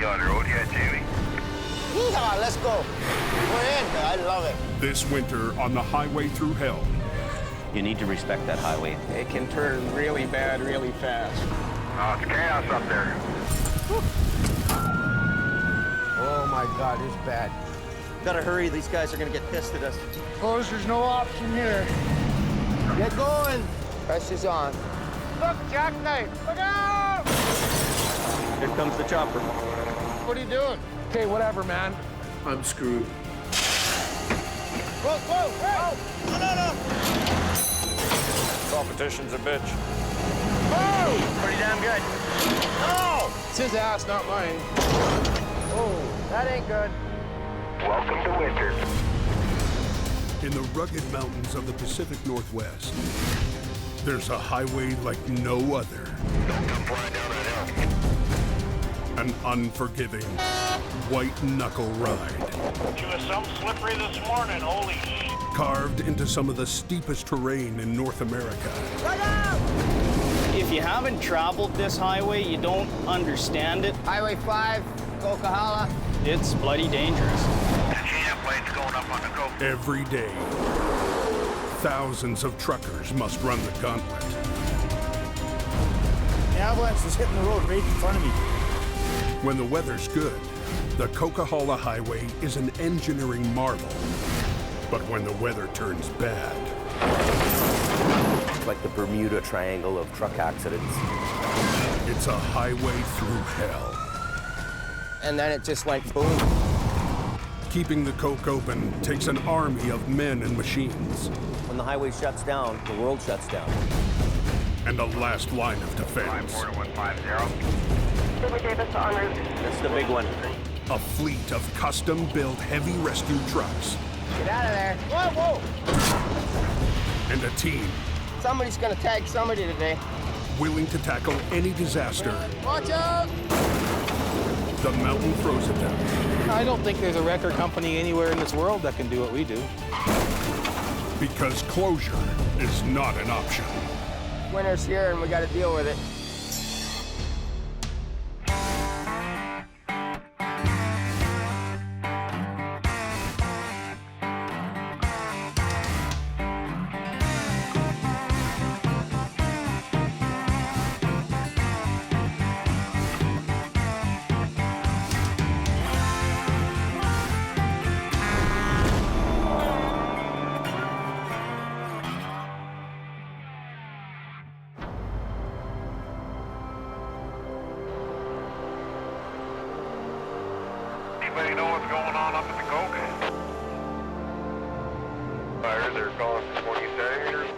on the road yet, Jamie? Yeehaw, let's go. We're in, I love it. This winter on the highway through hell. You need to respect that highway. It can turn really bad really fast. Oh, it's chaos up there. Whew. Oh my God, it's bad. Gotta hurry, these guys are gonna get pissed at us. Close, there's no option here. Get going. Pressure's on. Look, jackknife, look out! Here comes the chopper. What are you doing? Okay, whatever, man. I'm screwed. Whoa, whoa, hey! No. Competition's a bitch. Oh! Pretty damn good. No! It's his ass, not mine. Oh, that ain't good. Welcome to winter. In the rugged mountains of the Pacific Northwest, there's a highway like no other. Don't come flying down that hill. An unforgiving, white-knuckle ride. She was some slippery this morning, holy shit. Carved into some of the steepest terrain in North America. Look out! If you haven't traveled this highway, you don't understand it. Highway 5, Coquihalla. It's bloody dangerous. The GM plane's going up on the coast. Every day, thousands of truckers must run the gauntlet. The Avalanche is hitting the road right in front of me. When the weather's good, the Coquihalla Highway is an engineering marvel. But when the weather turns bad... It's like the Bermuda Triangle of truck accidents. It's a highway through hell. And then it just went boom. Keeping the Coke open takes an army of men and machines. When the highway shuts down, the world shuts down. And a last line of defense. 54150. Davis en route. That's the big one. A fleet of custom-built heavy rescue trucks. Get out of there. Whoa, whoa! And a team Somebody's gonna tag somebody today. willing to tackle any disaster. Watch out! The mountain throws at them. I don't think there's a record company anywhere in this world that can do what we do. Because closure is not an option. Winter's here and we gotta deal with it. Anybody know what's going on up at the Coke? Fires are going 20 centimeters.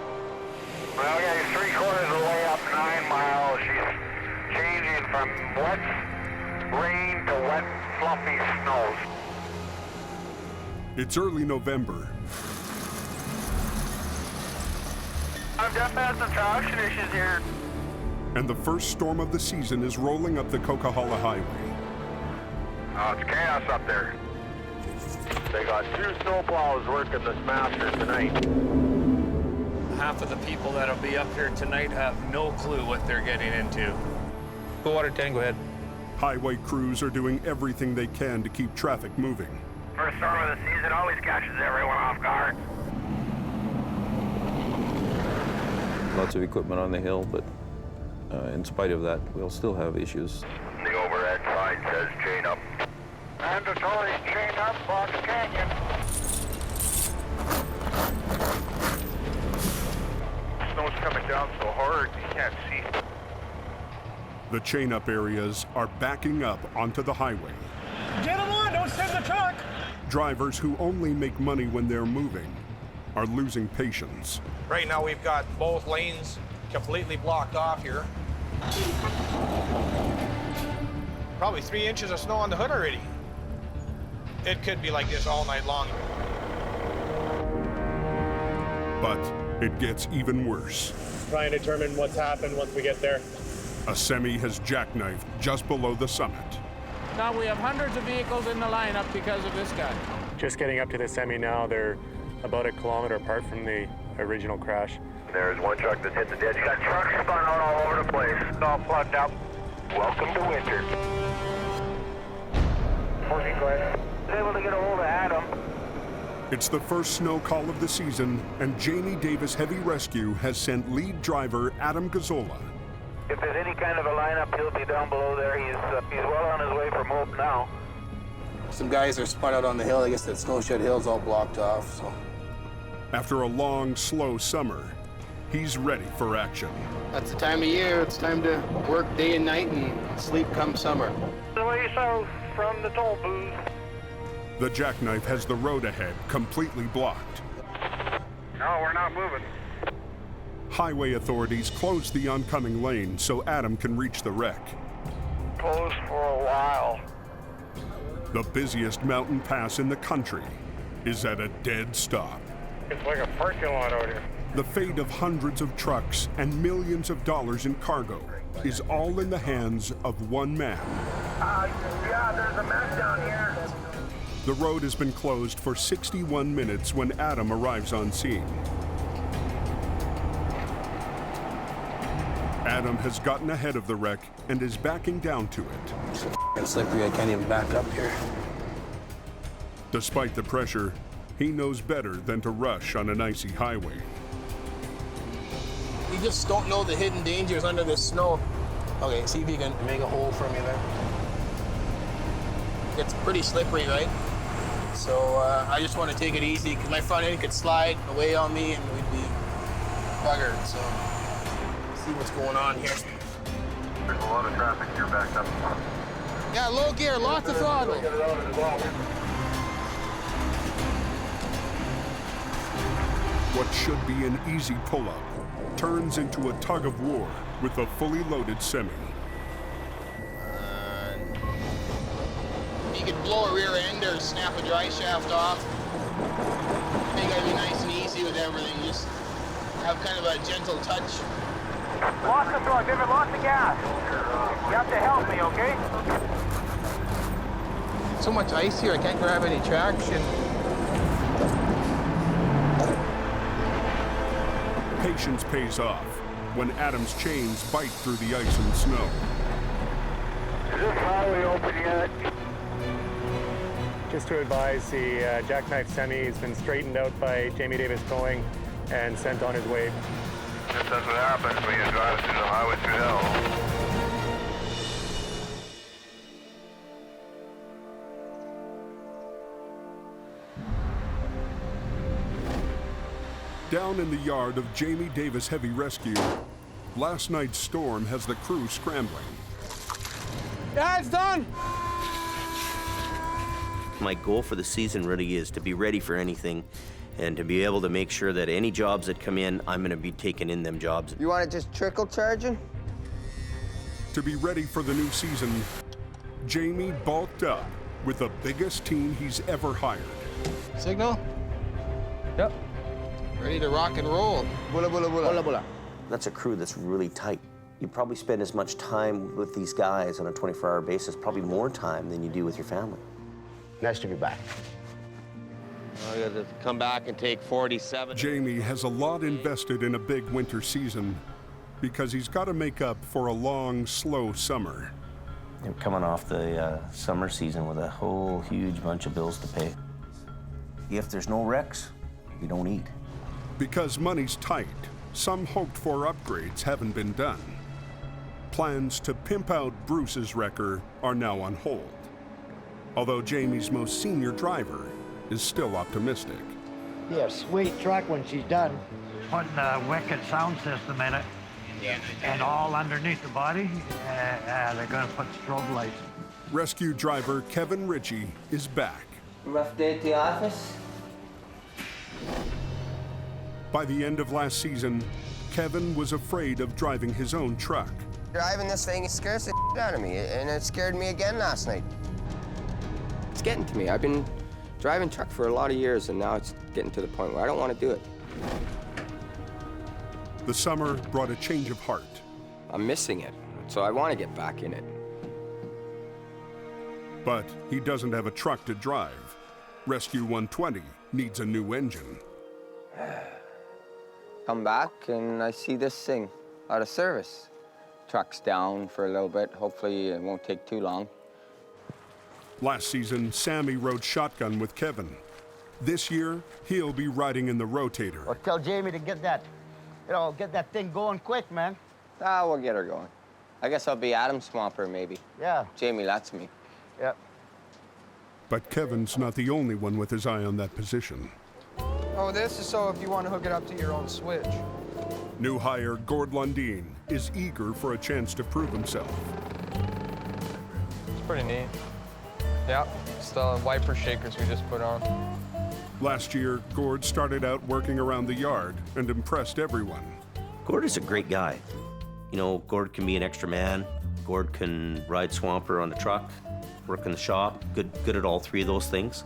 Well, yeah, he's 3/4 of the way up 9 miles. She's changing from wet rain to wet, fluffy snows. It's early November. I've just had some traction issues here. And the first storm of the season is rolling up the Coquihalla Highway. Oh, it's chaos up there. They got 2 snowplows working this master tonight. Half of the people that'll be up here tonight have no clue what they're getting into. Go water 10, go ahead. Highway crews are doing everything they can to keep traffic moving. First storm of the season always catches everyone off guard. Lots of equipment on the hill, but in spite of that, we'll still have issues. The overhead sign says chain up. Mandatory chain up, Fox Canyon. Snow's coming down so hard you can't see. The chain-up areas are backing up onto the highway. Get them on, don't send the truck. Drivers who only make money when they're moving are losing patience. Right now we've got both lanes completely blocked off here. Probably 3 inches of snow on the hood already. It could be like this all night long. But it gets even worse. Try and determine what's happened once we get there. A semi has jackknifed just below the summit. Now we have hundreds of vehicles in the lineup because of this guy. Just getting up to the semi now. They're about a kilometer apart from the original crash. There's one truck that hit the ditch. Got trucks spun out all over the place. It's all plugged up. Welcome to winter. It's the first snow call of the season, and Jamie Davis Heavy Rescue has sent lead driver Adam Gazzola. If there's any kind of a lineup, he'll be down below there. He's well on his way from Hope now. Some guys are spun out on the hill. I guess that Snowshed hill's all blocked off, so. After a long, slow summer, he's ready for action. That's the time of year. It's time to work day and night and sleep come summer. The way south from the toll booth. The jackknife has the road ahead completely blocked. No, we're not moving. Highway authorities closed the oncoming lane so Adam can reach the wreck. Closed for a while. The busiest mountain pass in the country is at a dead stop. It's like a parking lot out here. The fate of hundreds of trucks and millions of dollars in cargo is all in the hands of one man. Yeah, there's a mess down here. The road has been closed for 61 minutes when Adam arrives on scene. Adam has gotten ahead of the wreck and is backing down to it. It's so f***ing slippery, I can't even back up here. Despite the pressure, he knows better than to rush on an icy highway. You just don't know the hidden dangers under this snow. Okay, see if you can make a hole for me there. It's pretty slippery, right? So I just want to take it easy because my front end could slide away on me and we'd be buggered. So see what's going on here. There's a lot of traffic here backed up. Yeah, low gear, lots of throttle. What should be an easy pull-up turns into a tug of war with a fully loaded semi. You could blow a rear end or snap a dry shaft off. I think I'd be nice and easy with everything. Just have kind of a gentle touch. Lost the throttle, David, lost the gas. You have to help me, okay? So much ice here, I can't grab any traction. Patience pays off when Adam's chains bite through the ice and snow. Is this highway open yet? Just to advise, the jackknife semi has been straightened out by Jamie Davis Towing and sent on his way. That's what happens when you drive through the highway through hell. Down in the yard of Jamie Davis Heavy Rescue, last night's storm has the crew scrambling. Yeah, it's done. My goal for the season really is to be ready for anything and to be able to make sure that any jobs that come in, I'm going to be taking in them jobs. You want it just trickle charging? To be ready for the new season, Jamie bulked up with the biggest team he's ever hired. Signal? Yep. Ready to rock and roll. Bula, bula, bula. Bula, bula. That's a crew that's really tight. You probably spend as much time with these guys on a 24-hour basis, probably more time than you do with your family. Nice to be back. I got to come back and take 47. Jamie has a lot invested in a big winter season because he's got to make up for a long, slow summer. You're coming off the summer season with a whole huge bunch of bills to pay. If there's no wrecks, you don't eat. Because money's tight, some hoped-for upgrades haven't been done. Plans to pimp out Bruce's wrecker are now on hold, although Jamie's most senior driver is still optimistic. Yeah, sweet truck when she's done. Putting a wicked sound system in it, and all underneath the body, they're going to put strobe lights. Rescue driver Kevin Ritchie is back. Rough day at the office? By the end of last season, Kevin was afraid of driving his own truck. Driving this thing scares the shit out of me, and it scared me again last night. It's getting to me. I've been driving truck for a lot of years, and now it's getting to the point where I don't want to do it. The summer brought a change of heart. I'm missing it, so I want to get back in it. But he doesn't have a truck to drive. Rescue 120 needs a new engine. Come back, and I see this thing out of service. Truck's down for a little bit. Hopefully it won't take too long. Last season, Sammy rode shotgun with Kevin. This year, he'll be riding in the Rotator. Or tell Jamie to get that, get that thing going quick, man. We'll get her going. I guess I'll be Adam's swamper, maybe. Yeah. Jamie, that's me. Yeah. But Kevin's not the only one with his eye on that position. Oh, this is so if you want to hook it up to your own switch. New hire Gourd is eager for a chance to prove himself. It's pretty neat. Yeah, it's the wiper shakers we just put on. Last year, Gourd started out working around the yard and impressed everyone. Gourd is a great guy. You know, Gourd can be an extra man. Gourd can ride swamper on the truck, work in the shop. Good at all three of those things.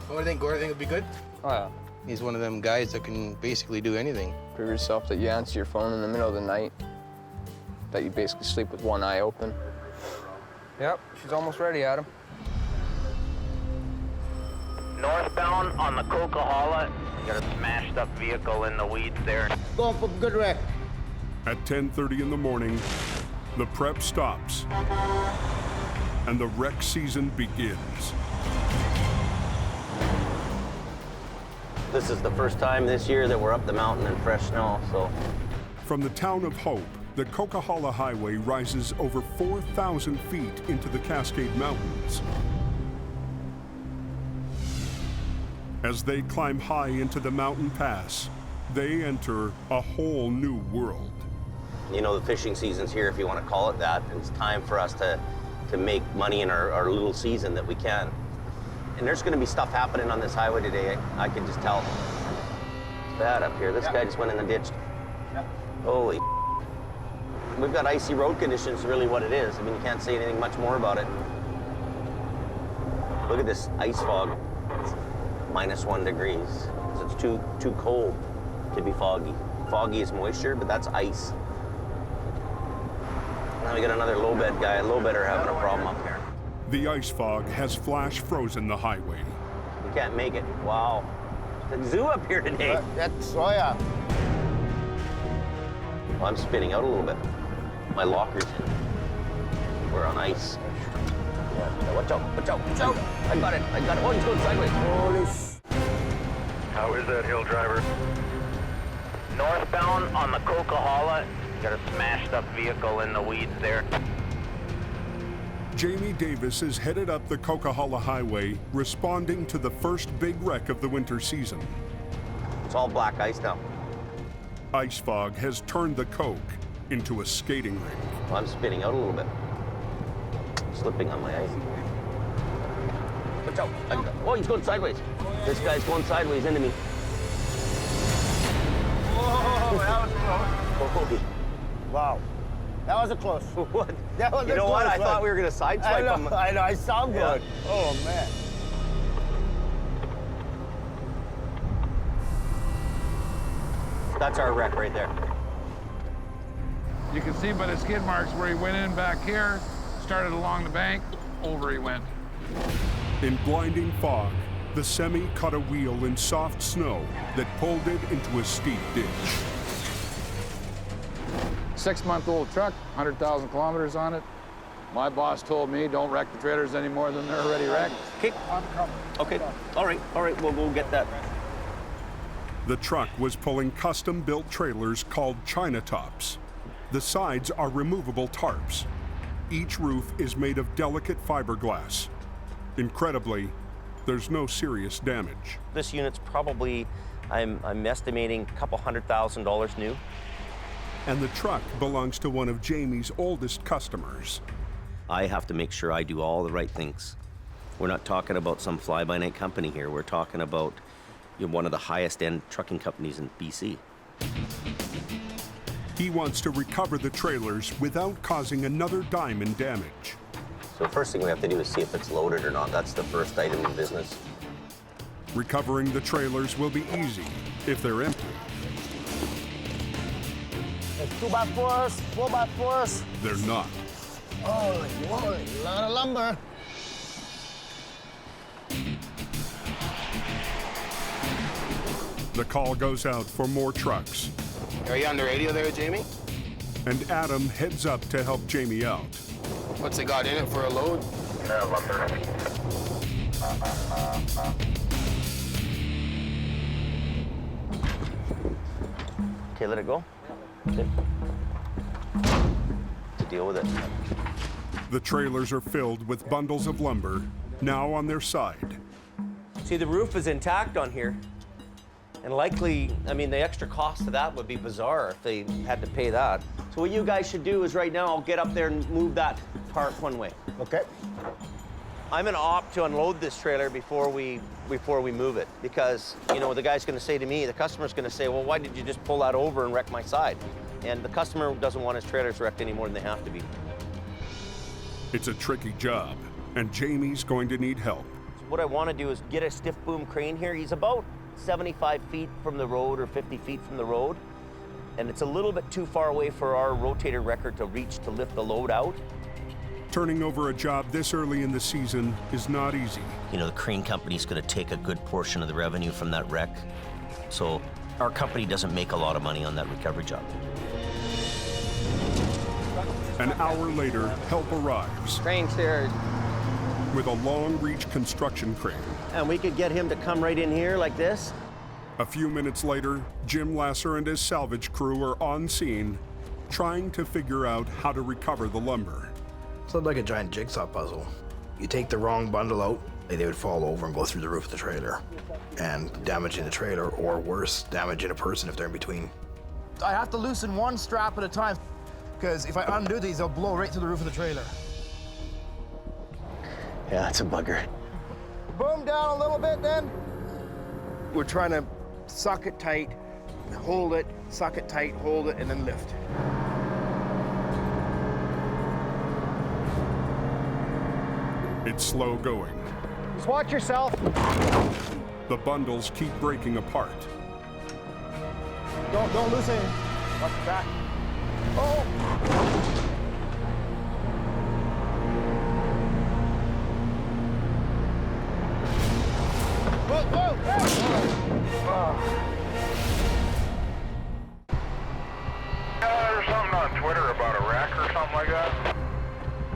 What do you think, Gourd? Think would be good? Oh, yeah. He's one of them guys that can basically do anything. Prove yourself that you answer your phone in the middle of the night, that you basically sleep with one eye open. Yep, she's almost ready, Adam. Northbound on the Coca-Cola. Got a smashed up vehicle in the weeds there. Going for good wreck. At 10:30 in the morning, the prep stops, and the wreck season begins. This is the first time this year that we're up the mountain in fresh snow, so. From the town of Hope, the Coca-Cola Highway rises over 4,000 feet into the Cascade Mountains. As they climb high into the mountain pass, they enter a whole new world. You know, the fishing season's here, if you want to call it that. It's time for us to make money in our little season that we can. And there's going to be stuff happening on this highway today. I can just tell. It's bad up here. This guy just went in the ditch. Holy. We've got icy road conditions, really what it is. I mean, you can't say anything much more about it. Look at this ice fog. It's -1 degrees. So it's too cold to be foggy. Foggy is moisture, but that's ice. Now we got another low bed guy. Low bedder having a problem up here. The ice fog has flash frozen the highway. We can't make it. Wow. The zoo up here today. That's, oh yeah. Well, I'm spinning out a little bit. My locker's in. We're on ice. Yeah, watch out, watch out, watch out. I got it. Oh, he's going sideways. Holy How is that hill driver? Northbound on the Coca-Cola. Got a smashed up vehicle in the weeds there. Jamie Davis is headed up the Coca-Cola Highway, responding to the first big wreck of the winter season. It's all black ice now. Ice fog has turned the Coke into a skating rink. Well, I'm spinning out a little bit. Slipping on my ice. Watch out. Oh, he's going sideways. This guy's going sideways into me. Oh, that was close. Holy. Wow. That was a close. What? That was you know what? I thought we were going to sideswipe him. I know. I saw him good. Oh, man. That's our wreck right there. You can see by the skid marks where he went in back here, started along the bank, over he went. In blinding fog, the semi caught a wheel in soft snow that pulled it into a steep ditch. 6-month-old truck, 100,000 kilometers on it. My boss told me don't wreck the trailers any more than they're already wrecked. Okay. Okay. All right. We'll go get that. The truck was pulling custom-built trailers called China tops. The sides are removable tarps. Each roof is made of delicate fiberglass. Incredibly, there's no serious damage. This unit's probably, I'm estimating a couple $100,000 new. And the truck belongs to one of Jamie's oldest customers. I have to make sure I do all the right things. We're not talking about some fly-by-night company here. We're talking about one of the highest-end trucking companies in BC. He wants to recover the trailers without causing another dime in damage. So the first thing we have to do is see if it's loaded or not. That's the first item in business. Recovering the trailers will be easy if they're empty. There's 2x4s, 4x4s. They're not. Holy moly, a lot of lumber. The call goes out for more trucks. Are you on the radio there, Jamie? And Adam heads up to help Jamie out. What's they got in it for a load? Okay, let it go. Okay. To deal with it. The trailers are filled with bundles of lumber, now on their side. See, the roof is intact on here. And likely, I mean, the extra cost of that would be bizarre if they had to pay that. So what you guys should do is right now, I'll get up there and move that part one way. Okay. I'm gonna opt to unload this trailer before we move it, because, you know, the guy's gonna say to me, the customer's gonna say, well, why did you just pull that over and wreck my side? And the customer doesn't want his trailers wrecked any more than they have to be. It's a tricky job, and Jamie's going to need help. So what I wanna do is get a stiff boom crane here. He's about 75 feet from the road or 50 feet from the road. And it's a little bit too far away for our rotator wrecker to reach to lift the load out. Turning over a job this early in the season is not easy. You know, the crane company's gonna take a good portion of the revenue from that wreck. So our company doesn't make a lot of money on that recovery job. An hour later, help arrives. Crane's here. With a long-reach construction crane. And we could get him to come right in here like this. A few minutes later, Jim Lasser and his salvage crew are on scene, trying to figure out how to recover the lumber. It's like a giant jigsaw puzzle. You take the wrong bundle out, they would fall over and go through the roof of the trailer, and damaging the trailer, or worse, damaging a person if they're in between. I have to loosen one strap at a time, because if I undo these, they'll blow right through the roof of the trailer. Yeah, it's a bugger. Boom down a little bit then. We're trying to suck it tight, hold it, suck it tight, hold it, and then lift. It's slow going. Just watch yourself. The bundles keep breaking apart. Don't loosen it. Watch your back. Oh! Whoa, whoa, whoa. There's something on Twitter about a wreck or something like that.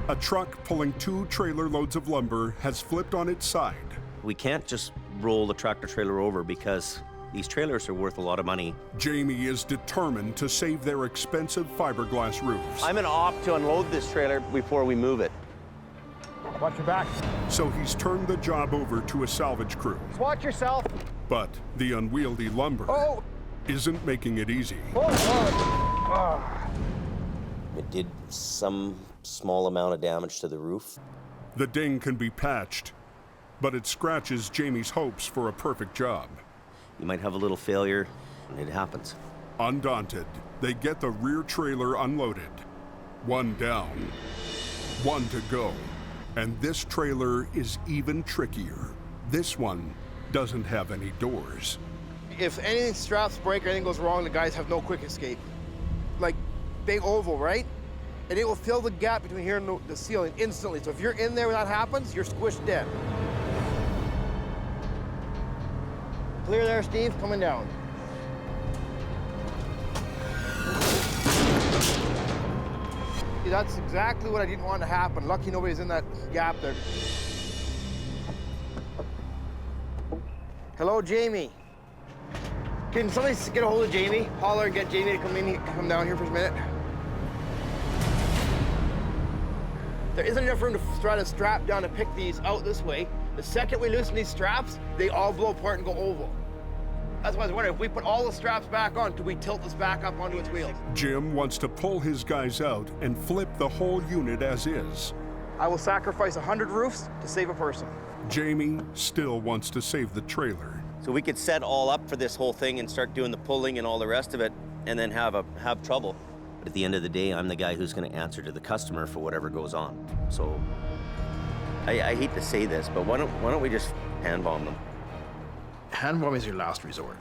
A truck pulling 2 trailer loads of lumber has flipped on its side. We can't just roll the tractor trailer over because these trailers are worth a lot of money. Jamie is determined to save their expensive fiberglass roofs. I'm gonna opt to unload this trailer before we move it. Watch your back. So he's turned the job over to a salvage crew. Just watch yourself. But the unwieldy lumber isn't making it easy. It did some small amount of damage to the roof. The ding can be patched, but it scratches Jamie's hopes for a perfect job. You might have a little failure, and it happens. Undaunted, they get the rear trailer unloaded. 1 down, 1 to go. And this trailer is even trickier. This one doesn't have any doors. If any straps break or anything goes wrong, the guys have no quick escape. Like, big oval, right? And it will fill the gap between here and the ceiling instantly. So if you're in there when that happens, you're squished dead. Clear there, Steve, coming down. See, that's exactly what I didn't want to happen. Lucky nobody's in that gap there. Hello, Jamie. Can somebody get a hold of Jamie? Holler and get Jamie to come down here for a minute. There isn't enough room to try to strap down to pick these out this way. The second we loosen these straps, they all blow apart and go oval. That's why I was wondering, if we put all the straps back on, could we tilt this back up onto its wheels? Jim wants to pull his guys out and flip the whole unit as is. I will sacrifice 100 roofs to save a person. Jamie still wants to save the trailer. So we could set all up for this whole thing and start doing the pulling and all the rest of it, and then have trouble. But at the end of the day, I'm the guy who's going to answer to the customer for whatever goes on. So I hate to say this, but why don't we just hand bomb them? Hand bombing is your last resort.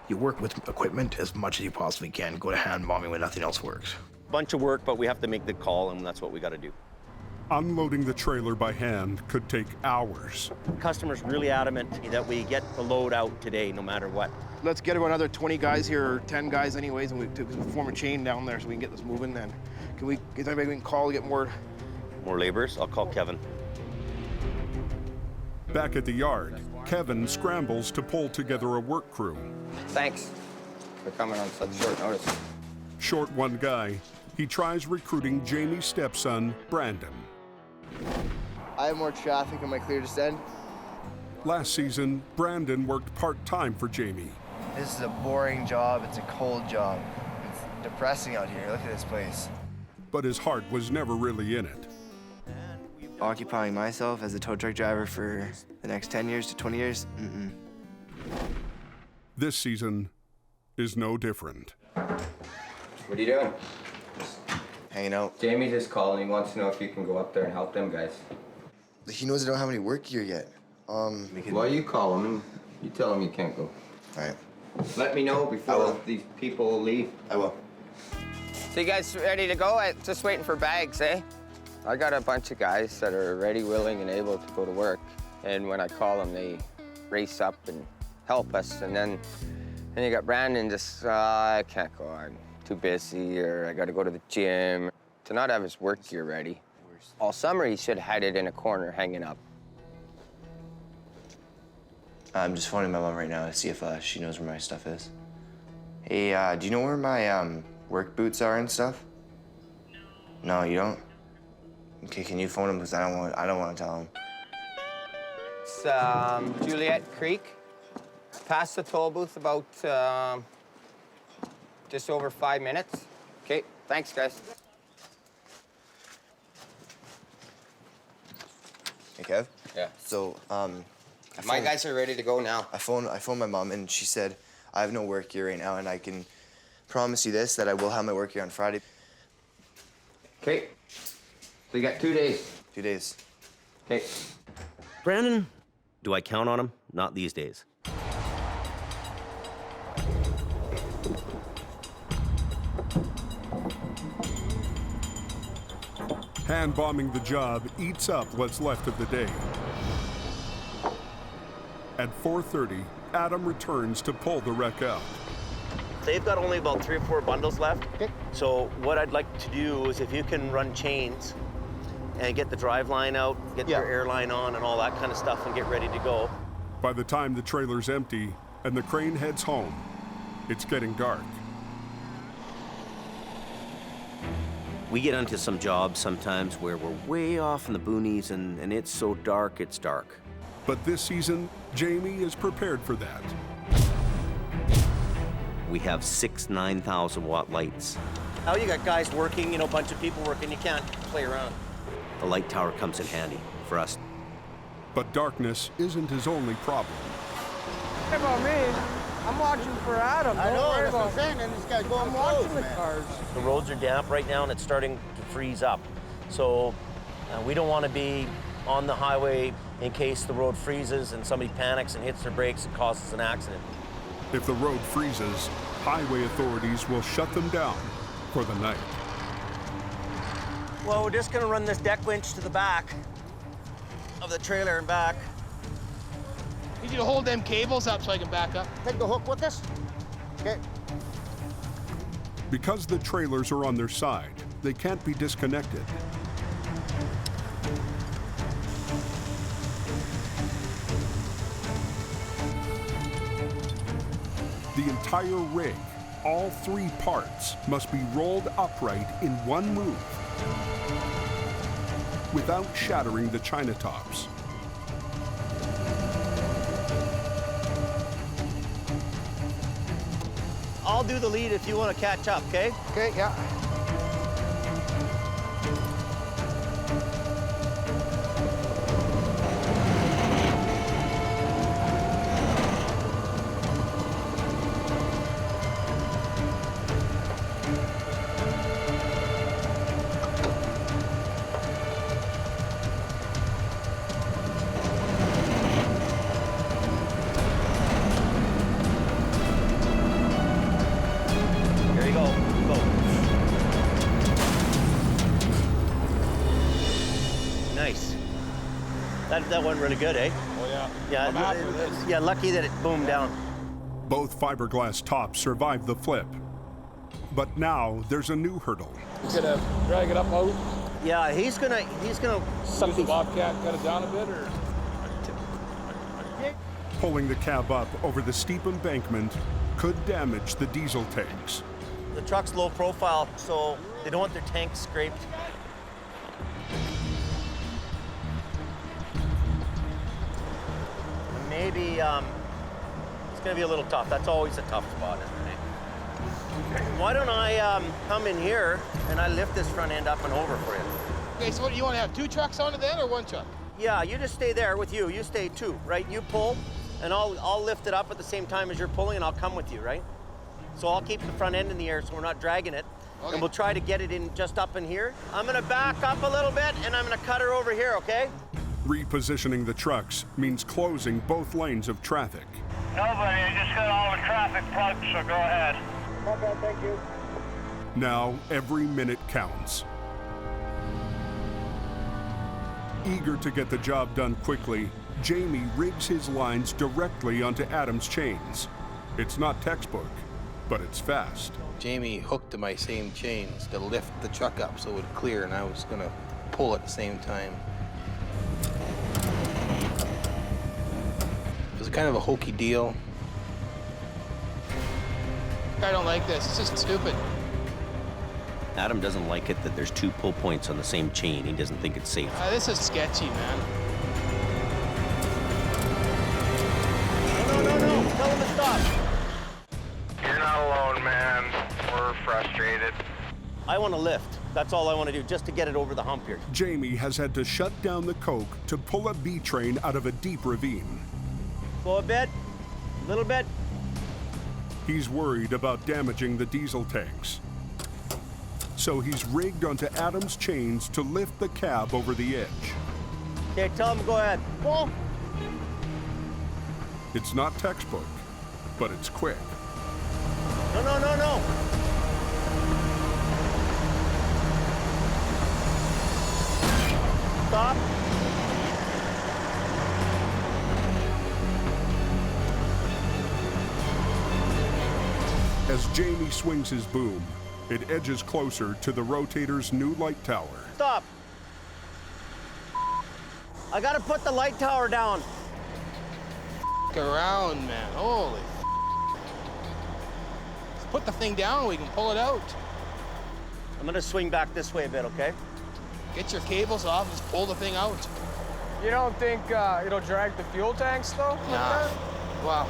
You work with equipment as much as you possibly can. Go to hand bombing when nothing else works. Bunch of work, but we have to make the call, and that's what we got to do. Unloading the trailer by hand could take hours. The customer's really adamant that we get the load out today, no matter what. Let's get another 20 guys here, or 10 guys anyways, and we form a chain down there so we can get this moving then. Is anybody we can call to get more laborers? I'll call Kevin. Back at the yard, Kevin scrambles to pull together a work crew. Thanks. for coming on such short notice. Short one guy, he tries recruiting Jamie's stepson, Brandon. I have more traffic on my clear descent. Last season, Brandon worked part-time for Jamie. This is a boring job. It's a cold job. It's depressing out here. Look at this place. But his heart was never really in it. Occupying myself as a tow truck driver for the next 10 years to 20 years? This season is no different. What are you doing? Hanging out. Jamie just called and he wants to know if you can go up there and help them guys. He knows I don't have any work gear yet. Well, you call him and you tell him you can't go. All right. Let me know before these people leave. I will. So you guys ready to go? Just waiting for bags, eh? I got a bunch of guys that are ready, willing, and able to go to work. And when I call them, they race up and help us. And then you got Brandon just, I can't go, I'm too busy, or I gotta go to the gym. To not have his work gear ready. All summer, he should have had it in a corner hanging up. I'm just phoning my mom right now to see if she knows where my stuff is. Hey, do you know where my work boots are and stuff? No, you don't? Okay, can you phone him, because I don't want to tell him. It's Juliet Creek. Past the toll booth about just over 5 minutes. Okay, thanks, guys. Hey, Kev? Yeah. So, my guys are ready to go now. I phoned my mom, and she said, I have no work here right now, and I can promise you this, that I will have my work here on Friday. Okay. So you got 2 days. 2 days. Okay. Brandon, do I count on him? Not these days. Hand-bombing the job eats up what's left of the day. At 4:30, Adam returns to pull the wreck out. They've got only about 3 or 4 bundles left. Okay. So what I'd like to do is if you can run chains and get the drive line out, get your airline on and all that kind of stuff and get ready to go. By the time the trailer's empty and the crane heads home, it's getting dark. We get into some jobs sometimes where we're way off in the boonies and it's so dark, it's dark. But this season, Jamie is prepared for that. We have 6 9,000 watt lights. Now you got guys working, a bunch of people working, you can't play around. The light tower comes in handy for us. But darkness isn't his only problem. What about me? I'm watching for Adam. I know, that's what I'm saying, and this guy's going I'm watching the man. cars. The roads are damp right now and it's starting to freeze up. So we don't want to be on the highway in case the road freezes and somebody panics and hits their brakes and causes an accident. If the road freezes, highway authorities will shut them down for the night. Well, we're just gonna run this deck winch to the back of the trailer and back. Need you to hold them cables up so I can back up. Take the hook with us. Okay. Because the trailers are on their side, they can't be disconnected. The entire rig, all 3 parts, must be rolled upright in one move without shattering the china tops. I'll do the lead if you want to catch up, okay? Okay, yeah. That went really good, eh? Oh, yeah. Yeah, I'm happy with this. Yeah, lucky that it boomed down. Both fiberglass tops survived the flip. But now there's a new hurdle. He's gonna drag it up out. Yeah, he's gonna Use the Bobcat, cut it down a bit, or? Pulling the cab up over the steep embankment could damage the diesel tanks. The truck's low profile, so they don't want their tanks scraped. Maybe it's gonna be a little tough. That's always a tough spot, isn't it? Why don't I come in here and I lift this front end up and over for you? Okay, so what, you want to have 2 trucks on it then, or 1 truck? Yeah, you just stay there with you. You stay 2, right? You pull, and I'll lift it up at the same time as you're pulling, and I'll come with you, right? So I'll keep the front end in the air so we're not dragging it. Okay. And we'll try to get it in just up in here. I'm gonna back up a little bit, and I'm gonna cut her over here, okay? Repositioning the trucks means closing both lanes of traffic. Nobody, I just got all the traffic plugged, so go ahead. Okay, thank you. Now every minute counts. Eager to get the job done quickly, Jamie rigs his lines directly onto Adam's chains. It's not textbook, but it's fast. Jamie hooked to my same chains to lift the truck up so it would clear, and I was gonna pull at the same time. It was kind of a hokey deal. I don't like this. It's just stupid. Adam doesn't like it that there's 2 pull points on the same chain. He doesn't think it's safe. This is sketchy, man. No. Tell him to stop. You're not alone, man. We're frustrated. I want to lift. That's all I want to do, just to get it over the hump here. Jamie has had to shut down the coke to pull a B train out of a deep ravine. Go a bit, a little bit. He's worried about damaging the diesel tanks. So he's rigged onto Adam's chains to lift the cab over the edge. Okay, tell him go ahead. Pull. It's not textbook, but it's quick. No. Stop. As Jamie swings his boom, it edges closer to the Rotator's new light tower. Stop. I gotta put the light tower down. Around, man. Holy. Let's put the thing down, we can pull it out. I'm gonna swing back this way a bit, okay? Get your cables off, just pull the thing out. You don't think it'll drag the fuel tanks, though? Nah. Wow.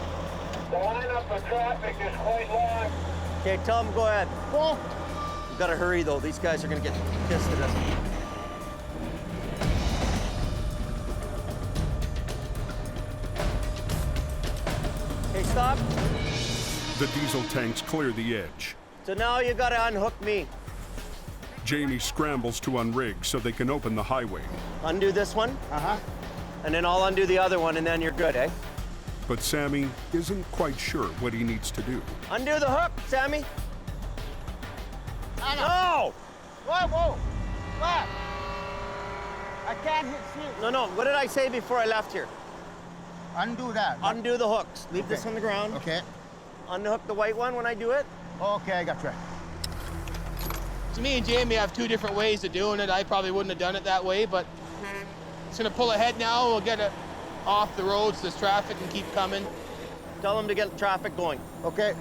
The lineup of traffic is quite long. Okay, tell him go ahead. Pull. You gotta hurry, though. These guys are gonna get pissed at us. Okay, stop. The diesel tanks clear the edge. So now you gotta unhook me. Jamie scrambles to unrig so they can open the highway. Undo this one. And then I'll undo the other one, and then you're good, eh? But Sammy isn't quite sure what he needs to do. Undo the hook, Sammy. No! Whoa! Stop! I can't see. No. What did I say before I left here? Undo that. Undo the hooks. Leave this on the ground. Okay. Unhook the white one when I do it. Okay, I got you. So me and Jamie have 2 different ways of doing it. I probably wouldn't have done it that way, but it's gonna pull ahead now. We'll get it off the roads, this traffic, and keep coming. Tell them to get the traffic going. Okay.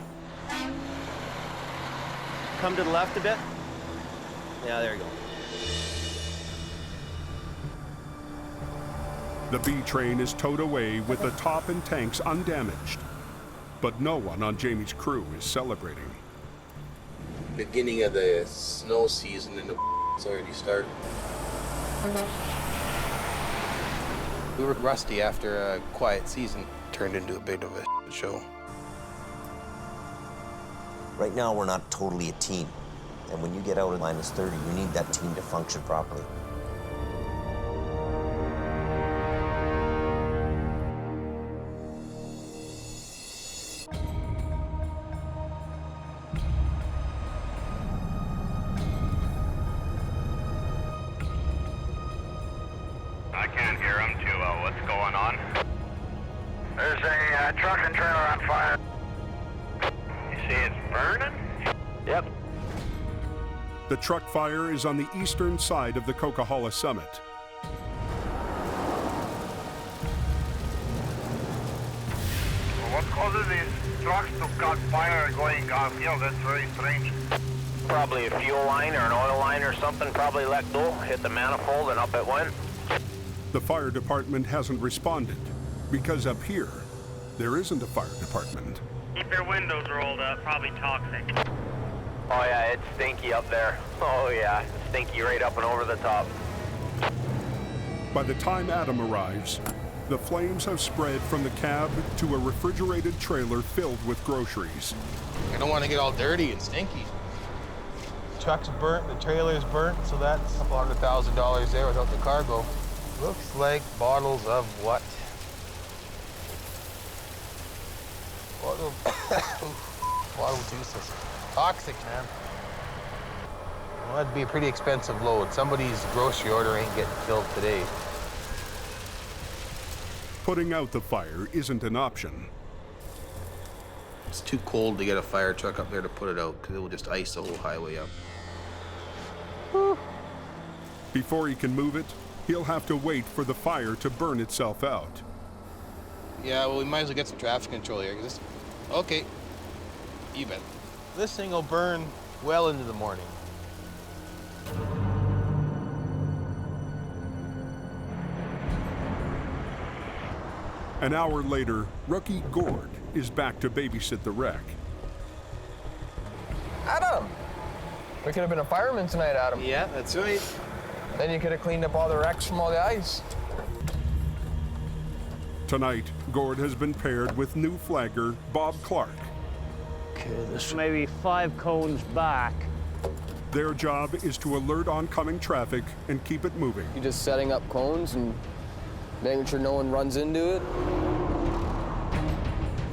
Come to the left a bit. Yeah, there you go. The B train is towed away with the top and tanks undamaged. But no one on Jamie's crew is celebrating. Beginning of the snow season and it's already started. We were rusty after a quiet season. Turned into a bit of a show. Right now, we're not totally a team. And when you get out at -30, you need that team to function properly. I can't hear him too well. What's going on? There's a truck and trailer on fire. You see it's burning? Yep. The truck fire is on the eastern side of the Coquihalla Summit. Well, what causes these trucks to caught fire going off hill. That's very strange. Probably a fuel line or an oil line or something probably let go, hit the manifold, and up it went. The fire department hasn't responded because up here, there isn't a fire department. Keep your windows rolled up, probably toxic. Oh yeah, it's stinky up there. Oh yeah, it's stinky right up and over the top. By the time Adam arrives, the flames have spread from the cab to a refrigerated trailer filled with groceries. I don't want to get all dirty and stinky. The truck's burnt, the trailer's burnt, so that's $200,000 there without the cargo. Looks like bottles of what? Bottle juices. Toxic, man. Well, that'd be a pretty expensive load. Somebody's grocery order ain't getting filled today. Putting out the fire isn't an option. It's too cold to get a fire truck up there to put it out because it will just ice the whole highway up. Whew. Before he can move it, he'll have to wait for the fire to burn itself out. Yeah, well, we might as well get some traffic control here. Okay, you bet. This thing will burn well into the morning. An hour later, rookie Gourd is back to babysit the wreck. Adam! We could have been a fireman tonight, Adam. Yeah, that's right. Then you could have cleaned up all the wrecks from all the ice. Tonight, Gourd has been paired with new flagger Bob Clark. Okay, this maybe 5 cones back. Their job is to alert oncoming traffic and keep it moving. You're just setting up cones and making sure no one runs into it.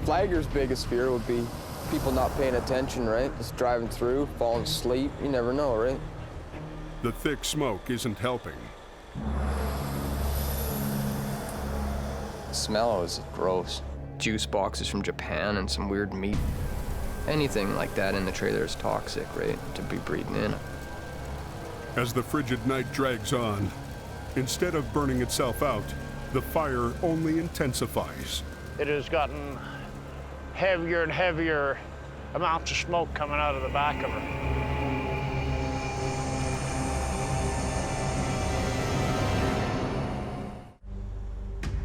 Flagger's biggest fear would be people not paying attention, right? Just driving through, falling asleep. You never know, right? The thick smoke isn't helping. The smell is gross. Juice boxes from Japan and some weird meat. Anything like that in the trailer is toxic, right? To be breathing in. As the frigid night drags on, instead of burning itself out, the fire only intensifies. It has gotten heavier and heavier amounts of smoke coming out of the back of her.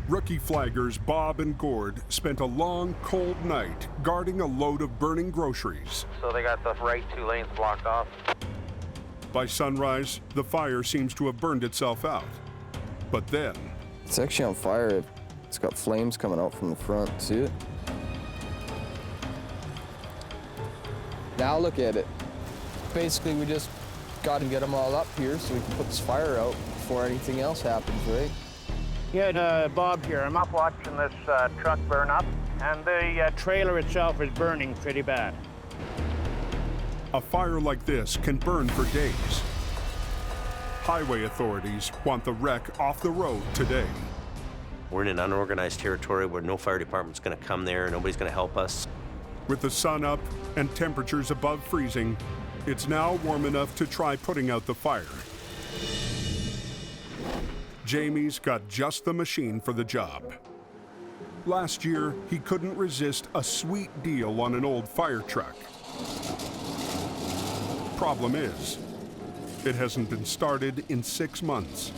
Rookie flaggers Bob and Gourd spent a long, cold night guarding a load of burning groceries. So they got the right 2 lanes blocked off. By sunrise, the fire seems to have burned itself out. But then... It's actually on fire. It's got flames coming out from the front. See it? Now look at it. Basically, we just got to get them all up here so we can put this fire out before anything else happens, right? Yeah, Bob here. I'm up watching this truck burn up, and the trailer itself is burning pretty bad. A fire like this can burn for days. Highway authorities want the wreck off the road today. We're in an unorganized territory where no fire department's going to come there, nobody's going to help us. With the sun up and temperatures above freezing, it's now warm enough to try putting out the fire. Jamie's got just the machine for the job. Last year, he couldn't resist a sweet deal on an old fire truck. Problem is, it hasn't been started in 6 months.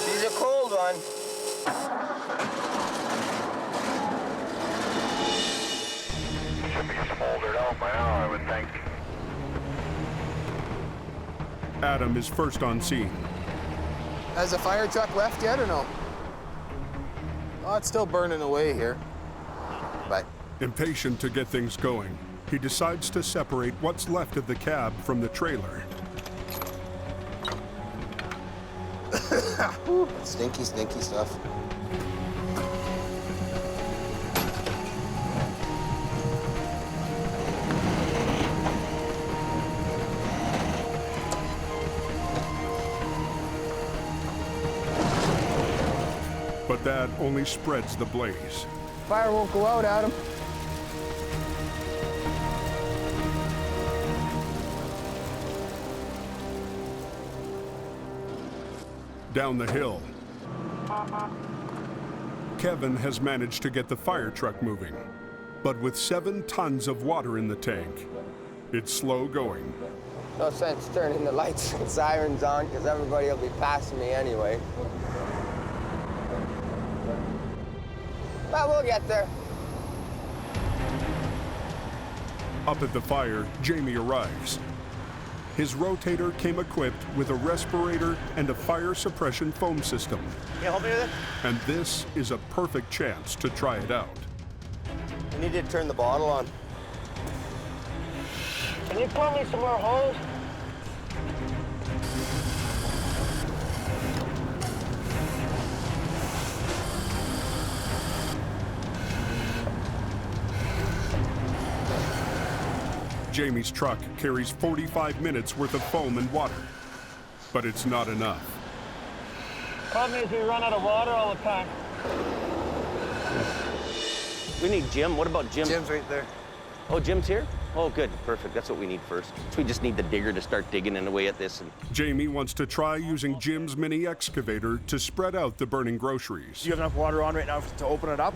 She's a cold one. Should be smoldered out by now, I would think. Adam is first on scene. Has the fire truck left yet or no? Oh, it's still burning away here. Bye. Impatient to get things going, he decides to separate what's left of the cab from the trailer. Stinky, stinky stuff. But that only spreads the blaze. Fire won't go out, Adam. Down the hill, Kevin has managed to get the fire truck moving, but with 7 tons of water in the tank, it's slow going. No sense turning the lights and sirens on because everybody will be passing me anyway. But we'll get there. Up at the fire, Jamie arrives. His Rotator came equipped with a respirator and a fire suppression foam system. Can you help me with it? And this is a perfect chance to try it out. I need to turn the bottle on. Can you pour me some more hose? Jamie's truck carries 45 minutes worth of foam and water, but it's not enough. Problem is we run out of water all the time. We need Jim. What about Jim? Jim's right there. Oh, Jim's here? Oh, good. Perfect. That's what we need first. So we just need the digger to start digging away at this. Jamie wants to try using Jim's mini excavator to spread out the burning groceries. Do you have enough water on right now to open it up?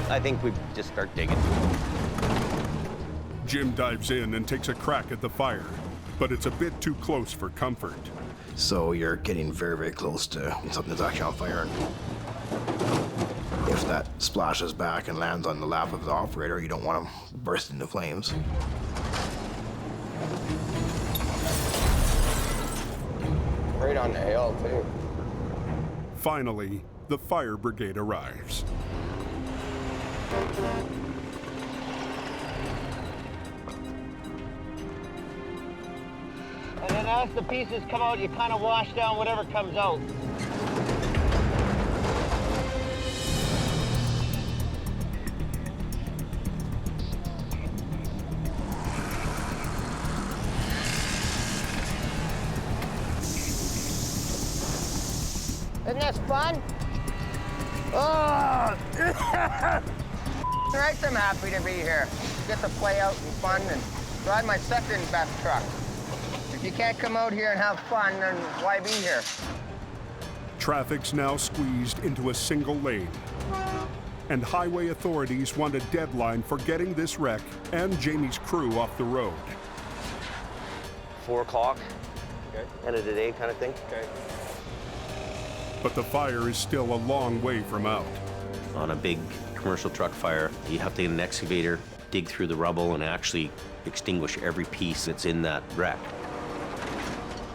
I think we just start digging. Jim dives in and takes a crack at the fire, but it's a bit too close for comfort. So you're getting very, very close to something that's actually on fire. If that splashes back and lands on the lap of the operator, you don't want to burst into flames. Right on the hill, too. Finally, the fire brigade arrives. And then as the pieces come out, you kind of wash down whatever comes out. Isn't this fun? Oh! Right, I'm happy to be here. Get to play out and fun and drive my second best truck. If you can't come out here and have fun, then why be here? Traffic's now squeezed into a single lane. And highway authorities want a deadline for getting this wreck and Jamie's crew off the road. 4 o'clock, end of the day kind of thing. Okay. But the fire is still a long way from out. On a big commercial truck fire, you have to get an excavator, dig through the rubble, and actually extinguish every piece that's in that wreck.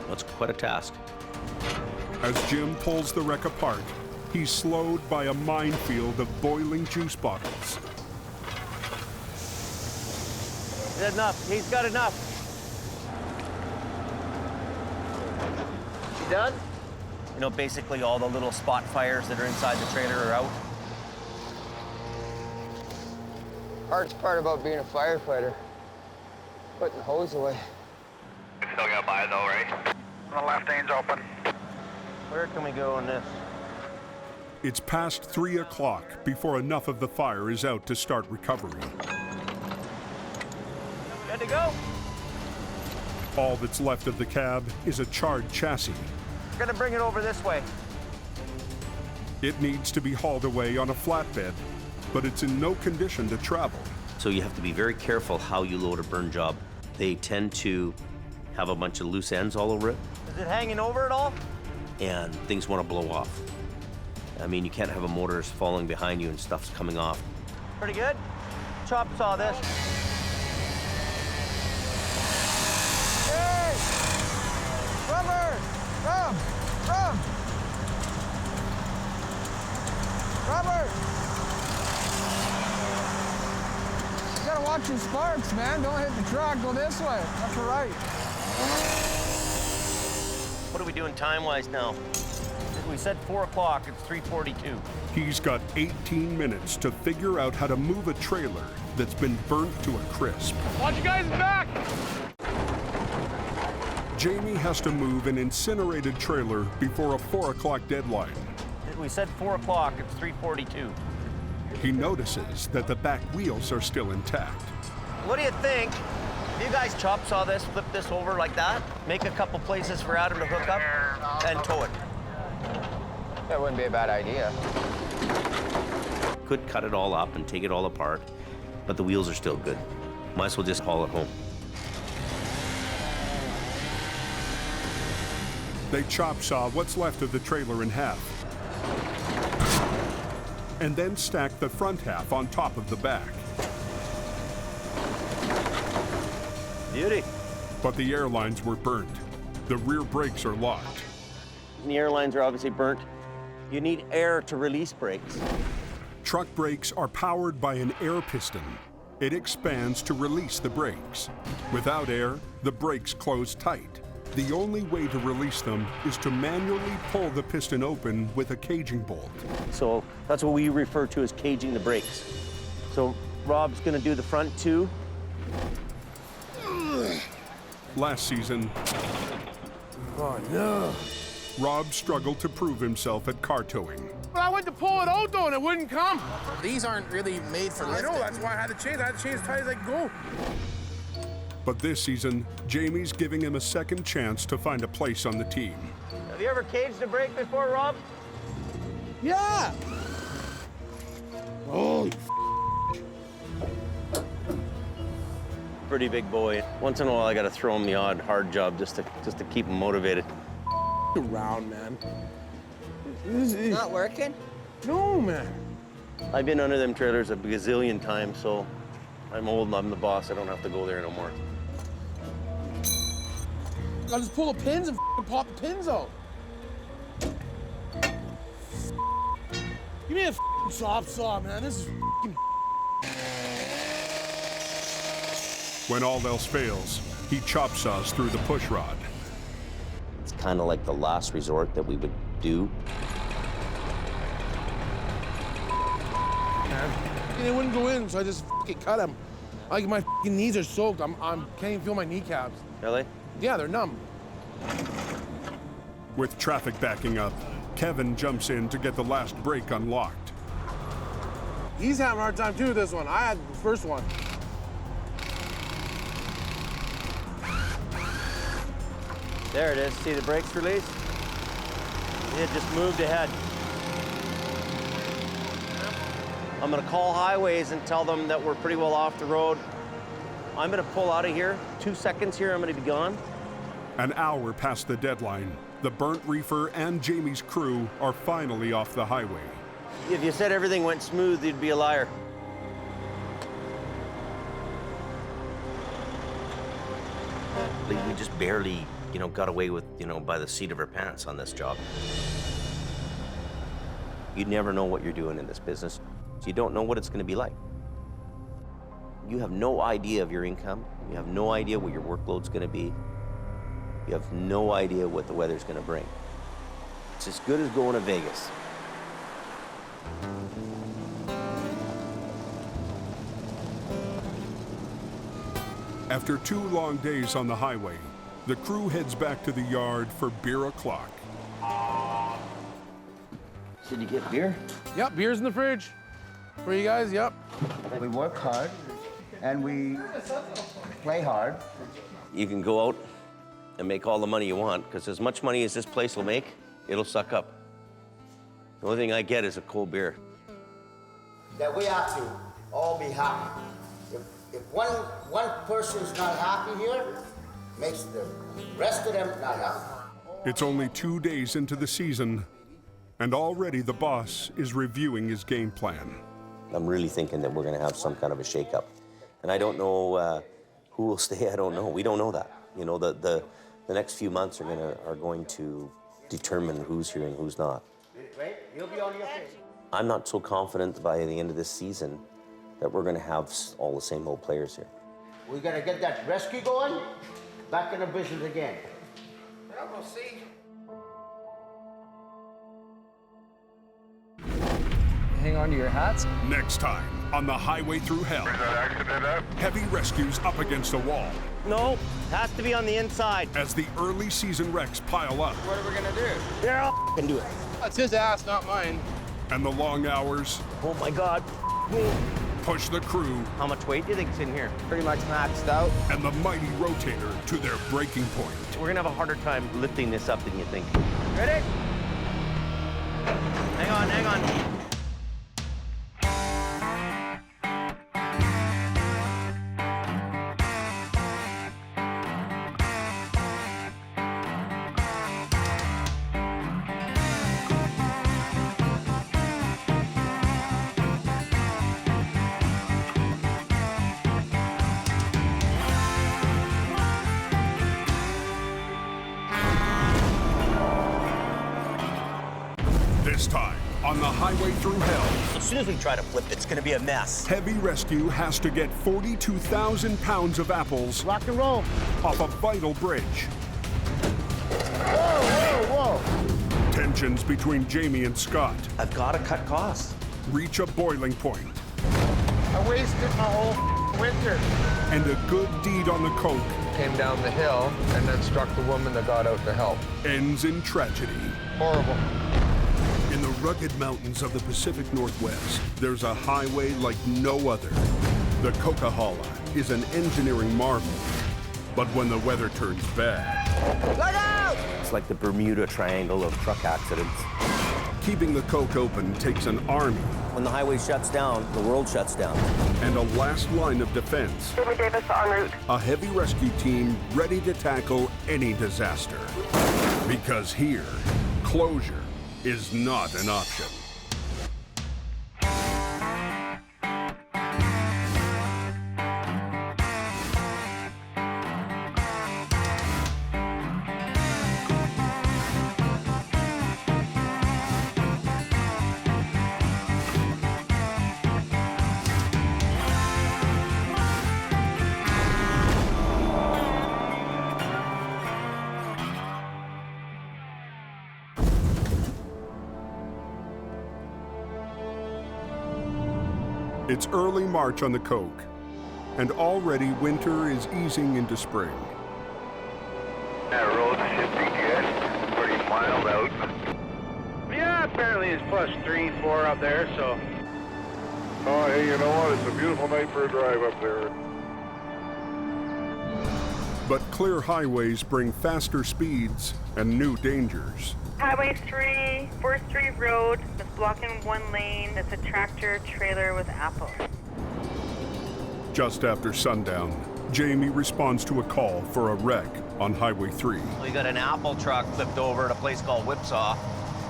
That's quite a task. As Jim pulls the wreck apart, he's slowed by a minefield of boiling juice bottles. Is that enough? He's got enough. You done? You know, basically all the little spot fires that are inside the trailer are out. Hardest part about being a firefighter, putting the hose away. Still got by though, right? The left lane's open. Where can we go on this? It's past 3 o'clock before enough of the fire is out to start recovery. Good to go? All that's left of the cab is a charred chassis. We're gonna bring it over this way. It needs to be hauled away on a flatbed, but it's in no condition to travel. So you have to be very careful how you load a burn job. They tend to have a bunch of loose ends all over it, Is it hanging over at all? and things want to blow off. I mean, you can't have a motor falling behind you and stuff's coming off. Pretty good. Chop saw this. Hey! Rubber! Rub! Rubber! You gotta watch your sparks, man. Don't hit the truck. Go this way. Left or right. What are we doing time-wise now? We said 4 o'clock, it's 3:42. He's got 18 minutes to figure out how to move a trailer that's been burnt to a crisp. Watch you guys back! Jamie has to move an incinerated trailer before a 4 o'clock deadline. We said 4 o'clock, it's 3:42. He notices that the back wheels are still intact. What do you think If you guys chop saw this, flip this over like that, make a couple places for Adam to hook up, and tow it. That wouldn't be a bad idea. Could cut it all up and take it all apart, but the wheels are still good. Might as well just haul it home. They chop saw what's left of the trailer in half, and then stack the front half on top of the back. Beauty. But the airlines were burnt. The rear brakes are locked. The airlines are obviously burnt. You need air to release brakes. Truck brakes are powered by an air piston. It expands to release the brakes. Without air, the brakes close tight. The only way to release them is to manually pull the piston open with a caging bolt. So that's what we refer to as caging the brakes. So Rob's gonna do the front two. Last season, Oh, no. Rob struggled to prove himself at car towing. But I went to pull it out, though, and it wouldn't come. These aren't really made for lifting. I know, that's why I had to change. I had to change as tight as I could go. But this season, Jamie's giving him a second chance to find a place on the team. Have you ever caged a brake before, Rob? Yeah. Oh. Pretty big boy. Once in a while, I gotta throw him the odd hard job just to keep him motivated. Around, man. Not working? No, man. I've been under them trailers a gazillion times, so I'm old and I'm the boss. I don't have to go there no more. I'll just pull the pins and pop the pins out. Give me a chop saw, man. This is When all else fails, he chop saws through the push rod. It's kind of like the last resort that we would do. And it wouldn't go in, so I just cut him. Like my knees are soaked. I can't even feel my kneecaps. Really? Yeah, they're numb. With traffic backing up, Kevin jumps in to get the last brake unlocked. He's having a hard time too with this one. I had the first one. There it is. See the brakes release? It just moved ahead. I'm gonna call highways and tell them that we're pretty well off the road. I'm gonna pull out of here. 2 seconds here, I'm gonna be gone. An hour past the deadline, the burnt reefer and Jamie's crew are finally off the highway. If you said everything went smooth, you'd be a liar. We just barely, got away with, by the seat of our pants on this job. You never know what you're doing in this business. So you don't know what it's going to be like. You have no idea of your income. You have no idea what your workload's going to be. You have no idea what the weather's going to bring. It's as good as going to Vegas. After 2 long days on the highway, the crew heads back to the yard for beer o'clock. Did you get beer? Yep, beer's in the fridge. For you guys, yep. We work hard and we play hard. You can go out and make all the money you want, because as much money as this place will make, it'll suck up. The only thing I get is a cold beer. That we have to all be happy. If one person's not happy here, makes the rest of them not happy. It's only 2 days into the season, and already the boss is reviewing his game plan. I'm really thinking that we're going to have some kind of a shakeup. And I don't know who will stay. I don't know. We don't know that. The next few months are going to determine who's here and who's not. Right? You'll be on your feet. I'm not so confident by the end of this season that we're going to have all the same old players here. We got to get that rescue going, back in the business again. Yeah, we'll see. Hang on to your hats. Next time on the highway through hell, heavy rescues up against a wall. No, has to be on the inside. As the early season wrecks pile up. What are we gonna do? There, I'll can do it. That's his ass, not mine. And the long hours. Oh my God. push the crew. How much weight do you think's in here? Pretty much maxed out. And the mighty Rotator to their breaking point. We're gonna have a harder time lifting this up than you think. Ready? Hang on, hang on. This time, on the highway through hell. As soon as we try to flip, it's gonna be a mess. Heavy rescue has to get 42,000 pounds of apples Rock and roll. off a vital bridge. Whoa, whoa, whoa. Tensions between Jamie and Scott I've gotta cut costs. reach a boiling point, I wasted my whole winter. and a good deed on the coke Came down the hill and then struck the woman that got out to help. ends in tragedy. Horrible. In the rugged mountains of the Pacific Northwest, there's a highway like no other. The Coquihalla is an engineering marvel. But when the weather turns bad, Look out! It's like the Bermuda Triangle of truck accidents. keeping the coke open takes an army When the highway shuts down, the world shuts down. and a last line of defense. Jimmy Davis en route. A heavy rescue team ready to tackle any disaster. Because here, closure is not an option. It's early March on the Coke, and already winter is easing into spring. That road should be good. Pretty mild out. Yeah, apparently it's +3, 4 up there, so. Oh, hey, you know what? It's a beautiful night for a drive up there. But clear highways bring faster speeds and new dangers. Highway 3, 4th Street Road. It's blocking one lane. It's a tractor trailer with apples. Just after sundown, Jamie responds to a call for a wreck on Highway 3. We got an apple truck flipped over at a place called Whipsaw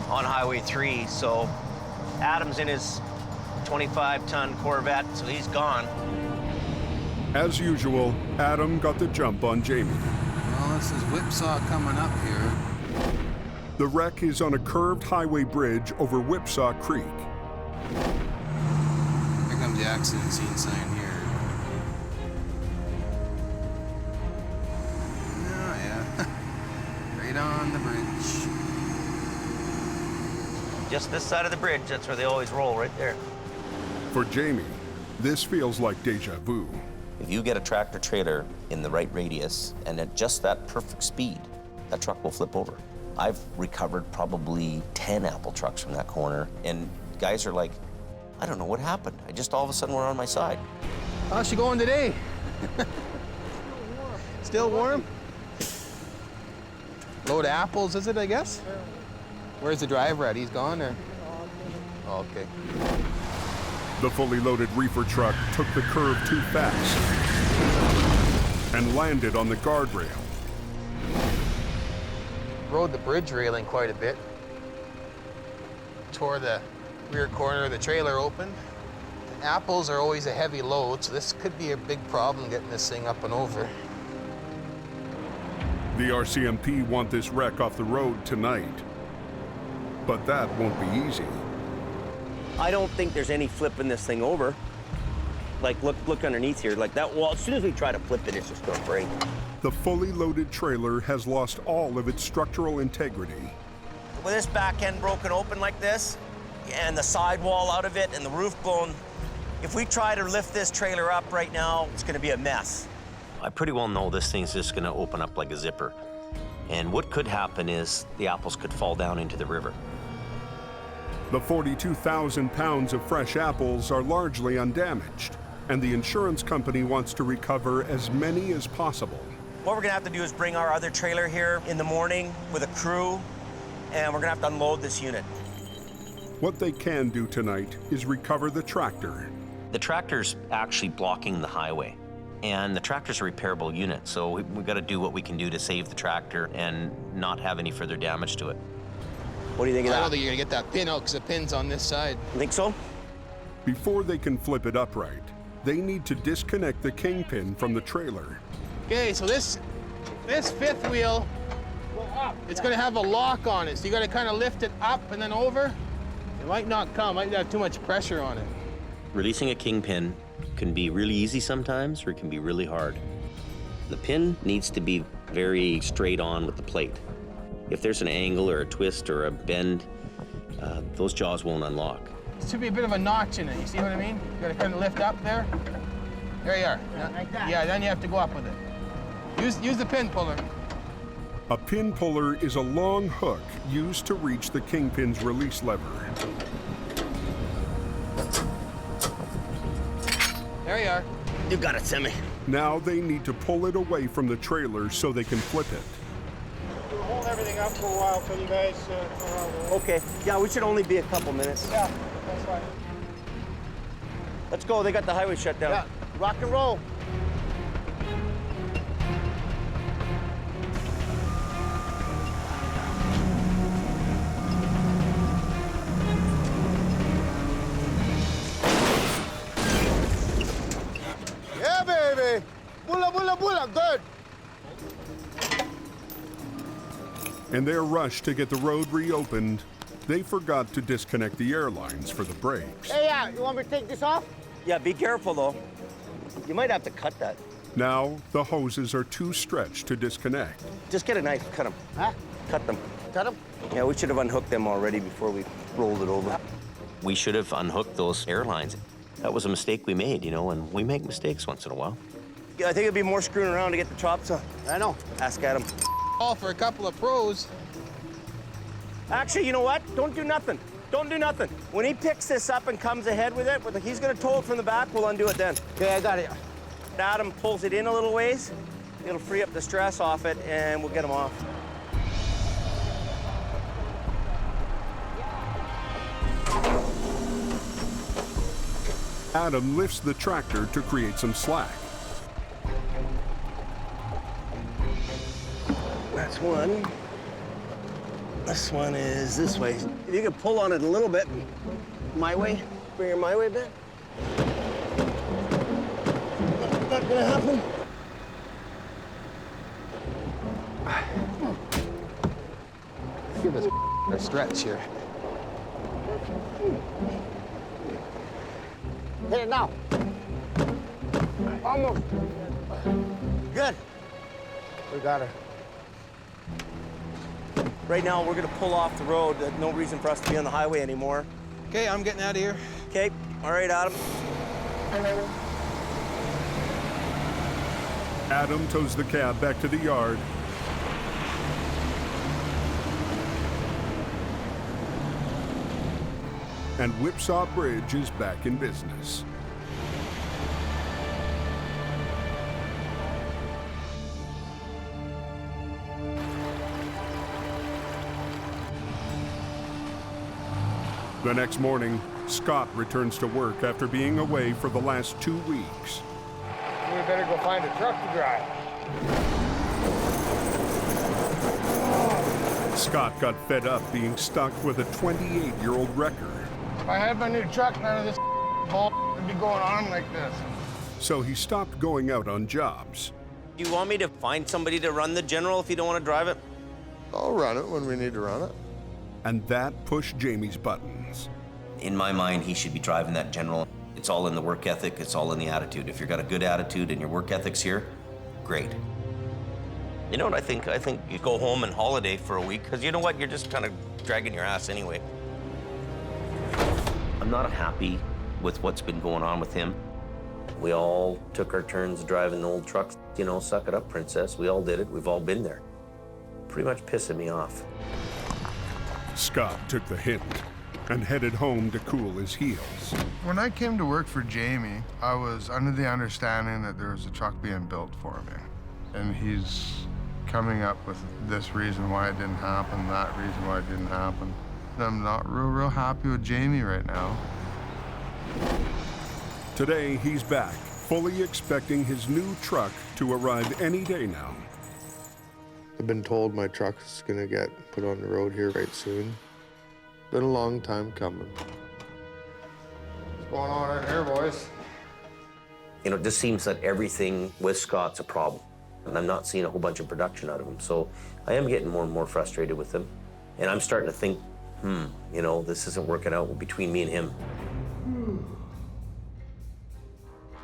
on Highway 3, so Adam's in his 25-ton Corvette, so he's gone. As usual, Adam got the jump on Jamie. Well, this is Whipsaw coming up here. The wreck is on a curved highway bridge over Whipsaw Creek. Here comes the accident scene sign here. Oh, yeah. Right on the bridge. Just this side of the bridge, that's where they always roll, right there. For Jamie, this feels like deja vu. If you get a tractor trailer in the right radius and at just that perfect speed, that truck will flip over. I've recovered probably 10 apple trucks from that corner, and guys are like, I don't know what happened. I just all of a sudden were on my side. How's she going today? Still warm? Load of apples, is it, I guess? Where's the driver at? He's gone, or? Oh, okay. The fully loaded reefer truck took the curve too fast and landed on the guardrail. Rode the bridge railing quite a bit. Tore the rear corner of the trailer open. Apples are always a heavy load, so this could be a big problem getting this thing up and over. The RCMP want this wreck off the road tonight. But that won't be easy. I don't think there's any flipping this thing over. Like, look underneath here. Like that wall, as soon as we try to flip it, it's just gonna break. The fully loaded trailer has lost all of its structural integrity. With this back end broken open like this, and the sidewall out of it, and the roof blown, if we try to lift this trailer up right now, it's gonna be a mess. I pretty well know this thing's just gonna open up like a zipper. And what could happen is the apples could fall down into the river. The 42,000 pounds of fresh apples are largely undamaged, and the insurance company wants to recover as many as possible. What we're gonna have to do is bring our other trailer here in the morning with a crew, and we're gonna have to unload this unit. What they can do tonight is recover the tractor. The tractor's actually blocking the highway, and the tractor's a repairable unit, so we've got to do what we can do to save the tractor and not have any further damage to it. What do you think of that? I don't think you're gonna get that pin out because the pin's on this side. You think so? Before they can flip it upright, they need to disconnect the kingpin from the trailer. Okay, so this fifth wheel, it's gonna have a lock on it, so you gotta kind of lift it up and then over. It might not come, might have too much pressure on it. Releasing a kingpin can be really easy sometimes, or it can be really hard. The pin needs to be very straight on with the plate. If there's an angle or a twist or a bend, those jaws won't unlock. There should be a bit of a notch in it, you see what I mean? You gotta kind of lift up there. There you are. Like that? Yeah, then you have to go up with it. Use the pin puller. A pin puller is a long hook used to reach the kingpin's release lever. There you are. You got it, Sammy. Now they need to pull it away from the trailer so they can flip it. We'll hold everything up for a while for you guys. Okay. Yeah, we should only be a couple minutes. Yeah, that's fine. Let's go. They got the highway shut down. Yeah, rock and roll. Yeah, baby. Bula, bula, bula. Good. In their rush to get the road reopened, they forgot to disconnect the airlines for the brakes. Hey, you want me to take this off? Yeah, be careful, though. You might have to cut that. Now, the hoses are too stretched to disconnect. Just get a knife, cut them. Huh? Cut them. Cut them? Yeah, we should have unhooked them already before we rolled it over. We should have unhooked those airlines. That was a mistake we made, you know, and we make mistakes once in a while. Yeah, I think it'd be more screwing around to get the chops on. I know. Ask Adam. All for a couple of pros. Actually, you know what? Don't do nothing. Don't do nothing. When he picks this up and comes ahead with it, he's gonna tow it from the back, we'll undo it then. Okay, I got it. Adam pulls it in a little ways, it'll free up the stress off it, and we'll get him off. Adam lifts the tractor to create some slack. That's one. This one is this way. If you could pull on it a little bit, my way, bring her my way a bit. Not gonna happen. Give us a stretch here. Hit it now. Almost. Good. We got her. Right now, we're gonna pull off the road. There's no reason for us to be on the highway anymore. Okay, I'm getting out of here. Okay, all right, Adam. Adam tows the cab back to the yard. And Whipsaw Bridge is back in business. The next morning, Scott returns to work after being away for the last 2 weeks. We better go find a truck to drive. Scott got fed up being stuck with a 28-year-old wrecker. If I had my new truck, none of this bull would be going on like this. So he stopped going out on jobs. Do you want me to find somebody to run the General if you don't want to drive it? I'll run it when we need to run it. And that pushed Jamie's buttons. In my mind, he should be driving that General. It's all in the work ethic, it's all in the attitude. If you've got a good attitude and your work ethic's here, great. You know what I think? I think you go home and holiday for a week, because you know what? You're just kind of dragging your ass anyway. I'm not happy with what's been going on with him. We all took our turns driving the old trucks. You know, suck it up, princess. We all did it. We've all been there. Pretty much pissing me off. Scott took the hint. and headed home to cool his heels. When I came to work for Jamie, I was under the understanding that there was a truck being built for me. And he's coming up with this reason why it didn't happen, that reason why it didn't happen. I'm not real happy with Jamie right now. Today, he's back, fully expecting his new truck to arrive any day now. I've been told my truck's gonna get put on the road here right soon. Been a long time coming. What's going on in here, boys? You know, it just seems that everything with Scott's a problem. And I'm not seeing a whole bunch of production out of him. So I am getting more and more frustrated with him. And I'm starting to think, you know, this isn't working out between me and him.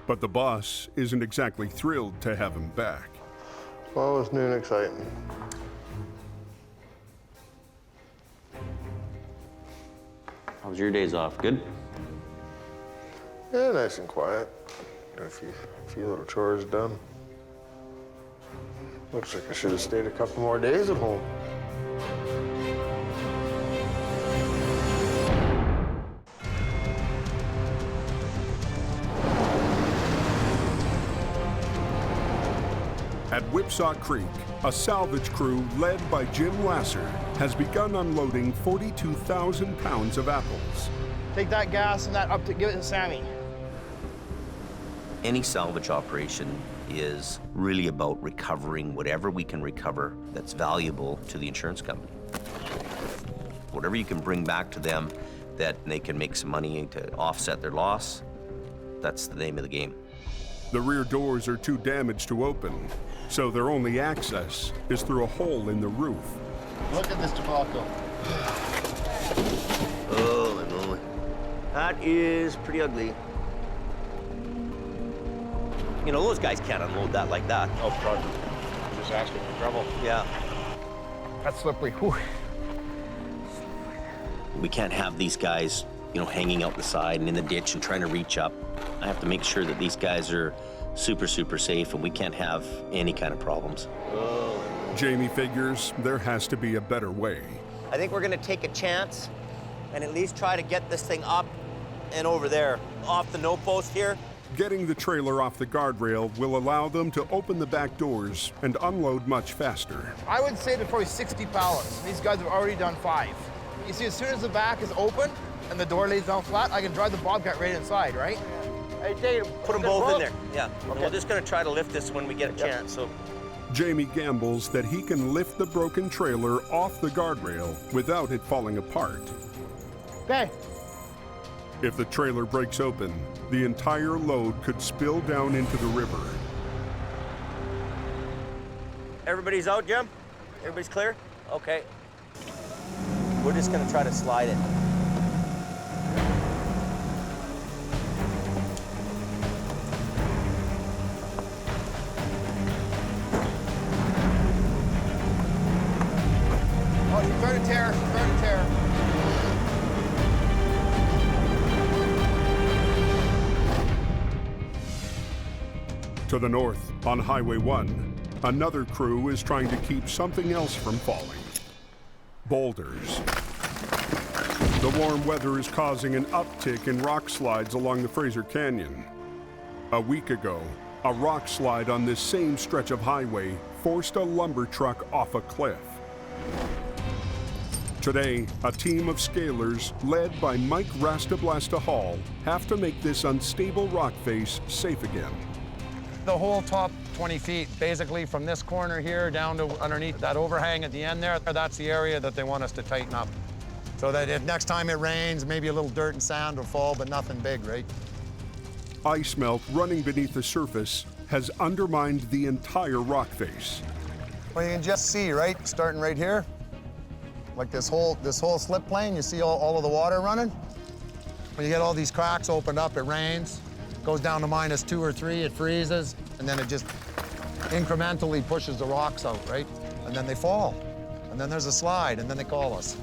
But the boss isn't exactly thrilled to have him back. Well, it's new and exciting. How was your days off? Good? Yeah, nice and quiet. Got a few little chores done. Looks like I should have stayed a couple more days at home. At Whipsaw Creek, a salvage crew led by Jim Lasser has begun unloading 42,000 pounds of apples. Take that gas and that up to give it to Sammy. Any salvage operation is really about recovering whatever we can recover that's valuable to the insurance company. Whatever you can bring back to them that they can make some money to offset their loss, that's the name of the game. The rear doors are too damaged to open, so their only access is through a hole in the roof. Look at this tobacco. Holy moly. That is pretty ugly. You know, those guys can't unload that like that. Oh, God. Just asking for trouble. Yeah. That's slippery. Whew. We can't have these guys, you know, hanging out the side and in the ditch and trying to reach up. I have to make sure that these guys are super, super safe and we can't have any kind of problems. Jamie figures there has to be a better way. I think we're gonna take a chance and at least try to get this thing up and over there, off the no post here. Getting the trailer off the guardrail will allow them to open the back doors and unload much faster. I would say there's probably 60 pallets. These guys have already done 5. You see, as soon as the back is open and the door lays down flat, I can drive the Bobcat right inside, right? Hey, Dave, put them both in there. Yeah. Okay. We're just gonna try to lift this when we get a chance. So. Jamie gambles that he can lift the broken trailer off the guardrail without it falling apart. Okay. If the trailer breaks open, the entire load could spill down into the river. Everybody's out, Jim? Everybody's clear? Okay. We're just gonna try to slide it. Oh, she's starting to tear, she's starting to tear. To the north, on Highway 1, another crew is trying to keep something else from falling. Boulders. The warm weather is causing an uptick in rock slides along the Fraser Canyon. A week ago, a rock slide on this same stretch of highway forced a lumber truck off a cliff. Today, a team of scalers, led by Mike Rastablasta Hall, have to make this unstable rock face safe again. The whole top 20 feet, basically from this corner here down to underneath that overhang at the end there, that's the area that they want us to tighten up. So that if next time it rains, maybe a little dirt and sand will fall, but nothing big, right? Ice melt running beneath the surface has undermined the entire rock face. Well, you can just see, right, starting right here, like this whole slip plane, you see all of the water running? When you get all these cracks opened up, it rains, goes down to -2 or 3, it freezes, and then it just incrementally pushes the rocks out, right? And then they fall. And then there's a slide, and then they call us.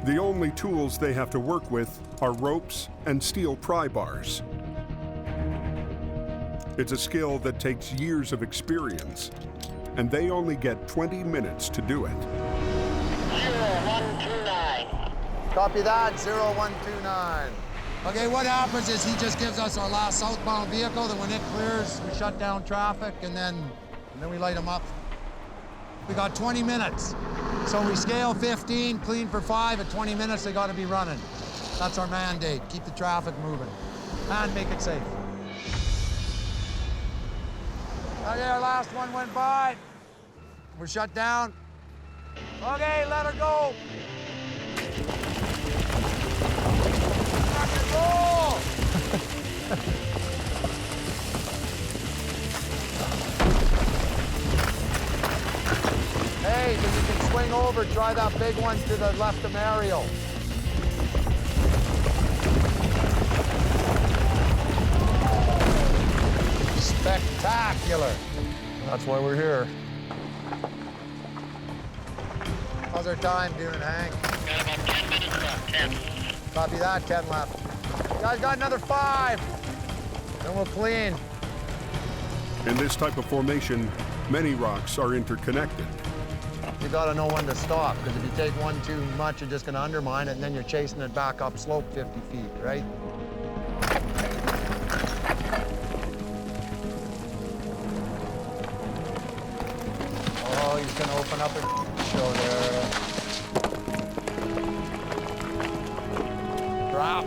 The only tools they have to work with are ropes and steel pry bars. It's a skill that takes years of experience, and they only get 20 minutes to do it. 0129. Copy that, 0129. Okay, what happens is he just gives us our last southbound vehicle, then when it clears, we shut down traffic, and then we light them up. We got 20 minutes. So we scale 15, clean for 5. At 20 minutes, they got to be running. That's our mandate. Keep the traffic moving and make it safe. Okay, our last one went by. We're shut down. Okay, let her go. Rock and roll. Hey, then you can swing over, try that big one to the left of Mariel. Spectacular. That's why we're here. How's our time doing, Hank? Got about 10 minutes left, 10. Copy that, 10 left. You guys got another 5. Then we'll clean. In this type of formation, many rocks are interconnected. You gotta know when to stop, because if you take one too much, you're just gonna undermine it, and then you're chasing it back up slope 50 feet, right? Oh, he's gonna open up a show there. Drop.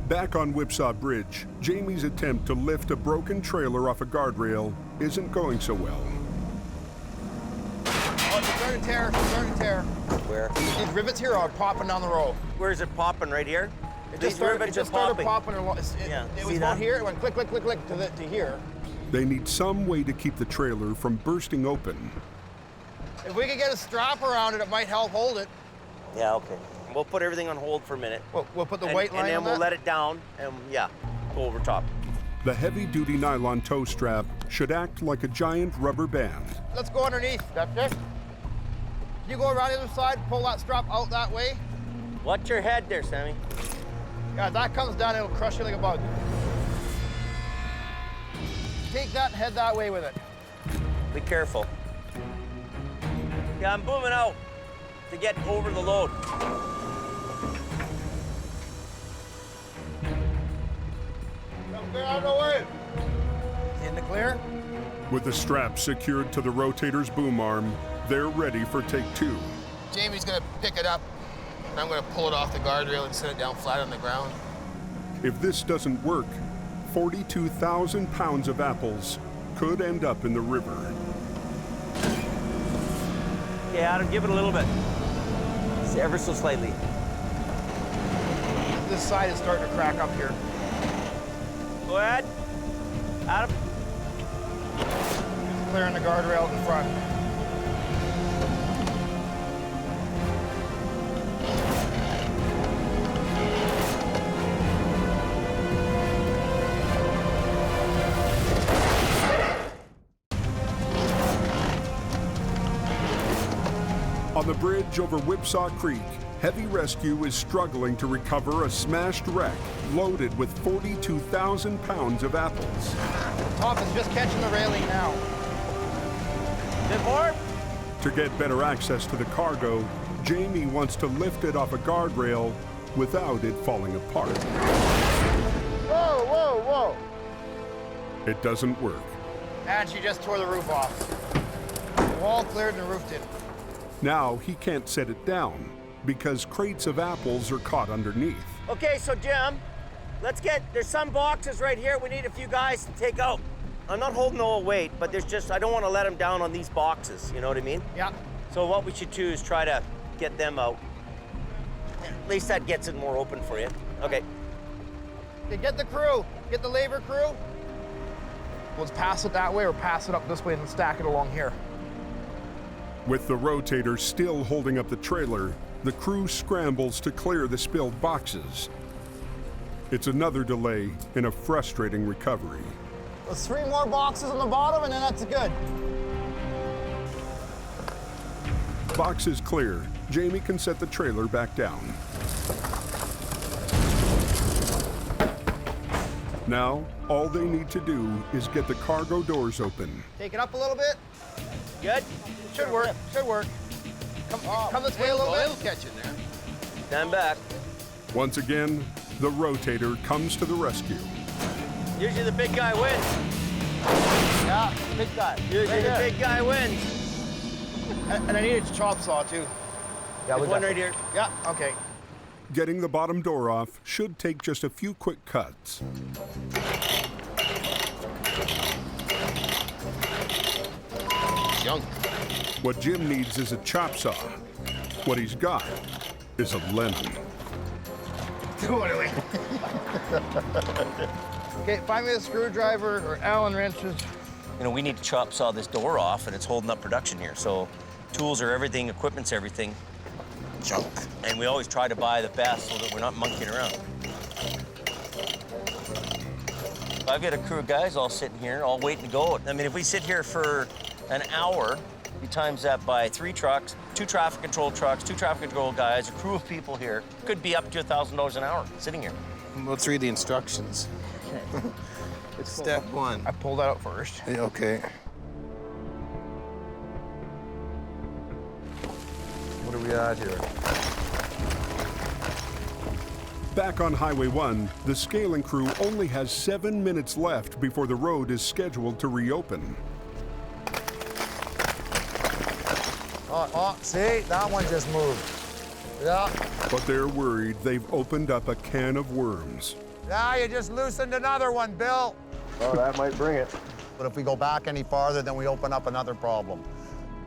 Back on Whipsaw Bridge, Jamie's attempt to lift a broken trailer off a guardrail isn't going so well. Oh, it's starting to tear, it's starting to tear. Where? These rivets here are popping down the road. Where is it popping? Right here? It These just started, rivets it just are started popping. popping. It was about here, it went click, click, click, click to here. They need some way to keep the trailer from bursting open. If we could get a strap around it, it might help hold it. Yeah, okay. We'll put everything on hold for a minute. We'll put the white line on and then we'll that? let it down, and yeah, go over top. The heavy-duty nylon tow strap should act like a giant rubber band. Let's go underneath. That's it. You go around the other side, pull that strap out that way. Watch your head there, Sammy. Yeah, if that comes down, it'll crush you like a bug. Take that and head that way with it. Be careful. Yeah, I'm moving out to get over the load. Get out of the way. In the clear? With the strap secured to the rotator's boom arm, they're ready for take 2. Jamie's gonna pick it up, and I'm gonna pull it off the guardrail and set it down flat on the ground. If this doesn't work, 42,000 pounds of apples could end up in the river. Okay, Adam, give it a little bit. Just ever so slightly. This side is starting to crack up here. Go ahead. Adam. Clearing the guardrail in front. On the bridge over Whipsaw Creek, Heavy Rescue is struggling to recover a smashed wreck loaded with 42,000 pounds of apples. Top is just catching the railing now. Good board? To get better access to the cargo, Jamie wants to lift it off a guardrail without it falling apart. Whoa, whoa, whoa. It doesn't work. And she just tore the roof off. The wall cleared and the roof didn't. Now he can't set it down because crates of apples are caught underneath. Okay, so Jim, there's some boxes right here we need a few guys to take out. I'm not holding no weight, but I don't want to let them down on these boxes, you know what I mean? Yeah. So what we should do is try to get them out. At least that gets it more open for you. Okay. Okay, get the crew, get the labor crew. Let's pass it that way or pass it up this way and stack it along here. With the rotator still holding up the trailer, the crew scrambles to clear the spilled boxes. It's another delay in a frustrating recovery. There's 3 more boxes on the bottom and then that's good. Boxes clear, Jamie can set the trailer back down. Now, all they need to do is get the cargo doors open. Take it up a little bit. Good? Should work, should work. Come this way a little bit. It'll catch in there. Stand back. Once again, the Rotator comes to the rescue. Usually the big guy wins. Yeah, big guy. Usually the big guy wins. And I need a chop saw too. Yeah, there's one right here. Yeah, okay. Getting the bottom door off should take just a few quick cuts. Junk. What Jim needs is a chop saw. What he's got is a lemon. Totally. Okay, find me a screwdriver or Allen wrenches. You know, we need to chop saw this door off, and it's holding up production here. So tools are everything, equipment's everything. Junk. And we always try to buy the best so that we're not monkeying around. I've got a crew of guys all sitting here, all waiting to go. I mean, if we sit here for an hour, you times that by 3 trucks, 2 traffic control trucks, 2 traffic control guys, a crew of people here, could be up to $1,000 an hour sitting here. Let's read the instructions. Okay. Step 1. I pulled that out first. Yeah, okay. What are we at here? Back on Highway 1, the scaling crew only has 7 minutes left before the road is scheduled to reopen. Oh, see? That one just moved. Yeah. But they're worried they've opened up a can of worms. Yeah, you just loosened another one, Bill. Oh, that might bring it. But if we go back any farther, then we open up another problem.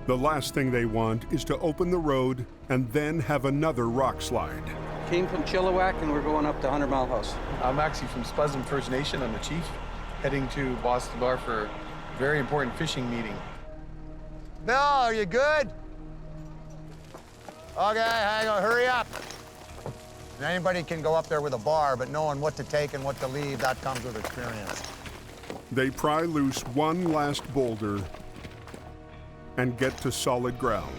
The last thing they want is to open the road and then have another rock slide. Came from Chilliwack and we're going up to 100 Mile House. I'm actually from Spuzzum First Nation. I'm the chief, heading to Boston Bar for a very important fishing meeting. Bill, are you good? Okay, hang on, hurry up. And anybody can go up there with a bar, but knowing what to take and what to leave, that comes with experience. They pry loose one last boulder and get to solid ground.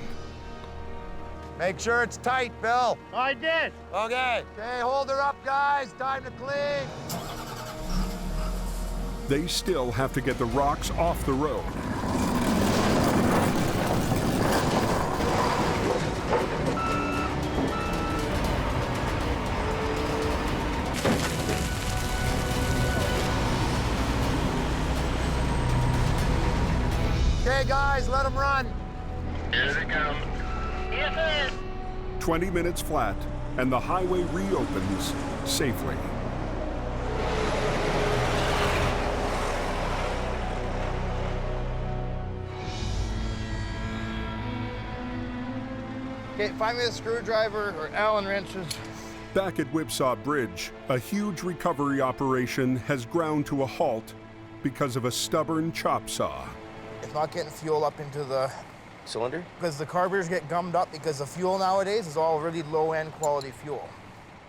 Make sure it's tight, Bill. I did. Okay. Okay, hold her up, guys. Time to clean. They still have to get the rocks off the road. Okay, guys, let them run. Here they come. Yes, sir. 20 minutes flat, and the highway reopens safely. Okay, find me a screwdriver or Allen wrenches. Back at Whipsaw Bridge, a huge recovery operation has ground to a halt because of a stubborn chop saw. It's not getting fuel up into the cylinder? Because the carburetors get gummed up because the fuel nowadays is all really low-end quality fuel.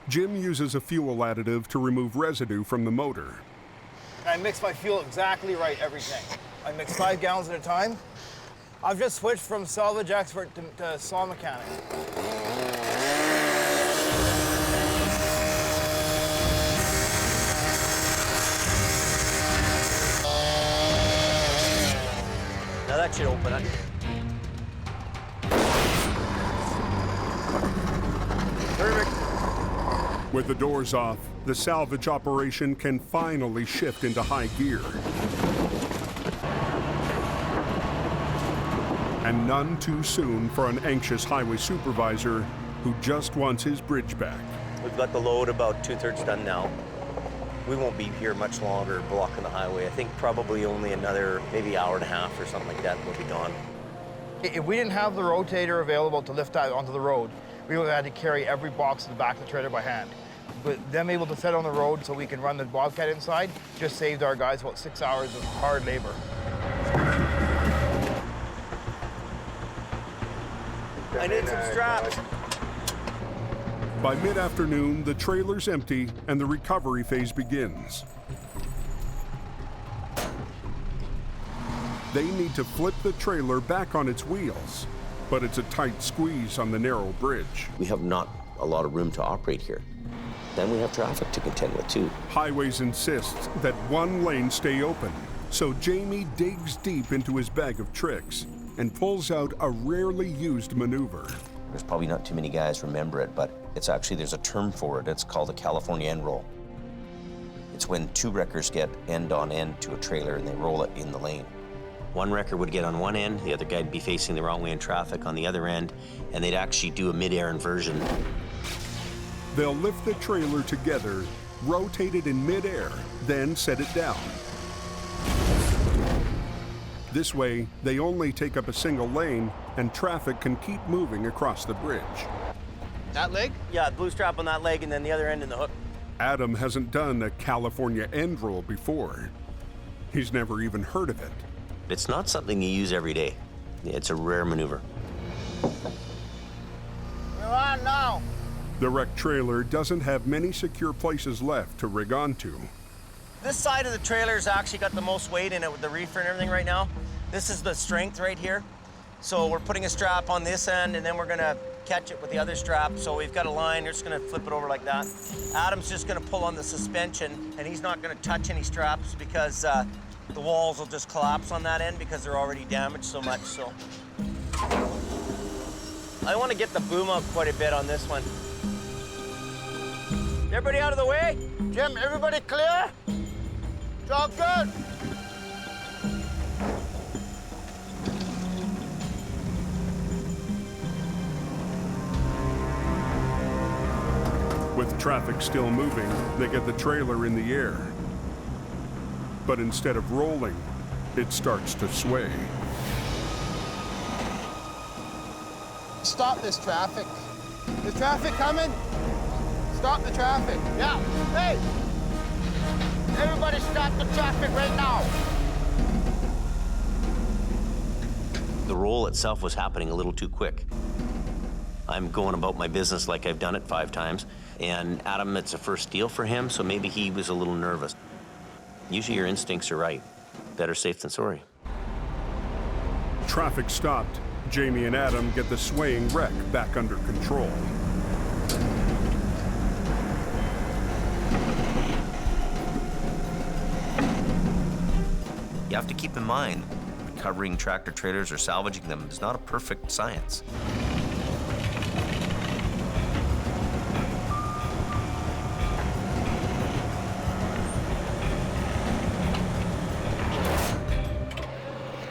Jim uses a fuel additive to remove residue from the motor. I mix my fuel exactly right every tank. I mix 5 gallons at a time. I've just switched from salvage expert to saw mechanic. Now that should open it. Perfect. With the doors off, the salvage operation can finally shift into high gear. And none too soon for an anxious highway supervisor who just wants his bridge back. We've got the load about 2/3 done now. We won't be here much longer blocking the highway. I think probably only another maybe hour and a half or something like that we'll be gone. If we didn't have the rotator available to lift out onto the road, we would have had to carry every box to the back of the trailer by hand. But them able to fit on the road so we can run the Bobcat inside just saved our guys about 6 hours of hard labor. I need some straps. By mid-afternoon, the trailer's empty and the recovery phase begins. They need to flip the trailer back on its wheels, but it's a tight squeeze on the narrow bridge. We have not a lot of room to operate here. Then we have traffic to contend with too. Highways insists that one lane stay open, so Jamie digs deep into his bag of tricks and pulls out a rarely used maneuver. There's probably not too many guys remember it, but it's actually, there's a term for it. It's called a California end roll. It's when two wreckers get end on end to a trailer and they roll it in the lane. One wrecker would get on one end, the other guy'd be facing the wrong way in traffic on the other end, and they'd actually do a mid-air inversion. They'll lift the trailer together, rotate it in mid-air, then set it down. This way, they only take up a single lane and traffic can keep moving across the bridge. That leg? Yeah, blue strap on that leg and then the other end in the hook. Adam hasn't done a California end roll before. He's never even heard of it. It's not something you use every day. It's a rare maneuver. We're on now. The wrecked trailer doesn't have many secure places left to rig onto. This side of the trailer's actually got the most weight in it with the reefer and everything right now. This is the strength right here. So we're putting a strap on this end and then we're gonna catch it with the other strap. So we've got a line, we're just gonna flip it over like that. Adam's just gonna pull on the suspension and he's not gonna touch any straps because the walls will just collapse on that end because they're already damaged so much, so. I wanna get the boom up quite a bit on this one. Everybody out of the way? Jim, everybody clear? It's all good. With traffic still moving, they get the trailer in the air. But instead of rolling, it starts to sway. Stop this traffic. Is traffic coming? Stop the traffic. Yeah. Hey! Everybody stop the traffic right now. The roll itself was happening a little too quick. I'm going about my business like I've done it 5 times, and Adam, it's a first deal for him, so maybe he was a little nervous. Usually your instincts are right. Better safe than sorry. Traffic stopped. Jamie and Adam get the swaying wreck back under control. You have to keep in mind, recovering tractor trailers or salvaging them is not a perfect science.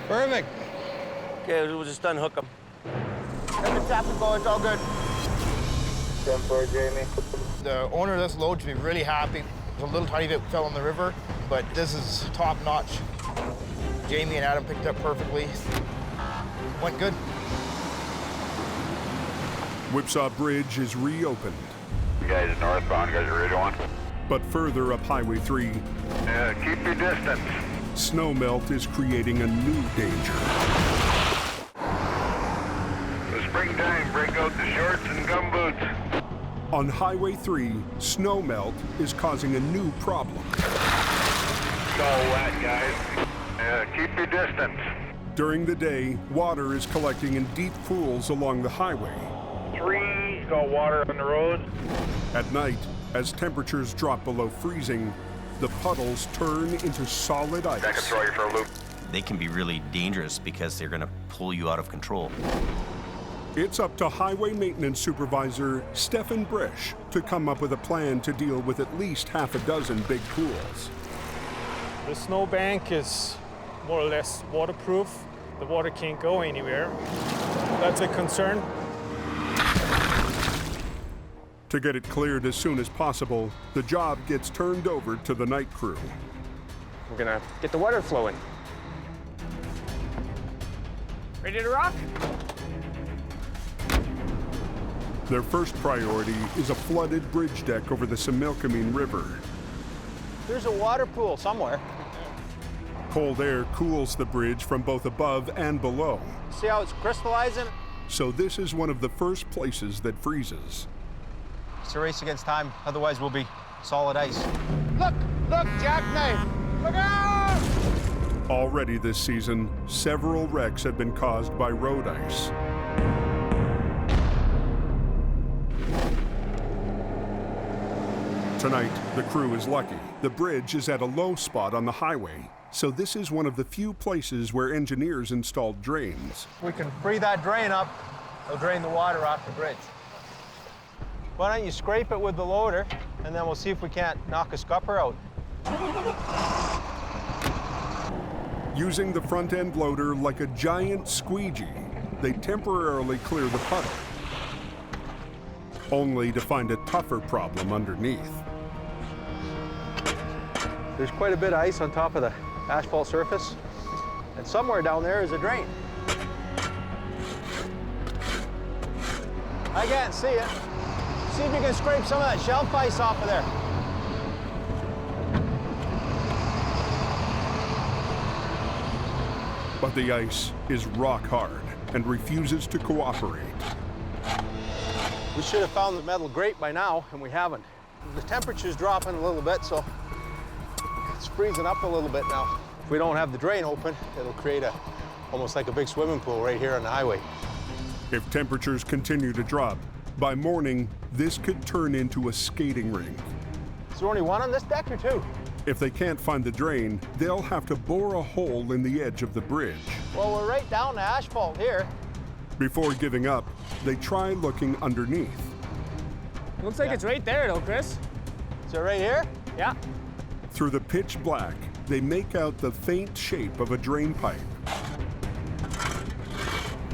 Perfect. Okay, we'll just unhook them. Let the traffic go, it's all good. 10-4, Jamie. The owner of this load should be really happy. A little tiny bit fell in the river, but this is top notch. Jamie and Adam picked up perfectly. Went good. Whipsaw Bridge is reopened. You guys northbound, you guys are ready to one? But further up Highway 3, Keep your distance. snowmelt is creating a new danger. The springtime, break out the shorts and gumboots. On Highway 3, snowmelt is causing a new problem. It's all wet, guys. Keep your distance. During the day, water is collecting in deep pools along the highway. 3, got water on the road. At night, as temperatures drop below freezing, the puddles turn into solid ice. That can throw you for a loop. They can be really dangerous because they're gonna pull you out of control. It's up to Highway Maintenance Supervisor Stefan Bresch to come up with a plan to deal with at least half a dozen big pools. The snowbank is more or less waterproof. The water can't go anywhere. That's a concern. To get it cleared as soon as possible, the job gets turned over to the night crew. We're gonna get the water flowing. Ready to rock? Their first priority is a flooded bridge deck over the Similkameen River. There's a water pool somewhere. Cold air cools the bridge from both above and below. See how it's crystallizing? So this is one of the first places that freezes. It's a race against time, otherwise we'll be solid ice. Look, jackknife. Look out! Already this season, several wrecks have been caused by road ice. Tonight, the crew is lucky. The bridge is at a low spot on the highway, so this is one of the few places where engineers installed drains. We can free that drain up, It'll drain the water off the bridge. Why don't you scrape it with the loader, and then we'll see if we can't knock a scupper out. Using the front end loader like a giant squeegee, they temporarily clear the puddle, only to find a tougher problem underneath. There's quite a bit of ice on top of the asphalt surface, and somewhere down there is a drain. I can't see it. See if you can scrape some of that shelf ice off of there. But the ice is rock hard and refuses to cooperate. We should have found the metal grate by now, and we haven't. The temperature's dropping a little bit, so it's freezing up a little bit now. If we don't have the drain open, it'll create almost like a big swimming pool right here on the highway. If temperatures continue to drop, by morning, this could turn into a skating rink. Is there only one on this deck or two? If they can't find the drain, they'll have to bore a hole in the edge of the bridge. Well, we're right down the asphalt here. Before giving up, they try looking underneath. Looks like it's right there though, Chris. Is it right here? Yeah. Through the pitch black, they make out the faint shape of a drain pipe.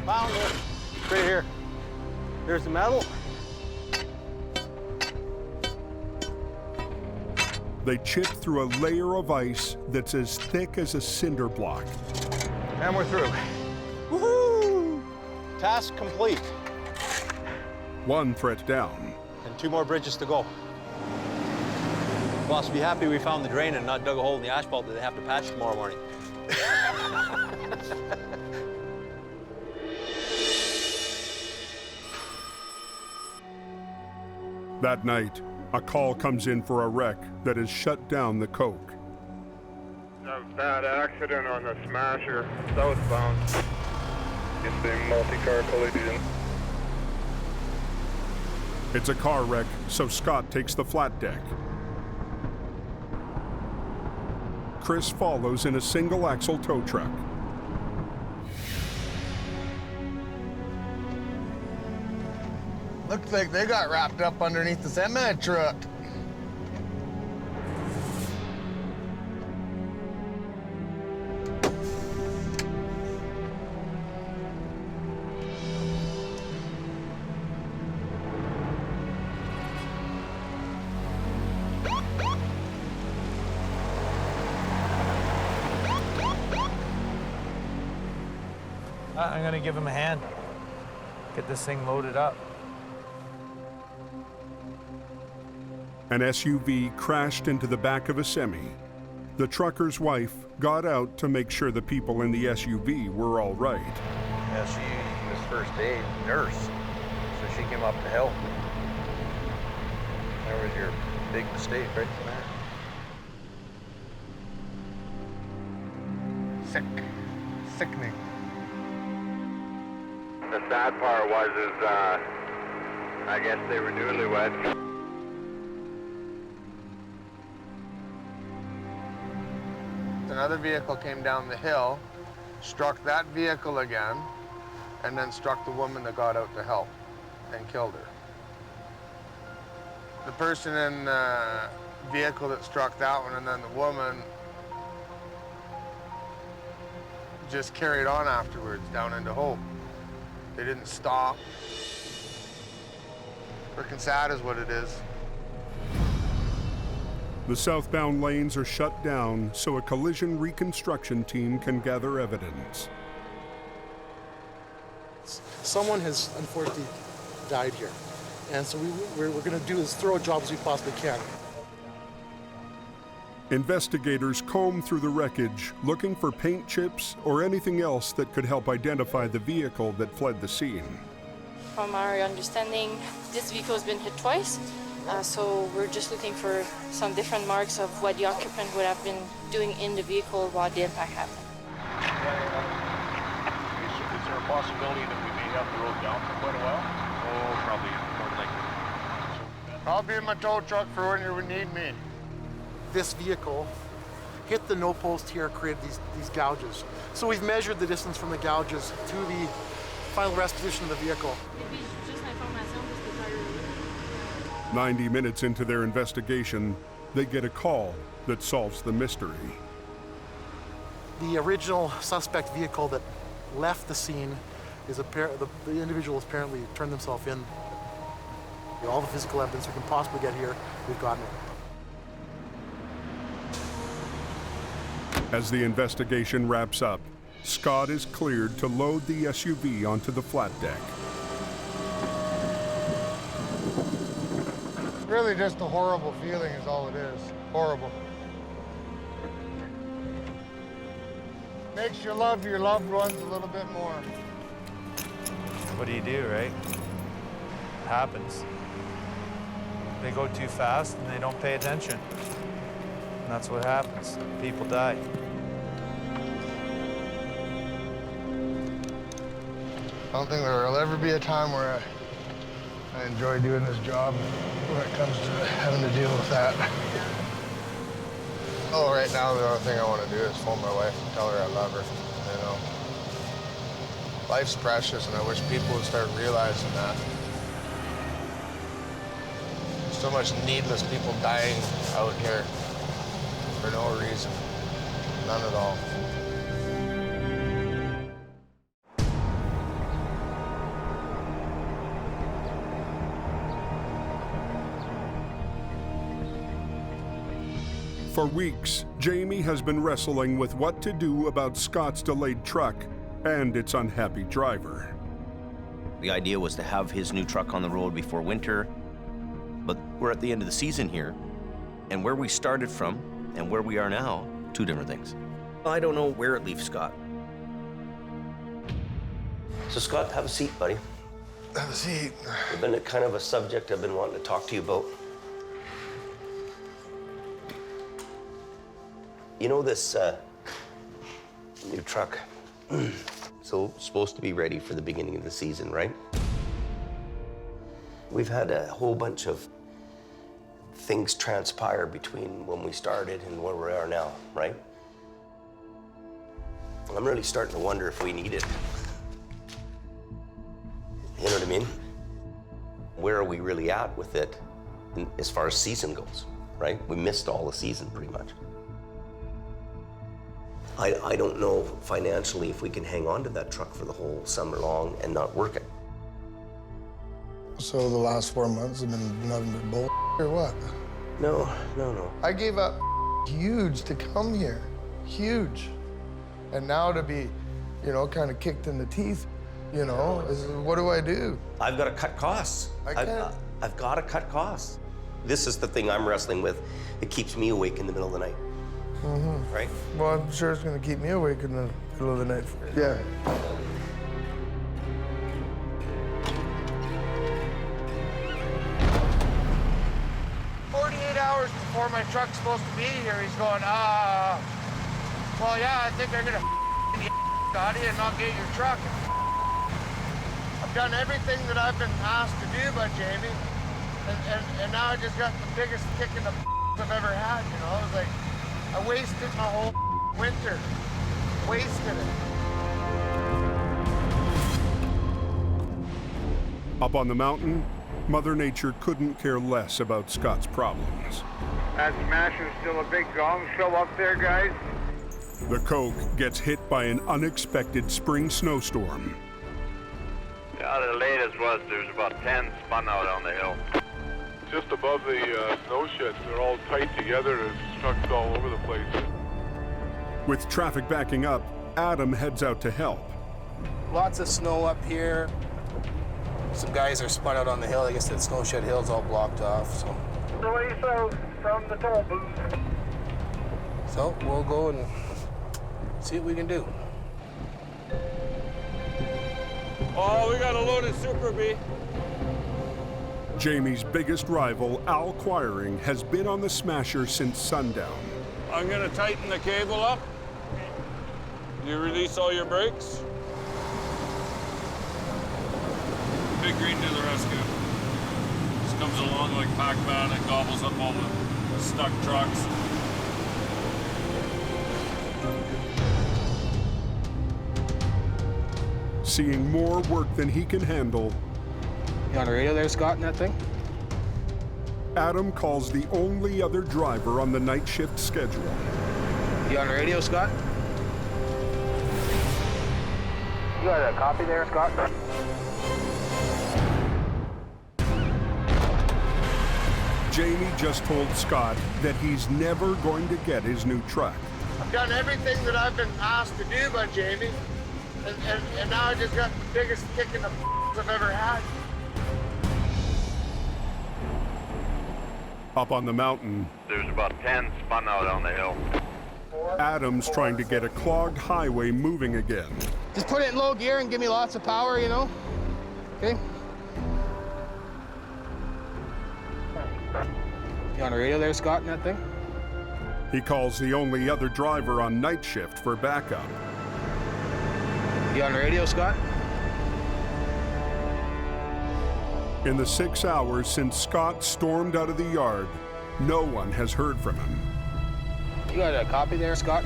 Found it. Right here. There's the metal. They chip through a layer of ice that's as thick as a cinder block. And we're through. Woohoo! Task complete. One threat down. And 2 more bridges to go. Boss, be happy we found the drain and not dug a hole in the asphalt that they have to patch tomorrow morning. That night, a call comes in for a wreck that has shut down the coke. A bad accident on the Smasher, southbound. It's a multi-car collision. It's a car wreck, so Scott takes the flat deck. Chris follows in a single-axle tow truck. Looks like they got wrapped up underneath the semi truck. I'm gonna give him a hand. Get this thing loaded up. An SUV crashed into the back of a semi. The trucker's wife got out to make sure the people in the SUV were all right. Yeah, she was first aid nurse, so she came up to help. There was your big mistake right there. Sickening. The sad part was I guess they were newlyweds. Another vehicle came down the hill, struck that vehicle again, and then struck the woman that got out to help and killed her. The person in the vehicle that struck that one and then the woman just carried on afterwards down into Hope. They didn't stop. Freaking sad is what it is. The southbound lanes are shut down so a collision reconstruction team can gather evidence. Someone has unfortunately died here. And so we're going to do as thorough a job as we possibly can. Investigators comb through the wreckage looking for paint chips or anything else that could help identify the vehicle that fled the scene. From our understanding, this vehicle has been hit twice. So we're just looking for some different marks of what the occupant would have been doing in the vehicle while the impact happened. Is there a possibility that we may have the road down for quite a while? Oh, probably more than likely. I'll be in my tow truck for when you need me. This vehicle hit the no post here, created these gouges. So we've measured the distance from the gouges to the final rest position of the vehicle. 90 minutes into their investigation, they get a call that solves the mystery. The original suspect vehicle that left the scene is the individual has apparently turned themselves in. All the physical evidence we can possibly get here, we've gotten it. As the investigation wraps up, Scott is cleared to load the SUV onto the flat deck. Really just a horrible feeling is all it is. Horrible. Makes you love your loved ones a little bit more. What do you do, right? It happens. They go too fast and they don't pay attention. And that's what happens. People die. I don't think there will ever be a time where I enjoy doing this job when it comes to having to deal with that. Oh, right now the only thing I want to do is phone my wife and tell her I love her, you know. Life's precious and I wish people would start realizing that. There's so much needless people dying out here for no reason, none at all. For weeks, Jamie has been wrestling with what to do about Scott's delayed truck and its unhappy driver. The idea was to have his new truck on the road before winter, but we're at the end of the season here, and where we started from and where we are now, two different things. I don't know where it leaves Scott. So Scott, have a seat, buddy. Have a seat. It's been a kind of a subject I've been wanting to talk to you about. You know this new truck, so supposed to be ready for the beginning of the season, right? We've had a whole bunch of things transpire between when we started and where we are now, right? I'm really starting to wonder if we need it. You know what I mean? Where are we really at with it as far as season goes, right? We missed all the season pretty much. I don't know financially if we can hang on to that truck for the whole summer long and not work it. So the last 4 months have been nothing but bull or what? No. I gave up huge to come here, huge. And now to be, you know, kind of kicked in the teeth, you know, what do I do? I've got to cut costs. I've got to cut costs. This is the thing I'm wrestling with. It keeps me awake in the middle of the night. Mm-hmm. Right? Well, I'm sure it's going to keep me awake in the middle of the night. Yeah. Hours before my truck's supposed to be here, he's going, well, yeah, I think they're gonna Scotty and not get your truck. I've done everything that I've been asked to do by Jamie, and now I just got the biggest kick in the I've ever had, you know? It was like, I wasted my whole winter. Wasted it. Up on the mountain, Mother Nature couldn't care less about Scott's problems. That smasher's still a big gong show up there, guys. The Coke gets hit by an unexpected spring snowstorm. Yeah, the latest was there's about 10 spun out on the hill. Just above the snow sheds, they're all tight together. There's trucks all over the place. With traffic backing up, Adam heads out to help. Lots of snow up here. Some guys are spun out on the hill. I guess that Snowshed hill's all blocked off, so. Away south from the toll booth. So we'll go and see what we can do. Oh, we got a loaded Super B. Jamie's biggest rival, Al Quiring, has been on the smasher since sundown. I'm gonna tighten the cable up. You release all your brakes. Big Green to the rescue. Just comes along like Pac-Man and gobbles up all the stuck trucks. Seeing more work than he can handle, You on the radio there, Scott, in that thing? Adam calls the only other driver on the night shift schedule. You on the radio, Scott? You got a copy there, Scott? Jamie just told Scott that he's never going to get his new truck. I've done everything that I've been asked to do by Jamie, and now I just got the biggest kick in the I've ever had. Up on the mountain, There's about 10 spun out on the hill. Adam's trying to get a clogged highway moving again. Just put it in low gear and give me lots of power, you know? Okay? You on the radio there, Scott, in that thing? He calls the only other driver on night shift for backup. You on the radio, Scott? In the 6 hours since Scott stormed out of the yard, no one has heard from him. You got a copy there, Scott?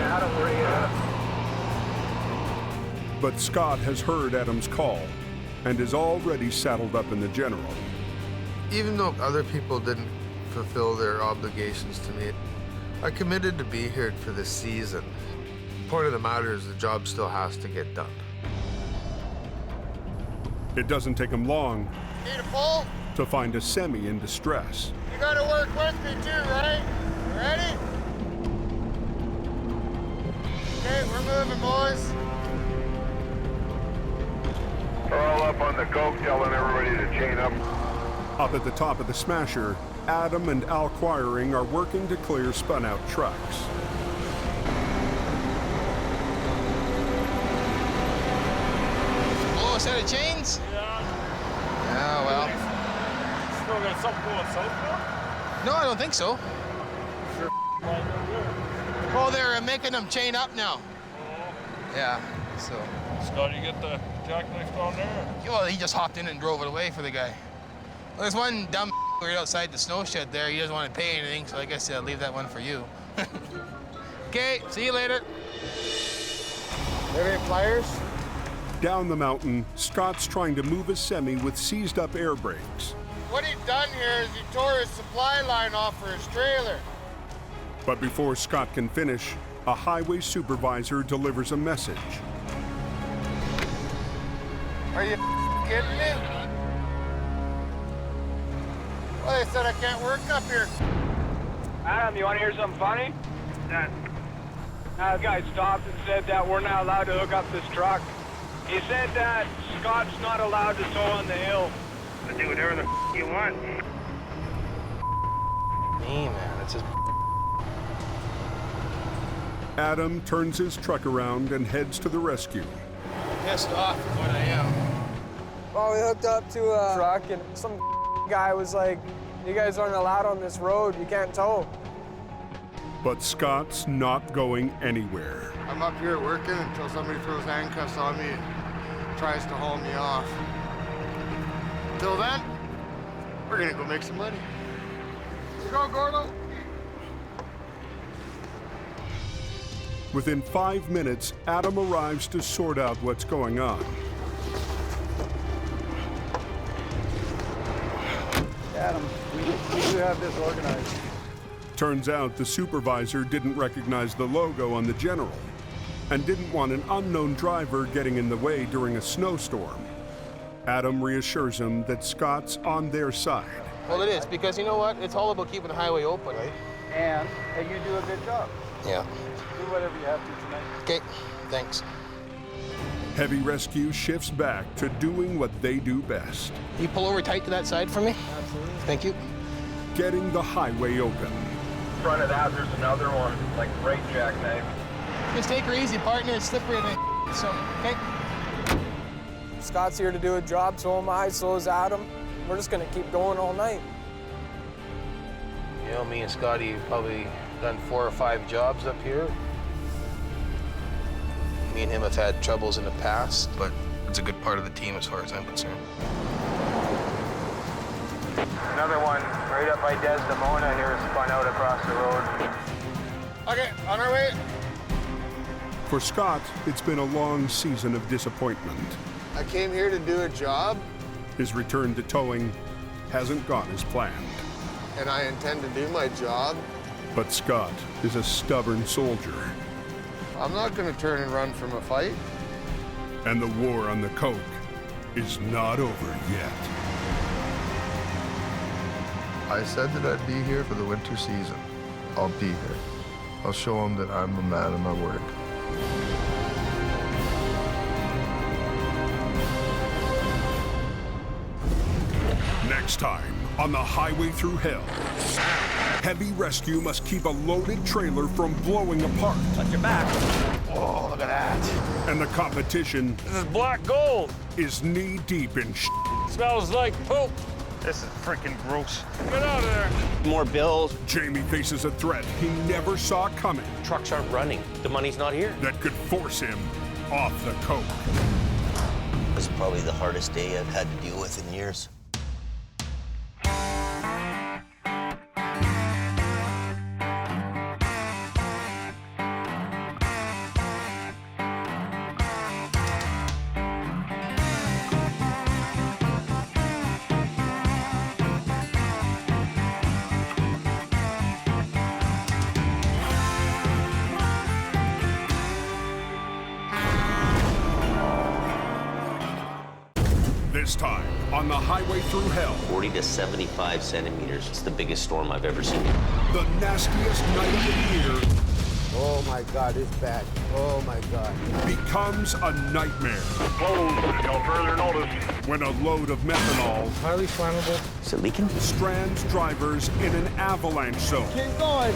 Adam, where you at? But Scott has heard Adam's call and is already saddled up in the General. Even though other people didn't fulfill their obligations to me, I committed to be here for this season. The point of the matter is the job still has to get done. It doesn't take him long Need a pull? to find a semi in distress. You gotta work with me too, right? Ready? Okay, we're moving, boys. They're all up on the coke telling everybody to chain up. Up at the top of the smasher, Adam and Al Quiring are working to clear spun-out trucks. Blow a set of chains? Yeah, well. Still got something going south now? No, I don't think so. Sure. Oh, they're making them chain up now. Yeah, so. Scott, you get the jackknife down there? Well, he just hopped in and drove it away for the guy. Well, there's one dumb right outside the Snowshed there. He doesn't want to pay anything, so I guess I'll leave that one for you. Okay, see you later. There any pliers? Down the mountain, Scott's trying to move a semi with seized up air brakes. What he done here is he tore his supply line off for his trailer. But before Scott can finish, a highway supervisor delivers a message. Are you kidding me? Well, they said I can't work up here. Adam, you want to hear something funny? A guy stopped and said that we're not allowed to hook up this truck. He said that Scott's not allowed to tow on the hill. But do whatever the you want. Me, man, it's just... Adam turns his truck around and heads to the rescue. Pissed off is what I am. Well, we hooked up to a truck and some guy was like, you guys aren't allowed on this road, you can't tow. But Scott's not going anywhere. I'm up here working until somebody throws handcuffs on me and tries to haul me off. Until then, we're gonna go make some money. Let's go, Gordo. Within 5 minutes, Adam arrives to sort out what's going on. Adam, we do have this organized. Turns out the supervisor didn't recognize the logo on the General and didn't want an unknown driver getting in the way during a snowstorm. Adam reassures him that Scott's on their side. Well, it is, because you know what? It's all about keeping the highway open, right? And you do a good job. Yeah. Do whatever you have to tonight. Okay, thanks. Heavy rescue shifts back to doing what they do best. You pull over tight to that side for me? Absolutely. Thank you. Getting the highway open. In front of that, there's another one, like great jackknife. Just take her easy, partner. It's slippery and so, okay? Scott's here to do a job, so am I, so is Adam. We're just gonna keep going all night. You know, me and Scotty have probably done 4 or 5 jobs up here. Me and him have had troubles in the past, but it's a good part of the team as far as I'm concerned. Another one right up by Desdemona here spun out across the road. Okay, on our way. For Scott, it's been a long season of disappointment. I came here to do a job. His return to towing hasn't gone as planned. And I intend to do my job. But Scott is a stubborn soldier. I'm not going to turn and run from a fight. And the war on the coke is not over yet. I said that I'd be here for the winter season. I'll be here. I'll show them that I'm a man of my word. Next time on the highway through hell, heavy rescue must keep a loaded trailer from blowing apart. Touch your back. Oh, look at that. And the competition This is black gold. is knee-deep in Smells like poop. This is freaking gross. Get out of there. More bills. Jamie faces a threat he never saw coming. Trucks aren't running. The money's not here. That could force him off the coke. This is probably the hardest day I've had to deal with in years. This time on the highway through hell, 40 to 75 centimeters. It's the biggest storm I've ever seen. the nastiest night of the year Oh my God, it's bad. Oh my God. becomes a nightmare. Close until further notice. When a load of methanol Highly flammable. Is it leaking? strands drivers in an avalanche zone. Keep going.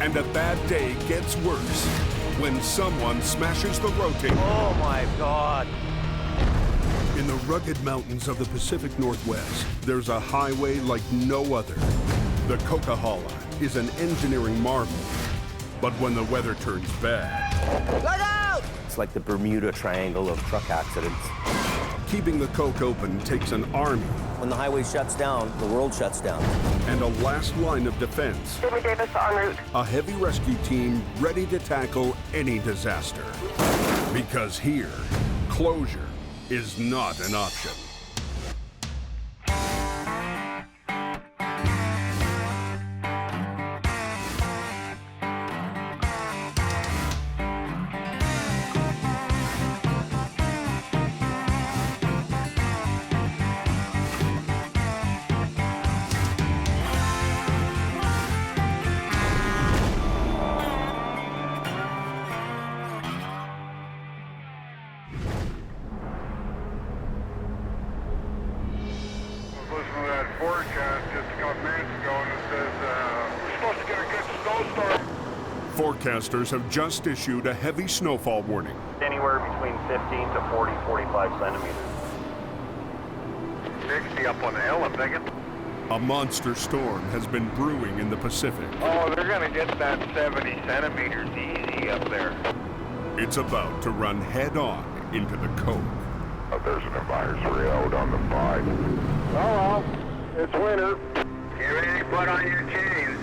And a bad day gets worse when someone smashes the rotator. Oh my God. In the rugged mountains of the Pacific Northwest, there's a highway like no other. The Coquihalla is an engineering marvel. But when the weather turns bad, Look out! It's like the Bermuda Triangle of truck accidents. keeping the coke open takes an army When the highway shuts down, the world shuts down. and a last line of defense. Jimmy Davis en route. A heavy rescue team ready to tackle any disaster. Because here, closure is not an option. Listen to that forecast just a couple minutes ago, and it says we're supposed to get a good snowstorm. Forecasters have just issued a heavy snowfall warning. Anywhere between 15 to 40, 45 centimeters. 60 up on the hill, I'm thinking. A monster storm has been brewing in the Pacific. Oh, they're gonna get that 70 centimeters easy up there. It's about to run head-on into the coke. There's an advisory out on the 5. Oh well, it's winter. Get ready to put on your chains.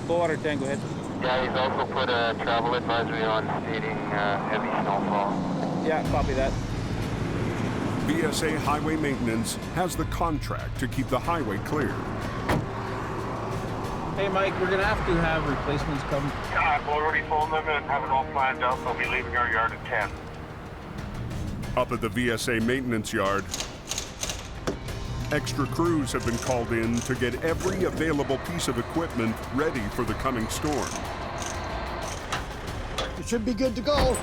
Full water tank, go ahead. Yeah, he's also put a travel advisory on stating heavy snowfall. Yeah, copy that. VSA Highway Maintenance has the contract to keep the highway clear. Hey, Mike, we're gonna have to have replacements come. Yeah, I've already told them and have it all planned out. They'll be leaving our yard at 10. Up at the VSA maintenance yard, extra crews have been called in to get every available piece of equipment ready for the coming storm. It should be good to go.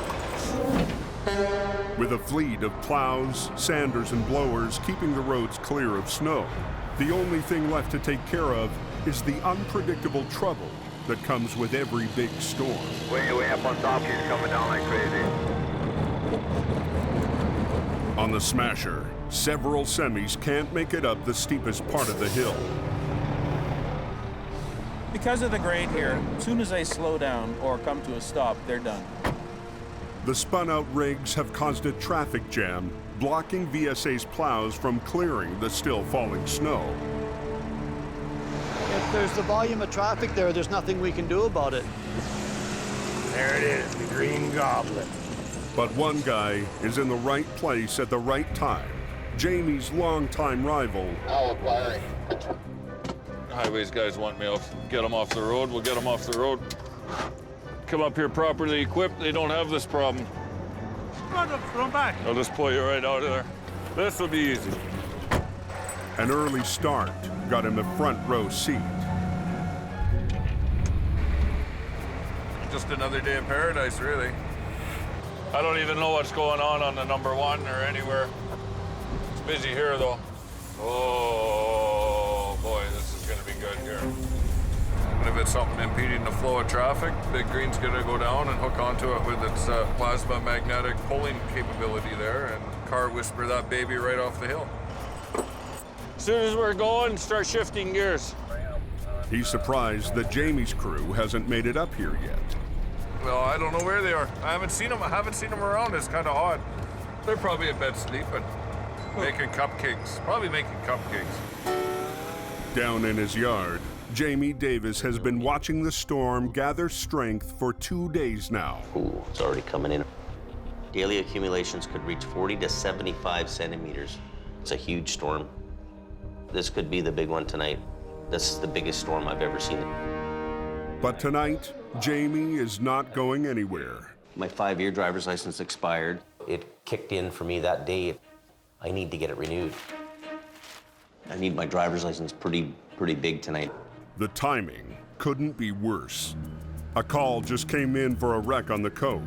With a fleet of plows, sanders, and blowers keeping the roads clear of snow, the only thing left to take care of is the unpredictable trouble that comes with every big storm. Way up on top, he's coming down like crazy. On the Smasher, several semis can't make it up the steepest part of the hill. Because of the grade here, as soon as they slow down or come to a stop, they're done. The spun-out rigs have caused a traffic jam, blocking VSA's plows from clearing the still falling snow. If there's the volume of traffic there, there's nothing we can do about it. There it is, the Green Goblin. But one guy is in the right place at the right time. Jamie's longtime rival. Quiring. Highways guys want me off. Get them off the road. We'll get them off the road. Come up here properly equipped. They don't have this problem. Come on, throw him back. I'll just pull you right out of there. This will be easy. An early start got him a front row seat. Just another day in paradise, really. I don't even know what's going on the number one or anywhere. It's busy here, though. Oh, boy, this is going to be good here. And if it's something impeding the flow of traffic, Big Green's going to go down and hook onto it with its plasma magnetic pulling capability there and car whisper that baby right off the hill. As soon as we're going, start shifting gears. He's surprised that Jamie's crew hasn't made it up here yet. Well, I don't know where they are. I haven't seen them around. It's kind of odd. They're probably in bed sleeping, making cupcakes. Probably making cupcakes. Down in his yard, Jamie Davis has been watching the storm gather strength for 2 days now. Ooh, it's already coming in. Daily accumulations could reach 40 to 75 centimeters. It's a huge storm. This could be the big one tonight. This is the biggest storm I've ever seen. But tonight, Jamie is not going anywhere. My 5-year driver's license expired. It kicked in for me that day. I need to get it renewed. I need my driver's license pretty big tonight. The timing couldn't be worse. A call just came in for a wreck on the Coke.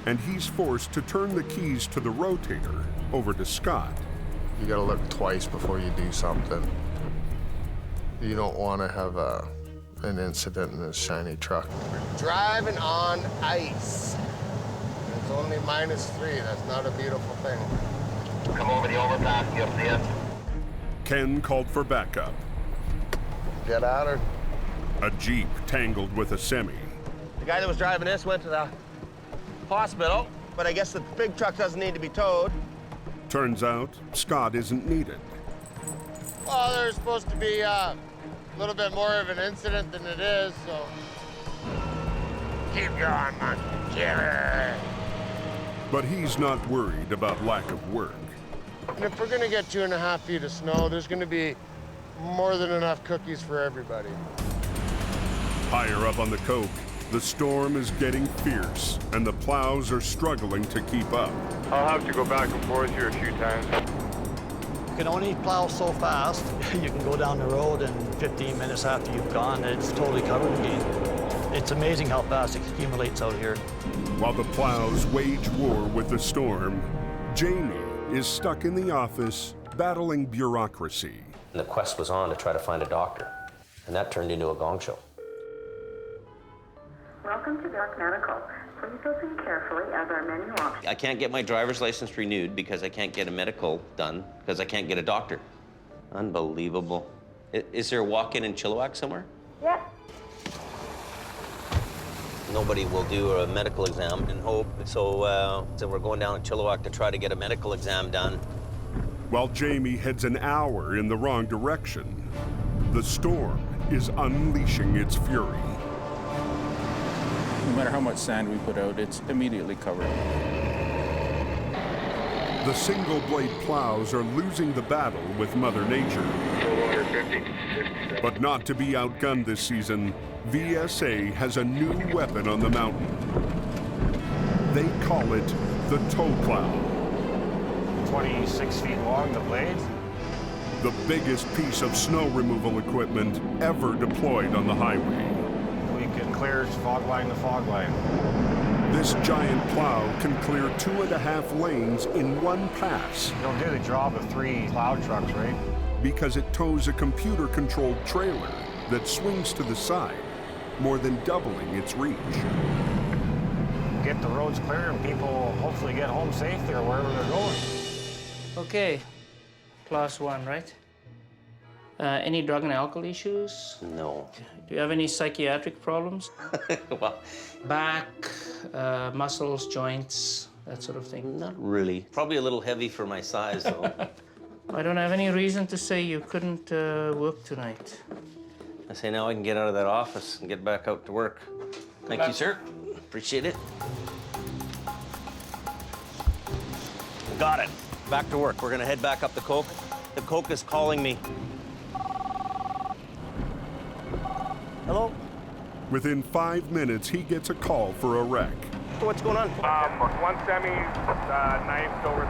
And he's forced to turn the keys to the Rotator over to Scott. You gotta look twice before you do something. You don't want to have an incident in this shiny truck. We're driving on ice. It's only -3. That's not a beautiful thing. Come over the overpass, you see it? Ken called for backup. Get out of. A Jeep tangled with a semi. The guy that was driving this went to the hospital, but I guess the big truck doesn't need to be towed. Turns out, Scott isn't needed. Well, there's supposed to be a little bit more of an incident than it is, so. Keep going, man. But he's not worried about lack of work. And if we're gonna get 2.5 feet of snow, there's gonna be more than enough cookies for everybody. Higher up on the Coke, the storm is getting fierce, and the plows are struggling to keep up. I'll have to go back and forth here a few times. You can only plow so fast. You can go down the road and 15 minutes after you've gone, it's totally covered again. It's amazing how fast it accumulates out here. While the plows wage war with the storm, Jamie is stuck in the office battling bureaucracy. And the quest was on to try to find a doctor, and that turned into a gong show. Welcome to Duck Medical. Please listen carefully as our menu options. I can't get my driver's license renewed because I can't get a medical done because I can't get a doctor. Unbelievable. Is there a walk-in Chilliwack somewhere? Yeah. Nobody will do a medical exam and hope. So we're going down to Chilliwack to try to get a medical exam done. While Jamie heads an hour in the wrong direction, the storm is unleashing its fury. No matter how much sand we put out, it's immediately covered. The single-blade plows are losing the battle with Mother Nature. But not to be outgunned this season, VSA has a new weapon on the mountain. They call it the tow plow. 26 feet long, the blades. The biggest piece of snow removal equipment ever deployed on the highway. We can clear fog line to fog line. This giant plow can clear 2.5 lanes in one pass. It'll do the job of 3 plow trucks, right? Because it tows a computer-controlled trailer that swings to the side, more than doubling its reach. Get the roads clear and people hopefully get home safe there wherever they're going. Okay, class 1, right? Any drug and alcohol issues? No. Do you have any psychiatric problems? Well, back, muscles, joints, that sort of thing? Not really. Probably a little heavy for my size, though. I don't have any reason to say you couldn't work tonight. I say now I can get out of that office and get back out to work. Thank you, sir. Appreciate it. Got it. Back to work. We're gonna head back up the Coke. The Coke is calling me. Hello? Within 5 minutes, he gets a call for a wreck. What's going on? One semi's knifed over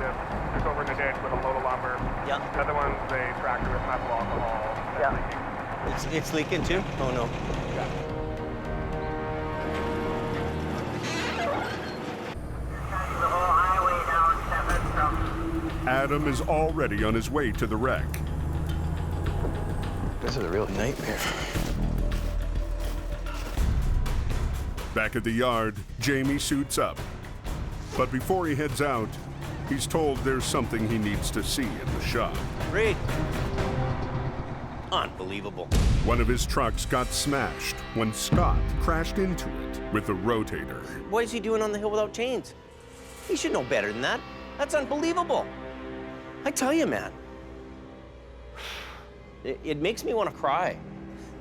just over in the ditch with a load of lumber. Yeah. The other one's a tractor with methyl alcohol. Yeah. It's leaking too? Oh no. Adam is already on his way to the wreck. This is a real nightmare. Back at the yard, Jamie suits up. But before he heads out, he's told there's something he needs to see in the shop. Great. Unbelievable. One of his trucks got smashed when Scott crashed into it with a rotator. What is he doing on the hill without chains? He should know better than that. That's unbelievable. I tell you, man. It makes me want to cry.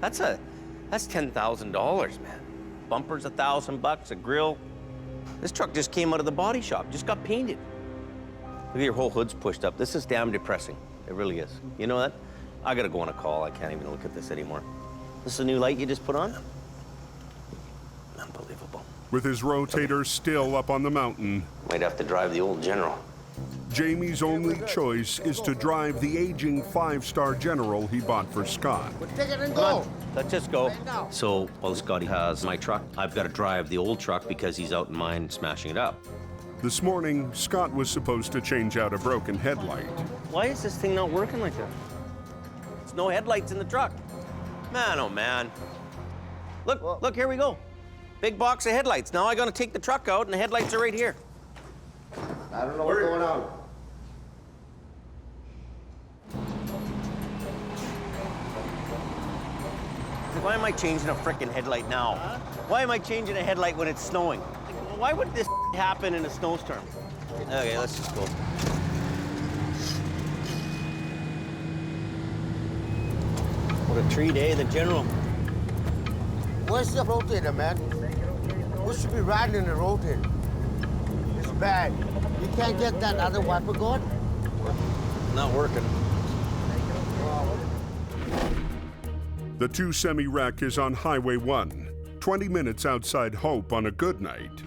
That's $10,000, man. Bumper's $1,000, a grill. This truck just came out of the body shop, just got painted. Look at your whole hood's pushed up. This is damn depressing. It really is. You know what? I gotta go on a call. I can't even look at this anymore. This is a new light you just put on? Unbelievable. With his rotator still up on the mountain, Might have to drive the old General. Jamie's only choice is to drive the aging 5-star General he bought for Scott. Take it and Come go. on, let's just go. So while Scotty has my truck, I've got to drive the old truck because he's out in mine smashing it up. This morning, Scott was supposed to change out a broken headlight. Why is this thing not working like that? There's no headlights in the truck. Man, oh man. Look, here we go. Big box of headlights. Now I gotta take the truck out and the headlights are right here. I don't know what's going on. Why am I changing a frickin' headlight now? Why am I changing a headlight when it's snowing? Why would this happen in a snowstorm? Okay, let's just go. What a treat, eh, the General? Where's the rotator, man? We should be riding in the rotator. It's bad. You can't get that other wiper guard? Not working. The 2-semi wreck is on Highway 1, 20 minutes outside Hope on a good night.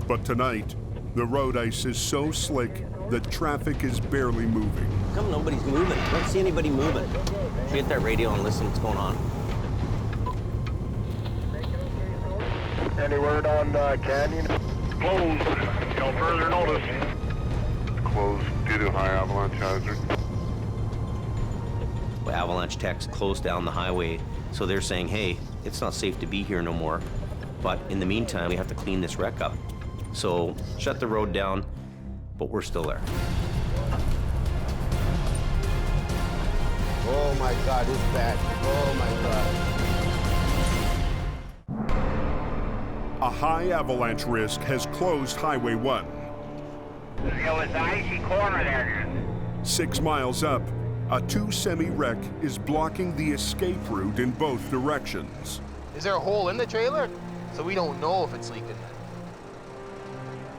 But tonight, the road ice is so slick that traffic is barely moving. How come nobody's moving? I don't see anybody moving. Should we get that radio and listen what's going on? Any word on Canyon? Closed. Till further notice. Closed due to high avalanche hazard. Avalanche techs closed down the highway, so they're saying, hey, it's not safe to be here no more. But in the meantime, we have to clean this wreck up. So shut the road down, but we're still there. Oh my God, it's bad. Oh my God. A high avalanche risk has closed Highway 1. It was an icy corner there. 6 miles up, a 2-semi wreck is blocking the escape route in both directions. Is there a hole in the trailer? So we don't know if it's leaking.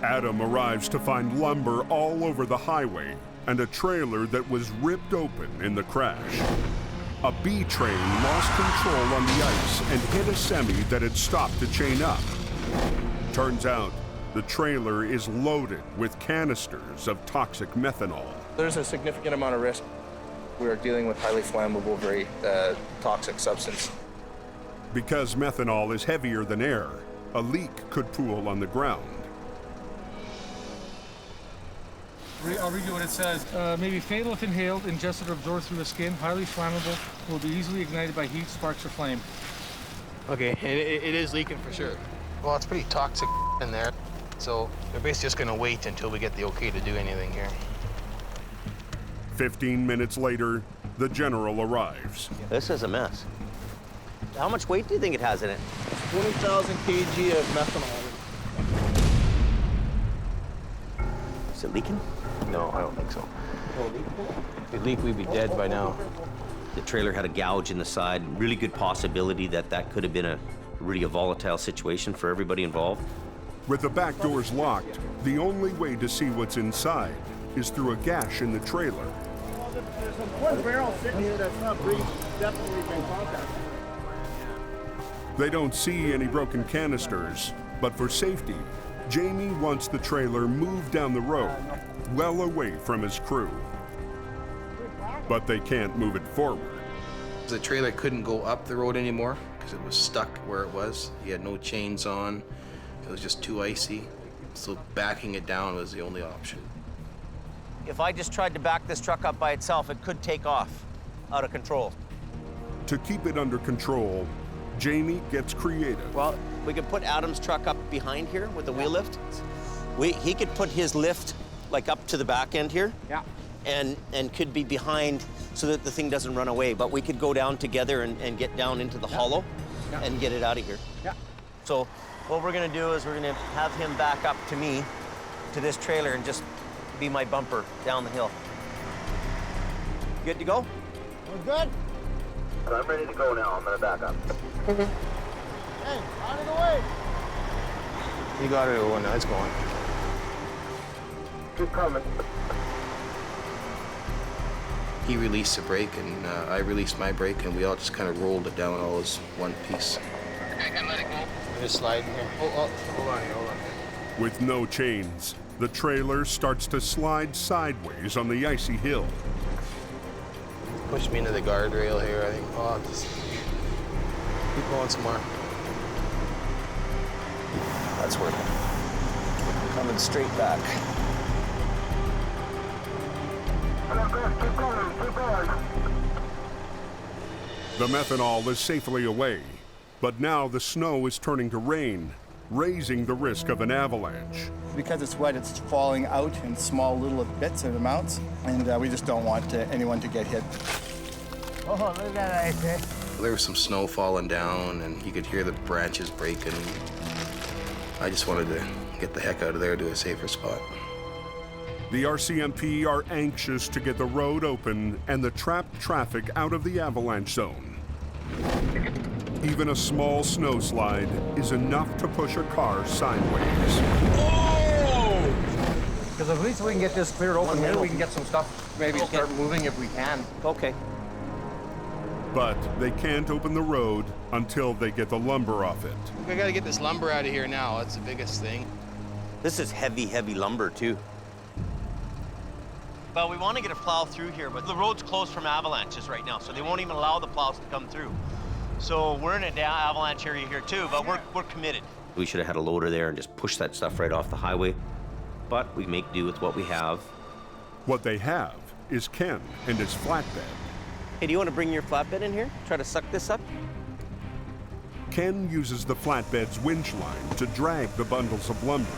Adam arrives to find lumber all over the highway and a trailer that was ripped open in the crash. A B train lost control on the ice and hit a semi that had stopped to chain up. Turns out, the trailer is loaded with canisters of toxic methanol. There's a significant amount of risk. We are dealing with highly flammable, very toxic substance. Because methanol is heavier than air, a leak could pool on the ground. I'll read you what it says. May be fatal if inhaled, ingested, or absorbed through the skin. Highly flammable. Will be easily ignited by heat, sparks, or flame. Okay, it is leaking for sure. Well, it's pretty toxic in there. So they're basically just gonna wait until we get the okay to do anything here. 15 minutes later, the General arrives. This is a mess. How much weight do you think it has in it? 20,000 kg of methanol. Is it leaking? No, I don't think so. If we leak, we'd be dead by now. The trailer had a gouge in the side. Really good possibility that that could have been a really volatile situation for everybody involved. With the back doors locked, the only way to see what's inside is through a gash in the trailer. There's one barrel sitting here that's not breached. Definitely been contacted. They don't see any broken canisters, but for safety, Jamie wants the trailer moved down the road, well away from his crew. But they can't move it forward. The trailer couldn't go up the road anymore because it was stuck where it was. He had no chains on. It was just too icy. So backing it down was the only option. If I just tried to back this truck up by itself, it could take off out of control. To keep it under control, Jamie gets creative. Well, we could put Adam's truck up behind here with the wheel lift. He could put his lift like up to the back end here. Yeah. And could be behind so that the thing doesn't run away. But we could go down together and get down into the hollow and get it out of here. Yeah. So what we're gonna do is we're gonna have him back up to me, to this trailer, and just be my bumper down the hill. Good to go? We're good? I'm ready to go now. I'm gonna back up. Hey, out of the way. You got it, Owen. Now it's going. Keep coming. He released the brake, and I released my brake, and we all just kind of rolled it down all as one piece. Okay, good, let it go. Just sliding here. Oh, hold on here, hold on. With no chains, the trailer starts to slide sideways on the icy hill. Pushed me into the guardrail here, I think. Oh, just keep going some more. That's working. Coming straight back. Keep going, keep going. The methanol is safely away, but now the snow is turning to rain, raising the risk of an avalanche. Because it's wet, it's falling out in small little bits and amounts, and we just don't want anyone to get hit. Oh, look at that ice, eh? There was some snow falling down, and you could hear the branches breaking. I just wanted to get the heck out of there to a safer spot. The RCMP are anxious to get the road open and the trapped traffic out of the avalanche zone. Even a small snow slide is enough to push a car sideways. Oh! Because at least we can get this cleared open here, we can get some stuff, maybe start moving if we can. Okay. But they can't open the road until they get the lumber off it. We gotta get this lumber out of here now. That's the biggest thing. This is heavy, heavy lumber too. Well, we want to get a plow through here, but the road's closed from avalanches right now, so they won't even allow the plows to come through. So we're in an avalanche area here too, but we're committed. We should have had a loader there and just push that stuff right off the highway, but we make do with what we have. What they have is Ken and his flatbed. Hey, do you want to bring your flatbed in here? Try to suck this up? Ken uses the flatbed's winch line to drag the bundles of lumber.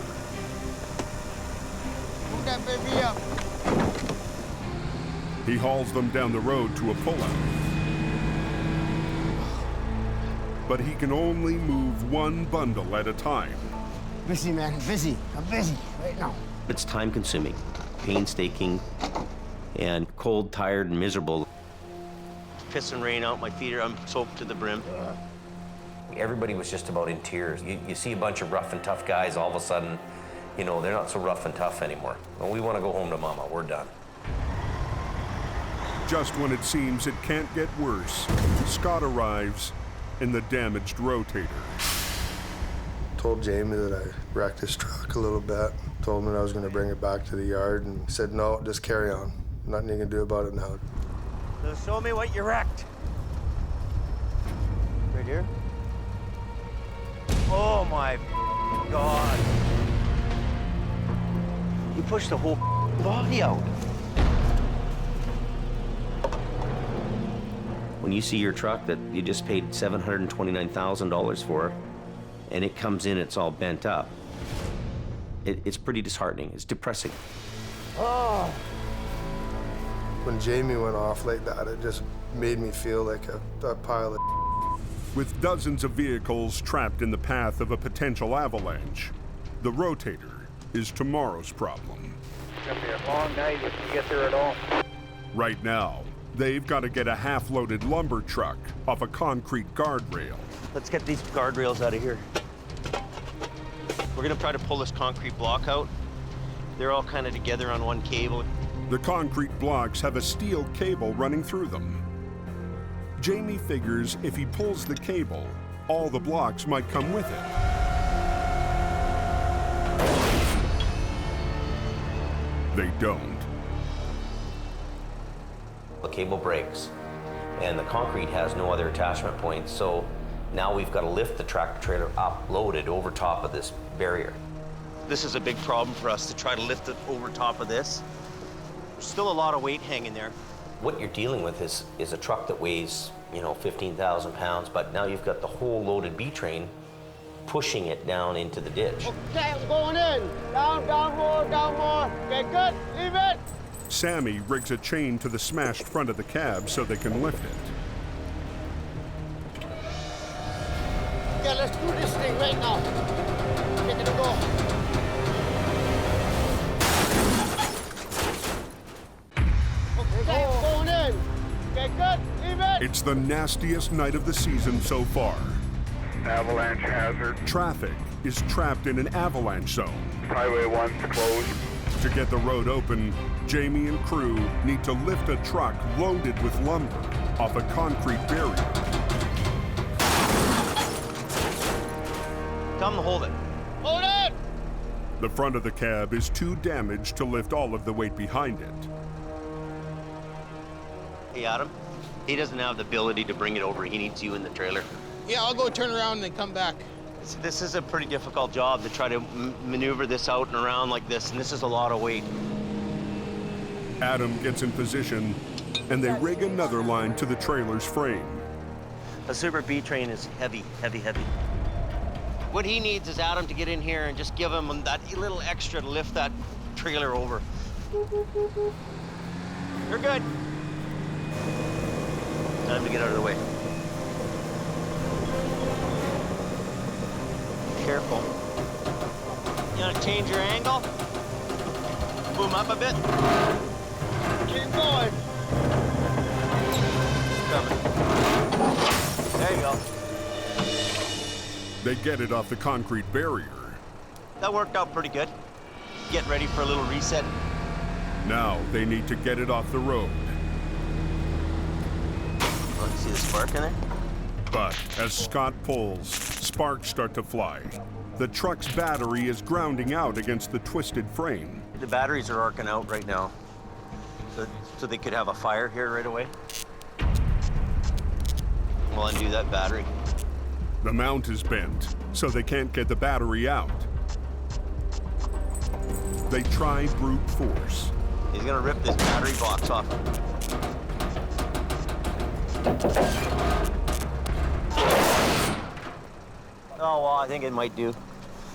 Move that baby up. He hauls them down the road to a pullout. But he can only move one bundle at a time. Busy, man, busy. I'm busy right now. It's time-consuming, painstaking, and cold, tired, and miserable. Piss and rain out, my feet I'm soaked to the brim. Everybody was just about in tears. You see a bunch of rough and tough guys, all of a sudden, you know, they're not so rough and tough anymore. Well, we want to go home to mama, we're done. Just when it seems it can't get worse, Scott arrives in the damaged Rotator. Told Jamie that I wrecked his truck a little bit. Told him that I was going to bring it back to the yard, and said, no, just carry on. Nothing you can do about it now. So show me what you wrecked. Right here. Oh my God. You pushed the whole body out. When you see your truck that you just paid $729,000 for, and it comes in, it's all bent up, it's pretty disheartening. It's depressing. Oh. When Jamie went off like that, it just made me feel like a pile of. With dozens of vehicles trapped in the path of a potential avalanche, the Rotator is tomorrow's problem. It's gonna be a long night if we get there at all. Right now, they've got to get a half-loaded lumber truck off a concrete guardrail. Let's get these guardrails out of here. We're gonna try to pull this concrete block out. They're all kind of together on one cable. The concrete blocks have a steel cable running through them. Jamie figures if he pulls the cable, all the blocks might come with it. They don't. The cable breaks, and the concrete has no other attachment points, so now we've got to lift the tractor trailer up, loaded over top of this barrier. This is a big problem for us to try to lift it over top of this. There's still a lot of weight hanging there. What you're dealing with is a truck that weighs, 15,000 pounds, but now you've got the whole loaded B train pushing it down into the ditch. Okay, I'm going in. Down more. Okay, good. Leave it. Sammy rigs a chain to the smashed front of the cab so they can lift it. Okay, let's do this thing right now. Take it to go. Okay, I'm going in. Okay, good. Leave it. It's the nastiest night of the season so far. Avalanche hazard. Traffic is trapped in an avalanche zone. Highway 1's closed. To get the road open, Jamie and crew need to lift a truck loaded with lumber off a concrete barrier. Tell them to hold it. Hold it! The front of the cab is too damaged to lift all of the weight behind it. Hey, Adam, he doesn't have the ability to bring it over. He needs you in the trailer. Yeah, I'll go turn around and then come back. This is a pretty difficult job to try to maneuver this out and around like this, and this is a lot of weight. Adam gets in position, and they rig another line to the trailer's frame. A Super B train is heavy. What he needs is Adam to get in here and just give him that little extra to lift that trailer over. You're good. Time to get out of the way. Careful. You want to change your angle? Boom up a bit. Keep going. It's coming. There you go. They get it off the concrete barrier. That worked out pretty good. Get ready for a little reset. Now they need to get it off the road. Oh, you see the spark in there? But as Scott pulls, sparks start to fly. The truck's battery is grounding out against the twisted frame. The batteries are arcing out right now. So they could have a fire here right away. We'll undo that battery. The mount is bent, so they can't get the battery out. They try brute force. He's gonna rip this battery box off. Oh, well, I think it might do.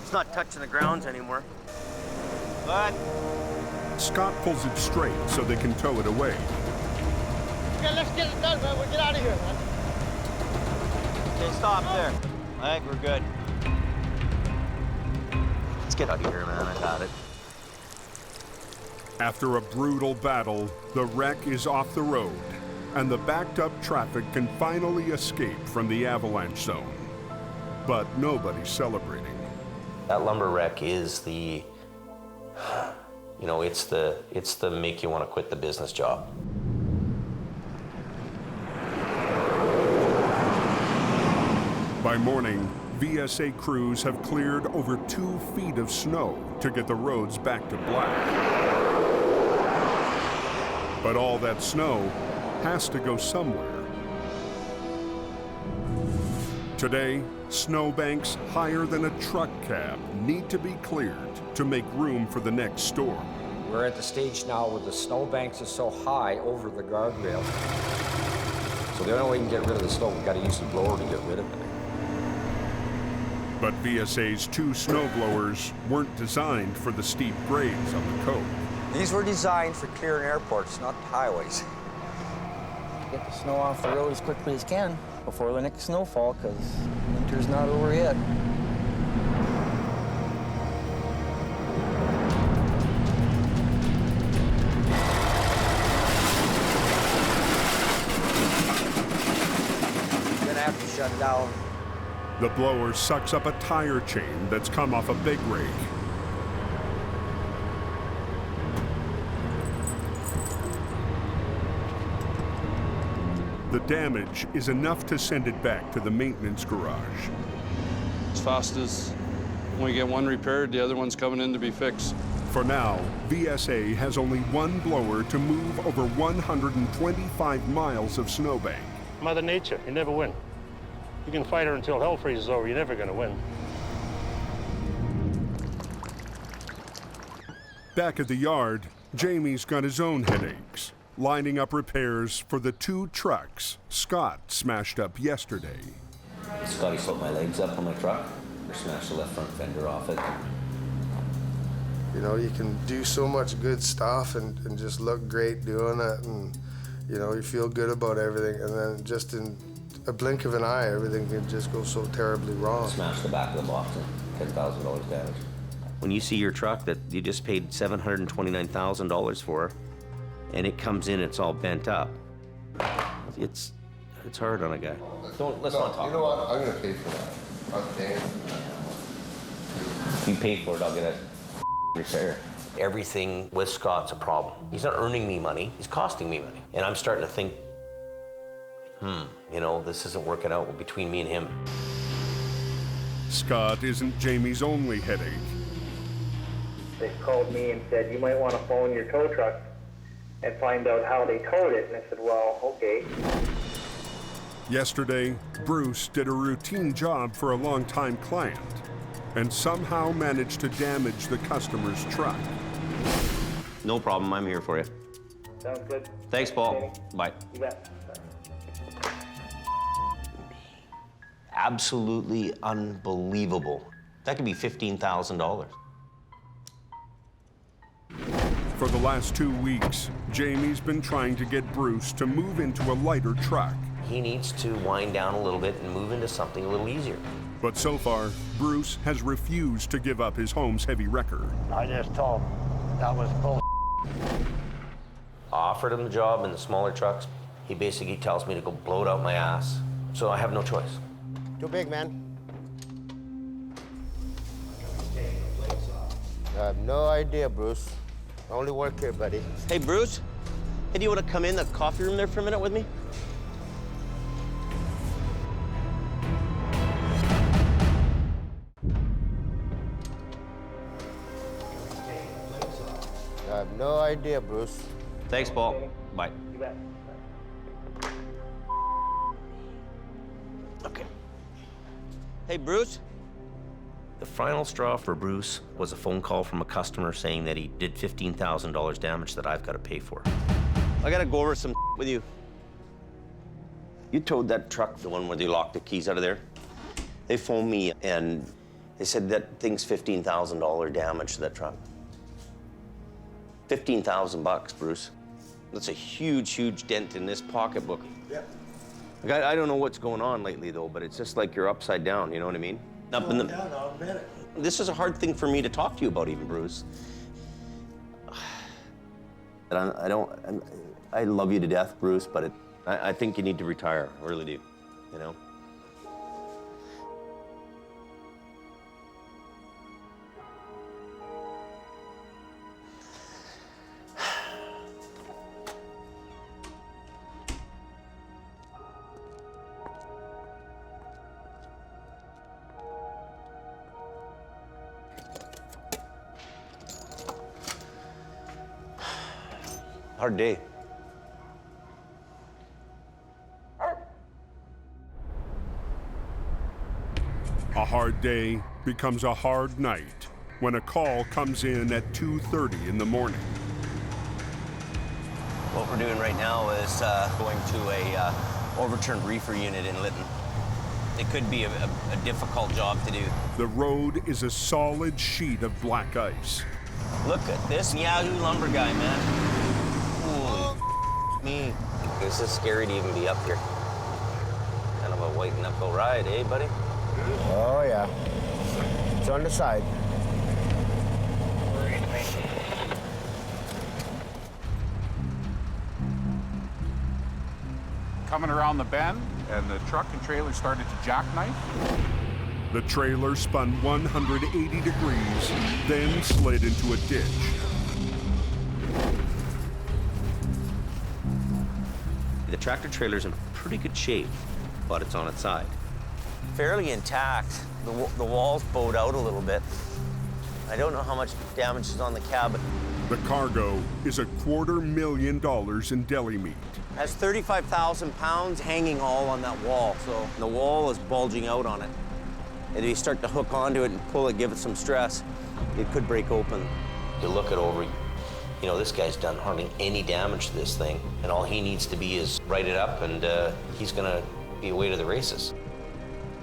It's not touching the grounds anymore. But Scott pulls it straight so they can tow it away. Okay, let's get it done, man. We'll get out of here, man. Okay, stop there. I think we're good. Let's get out of here, man. I got it. After a brutal battle, the wreck is off the road, and the backed-up traffic can finally escape from the avalanche zone. But nobody's celebrating. That lumber wreck is the, it's the make you want to quit the business job. By morning, VSA crews have cleared over 2 feet of snow to get the roads back to black. But all that snow has to go somewhere. Today, snowbanks higher than a truck cab need to be cleared to make room for the next storm. We're at the stage now where the snowbanks are so high over the guardrail. So the only way we can get rid of the snow, we've got to use the blower to get rid of it. But VSA's 2 snowblowers weren't designed for the steep grades on the cove. These were designed for clearing airports, not highways. Get the snow off the road as quickly as can before the next snowfall, because winter's not over yet. down. The blower sucks up a tire chain that's come off a big rake. The damage is enough to send it back to the maintenance garage. As fast as we get one repaired, the other one's coming in to be fixed. For now, VSA has only one blower to move over 125 miles of snowbank. Mother Nature, you never win. You can fight her until hell freezes over, you're never gonna win. Back at the yard, Jamie's got his own headaches, lining up repairs for the 2 trucks Scott smashed up yesterday. Scotty slipped my legs up on my truck, or smashed the left front fender off it. You know, you can do so much good stuff and just look great doing it, and you know, you feel good about everything, and then just in a blink of an eye, everything can just go so terribly wrong. Smashed the back of the box and $10,000 damage. When you see your truck that you just paid $729,000 for, and it comes in, it's all bent up, it's hard on a guy. Let's not talk. You know what? I'm gonna pay for that. I'm paying for that. If you pay for it, I'll get a repair. Everything with Scott's a problem. He's not earning me money, he's costing me money. And I'm starting to think, you know, this isn't working out between me and him. Scott isn't Jamie's only headache. They called me and said, you might want to phone your tow truck and find out how they towed it. And I said, well, okay. Yesterday, Bruce did a routine job for a longtime client and somehow managed to damage the customer's truck. No problem, I'm here for you. Sounds good. Thanks, Paul. Bye. You bet. Absolutely unbelievable. That could be $15,000. For the last 2 weeks, Jamie's been trying to get Bruce to move into a lighter truck. He needs to wind down a little bit and move into something a little easier. But so far, Bruce has refused to give up his home's heavy wrecker. I just told him that was bull. I offered him the job in the smaller trucks. He basically tells me to go blow it out my ass. So I have no choice. Too big, man. I have no idea, Bruce. I only work here, buddy. Hey, Bruce. Hey, do you want to come in the coffee room there for a minute with me? I have no idea, Bruce. Thanks, Paul. Bye. You bet. Okay. Hey, Bruce. The final straw for Bruce was a phone call from a customer saying that he did $15,000 damage that I've got to pay for. I gotta go over some with you. You towed that truck, the one where they locked the keys out of there? They phoned me and they said that thing's $15,000 damage to that truck. 15,000 bucks, Bruce. That's a huge, huge dent in this pocketbook. Yep. Like, I don't know what's going on lately, though, but it's just like you're upside down, you know what I mean? Up in the... down, I'll admit it. This is a hard thing for me to talk to you about, even, Bruce. And I love you to death, Bruce, but I think you need to retire. I really do, you know? Hard day. A hard day becomes a hard night when a call comes in at 2:30 in the morning. What we're doing right now is going to a overturned reefer unit in Lytton. It could be a difficult job to do. The road is a solid sheet of black ice. Look at this Yahoo lumber guy, man. Holy me. This is scary to even be up here. Kind of a white knuckle ride, eh, buddy? Oh, yeah. It's on the side. Coming around the bend, and the truck and trailer started to jackknife. The trailer spun 180 degrees, then slid into a ditch. The tractor trailer's in pretty good shape, but it's on its side. Fairly intact. The walls bowed out a little bit. I don't know how much damage is on the cab. The cargo is $250,000 in deli meat. Has 35,000 pounds hanging all on that wall, so the wall is bulging out on it. And if you start to hook onto it and pull it, give it some stress, it could break open. You look it over, you know, this guy's done hardly any damage to this thing, and all he needs to be is write it up, and he's gonna be away to the races.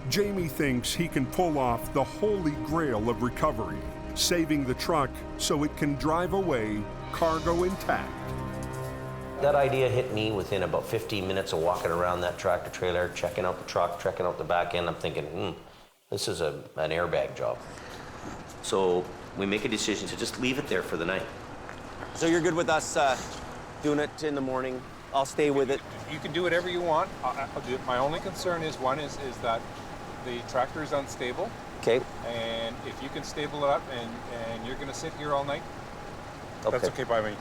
Jamie thinks he can pull off the holy grail of recovery, saving the truck so it can drive away, cargo intact. That idea hit me within about 15 minutes of walking around that tractor trailer, checking out the truck, checking out the back end. I'm thinking, this is an airbag job. So we make a decision to just leave it there for the night. So you're good with us doing it in the morning? I'll stay with it. You can do whatever you want. My only concern is that the tractor is unstable. Okay. And if you can stable it up and you're going to sit here all night, that's okay by me.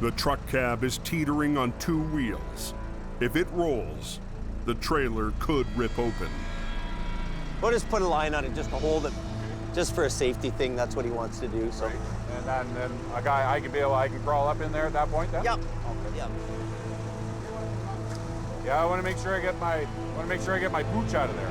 The truck cab is teetering on 2 wheels. If it rolls, the trailer could rip open. We'll just put a line on it just to hold it, just for a safety thing. That's what he wants to do. So. Right. And then a guy, I can crawl up in there at that point then? Yep. Okay. Yep. Yeah, I want to make sure I get my pooch out of there.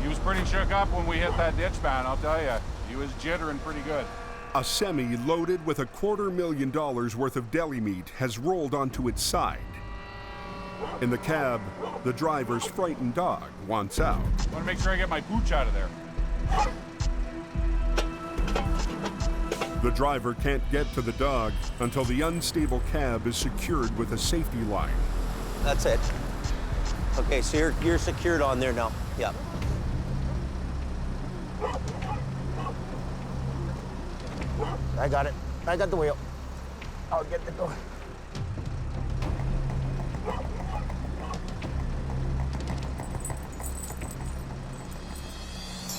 He was pretty shook up when we hit that ditch, man, I'll tell you. He was jittering pretty good. A semi loaded with $250,000 worth of deli meat has rolled onto its side. In the cab, the driver's frightened dog wants out. I want to make sure I get my pooch out of there. The driver can't get to the dog until the unstable cab is secured with a safety line. That's it. Okay, so you're secured on there now. Yep. I got it. I got the wheel. I'll get the door.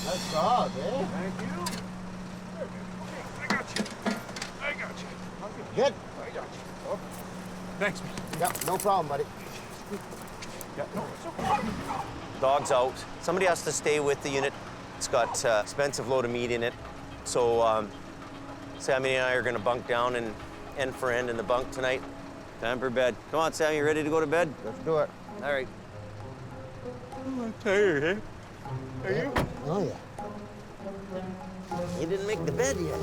Nice job, eh? Thank you. I got you. Good. I got you. Oh. Thanks, man. Yeah, no problem, buddy. Yeah, no, it's okay. Dog's out. Somebody has to stay with the unit. It's got expensive load of meat in it. So Sammy and I are gonna bunk down and end for end in the bunk tonight. Time for bed. Come on, Sammy, you ready to go to bed? Let's do it. All right. I'm tired, eh? Are you? Oh, yeah. You didn't make the bed yet.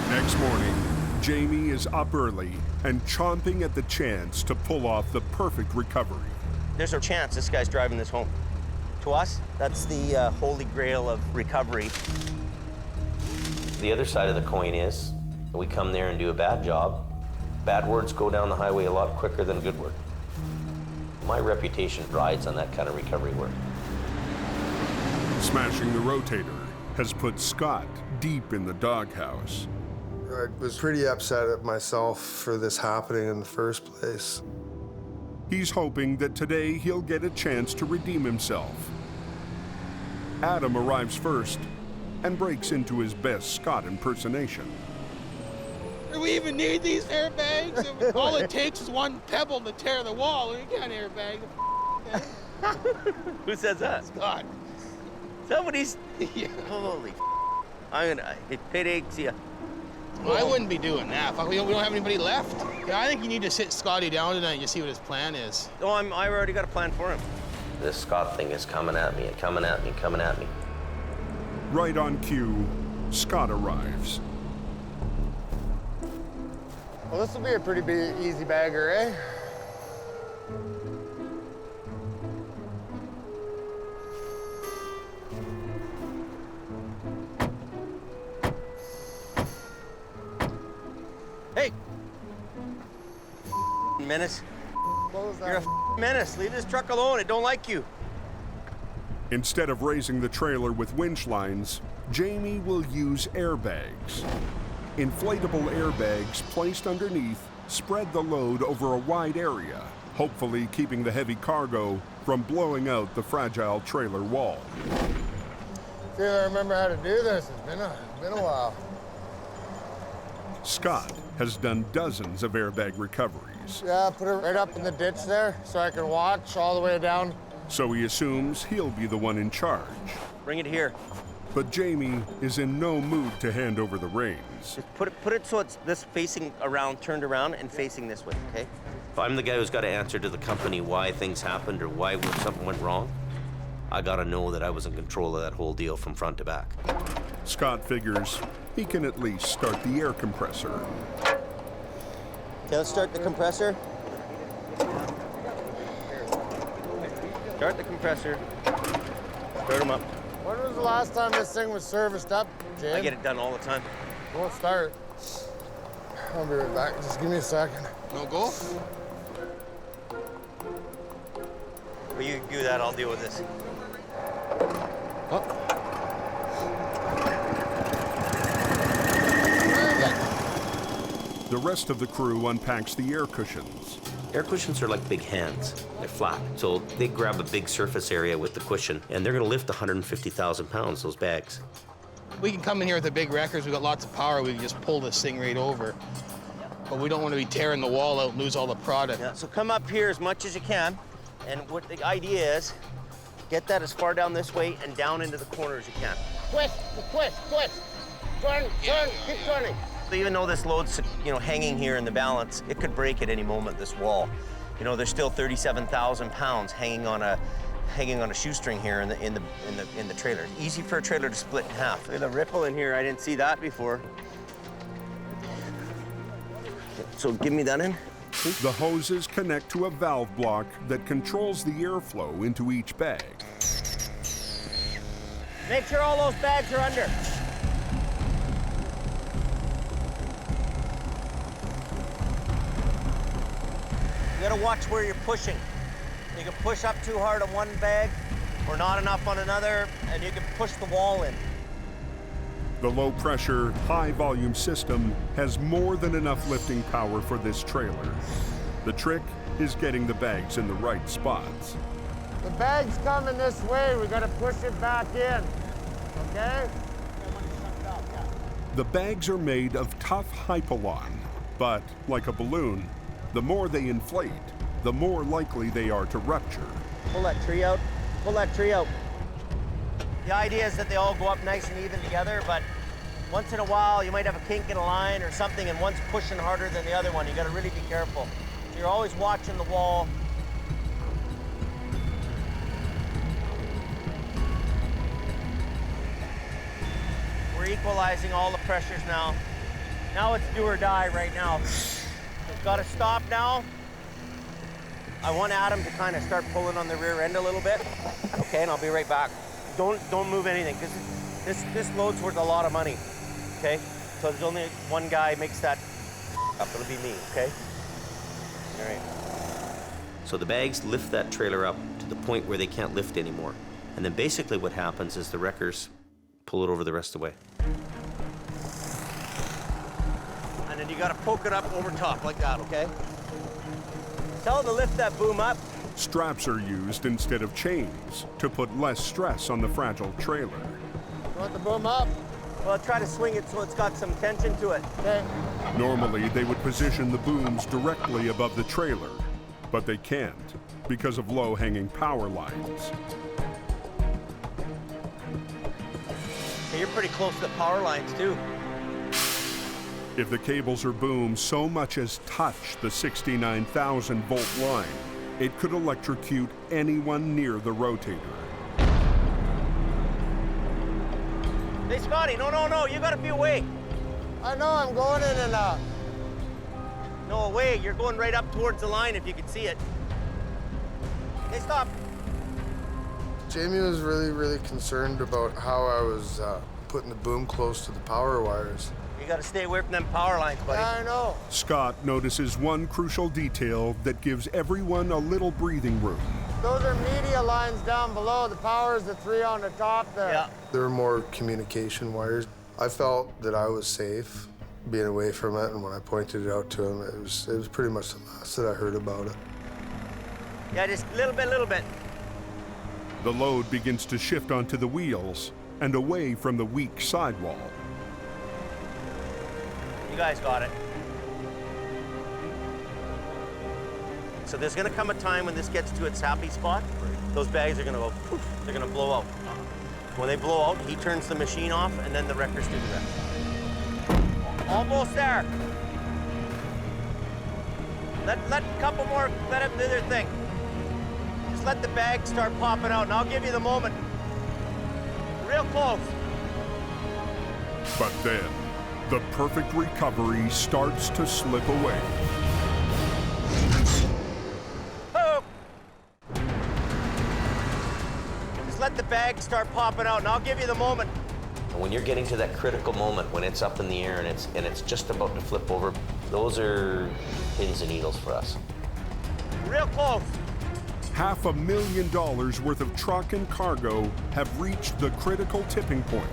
Next morning, Jamie is up early and chomping at the chance to pull off the perfect recovery. There's a chance this guy's driving this home. To us, that's the holy grail of recovery. The other side of the coin is that we come there and do a bad job. Bad words go down the highway a lot quicker than good word. My reputation rides on that kind of recovery work. Smashing the rotator has put Scott deep in the doghouse. I was pretty upset at myself for this happening in the first place. He's hoping that today he'll get a chance to redeem himself. Adam arrives first and breaks into his best Scott impersonation. Do we even need these airbags? All it takes is one pebble to tear the wall. We can't airbag. Who says that? Scott. Somebody's. Yeah. Holy. I'm gonna. It aches you. Well, I wouldn't be doing that. Fuck, we don't have anybody left. Yeah, I think you need to sit Scotty down tonight and just see what his plan is. Oh, I've already got a plan for him. This Scott thing is coming at me and coming at me, coming at me. Right on cue, Scott arrives. Well, this will be a pretty easy bagger, eh? Hey! Menace. What was that? You're a menace. Leave this truck alone. It don't like you. Instead of raising the trailer with winch lines, Jamie will use airbags. Inflatable airbags placed underneath spread the load over a wide area, hopefully keeping the heavy cargo from blowing out the fragile trailer wall. See if I remember how to do this. It's been a while. Scott has done dozens of airbag recoveries. Yeah, put it right up in the ditch there so I can watch all the way down. So he assumes he'll be the one in charge. Bring it here. But Jamie is in no mood to hand over the reins. Just put it so it's this facing around, turned around, and facing this way, okay? If I'm the guy who's got to answer to the company why things happened or why something went wrong, I got to know that I was in control of that whole deal from front to back. Scott figures he can at least start the air compressor. Okay, let's start the compressor. Start the compressor. Start them up. When was the last time this thing was serviced up, Jim? I get it done all the time. Won't start. I'll be right back. Just give me a second. No go? Well, you do that, I'll deal with this. Oh. The rest of the crew unpacks the air cushions. Air cushions are like big hands. They're flat. So they grab a big surface area with the cushion, and they're gonna lift 150,000 pounds, those bags. We can come in here with the big wreckers. We've got lots of power. We can just pull this thing right over. But we don't want to be tearing the wall out and lose all the product. Yeah, so come up here as much as you can. And what the idea is, get that as far down this way and down into the corner as you can. Twist, twist, twist. Turn, turn, keep turning. So even though this load's, hanging here in the balance, it could break at any moment, this wall. There's still 37,000 pounds hanging on a shoestring here in the trailer. Easy for a trailer to split in half. Look at the ripple in here. I didn't see that before. So give me that in. The hoses connect to a valve block that controls the airflow into each bag. Make sure all those bags are under. You gotta watch where you're pushing. You can push up too hard on one bag or not enough on another, and you can push the wall in. The low-pressure, high-volume system has more than enough lifting power for this trailer. The trick is getting the bags in the right spots. The bag's coming this way. We gotta push it back in, okay? The bags are made of tough hypalon, but like a balloon, the more they inflate, the more likely they are to rupture. Pull that tree out. Pull that tree out. The idea is that they all go up nice and even together, but once in a while you might have a kink in a line or something and one's pushing harder than the other one. You gotta really be careful. So you're always watching the wall. We're equalizing all the pressures now. Now it's do or die right now. We've gotta stop now. I want Adam to kind of start pulling on the rear end a little bit. Okay, and I'll be right back. Don't move anything, because this load's worth a lot of money, okay? So there's only one guy makes that up. It'll be me, okay? All right. So the bags lift that trailer up to the point where they can't lift anymore. And then basically what happens is the wreckers pull it over the rest of the way. And then you gotta poke it up over top like that, okay? Tell them to lift that boom up. Straps are used instead of chains to put less stress on the fragile trailer. You want the boom up? Well, try to swing it so it's got some tension to it. Okay. Normally, they would position the booms directly above the trailer, but they can't because of low-hanging power lines. Okay, you're pretty close to the power lines, too. If the cables or booms so much as touch the 69,000 volt line, it could electrocute anyone near the rotator. Hey, Scotty, no, you gotta be away. I know, I'm going in and out. No, away, you're going right up towards the line if you can see it. Hey, stop. Jamie was really concerned about how I was putting the boom close to the power wires. You gotta stay away from them power lines, buddy. I know. Scott notices one crucial detail that gives everyone a little breathing room. Those are media lines down below. The power is the 3 on the top there. Yeah. There were more communication wires. I felt that I was safe being away from it, and when I pointed it out to him, it was pretty much the last that I heard about it. Yeah, just a little bit. The load begins to shift onto the wheels and away from the weak sidewall. You guys got it. So there's gonna come a time when this gets to its happy spot. Those bags are gonna go poof, they're gonna blow out. When they blow out, he turns the machine off and then the wreckers do the rest. Almost there. Let a couple more, let him do their thing. Just let the bags start popping out and I'll give you the moment. Real close. But then, the perfect recovery starts to slip away. Oh. Just let the bags start popping out and I'll give you the moment. And when you're getting to that critical moment, when it's up in the air and it's just about to flip over, those are pins and needles for us. Real close. $500,000 worth of truck and cargo have reached the critical tipping point.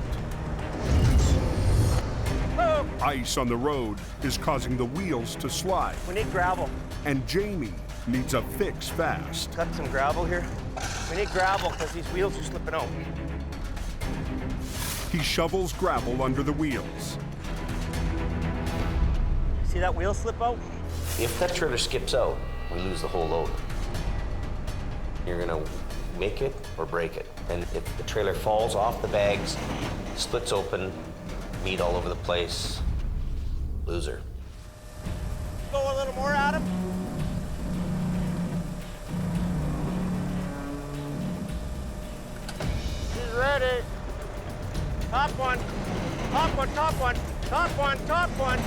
Oh. Ice on the road is causing the wheels to slide. We need gravel. And Jamie needs a fix fast. Got some gravel here. We need gravel because these wheels are slipping out. He shovels gravel under the wheels. See that wheel slip out? If that trailer skips out, we lose the whole load. You're gonna make it or break it. And if the trailer falls off the bags, splits open, meat all over the place, loser. Go a little more, Adam. He's ready. Top one, top one, top one, top one, top one.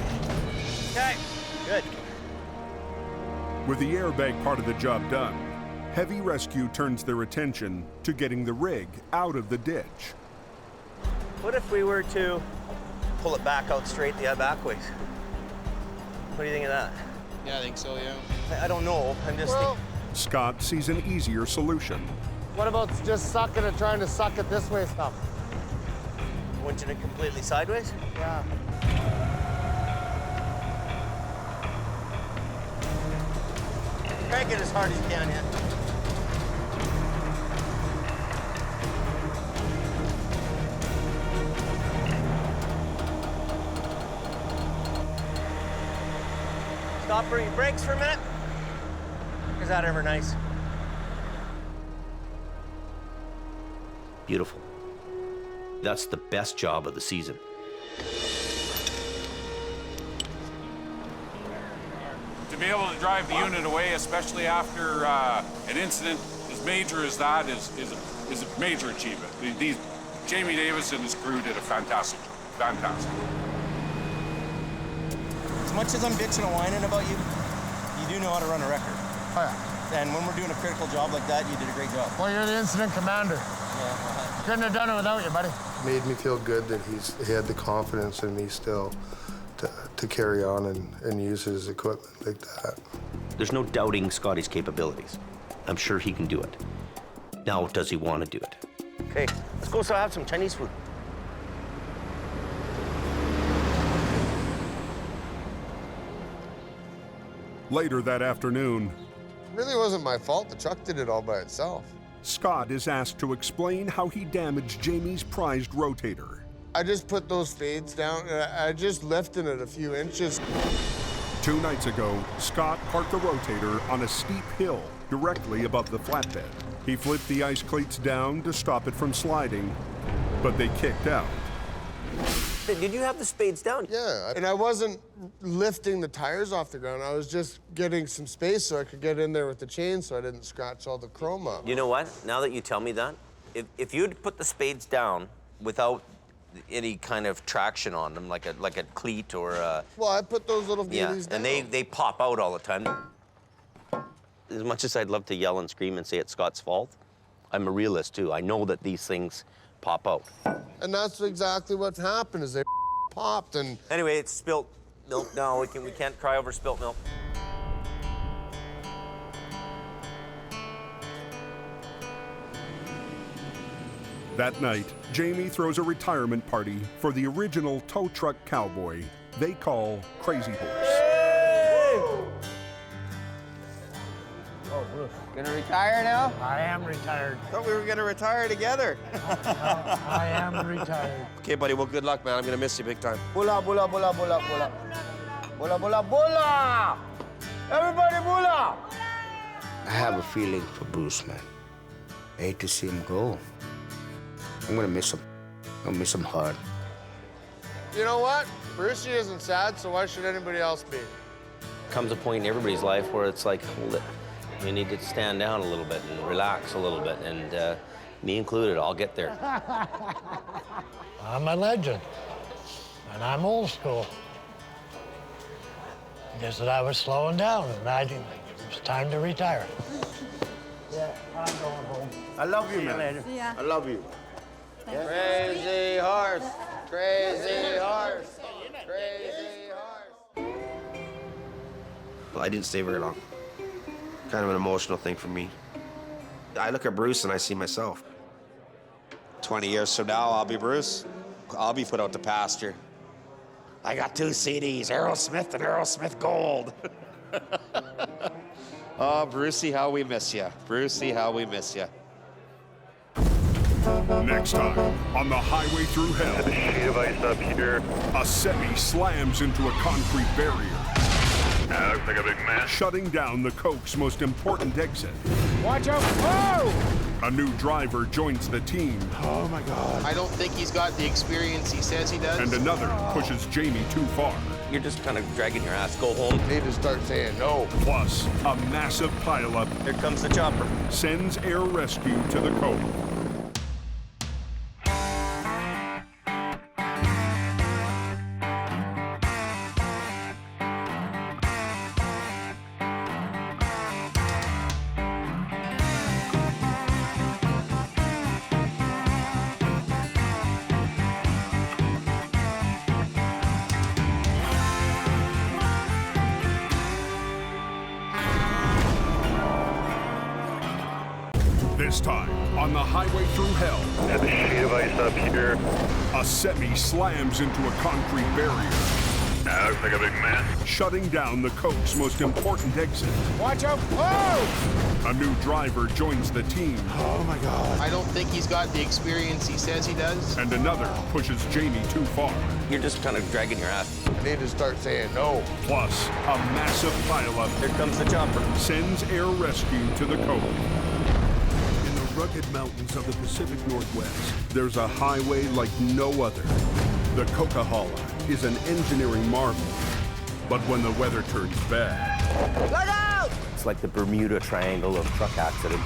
Okay, good. With the airbag part of the job done, Heavy Rescue turns their attention to getting the rig out of the ditch. What if we were to pull it back out straight the back ways? What do you think of that? Yeah, I think so, yeah. I don't know, I'm just Well, Scott sees an easier solution. what about just sucking it, trying to suck it this way stuff? winching it completely sideways? Yeah. Crank it as hard as you can, yeah. Stop for your brakes for a minute. Is that ever nice? Beautiful. That's the best job of the season. To be able to drive the unit away, especially after an incident as major as that, is a major achievement. Jamie Davis and his crew did a fantastic job. Fantastic. As much as I'm bitching and whining about you, you do know how to run a record. Oh, yeah. And when we're doing a critical job like that, you did a great job. Well, you're the incident commander. Yeah. Couldn't have done it without you, buddy. Made me feel good that he had the confidence in me still to carry on and use his equipment like that. There's no doubting Scotty's capabilities. I'm sure he can do it. Now, does he want to do it? Okay, let's go have some Chinese food. Later that afternoon, It really wasn't my fault. The truck did it all by itself. Scott is asked to explain how he damaged Jamie's prized rotator. I just put those fades down, and I just lifted it a few inches. 2 nights ago, Scott parked the rotator on a steep hill directly above the flatbed. He flipped the ice cleats down to stop it from sliding, but they kicked out. Did you have the spades down? Yeah, and I wasn't lifting the tires off the ground. I was just getting some space so I could get in there with the chain so I didn't scratch all the chrome up. You know what? Now that you tell me that, if you'd put the spades down without any kind of traction on them, like a cleat or a... Well, I put those little wheelies down. And they pop out all the time. As much as I'd love to yell and scream and say it's Scott's fault, I'm a realist too. I know that these things pop out. And that's exactly what happened, is they popped and... Anyway, it's spilt milk now. We can't cry over spilt milk. That night, Jamie throws a retirement party for the original tow truck cowboy they call Crazy Horse. Oh, Bruce, gonna retire now? I am retired. Thought we were gonna retire together. I am retired. Okay, buddy, well, good luck, man. I'm gonna miss you big time. Bula, bula, bula, bula, bula. Bula, bula, bula! Everybody bula! I have a feeling for Bruce, man. I hate to see him go. I'm gonna miss him. I'm gonna miss him hard. You know what? Brucey isn't sad, so why should anybody else be? Comes a point in everybody's life where it's like, hold it. You need to stand down a little bit and relax a little bit, and me included, I'll get there. I'm a legend, and I'm old school. Just that I was slowing down, and it was time to retire. Yeah, I'm going home. I love you, See you man. later. Yeah. I love you. Crazy horse, crazy horse, crazy horse. Well, I didn't stay very long. Kind of an emotional thing for me. I look at Bruce and I see myself. 20 years from now, I'll be Bruce. I'll be put out to pasture. I got 2 CDs, Aerosmith and Aerosmith Gold. Oh, Brucey, how we miss you. Brucey, how we miss you. Next time on the highway through hell, a sheet of ice up here. a semi slams into a concrete barrier, Looks like a big mess. shutting down the Coke's most important exit. Watch out! Whoa! A new driver joins the team. Oh my God. I don't think he's got the experience he says he does. And another pushes Jamie too far. You're just kind of dragging your ass. Go home. Need to start saying no. Plus, a massive pileup Here comes the chopper. sends air rescue to the Cove. This time, on the highway through hell, And a sheet of ice up here. a semi slams into a concrete barrier, Looks like a big mess. shutting down the Coke's most important exit. Watch out! Whoa! A new driver joins the team. Oh my God. I don't think he's got the experience he says he does. And another pushes Jamie too far. You're just kind of dragging your ass. Need to start saying no. Plus, a massive pileup Here comes the chopper. sends air rescue to the Cove. In the rugged mountains of the Pacific Northwest, there's a highway like no other. The Coquihalla is an engineering marvel. But when the weather turns bad, Look out! It's like the Bermuda Triangle of truck accidents.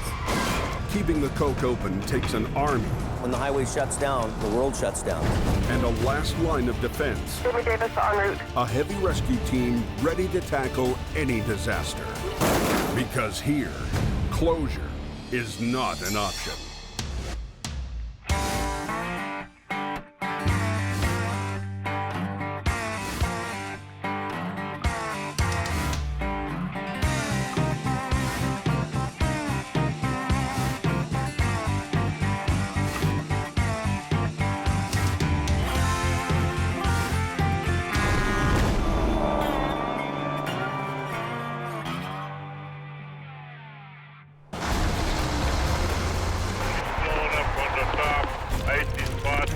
keeping the Coke open takes an army When the highway shuts down, the world shuts down. and a last line of defense. David Davis en route. A heavy rescue team ready to tackle any disaster. Because here, closure is not an option. Blowing up on the top. Icy spot.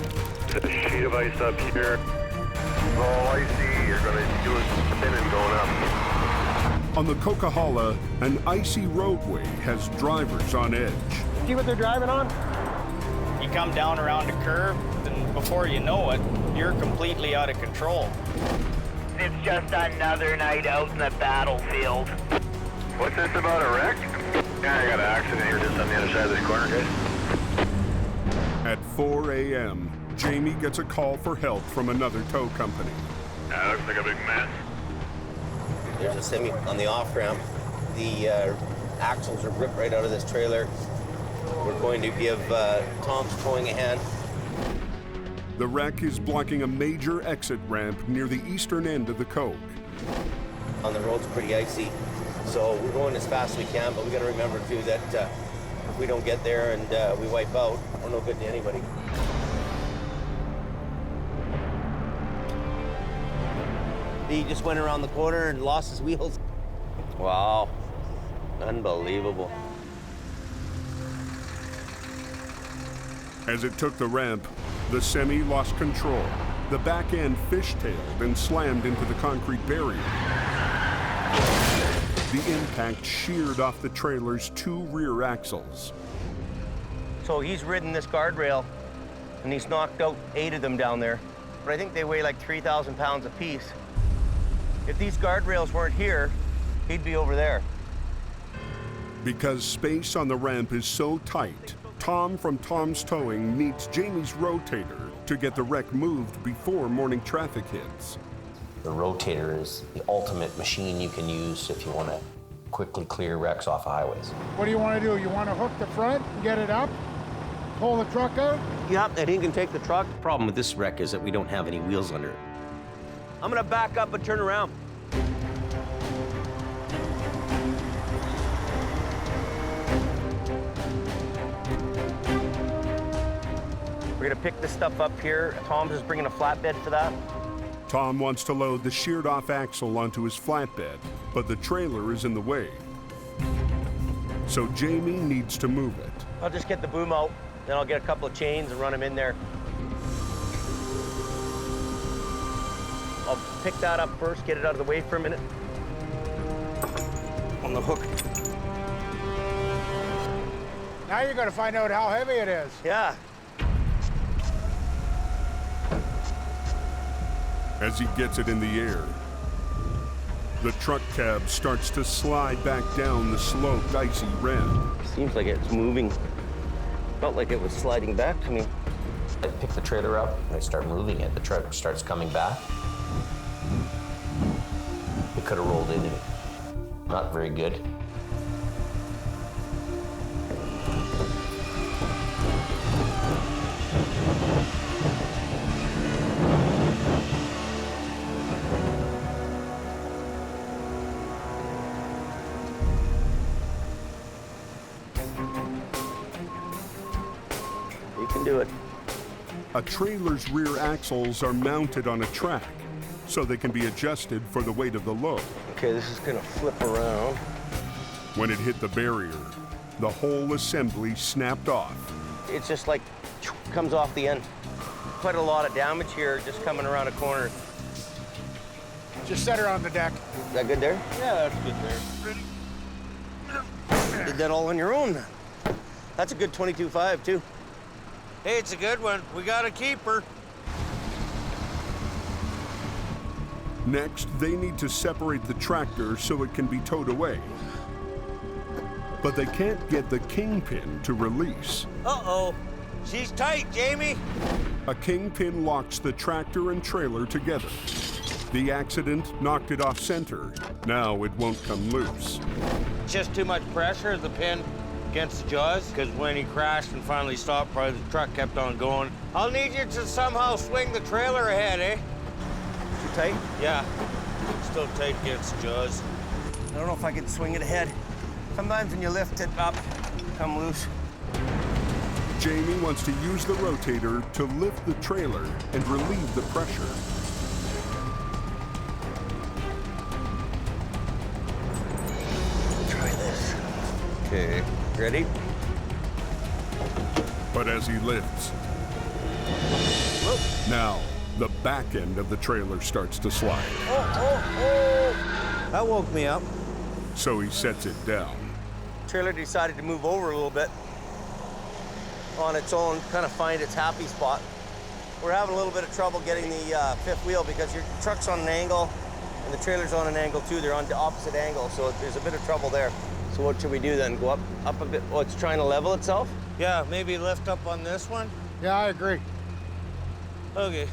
A sheet of ice up here. All icy. You're going to do it spinning going up. On the Coquihalla, an icy roadway has drivers on edge. See what they're driving on? You come down around a curve, and before you know it, you're completely out of control. It's just another night out in the battlefield. What's this about a wreck? Yeah, I got an accident here just on the other side of this corner, guys. At 4 a.m., Jamie gets a call for help from another tow company. Looks like a big mess. There's a semi on the off-ramp. The axles are ripped right out of this trailer. We're going to give Tom's towing a hand. The wreck is blocking a major exit ramp near the eastern end of the Coke. On the road's pretty icy, so we're going as fast as we can, but we got to remember too that If we don't get there and we wipe out, we're no good to anybody. He just went around the corner and lost his wheels. Wow, unbelievable. As it took the ramp, the semi lost control. The back end fishtailed and slammed into the concrete barrier. The impact sheared off the trailer's 2 rear axles. So he's ridden this guardrail and he's knocked out 8 of them down there. But I think they weigh like 3,000 pounds apiece. If these guardrails weren't here, he'd be over there. Because space on the ramp is so tight, Tom from Tom's Towing needs Jamie's rotator to get the wreck moved before morning traffic hits. The rotator is the ultimate machine you can use if you want to quickly clear wrecks off of highways. What do you want to do? You want to hook the front and get it up? Pull the truck out? Yep, and he can take the truck. The problem with this wreck is that we don't have any wheels under it. I'm gonna back up and turn around. We're gonna pick this stuff up here. Tom's is bringing a flatbed for that. Tom wants to load the sheared off axle onto his flatbed, but the trailer is in the way. So Jamie needs to move it. I'll just get the boom out, then I'll get a couple of chains and run them in there. I'll pick that up first, get it out of the way for a minute. On the hook. Now you're going to find out how heavy it is. Yeah. As he gets it in the air, the truck cab starts to slide back down the sloped, icy ramp. Seems like it's moving. Felt like it was sliding back to me. I pick the trailer up and I start moving it. The trailer starts coming back. It could have rolled into me. Not very good. You can do it. A trailer's rear axles are mounted on a track, so they can be adjusted for the weight of the load. Okay, this is gonna flip around. When it hit the barrier, the whole assembly snapped off. It's just like, comes off the end. Quite a lot of damage here just coming around a corner. Just set her on the deck. Is that good there? Yeah, that's good there. Did that all on your own. That's a good 22.5 too. Hey, it's a good one. We got a keeper. Next, they need to separate the tractor so it can be towed away. But they can't get the kingpin to release. Uh-oh. She's tight, Jamie. A kingpin locks the tractor and trailer together. The accident knocked it off center. Now it won't come loose. Just too much pressure, the pin against the jaws, because when he crashed and finally stopped, probably the truck kept on going. I'll need you to somehow swing the trailer ahead, eh? Too tight? Yeah. Still tight against the jaws. I don't know if I can swing it ahead. Sometimes when you lift it up, come loose. Jamie wants to use the rotator to lift the trailer and relieve the pressure. Try this. Okay, ready? But as he lifts, now the back end of the trailer starts to slide. Oh! That woke me up. So he sets it down. Trailer decided to move over a little bit on its own, kind of find its happy spot. We're having a little bit of trouble getting the fifth wheel because your truck's on an angle and the trailer's on an angle too. They're on the opposite angle, so there's a bit of trouble there. So what should we do then? Go up a bit? Oh, it's trying to level itself? Yeah, maybe lift up on this one? Yeah, I agree. Okay.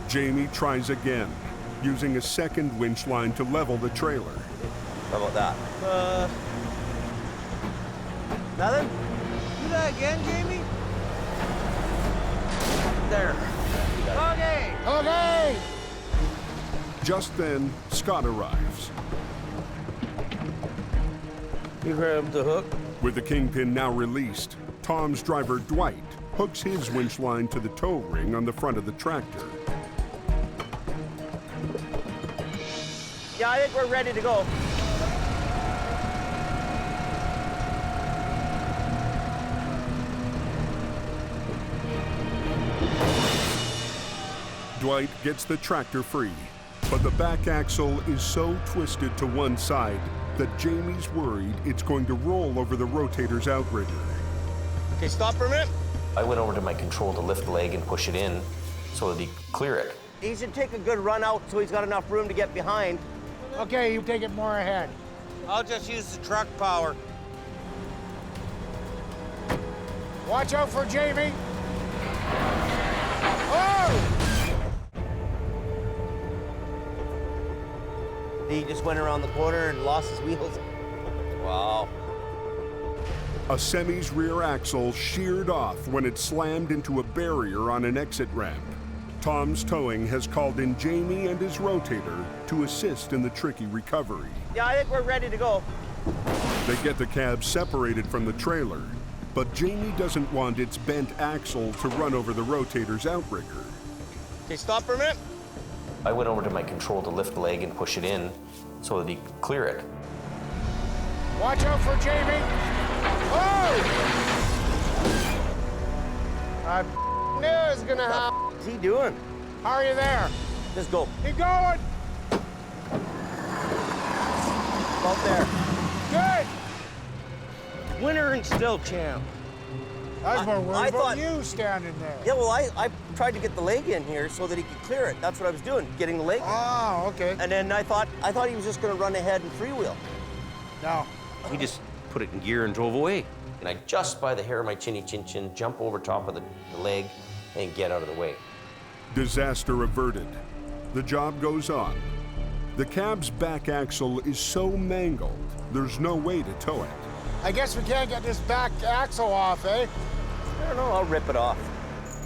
Jamie tries again, using a second winch line to level the trailer. How about that? Nothing? Do that again, Jamie? There. Okay. Okay. Just then, Scott arrives. You grabbed the hook? With the kingpin now released, Tom's driver Dwight hooks his winch line to the tow ring on the front of the tractor. Yeah, I think we're ready to go. Dwight gets the tractor free, but the back axle is so twisted to one side that Jamie's worried it's going to roll over the Rotator's outrigger. Okay, stop for a minute. I went over to my control to lift the leg and push it in so that he could clear it. He should take a good run out so he's got enough room to get behind. Okay, you take it more ahead. I'll just use the truck power. Watch out for Jamie. Oh! He just went around the corner and lost his wheels. Wow. A semi's rear axle sheared off when it slammed into a barrier on an exit ramp. Tom's Towing has called in Jamie and his Rotator to assist in the tricky recovery. Yeah, I think we're ready to go. They get the cab separated from the trailer, but Jamie doesn't want its bent axle to run over the Rotator's outrigger. Okay, stop for a minute. I went over to my control to lift the leg and push it in so that he could clear it. Watch out for Jamie. Oh! I knew it was gonna happen. What's he doing? How are you there? Just go. Keep going. About there. Good. Winner and still champ. I was more worried I about thought- you standing there. Yeah, well, I tried to get the leg in here so that he could clear it. That's what I was doing, getting the leg. Oh, okay. And then I thought he was just going to run ahead and freewheel. No. He just put it in gear and drove away. And I just by the hair of my chinny chin chin jump over top of the leg and get out of the way. Disaster averted. The job goes on. The cab's back axle is so mangled, there's no way to tow it. I guess we can't get this back axle off, eh? I don't know, I'll rip it off.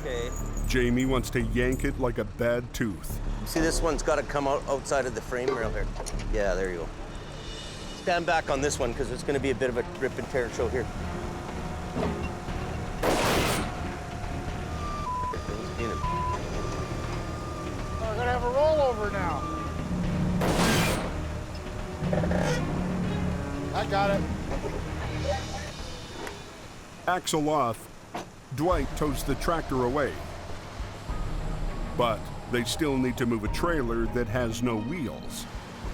Okay. Jamie wants to yank it like a bad tooth. See, this one's got to come out outside of the frame rail here. Yeah, there you go. Stand back on this one, because it's going to be a bit of a rip and tear show here. We're gonna have a rollover now. I got it. Axle off, Dwight tows the tractor away. But they still need to move a trailer that has no wheels.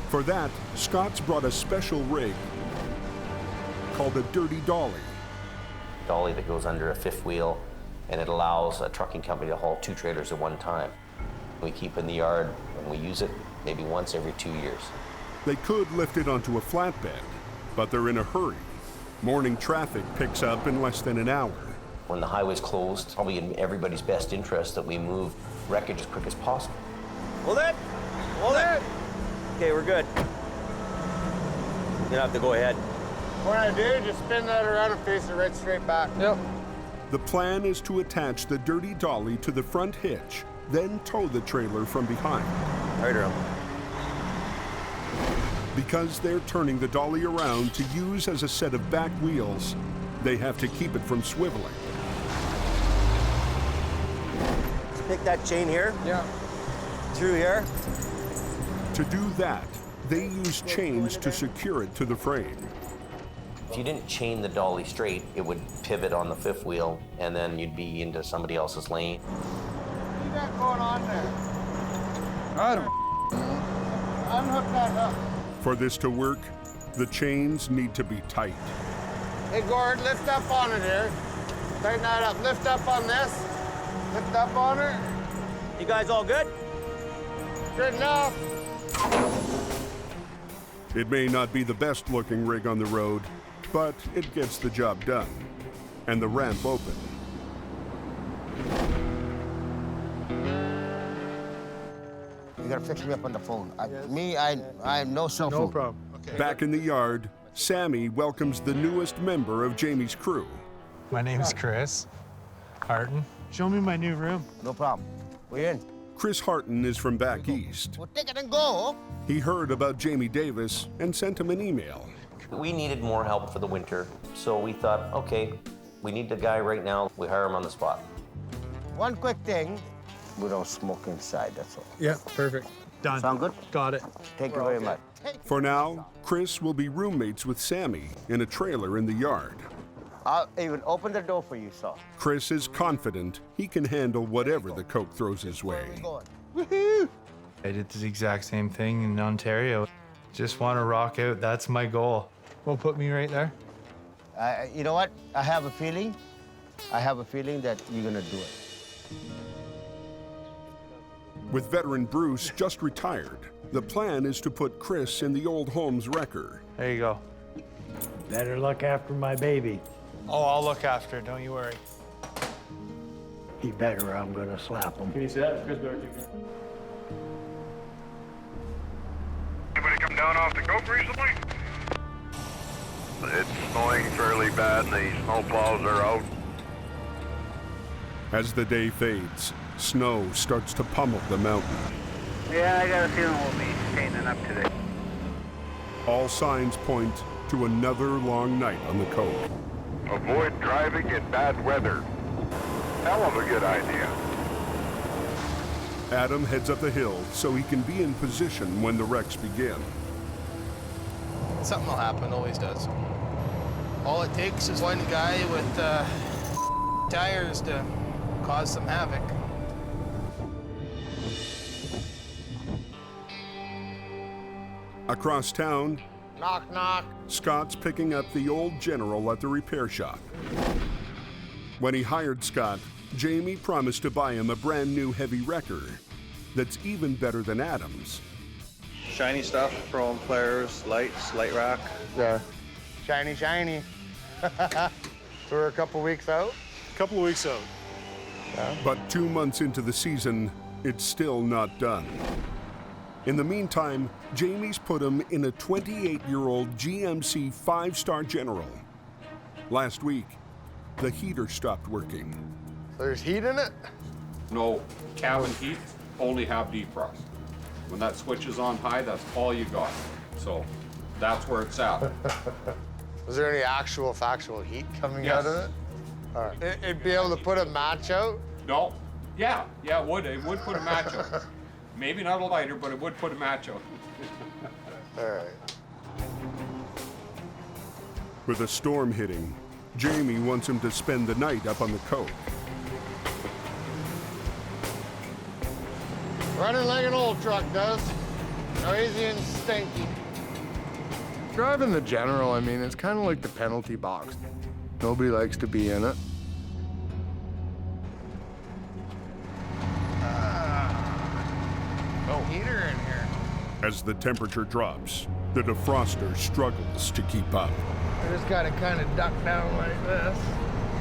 For that, Scott's brought a special rig called a dirty dolly. Dolly that goes under a fifth wheel, and it allows a trucking company to haul 2 trailers at one time. We keep in the yard and we use it maybe once every 2 years. They could lift it onto a flatbed, but they're in a hurry. Morning traffic picks up in less than an hour. When the highway's closed, probably in everybody's best interest that we move wreckage as quick as possible. Hold it! Hold it! Okay, we're good. You have to go ahead. What I do, just spin that around and face it right straight back. Yep. The plan is to attach the dirty dolly to the front hitch, then tow the trailer from behind. Right around. Because they're turning the dolly around to use as a set of back wheels, they have to keep it from swiveling. Just pick that chain here. Yeah. Through here. To do that, they use chains to secure it to the frame. If you didn't chain the dolly straight, it would pivot on the fifth wheel, and then you'd be into somebody else's lane. What you got going on there? I don't. Unhook that hook. For this to work, the chains need to be tight. Hey, Gourd, lift up on it here. Tighten that up. Lift up on this. Lift up on it. You guys all good? Good enough. It may not be the best looking rig on the road, but it gets the job done. And the ramp open. You gotta fix me up on the phone. I have no cell phone. No problem. Okay. Back in the yard, Sammy welcomes the newest member of Jamie's crew. My name's Chris Harton. Show me my new room. No problem. We're in. Chris Harton is from back east. Well, take it and go. He heard about Jamie Davis and sent him an email. We needed more help for the winter, so we thought, okay, we need the guy right now. We hire him on the spot. One quick thing, we don't smoke inside, that's all. Yeah, perfect. Done. Sound good? Got it. Thank you very much. For now, Chris will be roommates with Sammy in a trailer in the yard. I'll even open the door for you, sir. Chris is confident he can handle whatever the coke throws his way. Woohoo! I did the exact same thing in Ontario. Just want to rock out. That's my goal. What put me right there? You know what? I have a feeling that you're gonna do it. With veteran Bruce just retired, the plan is to put Chris in the old Holmes wrecker. There you go. Better look after my baby. Oh, I'll look after it. Don't you worry. He better, I'm gonna slap him. Can you see that? Chris Doherty. Anybody come down off the coke recently? It's snowing fairly bad and the snowplows are out. As the day fades, snow starts to pummel the mountain. Yeah, I got a feeling we'll be staying up today. All signs point to another long night on the coke. Avoid driving in bad weather. Hell of a good idea. Adam heads up the hill so he can be in position when the wrecks begin. Something will happen, always does. All it takes is one guy with tires to cause some havoc. Across town, Knock, knock. Scott's picking up the old General at the repair shop. When he hired Scott, Jamie promised to buy him a brand new heavy wrecker that's even better than Adam's. Shiny stuff, chrome flares, lights, light rack. Yeah. Shiny, shiny. So we're a couple weeks out? Couple of weeks out. Yeah. But 2 months into the season, it's still not done. In the meantime, Jamie's put him in a 28-year-old GMC 5-star General. Last week, the heater stopped working. There's heat in it? No, cabin heat, only have defrost. When that switch is on high, that's all you got. So that's where it's at. Is there any actual factual heat coming Yes. out of it? All right. It'd be able to put a match out? No, yeah, it would. It would put a match out. Maybe not a lighter, but it would put a match out. All right. With a storm hitting, Jamie wants him to spend the night up on the coke. Running like an old truck does. Noisy and stinky. Driving the General, I mean, it's kind of like the penalty box. Nobody likes to be in it. No heater in here. As the temperature drops, the defroster struggles to keep up. I just gotta kind of duck down like this.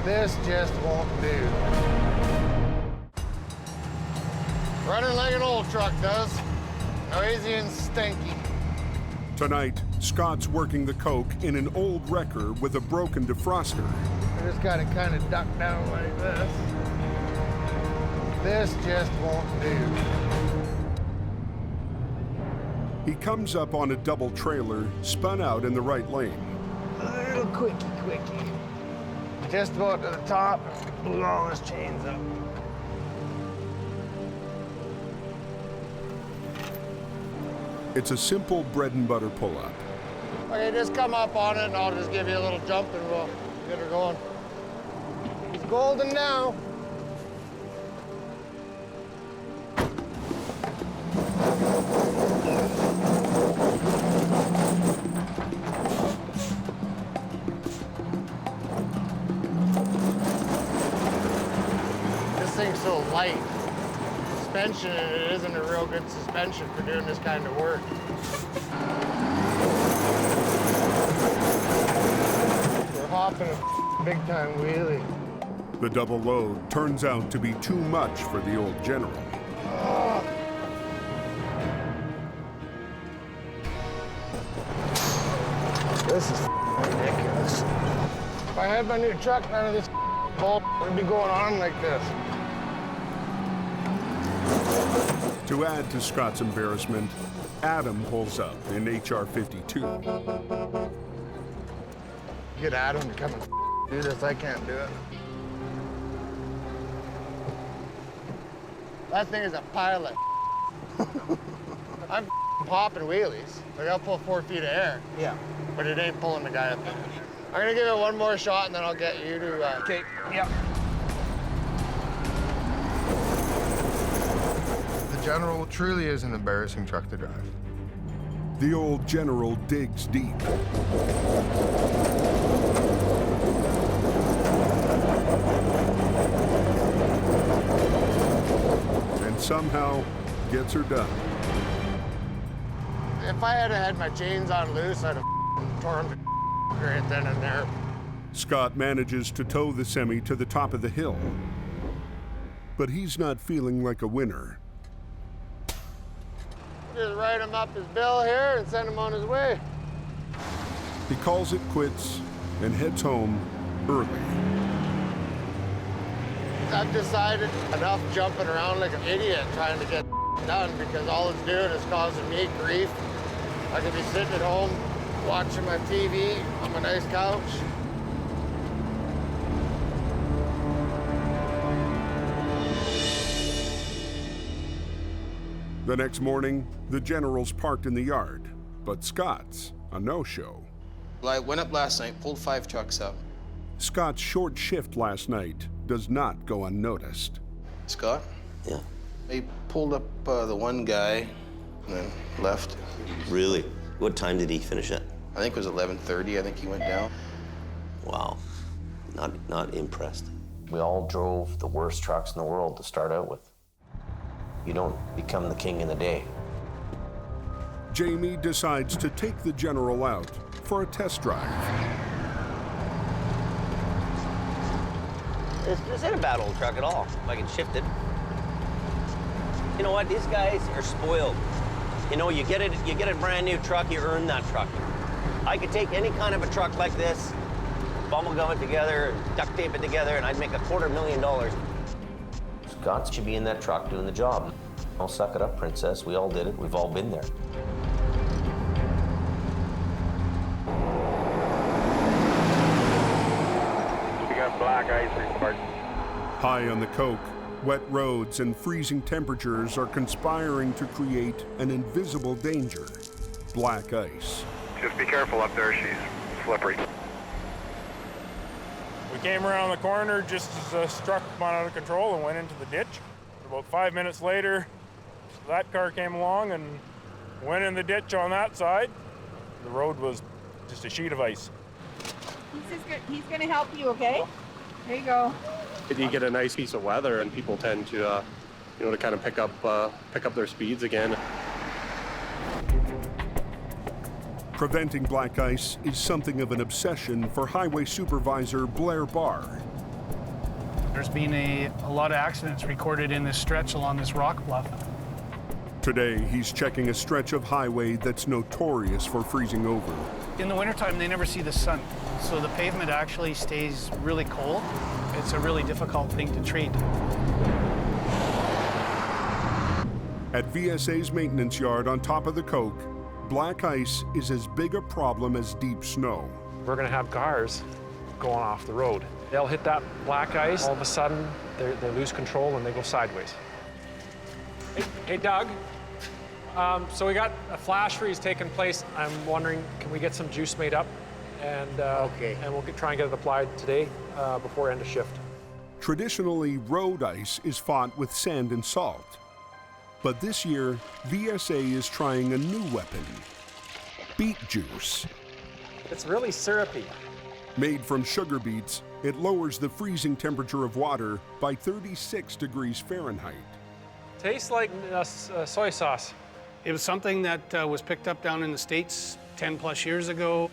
This just won't do. Running like an old truck does. Noisy and stinky. Tonight, Scott's working the coke in an old wrecker with a broken defroster. I just gotta kind of duck down like this. This just won't do. He comes up on a double trailer, spun out in the right lane. A little quickie. Just about to the top, blew all his chains up. It's a simple bread and butter pull-up. Okay, just come up on it and I'll just give you a little jump and we'll get her going. He's golden now. This thing's so light. Suspension, it isn't a real good suspension for doing this kind of work. We're hopping a big time wheelie. The double load turns out to be too much for the old General. This is ridiculous. If I had my new truck, none of this bull would be going on like this. To add to Scott's embarrassment, Adam pulls up in HR 52. Get Adam to come and do this. I can't do it. That thing is a pile of I'm popping wheelies. Like I'll pull 4 feet of air. Yeah. But it ain't pulling the guy up there. I'm gonna give it one more shot and then I'll get you to. Okay. Yep. The General truly is an embarrassing truck to drive. The old General digs deep. And somehow gets her done. If I had my chains on loose, I'd have torn them right then and there. Scott manages to tow the semi to the top of the hill. But he's not feeling like a winner. Just write him up his bill here and send him on his way. He calls it quits and heads home early. I've decided enough jumping around like an idiot trying to get done because all it's doing is causing me grief. I could be sitting at home watching my TV on my nice couch. The next morning, the General's parked in the yard, but Scott's a no-show. Well, I went up last night, pulled 5 trucks up. Scott's short shift last night does not go unnoticed. Scott? Yeah. They pulled up the one guy and then left. Really? What time did he finish at? I think it was 11:30. I think he went down. Wow. Not impressed. We all drove the worst trucks in the world to start out with. You don't become the king in a day. Jamie decides to take the General out for a test drive. This ain't a bad old truck at all, if I can shift it. You know what, these guys are spoiled. You know, you get a brand new truck, you earn that truck. I could take any kind of a truck like this, bubble gum it together, duct tape it together, and I'd make $250,000. Scott should be in that truck doing the job. Don't suck it up, princess. We all did it. We've all been there. We got black ice report. High on the coke, wet roads and freezing temperatures are conspiring to create an invisible danger: black ice. Just be careful up there, she's slippery. We came around the corner just as struck spun out of control and went into the ditch. About 5 minutes later, that car came along and went in the ditch on that side. The road was just a sheet of ice. He's going to help you, okay? There you go. You get a nice piece of weather, and people tend to, to kind of pick up their speeds again. Preventing black ice is something of an obsession for Highway Supervisor Blair Barr. There's been a lot of accidents recorded in this stretch along this rock bluff. Today, he's checking a stretch of highway that's notorious for freezing over. In the wintertime, they never see the sun, so the pavement actually stays really cold. It's a really difficult thing to treat. At VSA's maintenance yard on top of the coke, black ice is as big a problem as deep snow. We're going to have cars going off the road. They'll hit that black ice, all of a sudden they lose control and they go sideways. Hey Doug, so we got a flash freeze taking place. I'm wondering, can we get some juice made up? And, and we'll try and get it applied today before end of shift. Traditionally, road ice is fought with sand and salt. But this year, VSA is trying a new weapon: beet juice. It's really syrupy. Made from sugar beets, it lowers the freezing temperature of water by 36 degrees Fahrenheit. Tastes like soy sauce. It was something that was picked up down in the States 10 plus years ago.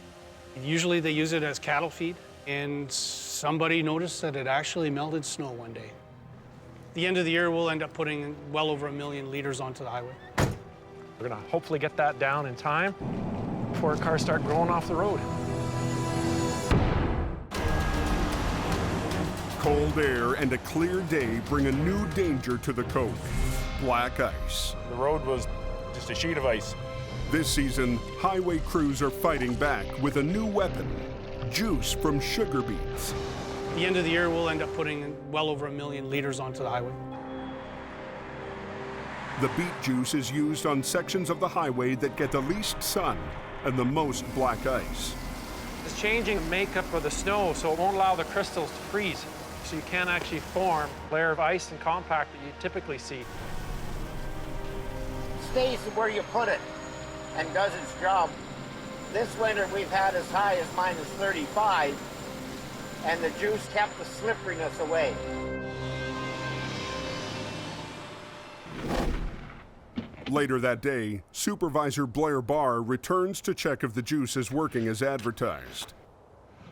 Usually they use it as cattle feed, and somebody noticed that it actually melted snow one day. At the end of the year, we'll end up putting well over 1 million liters onto the highway. We're gonna hopefully get that down in time before cars start going off the road. Cold air and a clear day bring a new danger to the coke: black ice. The road was just a sheet of ice. This season, highway crews are fighting back with a new weapon: juice from sugar beets. At the end of the year, we'll end up putting well over 1 million liters onto the highway. The beet juice is used on sections of the highway that get the least sun and the most black ice. It's changing the makeup of the snow, so it won't allow the crystals to freeze. So you can't actually form a layer of ice and compact that you typically see. Stays where you put it and does its job. This winter we've had as high as minus 35, and the juice kept the slipperiness away. Later that day, Supervisor Blair Barr returns to check if the juice is working as advertised.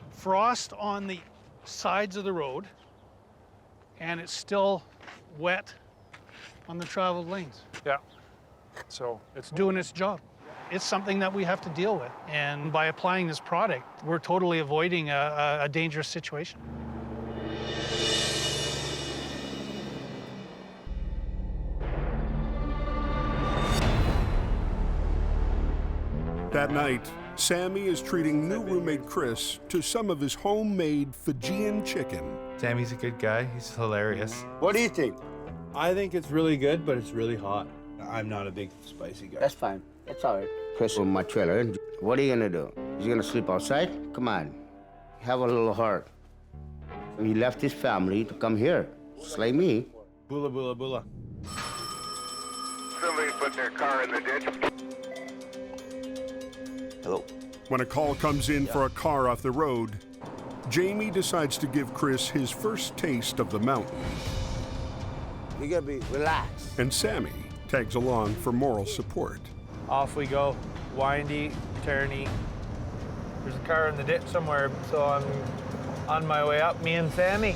Frost on the sides of the road, and it's still wet on the traveled lanes. Yeah. So it's doing its job. It's something that we have to deal with. And by applying this product, we're totally avoiding a dangerous situation. That night, Sammy is treating new roommate Chris to some of his homemade Fijian chicken. Sammy's a good guy. He's hilarious. What do you think? I think it's really good, but it's really hot. I'm not a big spicy guy. That's fine. It's all right. Chris on my trailer. What are you gonna do? He's gonna sleep outside? Come on. Have a little heart. He left his family to come here. Just like me. Bula, bula, bula. Somebody put their car in the ditch. Hello. When a call comes in for a car off the road, Jamie decides to give Chris his first taste of the mountain. You gotta be relaxed. And Sammy tags along for moral support. Off we go. Windy, turny. There's a car in the ditch somewhere, so I'm on my way up, me and Sammy.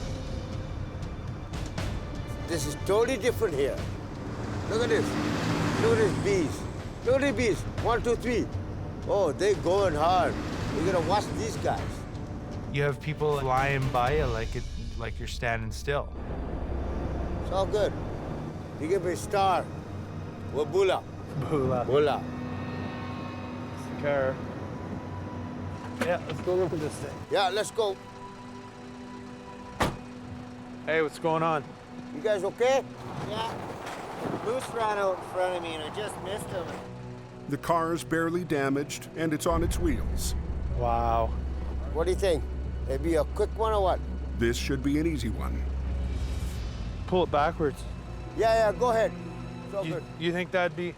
This is totally different here. Look at this. Look at these bees. Look at these bees. 1, 2, 3. Oh, they going hard. You're gonna watch these guys. You have people flying by you like you're standing still. It's all good. You give me a star. Well, bula. Bula. Bula. It's the car. Yeah, let's go look at this thing. Yeah, let's go. Hey, what's going on? You guys okay? Yeah. Moose ran out in front of me and I just missed him. The car's barely damaged and it's on its wheels. Wow. What do you think? Maybe a quick one or what? This should be an easy one. Pull it backwards. Yeah, go ahead. It's all good. You think that'd be...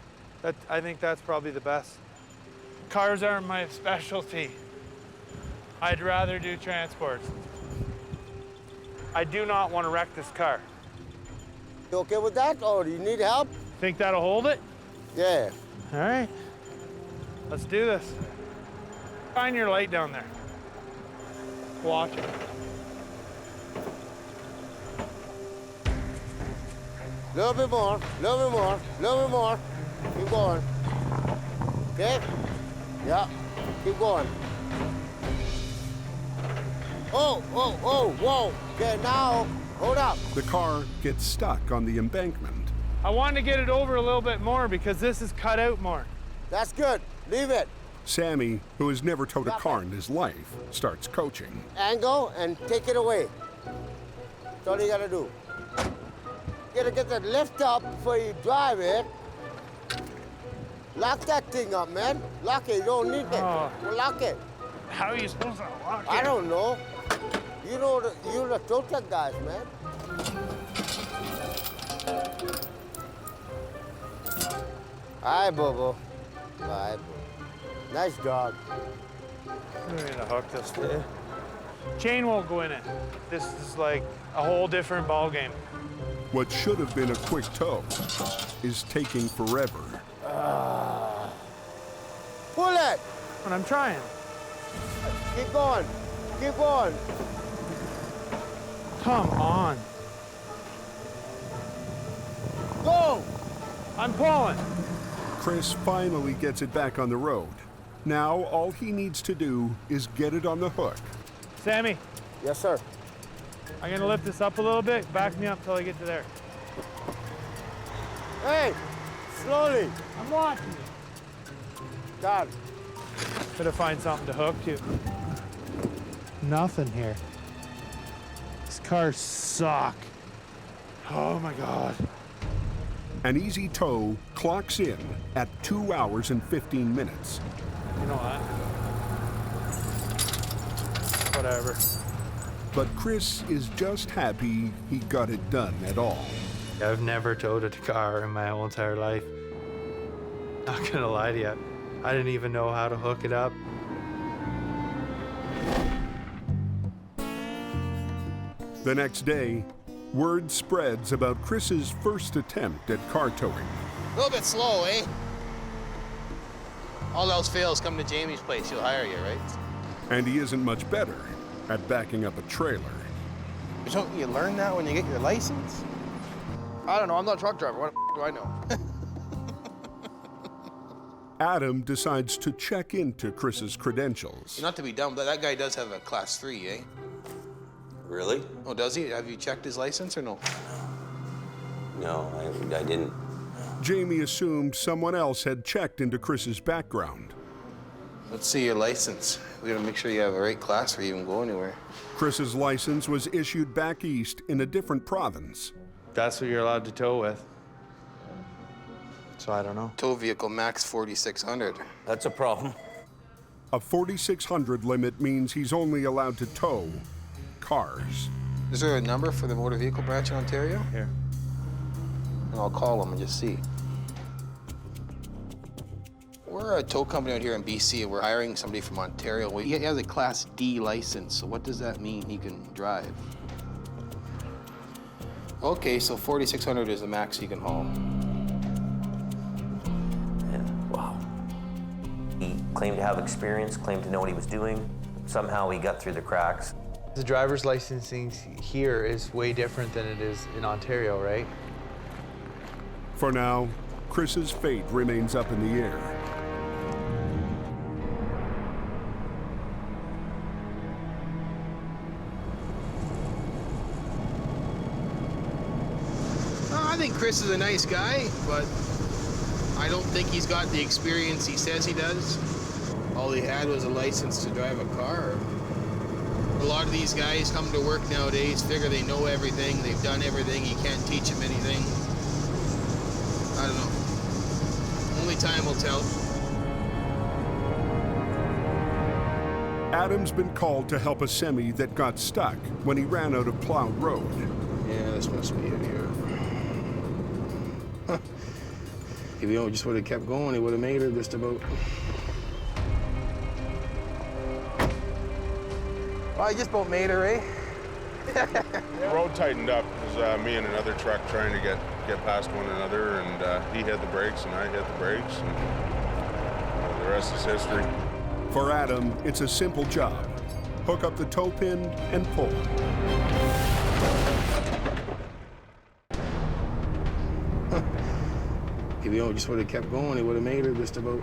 I think that's probably the best. Cars aren't my specialty. I'd rather do transports. I do not want to wreck this car. You okay with that, or do you need help? Think that'll hold it? Yeah. All right. Let's do this. Find your light down there. Watch it. Little bit more, little bit more, little bit more. Keep going. Okay? Yeah, keep going. Oh, whoa. Okay, now, hold up. The car gets stuck on the embankment. I want to get it over a little bit more because this is cut out more. That's good. Leave it. Sammy, who has never towed a car in his life, starts coaching. Angle and take it away. That's all you gotta do. You gotta get that lift up before you drive it. Lock that thing up, man. Lock it. You don't need it. Oh. Well, lock it. How are you supposed to lock it? I don't know. You're the tow truck guys, man. Hi, Bobo. Bye, Bobo. Nice dog. I'm gonna hook this thing. Chain won't go in it. This is like a whole different ball game. What should have been a quick tow is taking forever. Pull it. And I'm trying. Keep going. Keep going. Come on. Go. I'm pulling. Chris finally gets it back on the road. Now all he needs to do is get it on the hook. Sammy. Yes, sir. I'm gonna lift this up a little bit. Back me up till I get to there. Hey, slowly. I'm watching you. Done. Gotta find something to hook to. Nothing here. These cars suck. Oh my God. An easy tow clocks in at 2 hours and 15 minutes. You know what? Whatever. But Chris is just happy he got it done at all. I've never towed a car in my whole entire life. Not gonna lie to you. I didn't even know how to hook it up. The next day, word spreads about Chris's first attempt at car towing. A little bit slow, eh? All else fails, come to Jamie's place, he'll hire you, right? And he isn't much better at backing up a trailer. Don't you learn that when you get your license? I don't know, I'm not a truck driver, what the do I know? Adam decides to check into Chris's credentials. Not to be dumb, but that guy does have a class 3, eh? Really? Oh, does he? Have you checked his license or no? No, I didn't. Jamie assumed someone else had checked into Chris's background. Let's see your license. We gotta make sure you have the right class for you even go anywhere. Chris's license was issued back east in a different province. That's what you're allowed to tow with. So I don't know. Tow vehicle max 4,600. That's a problem. A 4,600 limit means he's only allowed to tow cars. Is there a number for the motor vehicle branch in Ontario? Here. And I'll call them and just see. We're a tow company out here in BC, and we're hiring somebody from Ontario. He has a Class D license, so what does that mean he can drive? Okay, so 4,600 is the max he can haul. Yeah, wow. He claimed to have experience, claimed to know what he was doing. Somehow he got through the cracks. The driver's licensing here is way different than it is in Ontario, right? For now, Chris's fate remains up in the air. I think Chris is a nice guy, but I don't think he's got the experience he says he does. All he had was a license to drive a car. A lot of these guys come to work nowadays, figure they know everything, they've done everything, you can't teach them anything. I don't know. Only time will tell. Adam's been called to help a semi that got stuck when he ran out of plowed road. Yeah, this must be it here. If he just would have kept going, he would have made it just about. Well, I just about made her, eh? The road tightened up. It was me and another truck trying to get past one another, and he hit the brakes and I hit the brakes, and the rest is history. For Adam, it's a simple job. Hook up the tow pin and pull. If he just would have kept going, he would have made it just about.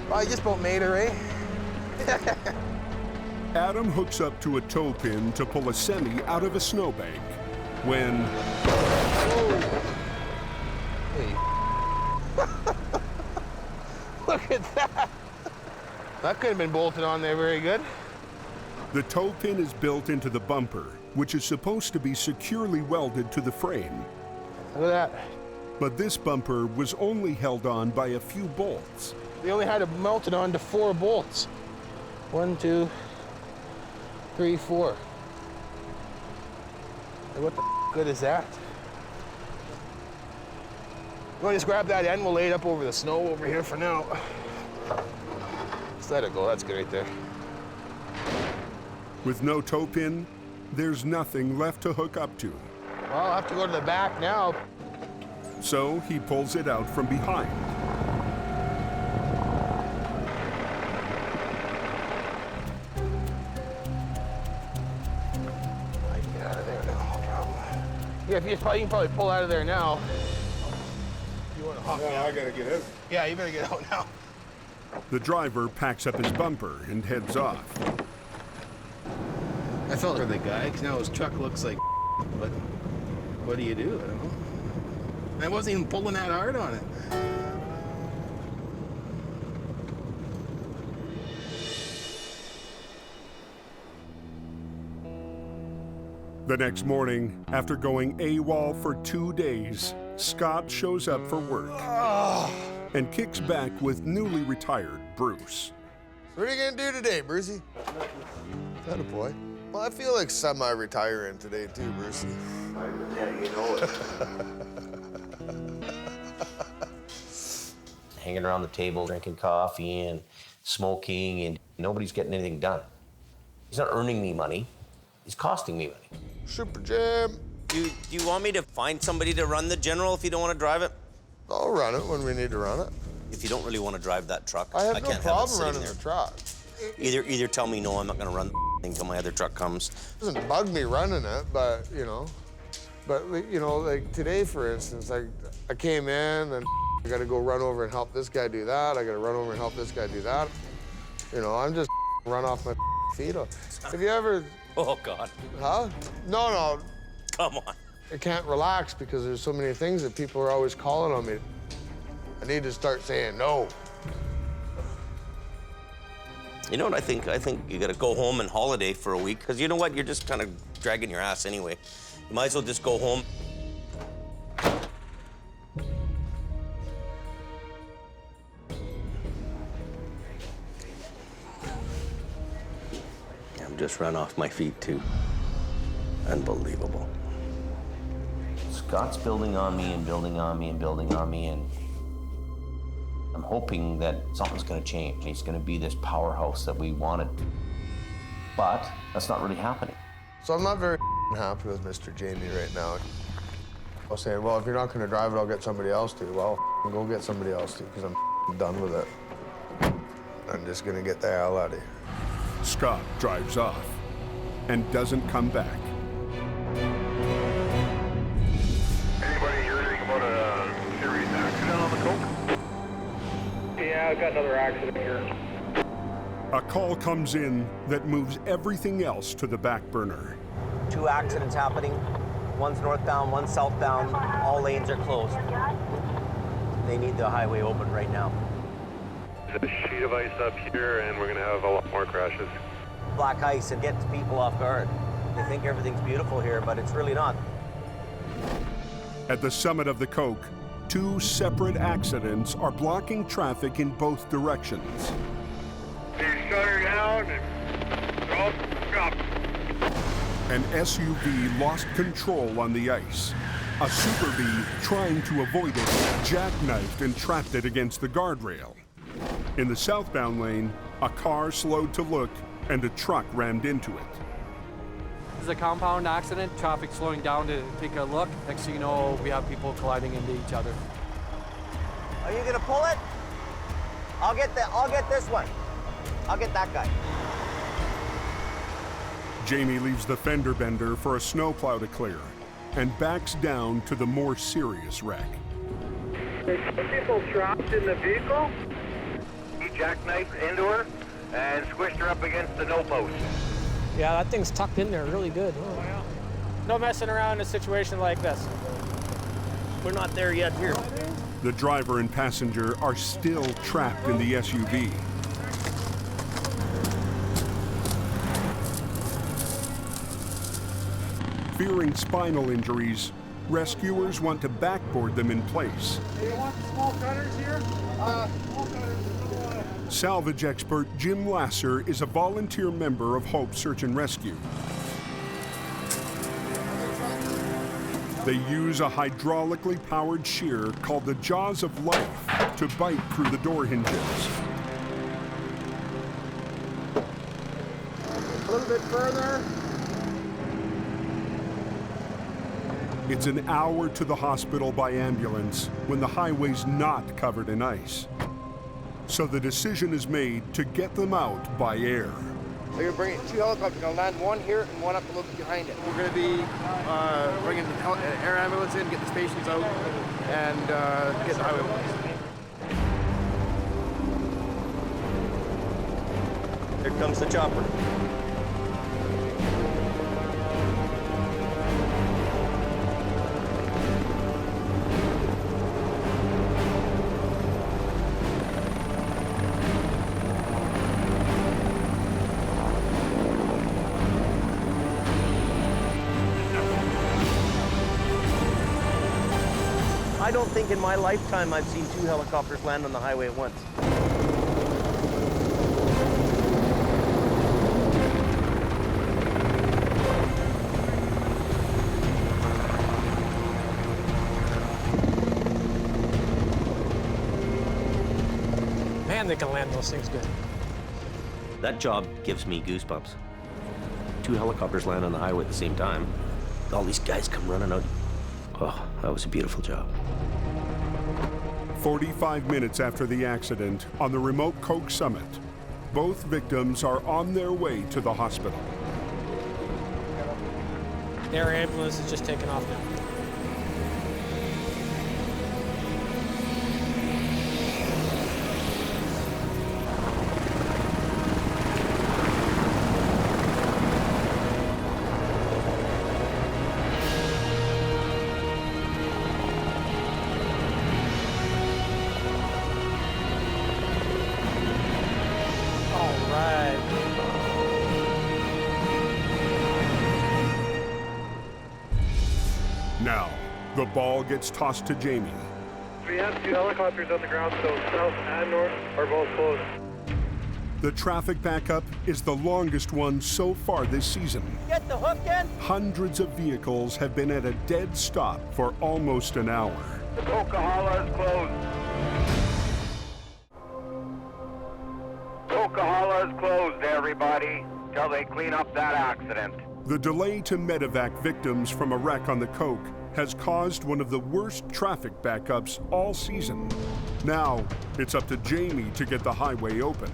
Well, I just about made her, eh? Adam hooks up to a tow pin to pull a semi out of a snowbank when... Hey. Look at that. That could have been bolted on there very good. The tow pin is built into the bumper, which is supposed to be securely welded to the frame. Look at that. But this bumper was only held on by a few bolts. They only had it melted onto 4 bolts. 1, 2, 3, 4. Hey, what the good is that? You want to just grab that end? We'll lay it up over the snow over here for now. Just let it go. That's good right there. With no tow pin, there's nothing left to hook up to. Well, I'll have to go to the back now. So he pulls it out from behind. I can get out of there now, no problem. Yeah, you can probably pull out of there now. You want to hop me out? I gotta get out. Yeah, you better get out now. The driver packs up his bumper and heads off. I felt for the guy, because now his truck looks like but what do you do? I don't know. I wasn't even pulling that hard on it. The next morning, after going AWOL for 2 days, Scott shows up for work and kicks back with newly retired Bruce. What are you gonna do today, Brucey? That a boy. Well, I feel like semi-retiring today too, Brucey. Yeah, you know it. Hanging around the table, drinking coffee and smoking, and nobody's getting anything done. He's not earning me money. He's costing me money. Super Jam. Do you want me to find somebody to run the General if you don't want to drive it? I'll run it when we need to run it. If you don't really want to drive that truck, I have no can't problem have it sitting running there. the truck. Either tell me no, I'm not going to run the thing until my other truck comes. It doesn't bug me running it, but you know, like today, for instance, like I came in and I got to go run over and help this guy do that. I got to run over and help this guy do that. You know, I'm just run off my feet. Have you ever? Oh God. Huh? No. Come on. I can't relax because there's so many things that people are always calling on me. I need to start saying no. You know what I think? I think you got to go home and holiday for a week, because you know what? You're just kind of dragging your ass anyway. You might as well just go home. I'm just run off my feet too. Unbelievable. Scott's building on me and building on me and building on me, and I'm hoping that something's going to change. He's going to be this powerhouse that we wanted. But that's not really happening. So I'm not very happy with Mr. Jamie right now. I'll say, well, if you're not going to drive it, I'll get somebody else to. Well, go get somebody else to, because I'm done with it. I'm just going to get the hell out of here. Scott drives off and doesn't come back. Anybody hear anything about a serious accident on the coke? Yeah, I've got another accident here. A call comes in that moves everything else to the back burner. 2 accidents happening. One's northbound, one's southbound. All lanes are closed. They need the highway open right now. There's a sheet of ice up here, and we're going to have a lot more crashes. Black ice, it gets people off guard. They think everything's beautiful here, but it's really not. At the summit of the Coke, 2 separate accidents are blocking traffic in both directions. They shut her down and they're all up. An SUV lost control on the ice. A Super B, trying to avoid it, jackknifed and trapped it against the guardrail. In the southbound lane, a car slowed to look and a truck rammed into it. This is a compound accident, traffic slowing down to take a look. Next thing you know, we have people colliding into each other. Are you gonna pull it? I'll get this one. I'll get that guy. Jamie leaves the fender bender for a snowplow to clear and backs down to the more serious wreck. There's 2 people trapped in the vehicle. He jackknifed into her and squished her up against the no post. Yeah, that thing's tucked in there really good. Oh, yeah. No messing around in a situation like this. We're not there yet here. The driver and passenger are still trapped in the SUV. Fearing spinal injuries, rescuers want to backboard them in place. Hey, you want the small cutters here? Salvage expert Jim Lasser is a volunteer member of Hope Search and Rescue. They use a hydraulically powered shear called the Jaws of Life to bite through the door hinges. A little bit further. It's an hour to the hospital by ambulance when the highway's not covered in ice. So the decision is made to get them out by air. They're going to bring 2 helicopters. They're going to land one here and one up a little bit behind it. We're going to be bringing an air ambulance in, get the patients out, and get the highway open. Here comes the chopper. I don't think in my lifetime I've seen 2 helicopters land on the highway at once. Man, they can land those things good. That job gives me goosebumps. 2 helicopters land on the highway at the same time. All these guys come running out. Oh, that was a beautiful job. 45 minutes after the accident on the remote Coke summit, both victims are on their way to the hospital. Their ambulance is just taking off now. Now, the ball gets tossed to Jamie. We have 2 helicopters on the ground, so south and north are both closed. The traffic backup is the longest one so far this season. Get the hook in. Hundreds of vehicles have been at a dead stop for almost an hour. The Coquihalla is closed. Coquihalla is closed, everybody, till they clean up that accident. The delay to medevac victims from a wreck on the Coke has caused one of the worst traffic backups all season. Now, it's up to Jamie to get the highway open.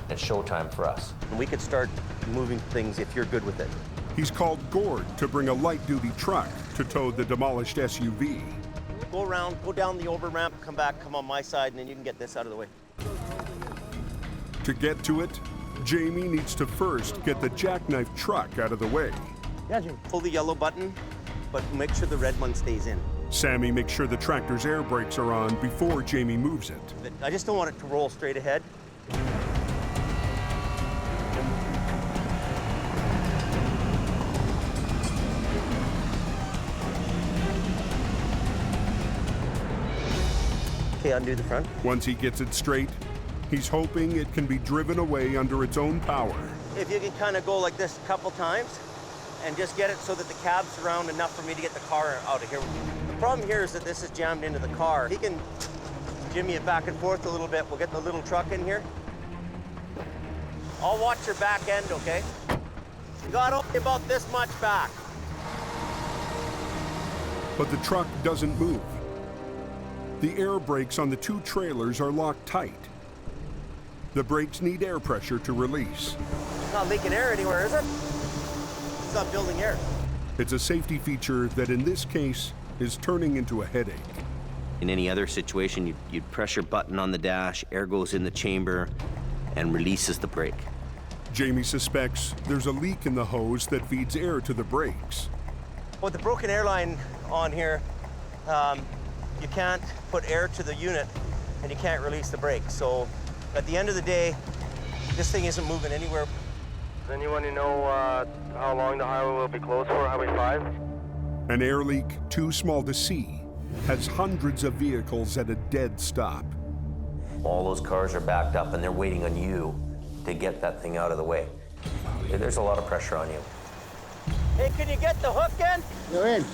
It's showtime for us. We could start moving things if you're good with it. He's called Gourd to bring a light-duty truck to tow the demolished SUV. Go around, go down the over ramp, come back, come on my side, and then you can get this out of the way. To get to it, Jamie needs to first get the jackknife truck out of the way. Yeah, Jim. Pull the yellow button, but make sure the red one stays in. Sammy makes sure the tractor's air brakes are on before Jamie moves it. I just don't want it to roll straight ahead. Okay, undo the front. Once he gets it straight, he's hoping it can be driven away under its own power. If you can kind of go like this a couple times and just get it so that the cab's around enough for me to get the car out of here. The problem here is that this is jammed into the car. He can jimmy it back and forth a little bit. We'll get the little truck in here. I'll watch your back end, okay? You got only about this much back. But the truck doesn't move. The air brakes on the 2 trailers are locked tight. The brakes need air pressure to release. It's not leaking air anywhere, is it? It's not building air. It's a safety feature that in this case is turning into a headache. In any other situation, you'd press your button on the dash, air goes in the chamber, and releases the brake. Jamie suspects there's a leak in the hose that feeds air to the brakes. With the broken airline on here, you can't put air to the unit and you can't release the brake. So at the end of the day, this thing isn't moving anywhere. Does anyone know how long the highway will be closed for, Highway 5? An air leak too small to see has hundreds of vehicles at a dead stop. All those cars are backed up and they're waiting on you to get that thing out of the way. There's a lot of pressure on you. Hey, can you get the hook in? You're in.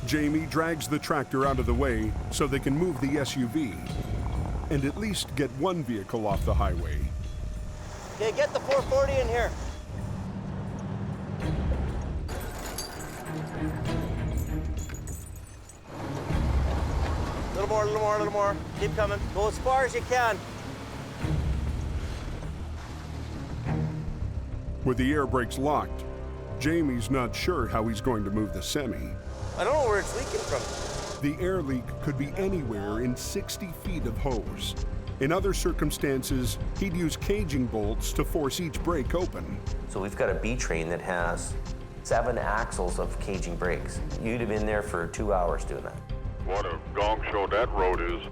Jamie drags the tractor out of the way so they can move the SUV and at least get one vehicle off the highway. Okay, get the 440 in here. A little more, a little more, a little more. Keep coming. Go as far as you can. With the air brakes locked, Jamie's not sure how he's going to move the semi. I don't know where it's leaking from. The air leak could be anywhere in 60 feet of hose. In other circumstances, he'd use caging bolts to force each brake open. So we've got a B train that has 7 axles of caging brakes. You'd have been there for 2 hours doing that. What a gong show that road is.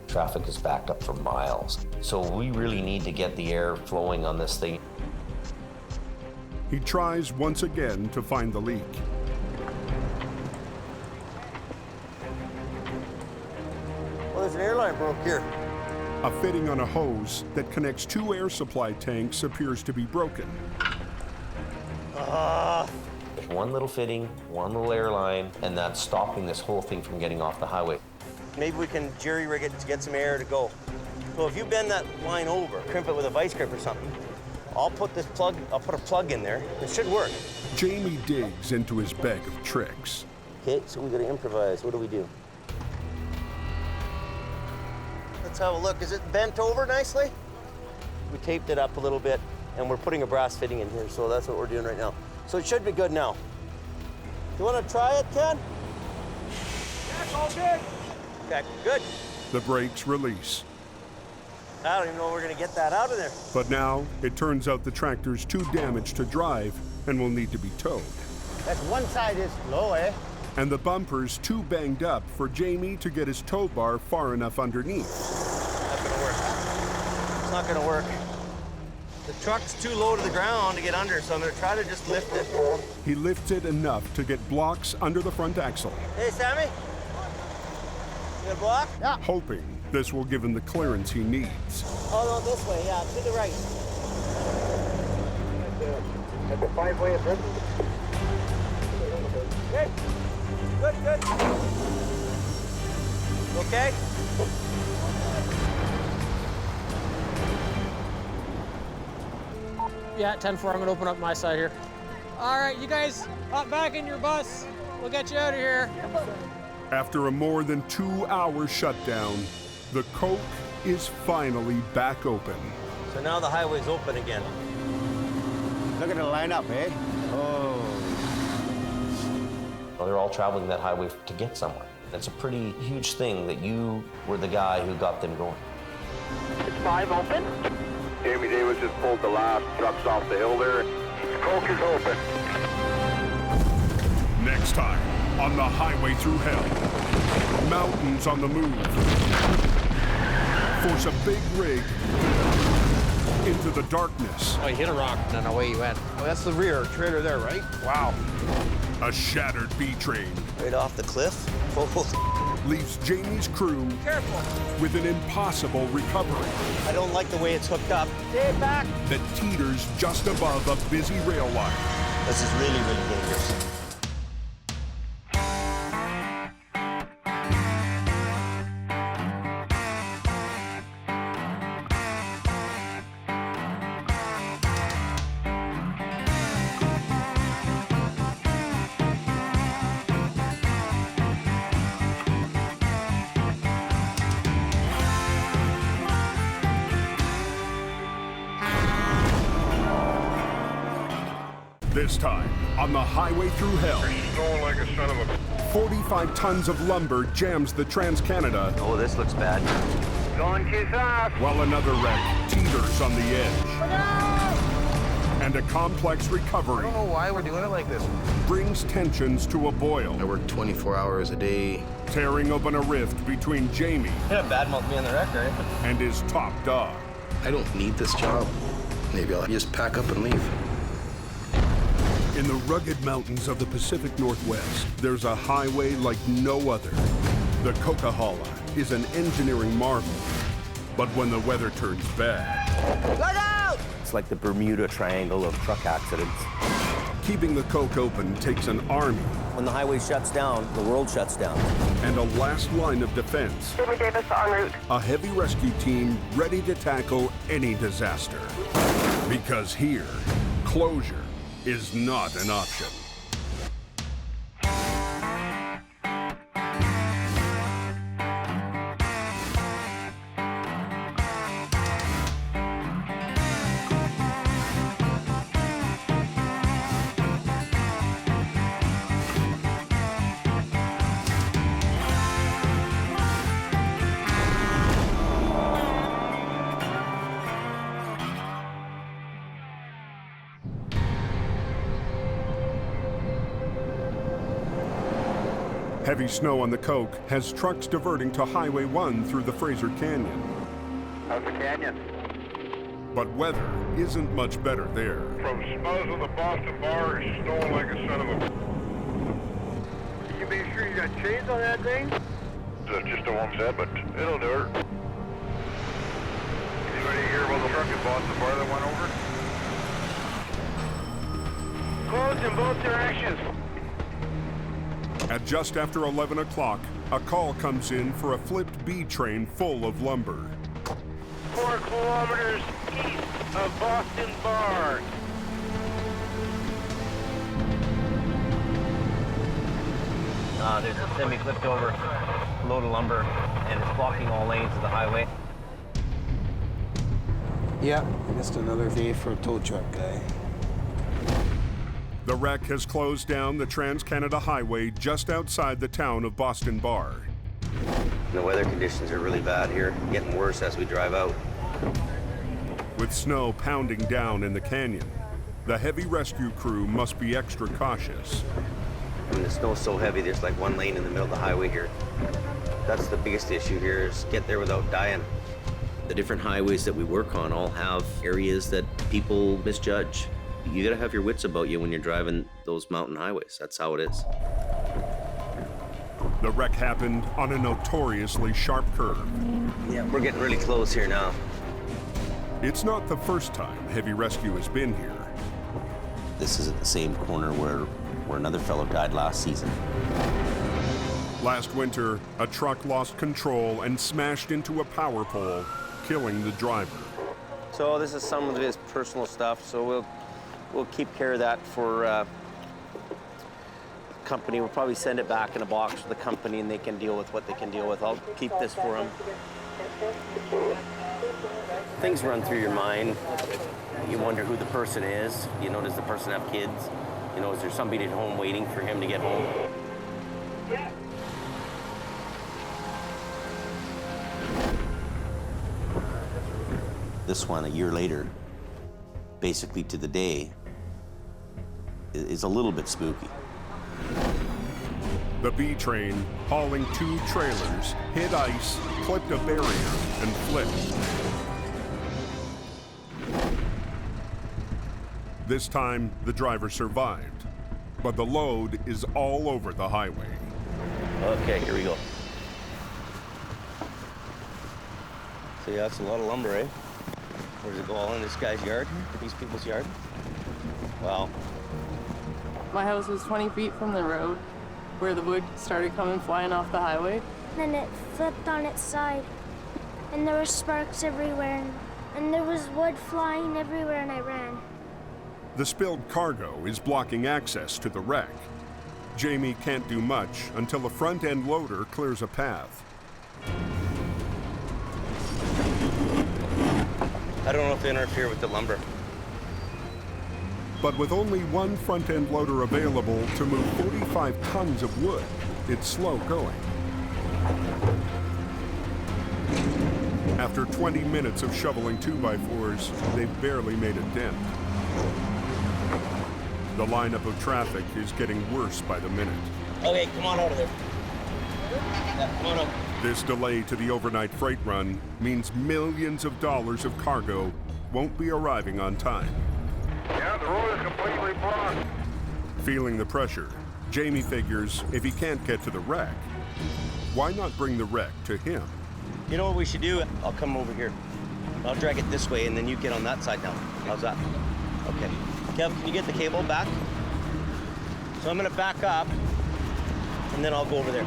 Traffic is backed up for miles. So we really need to get the air flowing on this thing. He tries once again to find the leak. there's an airline broke here. A fitting on a hose that connects two air supply tanks appears to be broken. One little fitting, one little airline, and that's stopping this whole thing from getting off the highway. Maybe we can jerry rig it to get some air to go. So if you bend that line over, crimp it with a vice grip or something, I'll put a plug in there. It should work. Jamie digs into his bag of tricks. Okay, so we gotta improvise. What do we do? Let's have a look. Is it bent over nicely? We taped it up a little bit, and we're putting a brass fitting in here, so that's what we're doing right now. So it should be good now. You wanna try it, Ken? That's all good. Okay, good. The brakes release. I don't even know if we're gonna get that out of there. But now, it turns out the tractor's too damaged to drive and will need to be towed. That's one side is low, eh? And the bumper's too banged up for Jamie to get his tow bar far enough underneath. Not gonna work. It's not gonna work. The truck's too low to the ground to get under, so I'm gonna try to just lift it. He lifts it enough to get blocks under the front axle. Hey, Sammy? You got a block? Yeah. Hoping this will give him the clearance he needs. Oh, no, this way, yeah, to the right. At the 5-way address. Good. Good. Okay? Yeah, 10-4, I'm gonna open up my side here. All right, you guys hop back in your bus. We'll get you out of here. After a more than 2-hour shutdown, the Coke is finally back open. So now the highway's open again. Look at the lineup, eh? Oh. Well, they're all traveling that highway to get somewhere. That's a pretty huge thing that you were the guy who got them going. It's 5 open. Jamie Davis just pulled the last trucks off the hill there. Coke is open. Next time on the highway through hell, mountains on the move. Force a big rig into the darkness. Oh, you hit a rock, and then away you went. Oh, that's the rear trailer there, right? Wow. A shattered B-train Right off the cliff. leaves Jamie's crew with an impossible recovery I don't like the way it's hooked up. Stay back. that teeters just above a busy rail line. This is really, really dangerous. This time, on the highway through hell, Going like a son of a... 45 tons of lumber jams the Trans-Canada. Oh, this looks bad. Going too fast. While another wreck teeters on the edge. And a complex recovery I don't know why we're doing it like this. brings tensions to a boil, I work 24 hours a day. tearing open a rift between Jamie Kind of badmouth me on the record. and his top dog. I don't need this job. Maybe I'll just pack up and leave. In the rugged mountains of the Pacific Northwest, there's a highway like no other. The Coquihalla is an engineering marvel. But when the weather turns bad, Look out! It's like the Bermuda Triangle of truck accidents. keeping the Coke open takes an army When the highway shuts down, the world shuts down. and a last line of defense. Jamie Davis en route. A heavy rescue team ready to tackle any disaster. Because here, closure is not an option. Heavy snow on the Coke has trucks diverting to Highway 1 through the Fraser Canyon. How's the canyon? But weather isn't much better there. From Spuzz of the Boston Bar is snowing like a son of a... You be sure you got chains on that thing? just a warm set, but it'll do it. Anybody hear about the truck in Boston Bar that went over? Closed in both directions. At just after 11 o'clock, a call comes in for a flipped B train full of lumber. 4 kilometers east of Boston Bar. There's a semi flipped over load of lumber, and it's blocking all lanes of the highway. Yeah, just another day for a tow truck guy. The wreck has closed down the Trans-Canada Highway just outside the town of Boston Bar. The weather conditions are really bad here, getting worse as we drive out. With snow pounding down in the canyon, the heavy rescue crew must be extra cautious. I mean, the snow's so heavy, there's like one lane in the middle of the highway here. That's the biggest issue here, is get there without dying. The different highways that we work on all have areas that people misjudge. You gotta have your wits about you when you're driving those mountain highways. That's how it is. The wreck happened on a notoriously sharp curve. Yeah, we're getting really close here now. It's not the first time heavy rescue has been here. This is at the same corner where another fellow died last season. Last winter, a truck lost control and smashed into a power pole, killing the driver. So this is some of his personal stuff, so we'll keep care of that for company. We'll probably send it back in a box for the company, and they can deal with what they can deal with. I'll keep this for him. Things run through your mind. You wonder who the person is. You know, does the person have kids? You know, is there somebody at home waiting for him to get home? This one, a year later, basically to the day, is a little bit spooky. The B train, hauling 2 trailers, hit ice, clipped a barrier, and flipped. This time, the driver survived, but the load is all over the highway. Okay, here we go. So yeah, that's a lot of lumber, eh? Where does it go, all in this guy's yard? These people's yard? Wow. My house was 20 feet from the road where the wood started coming flying off the highway. Then it flipped on its side, and there were sparks everywhere, and there was wood flying everywhere, and I ran. The spilled cargo is blocking access to the wreck. Jamie can't do much until a front-end loader clears a path. I don't know if they interfere with the lumber. But with only one front-end loader available to move 45 tons of wood, it's slow going. After 20 minutes of shoveling 2x4s, they've barely made a dent. The lineup of traffic is getting worse by the minute. Okay, come on out of there. Yeah, come on up. This delay to the overnight freight run means millions of dollars of cargo won't be arriving on time. Yeah, the road is completely blocked. Feeling the pressure, Jamie figures if he can't get to the wreck, why not bring the wreck to him? You know what we should do? I'll come over here. I'll drag it this way, and then you get on that side now. How's that? Okay. Kev, can you get the cable back? So I'm gonna back up, and then I'll go over there.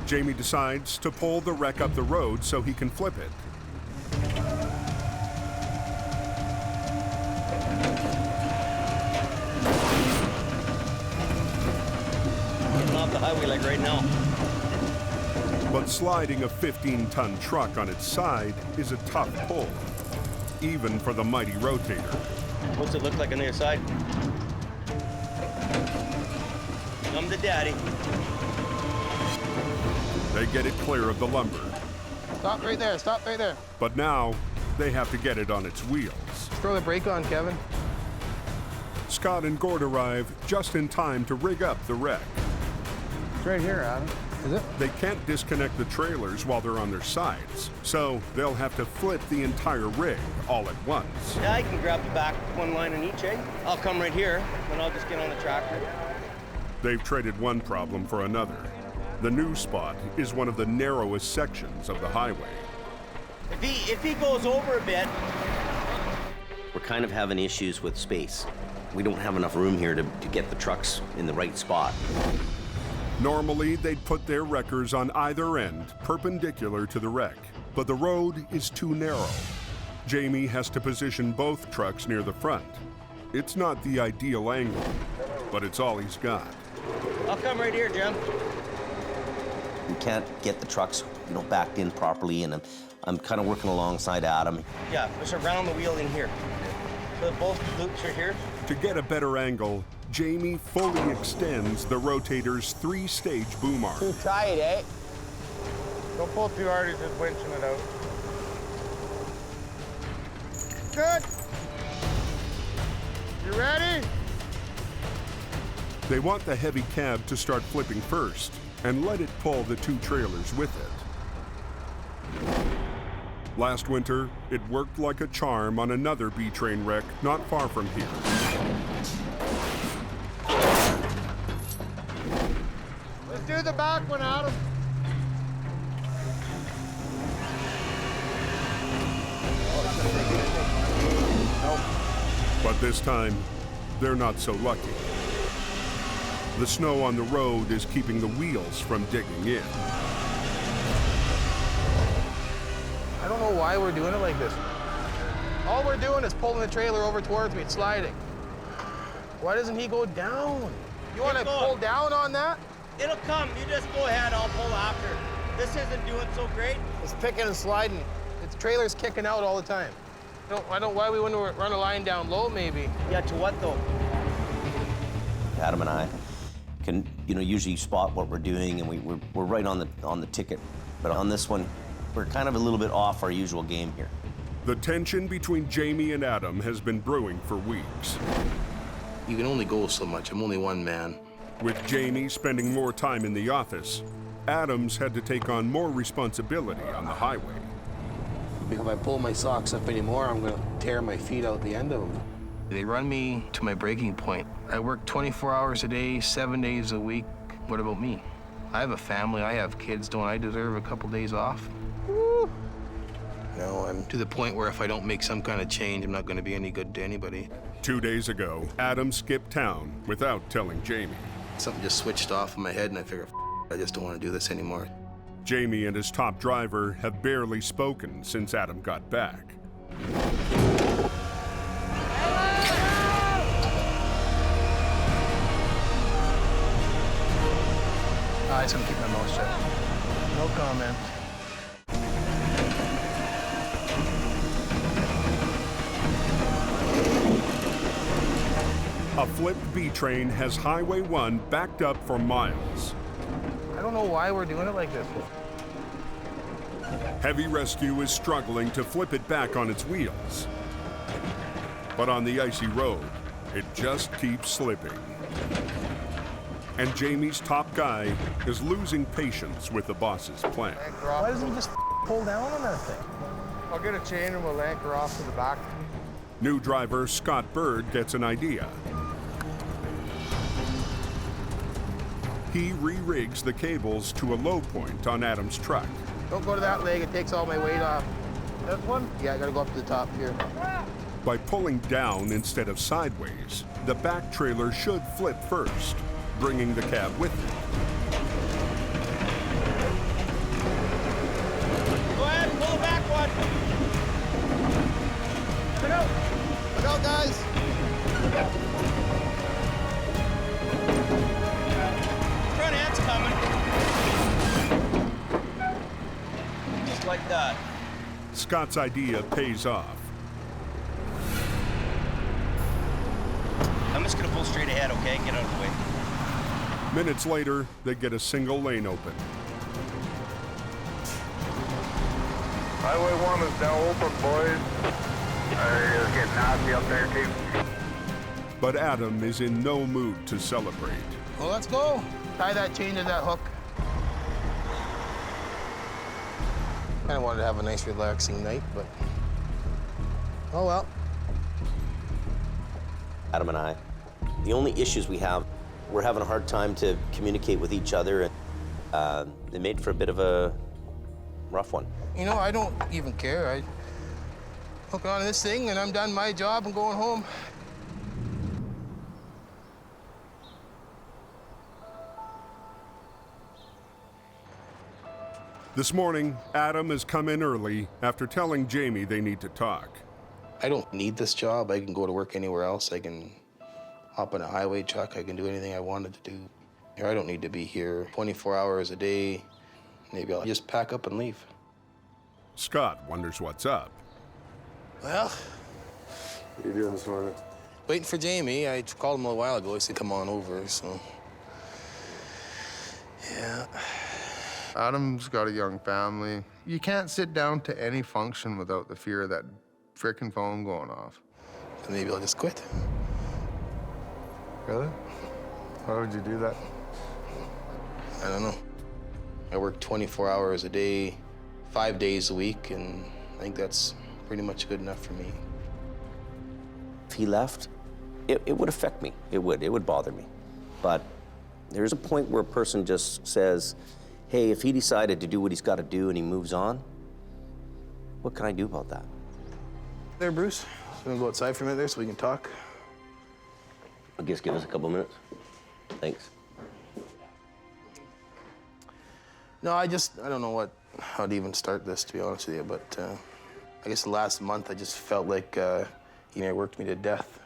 Jamie decides to pull the wreck up the road so he can flip it. Getting off the highway like right now. But sliding a 15-ton truck on its side is a tough pull, even for the mighty Rotator. What's it look like on the other side? Come to daddy. They get it clear of the lumber. Stop right there, stop right there. But now, they have to get it on its wheels. Throw the brake on, Kevin. Scott and Gourd arrive just in time to rig up the wreck. It's right here, Adam. Is it? They can't disconnect the trailers while they're on their sides, so they'll have to flip the entire rig all at once. Yeah, I can grab the back one line on each, eh? I'll come right here, then I'll just get on the tractor. They've traded one problem for another. The new spot is one of the narrowest sections of the highway. If he goes over a bit, We're kind of having issues with space. We don't have enough room here to get the trucks in the right spot. Normally, they'd put their wreckers on either end, perpendicular to the wreck, but the road is too narrow. Jamie has to position both trucks near the front. It's not the ideal angle, but it's all he's got. I'll come right here, Jim. We can't get the trucks, backed in properly, and I'm kind of working alongside Adam. Yeah, push around the wheel in here. So both loops are here. To get a better angle, Jamie fully extends the Rotator's 3-stage boom arm. Too tight, eh? Don't pull too hard, he's just winching it out. Good. You ready? They want the heavy cab to start flipping first and let it pull the 2 trailers with it. Last winter, it worked like a charm on another B-train wreck not far from here. Let's do the back one, Adam. But this time, they're not so lucky. The snow on the road is keeping the wheels from digging in. I don't know why we're doing it like this. All we're doing is pulling the trailer over towards me, it's sliding. Why doesn't he go down? You want to pull down on that? It'll come. You just go ahead. I'll pull after. This isn't doing so great. It's picking and sliding. Its trailer's kicking out all the time. Why we want to run a line down low, maybe? Yeah, to what though? Adam and I can, usually spot what we're doing, and we're right on the ticket. But on this one, we're kind of a little bit off our usual game here. The tension between Jamie and Adam has been brewing for weeks. You can only go so much. I'm only one man. With Jamie spending more time in the office, Adam's had to take on more responsibility on the highway. If I pull my socks up anymore, I'm going to tear my feet out the end of them. They run me to my breaking point. I work 24 hours a day, 7 days a week. What about me? I have a family, I have kids. Don't I deserve a couple days off? Woo. No, I'm to the point where if I don't make some kind of change, I'm not going to be any good to anybody. 2 days ago, Adam skipped town without telling Jamie. Something just switched off in my head, and I figured, I just don't want to do this anymore. Jamie and his top driver have barely spoken since Adam got back. I just gonna keep my mouth shut. No comment. A flipped B-train has Highway 1 backed up for miles. I don't know why we're doing it like this. Heavy Rescue is struggling to flip it back on its wheels. But on the icy road, it just keeps slipping. And Jamie's top guy is losing patience with the boss's plan. Why doesn't he just pull down on that thing? I'll get a chain and we'll anchor off to the back. New driver Scott Bird gets an idea. He re-rigs the cables to a low point on Adam's truck. Don't go to that leg, it takes all my weight off. This one? Yeah, I gotta go up to the top here. By pulling down instead of sideways, the back trailer should flip first, bringing the cab with it. Go ahead, pull the back one. Look out! Look out, guys! Front end's coming. Just like that. Scott's idea pays off. I'm just gonna pull straight ahead, okay? Get out of the way. Minutes later, they get a single lane open. Highway 1 is now open, boys. It's getting nasty up there, too. But Adam is in no mood to celebrate. Well, let's go. Tie that chain to that hook. Kind of wanted to have a nice, relaxing night, but oh well. Adam and I, the only issues we have, we're having a hard time to communicate with each other. It made for a bit of a rough one. You know, I don't even care. I hook on this thing and I'm done my job and going home. This morning, Adam has come in early after telling Jamie they need to talk. I don't need this job. I can go to work anywhere else. I can hop in a highway truck. I can do anything I wanted to do. I don't need to be here 24 hours a day. Maybe I'll just pack up and leave. Scott wonders what's up. Well, What are you doing this morning? waiting for Jamie. I called him a while ago. He said, come on over, so. Yeah. Adam's got a young family. You can't sit down to any function without the fear of that frickin' phone going off. Maybe I'll just quit. Really? Why would you do that? I don't know. I work 24 hours a day, 5 days a week, and I think that's pretty much good enough for me. If he left, it would affect me. It would bother me. But there's a point where a person just says, hey, if he decided to do what he's got to do and he moves on, what can I do about that? There, Bruce. You want to go outside for a minute there so we can talk? I guess give us a couple minutes. Thanks. No, I don't know how to even start this, to be honest with you, but I guess the last month I just felt like he worked me to death.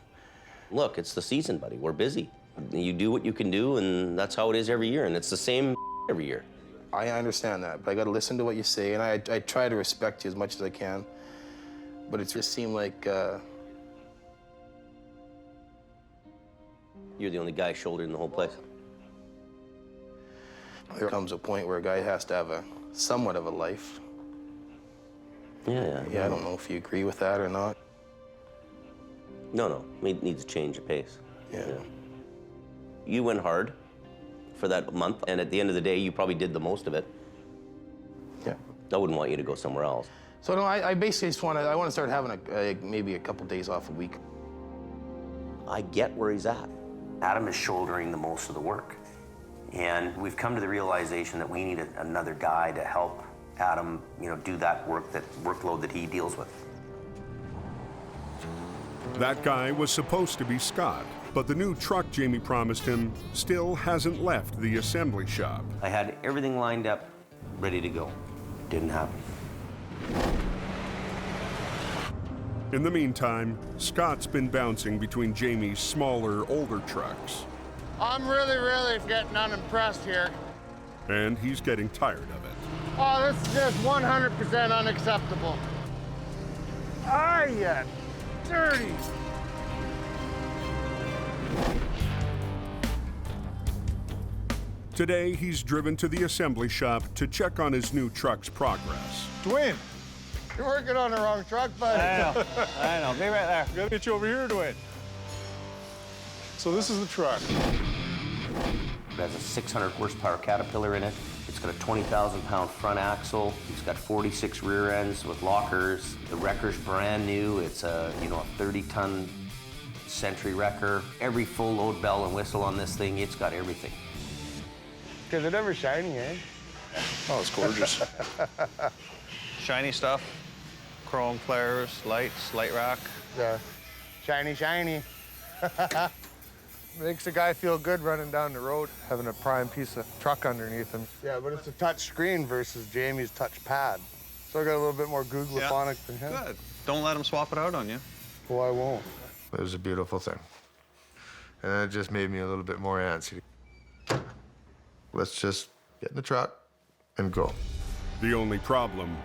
Look, it's the season, buddy. We're busy. You do what you can do, and that's how it is every year, and it's the same every year. I understand that, but I got to listen to what you say, and I try to respect you as much as I can, but it just seemed like... You're the only guy shouldering the whole place. There comes a point where a guy has to have somewhat of a life. Yeah. I don't know if you agree with that or not. No. It needs to change the pace. Yeah. You went hard for that month, and at the end of the day, you probably did the most of it. Yeah. I wouldn't want you to go somewhere else. So no, I basically just want to start having maybe a couple days off a week. I get where he's at. Adam is shouldering the most of the work. And we've come to the realization that we need another guy to help Adam, do that workload that he deals with. That guy was supposed to be Scott, but the new truck Jamie promised him still hasn't left the assembly shop. I had everything lined up, ready to go. Didn't happen. In the meantime, Scott's been bouncing between Jamie's smaller, older trucks. I'm really getting unimpressed here. And he's getting tired of it. Oh, this is just 100% unacceptable. Ah, you dirty. Today, he's driven to the assembly shop to check on his new truck's progress. Dwayne, you're working on the wrong truck, buddy. I know. Be right there. Gotta get you over here, Dwayne. So this is the truck. It has a 600 horsepower Caterpillar in it. It's got a 20,000-pound front axle. It's got 46 rear ends with lockers. The wrecker's brand new. It's a 30-ton Century wrecker. Every full load bell and whistle on this thing, it's got everything. Because it's never shiny, eh? Oh, it's gorgeous. Shiny stuff. Chrome flares, lights, light rack. Shiny. Makes a guy feel good running down the road, having a prime piece of truck underneath him. Yeah, but it's a touch screen versus Jamie's touch pad. So I got a little bit more Googleophonic than him. Good. Don't let him swap it out on you. Well, I won't. It was a beautiful thing. And it just made me a little bit more antsy. Let's just get in the truck and go. The only problem,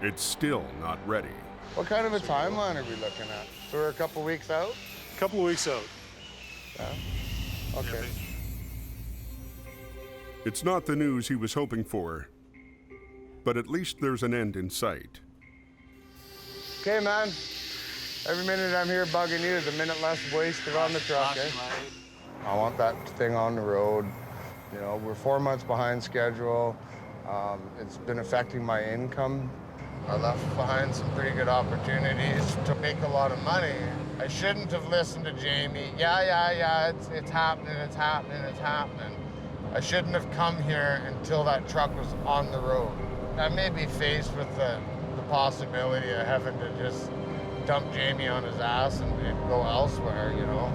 it's still not ready. What kind of a timeline are we looking at? So we're a couple weeks out? A couple of weeks out. Yeah. Okay. It's not the news he was hoping for, but at least there's an end in sight. Okay, man. Every minute I'm here bugging you is a minute less wasted on the truck, eh? I want that thing on the road. You know, we're 4 months behind schedule. It's been affecting my income. I left behind some pretty good opportunities to make a lot of money. I shouldn't have listened to Jamie. Yeah, it's happening. I shouldn't have come here until that truck was on the road. I may be faced with the possibility of having to just dump Jamie on his ass and go elsewhere, you know.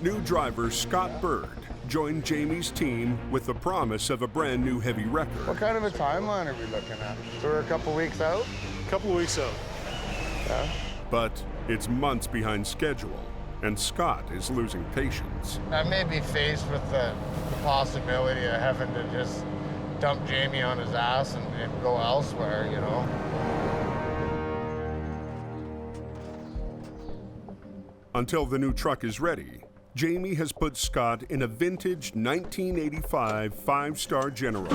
New driver Scott Bird joined Jamie's team with the promise of a brand new heavy wrecker. What kind of a timeline are we looking at? So we're a couple weeks out? A couple of weeks out. Yeah. But it's months behind schedule, and Scott is losing patience. I may be faced with the possibility of having to just dump Jamie on his ass and go elsewhere, you know. Until the new truck is ready, Jamie has put Scott in a vintage 1985 5-star General.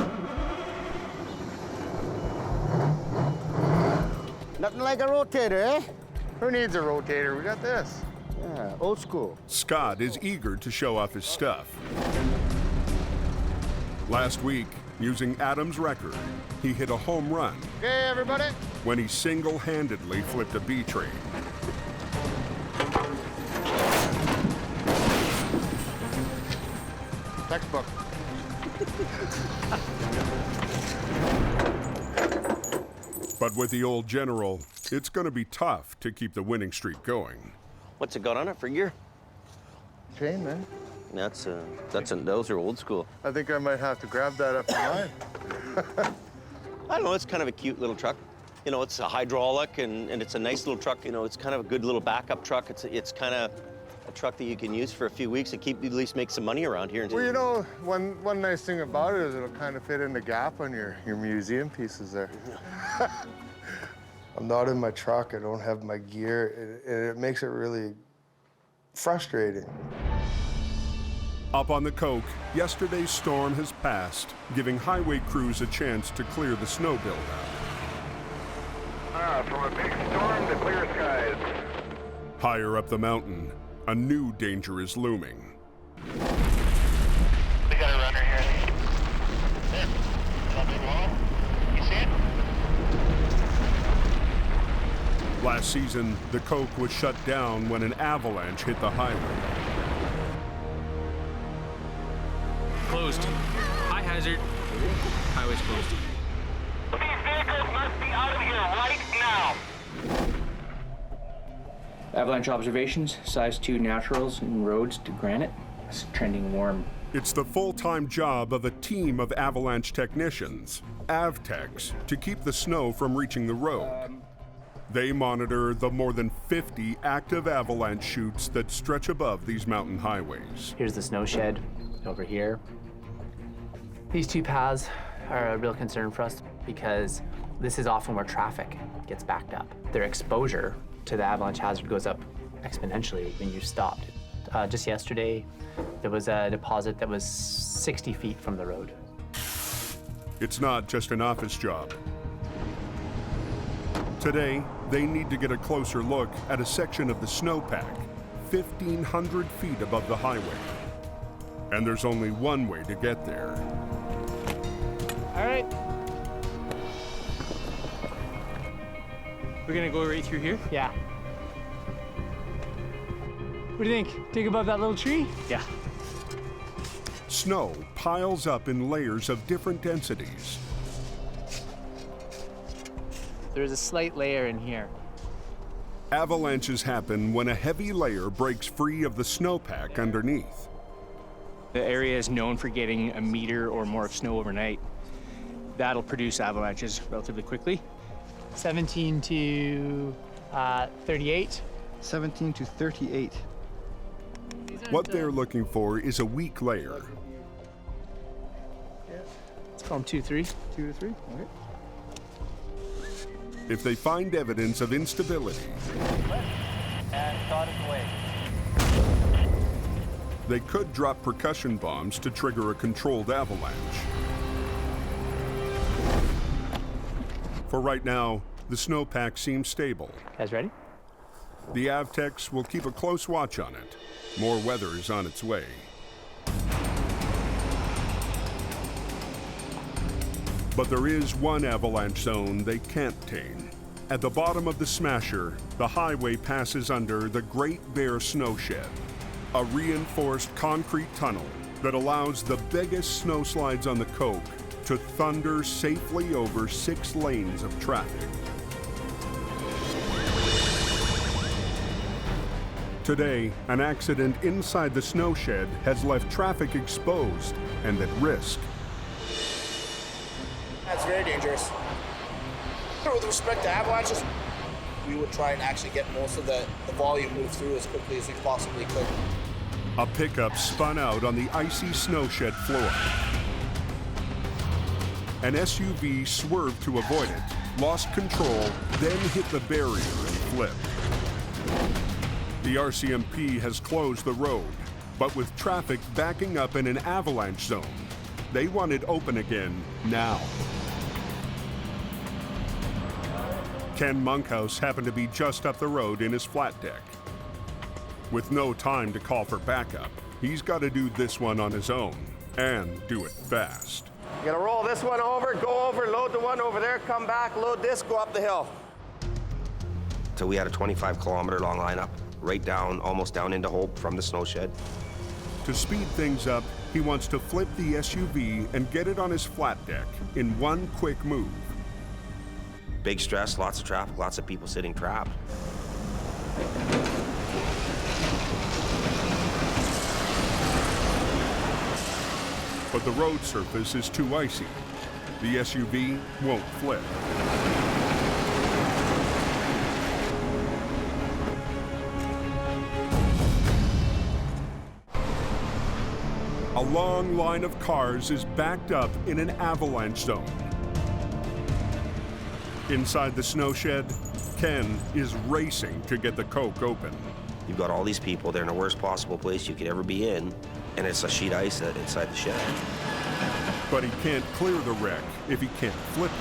Nothing like a rotator, eh? Who needs a rotator? We got this. Yeah, old school. Scott is eager to show off his stuff. Last week, using Adam's record, he hit a home run. Okay, everybody. When he single-handedly flipped a B-train. Textbook. But with the old General, it's going to be tough to keep the winning streak going. What's it got on it for gear? Chain, man. Those are old school. I think I might have to grab that up in mine. I don't know, it's kind of a cute little truck. You know, it's a hydraulic and it's a nice little truck. You know, it's kind of a good little backup truck. It's kind of a truck that you can use for a few weeks and keep, at least make some money around here. Well, you know, one nice thing about it is it'll kind of fit in the gap on your museum pieces there. I'm not in my truck, I don't have my gear, and it makes it really frustrating. Up on the Coke, yesterday's storm has passed, giving highway crews a chance to clear the snow buildup. From a big storm to clear skies. Higher up the mountain, a new danger is looming. We got a runner here. There. That big wall. You see it? Last season, the Coke was shut down when an avalanche hit the highway. Closed. High hazard. Highway's closed. These vehicles must be out of here right now. Avalanche observations, size 2 naturals and roads to granite. It's trending warm. It's the full-time job of a team of avalanche technicians, AvTechs, to keep the snow from reaching the road. They monitor the more than 50 active avalanche chutes that stretch above these mountain highways. Here's the Snowshed over here. These two paths are a real concern for us because this is often where traffic gets backed up. Their exposure to the avalanche hazard goes up exponentially when you're stopped. Just yesterday, there was a deposit that was 60 feet from the road. It's not just an office job. Today, they need to get a closer look at a section of the snowpack, 1,500 feet above the highway. And there's only one way to get there. All right. We're gonna go right through here? Yeah. What do you think? Dig above that little tree? Yeah. Snow piles up in layers of different densities. There's a slight layer in here. Avalanches happen when a heavy layer breaks free of the snowpack underneath. The area is known for getting a meter or more of snow overnight. That'll produce avalanches relatively quickly. 17 to 38. 17 to 38. What they're looking for is a weak layer. Let's call them 2-3. 2 to 3, okay. If they find evidence of instability, And shot it away. they could drop percussion bombs to trigger a controlled avalanche. For right now, the snowpack seems stable. Guys ready? The AvTechs will keep a close watch on it. More weather is on its way. But there is one avalanche zone they can't tame. At the bottom of the smasher, the highway passes under the Great Bear Snowshed, a reinforced concrete tunnel that allows the biggest snowslides on the Coke to thunder safely over 6 lanes of traffic. Today, an accident inside the snowshed has left traffic exposed and at risk. That's very dangerous. With respect to avalanches, we would try and actually get most of the volume moved through as quickly as we possibly could. A pickup spun out on the icy snowshed floor. An SUV swerved to avoid it, lost control, then hit the barrier and flipped. The RCMP has closed the road, but with traffic backing up in an avalanche zone, they want it open again now. Ken Monkhouse happened to be just up the road in his flat deck. With no time to call for backup, he's got to do this one on his own, and do it fast. You gotta roll this one over, go over, load the one over there, come back, load this, go up the hill. So we had a 25-kilometer long lineup, right down, almost down into Hope from the snowshed. To speed things up, he wants to flip the SUV and get it on his flat deck in one quick move. Big stress, lots of traffic, lots of people sitting trapped. But the road surface is too icy. The SUV won't flip. A long line of cars is backed up in an avalanche zone. Inside the snowshed, Ken is racing to get the Coke open. You've got all these people, they're in the worst possible place you could ever be in, and it's a sheet ice inside the shed. But he can't clear the wreck if he can't flip it.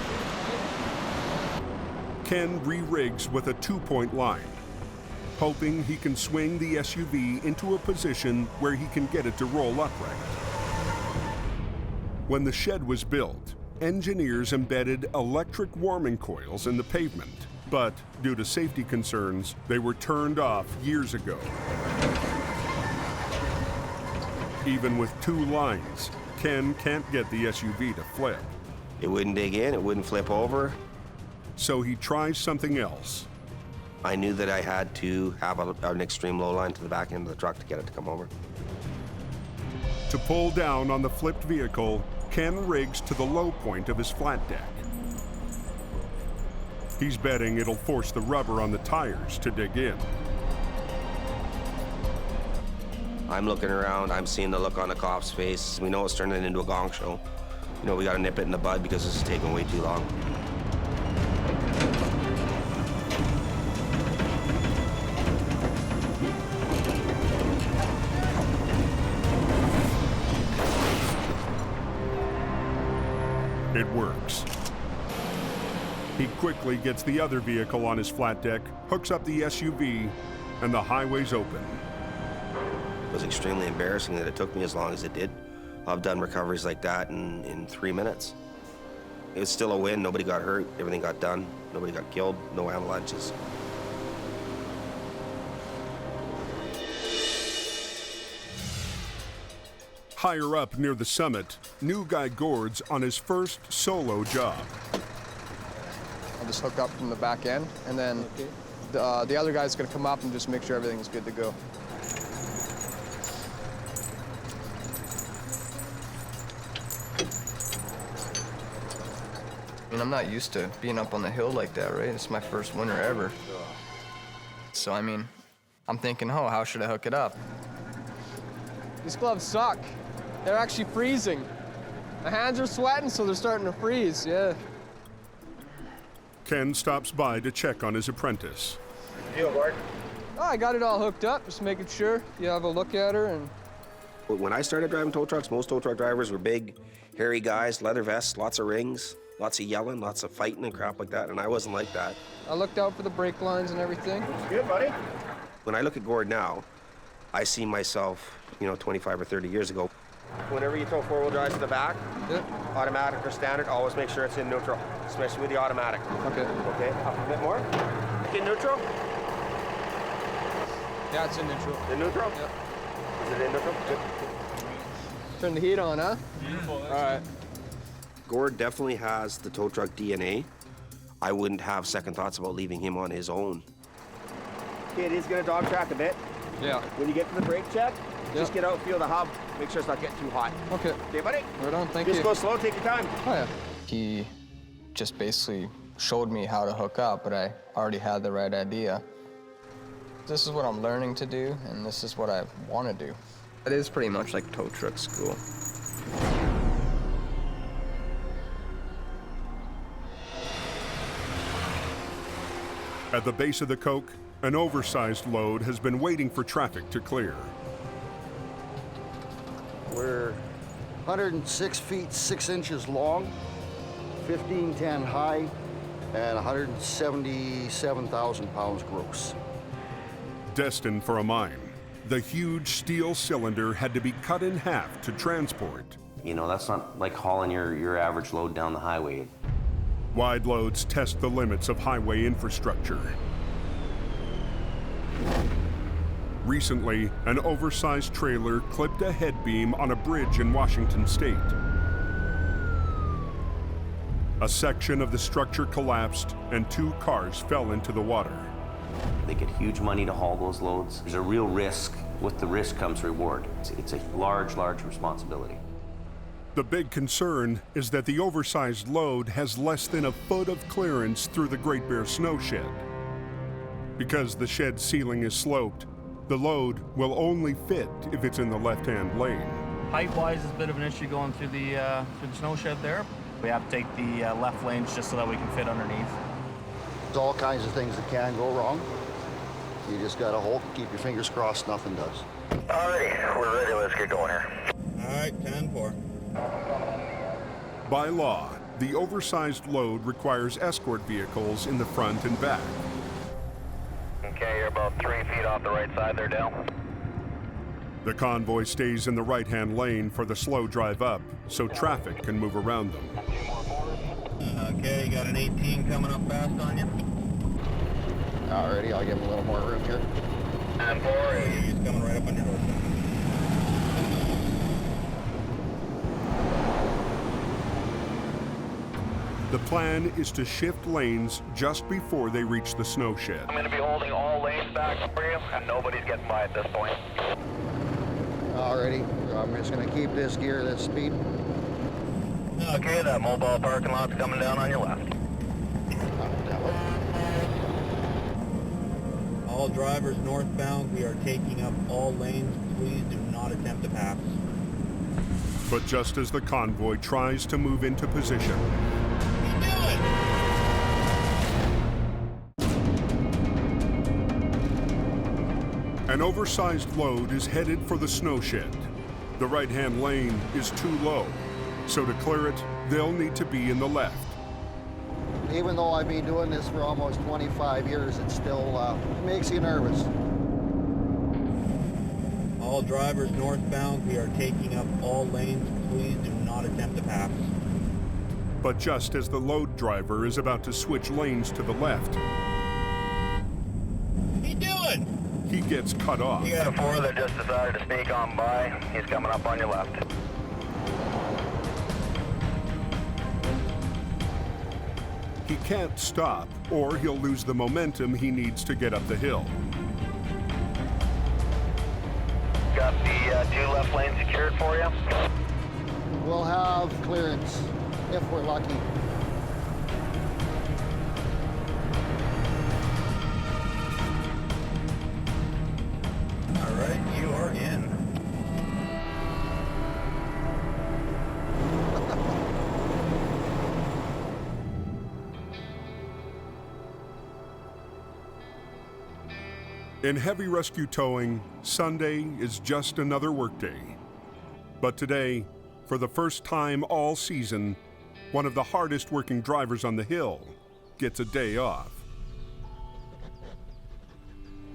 Ken re-rigs with a 2-point line, hoping he can swing the SUV into a position where he can get it to roll upright. When the shed was built, engineers embedded electric warming coils in the pavement, but due to safety concerns, they were turned off years ago. Even with 2 lines, Ken can't get the SUV to flip. It wouldn't dig in, it wouldn't flip over. So he tries something else. I knew that I had to have an extreme low line to the back end of the truck to get it to come over. To pull down on the flipped vehicle, Ken rigs to the low point of his flat deck. He's betting it'll force the rubber on the tires to dig in. I'm looking around, I'm seeing the look on the cop's face. We know it's turning into a gong show. You know, we gotta nip it in the bud because this is taking way too long. It works. He quickly gets the other vehicle on his flat deck, hooks up the SUV, and the highway's open. It was extremely embarrassing that it took me as long as it did. I've done recoveries like that in 3 minutes. It was still a win. Nobody got hurt. Everything got done. Nobody got killed. No avalanches. Higher up near the summit, new guy Gourd's on his first solo job. I'll just hook up from the back end, and then the other guy's gonna come up and just make sure everything's good to go. I mean, I'm not used to being up on the hill like that, right? It's my first winter ever. So, I mean, I'm thinking, oh, how should I hook it up? These gloves suck. They're actually freezing. My hands are sweating, so they're starting to freeze, yeah. Ken stops by to check on his apprentice. Oh, I got it all hooked up, just making sure you have a look at her. And when I started driving tow trucks, most tow truck drivers were big, hairy guys, leather vests, lots of rings, lots of yelling, lots of fighting and crap like that, and I wasn't like that. I looked out for the brake lines and everything. Good, buddy. When I look at Gourd now, I see myself, 25 or 30 years ago. Whenever you throw four-wheel drive to the back, automatic or standard, always make sure it's in neutral, especially with the automatic. Okay. Okay, up a bit more. In neutral? Yeah, it's in neutral. In neutral? Yep. Is it in neutral? Good. Turn the heat on, huh? Beautiful. All right. Gourd definitely has the tow truck DNA. I wouldn't have second thoughts about leaving him on his own. Okay, it is going to dog track a bit. Yeah. When you get to the brake check, just get out, feel the hub, make sure it's not getting too hot. Okay. Okay, buddy? Right on, thank you. Just go slow, take your time. Oh, yeah. He just basically showed me how to hook up, but I already had the right idea. This is what I'm learning to do, and this is what I want to do. It is pretty much like tow truck school. At the base of the coke, an oversized load has been waiting for traffic to clear. We're 106 feet 6 inches long, 1510 high, and 177,000 pounds gross. Destined for a mine, the huge steel cylinder had to be cut in half to transport. You know, that's not like hauling your average load down the highway. Wide loads test the limits of highway infrastructure. Recently, an oversized trailer clipped a head beam on a bridge in Washington state. A section of the structure collapsed and 2 cars fell into the water. They get huge money to haul those loads. There's a real risk. With the risk comes reward. It's a large, large responsibility. The big concern is that the oversized load has less than a foot of clearance through the Great Bear Snowshed. Because the shed ceiling is sloped, the load will only fit if it's in the left-hand lane. Height-wise, it's a bit of an issue going through the snowshed there. We have to take the left lanes just so that we can fit underneath. There's all kinds of things that can go wrong. You just gotta hold, keep your fingers crossed, nothing does. Alrighty, we're ready, let's get going here. Alright, 10-4. By law, the oversized load requires escort vehicles in the front and back. Okay, you're about 3 feet off the right side there, Dale. The convoy stays in the right-hand lane for the slow drive up, so traffic can move around them. Okay, you got an 18 coming up fast on you. Alrighty, I'll give him a little more room here. 10-4, he's coming right up on your doorstep. The plan is to shift lanes just before they reach the snowshed. I'm going to be holding all lanes back for you, and nobody's getting by at this point. Alrighty, I'm just gonna keep this gear, this speed. Okay, that mobile parking lot's coming down on your left. All drivers northbound, we are taking up all lanes. Please do not attempt to pass. But just as the convoy tries to move into position, an oversized load is headed for the snowshed. The right-hand lane is too low, so to clear it, they'll need to be in the left. Even though I've been doing this for almost 25 years, it still makes you nervous. All drivers northbound, we are taking up all lanes. Please do not attempt to pass. But just as the load driver is about to switch lanes to the left, What are you doing? he gets cut off. You got a 4 that just decided to sneak on by. He's coming up on your left. He can't stop, or he'll lose the momentum he needs to get up the hill. Got the 2 left lanes secured for you. We'll have clearance if we're lucky. All right, you are in. In heavy rescue towing, Sunday is just another workday. But today, for the first time all season, one of the hardest working drivers on the hill gets a day off.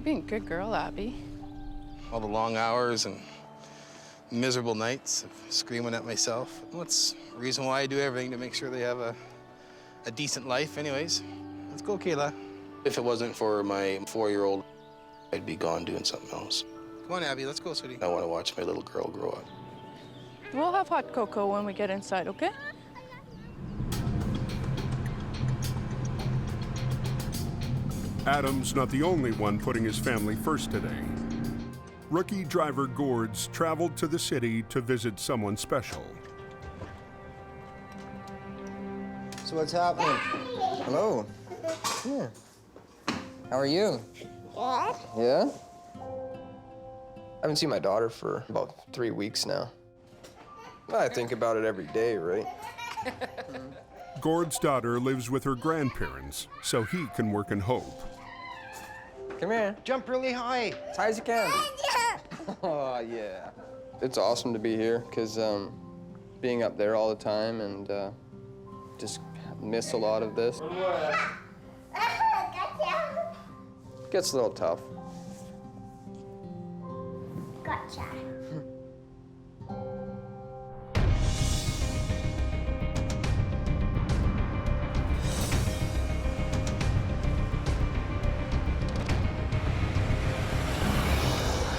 Being a good girl, Abby. All the long hours and miserable nights of screaming at myself. That's the reason why I do everything, to make sure they have a decent life anyways. Let's go, Kayla. If it wasn't for my 4-year-old, I'd be gone doing something else. Come on, Abby, let's go, sweetie. I want to watch my little girl grow up. We'll have hot cocoa when we get inside, okay? Adam's not the only one putting his family first today. Rookie driver Gourd's traveled to the city to visit someone special. So what's happening? Hello. Come here. How are you? Yeah. Yeah? I haven't seen my daughter for about 3 weeks now. I think about it every day, right? Gourd's daughter lives with her grandparents, so he can work and hope. Come here. Jump really high. As high as you can. Oh, yeah. It's awesome to be here, because being up there all the time and just miss a lot of this. Gets a little tough. Gotcha.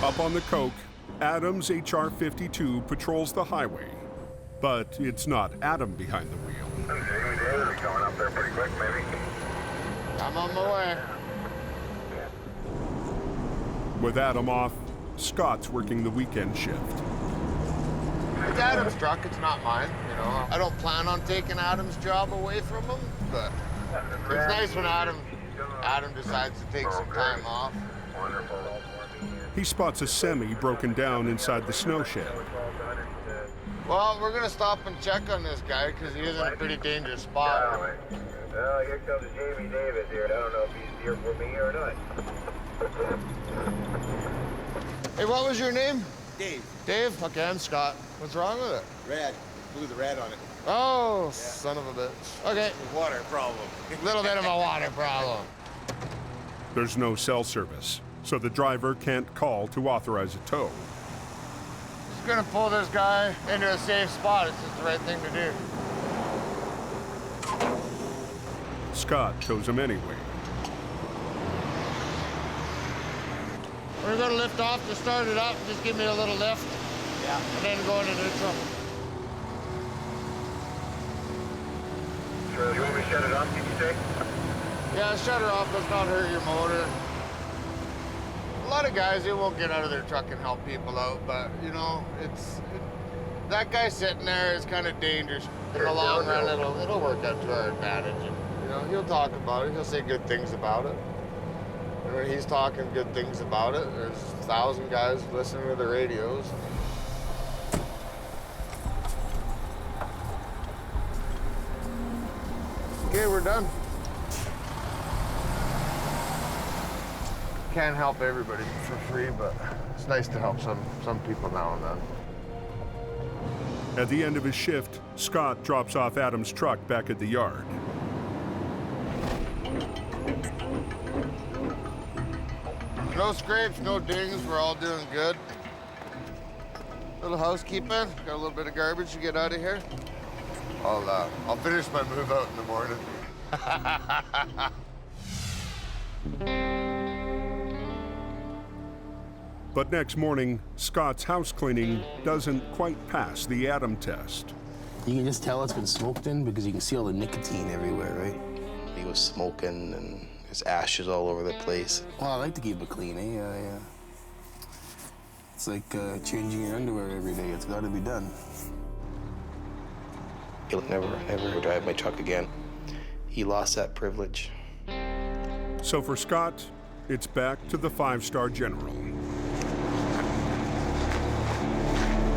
Up on the coke, Adam's HR-52 patrols the highway. But it's not Adam behind the wheel. Jamie Davis coming up there pretty quick, maybe. I'm on my way. With Adam off, Scott's working the weekend shift. It's Adam's truck, it's not mine, you know. I don't plan on taking Adam's job away from him, but it's nice when Adam decides to take some time off. He spots a semi broken down inside the Snowshed. Well, we're gonna stop and check on this guy because he is in a pretty dangerous spot. Well, here comes Jamie Davis here. I don't know if he's here for me or not. Hey, what was your name? Dave. Dave? Okay, I'm Scott. What's wrong with it? Red. Blew the red on it. Oh, yeah. Son of a bitch. Okay. Water problem. A little bit of a water problem. There's no cell service, so the driver can't call to authorize a tow. Just gonna pull this guy into a safe spot. It's just the right thing to do. Scott tows him anyway. We're gonna lift off to start it up. Just give me a little lift. Yeah. And then go into neutral. Sure, you want me to shut it off, did you say? Yeah, shut her off. Let's not hurt your motor. A lot of guys, they won't get out of their truck and help people out, but, you know, that guy sitting there is kind of dangerous. In the long run, it'll work out to our advantage. And, you know, he'll talk about it. He'll say good things about it. And when he's talking good things about it, there's 1,000 guys listening to the radios. Okay, we're done. Can't help everybody for free, but it's nice to help some people now and then. At the end of his shift, Scott drops off Adam's truck back at the yard. No scrapes, no dings, we're all doing good. Little housekeeping, got a little bit of garbage to get out of here. I'll finish my move out in the morning. But next morning, Scott's house cleaning doesn't quite pass the Adam test. You can just tell it's been smoked in because you can see all the nicotine everywhere, right? He was smoking and there's ashes all over the place. Well, I like to keep it clean, eh? Yeah. It's like changing your underwear every day. It's got to be done. He'll never, ever drive my truck again. He lost that privilege. So for Scott, it's back to the 5-star general.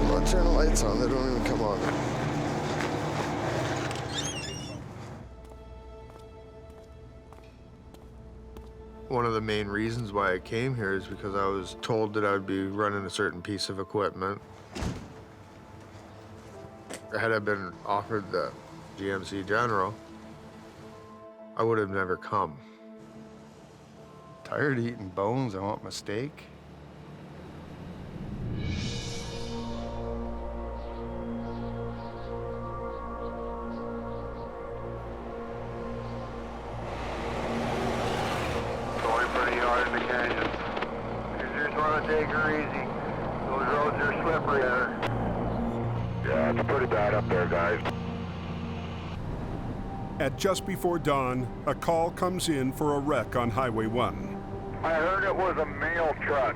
Well, I'll turn the lights on, they don't even come on. One of the main reasons why I came here is because I was told that I would be running a certain piece of equipment. Had I been offered the GMC General, I would have never come. Tired of eating bones, I want my steak. take her easy. Those roads are slippery there. Yeah, it's pretty bad up there, guys. At just before dawn, a call comes in for a wreck on Highway 1. I heard it was a mail truck.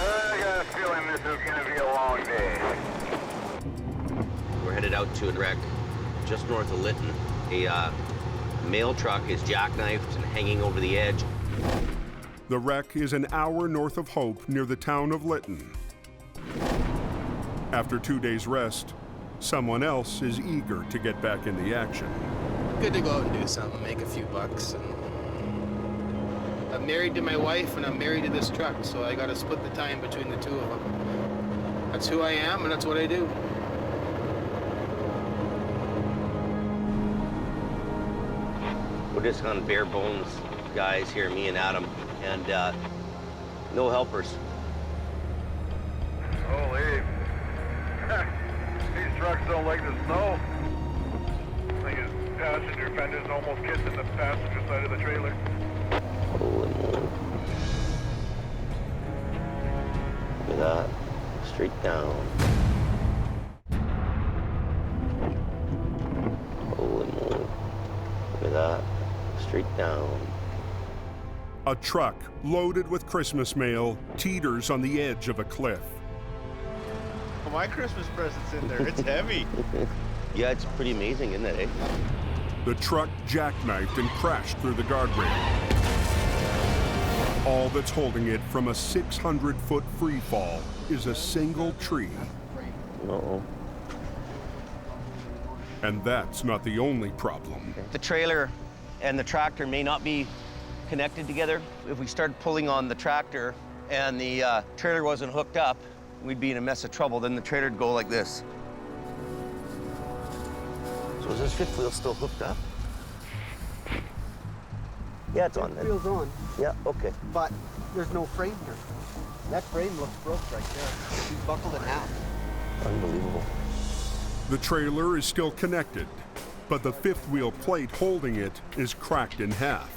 I got a feeling this is going to be a long day. We're headed out to a wreck just north of Lytton. A mail truck is jackknifed and hanging over the edge. The wreck is an hour north of Hope near the town of Lytton. After 2 days' rest, someone else is eager to get back in the action. Good to go out and do something, make a few bucks. And I'm married to my wife and I'm married to this truck, so I got to split the time between the two of them. That's who I am and that's what I do. We're just on bare bones guys here, me and Adam, and no helpers. Holy. These trucks don't like the snow. I think his passenger fender's almost kissing the passenger side of the trailer. Holy moly. Look at that. Straight down. Holy moly. Look at that. Straight down. A truck loaded with Christmas mail teeters on the edge of a cliff. Well, my Christmas present's in there. It's heavy. Yeah, it's pretty amazing, isn't it, eh? The truck jackknifed and crashed through the guardrail. All that's holding it from a 600-foot free fall is a single tree. Uh-oh. And that's not the only problem. The trailer and the tractor may not be connected together. If we started pulling on the tractor and the trailer wasn't hooked up, we'd be in a mess of trouble. Then the trailer would go like this. So is this fifth wheel still hooked up? Yeah, it's on then. Wheel's on. Yeah, okay. But there's no frame here. That frame looks broke right there. He's buckled in half. Unbelievable. The trailer is still connected, but the fifth wheel plate holding it is cracked in half.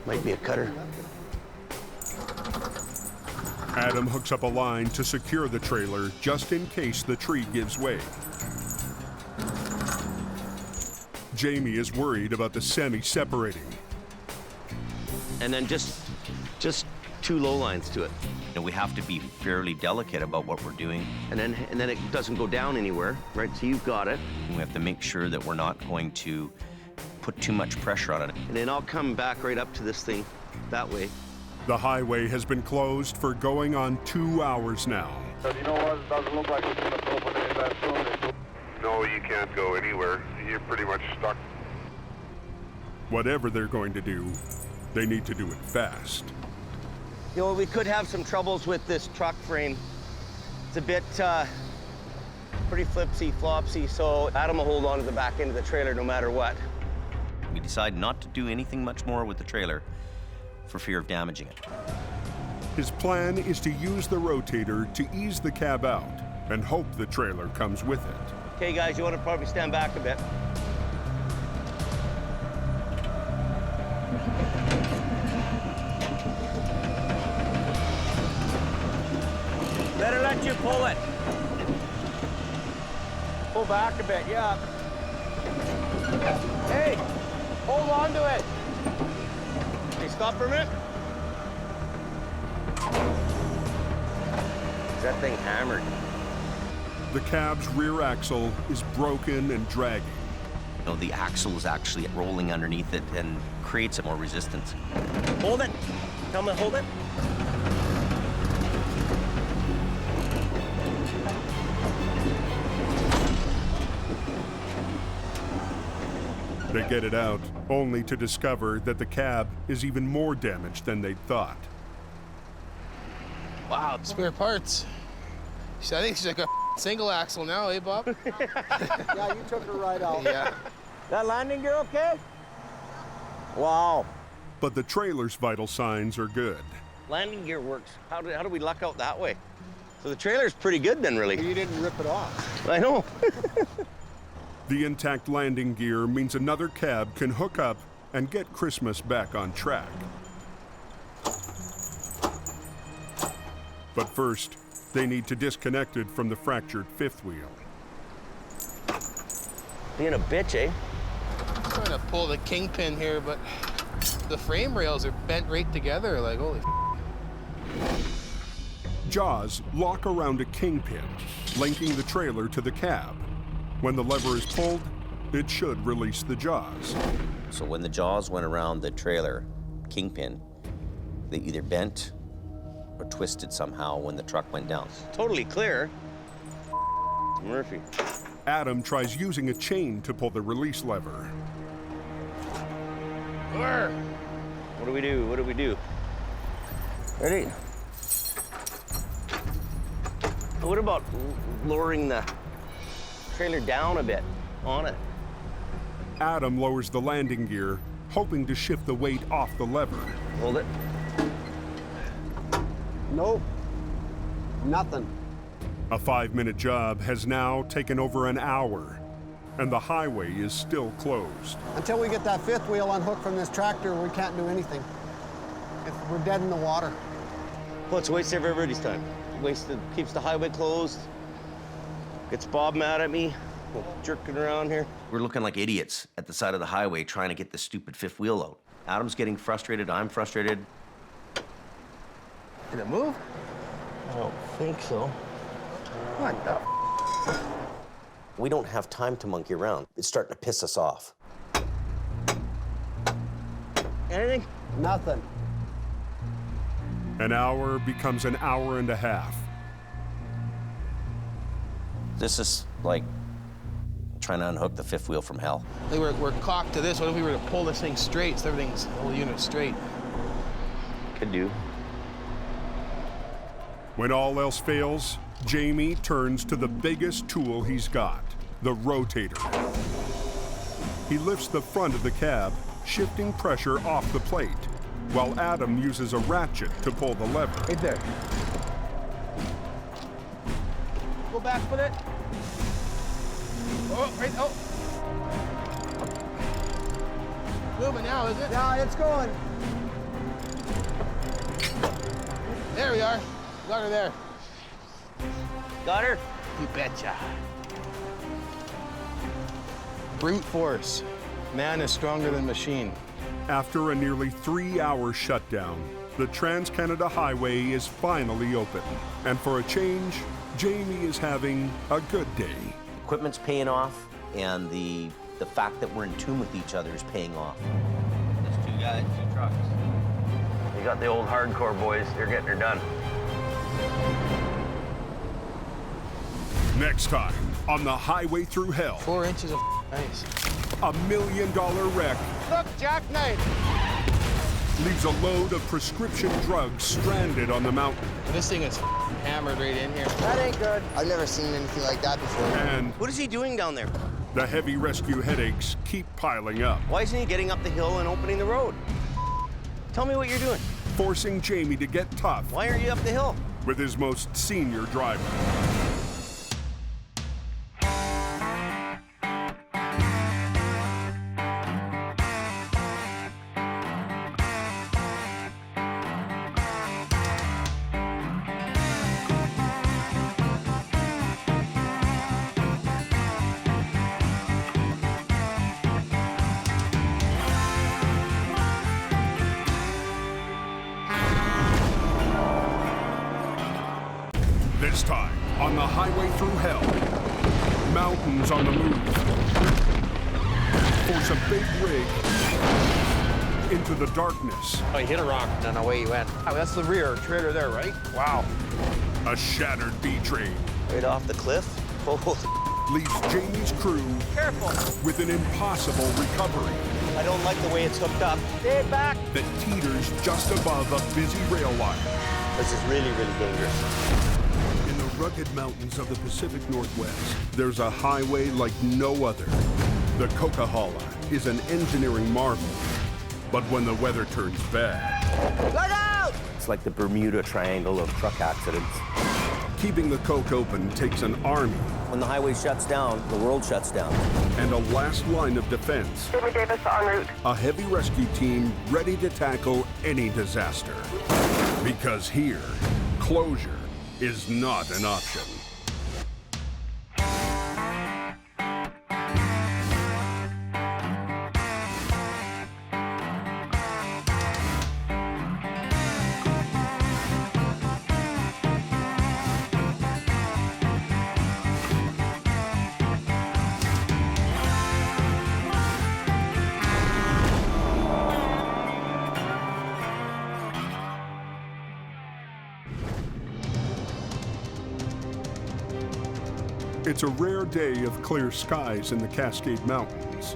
Might be a cutter. Adam hooks up a line to secure the trailer just in case the tree gives way. Jamie is worried about the semi separating. And then just two low lines to it. And we have to be fairly delicate about what we're doing. And then it doesn't go down anywhere, right? So you've got it. And we have to make sure that we're not going to put too much pressure on it. And then I'll come back right up to this thing that way. The highway has been closed for going on 2 hours now. But you know what? It doesn't look like it's going to open anytime soon. No, you can't go anywhere. You're pretty much stuck. Whatever they're going to do, they need to do it fast. You know, we could have some troubles with this truck frame. It's a bit pretty flipsy-flopsy, so Adam will hold on to the back end of the trailer no matter what. We decided not to do anything much more with the trailer for fear of damaging it. His plan is to use the rotator to ease the cab out and hope the trailer comes with it. Okay, guys, you want to probably stand back a bit. Better let you pull it. Pull back a bit, yeah. Hey, hold on to it. Okay, stop for a minute. Is that thing hammered? The cab's rear axle is broken and dragging. You know, the axle is actually rolling underneath it and creates more resistance. Hold it. Tell me to hold it. They get it out, only to discover that the cab is even more damaged than they'd thought. Wow, spare parts. I think she's like a single axle now, eh, Bob? Yeah, you took her right out. Yeah. That landing gear okay? Wow. But the trailer's vital signs are good. Landing gear works. How do we luck out that way? So the trailer's pretty good then, really. You didn't rip it off. I know. The intact landing gear means another cab can hook up and get Christmas back on track. But first, they need to disconnect it from the fractured fifth wheel. Being a bitch, eh? I'm trying to pull the kingpin here, but the frame rails are bent right together, like, holy Jaws lock around a kingpin, linking the trailer to the cab. When the lever is pulled, it should release the jaws. So when the jaws went around the trailer kingpin, they either bent or twisted somehow when the truck went down. Totally clear. Murphy. Adam tries using a chain to pull the release lever. What do we do? What do we do? Ready? What about lowering the trailer down a bit on it? Adam lowers the landing gear, hoping to shift the weight off the lever. Hold it. Nope. Nothing. A 5-minute job has now taken over an hour, and the highway is still closed. Until we get that fifth wheel unhooked from this tractor, we can't do anything. We're dead in the water. Well, it's a waste of everybody's time. Keeps the highway closed. Gets Bob mad at me. Jerking around here. We're looking like idiots at the side of the highway trying to get this stupid fifth wheel out. Adam's getting frustrated, I'm frustrated. Did it move? I don't think so. What the? We don't have time to monkey around. It's starting to piss us off. Anything? Nothing. An hour becomes an hour and a half. This is like trying to unhook the fifth wheel from hell. Like we're cocked to this. What if we were to pull this thing straight so everything's, the whole unit straight? Could do. When all else fails, Jamie turns to the biggest tool he's got, the rotator. He lifts the front of the cab, shifting pressure off the plate, while Adam uses a ratchet to pull the lever. Right there. Go back with it. Oh, right, oh. Moving now, is it? Yeah, it's going. There we are. Got her there. Got her? You betcha. Brute force. Man is stronger than machine. After a nearly 3-hour shutdown, the Trans-Canada Highway is finally open. And for a change, Jamie is having a good day. Equipment's paying off, and the fact that we're in tune with each other is paying off. There's 2 guys, 2 trucks. You got the old hardcore boys. They're getting her done. Next time on the highway through hell. 4 inches of ice. $1 million wreck Look, jackknife. leaves a load of prescription drugs stranded on the mountain. This thing is hammered right in here. That ain't good. I've never seen anything like that before. And What is he doing down there? the heavy rescue headaches keep piling up, Why isn't he getting up the hill and opening the road? Tell me what you're doing. forcing Jamie to get tough Why are you up the hill? with his most senior driver. This time, on the highway through hell, mountains on the move. Force a big rig into the darkness. Oh, you hit a rock, and then away you went. Oh, that's the rear trailer there, right? Wow. A shattered B-train Right off the cliff? Oh, leaves Jamie's crew careful. with an impossible recovery I don't like the way it's hooked up. Stay back. that teeters just above a busy rail line. This is really, really dangerous. In the rugged mountains of the Pacific Northwest, there's a highway like no other. The Coquihalla is an engineering marvel. But when the weather turns bad, Look out! It's like the Bermuda Triangle of truck accidents. keeping the Coke open takes an army When the highway shuts down, the world shuts down. and a last line of defense. Davis en route. A heavy rescue team ready to tackle any disaster. Because here, closure is not an option. It's a rare day of clear skies in the Cascade Mountains.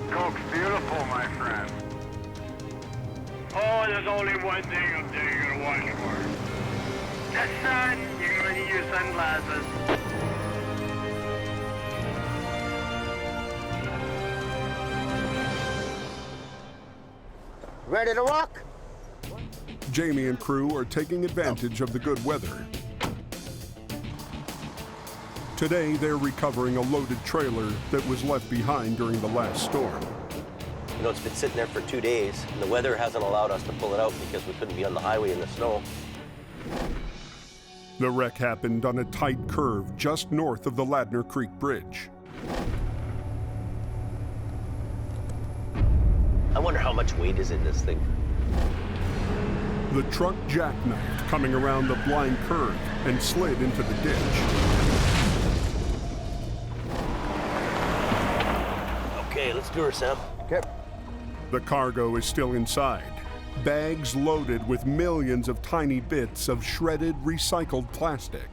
Coke's beautiful, my friend. Oh, there's only one thing up there you're gonna watch for. The sun. You're gonna need your sunglasses. Ready to rock? Jamie and crew are taking advantage of the good weather. Today, they're recovering a loaded trailer that was left behind during the last storm. You know, it's been sitting there for 2 days, and the weather hasn't allowed us to pull it out because we couldn't be on the highway in the snow. The wreck happened on a tight curve just north of the Ladner Creek Bridge. I wonder how much weight is in this thing. The truck jackknifed coming around the blind curve and slid into the ditch. Okay, let's do her, Sam. Okay. The cargo is still inside. Bags loaded with millions of tiny bits of shredded, recycled plastic.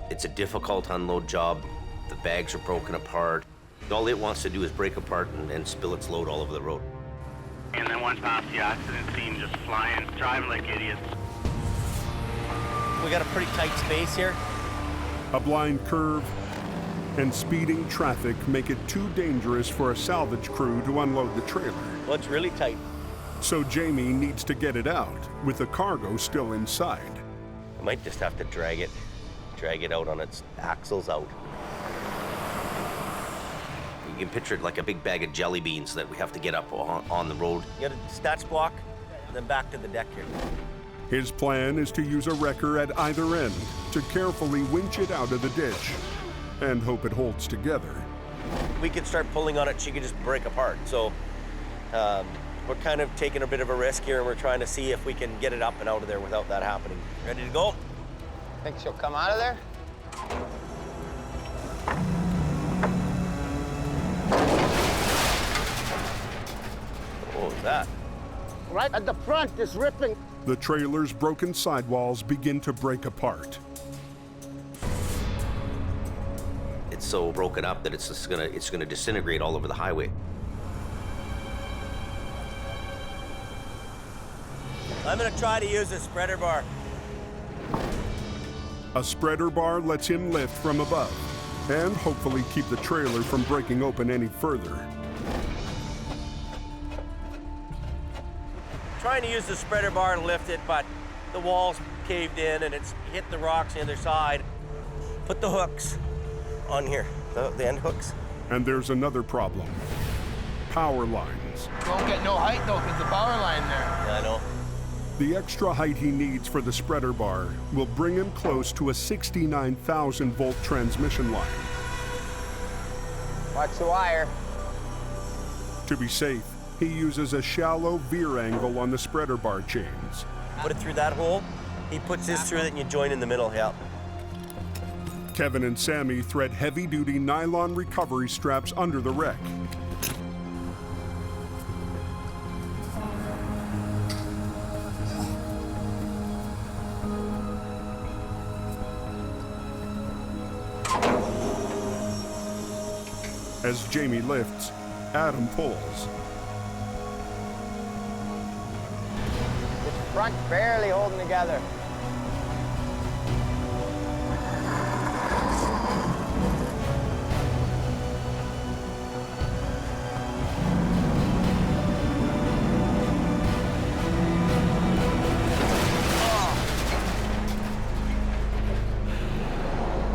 It's a difficult unload job. The bags are broken apart. All it wants to do is break apart and spill its load all over the road. And then one past the accident scene, just flying, driving like idiots. We got a pretty tight space here. A blind curve and speeding traffic make it too dangerous for a salvage crew to unload the trailer. Well, it's really tight. So Jamie needs to get it out with the cargo still inside. I might just have to drag it out on its axles out. You can picture it like a big bag of jelly beans that we have to get up on the road. You got a snatch block, and then back to the deck here. His plan is to use a wrecker at either end to carefully winch it out of the ditch and hope it holds together. We could start pulling on it, she could just break apart. So we're kind of taking a bit of a risk here, and we're trying to see if we can get it up and out of there without that happening. Ready to go? Think she'll come out of there? What was that? Right at the front, it's ripping. The trailer's broken sidewalls begin to break apart. It's so broken up that it's gonna disintegrate all over the highway. I'm gonna try to use a spreader bar. A spreader bar lets him lift from above and hopefully keep the trailer from breaking open any further. Trying to use the spreader bar to lift it, but the wall's caved in and it's hit the rocks on the other side. Put the hooks on here, the end hooks. And there's another problem. Power lines. Don't get no height though, because the power line there. Yeah, I know. The extra height he needs for the spreader bar will bring him close to a 69,000 volt transmission line. Watch the wire. To be safe, he uses a shallow veer angle on the spreader bar chains. Put it through that hole. He puts this through it and you join in the middle, yeah. Kevin and Sammy thread heavy-duty nylon recovery straps under the wreck. As Jamie lifts, Adam pulls. This front's barely holding together.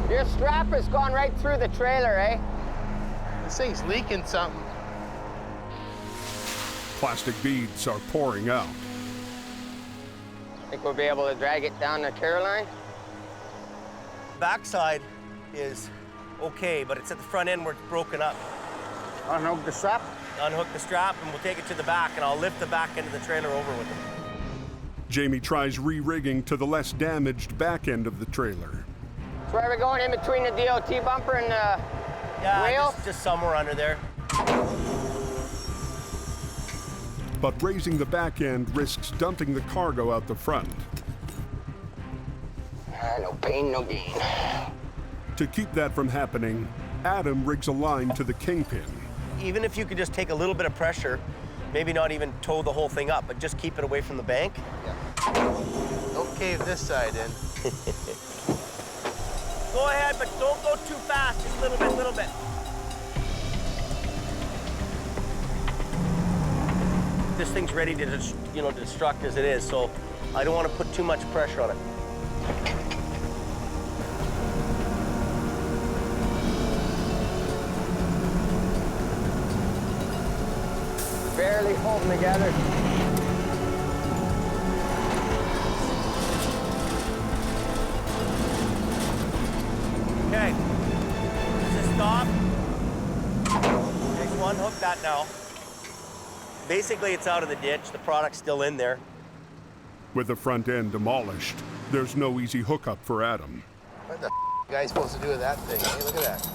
Your strap has gone right through the trailer, eh? This thing's leaking something. Plastic beads are pouring out. Think we'll be able to drag it down to Caroline? backside is okay, but it's at the front end where it's broken up. Unhook the strap? Unhook the strap, and we'll take it to the back, and I'll lift the back end of the trailer over with it. Jamie tries re-rigging to the less damaged back end of the trailer. So where are we going, in between the DOT bumper and the wheel? Just somewhere under there. But raising the back end risks dumping the cargo out the front. No pain, no gain. To keep that from happening, Adam rigs a line to the kingpin. Even if you could just take a little bit of pressure, maybe not even tow the whole thing up, but just keep it away from the bank. Yeah. Don't cave this side in. Go ahead, but don't go too fast. Just a little bit. This thing's ready to, destruct as it is, so I don't want to put too much pressure on it. Barely holding together. Okay, just stop. Next one, hook that now. Basically, it's out of the ditch. The product's still in there. With the front end demolished, there's no easy hookup for Adam. What the guy's supposed to do with that thing? Hey, look at that.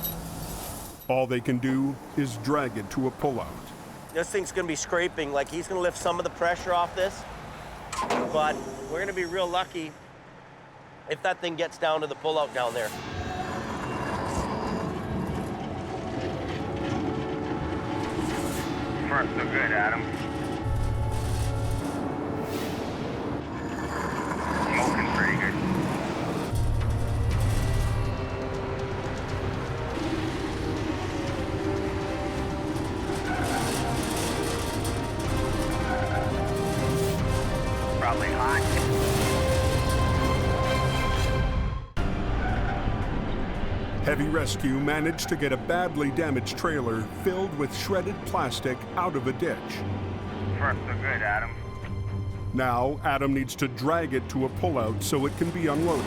All they can do is drag it to a pullout. This thing's gonna be scraping, like he's gonna lift some of the pressure off this, but we're gonna be real lucky if that thing gets down to the pullout down there. First, so good, Adam. Smoking pretty good. Probably hot. Heavy rescue managed to get a badly damaged trailer filled with shredded plastic out of a ditch. First, so good, Adam. Now, Adam needs to drag it to a pullout so it can be unloaded.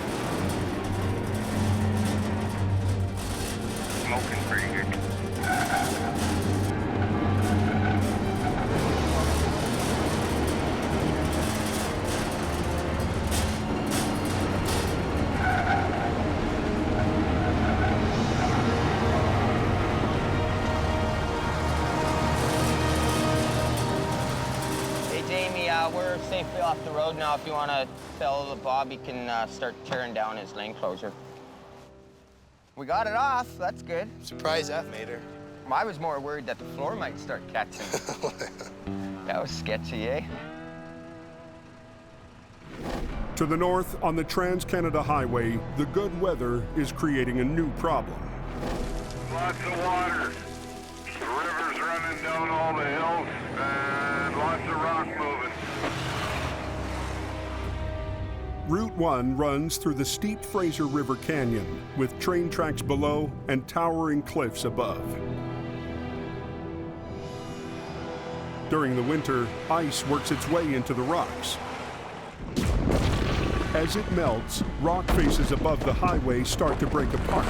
Smoking pretty good. We're safely off the road now. If you want to tell Bob, he can start tearing down his lane closure. We got it off. That's good. Surprised that made her. I was more worried that the floor might start catching. That was sketchy, eh? To the north, on the Trans-Canada Highway, the good weather is creating a new problem. Lots of water. The river's running down all the hills, and lots of rock moving. Route 1 runs through the steep Fraser River Canyon, with train tracks below and towering cliffs above. During the winter, ice works its way into the rocks. As it melts, rock faces above the highway start to break apart.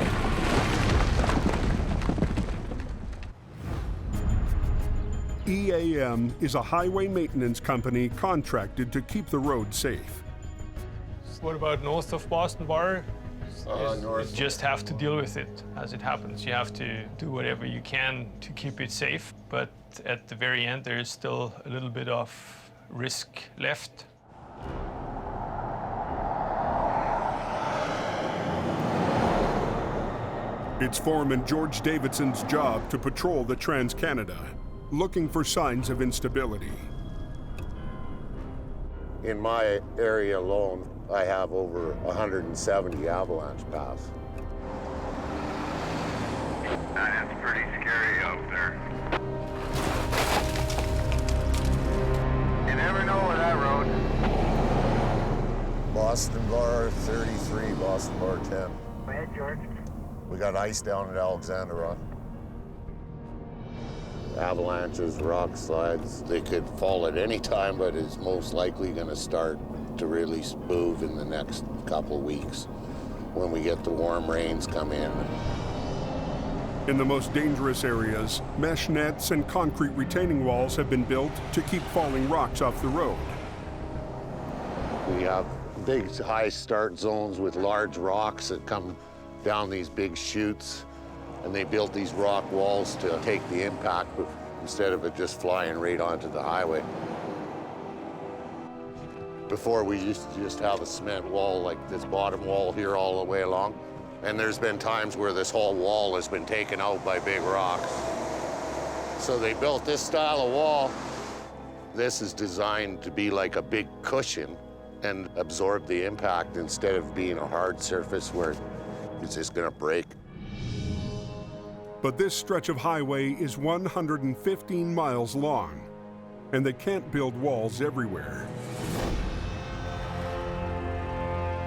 EAM is a highway maintenance company contracted to keep the road safe. What about north of Boston Bar? North. You just have to deal with it as it happens. You have to do whatever you can to keep it safe, but at the very end, there is still a little bit of risk left. It's Foreman George Davidson's job to patrol the Trans-Canada, looking for signs of instability. In my area alone, I have over 170 avalanche paths. That is pretty scary out there. You never know with that road. Boston Bar 33, Boston Bar 10. Go ahead, George. We got ice down at Alexander Rock. Avalanches, rock slides, they could fall at any time, but it's most likely going to start to really move in the next couple weeks. when we get the warm rains come in. In the most dangerous areas, mesh nets and concrete retaining walls have been built to keep falling rocks off the road. We have big high start zones with large rocks that come down these big chutes, and they built these rock walls to take the impact instead of it just flying right onto the highway. Before, we used to just have a cement wall like this bottom wall here all the way along. And there's been times where this whole wall has been taken out by big rocks. So they built this style of wall. This is designed to be like a big cushion and absorb the impact instead of being a hard surface where it's just gonna break. But this stretch of highway is 115 miles long, and they can't build walls everywhere.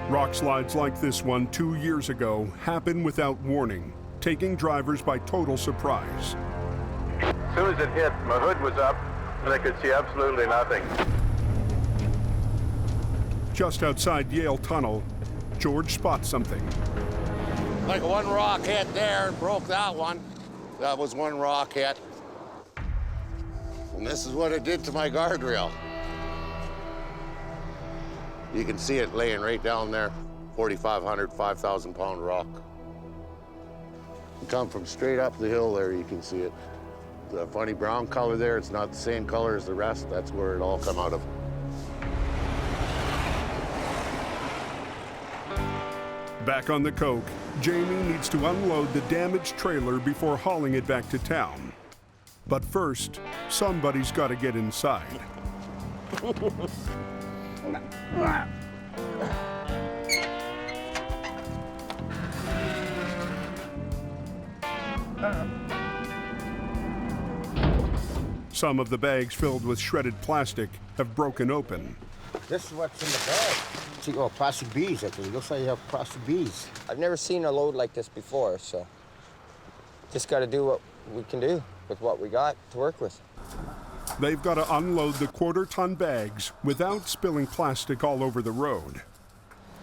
Rock slides like this one 2 years ago happen without warning, taking drivers by total surprise. As soon as it hit, my hood was up and I could see absolutely nothing. Just outside Yale Tunnel, George spots something. Like one rock hit there and broke that one. That was one rock hit. And this is what it did to my guardrail. You can see it laying right down there, 4,500, 5,000-pound rock. You come from straight up the hill there, you can see it. The funny brown color there, it's not the same color as the rest. That's where it all come out of. Back on the Coke, Jamie needs to unload the damaged trailer before hauling it back to town. But first, somebody's got to get inside. Some of the bags filled with shredded plastic have broken open. This is what's in the bag. See, oh, plastic beads, actually. Looks like you have plastic beads. I've never seen a load like this before, so just got to do what we can do with what we got to work with. They've got to unload the quarter-ton bags without spilling plastic all over the road.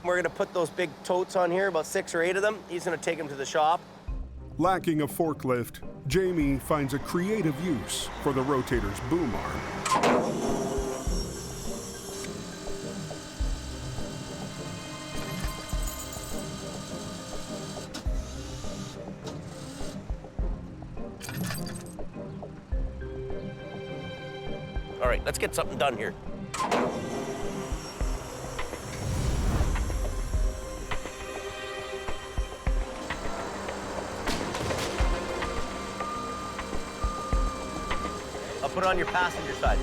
We're gonna put those big totes on here, about 6 or 8 of them. He's gonna take them to the shop. Lacking a forklift, Jamie finds a creative use for the Rotator's boom arm. All right, let's get something done here. I'll put it on your passenger side.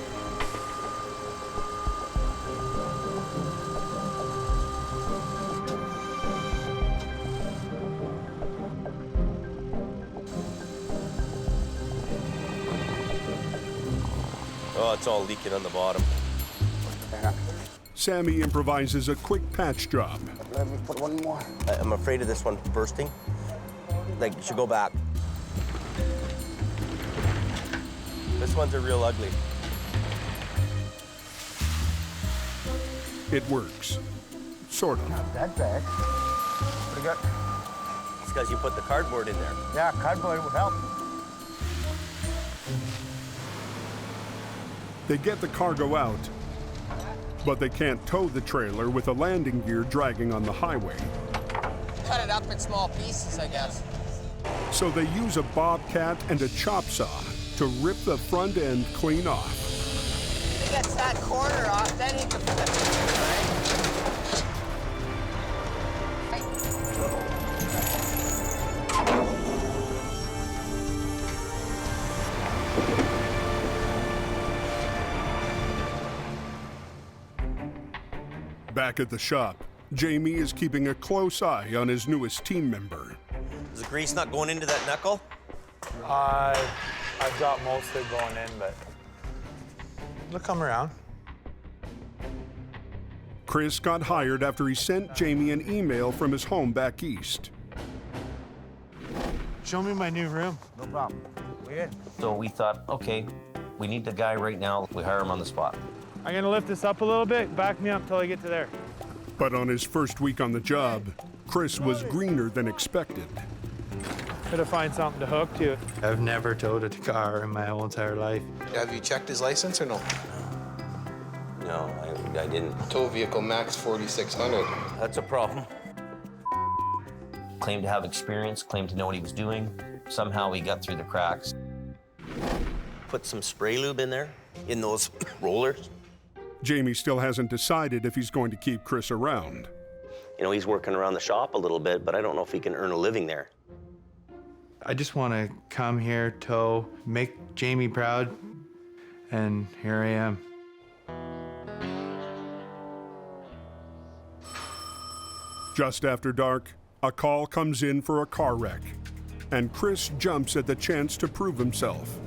Oh, it's all leaking on the bottom. Sammy improvises a quick patch job. Let me put one more. I'm afraid of this one bursting. Like, you should go back. This one's a real ugly. It works. Sort of. Not that bad. Pretty good. It's because you put the cardboard in there. Yeah, cardboard would help. They get the cargo out, but they can't tow the trailer with the landing gear dragging on the highway. Cut it up in small pieces, I guess. So they use a bobcat and a chop saw to rip the front end clean off. He gets that corner off, then he can flip it, right? Back at the shop, Jamie is keeping a close eye on his newest team member. Is the grease not going into that knuckle? I've got most of it going in, but it'll come around. Chris got hired after he sent Jamie an email from his home back east. Show me my new room. No problem. Weird. So we thought, okay, we need the guy right now. We hire him on the spot. I'm gonna lift this up a little bit, back me up till I get to there. But on his first week on the job, Chris was greener than expected. Gotta find something to hook to. I've never towed a car in my whole entire life. Have you checked his license or no? No, I didn't. Tow vehicle max 4,600. That's a problem. Claimed to have experience, claimed to know what he was doing. Somehow he got through the cracks. Put some spray lube in there, in those rollers. Jamie still hasn't decided if he's going to keep Chris around. You know, he's working around the shop a little bit, but I don't know if he can earn a living there. I just want to come here, tow, make Jamie proud, and here I am. Just after dark, a call comes in for a car wreck, and Chris jumps at the chance to prove himself.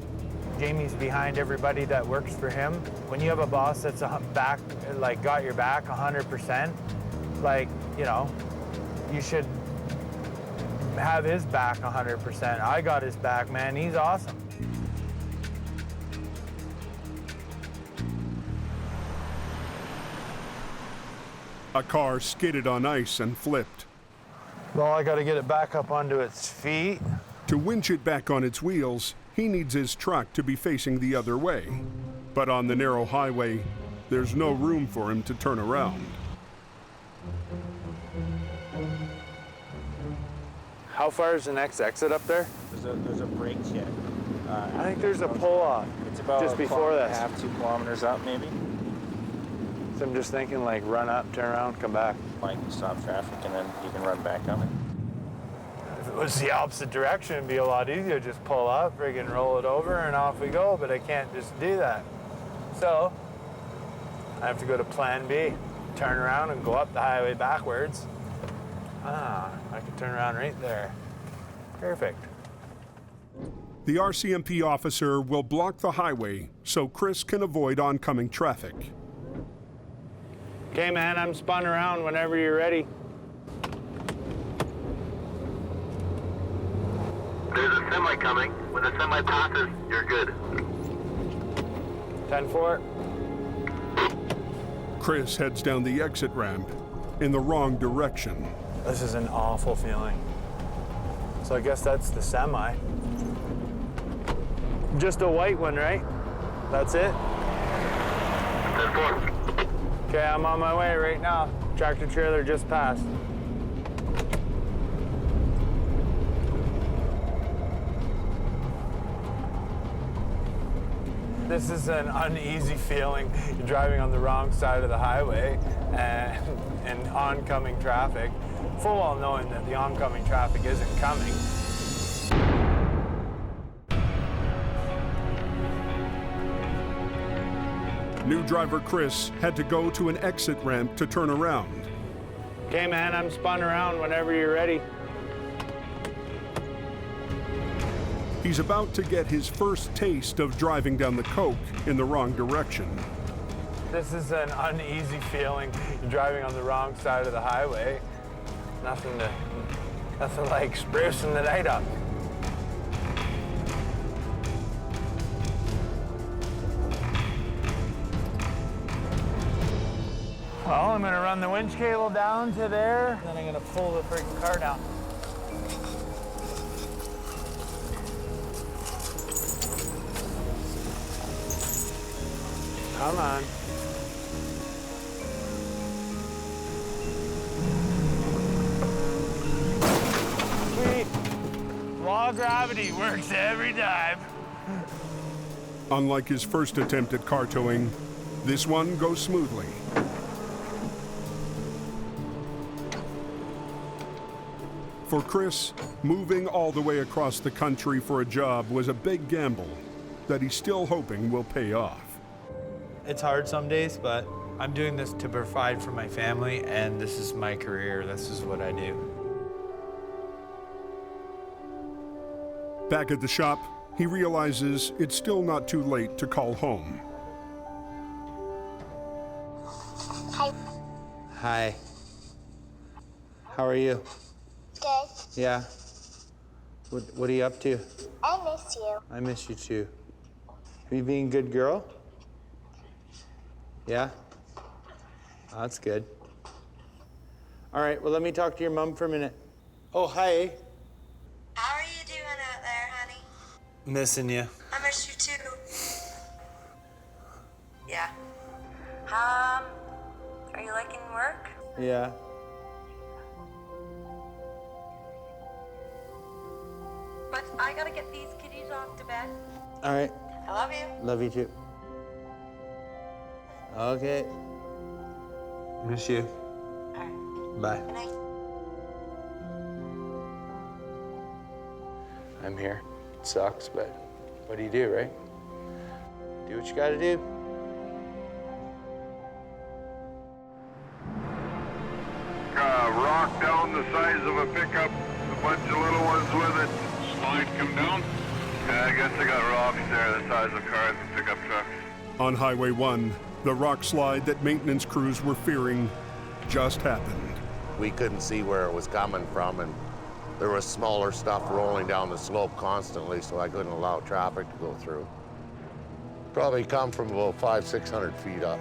Jamie's behind everybody that works for him. When you have a boss that's got your back 100%, you know, you should have his back 100%. I got his back, man. He's awesome. A car skidded on ice and flipped. Well, I got to get it back up onto its feet. To winch it back on its wheels, he needs his truck to be facing the other way. But on the narrow highway, there's no room for him to turn around. How far is the next exit up there? There's a break yet. I think there's a pull-off. It's about just before this. 2 kilometers up, maybe. So I'm just thinking, like, run up, turn around, come back. Like, stop traffic, and then you can run back on it. If it was the opposite direction, it'd be a lot easier. Just pull up, friggin' roll it over, and off we go. But I can't just do that. So I have to go to plan B, turn around and go up the highway backwards. Ah, I can turn around right there. Perfect. The RCMP officer will block the highway so Chris can avoid oncoming traffic. Okay, man, I'm spun around whenever you're ready. There's a semi coming. When the semi passes, you're good. 10-4. Chris heads down the exit ramp in the wrong direction. This is an awful feeling. So I guess that's the semi. Just a white one, right? That's it? 10-4. Okay, I'm on my way right now. Tractor trailer just passed. This is an uneasy feeling. You're driving on the wrong side of the highway and oncoming traffic, full well knowing that the oncoming traffic isn't coming. New driver Chris had to go to an exit ramp to turn around. Okay, man, I'm spun around whenever you're ready. He's about to get his first taste of driving down the coke in the wrong direction. This is an uneasy feeling. You're driving on the wrong side of the highway. Nothing like sprucing the night up. Well, I'm gonna run the winch cable down to there, then I'm gonna pull the freaking car down. Come on. Sweet. Law of gravity works every time. Unlike his first attempt at car towing, this one goes smoothly. For Chris, moving all the way across the country for a job was a big gamble that he's still hoping will pay off. It's hard some days, but I'm doing this to provide for my family, and this is my career. This is what I do. Back at the shop, he realizes it's still not too late to call home. Hi. Hi. How are you? Good. Yeah. What are you up to? I miss you. I miss you too. Are you being a good girl? Yeah? Oh, that's good. All right, well, let me talk to your mom for a minute. Oh, hi. How are you doing out there, honey? Missing you. I miss you too. Yeah. Are you liking work? Yeah. But I gotta get these kitties off to bed. All right. I love you. Love you too. Okay. Miss you. All right. Bye. Good night. I'm here. It sucks, but what do you do, right? Do what you gotta do. Rock down the size of a pickup, a bunch of little ones with it. Slide come down? Yeah, I guess they got rocks there the size of cars and pickup trucks. On Highway 1, the rock slide that maintenance crews were fearing just happened. We couldn't see where it was coming from, and there was smaller stuff rolling down the slope constantly, so I couldn't allow traffic to go through. Probably come from about 500-600 feet up.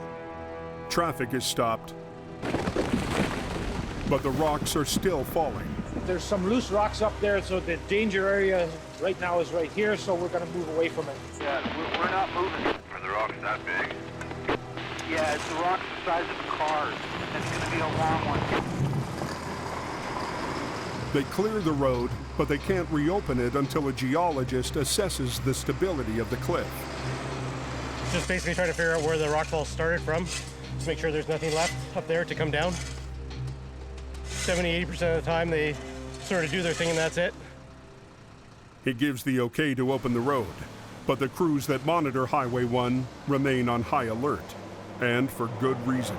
Traffic is stopped, but the rocks are still falling. There's some loose rocks up there, so the danger area right now is right here, so we're going to move away from it. Yeah, we're not moving. Are the rocks that big? Yeah, it's the rocks the size of cars. It's going to be a long one. They clear the road, but they can't reopen it until a geologist assesses the stability of the cliff. Just basically trying to figure out where the rockfall started from, to make sure there's nothing left up there to come down. 70-80% of the time they sort of do their thing and that's it. He gives the okay to open the road, but the crews that monitor Highway 1 remain on high alert, and for good reason.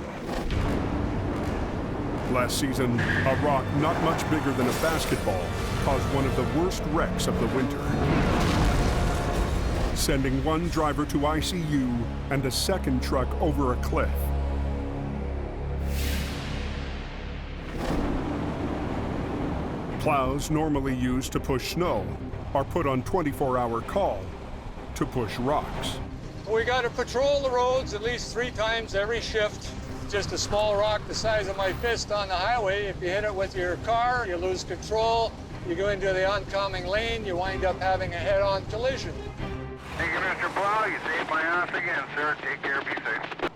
Last season, a rock not much bigger than a basketball caused one of the worst wrecks of the winter, sending one driver to ICU and a second truck over a cliff. Plows normally used to push snow are put on 24-hour call to push rocks. We got to patrol the roads at least 3 times every shift. Just a small rock the size of my fist on the highway. If you hit it with your car, you lose control. You go into the oncoming lane, you wind up having a head-on collision. Thank you, Mr. Plow. You saved my ass again, sir. Take care. Be safe.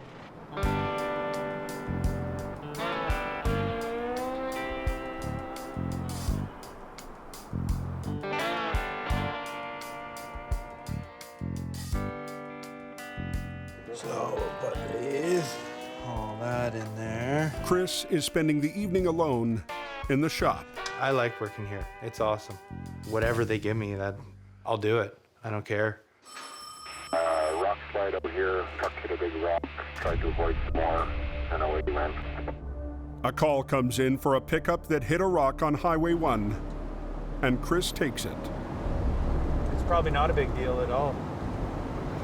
So, buddies, all that in there. Chris is spending the evening alone in the shop. I like working here. It's awesome. Whatever they give me, I'll do it. I don't care. Rock slide over here, truck hit a big rock, tried to avoid some more, and away we went. A call comes in for a pickup that hit a rock on Highway 1, and Chris takes it. It's probably not a big deal at all.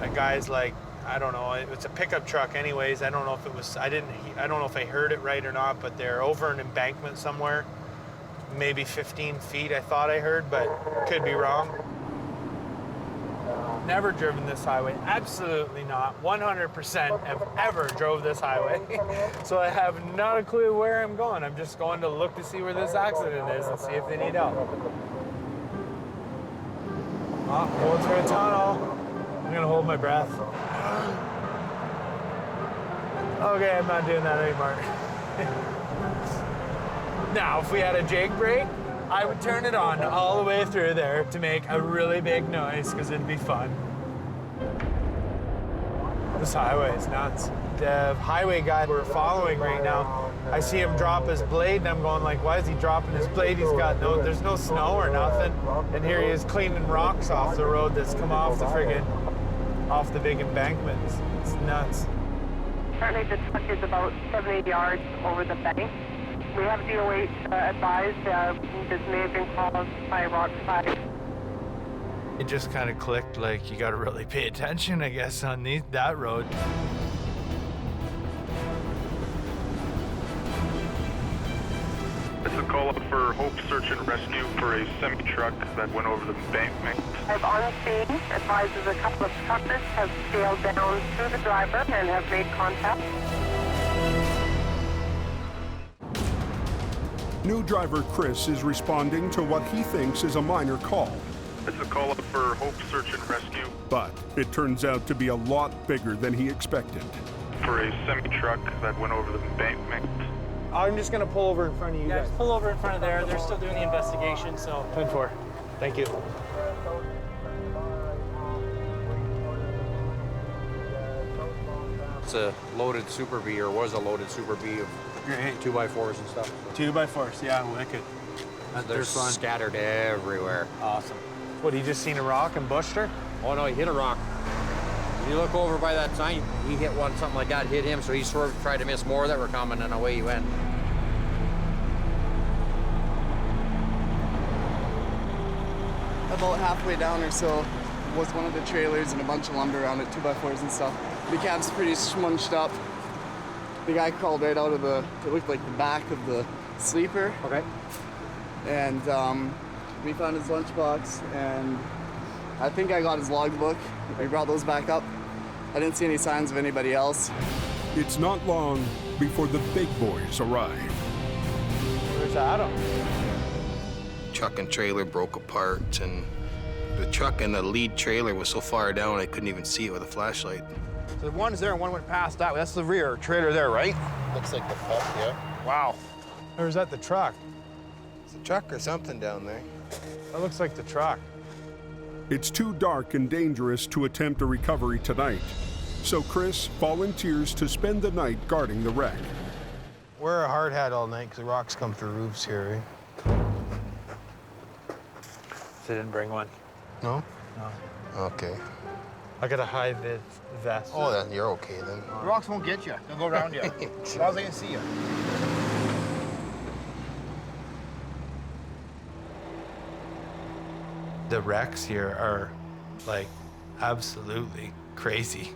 That guy's like, I don't know, it's a pickup truck anyways. I don't know if it was, I don't know if I heard it right or not, but they're over an embankment somewhere, maybe 15 feet I thought I heard, but could be wrong. Never driven this highway, absolutely not. 100% have ever drove this highway. So I have not a clue where I'm going. I'm just going to look to see where this accident is and see if they need help. Going through a tunnel. I'm gonna hold my breath. Okay, I'm not doing that anymore. Now, if we had a Jake brake, I would turn it on all the way through there to make a really big noise, because it'd be fun. This highway is nuts. The highway guy we're following right now, I see him drop his blade, and I'm going like, why is he dropping his blade? There's no snow or nothing. And here he is cleaning rocks off the road that's come off the big embankment. It's nuts. Currently the truck is about 70 yards over the bank. We have DOH advised this may have been caused by a rock slide. It just kind of clicked, like you got to really pay attention, I guess, on that road. It's a call up for Hope Search and Rescue for a semi-truck that went over the embankment. I've on scene advises a couple of truckers have scaled down to the driver and have made contact. New driver Chris is responding to what he thinks is a minor call. It's a call up for Hope Search and Rescue But it turns out to be a lot bigger than he expected. for a semi-truck that went over the embankment. I'm just gonna pull over in front of you guys. Just pull over in front of there. They're still doing the investigation, so. 10-4. Thank you. It's a loaded Super B, or was a loaded Super B of 2x4s and stuff. 2x4s, yeah, wicked. They're fun. scattered everywhere. Awesome. What, he just seen a rock and bushed her? Oh no, he hit a rock. You look over by that sign, he hit one, something like that, hit him, so he sort of tried to miss more that were coming, and away he went. About halfway down or so was one of the trailers and a bunch of lumber around it, 2x4s and stuff. The cab's pretty smunched up. The guy crawled right out of it looked like the back of the sleeper. Okay. And we found his lunchbox, and I think I got his logbook. We brought those back up. I didn't see any signs of anybody else. It's not long before the big boys arrive. Where's Adam? Truck and trailer broke apart, and the truck and the lead trailer was so far down I couldn't even see it with a flashlight. So one's there and one went past that. That's the rear trailer there, right? Looks like the front, yeah. Wow. Or is that the truck? It's a truck or something down there. That looks like the truck. It's too dark and dangerous to attempt a recovery tonight, so Chris volunteers to spend the night guarding the wreck. Wear a hard hat all night because the rocks come through roofs here, right? They didn't bring one. No? No. Okay. I got a high-vis vest. Oh, then you're okay then. The rocks won't get you. They'll go around you. As long as they can see you. The wrecks here are like absolutely crazy.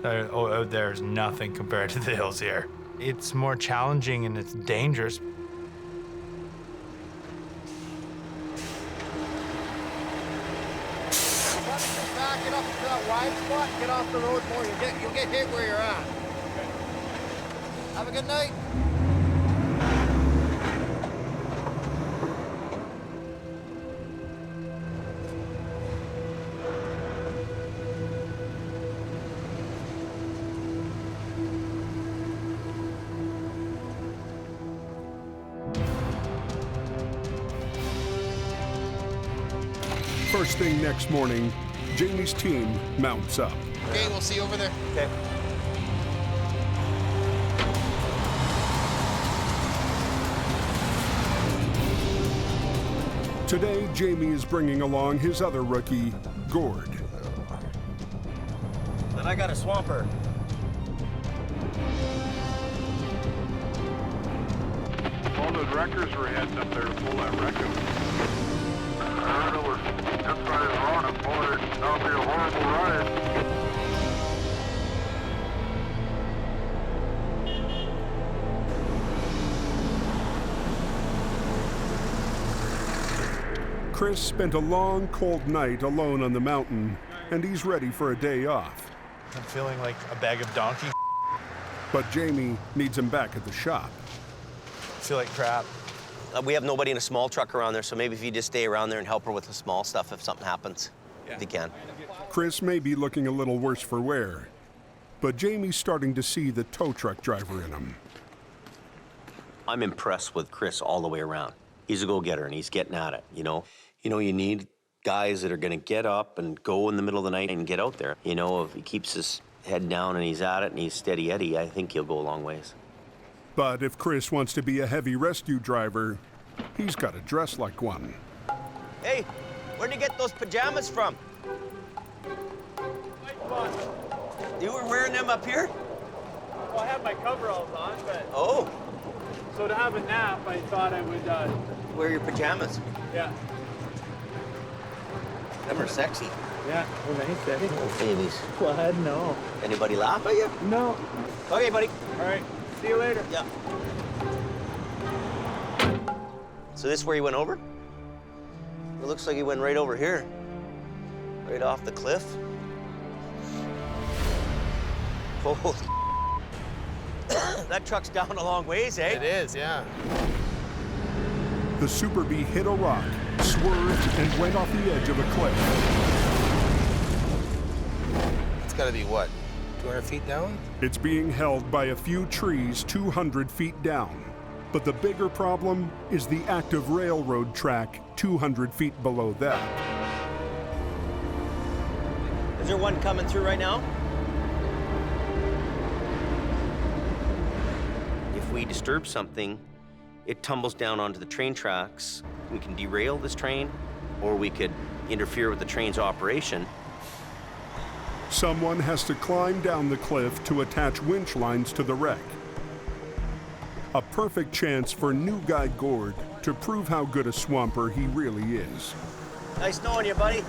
There's nothing compared to the hills here. It's more challenging and it's dangerous. Back it up to that wide spot, get off the road more. You'll get hit where you're at. Have a good night. First thing next morning, Jamie's team mounts up. Okay, we'll see you over there. Okay. Today, Jamie is bringing along his other rookie, Gourd. And I got a swamper. All those wreckers were heading up there to pull that wreck out. I don't know where this guy is running, boy. That'll be a horrible ride. Chris spent a long, cold night alone on the mountain, and he's ready for a day off. I'm feeling like a bag of donkey. But Jamie needs him back at the shop. I feel like crap. We have nobody in a small truck around there, so maybe if you just stay around there and help her with the small stuff if something happens, if you can. Chris may be looking a little worse for wear, but Jamie's starting to see the tow truck driver in him. I'm impressed with Chris all the way around. He's a go-getter, and he's getting at it, you know? You need guys that are going to get up and go in the middle of the night and get out there. You know, if he keeps his head down and he's at it and he's steady Eddie, I think he'll go a long ways. But if Chris wants to be a heavy rescue driver, he's got to dress like one. Hey, where'd you get those pajamas from? You were wearing them up here? Well, I had my coveralls on, but... Oh. So to have a nap, I thought I would... Wear your pajamas. Yeah. Them are sexy. Yeah, they're nice, eh? Oh, babies. What? No. Anybody laugh at you? No. Okay, buddy. All right. See you later. Yeah. So this is where he went over? It looks like he went right over here. Right off the cliff. Holy. That truck's down a long ways, eh? It is, yeah. the Super Bee hit a rock, swerved, and went off the edge of a cliff. It's gotta be what, 200 feet down? It's being held by a few trees 200 feet down. But the bigger problem is the active railroad track 200 feet below that. Is there one coming through right now? If we disturb something, it tumbles down onto the train tracks. We can derail this train, or we could interfere with the train's operation. Someone has to climb down the cliff to attach winch lines to the wreck. A perfect chance for new guy Gourd to prove how good a swamper he really is. Nice knowing you, buddy.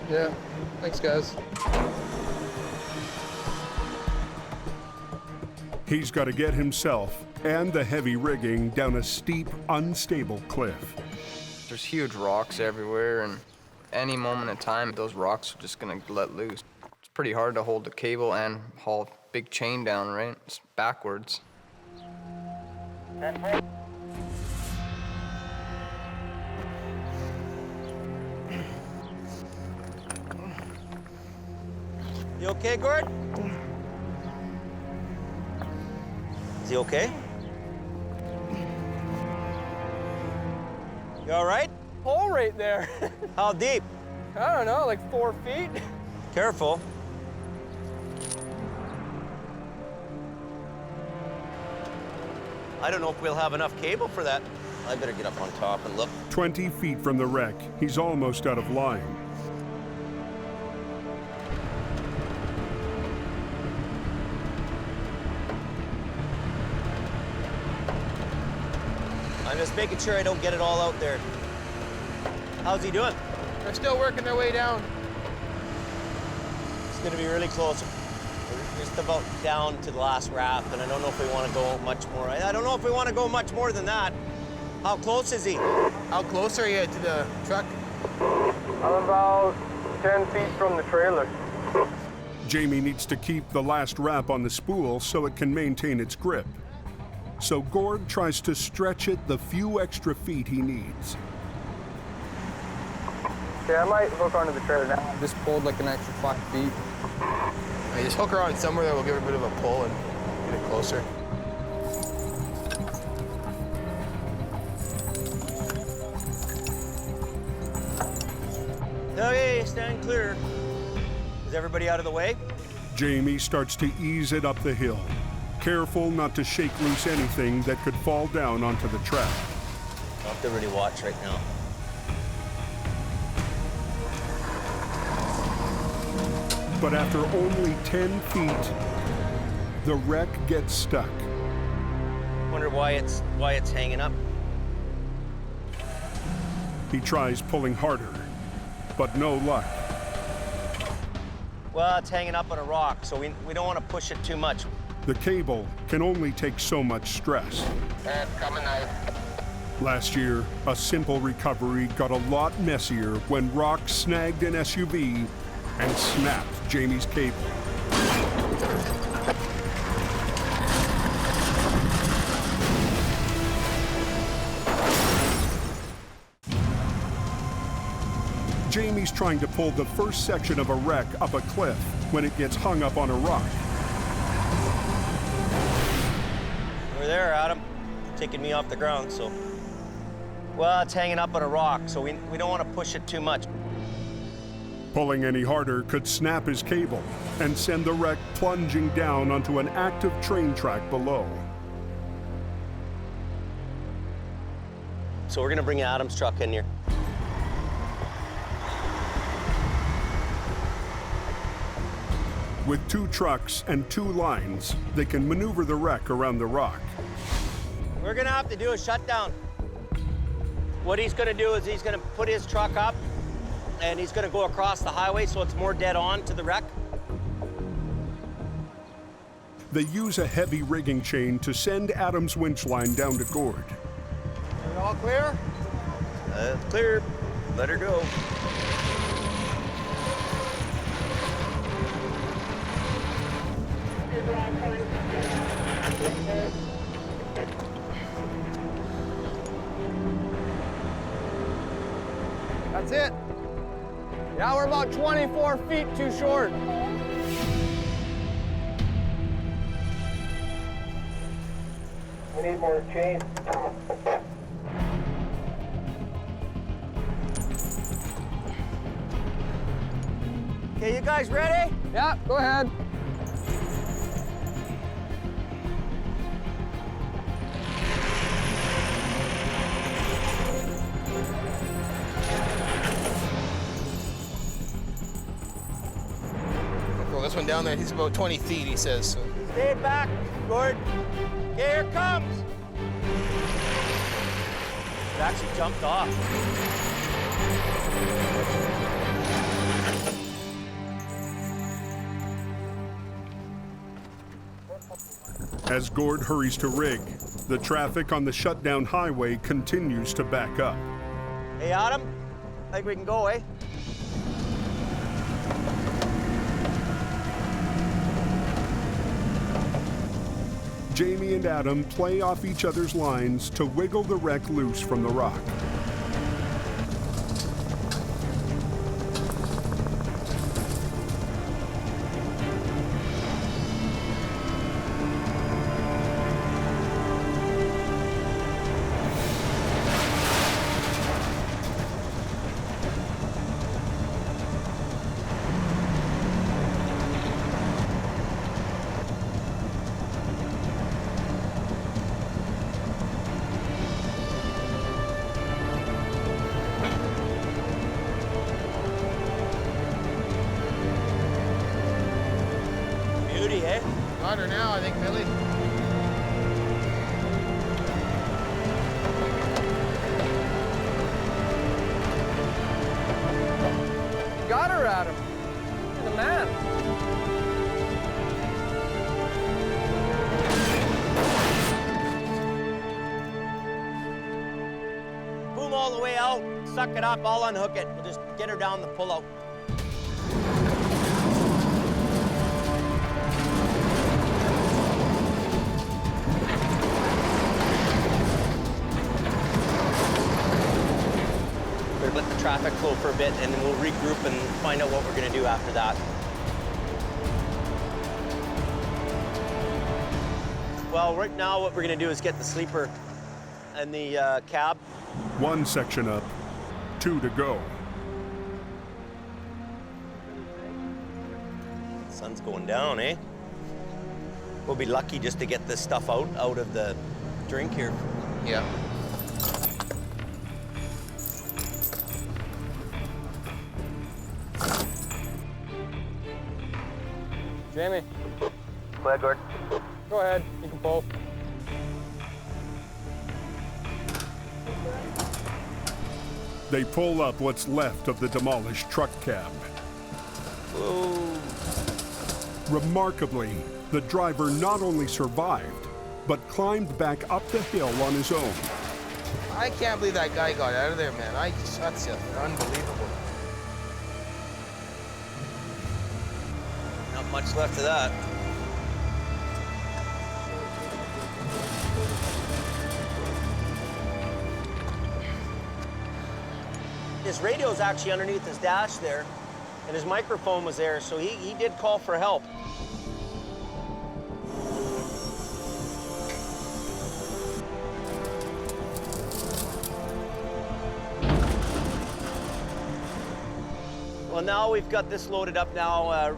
Yeah, thanks, guys. He's got to get himself and the heavy rigging down a steep, unstable cliff. There's huge rocks everywhere, and any moment in time, those rocks are just gonna let loose. It's pretty hard to hold the cable and haul a big chain down, right? It's backwards. You okay, Gourd? Is he okay? You all right? Hole right there. How deep? I don't know, like 4 feet. Careful. I don't know if we'll have enough cable for that. I better get up on top and look. 20 feet from the wreck, he's almost out of line. I'm just making sure I don't get it all out there. How's he doing? They're still working their way down. It's gonna be really close. We're just about down to the last raft, and I don't know if we want to go much more. I don't know if we want to go much more than that. How close is he? How close are you to the truck? I'm about 10 feet from the trailer. Jamie needs to keep the last wrap on the spool so it can maintain its grip. So Gourd tries to stretch it the few extra feet he needs. Okay, I might hook onto the trailer now. Just pulled like an extra 5 feet. Right, just hook her on somewhere that will give her a bit of a pull and get it closer. Okay, stand clear. Is everybody out of the way? Jamie starts to ease it up the hill, careful not to shake loose anything that could fall down onto the track. I'll have to really watch right now. But after only 10 feet, the wreck gets stuck. Wonder why it's hanging up. He tries pulling harder, but no luck. Well, it's hanging up on a rock, so we don't want to push it too much. The cable can only take so much stress. Coming out. Last year, a simple recovery got a lot messier when rocks snagged an SUV and snapped Jamie's cable. Jamie's trying to pull the first section of a wreck up a cliff when it gets hung up on a rock. We're there, Adam. Taking me off the ground, so. Well, it's hanging up on a rock, so we don't want to push it too much. Pulling any harder could snap his cable and send the wreck plunging down onto an active train track below. So we're gonna bring Adam's truck in here. With 2 trucks and 2 lines, they can maneuver the wreck around the rock. We're gonna have to do a shutdown. What he's gonna do is he's gonna put his truck up and he's gonna go across the highway so it's more dead on to the wreck. They use a heavy rigging chain to send Adam's winch line down to Gourd. Are we all clear? Clear. Let her go. That's it. Yeah, we're about 24 feet too short. We need more chain. Okay, you guys ready? Yeah, go ahead. Throw this one down there. He's about 20 feet, he says. So. Stay back, Gourd. Okay, here it comes. It actually jumped off. As Gourd hurries to rig, the traffic on the shutdown highway continues to back up. Hey, Adam, I think we can go, eh? Jamie and Adam play off each other's lines to wiggle the wreck loose from the rock. Got her now, I think, Billy. You got her, Adam. You're the man. Boom all the way out. Suck it up. I'll unhook it. We'll just get her down the pull-out. Let the traffic flow for a bit, and then we'll regroup and find out what we're going to do after that. Well, right now what we're going to do is get the sleeper and the cab. One section up, 2 to go. Sun's going down, eh? We'll be lucky just to get this stuff out of the drink here. Yeah. Jamie. Go ahead, Gourd. Go ahead. You can pull. They pull up what's left of the demolished truck cab. Whoa. Remarkably, the driver not only survived, but climbed back up the hill on his own. I can't believe that guy got out of there, man. That's unbelievable. Not much left of that. His radio's actually underneath his dash there, and his microphone was there, so he did call for help. Well, now we've got this loaded up now.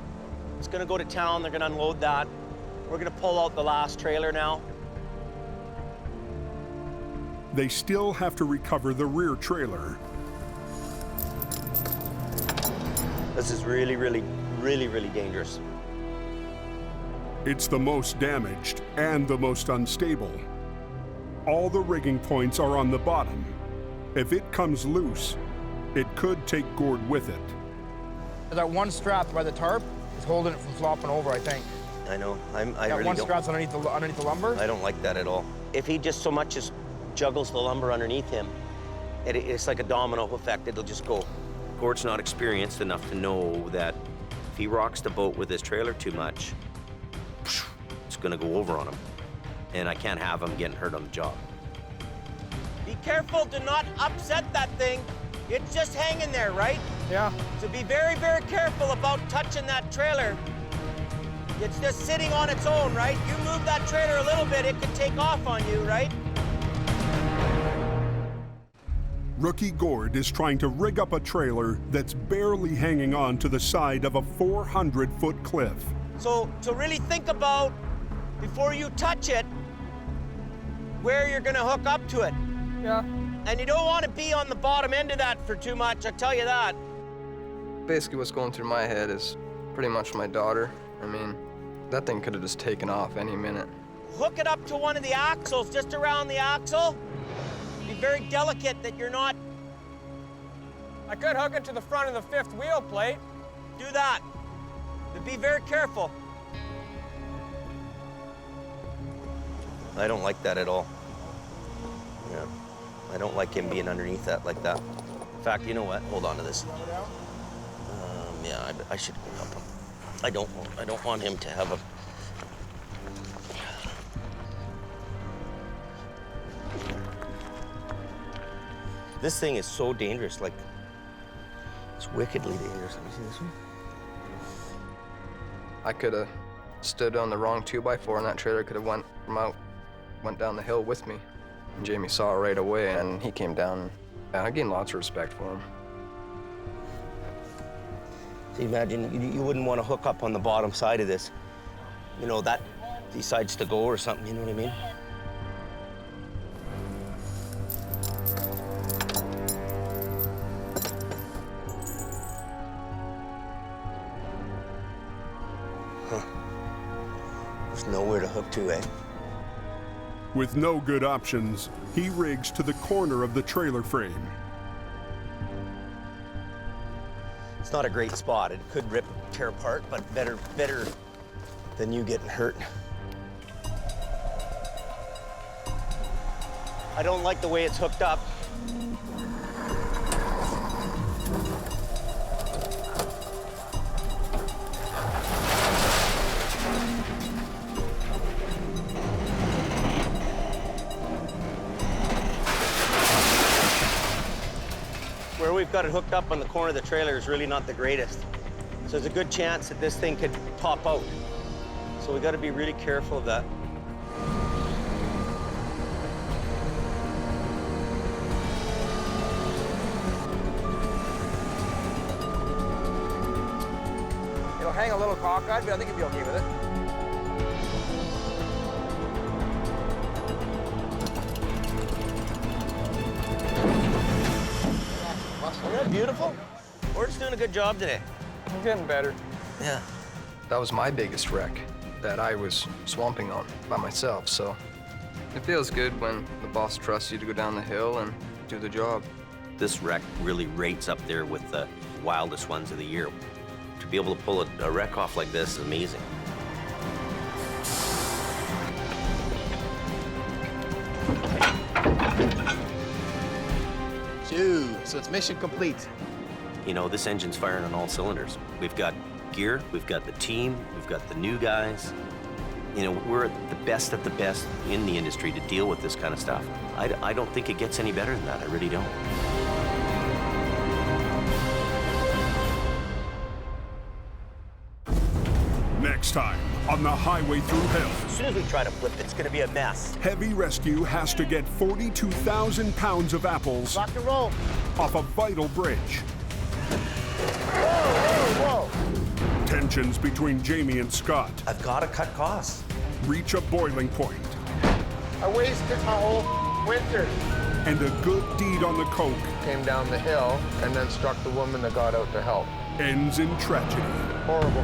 It's gonna go to town, they're gonna unload that. We're gonna pull out the last trailer now. They still have to recover the rear trailer. This is really, really, really, really dangerous. It's the most damaged and the most unstable. All the rigging points are on the bottom. If it comes loose, it could take Gourd with it. That one strap by the tarp is holding it from flopping over, I think. I know. I That really one don't. strap's underneath the lumber. I don't like that at all. If he just so much as juggles the lumber underneath him, it's like a domino effect. It'll just go. Gourd's not experienced enough to know that if he rocks the boat with his trailer too much, it's gonna go over on him. And I can't have him getting hurt on the job. Be careful, do not upset that thing. It's just hanging there, right? Yeah. So be very, very careful about touching that trailer. It's just sitting on its own, right? You move that trailer a little bit, it could take off on you, right? Rookie Gourd is trying to rig up a trailer that's barely hanging on to the side of a 400-foot cliff. So to really think about, before you touch it, where you're gonna hook up to it. Yeah. And you don't want to be on the bottom end of that for too much, I tell you that. Basically what's going through my head is pretty much my daughter. I mean, that thing could have just taken off any minute. Hook it up to one of the axles, just around the axle. Be very delicate that you're not... I could hook it to the front of the fifth wheel plate. Do that. But be very careful. I don't like that at all. Yeah. I don't like him being underneath that like that. In fact, you know what? Hold on to this. Yeah, I should help him. I don't want him to have a... This thing is so dangerous, like, it's wickedly dangerous. Let me see this one. I could have stood on the wrong 2x4 and that trailer could have went down the hill with me. And Jamie saw it right away and he came down. I gained lots of respect for him. So imagine you wouldn't want to hook up on the bottom side of this. You know, that decides to go or something, you know what I mean? There's nowhere to hook to, eh? With no good options, he rigs to the corner of the trailer frame. It's not a great spot. It could rip, tear apart, but better than you getting hurt. I don't like the way it's hooked up. Where we've got it hooked up on the corner of the trailer is really not the greatest. So there's a good chance that this thing could pop out. So we got to be really careful of that. It'll hang a little cockeyed, but I think you'll be okay with it. Isn't that beautiful? Gord's doing a good job today. I'm getting better. Yeah. That was my biggest wreck that I was swamping on by myself, so it feels good when the boss trusts you to go down the hill and do the job. This wreck really rates up there with the wildest ones of the year. To be able to pull a wreck off like this is amazing. So it's mission complete. You know, this engine's firing on all cylinders. We've got gear, we've got the team, we've got the new guys. You know, we're the best in the industry to deal with this kind of stuff. I don't think it gets any better than that. I really don't. Next time on the highway through hell. As soon as we try to flip, it's going to be a mess. Heavy Rescue has to get 42,000 pounds of apples Lock the rope. off a vital bridge. Whoa, whoa, whoa. Tensions between Jamie and Scott I've got to cut costs. reach a boiling point, I wasted my whole winter. and a good deed on the coke Came down the hill and then struck the woman that got out to help. ends in tragedy. Horrible.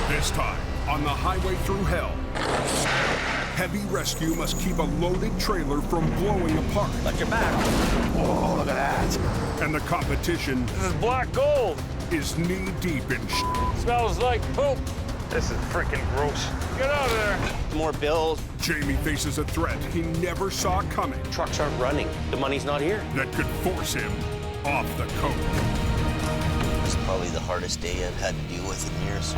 This time on the highway through hell, Heavy Rescue must keep a loaded trailer from blowing apart. Watch your back. Oh, look at that. And the competition This is black gold. is knee-deep in shit. Smells like poop. This is freaking gross. Get out of there. More bills. Jamie faces a threat he never saw coming. Trucks aren't running. The money's not here. That could force him off the coast. This is probably the hardest day I've had to deal with in years.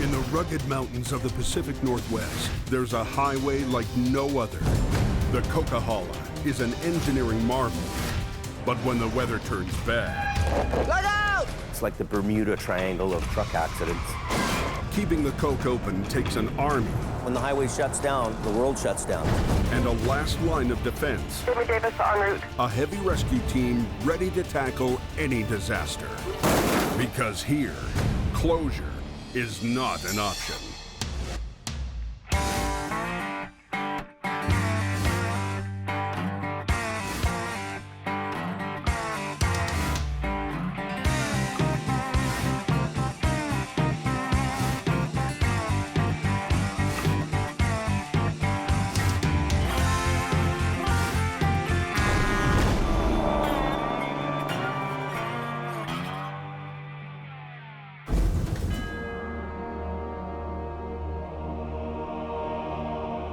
In the rugged mountains of the Pacific Northwest, there's a highway like no other. The Coquihalla is an engineering marvel. But when the weather turns bad... Look out! It's like the Bermuda Triangle of truck accidents. Keeping the Coke open takes an army. When the highway shuts down, the world shuts down. And a last line of defense. Jimmy Davis en route. A heavy rescue team ready to tackle any disaster. Because here, closure is not an option.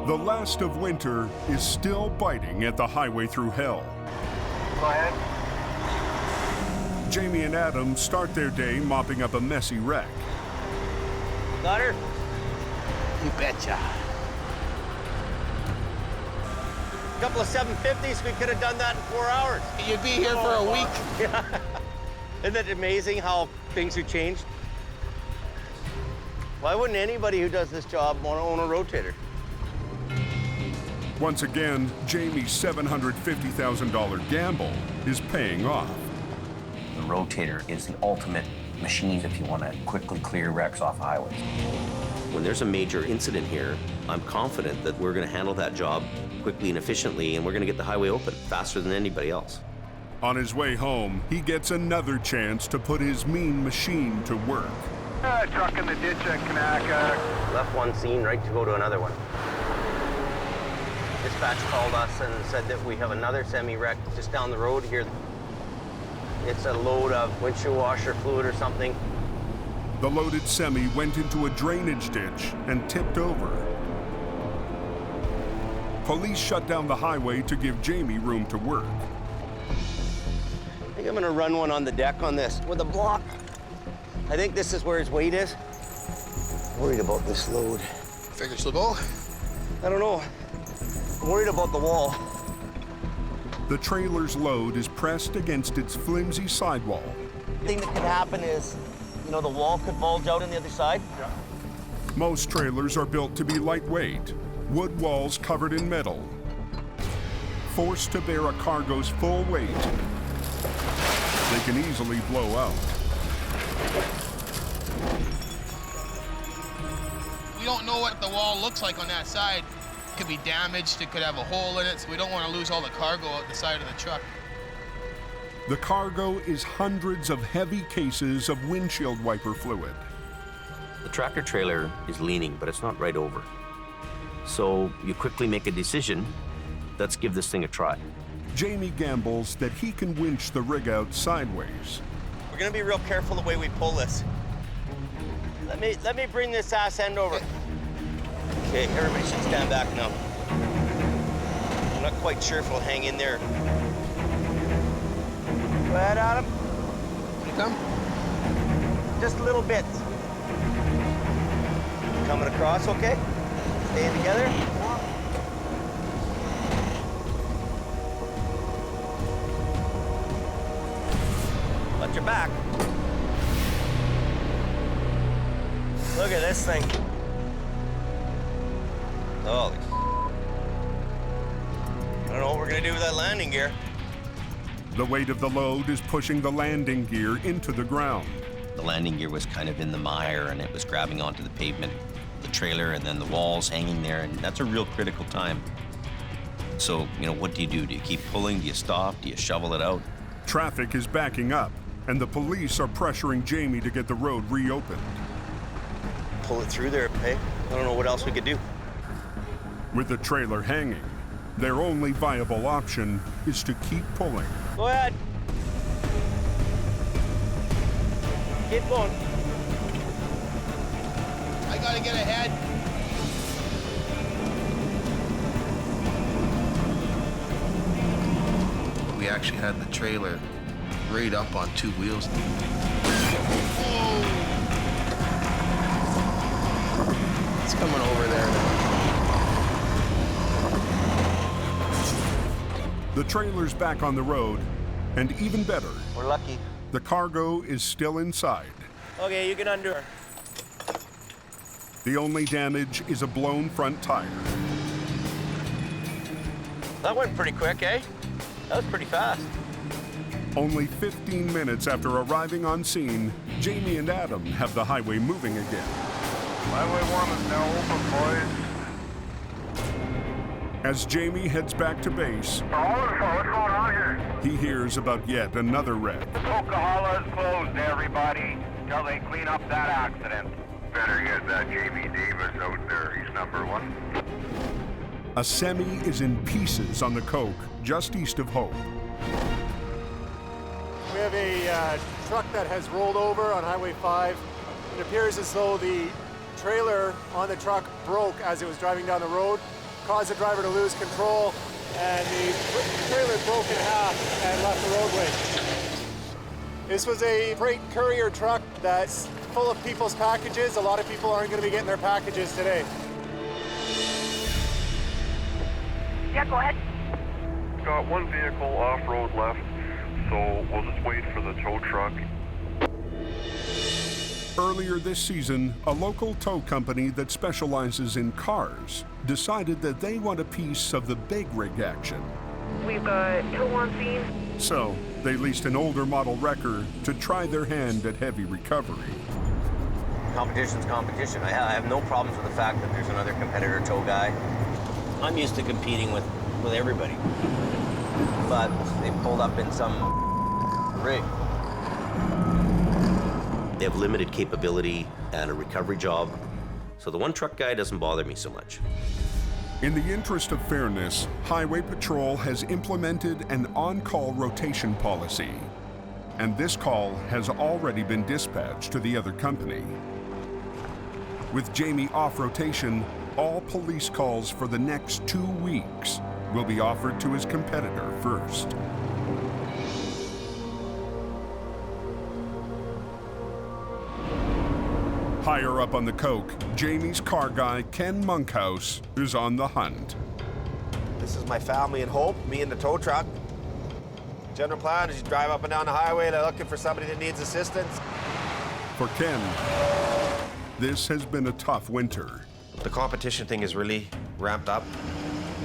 The last of winter is still biting at the highway through hell. Go ahead. Jamie and Adam start their day mopping up a messy wreck. Got her? You betcha. A couple of 750s, we could have done that in 4 hours. You'd be here for a week. Yeah. Isn't it amazing how things have changed? Why wouldn't anybody who does this job want to own a rotator? Once again, Jamie's $750,000 gamble is paying off. The rotator is the ultimate machine if you want to quickly clear wrecks off highways. When there's a major incident here, I'm confident that we're going to handle that job quickly and efficiently, and we're going to get the highway open faster than anybody else. On his way home, he gets another chance to put his mean machine to work. Truck in the ditch at Kanaka. Left one scene right to go to another one. Dispatch called us and said that we have another semi-wreck just down the road here. It's a load of windshield washer fluid or something. The loaded semi went into a drainage ditch and tipped over. Police shut down the highway to give Jamie room to work. I think I'm gonna run one on the deck on this with a block. I think this is where his weight is. Worried about this load. Figures will go. I don't know. I'm worried about the wall. The trailer's load is pressed against its flimsy sidewall. The thing that could happen is, you know, the wall could bulge out on the other side. Yeah. Most trailers are built to be lightweight, wood walls covered in metal. Forced to bear a cargo's full weight, they can easily blow out. We don't know what the wall looks like on that side. It could be damaged, it could have a hole in it, so we don't want to lose all the cargo out the side of the truck. The cargo is hundreds of heavy cases of windshield wiper fluid. The tractor trailer is leaning, but it's not right over. So you quickly make a decision, let's give this thing a try. Jamie gambles that he can winch the rig out sideways. We're gonna be real careful the way we pull this. Let me bring this ass end over. Okay, everybody should stand back now. I'm not quite sure if we'll hang in there. Go ahead, Adam. Come. Just a little bit. Coming across, okay? Staying together. Watch your back. Look at this thing. Holy. I don't know what we're gonna do with that landing gear. The weight of the load is pushing the landing gear into the ground. The landing gear was kind of in the mire and it was grabbing onto the pavement, the trailer, and then the walls hanging there, and that's a real critical time. So, you know, what do? Do you keep pulling? Do you stop? Do you shovel it out? Traffic is backing up, and the police are pressuring Jamie to get the road reopened. Pull it through there, hey? I don't know what else we could do. With the trailer hanging, their only viable option is to keep pulling. Go ahead. Keep going. I gotta get ahead. We actually had the trailer right up on 2 wheels. It's coming over there now. The trailer's back on the road, and even better, We're lucky. the cargo is still inside. Okay, you can undo her. The only damage is a blown front tire. That went pretty quick, eh? That was pretty fast. Only 15 minutes after arriving on scene, Jamie and Adam have the highway moving again. Highway 1 is now open, boys. As Jamie heads back to base, What's going on here? he hears about yet another wreck. Coca-Cola is closed, everybody, till they clean up that accident. Better get that Jamie Davis out there. He's number 1. A semi is in pieces on the Coke just east of Hope. We have a truck that has rolled over on Highway 5. It appears as though the trailer on the truck broke as it was driving down the road, caused the driver to lose control, and the trailer broke in half and left the roadway. This was a freight courier truck that's full of people's packages. A lot of people aren't going to be getting their packages today. Yeah, go ahead. Got 1 vehicle off-road left, so we'll just wait for the tow truck. Earlier this season, a local tow company that specializes in cars decided that they want a piece of the big rig action. We've got tow on scene. So, they leased an older model wrecker to try their hand at heavy recovery. Competition's competition. I have no problems with the fact that there's another competitor tow guy. I'm used to competing with everybody. But they pulled up in some rig. They have limited capability and a recovery job, so the one truck guy doesn't bother me so much. In the interest of fairness, Highway Patrol has implemented an on-call rotation policy, and this call has already been dispatched to the other company. With Jamie off rotation, all police calls for the next 2 weeks will be offered to his competitor first. Higher up on the Coke, Jamie's car guy, Ken Monkhouse, is on the hunt. This is my family in Hope, me and the tow truck. General plan is you drive up and down the highway, they're looking for somebody that needs assistance. For Ken, this has been a tough winter. The competition thing is really ramped up.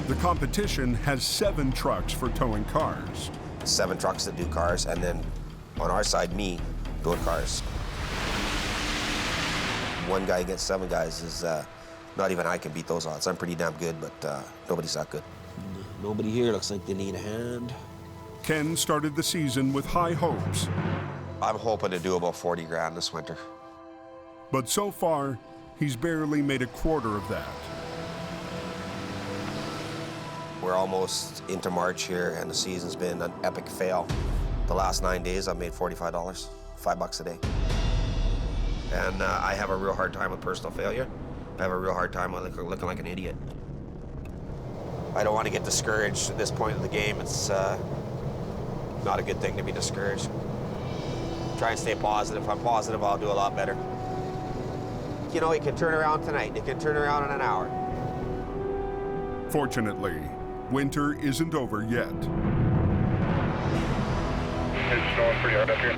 The competition has 7 trucks for towing cars. 7 trucks that do cars, and then on our side, me doing cars. 1 guy against 7 guys is not even I can beat those odds. I'm pretty damn good, but nobody's that good. Nobody here looks like they need a hand. Ken started the season with high hopes. I'm hoping to do about 40 grand this winter. But so far, he's barely made a quarter of that. We're almost into March here, and the season's been an epic fail. The last 9 days, I've made $45, $5 a day. And I have a real hard time with personal failure. I have a real hard time with looking like an idiot. I don't want to get discouraged at this point in the game. It's not a good thing to be discouraged. Try and stay positive. If I'm positive, I'll do a lot better. You know, it can turn around tonight. It can turn around in an hour. Fortunately, winter isn't over yet. It's snowing pretty hard up here.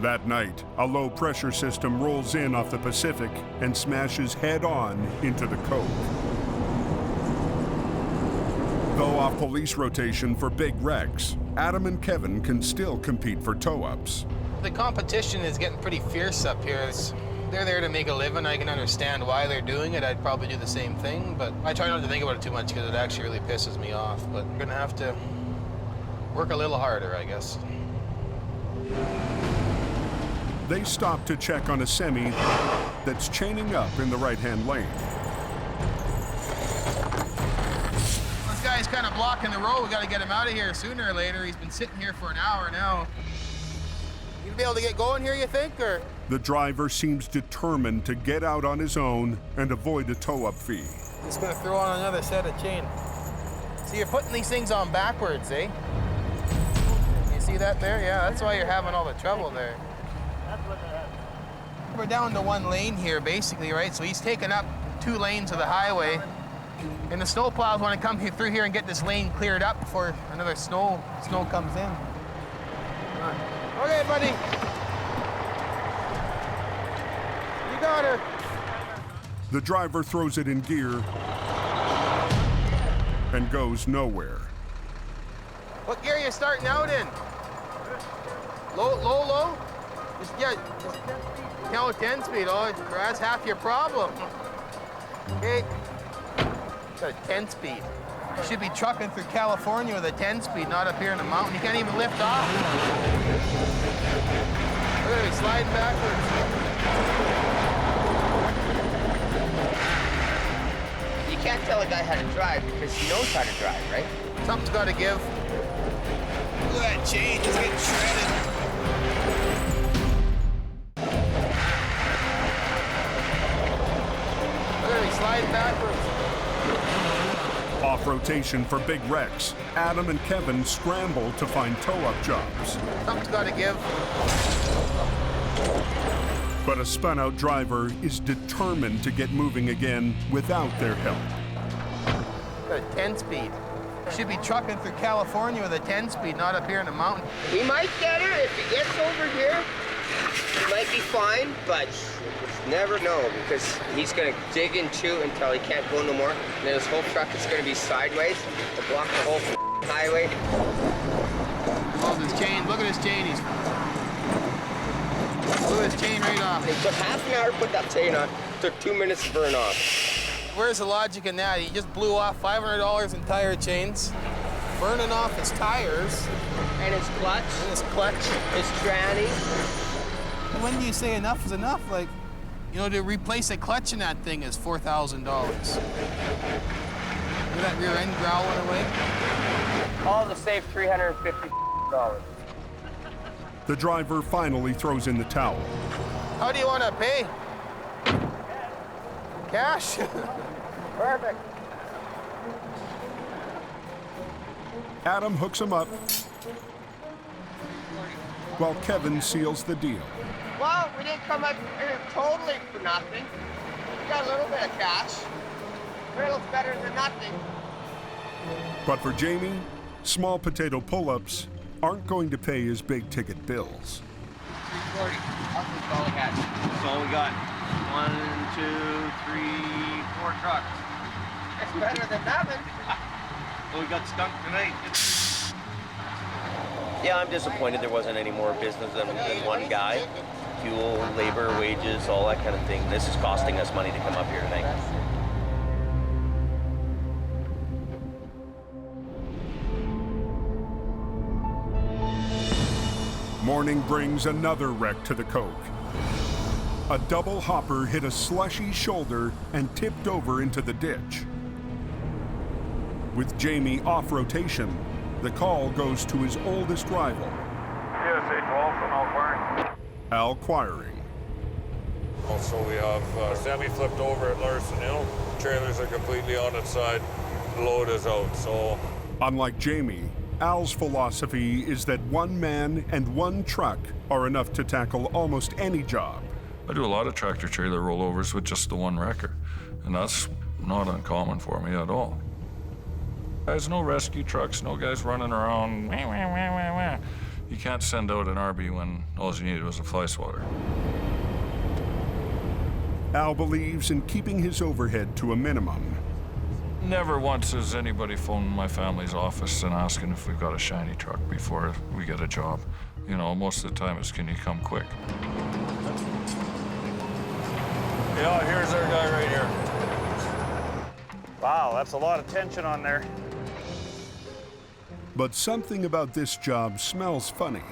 That night, a low-pressure system rolls in off the Pacific and smashes head-on into the Cove. Though off police rotation for big wrecks, Adam and Kevin can still compete for tow-ups. The competition is getting pretty fierce up here. They're there to make a living. I can understand why they're doing it. I'd probably do the same thing, but I try not to think about it too much because it actually really pisses me off. But I'm gonna have to work a little harder, I guess. They stop to check on a semi that's chaining up in the right-hand lane. This guy's kind of blocking the road. We got to get him out of here sooner or later. He's been sitting here for an hour now. You gonna be able to get going here, you think, or? The driver seems determined to get out on his own and avoid a tow-up fee. Just gonna throw on another set of chain. See, you're putting these things on backwards, eh? You see that there? Yeah, that's why you're having all the trouble there. We're down to one lane here, basically, right? So he's taking up 2 lanes of the highway. And the snowplows want to come through here and get this lane cleared up before another snow comes in. Okay, buddy. You got her. The driver throws it in gear and goes nowhere. What gear are you starting out in? Low? Just 10 speed. Oh, that's half your problem. Okay. Got a 10 speed. You should be trucking through California with a 10 speed, not up here in the mountain. You can't even lift off. Look at me sliding backwards. You can't tell a guy how to drive because he knows how to drive, right? Something's got to give. Look at that chain, it's getting shredded. Look at me sliding backwards. Off rotation for big wrecks, Adam and Kevin scramble to find tow-up jobs. Something's got to give. But a spun-out driver is determined to get moving again without their help. Got a 10 speed. You should be trucking through California with a 10 speed, not up here in the mountain. We might get her if he gets over here. It might be fine, but never know because he's gonna dig and chew until he can't go no more. And then his whole truck is gonna be sideways to block the whole highway. Oh, this chain, look at his chain. Look at his chain right off. It took half an hour to put that chain on. It took 2 minutes to burn off. Where's the logic in that? He just blew off $500 in tire chains, burning off his tires. And his clutch. His tranny. When do you say enough is enough? Like, you know, to replace a clutch in that thing is $4,000. Look at that rear end growling away. All to save $350. The driver finally throws in the towel. How do you want to pay? Cash? Perfect. Adam hooks him up, while Kevin seals the deal. Well, we didn't come up here totally for nothing. We got a little bit of cash. A little's better than nothing. But for Jamie, small potato pull-ups aren't going to pay his big-ticket bills. 340. That's all we had. That's all we got. 1, 2, 3, 4 trucks. It's better than nothing. Well, we got stunk tonight. Yeah, I'm disappointed there wasn't any more business than one guy. Fuel, labor, wages, all that kind of thing. This is costing us money to come up here tonight. Morning brings another wreck to the Coke. A double hopper hit a slushy shoulder and tipped over into the ditch. With Jamie off rotation, the call goes to his oldest rival, USA 12 from Al Quiring. Also, we have a semi flipped over at Larson Hill. Trailers are completely on its side. The load is out, so. Unlike Jamie, Al's philosophy is that one man and one truck are enough to tackle almost any job. I do a lot of tractor-trailer rollovers with just the one wrecker, and that's not uncommon for me at all. There's no rescue trucks, no guys running around. Wah, wah, wah, wah, wah. You can't send out an RB when all you needed was a fly swatter. Al believes in keeping his overhead to a minimum. Never once has anybody phoned my family's office and asking if we've got a shiny truck before we get a job. You know, most of the time it's, can you come quick? Yeah, here's our guy right here. Wow, that's a lot of tension on there. But something about this job smells funny.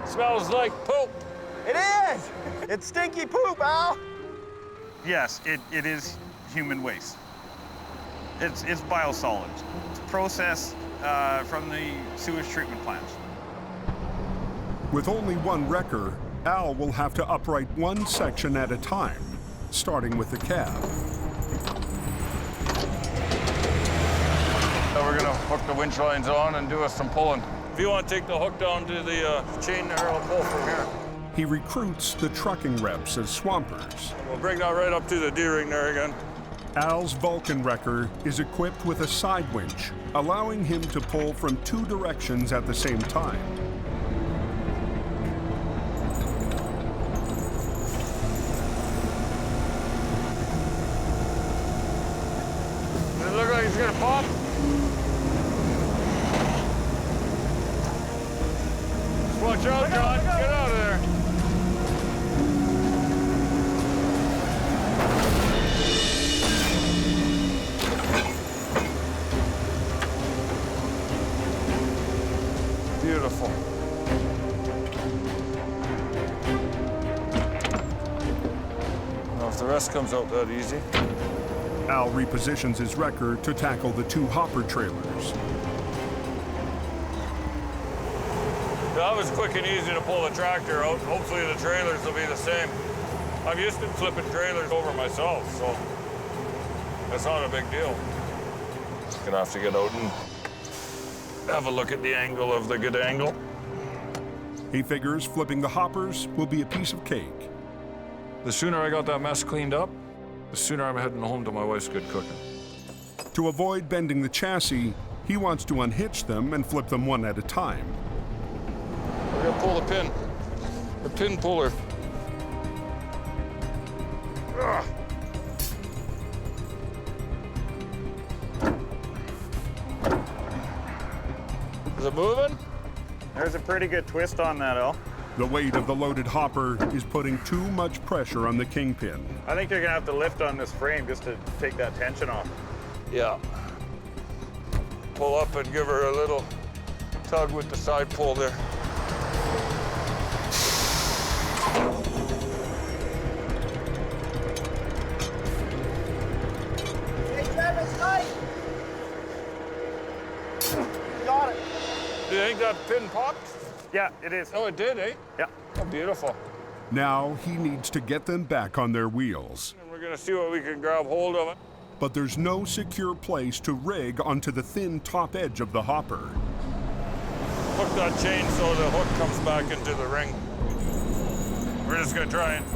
Smells like poop. It is! It's stinky poop, Al! Yes, it is human waste. It's biosolids. It's processed from the sewage treatment plants. With only one wrecker, Al will have to upright one section at a time, starting with the cab. Now we're gonna hook the winch lines on and do us some pulling. If you want to take the hook down to the chain there, I'll pull from here. He recruits the trucking reps as swampers. We'll bring that right up to the D-ring there again. Al's Vulcan wrecker is equipped with a side winch, allowing him to pull from two directions at the same time. Does it look like it's gonna pop? Just watch out, John. Get out of there. Beautiful. Now, if the rest comes out that easy. Al repositions his wrecker to tackle the two hopper trailers. That was quick and easy to pull the tractor out. Hopefully the trailers will be the same. I'm used to flipping trailers over myself, so that's not a big deal. Gonna have to get out and have a look at the angle of the good angle. He figures flipping the hoppers will be a piece of cake. The sooner I got that mess cleaned up, the sooner I'm heading home to my wife's good cooking. To avoid bending the chassis, he wants to unhitch them and flip them one at a time. We're gonna pull the pin puller. Ugh. Is it moving? There's a pretty good twist on that, Al. The weight of the loaded hopper is putting too much pressure on the kingpin. I think you're gonna have to lift on this frame just to take that tension off. Yeah. Pull up and give her a little tug with the side pull there. Hey, Travis, tight! Got it. Do you think that pin popped? Yeah, it is. Oh, it did, eh? Yeah. Oh, beautiful. Now he needs to get them back on their wheels. And we're gonna see what we can grab hold of it. But there's no secure place to rig onto the thin top edge of the hopper. Hook that chain so the hook comes back into the ring. We're just gonna try and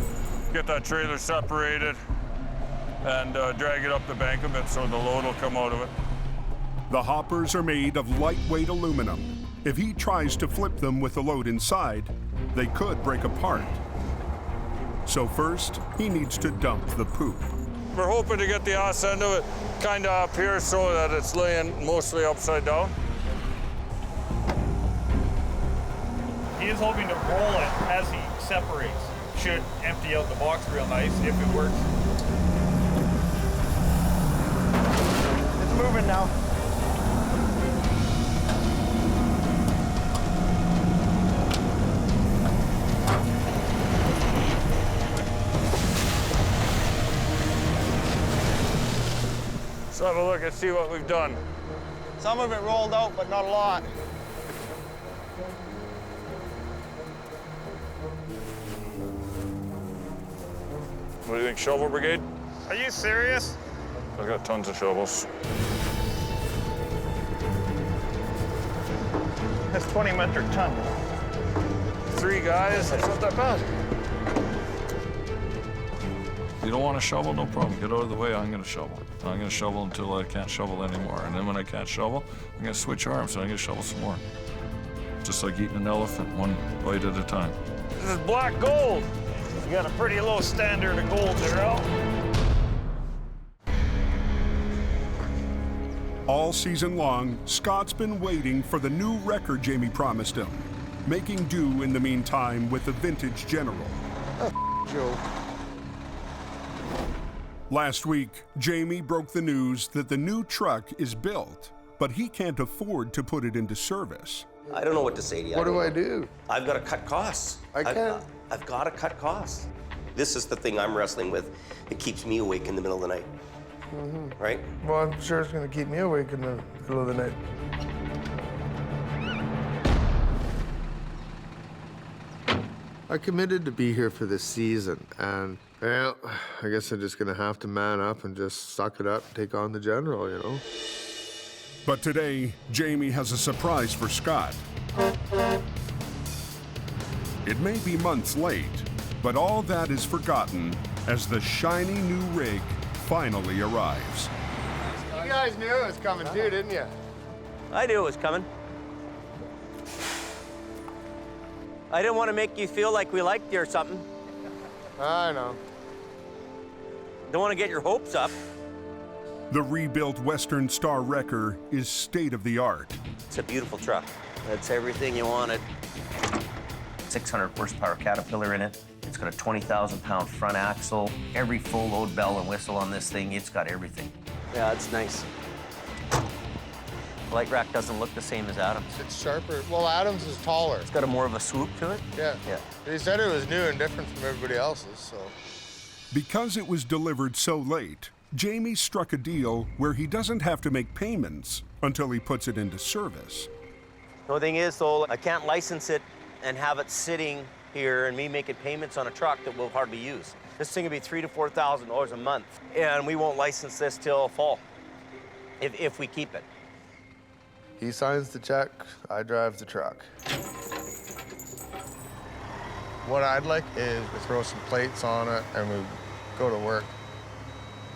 get that trailer separated and drag it up the bank a bit so the load will come out of it. The hoppers are made of lightweight aluminum. If he tries to flip them with the load inside, they could break apart. So first, he needs to dump the poop. We're hoping to get the ass end of it kind of up here so that it's laying mostly upside down. He is hoping to roll it as he separates. Should empty out the box real nice if it works. It's moving now. Let's have a look and see what we've done. Some of it rolled out, but not a lot. What do you think, shovel brigade? Are you serious? I've got tons of shovels. That's 20 metric ton. 3 guys, that's not that bad. You don't want to shovel? No problem. Get out of the way, I'm gonna shovel. I'm gonna shovel until I can't shovel anymore. And then when I can't shovel, I'm gonna switch arms and I'm gonna shovel some more. Just like eating an elephant, one bite at a time. This is black gold. You got a pretty low standard of gold there, Al. All season long, Scott's been waiting for the new wrecker Jamie promised him, making do in the meantime with the vintage General. Joe. Last week, Jamie broke the news that the new truck is built, but he can't afford to put it into service. I don't know what to say to you. What do I do? I've got to cut costs. I can't. I've got to cut costs. This is the thing I'm wrestling with. It keeps me awake in the middle of the night. Mm-hmm. Right? Well, I'm sure it's going to keep me awake in the middle of the night. I committed to be here for this season, and well, I guess I'm just gonna have to man up and just suck it up and take on the general, you know? But today, Jamie has a surprise for Scott. It may be months late, but all that is forgotten as the shiny new rig finally arrives. You guys knew it was coming too, didn't you? I knew it was coming. I didn't want to make you feel like we liked you or something. I know. Don't want to get your hopes up. The rebuilt Western Star Wrecker is state-of-the-art. It's a beautiful truck. That's everything you wanted. 600 horsepower Caterpillar in it. It's got a 20,000-pound front axle. Every full load bell and whistle on this thing, it's got everything. Yeah, it's nice. Light rack doesn't look the same as Adams. It's sharper. Well, Adams is taller. It's got a more of a swoop to it. Yeah. Yeah. He said it was new and different from everybody else's, so. Because it was delivered so late, Jamie struck a deal where he doesn't have to make payments until he puts it into service. The only thing is, though, I can't license it and have it sitting here and me making payments on a truck that we'll hardly use. This thing will be $3,000 to $4,000 a month, and we won't license this till fall, if we keep it. He signs the check, I drive the truck. What I'd like is to throw some plates on it and we go to work.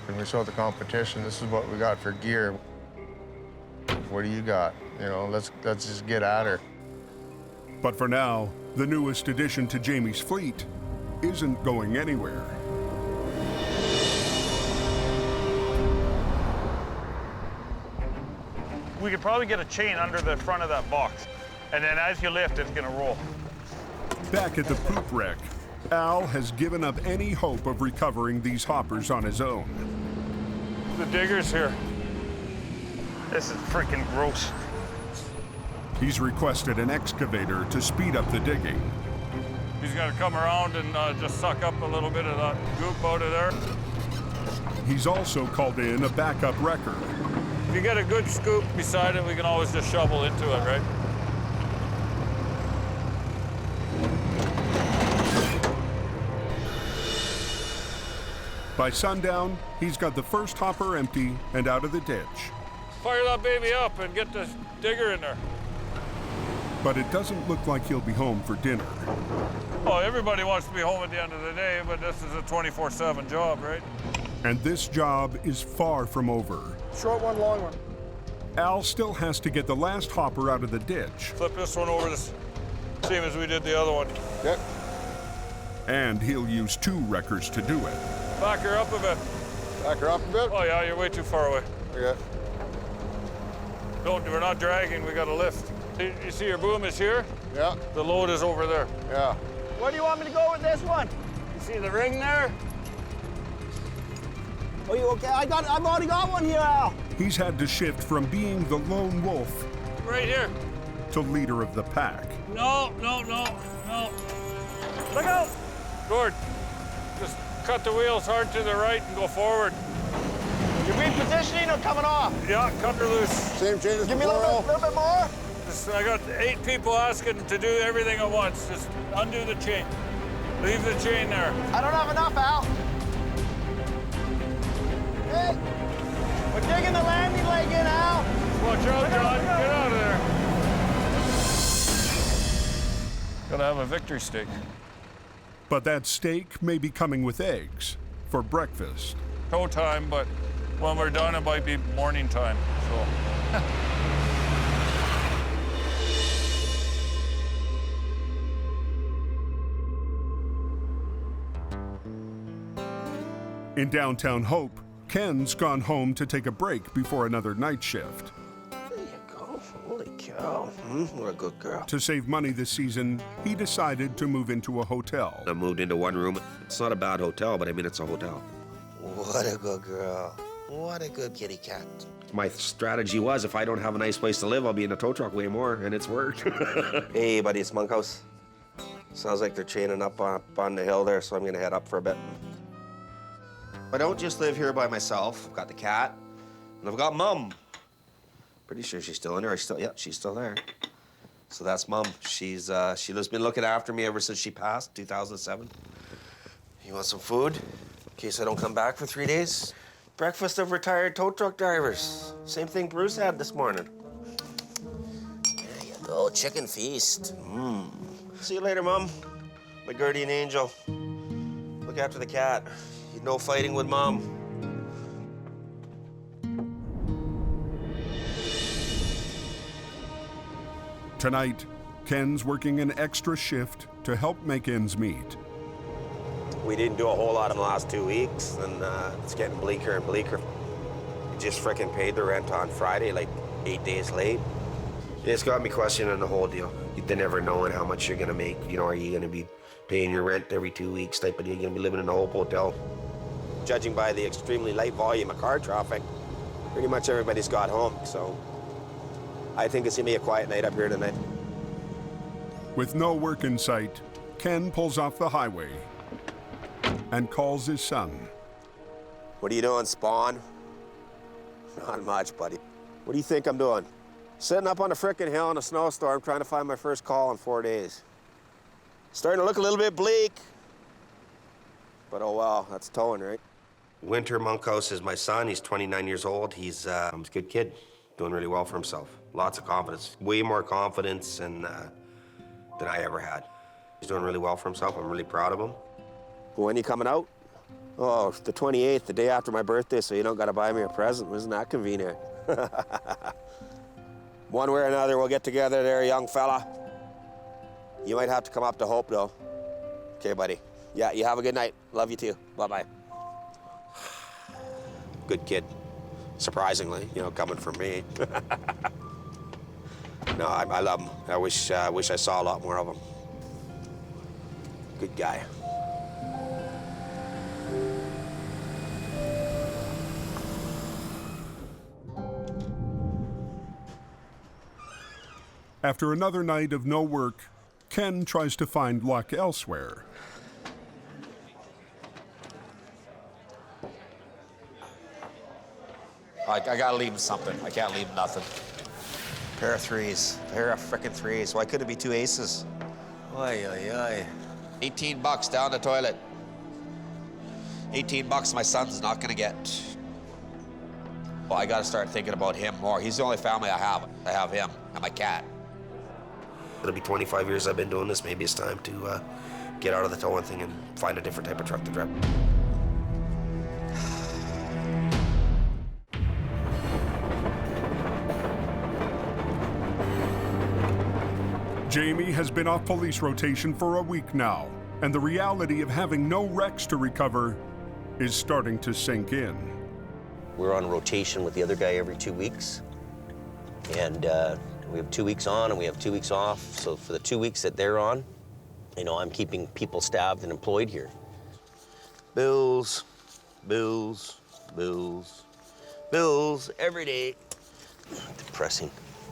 And we show the competition, this is what we got for gear. What do you got? You know, let's just get at her. But for now, the newest addition to Jamie's fleet isn't going anywhere. We could probably get a chain under the front of that box, and then as you lift, it's gonna roll. Back at the poop wreck, Al has given up any hope of recovering these hoppers on his own. The digger's here. This is freaking gross. He's requested an excavator to speed up the digging. He's got to come around and just suck up a little bit of that goop out of there. He's also called in a backup wrecker. If you get a good scoop beside it, we can always just shovel into it, right? By sundown, he's got the first hopper empty and out of the ditch. Fire that baby up and get the digger in there. But it doesn't look like he'll be home for dinner. Oh, everybody wants to be home at the end of the day, but this is a 24/7 job, right? And this job is far from over. Short one, long one. Al still has to get the last hopper out of the ditch. Flip this one over the same as we did the other one. Yep. And he'll use 2 wreckers to do it. Back her up a bit. Back her up a bit? Oh yeah, you're way too far away. Okay. We're not dragging, we got to lift. You see your boom is here? Yeah. The load is over there. Yeah. Where do you want me to go with this one? You see the ring there? Oh, you okay? I've already got one here, Al. He's had to shift from being the lone wolf Right here. to leader of the pack. No. Look out! Gourd, just cut the wheels hard to the right and go forward. You repositioning or coming off? Yeah, cut her loose. Same chain as Give me a little bit more. I got 8 people asking to do everything at once. Just undo the chain. Leave the chain there. I don't have enough, Al. Hey, we're digging the landing leg in, Al. Watch out, John. Get out of there. Gotta have a victory steak. But that steak may be coming with eggs for breakfast. Show time, but when we're done, it might be morning time, so. In downtown Hope, Ken's gone home to take a break before another night shift. There you go. Holy cow. What a good girl. To save money this season, he decided to move into a hotel. I moved into one room. It's not a bad hotel, but I mean, it's a hotel. What a good girl. What a good kitty cat. My strategy was, if I don't have a nice place to live, I'll be in a tow truck way more, and it's worked. Hey, buddy, it's Monkhouse. Sounds like they're chaining up on the hill there, so I'm gonna head up for a bit. I don't just live here by myself. I've got the cat, and I've got Mum. Pretty sure she's still in there. Yeah, she's still there. So that's Mom. She's been looking after me ever since she passed, 2007. You want some food? In case I don't come back for 3 days? Breakfast of retired tow truck drivers. Same thing Bruce had this morning. There you go, chicken feast. See you later, Mom. My guardian angel. Look after the cat. No fighting with Mom. Tonight, Ken's working an extra shift to help make ends meet. We didn't do a whole lot in the last 2 weeks, and it's getting bleaker and bleaker. We just frickin' paid the rent on Friday, like 8 days late. It's got me questioning the whole deal. They never knowing how much you're gonna make. You know, are you gonna be paying your rent every 2 weeks type of deal? You're gonna be living in a whole hotel. Judging by the extremely light volume of car traffic, pretty much everybody's got home, so I think it's gonna be a quiet night up here tonight. With no work in sight, Ken pulls off the highway and calls his son. What are you doing, Spawn? Not much, buddy. What do you think I'm doing? Sitting up on a frickin' hill in a snowstorm trying to find my first call in 4 days. Starting to look a little bit bleak. But oh well, that's towing, right? Winter Monkhouse is my son. He's 29 years old. He's a good kid, doing really well for himself. Lots of confidence, way more confidence than I ever had. He's doing really well for himself. I'm really proud of him. When are you coming out? Oh, the 28th, the day after my birthday, so you don't gotta buy me a present. Isn't that convenient? One way or another, we'll get together there, young fella. You might have to come up to Hope, though. Okay, buddy. Yeah, you have a good night. Love you, too. Bye-bye. Good kid. Surprisingly, you know, coming from me. No, I love him. I wish I saw a lot more of him. Good guy. After another night of no work, Ken tries to find luck elsewhere. I gotta leave him something. I can't leave him nothing. Pair of threes. Pair of frickin' threes. Why couldn't it be 2 aces? Oy, oy, oy. $18 down the toilet. $18 my son's not gonna get. Well, I gotta start thinking about him more. He's the only family I have. I have him and my cat. It'll be 25 years I've been doing this. Maybe it's time to get out of the towing thing and find a different type of truck to drive. Jamie has been off police rotation for a week now, and the reality of having no wrecks to recover is starting to sink in. We're on rotation with the other guy every 2 weeks, and we have 2 weeks on and we have 2 weeks off. So for the 2 weeks that they're on, you know, I'm keeping people staffed and employed here. Bills, bills, bills, bills every day. Depressing.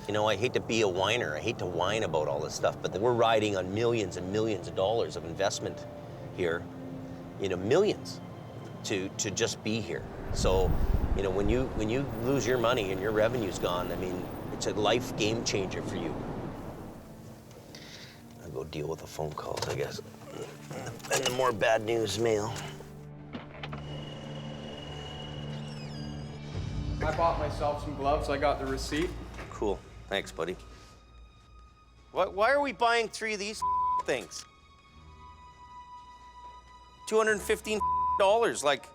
You know, I hate to be a whiner. I hate to whine about all this stuff, but we're riding on millions and millions of dollars of investment here. You know, millions to just be here. So, you know, when you lose your money and your revenue's gone, I mean, it's a life game changer for you. I'll go deal with the phone calls, I guess. And the more bad news mail. I bought myself some gloves. I got the receipt. Cool. Thanks, buddy. Why are we buying 3 of these things? $215, like.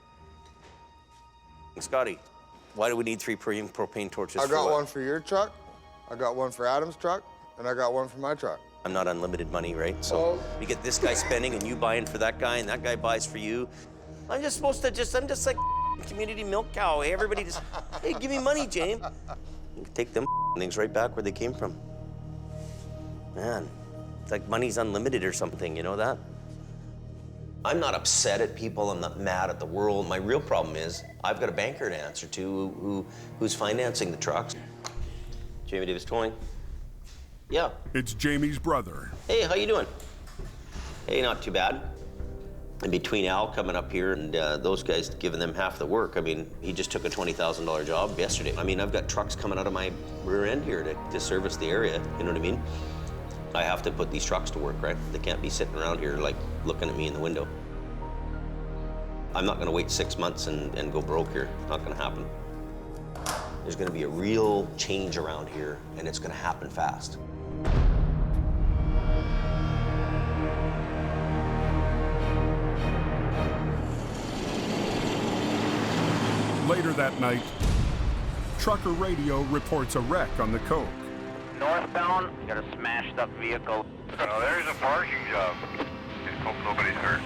Scotty, why do we need 3 premium propane torches? I got one for your truck, I got one for Adam's truck, and I got one for my truck. I'm not unlimited money, right? So you get this guy spending and you buying for that guy and that guy buys for you. I'm just like community milk cow. Hey, everybody just, hey, give me money, James. You can take them things right back where they came from. Man, it's like money's unlimited or something, you know that? I'm not upset at people, I'm not mad at the world. My real problem is I've got a banker to answer to who's financing the trucks. Jamie Davis Towing. Yeah. It's Jamie's brother. Hey, how you doing? Hey, not too bad. And between Al coming up here and those guys giving them half the work, I mean, he just took a $20,000 job yesterday. I mean, I've got trucks coming out of my rear end here to service the area, you know what I mean? I have to put these trucks to work, right? They can't be sitting around here like looking at me in the window. I'm not gonna wait 6 months and go broke here. It's not gonna happen. There's gonna be a real change around here, and it's gonna happen fast. Later that night, trucker radio reports a wreck on the Coke. Northbound, got a smashed up vehicle. There's a parking job. Just hope nobody's hurt.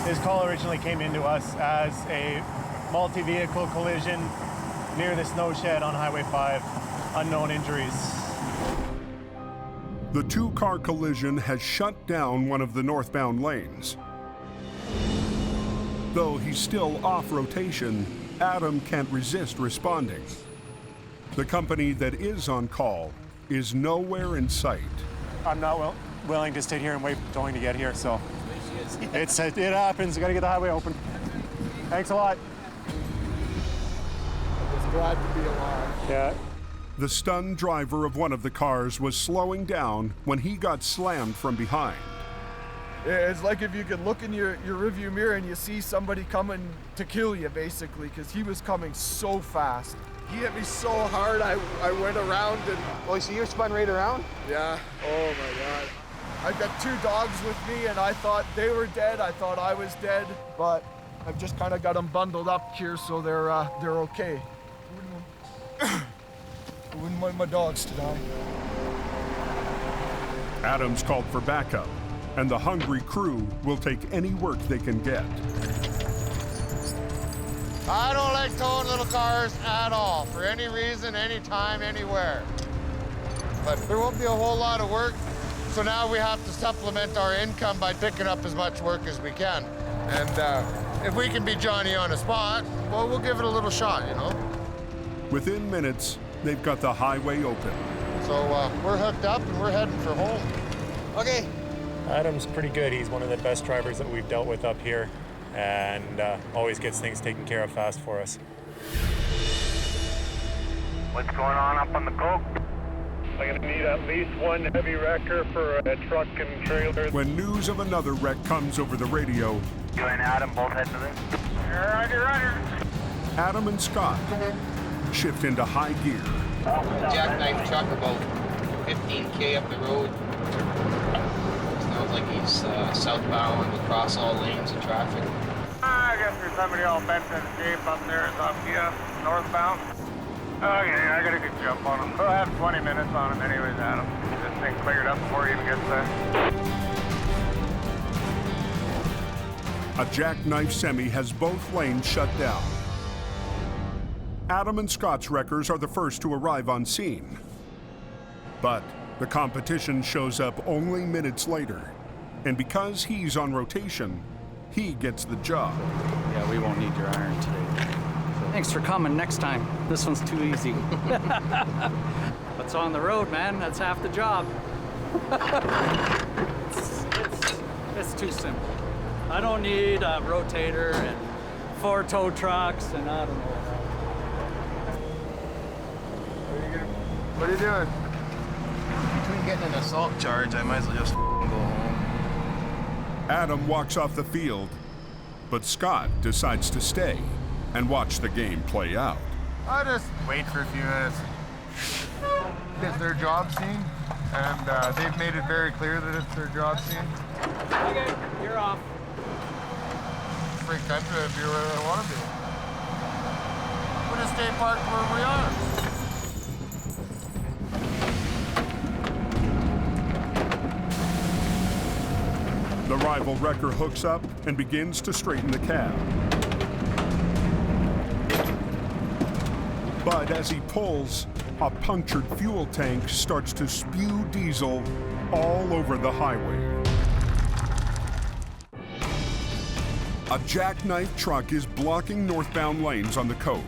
His call originally came into us as a multi-vehicle collision near the Snowshed on Highway 5. Unknown injuries. The two-car collision has shut down one of the northbound lanes. Though he's still off rotation, Adam can't resist responding. The company that is on call is nowhere in sight. I'm not willing to sit here and wait for towing to get here, so it happens. We gotta get the highway open. Thanks a lot. I'm just glad to be alive. Yeah. The stunned driver of one of the cars was slowing down when he got slammed from behind. It's like if you could look in your rearview mirror and you see somebody coming to kill you, basically, because he was coming so fast. He hit me so hard, I went around and... Oh, so you're spun right around? Yeah. Oh, my God. I've got 2 dogs with me, and I thought they were dead. I thought I was dead, but I've just kind of got them bundled up here so they're okay. I wouldn't want my dogs to die. Adams called for backup, and the hungry crew will take any work they can get. I don't like towing little cars at all, for any reason, anytime, anywhere. But there won't be a whole lot of work, so now we have to supplement our income by picking up as much work as we can. And if we can be Johnny on the spot, well, we'll give it a little shot, you know? Within minutes, they've got the highway open. So we're hooked up and we're heading for home. Okay. Adam's pretty good. He's one of the best drivers that we've dealt with up here, and always gets things taken care of fast for us. What's going on up on the Coke? I'm gonna need at least one heavy wrecker for a truck and trailer. When news of another wreck comes over the radio, You and Adam both heading to this? Roger. Adam and Scott shift into high gear. Jackknife truck about 15K up the road. Sounds like he's southbound across all lanes of traffic. I guess there's somebody all bent in shape up there. It's up here, northbound. Okay, I got a good jump on him. We'll have 20 minutes on him anyways, Adam. This thing cleared up before he even gets there. A jackknife semi has both lanes shut down. Adam and Scott's wreckers are the first to arrive on scene. But the competition shows up only minutes later. And because he's on rotation, he gets the job. Yeah, we won't need your iron today. Thanks for coming next time. This one's too easy. What's on the road, man? That's half the job. It's too simple. I don't need a rotator and 4 tow trucks and I don't know. What are you doing? Between getting an assault charge, I might as well just go home. Adam walks off the field, but Scott decides to stay and watch the game play out. I'll just wait for a few minutes. It's their job scene, and they've made it very clear that it's their job scene. Okay, you're off. Freak time to be where I want to be. We'll just stay parked where we are. The rival wrecker hooks up and begins to straighten the cab. But as he pulls, a punctured fuel tank starts to spew diesel all over the highway. A jackknife truck is blocking northbound lanes on the Coke.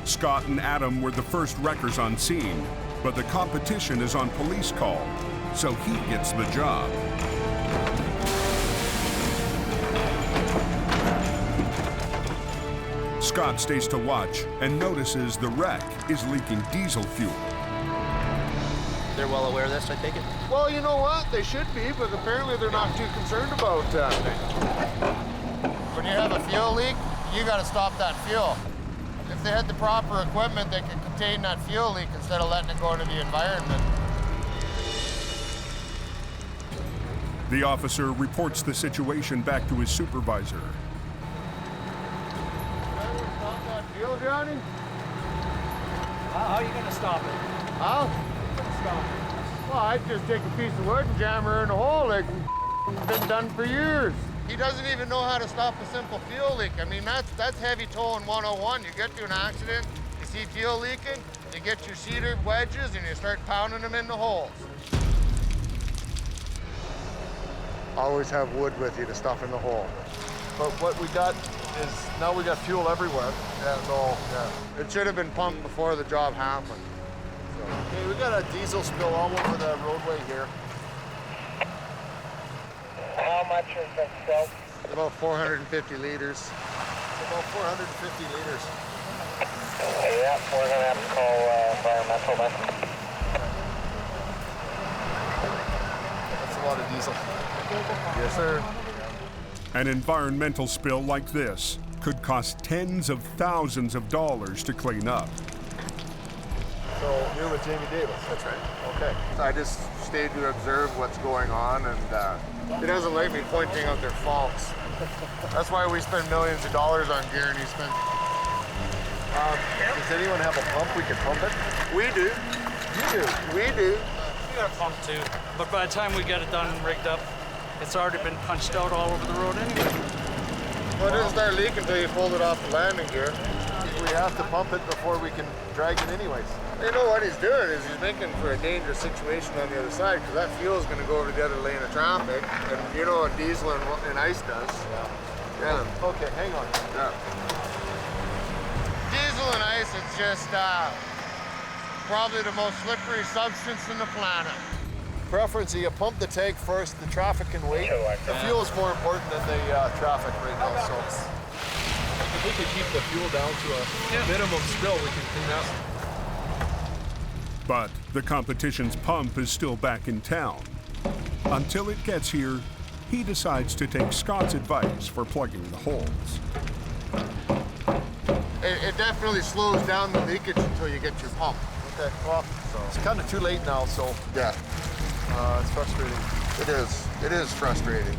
Scott and Adam were the first wreckers on scene, but the competition is on police call, so he gets the job. Scott stays to watch and notices the wreck is leaking diesel fuel. They're well aware of this, I take it? Well, you know what? They should be, but apparently they're not too concerned about that. When you have a fuel leak, you got to stop that fuel. If they had the proper equipment, they could contain that fuel leak instead of letting it go into the environment. The officer reports the situation back to his supervisor. Stop that fuel, Johnny? How are you going to stop it? How? Stop it. Well, I'd just take a piece of wood and jam her in a hole like it's been done for years. He doesn't even know how to stop a simple fuel leak. I mean, that's heavy towing 101. You get to an accident, you see fuel leaking, you get your cedar wedges and you start pounding them in the holes. Always have wood with you to stuff in the hole. But what we got is now we got fuel everywhere. Yeah, so It should have been pumped before the job happened. okay, we got a diesel spill all over the roadway here. How much has been spilled? About 450 liters. About 450 liters. Yeah, we're gonna have to call environmental then. That's a lot of diesel. Yes, sir. An environmental spill like this could cost tens of thousands of dollars to clean up. So you're with Jamie Davis, that's right? Okay. I just stayed to observe what's going on, and he doesn't like me pointing out their faults. That's why we spend millions of dollars on gear, and he spends. Does anyone have a pump we can pump it? We do. You do? We do. We got a pump too, but by the time we get it done and rigged up, it's already been punched out all over the road anyway. Well, it doesn't start leaking until you pull it off the landing gear. We have to pump it before we can drag it anyways. You know what he's doing is he's making for a dangerous situation on the other side, because that fuel is going to go over to the other lane of traffic, and you know what diesel and ice does. Yeah. Okay, hang on. Yeah. Diesel and ice, it's just probably the most slippery substance in the planet. Preference, you pump the tank first, the traffic can wait. The fuel is more important than the traffic right now, so. If we could keep the fuel down to a minimum spill, we can clean up. But the competition's pump is still back in town. Until it gets here, he decides to take Scott's advice for plugging the holes. It definitely slows down the leakage until you get your pump. Okay, well, it's kind of too late now, so. Yeah. It's frustrating. It is. It is frustrating.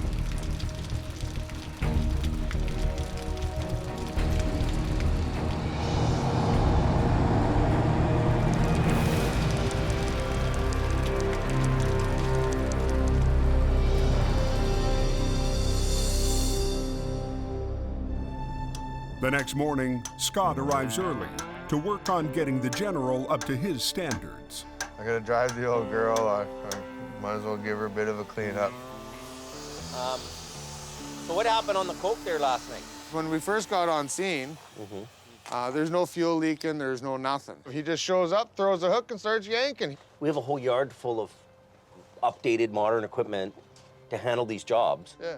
The next morning, Scott arrives early to work on getting the General up to his standards. I gotta drive the old girl. I might as well give her a bit of a cleanup. So what happened on the coke there last night? When we first got on scene, there's no fuel leaking, there's no nothing. He just shows up, throws a hook, and starts yanking. We have a whole yard full of updated modern equipment to handle these jobs. Yeah.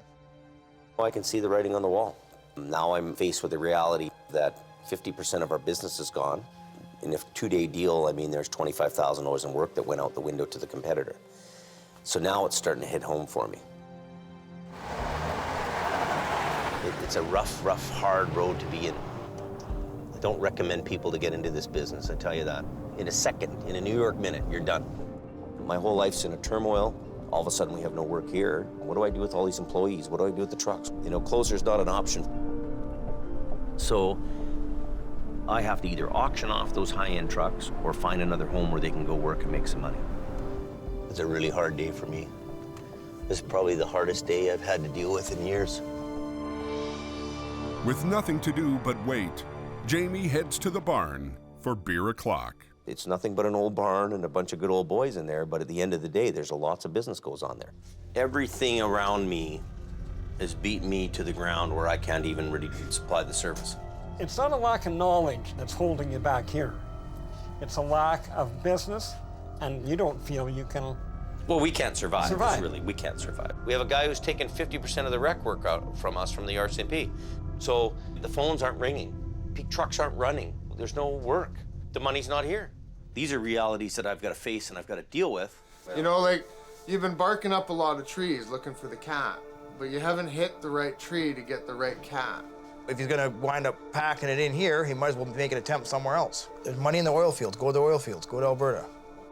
I can see the writing on the wall. Now I'm faced with the reality that 50% of our business is gone. In a 2-day deal, I mean, there's $25,000 in work that went out the window to the competitor. So now it's starting to hit home for me. It's a rough, hard road to be in. I don't recommend people to get into this business, I tell you that. In a second, in a New York minute, you're done. My whole life's in a turmoil. All of a sudden, we have no work here. What do I do with all these employees? What do I do with the trucks? You know, closer's not an option. So I have to either auction off those high-end trucks or find another home where they can go work and make some money. It's a really hard day for me. This is probably the hardest day I've had to deal with in years. With nothing to do but wait, Jamie heads to the barn for beer o'clock. It's nothing but an old barn and a bunch of good old boys in there, but at the end of the day, there's lots of business goes on there. Everything around me has beaten me to the ground where I can't even really supply the service. It's not a lack of knowledge that's holding you back here. It's a lack of business, and you don't feel you can. Well, we can't survive. Really. We can't survive. We have a guy who's taken 50% of the rec work out from us from the RCMP. So the phones aren't ringing. Trucks aren't running. There's no work. The money's not here. These are realities that I've got to face and I've got to deal with. You know, like, you've been barking up a lot of trees looking for the cat, but you haven't hit the right tree to get the right cat. If he's gonna wind up packing it in here, he might as well make an attempt somewhere else. There's money in the oil fields. Go to the oil fields. Go to Alberta.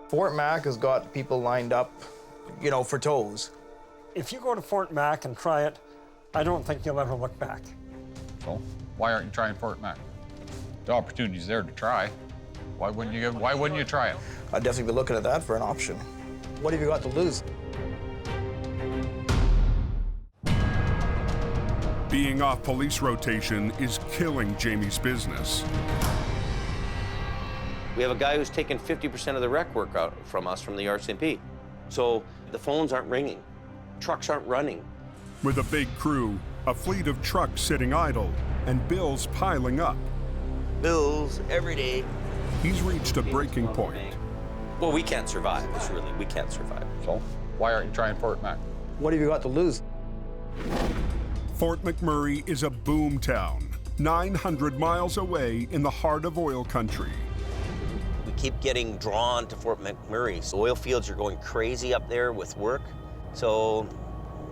Fort Mac has got people lined up, you know, for tows. If you go to Fort Mac and try it, I don't think you'll ever look back. So why aren't you trying Fort Mac? The opportunity's there to try. Why wouldn't you try it? I'd definitely be looking at that for an option. What have you got to lose? Being off police rotation is killing Jamie's business. We have a guy who's taken 50% of the rec work out from us from the RCMP. So the phones aren't ringing, trucks aren't running. With a big crew, a fleet of trucks sitting idle, and bills piling up. Bills every day. He's reached a breaking point. Well, we can't survive, we can't survive. So why aren't you trying Fort Mac? What have you got to lose? Fort McMurray is a boom town, 900 miles away in the heart of oil country. We keep getting drawn to Fort McMurray. So oil fields are going crazy up there with work. So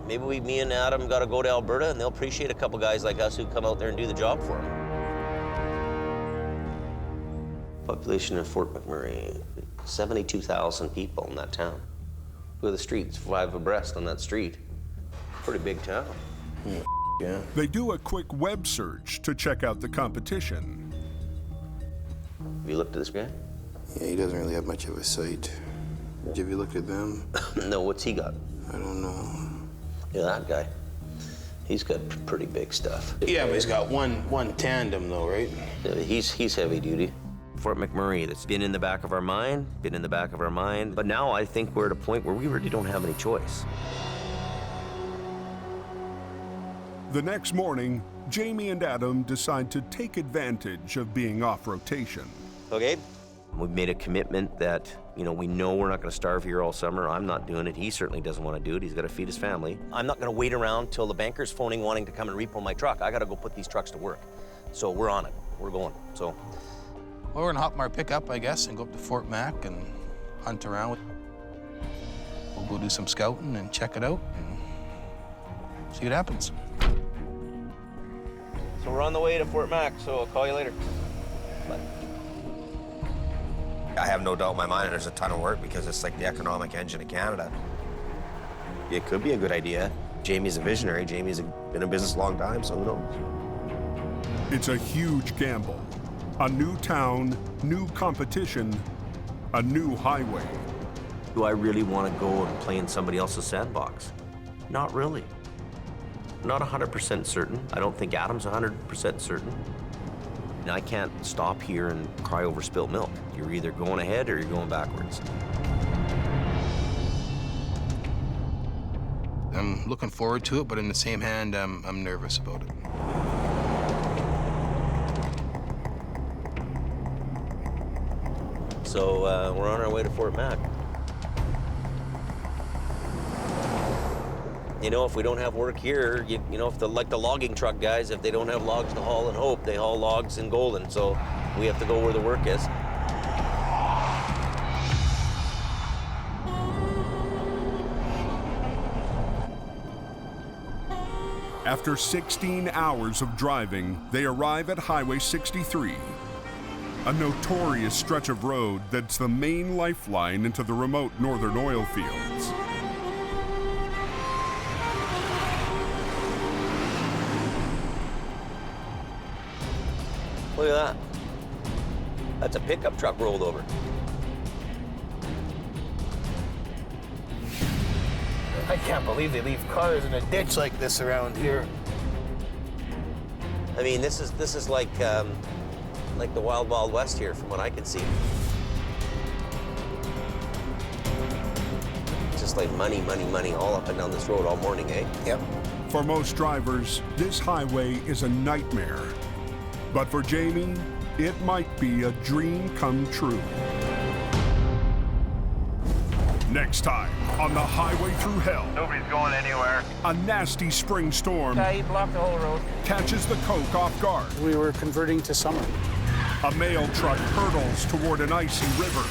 maybe me and Adam got to go to Alberta, and they'll appreciate a couple guys like us who come out there and do the job for them. Population of Fort McMurray, 72,000 people in that town. Look at the streets, 5 abreast on that street. Pretty big town. Yeah. They do a quick web search to check out the competition. Have you looked at this guy? Yeah, he doesn't really have much of a sight. Have you looked at them? No, what's he got? I don't know. Yeah, that guy. He's got pretty big stuff. Yeah, but he's got one tandem though, right? Yeah, he's heavy duty. Fort McMurray, that's been in the back of our mind, but now I think we're at a point where we really don't have any choice. The next morning, Jamie and Adam decide to take advantage of being off rotation. Okay, we've made a commitment that, you know we're not gonna starve here all summer. I'm not doing it. He certainly doesn't want to do it. He's got to feed his family. I'm not gonna wait around till the banker's phoning wanting to come and repo my truck. I gotta go put these trucks to work. So we're on it, we're going, so. Well, we're gonna hop in our pickup, I guess, and go up to Fort Mac and hunt around. We'll go do some scouting and check it out and see what happens. So we're on the way to Fort Mac, so I'll call you later. Bye. I have no doubt in my mind there's a ton of work because it's like the economic engine of Canada. It could be a good idea. Jamie's a visionary. Jamie's been in business a long time, so who knows? It's a huge gamble. A new town, new competition, a new highway. Do I really want to go and play in somebody else's sandbox? Not really. Not 100% certain. I don't think Adam's 100% certain. And I can't stop here and cry over spilt milk. You're either going ahead or you're going backwards. I'm looking forward to it, but in the same hand, I'm nervous about it. So we're on our way to Fort Mac. You know, if we don't have work here, you know, if like the logging truck guys, if they don't have logs to haul in Hope, they haul logs in Golden. So we have to go where the work is. After 16 hours of driving, they arrive at Highway 63, a notorious stretch of road that's the main lifeline into the remote northern oil fields. Look at that. That's a pickup truck rolled over. I can't believe they leave cars in a ditch like this around here. I mean, this is like the Wild Wild West here, from what I can see. Just like money, money, money all up and down this road all morning, eh? Yep. For most drivers, this highway is a nightmare. But for Jamie, it might be a dream come true. Next time on the highway through hell. Nobody's going anywhere. A nasty spring storm Yeah, he blocked the whole road. catches the coke off guard. We were converting to summer. A mail truck hurtles toward an icy river.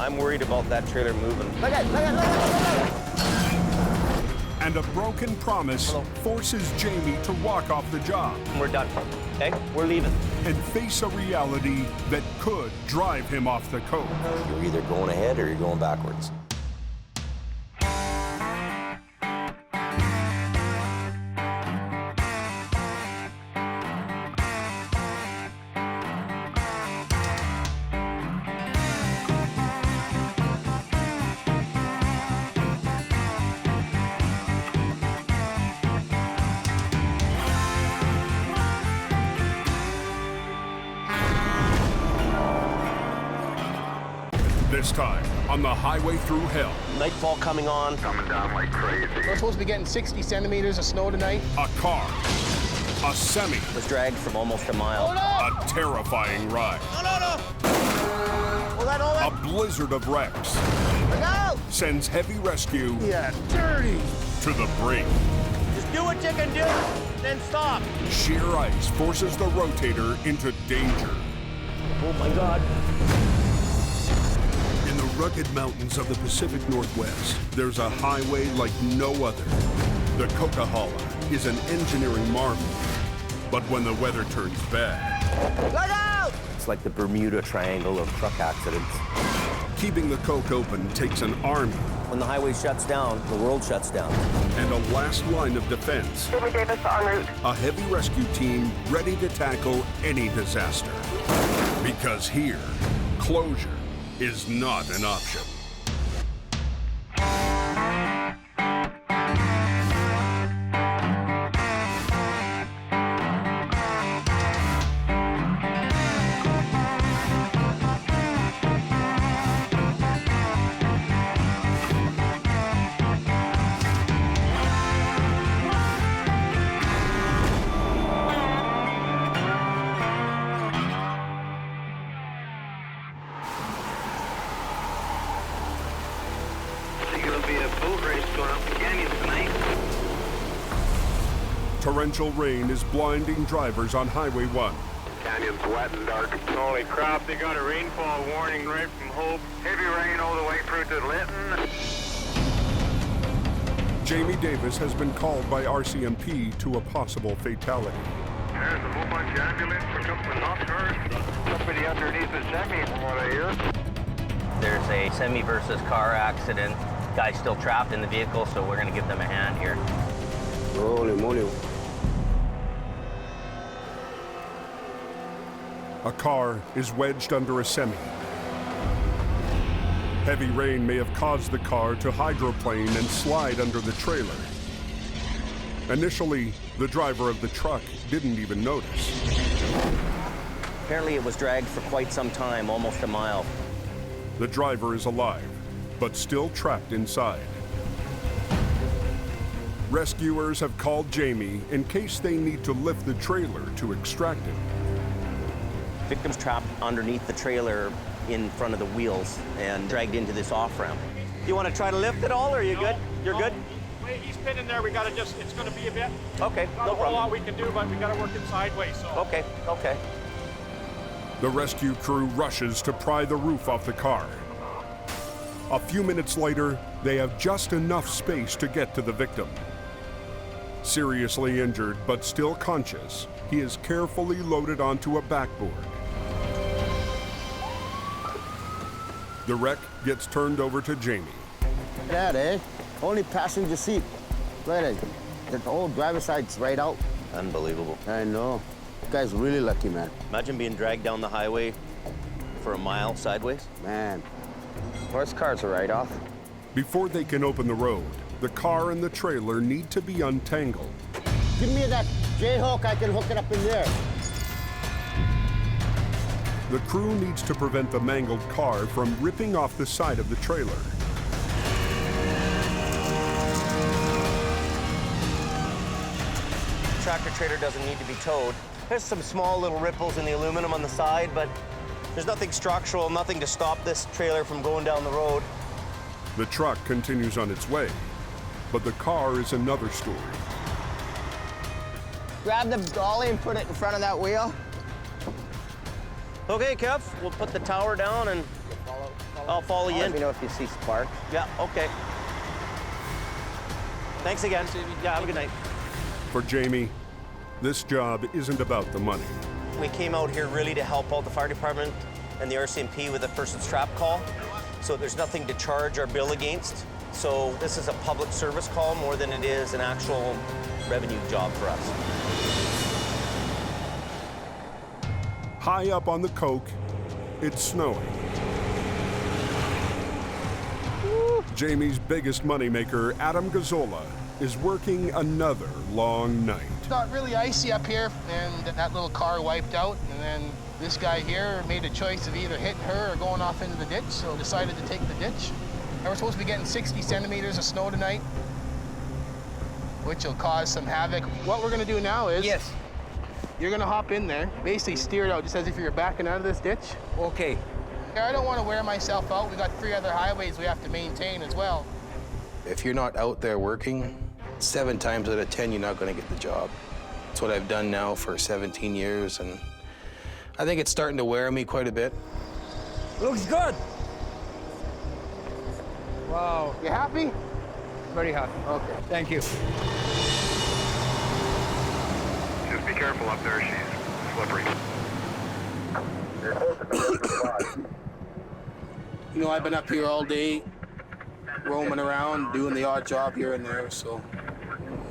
I'm worried about that trailer moving. Look at, look at, look at, look at. And a broken promise forces Jamie to walk off the job. We're done, okay? We're leaving. And face a reality that could drive him off the coast. You're either going ahead or you're going backwards. This time, on the highway through hell. Nightfall coming on. Coming down like crazy. We're supposed to be getting 60 centimeters of snow tonight. A car. A semi. Was dragged from almost a mile. A terrifying ride. A blizzard of wrecks. Sends heavy rescue dirty. to the brink. Just do what you can do, then stop. Sheer ice forces the Rotator into danger. Oh my God. In the rugged mountains of the Pacific Northwest, there's a highway like no other. The Coquihalla is an engineering marvel. But when the weather turns bad... Look out! It's like the Bermuda Triangle of truck accidents. Keeping the Coke open takes an army. When the highway shuts down, the world shuts down. And a last line of defense. Jamie Davis en route. A heavy rescue team ready to tackle any disaster. Because here, closure is not an option. Torrential rain is blinding drivers on Highway 1. Canyon's wet and dark. Holy crap, they got a rainfall warning right from Hope. Heavy rain all the way through to Lytton. Jamie Davis has been called by RCMP to a possible fatality. There's a whole bunch of ambulance for coming off first. Somebody underneath the semi, from what I hear. There's a semi versus car accident. Guy's still trapped in the vehicle, so we're gonna give them a hand here. Holy moly. A car is wedged under a semi. Heavy rain may have caused the car to hydroplane and slide under the trailer. Initially, the driver of the truck didn't even notice. Apparently it was dragged for quite some time, almost a mile. The driver is alive, but still trapped inside. Rescuers have called Jamie in case they need to lift the trailer to extract him. Victim's trapped underneath the trailer in front of the wheels and dragged into this off-ramp. You want to try to lift it all, or are you good? You're good? Wait, he's pinned in there. We got to just, it's going to be a bit. Okay, Not no a whole problem. lot we can do, but we got to work it sideways, so. Okay, okay. The rescue crew rushes to pry the roof off the car. A few minutes later, they have just enough space to get to the victim. Seriously injured, but still conscious, he is carefully loaded onto a backboard. The wreck gets turned over to Jamie. That, eh? Only passenger seat. Look at it. The whole driver's side's right out. Unbelievable. I know. This guy's really lucky, man. Imagine being dragged down the highway for a mile sideways. Man. Horse cars are right off. Before they can open the road, the car and the trailer need to be untangled. Give me that J-hook, I can hook it up in there. The crew needs to prevent the mangled car from ripping off the side of the trailer. Tractor trailer doesn't need to be towed. There's some small little ripples in the aluminum on the side, but there's nothing structural, nothing to stop this trailer from going down the road. The truck continues on its way, but the car is another story. Grab the dolly and put it in front of that wheel. Okay, Kev, we'll put the tower down and I'll follow you in. Let me know if you see spark. Yeah, okay. Thanks again. Yeah, have a good night. For Jamie, this job isn't about the money. We came out here really to help out the fire department and the RCMP with a person's trap call. So there's nothing to charge our bill against. So this is a public service call more than it is an actual revenue job for us. High up on the Coke, it's snowing. Jamie's biggest moneymaker, Adam Gazzola, is working another long night. It's got really icy up here, and that little car wiped out, and then this guy here made a choice of either hitting her or going off into the ditch, so decided to take the ditch. And we're supposed to be getting 60 centimeters of snow tonight, which will cause some havoc. What we're gonna do now is... Yes. You're gonna hop in there, basically steer it out, just as if you're backing out of this ditch. Okay. I don't want to wear myself out. We got 3 other highways we have to maintain as well. If you're not out there working, 7 times out of 10, you're not going to get the job. It's what I've done now for 17 years, and I think it's starting to wear me quite a bit. Looks good. Wow. You happy? Very happy. Okay. Thank you. Just be careful up there, she's slippery. You know, I've been up here all day, roaming around, doing the odd job here and there, so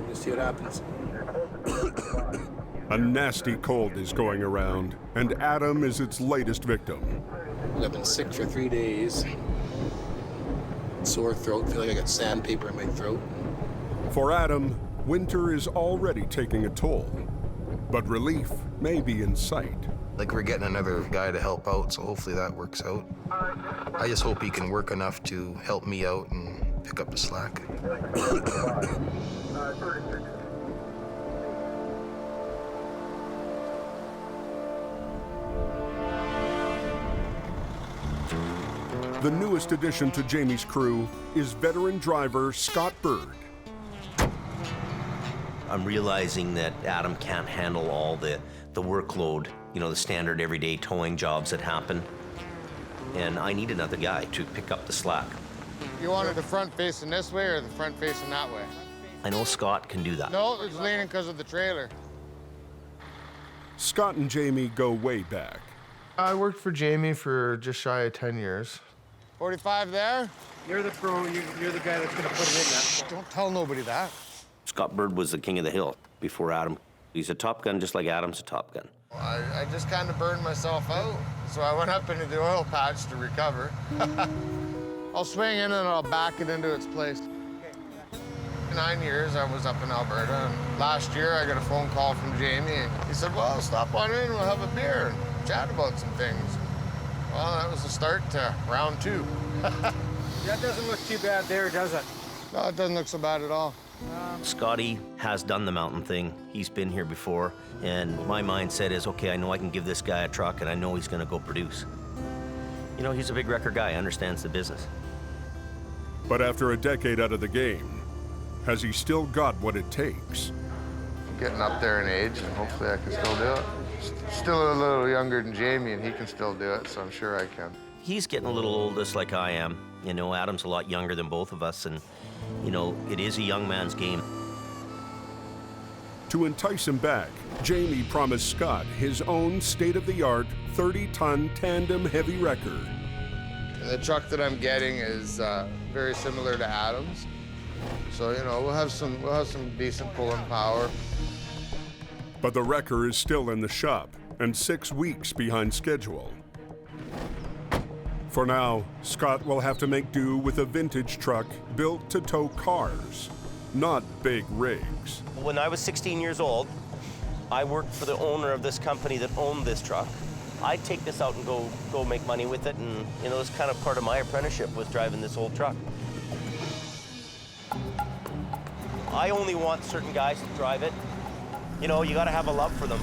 we'll see what happens. A nasty cold is going around, and Adam is its latest victim. I've been sick for 3 days. Sore throat, feel like I got sandpaper in my throat. For Adam, winter is already taking a toll, but relief may be in sight. Like, we're getting another guy to help out, so hopefully that works out. I just hope he can work enough to help me out and pick up the slack. The newest addition to Jamie's crew is veteran driver Scott Bird. I'm realizing that Adam can't handle all the workload, you know, the standard everyday towing jobs that happen. And I need another guy to pick up the slack. You wanted the front facing this way or the front facing that way? I know Scott can do that. No, it's leaning because of the trailer. Scott and Jamie go way back. I worked for Jamie for just shy of 10 years. 45 there? You're the pro, you're the guy that's gonna put it in there. Don't tell nobody that. Scott Bird was the king of the hill before Adam. He's a Top Gun just like Adam's a Top Gun. I just kind of burned myself out, so I went up into the oil patch to recover. I'll swing in and I'll back it into its place. 9 years I was up in Alberta, and last year I got a phone call from Jamie, and he said, well, stop on in, we'll have a beer and chat about some things. Well, that was the start to round 2. That doesn't look too bad there, does it? No, it doesn't look so bad at all. Scotty has done the mountain thing. He's been here before, and my mindset is, okay, I know I can give this guy a truck, and I know he's gonna go produce. You know, he's a big wrecker guy, understands the business. But after a decade out of the game, has he still got what it takes? I'm getting up there in age, and hopefully I can still do it. Still a little younger than Jamie, and he can still do it, so I'm sure I can. He's getting a little older, just like I am. You know, Adam's a lot younger than both of us, and, you know, it is a young man's game. To entice him back, Jamie promised Scott his own state-of-the-art 30-ton tandem heavy wrecker. The truck that I'm getting is very similar to Adam's. So, you know, we'll have some decent pulling power. But the wrecker is still in the shop and 6 weeks behind schedule. For now, Scott will have to make do with a vintage truck built to tow cars, not big rigs. When I was 16 years old, I worked for the owner of this company that owned this truck. I'd take this out and go make money with it, and you know, it's kind of part of my apprenticeship was driving this old truck. I only want certain guys to drive it. You know, you gotta have a love for them.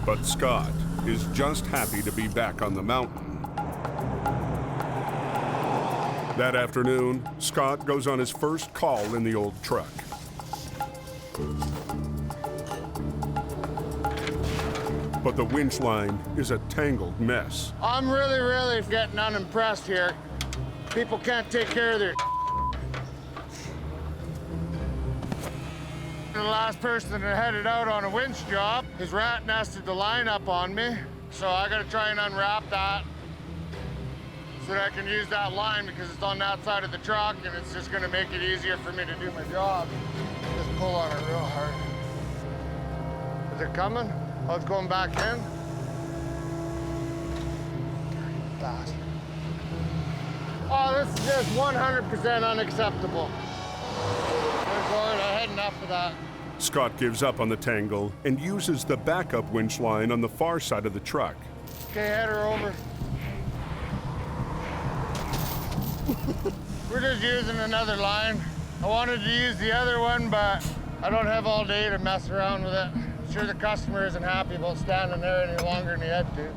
But Scott is just happy to be back on the mountain. That afternoon, Scott goes on his first call in the old truck. But the winch line is a tangled mess. I'm really getting unimpressed here. People can't take care of their The last person that headed out on a winch job, his rat nested the line up on me. So I gotta try and unwrap that so that I can use that line because it's on that side of the truck and it's just gonna make it easier for me to do my job. Just pull on it real hard. Is it coming? Oh, it's going back in? Fast. Oh, this is just 100% unacceptable. Good Lord, I had enough of that. Scott gives up on the tangle and uses the backup winch line on the far side of the truck. Okay, head her over. We're just using another line. I wanted to use the other one, but I don't have all day to mess around with it. I'm sure the customer isn't happy about standing there any longer than he had to.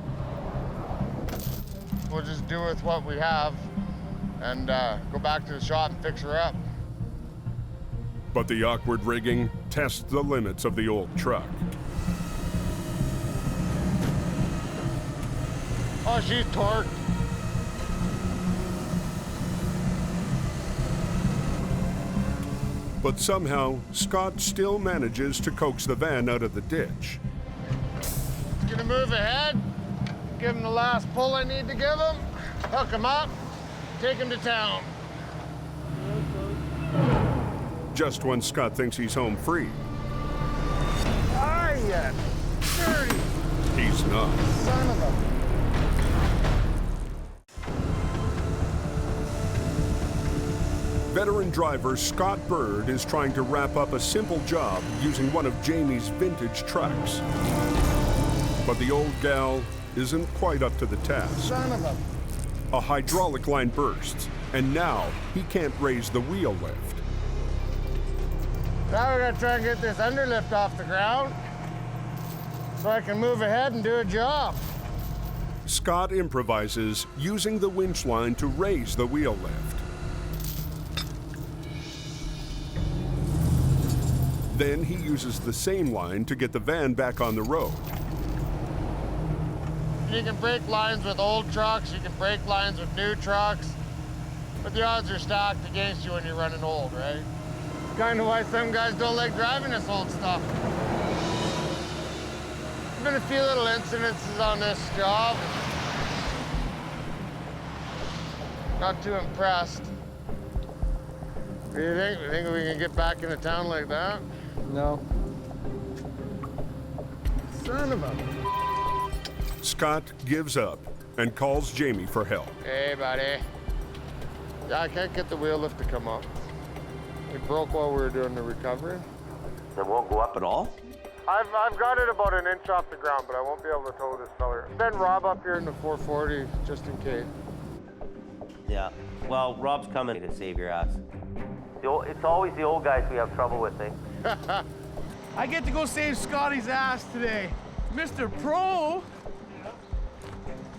We'll just do with what we have and go back to the shop and fix her up. But the awkward rigging tests the limits of the old truck. Oh, she's torqued. But somehow, Scott still manages to coax the van out of the ditch. Gonna move ahead, give him the last pull I need to give him, hook him up, take him to town. Just when Scott thinks he's home free, Ah, yeah, dirty he's not. son of a... Veteran driver Scott Bird is trying to wrap up a simple job using one of Jamie's vintage trucks. But the old gal isn't quite up to the task. Son of a... A hydraulic line bursts, and now he can't raise the wheel lift. Now we gotta try and get this underlift off the ground so I can move ahead and do a job. Scott improvises using the winch line to raise the wheel lift. Then he uses the same line to get the van back on the road. You can break lines with old trucks, you can break lines with new trucks, but the odds are stacked against you when you're running old, right? Kind of why some guys don't like driving this old stuff. There's been a few little incidences on this job. Not too impressed. What do you think? You think we can get back into town like that? No. Son of a... Scott gives up and calls Jamie for help. Hey, buddy. Yeah, I can't get the wheel lift to come up. It broke while we were doing the recovery. It won't go up at all? I've got it about an inch off the ground, but I won't be able to tow this fella. Send Rob up here in the 440, just in case. Yeah. Well, Rob's coming to save your ass. It's always the old guys we have trouble with, eh? I get to go save Scotty's ass today. Mr. Pro.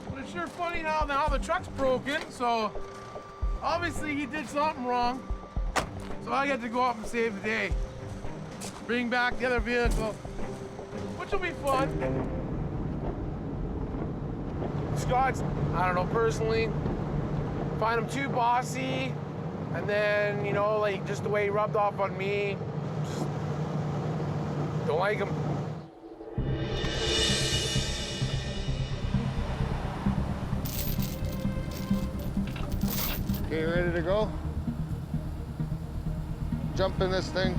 But it's sure funny how now the truck's broken, so obviously he did something wrong. So I get to go up and save the day. Bring back the other vehicle, which will be fun. Scott's, I don't know, personally, find him too bossy, and then, you know, like just the way he rubbed off on me, just don't like him. Okay, ready to go? Jump in this thing,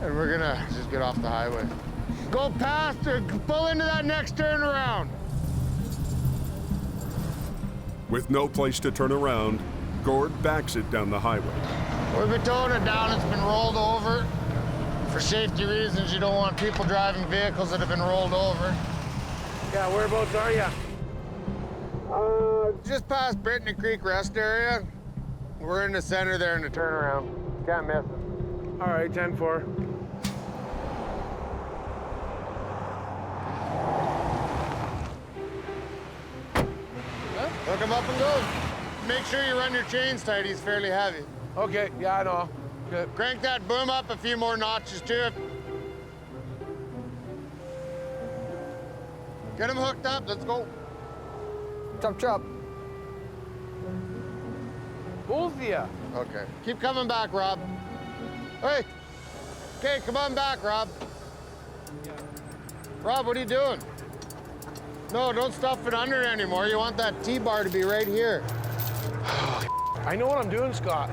and we're gonna just get off the highway. Go past or pull into that next turnaround. With no place to turn around, Gourd backs it down the highway. We've been towing it down, it's been rolled over. For safety reasons, you don't want people driving vehicles that have been rolled over. Yeah, whereabouts are you? Just past Brittany Creek Rest Area. We're in the center there in the turnaround. Can't miss it. All right, 10-4. Hook him up and go. Make sure you run your chains tight. He's fairly heavy. Okay, yeah, I know. Good. Crank that boom up a few more notches too. Get him hooked up, let's go. Chop, chop. Both of you. Okay, keep coming back, Rob. Hey, okay, come on back, Rob. Rob, what are you doing? No, don't stuff it under anymore. You want that T-bar to be right here. I know what I'm doing, Scott.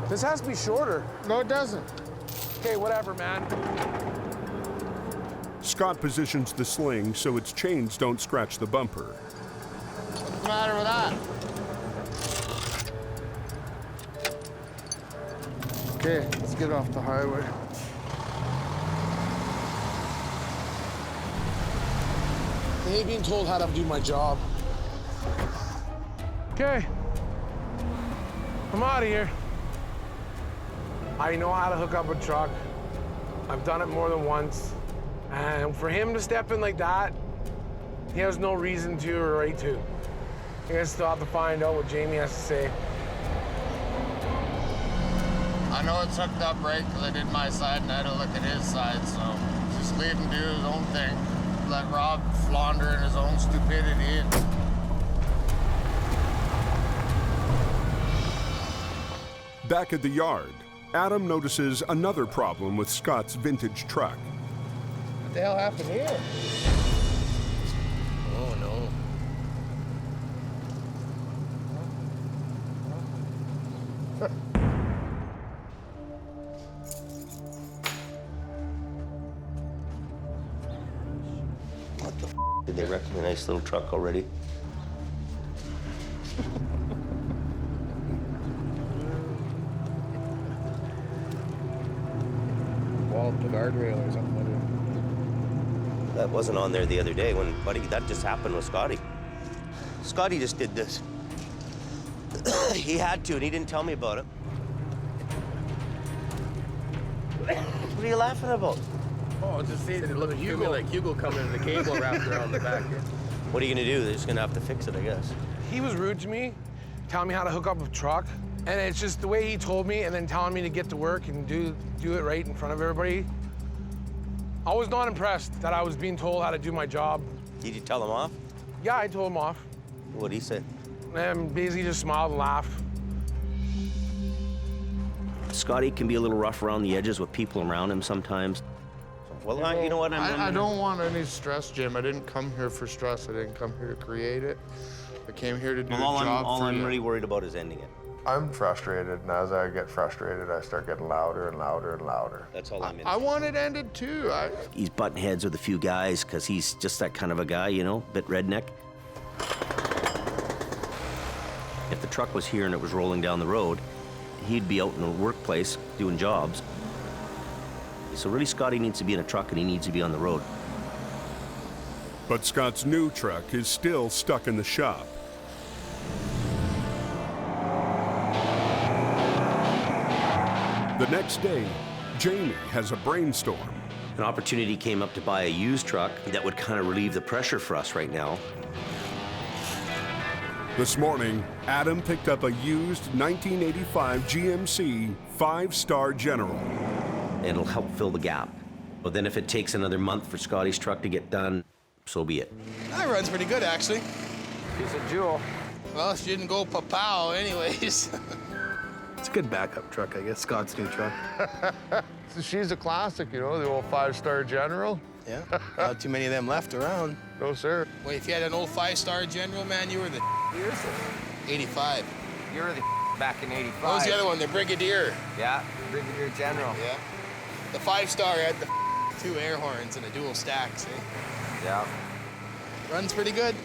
This has to be shorter. No, it doesn't. Okay, whatever, man. Scott positions the sling so its chains don't scratch the bumper. What's the matter with that? Okay, let's get off the highway. I hate being told how to do my job. Okay. I'm out of here. I know how to hook up a truck. I've done it more than once. And for him to step in like that, he has no reason to or right to. I guess still have to find out what Jamie has to say. I know it's hooked up right because I did my side and I had to look at his side, so just leave him do his own thing. Let Rob flounder in his own stupidity. Back at the yard, Adam notices another problem with Scott's vintage truck. What the hell happened here? Oh, no. What the f***? Did they wreck my nice little truck already? Walled the guardrail or something. That wasn't on there the other day when, buddy, that just happened with Scotty. Scotty just did this. He had to, and he didn't tell me about it. What are you laughing about? Oh, just saying it looked Hugo like Hugo coming in the cable wrapped around the back here. What are you gonna do? They're just gonna have to fix it, I guess. He was rude to me, telling me how to hook up a truck. And it's just the way he told me and then telling me to get to work and do it right in front of everybody. I was not impressed that I was being told how to do my job. Did you tell him off? Yeah, I told him off. What'd he say? And basically just smiled and laughed. Scotty can be a little rough around the edges with people around him sometimes. Well, you know what? I don't want any stress, Jim. I didn't come here for stress. I didn't come here to create it. I came here to do a job all for I'm you. really worried about is ending it. I'm frustrated, and as I get frustrated, I start getting louder and louder and louder. That's all I'm in. I want it ended too. He's butting heads with a few guys because he's just that kind of a guy, you know, bit redneck. If the truck was here and it was rolling down the road, he'd be out in the workplace doing jobs. So really, Scotty needs to be in a truck and he needs to be on the road. But Scott's new truck is still stuck in the shop. The next day, Jamie has a brainstorm. An opportunity came up to buy a used truck that would kind of relieve the pressure for us right now. This morning, Adam picked up a used 1985 GMC 5-star General. It'll help fill the gap. But then if it takes another month for Scotty's truck to get done, so be it. That runs pretty good, actually. She's a jewel. Well, she didn't go pa-pow anyways. It's a good backup truck, I guess, Scott's new truck. So she's a classic, you know, the old 5-star General. Yeah, not too many of them left around. No, sir. Wait, if you had an old 5-star General, man, you were the Years 85. You're the back in 85. What was the other one? The Brigadier. Yeah, Brigadier General. Yeah. The 5-star had the 2 air horns and a dual stack, see? Yeah. Runs pretty good.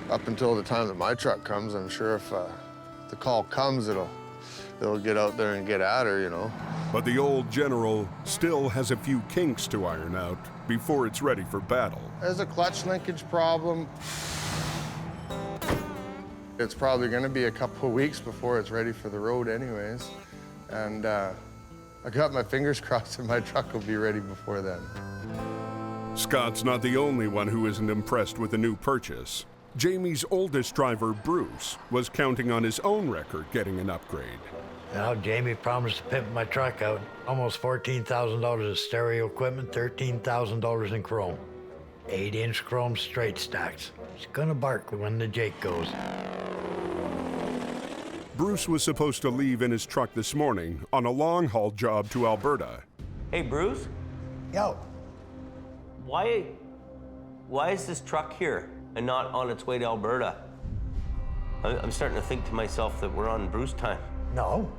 Up until the time that my truck comes, I'm sure if the call comes, it'll get out there and get at her, you know. But the old General still has a few kinks to iron out before it's ready for battle. There's a clutch linkage problem. It's probably going to be a couple of weeks before it's ready for the road anyways. And I got my fingers crossed that my truck will be ready before then. Scott's not the only one who isn't impressed with the new purchase. Jamie's oldest driver, Bruce, was counting on his own record getting an upgrade. Now, Jamie promised to pimp my truck out. Almost $14,000 of stereo equipment, $13,000 in chrome. 8-inch chrome straight stacks. It's gonna bark when the Jake goes. Bruce was supposed to leave in his truck this morning on a long-haul job to Alberta. Hey, Bruce? Yo. Why is this truck here and not on its way to Alberta? I'm starting to think to myself that we're on Bruce time. No.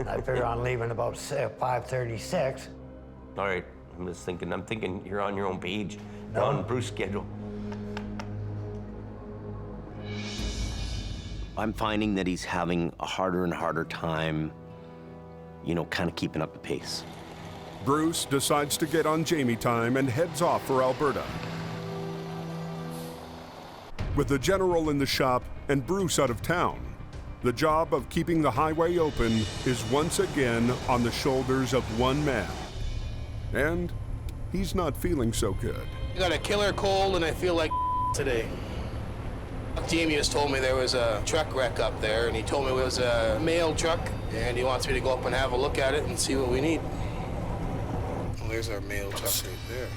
I figure on leaving about 5:36. All right, I'm thinking you're on your own page. You're on Bruce's schedule. I'm finding that he's having a harder and harder time, kind of keeping up the pace. Bruce decides to get on Jamie time and heads off for Alberta. With the general in the shop and Bruce out of town, the job of keeping the highway open is once again on the shoulders of one man. And he's not feeling so good. I got a killer cold and I feel like today. Jamie just told me there was a truck wreck up there, and he told me it was a mail truck, and he wants me to go up and have a look at it and see what we need. Well, there's our mail truck right there.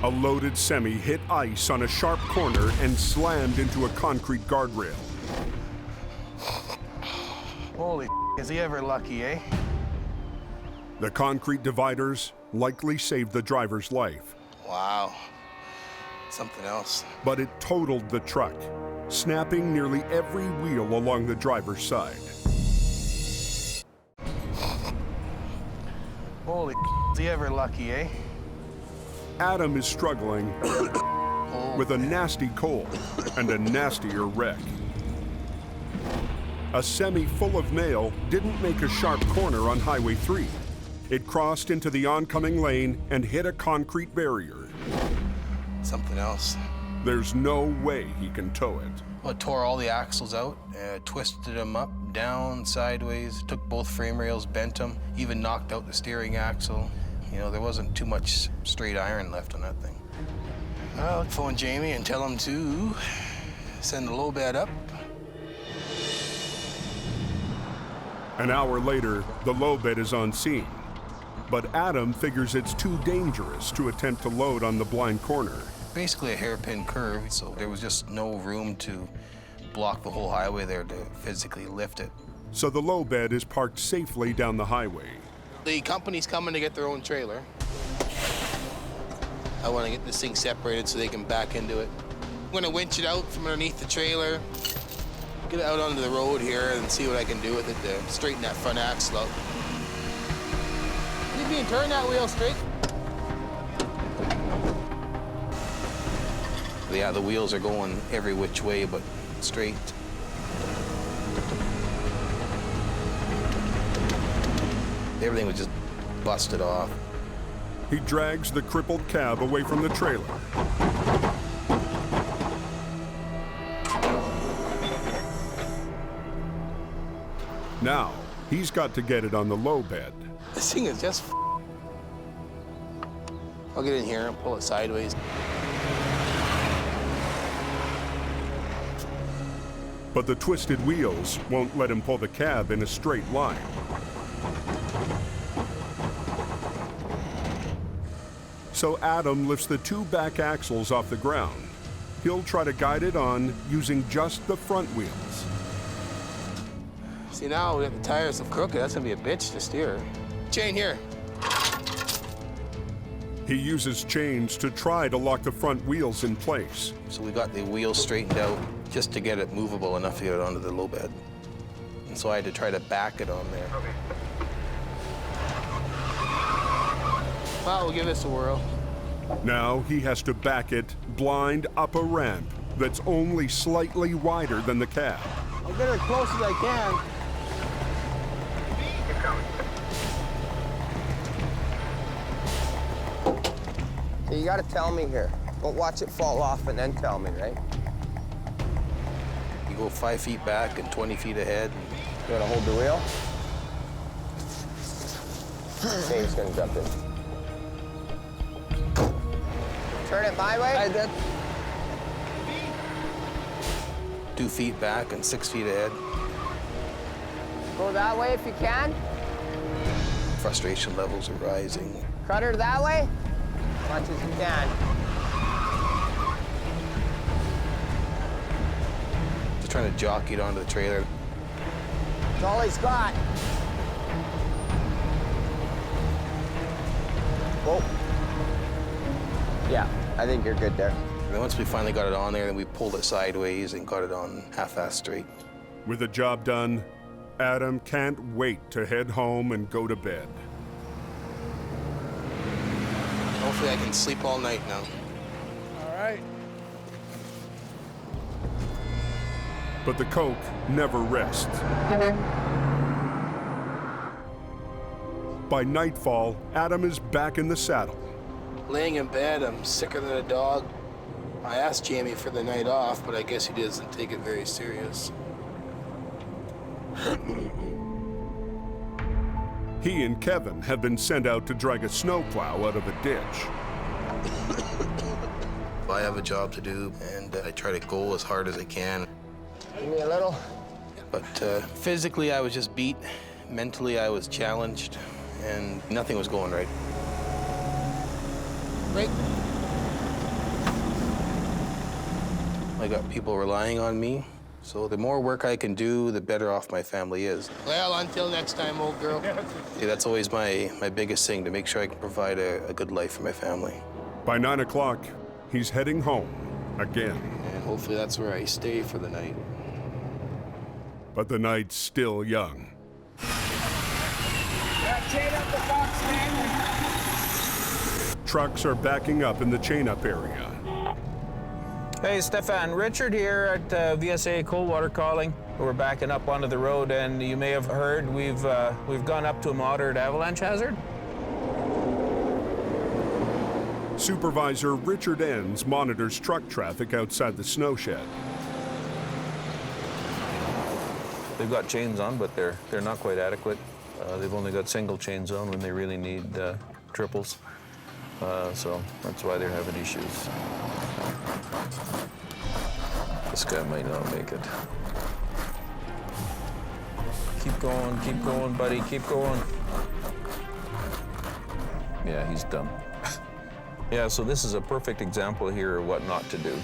A loaded semi hit ice on a sharp corner and slammed into a concrete guardrail. Holy is he ever lucky, eh? The concrete dividers likely saved the driver's life. Wow. Something else. But it totaled the truck, snapping nearly every wheel along the driver's side. Holy is he ever lucky, eh? Adam is struggling with a nasty cold and a nastier wreck. A semi full of mail didn't make a sharp corner on Highway 3. It crossed into the oncoming lane and hit a concrete barrier. Something else. There's no way he can tow it. Well, it tore all the axles out, twisted them up, down, sideways, took both frame rails, bent them, even knocked out the steering axle. There wasn't too much straight iron left on that thing. I'll phone Jamie and tell him to send the low bed up. An hour later, the low bed is on scene. But Adam figures it's too dangerous to attempt to load on the blind corner. Basically a hairpin curve, so there was just no room to block the whole highway there to physically lift it. So the low bed is parked safely down the highway. The company's coming to get their own trailer. I want to get this thing separated so they can back into it. I'm going to winch it out from underneath the trailer, get it out onto the road here and see what I can do with it to straighten that front axle out. You being turn that wheel straight. Yeah, the wheels are going every which way but straight. Everything was just busted off. He drags the crippled cab away from the trailer. Now, he's got to get it on the low bed. This thing is just I'll get in here and pull it sideways. But the twisted wheels won't let him pull the cab in a straight line. So Adam lifts the two back axles off the ground. He'll try to guide it on using just the front wheels. See, now we got the tires so crooked, that's gonna be a bitch to steer. Chain here. He uses chains to try to lock the front wheels in place. So we got the wheels straightened out just to get it movable enough to get it onto the low bed. And so I had to try to back it on there. Okay. Well, we'll give this a whirl. Now he has to back it blind up a ramp that's only slightly wider than the cab. I'll get it as close as I can. So you gotta tell me here. Don't watch it fall off and then tell me, right? You go 5 feet back and 20 feet ahead. You gotta hold the wheel. Dave's gonna jump in. Turn it my way. I did. 2 feet back and 6 feet ahead. Go that way if you can. Frustration levels are rising. Cut her that way, as much as you can. Just trying to jockey it onto the trailer. That's all he's got. Whoa. Yeah, I think you're good there. And then once we finally got it on there, then we pulled it sideways and got it on half-assed straight. With the job done, Adam can't wait to head home and go to bed. Hopefully I can sleep all night now. All right. But the coke never rests. By nightfall, Adam is back in the saddle. Laying in bed, I'm sicker than a dog. I asked Jamie for the night off, but I guess he doesn't take it very serious. He and Kevin have been sent out to drag a snowplow out of a ditch. I have a job to do, and I try to go as hard as I can. Give me a little. But physically, I was just beat. Mentally, I was challenged, and nothing was going right. Break. I got people relying on me, so the more work I can do, the better off my family is. Well, until next time, old girl. See, that's always my biggest thing, to make sure I can provide a good life for my family. By 9 o'clock, he's heading home again. And hopefully that's where I stay for the night. But the night's still young. Trucks are backing up in the chain-up area. Hey, Stefan, Richard here at VSA Coldwater calling. We're backing up onto the road, and you may have heard we've gone up to a moderate avalanche hazard. Supervisor Richard Enns monitors truck traffic outside the Snowshed. They've got chains on, but they're not quite adequate. They've only got single chains on when they really need triples. So that's why they're having issues. This guy might not make it. Keep going, buddy, keep going. Yeah, he's done. Yeah, so this is a perfect example here of what not to do.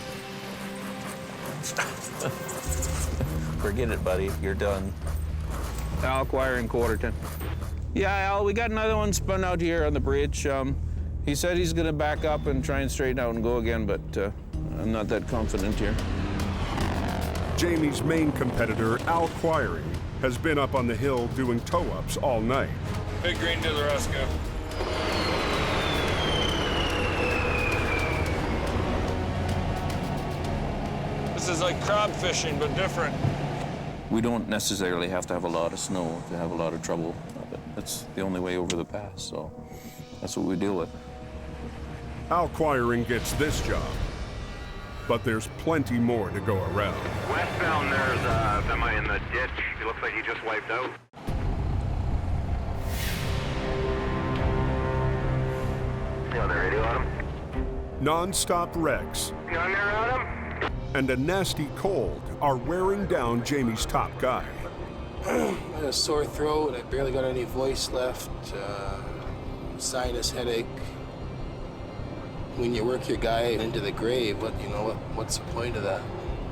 Forget it, buddy, you're done. Al, Quiring, Quarterton. Yeah, Al, we got another one spun out here on the bridge. He said he's gonna back up and try and straighten out and go again, but I'm not that confident here. Jamie's main competitor, Al Quiring, has been up on the hill doing tow-ups all night. Big green to the rescue. This is like crab fishing, but different. We don't necessarily have to have a lot of snow to have a lot of trouble. That's the only way over the pass, so that's what we deal with. Al Quiring gets this job, but there's plenty more to go around. Westbound, there's a semi in the ditch. It looks like he just wiped out. You on the radio, Adam? Non-stop wrecks You on there, Adam? and a nasty cold are wearing down Jamie's top guy. I had a sore throat. I barely got any voice left. Sinus headache. When you work your guy into the grave, what's the point of that?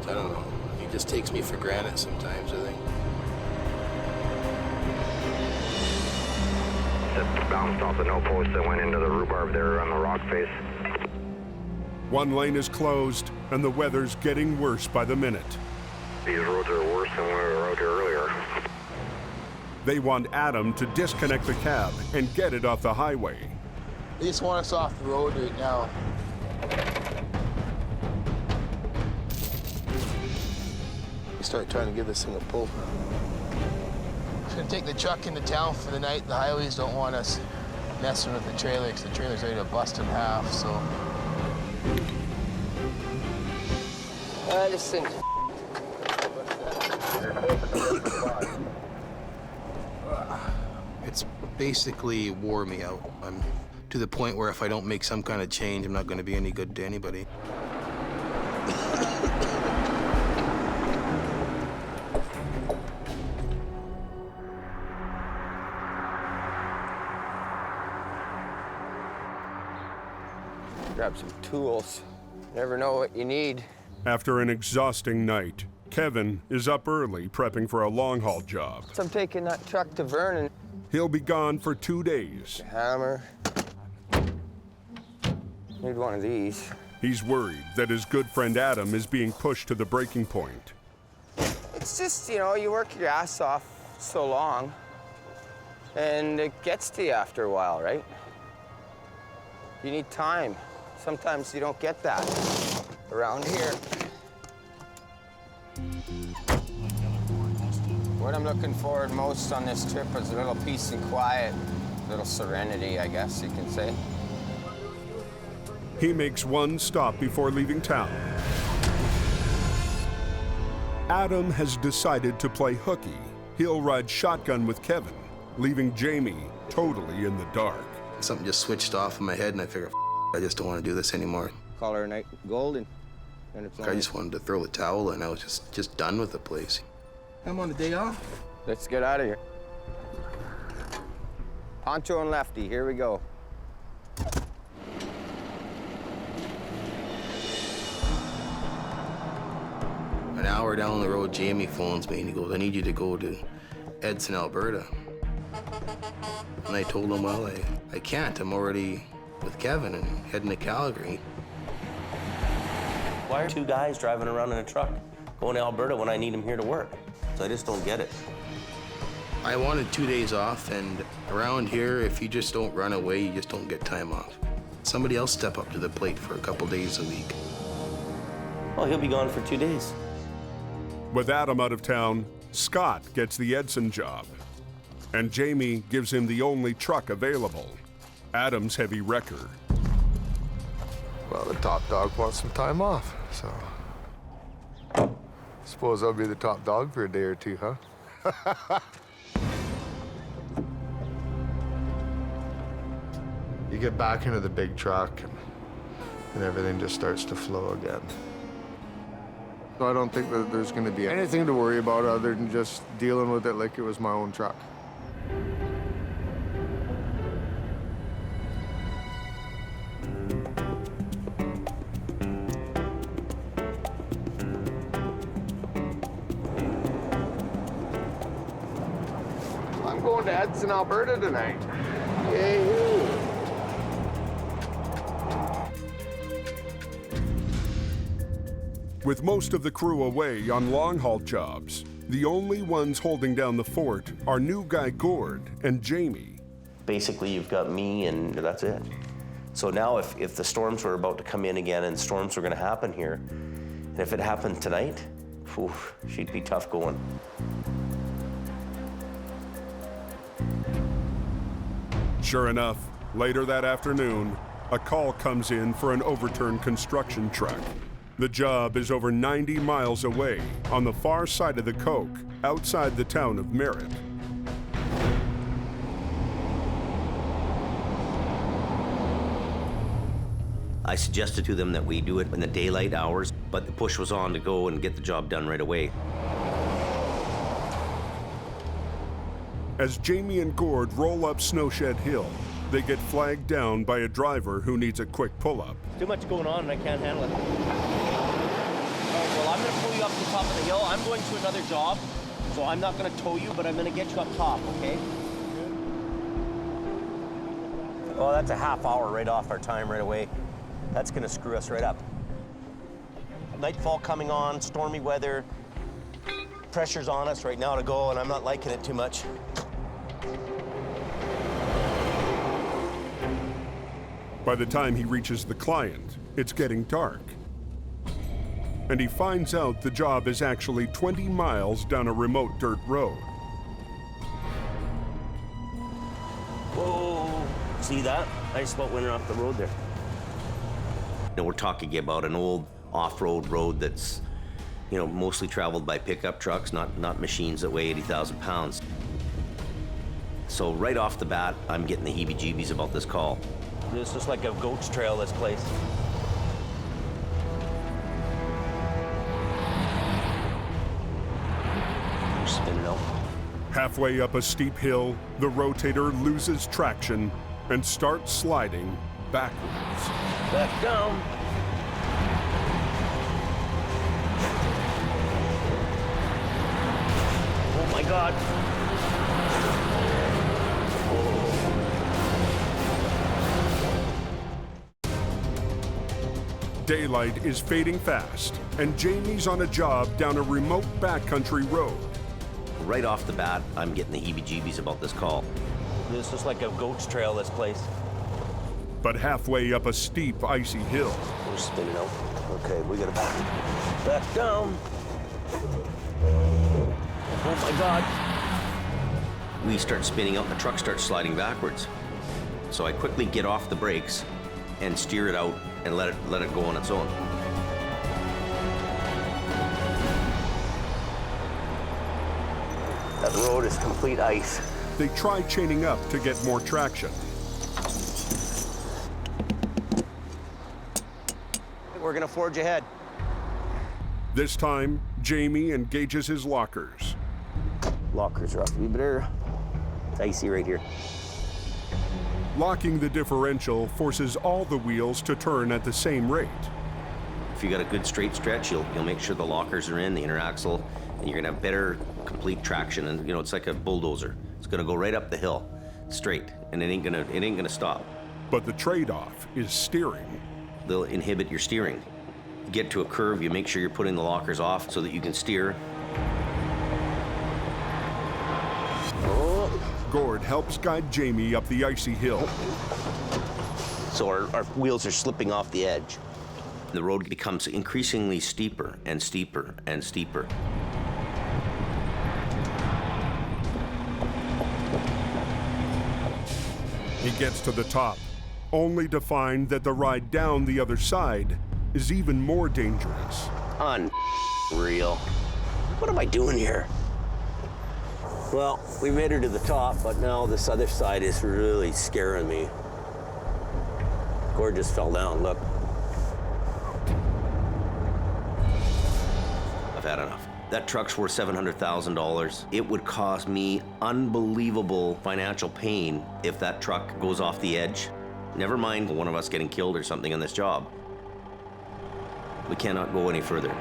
I don't know. He just takes me for granted sometimes, I think. Just bounced off the no post that went into the rhubarb there on the rock face. One lane is closed, and the weather's getting worse by the minute. These roads are worse than when we were out here earlier. They want Adam to disconnect the cab and get it off the highway. They just want us off the road right now. We start trying to give this thing a pull. We're gonna take the truck into town for the night. The highways don't want us messing with the trailer because the trailer's ready to bust in half, so. This thing's It's basically wore me out. I'm to the point where if I don't make some kind of change, I'm not going to be any good to anybody. grab some tools. Never know what you need. After an exhausting night, Kevin is up early prepping for a long-haul job. So I'm taking that truck to Vernon. He'll be gone for 2 days. Hammer. Need one of these. He's worried that his good friend Adam is being pushed to the breaking point. It's just, you know, you work your ass off so long, and it gets to you after a while, right? You need time. Sometimes you don't get that around here. What I'm looking forward most on this trip is a little peace and quiet, a little serenity, I guess you can say. He makes one stop before leaving town. Adam has decided to play hooky. He'll ride shotgun with Kevin, leaving Jamie totally in the dark. Something just switched off in my head, and I figured, I just don't want to do this anymore. Call her a night golden. I just wanted to throw the towel in. I was just done with the place. I'm on a day off. Let's get out of here. Poncho and Lefty, here we go. An hour down the road, Jamie phones me and he goes, I need you to go to Edson, Alberta. And I told him, well, I can't. I'm already with Kevin and heading to Calgary. Why are two guys driving around in a truck going to Alberta when I need them here to work? So I just don't get it. I wanted 2 days off, and around here, if you just don't run away, you just don't get time off. Somebody else step up to the plate for a couple days a week. Well, he'll be gone for 2 days. With Adam out of town, Scott gets the Edson job. And Jamie gives him the only truck available, Adam's heavy wrecker. Well, the top dog wants some time off, so suppose I'll be the top dog for a day or two, huh? You get back into the big truck and everything just starts to flow again. So I don't think that there's going to be anything to worry about other than just dealing with it like it was my own truck. I'm going to Edson, Alberta tonight. Yay! With most of the crew away on long-haul jobs, the only ones holding down the fort are new guy Gourd and Jamie. Basically, you've got me and that's it. So now if the storms were about to come in again and storms were gonna happen here, and if it happened tonight, whew, she'd be tough going. Sure enough, later that afternoon, a call comes in for an overturned construction truck. The job is over 90 miles away, on the far side of the Coke, outside the town of Merritt. I suggested to them that we do it in the daylight hours, but the push was on to go and get the job done right away. As Jamie and Gourd roll up Snowshed Hill, they get flagged down by a driver who needs a quick pull-up. Too much going on and I can't handle it. Well, I'm gonna pull you up to the top of the hill. I'm going to another job, so I'm not gonna tow you, but I'm gonna get you up top, okay? Oh, that's a half hour right off our time right away. That's gonna screw us right up. Nightfall coming on, stormy weather. Pressure's on us right now to go, and I'm not liking it too much. By the time he reaches the client, it's getting dark. And he finds out the job is actually 20 miles down a remote dirt road. Whoa, see that? I just about went off the road there. And we're talking about an old off-road road that's, you know, mostly traveled by pickup trucks, not machines that weigh 80,000 pounds. So right off the bat, I'm getting the heebie-jeebies about this call. This is like a goat's trail, this place. Spin it out. Halfway up a steep hill, the rotator loses traction and starts sliding backwards. Back down. Oh my God. Daylight is fading fast, and Jamie's on a job down a remote backcountry road. Right off the bat, I'm getting the heebie-jeebies about this call. This is like a goat's trail, this place. But halfway up a steep, icy hill. We're spinning out. Okay, we gotta back down. Oh my God. We start spinning out and the truck starts sliding backwards. So I quickly get off the brakes and steer it out and let it go on its own. That road is complete ice. They try chaining up to get more traction. We're gonna forge ahead. This time, Jamie engages his lockers. Lockers are off. We better. It's icy right here. Locking the differential forces all the wheels to turn at the same rate. If you got a good straight stretch, you'll make sure the lockers are in, the inner axle, and you're gonna have better complete traction. And you know, it's like a bulldozer. It's gonna go right up the hill, straight, and it ain't gonna stop. But the trade-off is steering. They'll inhibit your steering. You get to a curve, you make sure you're putting the lockers off so that you can steer. Gourd helps guide Jamie up the icy hill. So our wheels are slipping off the edge. The road becomes increasingly steeper and steeper and steeper. He gets to the top, only to find that the ride down the other side is even more dangerous. Unreal. What am I doing here? Well, we made her to the top, but now this other side is really scaring me. Gourd just fell down, look. I've had enough. That truck's worth $700,000. It would cause me unbelievable financial pain if that truck goes off the edge. Never mind one of us getting killed or something on this job. We cannot go any further.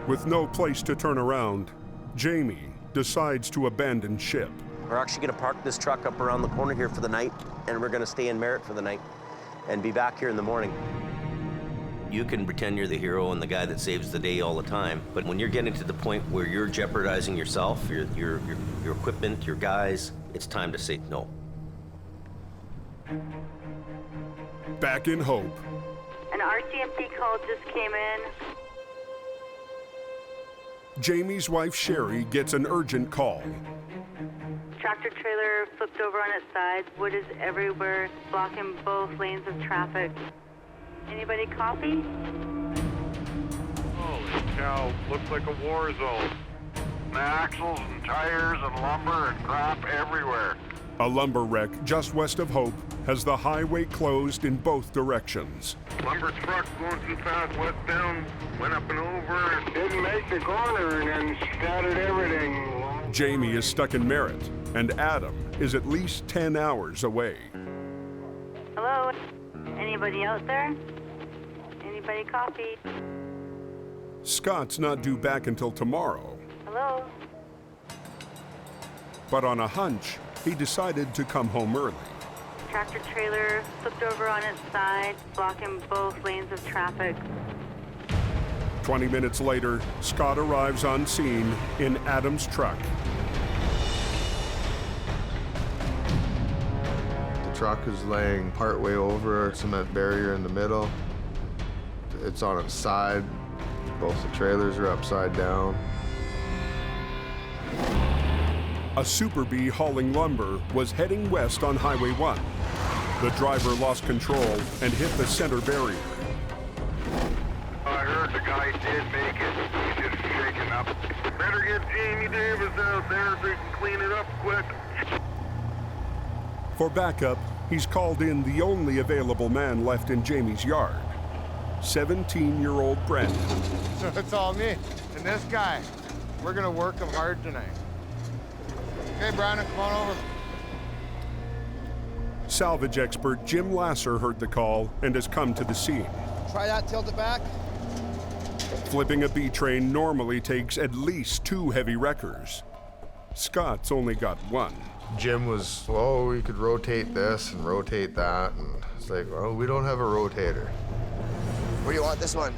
With no place to turn around, Jamie decides to abandon ship. We're actually gonna park this truck up around the corner here for the night, and we're gonna stay in Merritt for the night and be back here in the morning. You can pretend you're the hero and the guy that saves the day all the time, but when you're getting to the point where you're jeopardizing yourself, your equipment, your guys, it's time to say no. Back in Hope. An RCMP call just came in. Jamie's wife, Sherry, gets an urgent call. Tractor trailer flipped over on its side. Wood is everywhere, blocking both lanes of traffic. Anybody copy? Holy cow, looks like a war zone. Axles and tires and lumber and crap everywhere. A lumber wreck just west of Hope has the highway closed in both directions. Lumber truck going too fast, westbound, went up and over. Didn't make the corner and then scattered everything. Jamie is stuck in Merritt, and Adam is at least 10 hours away. Hello? Anybody out there? Anybody copy? Scott's not due back until tomorrow, Hello? but on a hunch, he decided to come home early. Tractor trailer flipped over on its side, blocking both lanes of traffic. 20 minutes later, Scott arrives on scene in Adam's truck. The truck is laying partway over a cement barrier in the middle. It's on its side. Both the trailers are upside down. A Super Bee hauling lumber was heading west on Highway 1. The driver lost control and hit the center barrier. I heard the guy did make it. He's just shaking up. Better get Jamie Davis out there so he can clean it up quick. For backup, he's called in the only available man left in Jamie's yard, 17-year-old Brandon. So it's all me and this guy. We're gonna work him hard tonight. Okay, Brandon, come on over. Salvage expert Jim Lasser heard the call and has come to the scene. Try that, tilt it back. Flipping a B train normally takes at least 2 heavy wreckers. Scott's only got 1. Jim was, oh, we could rotate this and rotate that, and it's like, well, we don't have a rotator. Where do you want this one?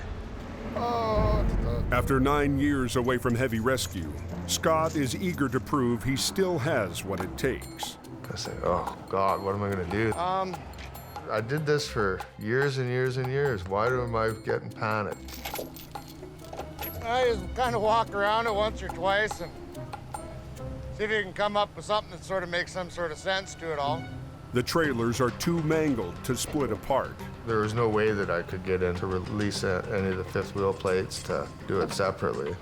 Oh. After 9 years away from heavy rescue, Scott is eager to prove he still has what it takes. I say, oh God, what am I gonna do? I did this for years and years and years. Why am I getting panicked? I just kind of walk around it once or twice and see if you can come up with something that sort of makes some sort of sense to it all. The trailers are too mangled to split apart. There was no way that I could get in to release any of the fifth wheel plates to do it separately.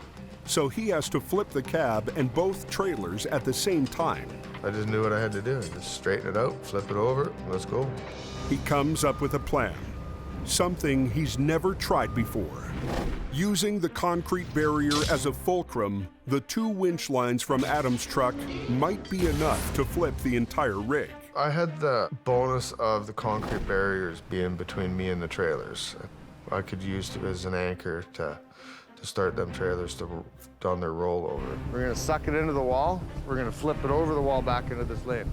So he has to flip the cab and both trailers at the same time. I just knew what I had to do. Just straighten it out, flip it over, let's go. He comes up with a plan, something he's never tried before. Using the concrete barrier as a fulcrum, the 2 winch lines from Adam's truck might be enough to flip the entire rig. I had the bonus of the concrete barriers being between me and the trailers. I could use it as an anchor to start them trailers on their rollover. We're gonna suck it into the wall. We're gonna flip it over the wall back into this lane.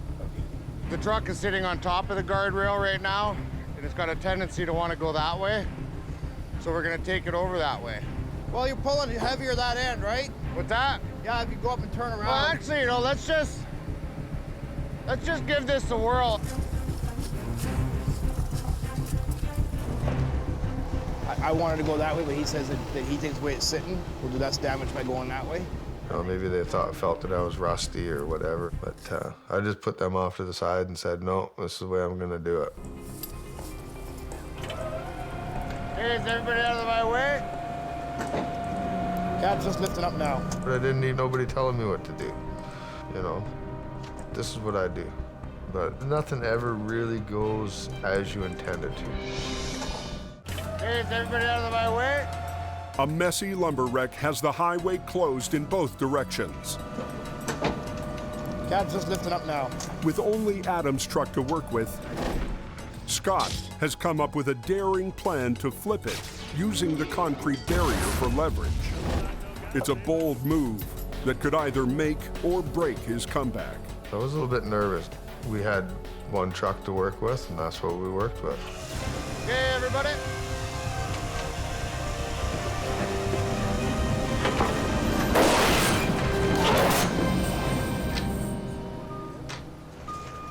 The truck is sitting on top of the guardrail right now, and it's got a tendency to want to go that way. So we're gonna take it over that way. Well, you're pulling heavier that end, right? With that? Yeah, if you go up and turn around. Well, actually, you know, let's just give this a whirl. I wanted to go that way, but he says that he thinks the way it's sitting will do less damage by going that way. You know, maybe they felt that I was rusty or whatever, but I just put them off to the side and said, no, this is the way I'm gonna do it. Hey, is everybody out of my way? Cab's just lifting up now. But I didn't need nobody telling me what to do, you know? This is what I do. But nothing ever really goes as you intended to. Hey, is everybody out of my way? A messy lumber wreck has the highway closed in both directions. Cab's just lifting up now. With only Adam's truck to work with, Scott has come up with a daring plan to flip it using the concrete barrier for leverage. It's a bold move that could either make or break his comeback. I was a little bit nervous. We had 1 truck to work with, and that's what we worked with. Okay, everybody.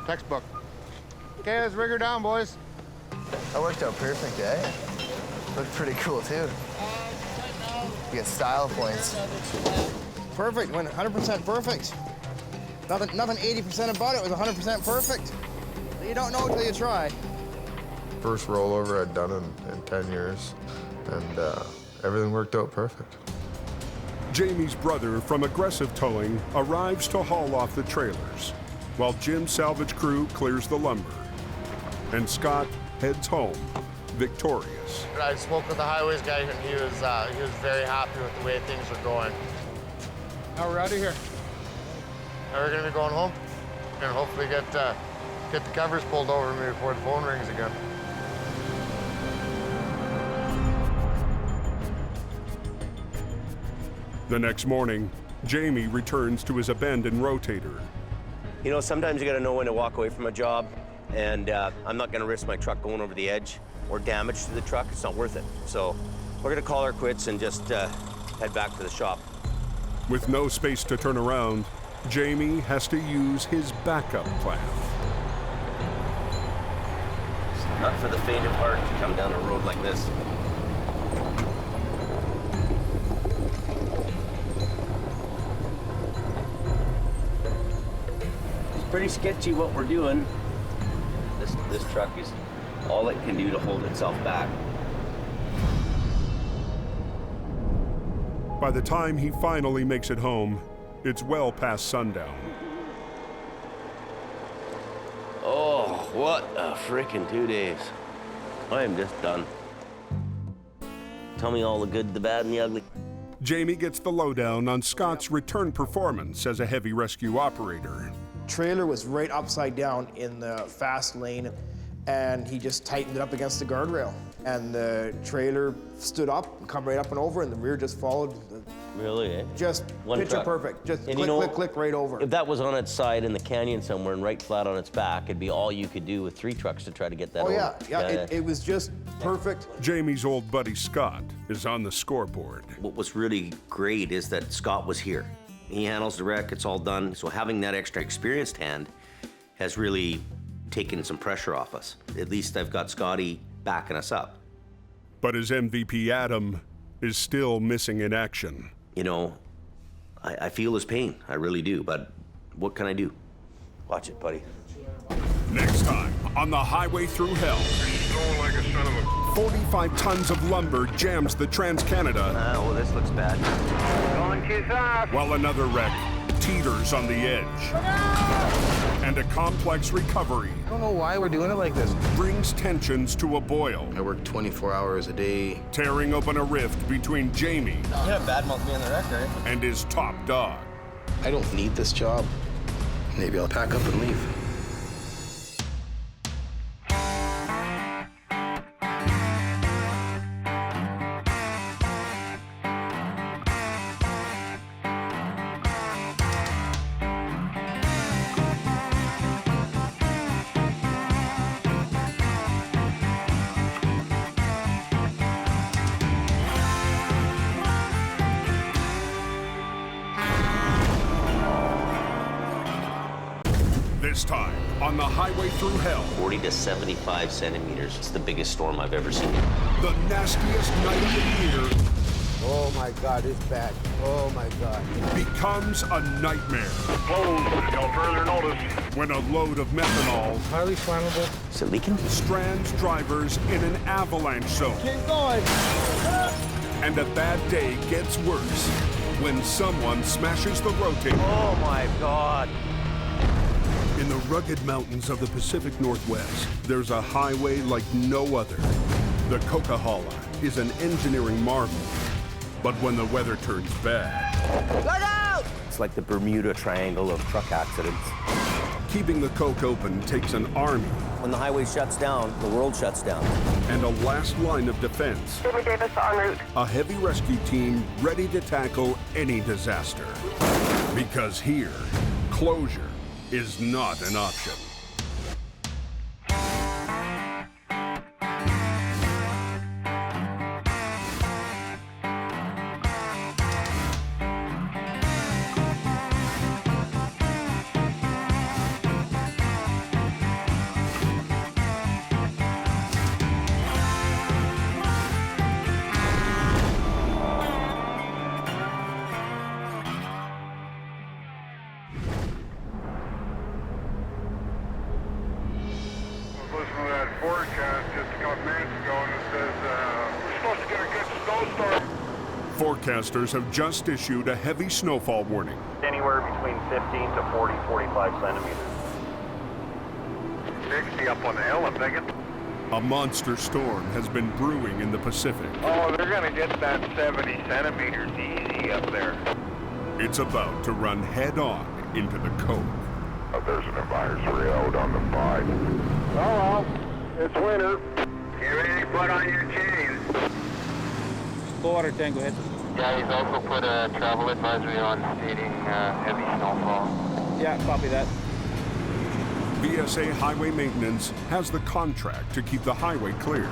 Textbook. Okay, let's rig her down, boys. That worked out perfect, eh? Looked pretty cool, too. You get style points. Perfect, went 100% perfect. Nothing 80% about it was 100% perfect. You don't know until you try. First rollover I'd done in 10 years, and everything worked out perfect. Jamie's brother from Aggressive Towing arrives to haul off the trailers, while Jim's salvage crew clears the lumber. And Scott heads home, victorious. I spoke with the highways guy, and he was very happy with the way things were going. Now we're out of here. Now we're gonna be going home, and hopefully get the covers pulled over me before the phone rings again. The next morning, Jamie returns to his abandoned rotator. You know, sometimes you gotta know when to walk away from a job, and I'm not gonna risk my truck going over the edge or damage to the truck. It's not worth it. So we're gonna call our quits and just head back to the shop. With no space to turn around, Jamie has to use his backup plan. It's not for the faint of heart to come down a road like this. It's pretty sketchy what we're doing. This truck is all it can do to hold itself back. By the time he finally makes it home, it's well past sundown. Oh, what a frickin' 2 days. I am just done. Tell me all the good, the bad, and the ugly. Jamie gets the lowdown on Scott's return performance as a heavy rescue operator. trailer was right upside down in the fast lane, and he just tightened it up against the guardrail. And the trailer stood up, come right up and over, and the rear just followed. Really, eh? Just One picture truck. perfect. Just And click, you know, click, click right over. If that was on its side in the canyon somewhere and right flat on its back, it'd be all you could do with 3 trucks to try to get that Oh over. yeah, it was just perfect. Jamie's old buddy Scott is on the scoreboard. What was really great is that Scott was here. He handles the wreck, it's all done. So having that extra experienced hand has really taken some pressure off us. At least I've got Scotty backing us up. But his MVP Adam is still missing in action. You know, I feel his pain, I really do, but what can I do? Watch it, buddy. Next time on the highway through hell. 45 tons of lumber jams the Trans-Canada. Well, this looks bad. Going too fast. While another wreck teeters on the edge. And a complex recovery. I don't know why we're doing it like this. Brings tensions to a boil. I work 24 hours a day. Tearing open a rift between Jamie You have badmouth me on the wreck, right? and his top dog. I don't need this job. Maybe I'll pack up and leave. This time on the highway through hell. 40 to 75 centimeters. It's the biggest storm I've ever seen. The nastiest night of the year. Oh my God, it's bad. Oh my God. Becomes a nightmare. Closed until further notice. When a load of methanol Highly flammable. Is it leaking? strands drivers in an avalanche zone. Keep going. And a bad day gets worse when someone smashes the rotator. Oh my God. In the rugged mountains of the Pacific Northwest, there's a highway like no other. The Coquihalla is an engineering marvel. But when the weather turns bad... Look out! It's like the Bermuda Triangle of truck accidents. Keeping the Coke open takes an army. When the highway shuts down, the world shuts down. And a last line of defense. Davis en route. A heavy rescue team ready to tackle any disaster. Because here, closure is not an option. Forecasters have just issued a heavy snowfall warning. Anywhere between 15 to 40, 45 centimeters. 60 up on the hill, I'm thinking. A monster storm has been brewing in the Pacific. Oh, they're gonna get that 70 centimeters easy up there. It's about to run head-on into the Coke. There's an advisory out on the 5. Oh well, it's winter. Get ready to put on your chains. Full water tank, go ahead. Yeah, he's also put a travel advisory on stating heavy snowfall. Yeah, copy that. VSA Highway Maintenance has the contract to keep the highway clear.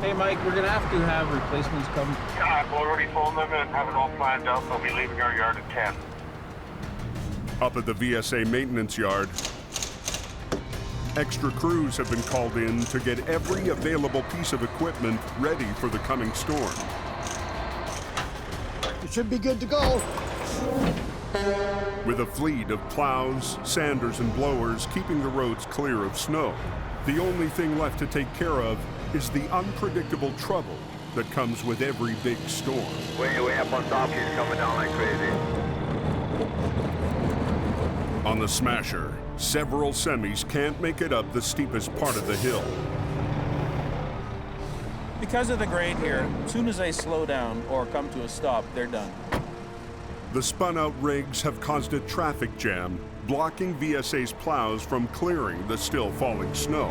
Hey, Mike, we're gonna have to have replacements come. Yeah, I've already told them and have it all planned out. They'll be leaving our yard at 10. Up at the VSA maintenance yard, extra crews have been called in to get every available piece of equipment ready for the coming storm. You should be good to go. With a fleet of plows, sanders, and blowers keeping the roads clear of snow, the only thing left to take care of is the unpredictable trouble that comes with every big storm. Way up on top, she's coming down like crazy. On the Smasher, several semis can't make it up the steepest part of the hill. Because of the grade here, as soon as they slow down or come to a stop, they're done. The spun-out rigs have caused a traffic jam, blocking VSA's plows from clearing the still falling snow.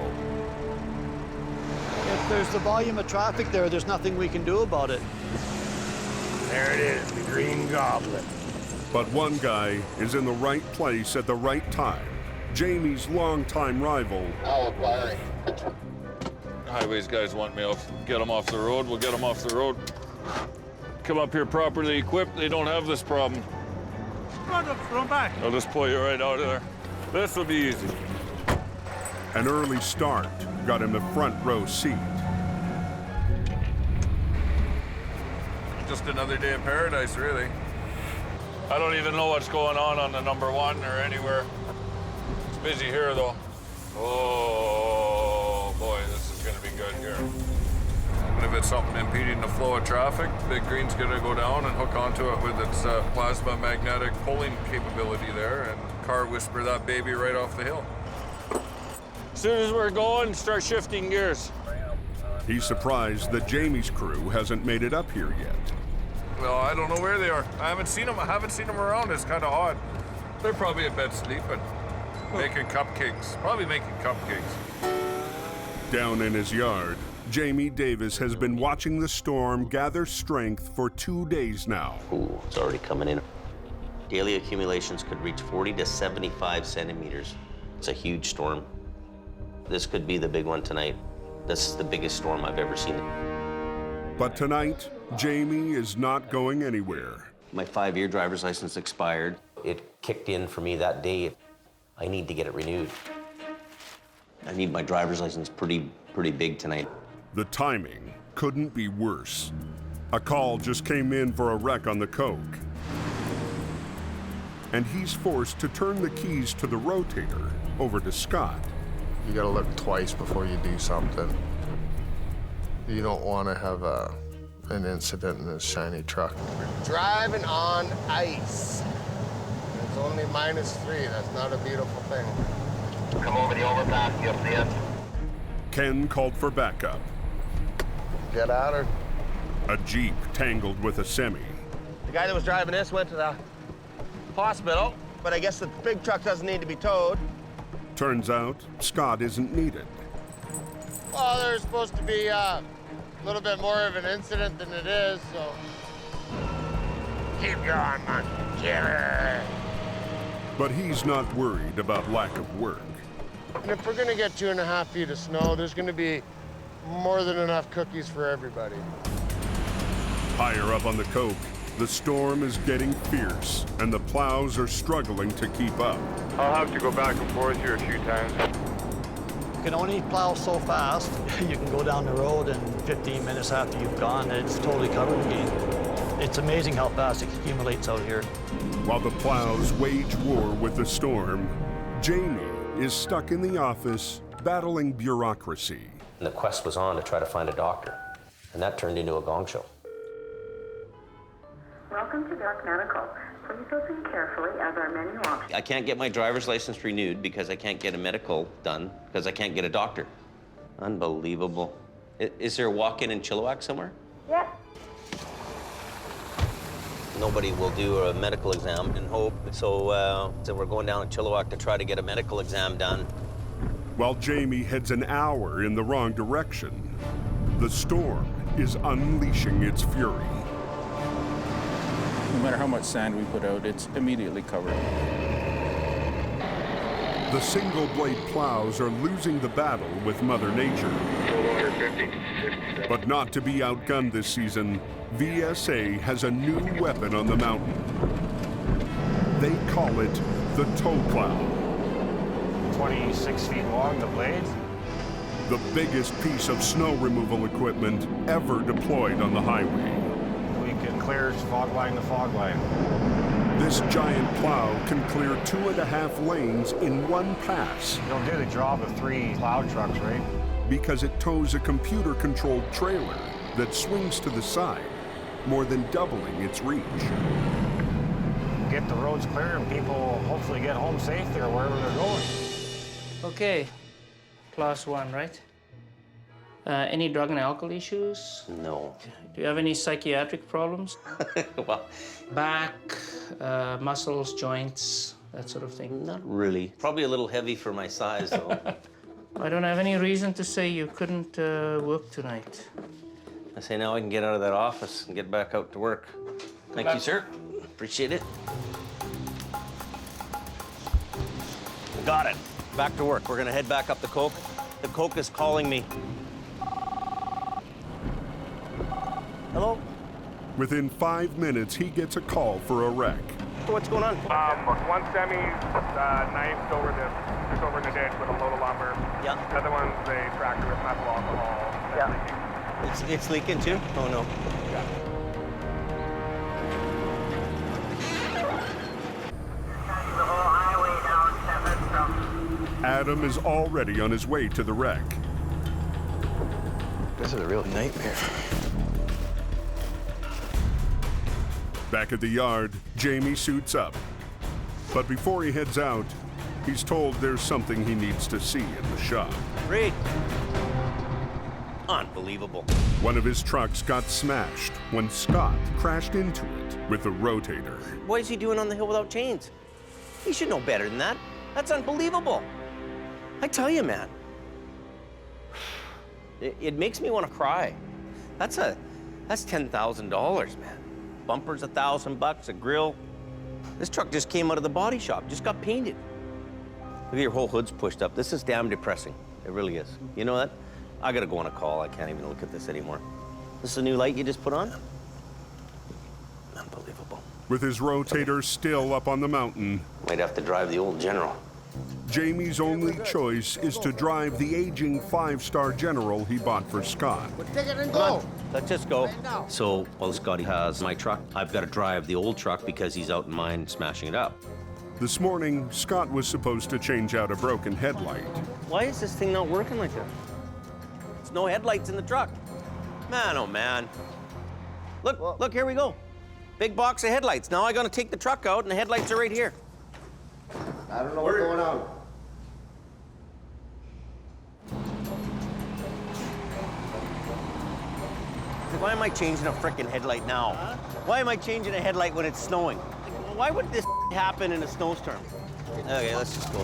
If there's the volume of traffic there, there's nothing we can do about it. There it is, the Green Goblin. But one guy is in the right place at the right time. Jamie's longtime rival. Quiring. Highways guys want me off, get them off the road, we'll get them off the road. Come up here properly equipped, they don't have this problem. Run back. I'll just pull you right out of there. This will be easy. An early start got him the front row seat. Just another day in paradise, really. I don't even know what's going on the number one or anywhere. It's busy here, though. Oh, boy, this is going to be good here. And if it's something impeding the flow of traffic, Big Green's going to go down and hook onto it with its plasma magnetic pulling capability there and car whisper that baby right off the hill. As soon as we're going, start shifting gears. He's surprised that Jamie's crew hasn't made it up here yet. Well, I don't know where they are. I haven't seen them around. It's kind of odd. They're probably in bed sleeping, making cupcakes. Probably making cupcakes. Down in his yard, Jamie Davis has been watching the storm gather strength for 2 days now. Ooh, it's already coming in. Daily accumulations could reach 40 to 75 centimeters. It's a huge storm. This could be the big one tonight. This is the biggest storm I've ever seen. But tonight, Jamie is not going anywhere. My 5-year driver's license expired. It kicked in for me that day. I need to get it renewed. I need my driver's license pretty big tonight. The timing couldn't be worse. A call just came in for a wreck on the Coke. And he's forced to turn the keys to the Rotator over to Scott. You gotta look twice before you do something. You don't want to have an incident in this shiny truck. We're driving on ice. It's only -3. That's not a beautiful thing. Come over the overpass, you'll see it. Ken called for backup. Get at her. A Jeep tangled with a semi. The guy that was driving this went to the hospital, but I guess the big truck doesn't need to be towed. Turns out, Scott isn't needed. Well, there's supposed to be a little bit more of an incident than it is, so keep going, man. Get her. But he's not worried about lack of work. And if we're gonna get 2.5 feet of snow, there's gonna be more than enough cookies for everybody. Higher up on the Coke, the storm is getting fierce, and the plows are struggling to keep up. I'll have to go back and forth here a few times. You can only plow so fast. You can go down the road and 15 minutes after you've gone, it's totally covered again. It's amazing how fast it accumulates out here. While the plows wage war with the storm, Jamie is stuck in the office battling bureaucracy. And the quest was on to try to find a doctor, and that turned into a gong show. Welcome to Dark Medical. Please listen carefully as our menu options. I can't get my driver's license renewed because I can't get a medical done because I can't get a doctor. Unbelievable. Is there a walk-in in Chilliwack somewhere? Yep. Nobody will do a medical exam in Hope, so we're going down to Chilliwack to try to get a medical exam done. While Jamie heads an hour in the wrong direction, the storm is unleashing its fury. No matter how much sand we put out, it's immediately covered. The single-blade plows are losing the battle with Mother Nature. But not to be outgunned this season, VSA has a new weapon on the mountain. They call it the tow plow. 26 feet long, the blades. The biggest piece of snow removal equipment ever deployed on the highway. We can clear fog line to fog line. This giant plow can clear 2.5 lanes in one pass. It'll do the job of 3 plow trucks, right? Because it tows a computer-controlled trailer that swings to the side, more than doubling its reach. Get the roads clear and people hopefully get home safe there wherever they're going. Okay, class 1, right? Any drug and alcohol issues? No. Do you have any psychiatric problems? Well, Back, muscles, joints, that sort of thing? not really. Probably a little heavy for my size, though. I don't have any reason to say you couldn't work tonight. I say now I can get out of that office and get back out to work. Thank you, sir. Appreciate it. Got it. Back to work. We're gonna head back up the Coke. The Coke is calling me. Hello? Within 5 minutes, he gets a call for a wreck. What's going on? One semi knifed over the ditch with a load of lumber. Yeah. The other one's a tractor with methyl alcohol. Yeah. It's leaking too? Oh no. Yeah. Adam is already on his way to the wreck. This is a real nightmare. Back at the yard, Jamie suits up. But before he heads out, he's told there's something he needs to see in the shop. Reed. Unbelievable. One of his trucks got smashed when Scott crashed into it with a rotator. What is he doing on the hill without chains? He should know better than that. That's unbelievable. I tell you, man. It makes me want to cry. That's $10,000, man. Bumper's $1,000, a grill. This truck just came out of the body shop, just got painted. Look at your whole hood's pushed up. This is damn depressing. It really is. You know what? I gotta go on a call. I can't even look at this anymore. This is a new light you just put on? Unbelievable. With his rotator still up on the mountain, Might have to drive the old General. Jamie's only choice is to drive the aging 5-star General he bought for Scott. Take it and Come go. on, let's just go. So while Scotty has my truck, I've got to drive the old truck because he's out in mine smashing it up. This morning, Scott was supposed to change out a broken headlight. Why is this thing not working like that? There's no headlights in the truck. Man, oh man. Look, here we go. Big box of headlights. Now I gotta take the truck out and the headlights are right here. I don't know what's going on. Why am I changing a frickin' headlight now? Why am I changing a headlight when it's snowing? Why would this happen in a snowstorm? Okay, let's just go.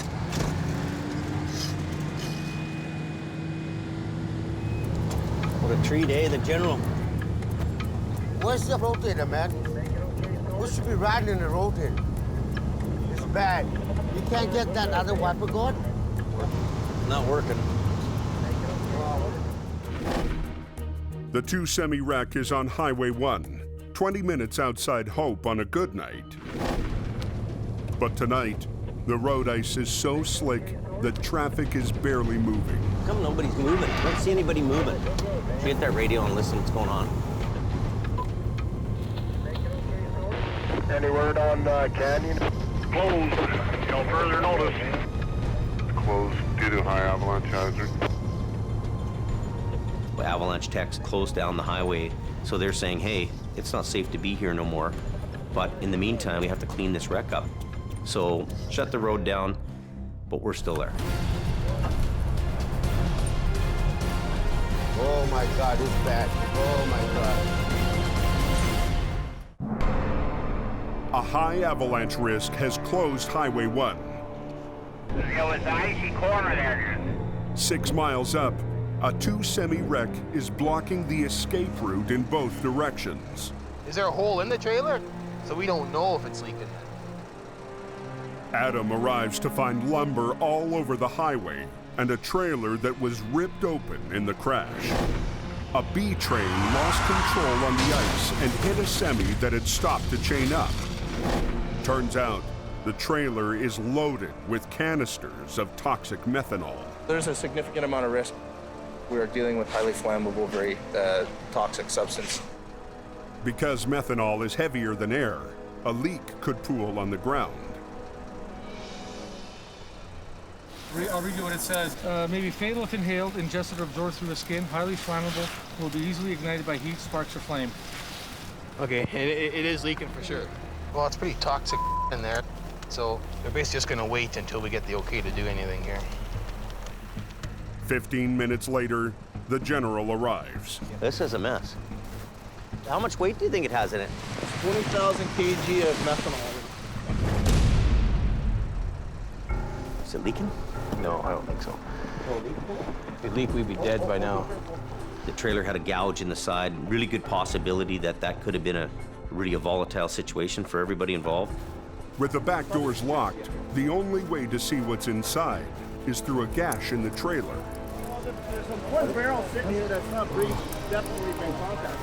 What a treat, eh, the General? Where's the rotator, man? We should be riding in the rotator. It's bad. You can't get that other wiper guard? Not working. The 2-semi wreck is on Highway 1, 20 minutes outside Hope on a good night. But tonight, the road ice is so slick that traffic is barely moving. How come nobody's moving? I don't see anybody moving. Should we get that radio and listen what's going on? Any word on Canyon? Closed. Till further notice. Closed due to high avalanche hazard. Avalanche techs closed down the highway, so they're saying, hey, it's not safe to be here no more. But in the meantime, we have to clean this wreck up. So shut the road down, but we're still there. Oh my God, it's bad. Oh my God. A high avalanche risk has closed Highway 1. It was the icy corner there. 6 miles up, a 2-semi wreck is blocking the escape route in both directions. Is there a hole in the trailer? So we don't know if it's leaking. Adam arrives to find lumber all over the highway and a trailer that was ripped open in the crash. A B train lost control on the ice and hit a semi that had stopped to chain up. Turns out, the trailer is loaded with canisters of toxic methanol. There's a significant amount of risk. We are dealing with highly flammable, very toxic substance. Because methanol is heavier than air, a leak could pool on the ground. I'll read you what it says. May be fatal if inhaled, ingested, or absorbed through the skin. Highly flammable. Will be easily ignited by heat, sparks, or flame. Okay, it is leaking for sure. Well, it's pretty toxic in there. So we're basically just gonna wait until we get the okay to do anything here. 15 minutes later, the general arrives. This is a mess. How much weight do you think it has in it? 20,000 kg of methanol. Is it leaking? No, I don't think so. If it leaked, we'd be dead by now. The trailer had a gouge in the side. Really good possibility that that could have been a really volatile situation for everybody involved. With the back doors locked, the only way to see what's inside is through a gash in the trailer. There's one barrel sitting here that's not breached. Definitely been contacted.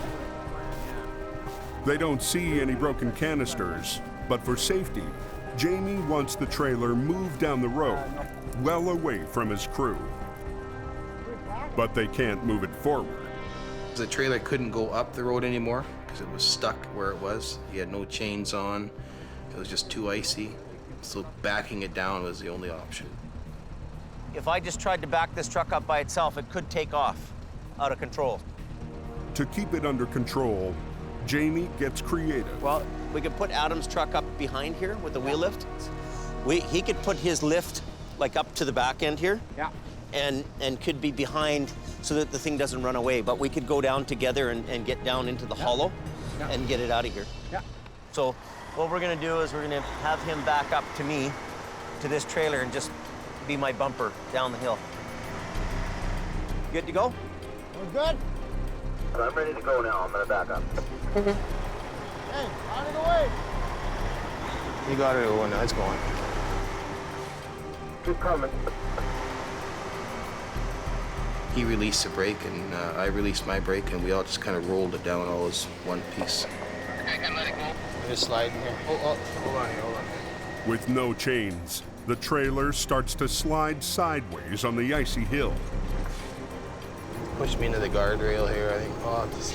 They don't see any broken canisters, but for safety, Jamie wants the trailer moved down the road, well away from his crew. But they can't move it forward. The trailer couldn't go up the road anymore because it was stuck where it was. He had no chains on. It was just too icy. So backing it down was the only option. If I just tried to back this truck up by itself, it could take off out of control. To keep it under control, Jamie gets creative. Well, we could put Adam's truck up behind here with the wheel lift. He could put his lift like up to the back end here. Yeah. And could be behind so that the thing doesn't run away. But we could go down together and get down into the hollow and get it out of here. Yeah. So what we're gonna do is we're gonna have him back up to me, to this trailer, and just be my bumper down the hill. Good to go? We're good? I'm ready to go now. I'm gonna back up. Hey, out of the way. You got it, oh, now it's going. Keep coming. He released the brake and I released my brake and we all just kind of rolled it down all as one piece. I can let it go. Just slide in here. Hold on here, hold on. With no chains, the trailer starts to slide sideways on the icy hill. Pushed me into the guardrail here, I think. Oh, just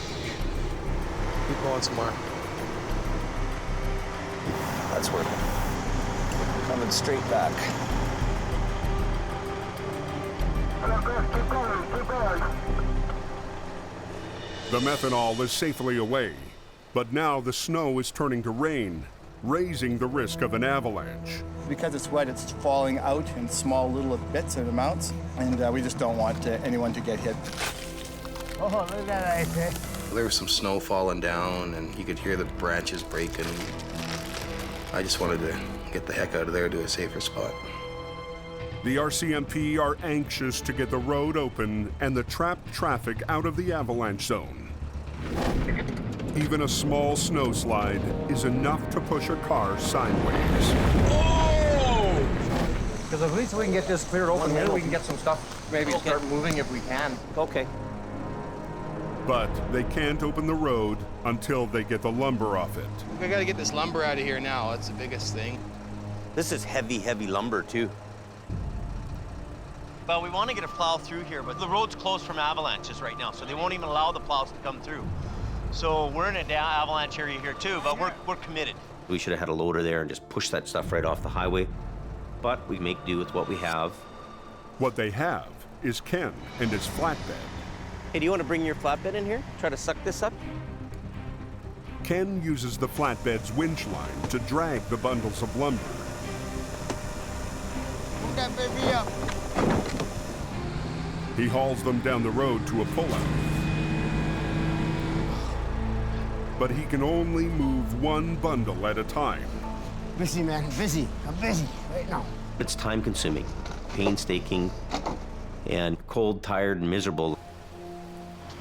keep going some more. That's working. Coming straight back. Keep going. The methanol is safely away, but now the snow is turning to rain, raising the risk of an avalanche. Because it's wet, it's falling out in small little bits and amounts, and we just don't want anyone to get hit. Oh, look at that ice, eh? There was some snow falling down and you could hear the branches breaking. I just wanted to get the heck out of there to a safer spot. The RCMP are anxious to get the road open and the trapped traffic out of the avalanche zone. Even a small snowslide is enough to push a car sideways. Oh! Because at least we can get this cleared open here, we can get some stuff, maybe start moving if we can. Okay. But they can't open the road until they get the lumber off it. We gotta get this lumber out of here now. That's the biggest thing. This is heavy, heavy lumber too. Well, we want to get a plow through here, but the road's closed from avalanches right now, so they won't even allow the plows to come through. So we're in an avalanche area here too, but we're committed. We should have had a loader there and just push that stuff right off the highway, but we make do with what we have. What they have is Ken and his flatbed. Hey, do you want to bring your flatbed in here? Try to suck this up? Ken uses the flatbed's winch line to drag the bundles of lumber. Move that baby up. He hauls them down the road to a pullout. But he can only move one bundle at a time. Busy, man, busy. I'm busy right now. It's time-consuming, painstaking, and cold, tired, and miserable.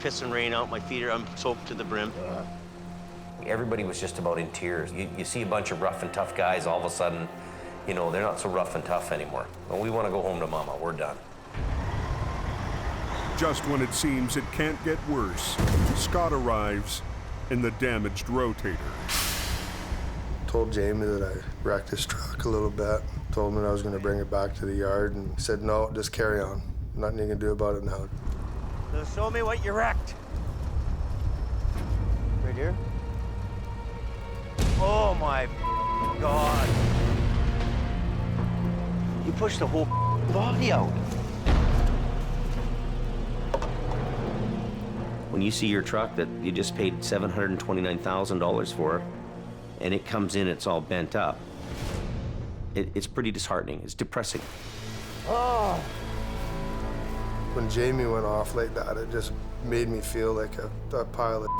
Piss and rain out my feet, I'm soaked to the brim. Everybody was just about in tears. You see a bunch of rough and tough guys, all of a sudden, you know, they're not so rough and tough anymore. Well, we want to go home to mama, we're done. Just when it seems it can't get worse, Scott arrives in the damaged Rotator. Told Jamie that I wrecked his truck a little bit. Told him that I was going to bring it back to the yard and he said, no, just carry on. Nothing you can do about it now. So show me what you wrecked. Right here. Oh my God. You pushed the whole body out. When you see your truck that you just paid $729,000 for, and it comes in, it's all bent up, it's pretty disheartening. It's depressing. Oh. When Jamie went off like that, it just made me feel like a pile of.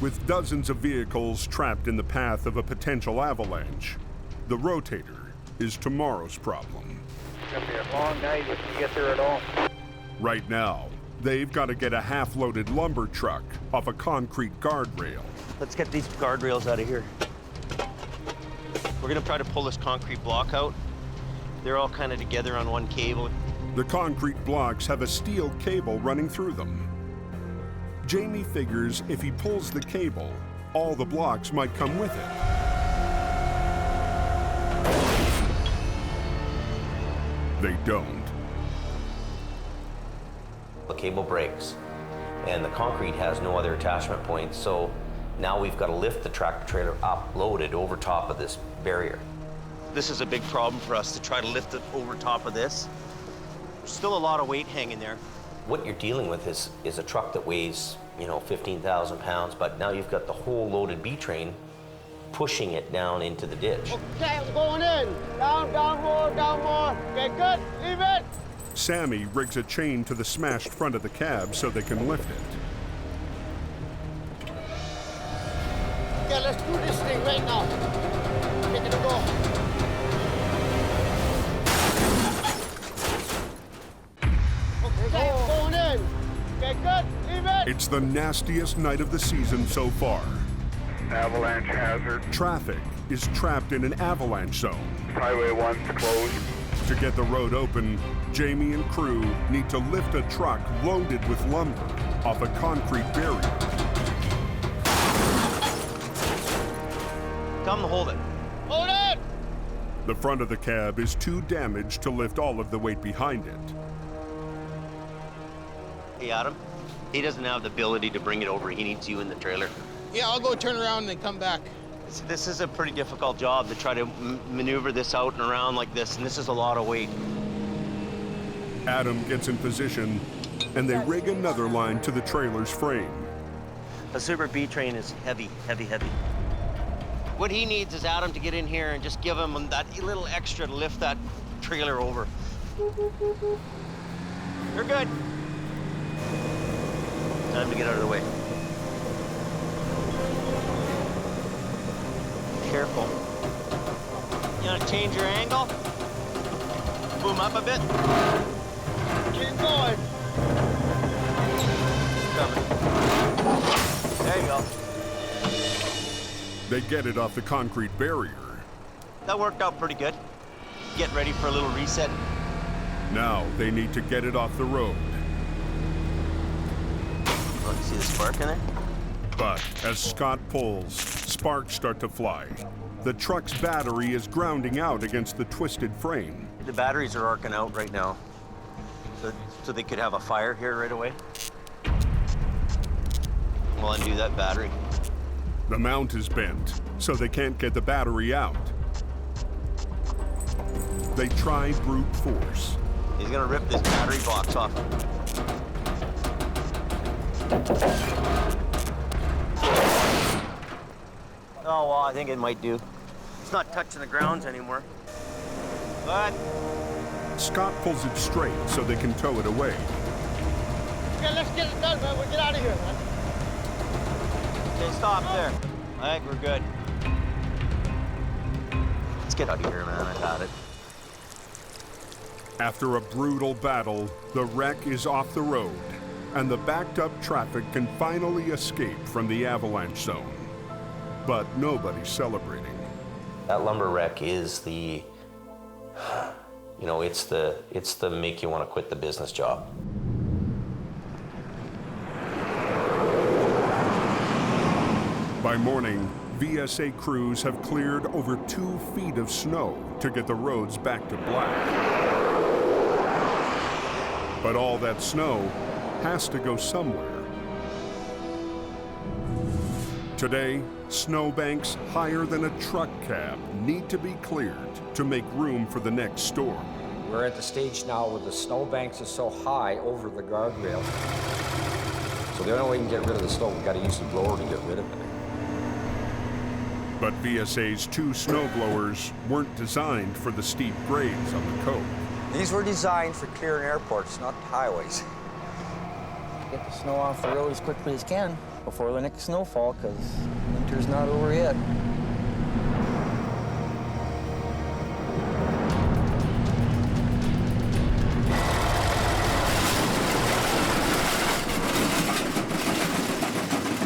With dozens of vehicles trapped in the path of a potential avalanche, the Rotator is tomorrow's problem. It's gonna be a long night if you get there at all. Right now, they've got to get a half-loaded lumber truck off a concrete guardrail. Let's get these guardrails out of here. We're gonna try to pull this concrete block out. They're all kind of together on one cable. The concrete blocks have a steel cable running through them. Jamie figures if he pulls the cable, all the blocks might come with it. They don't. The cable breaks, and the concrete has no other attachment points, so now we've got to lift the tractor trailer up, loaded over top of this barrier. This is a big problem for us to try to lift it over top of this. There's still a lot of weight hanging there. What you're dealing with is a truck that weighs, 15,000 pounds, but now you've got the whole loaded B train pushing it down into the ditch. Okay, I'm going in. Down more. Okay, good. Leave it. Sammy rigs a chain to the smashed front of the cab so they can lift it. Okay, let's do this thing right now. Make it go. Okay, I'm going in. Okay, good. Leave it. It's the nastiest night of the season so far. Avalanche hazard. Traffic is trapped in an avalanche zone. Highway 1's closed. To get the road open, Jamie and crew need to lift a truck loaded with lumber off a concrete barrier. Come hold it. Hold it! The front of the cab is too damaged to lift all of the weight behind it. Hey, Adam, he doesn't have the ability to bring it over. He needs you in the trailer. Yeah, I'll go turn around and then come back. This is a pretty difficult job to try to maneuver this out and around like this, and this is a lot of weight. Adam gets in position, and they rig another line to the trailer's frame. A Super B train is heavy. What he needs is Adam to get in here and just give him that little extra to lift that trailer over. You're good. Time to get out of the way. Careful. You want to change your angle? Boom up a bit. Keep going. Coming. There you go. They get it off the concrete barrier. That worked out pretty good. Get ready for a little reset. Now they need to get it off the road. Oh, you see the spark in there? But as Scott pulls, sparks start to fly. The truck's battery is grounding out against the twisted frame. The batteries are arcing out right now. So they could have a fire here right away. We'll undo that battery. The mount is bent, so they can't get the battery out. They try brute force. He's gonna rip this battery box off. Oh, well, I think it might do. It's not touching the grounds anymore. But Scott pulls it straight so they can tow it away. Okay, let's get it done, man. We'll get out of here, man. Okay, stop there. I think we're good. Let's get out of here, man. I've had it. After a brutal battle, the wreck is off the road, and the backed-up traffic can finally escape from the avalanche zone. But nobody's celebrating. That lumber wreck is the, it's the make you want to quit the business job. By morning, VSA crews have cleared over 2 feet of snow to get the roads back to black. But all that snow has to go somewhere. Today, snowbanks higher than a truck cab need to be cleared to make room for the next storm. We're at the stage now where the snowbanks are so high over the guardrail. So the only way we can get rid of the snow, we've got to use the blower to get rid of it. But VSA's 2 snowblowers weren't designed for the steep grades on the coast. These were designed for clearing airports, not highways. Get the snow off the road as quickly as can before the next snowfall, because winter's not over yet.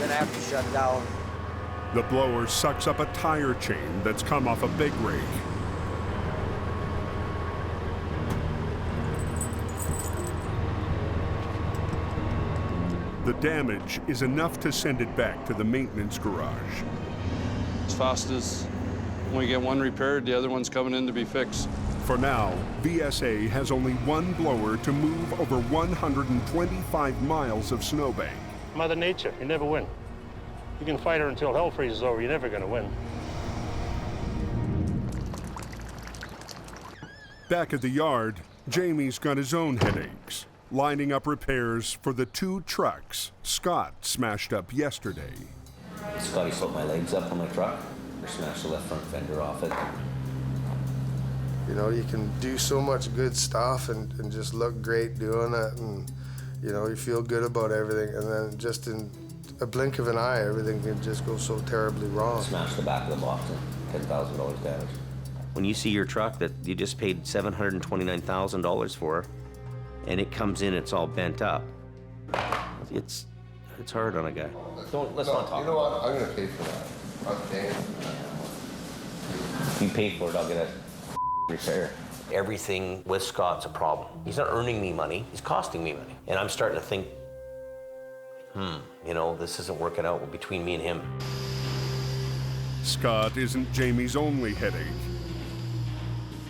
Gonna have to shut down. The blower sucks up a tire chain that's come off a big rake. The damage is enough to send it back to the maintenance garage. As fast as we get one repaired, the other one's coming in to be fixed. For now, VSA has only one blower to move over 125 miles of snowbank. Mother Nature, you never win. You can fight her until hell freezes over, you're never gonna win. Back at the yard, Jamie's got his own headaches, lining up repairs for the 2 trucks Scott smashed up yesterday. Scotty slipped my legs up on my truck, or smashed the left front fender off it. You know, you can do so much good stuff and just look great doing it, and, you know, you feel good about everything, and then just in a blink of an eye, everything can just go so terribly wrong. Smashed the back of the box and $10,000 damage. When you see your truck that you just paid $729,000 for, and it comes in, it's all bent up, it's hard on a guy. Let's not talk. You know what? I'm gonna pay for that. I'm paying for that. If you pay for it, I'll get a repair. Everything with Scott's a problem. He's not earning me money, he's costing me money. And I'm starting to think, you know, this isn't working out between me and him. Scott isn't Jamie's only headache.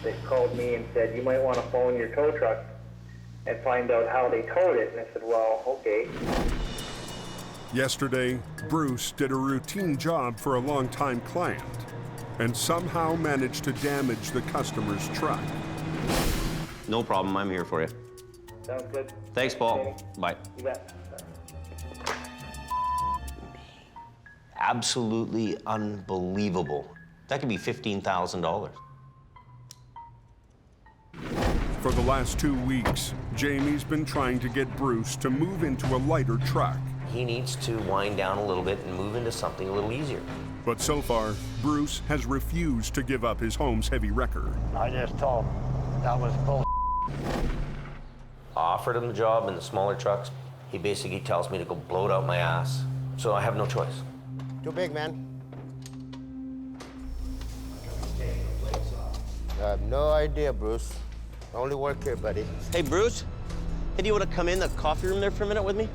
They called me and said, you might want to phone your tow truck and find out how they towed it. And I said, well, okay. Yesterday, Bruce did a routine job for a longtime client and somehow managed to damage the customer's truck. No problem, I'm here for you. Sounds good. Thanks, Paul. Bye. You bet. Absolutely unbelievable. That could be $15,000. For the last 2 weeks, Jamie's been trying to get Bruce to move into a lighter truck. He needs to wind down a little bit and move into something a little easier. But so far, Bruce has refused to give up his home's heavy wrecker. I just told him that was bull. I offered him the job in the smaller trucks. He basically tells me to go blow it out my ass. So I have no choice. Too big, man. I have no idea, Bruce. I only work here, buddy. Hey, Bruce. Hey, do you want to come in the coffee room there for a minute with me?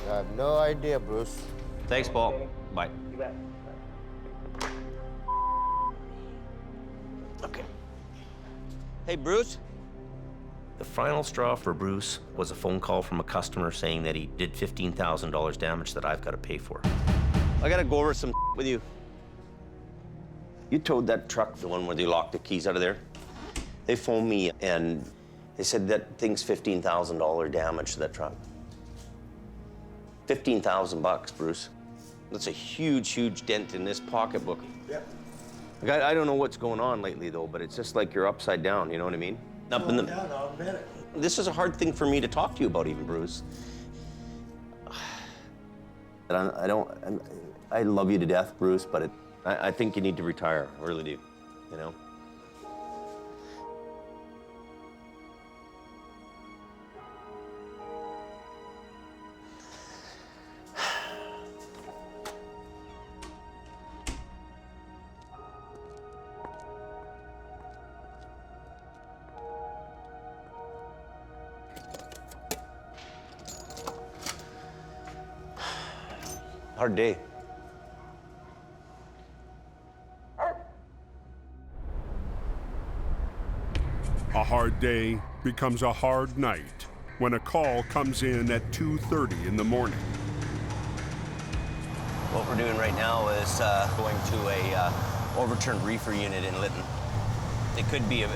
I have no idea, Bruce. Thanks, Paul. Bye. You bet. Okay. Hey, Bruce. The final straw for Bruce was a phone call from a customer saying that he did $15,000 damage that I've got to pay for. I got to go over some with you. You towed that truck, the one where they locked the keys out of there. They phoned me and they said that thing's $15,000 damage to that truck. 15,000 bucks, Bruce. That's a huge, huge dent in this pocketbook. Yep. I don't know what's going on lately, though, but it's just like you're upside down, you know what I mean? Up in the... down, I'll admit it. This is a hard thing for me to talk to you about, even, Bruce. I love you to death, Bruce, but I think you need to retire. I really do, you know? Hard day. A hard day becomes a hard night when a call comes in at 2:30 in the morning. What we're doing right now is going to a overturned reefer unit in Lytton. It could be a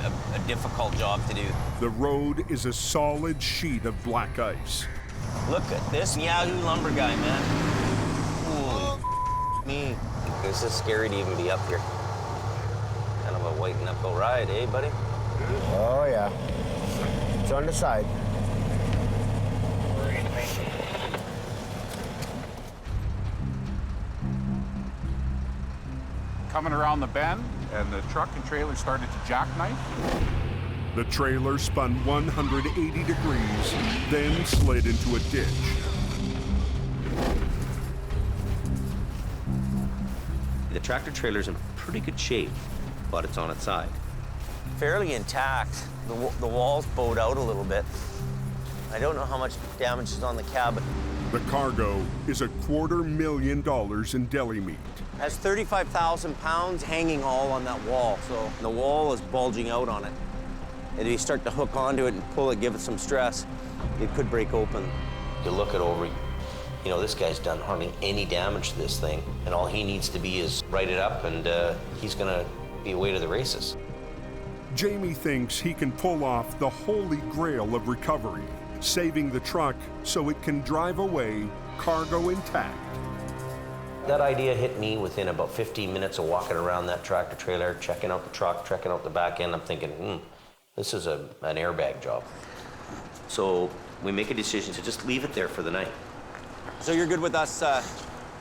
difficult job to do. The road is a solid sheet of black ice. Look at this Yahoo lumber guy, man. Holy me. This is scary to even be up here. Kind of a white knuckle ride, eh, buddy? Oh, yeah. It's on the side. Coming around the bend, and the truck and trailer started to jackknife. The trailer spun 180 degrees, then slid into a ditch. The tractor trailer's in pretty good shape, but it's on its side. Fairly intact. The walls bowed out a little bit. I don't know how much damage is on the cab. The cargo is $250,000 in deli meat. Has 35,000 pounds hanging all on that wall, so the wall is bulging out on it. And if you start to hook onto it and pull it, give it some stress, it could break open. You look it over, you know, this guy's done hardly any damage to this thing, and all he needs to be is write it up, and he's gonna be away to the races. Jamie thinks he can pull off the holy grail of recovery, saving the truck so it can drive away, cargo intact. That idea hit me within about 15 minutes of walking around that tractor trailer, checking out the truck, checking out the back end. I'm thinking, this is an airbag job. So we make a decision to just leave it there for the night. So you're good with us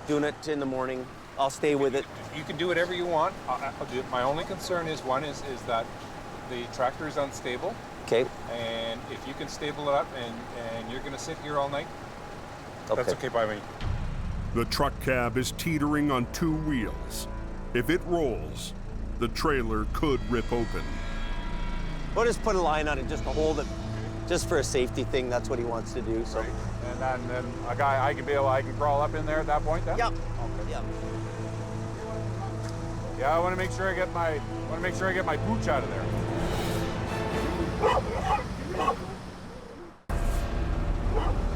doing it in the morning? I'll stay with it. You can do whatever you want. My only concern is that the tractor is unstable. Okay. And if you can stable it up and you're gonna sit here all night, that's okay by me. The truck cab is teetering on 2 wheels. If it rolls, the trailer could rip open. We'll just put a line on it just to hold it, just for a safety thing. That's what he wants to do. So. Right. And then a guy, I can crawl up in there at that point then? Yep. Okay. Yep. Yeah, I want to make sure I get my pooch out of there.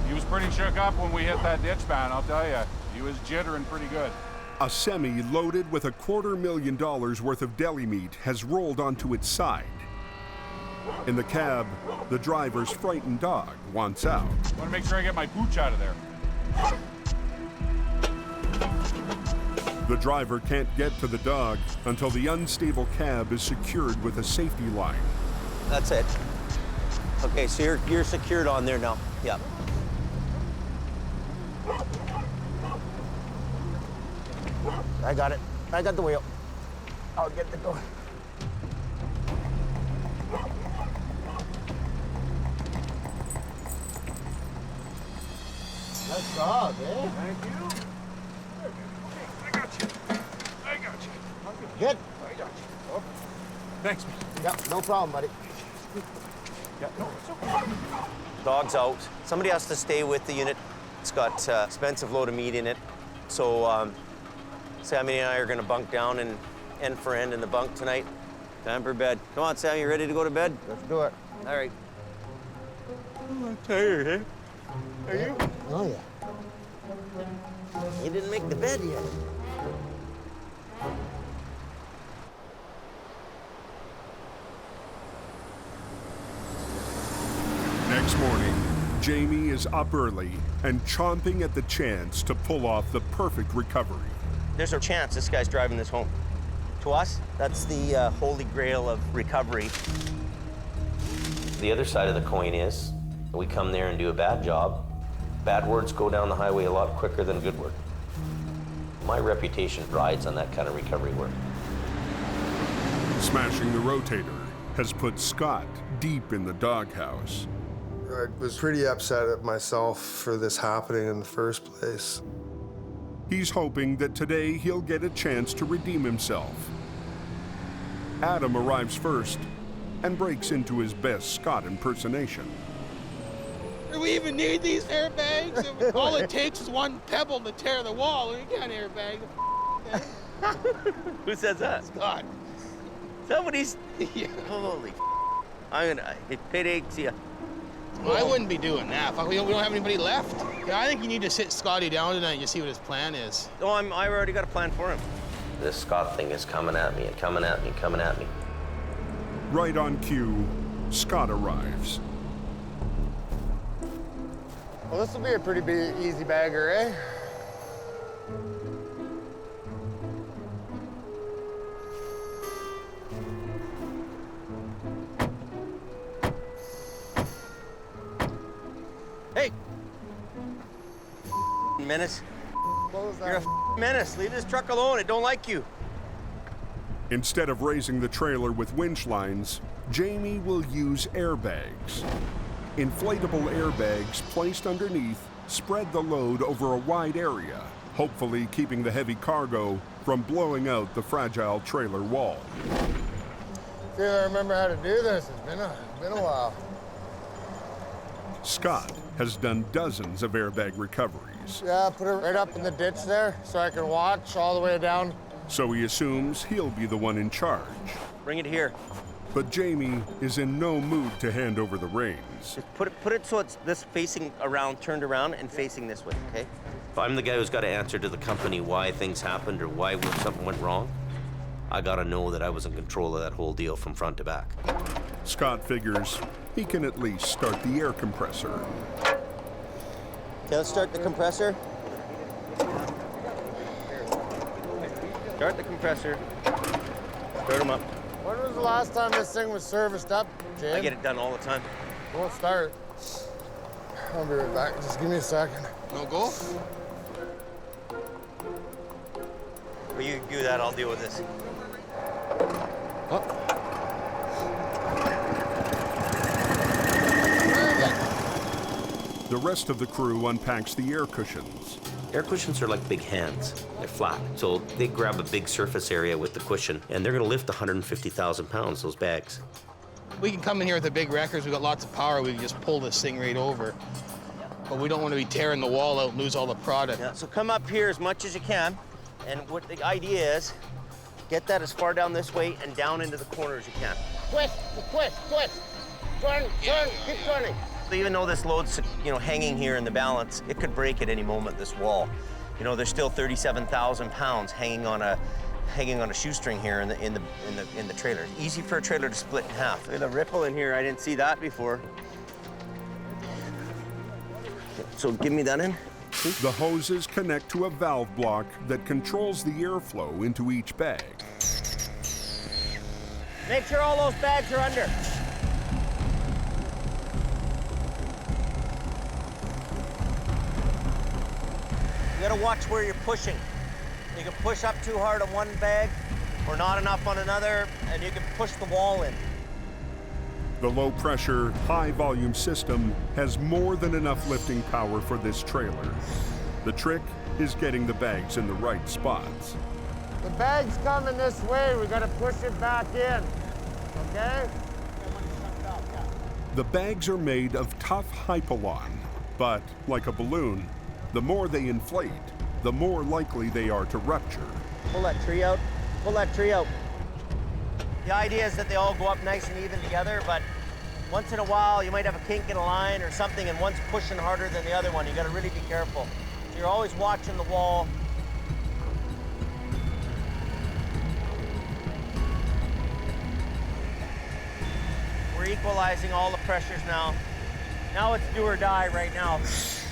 He was pretty shook up when we hit that ditch, man, I'll tell you. He was jittering pretty good. A semi loaded with $250,000 worth of deli meat has rolled onto its side. In the cab, the driver's frightened dog wants out. I want to make sure I get my pooch out of there. The driver can't get to the dog until the unstable cab is secured with a safety line. That's it. Okay, so you're secured on there now. Yeah. I got it. I got the wheel. I'll get the door. Nice job, eh? Thank you. I got you. Good. I got you. Oh. Thanks, man. Yep, no problem, buddy. Yeah, no, it's okay. Dog's out. Somebody has to stay with the unit. It's got expensive load of meat in it. So Sammy and I are gonna bunk down and end for end in the bunk tonight. Time for bed. Come on, Sammy, you ready to go to bed? Let's do it. All right. I'm tired, eh? Are you? Oh, yeah. You didn't make the bed yet. Next morning, Jamie is up early and chomping at the chance to pull off the perfect recovery. There's a chance this guy's driving this home. To us, that's the holy grail of recovery. The other side of the coin is, we come there and do a bad job. Bad words go down the highway a lot quicker than good word. My reputation rides on that kind of recovery work. Smashing the rotator has put Scott deep in the doghouse. I was pretty upset at myself for this happening in the first place. He's hoping that today he'll get a chance to redeem himself. Adam arrives first and breaks into his best Scott impersonation. Do we even need these airbags? All it takes is one pebble to tear the wall. We can't airbag the Who says that? Scott. Somebody's. Yeah. Holy. It aches you. Well, I wouldn't be doing that. Fuck, we don't have anybody left. Yeah, I think you need to sit Scotty down tonight and just see what his plan is. Oh, I already got a plan for him. This Scott thing is coming at me and coming at me and coming at me. Right on cue, Scott arrives. Well, this will be a pretty big, easy bagger, eh? Hey! Menace. You're a menace. Leave this truck alone. It don't like you. Instead of raising the trailer with winch lines, Jamie will use airbags. Inflatable airbags placed underneath spread the load over a wide area, hopefully keeping the heavy cargo from blowing out the fragile trailer wall. See, I remember how to do this. It's been a while. Scott has done dozens of airbag recoveries. Yeah, put it right up in the ditch there so I can watch all the way down. So he assumes he'll be the one in charge. Bring it here. But Jamie is in no mood to hand over the reins. Just put it so it's this facing around, turned around, and facing this way, okay? If I'm the guy who's got to answer to the company why things happened or why something went wrong, I got to know that I was in control of that whole deal from front to back. Scott figures he can at least start the air compressor. Okay, let's start the compressor. Start the compressor. Start them up. When was the last time this thing was serviced up, James? I get it done all the time. Won't start. I'll be right back. Just give me a second. No go? Well, you do that, I'll deal with this. The rest of the crew unpacks the air cushions. Air cushions are like big hands. They're flat. So they grab a big surface area with the cushion, and they're going to lift 150,000 pounds, those bags. We can come in here with the big wreckers. We've got lots of power. We can just pull this thing right over. But we don't want to be tearing the wall out and lose all the product. Yeah, so come up here as much as you can. And what the idea is, get that as far down this way and down into the corner as you can. Twist, twist, twist. Turn, keep turning. Even though this load's, hanging here in the balance, it could break at any moment, this wall. There's still 37,000 pounds hanging on a shoestring here in the trailer. Easy for a trailer to split in half. Look at the ripple in here. I didn't see that before. So give me that in. The hoses connect to a valve block that controls the airflow into each bag. Make sure all those bags are under. You gotta watch where you're pushing. You can push up too hard on one bag or not enough on another, and you can push the wall in. The low-pressure, high-volume system has more than enough lifting power for this trailer. The trick is getting the bags in the right spots. The bag's coming this way. We gotta push it back in, okay? The bags are made of tough hypalon, but like a balloon, the more they inflate, the more likely they are to rupture. Pull that tree out. Pull that tree out. The idea is that they all go up nice and even together, but once in a while you might have a kink in a line or something and one's pushing harder than the other one. You gotta really be careful. So you're always watching the wall. We're equalizing all the pressures now. Now it's do or die right now. It's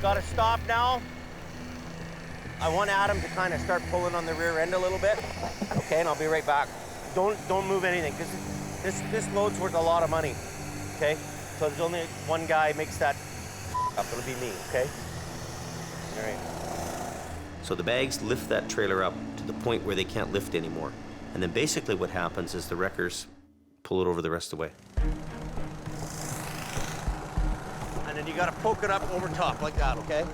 gotta stop now. I want Adam to kind of start pulling on the rear end a little bit. Okay, and I'll be right back. Don't move anything, because this load's worth a lot of money, okay? So there's only one guy makes that up. It'll be me, okay? All right. So the bags lift that trailer up to the point where they can't lift anymore. And then basically what happens is the wreckers pull it over the rest of the way. And then you gotta poke it up over top like that, okay?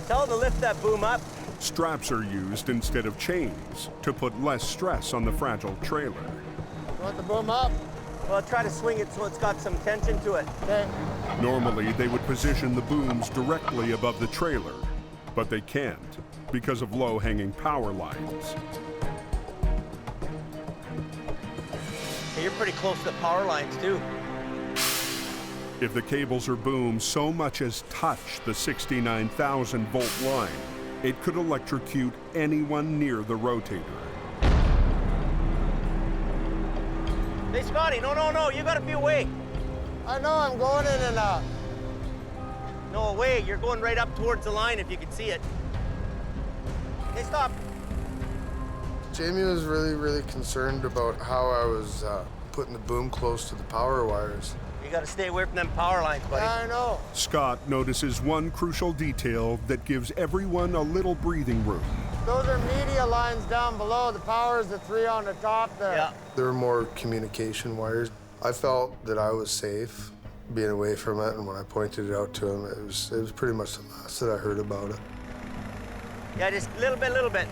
Tell them to lift that boom up. Straps are used instead of chains to put less stress on the fragile trailer. You want the boom up? Well, try to swing it so it's got some tension to it. Okay. Normally, they would position the booms directly above the trailer, but they can't because of low-hanging power lines. Hey, you're pretty close to the power lines, too. If the cables or booms so much as touch the 69,000-volt line, it could electrocute anyone near the rotator. Hey, Scotty, no, you gotta be away. I know, I'm going in and out. No, away. You're going right up towards the line if you can see it. Okay, stop. Jamie was really concerned about how I was putting the boom close to the power wires. You gotta stay away from them power lines, buddy. Yeah, I know. Scott notices one crucial detail that gives everyone a little breathing room. Those are media lines down below. The power is the 3 on the top there. Yeah. There were more communication wires. I felt that I was safe being away from it, and when I pointed it out to him, it was pretty much the last that I heard about it. Yeah, just a little bit.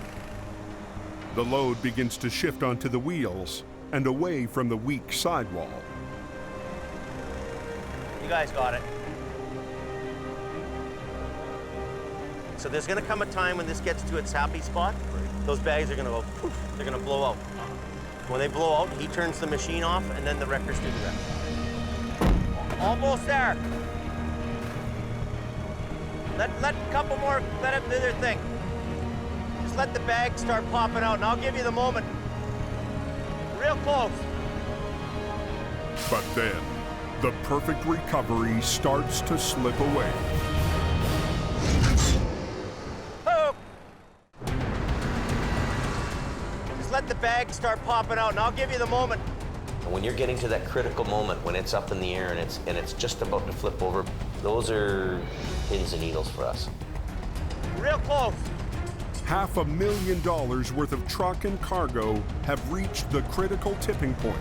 The load begins to shift onto the wheels and away from the weak sidewall. You guys got it. So there's gonna come a time when this gets to its happy spot. Those bags are gonna go poof, they're gonna blow out. When they blow out, he turns the machine off and then the wreckers do the rest. Almost there. Let a couple more, let them do their thing. Just let the bags start popping out and I'll give you the moment. Real close. But then, the perfect recovery starts to slip away. Oh. Just let the bags start popping out and I'll give you the moment. When you're getting to that critical moment when it's up in the air and it's just about to flip over, those are pins and needles for us. Real close. $500,000 worth of truck and cargo have reached the critical tipping point.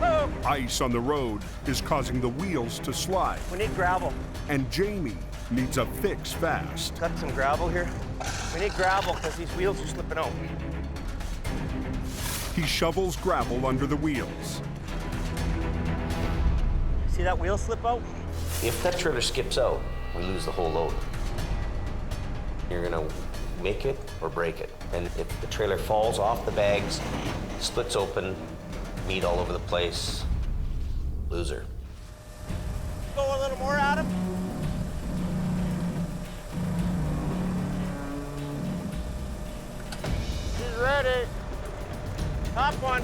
Oh. Ice on the road is causing the wheels to slide. We need gravel. And Jamie needs a fix fast. Got some gravel here? We need gravel because these wheels are slipping out. He shovels gravel under the wheels. See that wheel slip out? If that trailer skips out, we lose the whole load. You're gonna make it or break it. And if the trailer falls off the bags, splits open, meat all over the place, loser. Go a little more, Adam. He's ready. Top one,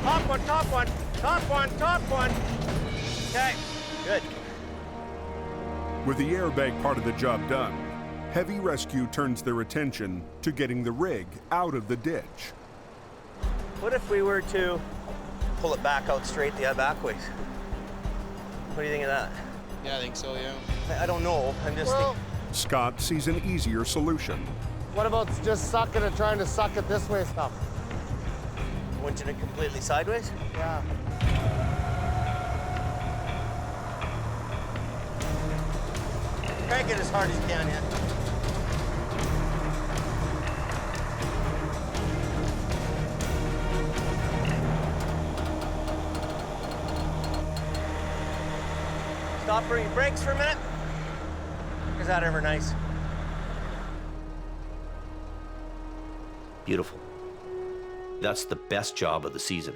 top one, top one, top one, top one. Okay, good. With the airbag part of the job done, heavy rescue turns their attention to getting the rig out of the ditch. What if we were to pull it back out straight the back ways? What do you think of that? Yeah, I think so, yeah. I don't know, I'm just thinking. Scott sees an easier solution. What about just sucking it, trying to suck it this way stuff? Winching it completely sideways? Yeah. Crank it as hard as you can, yeah. Stop for your brakes for a minute. Is that ever nice? Beautiful. That's the best job of the season.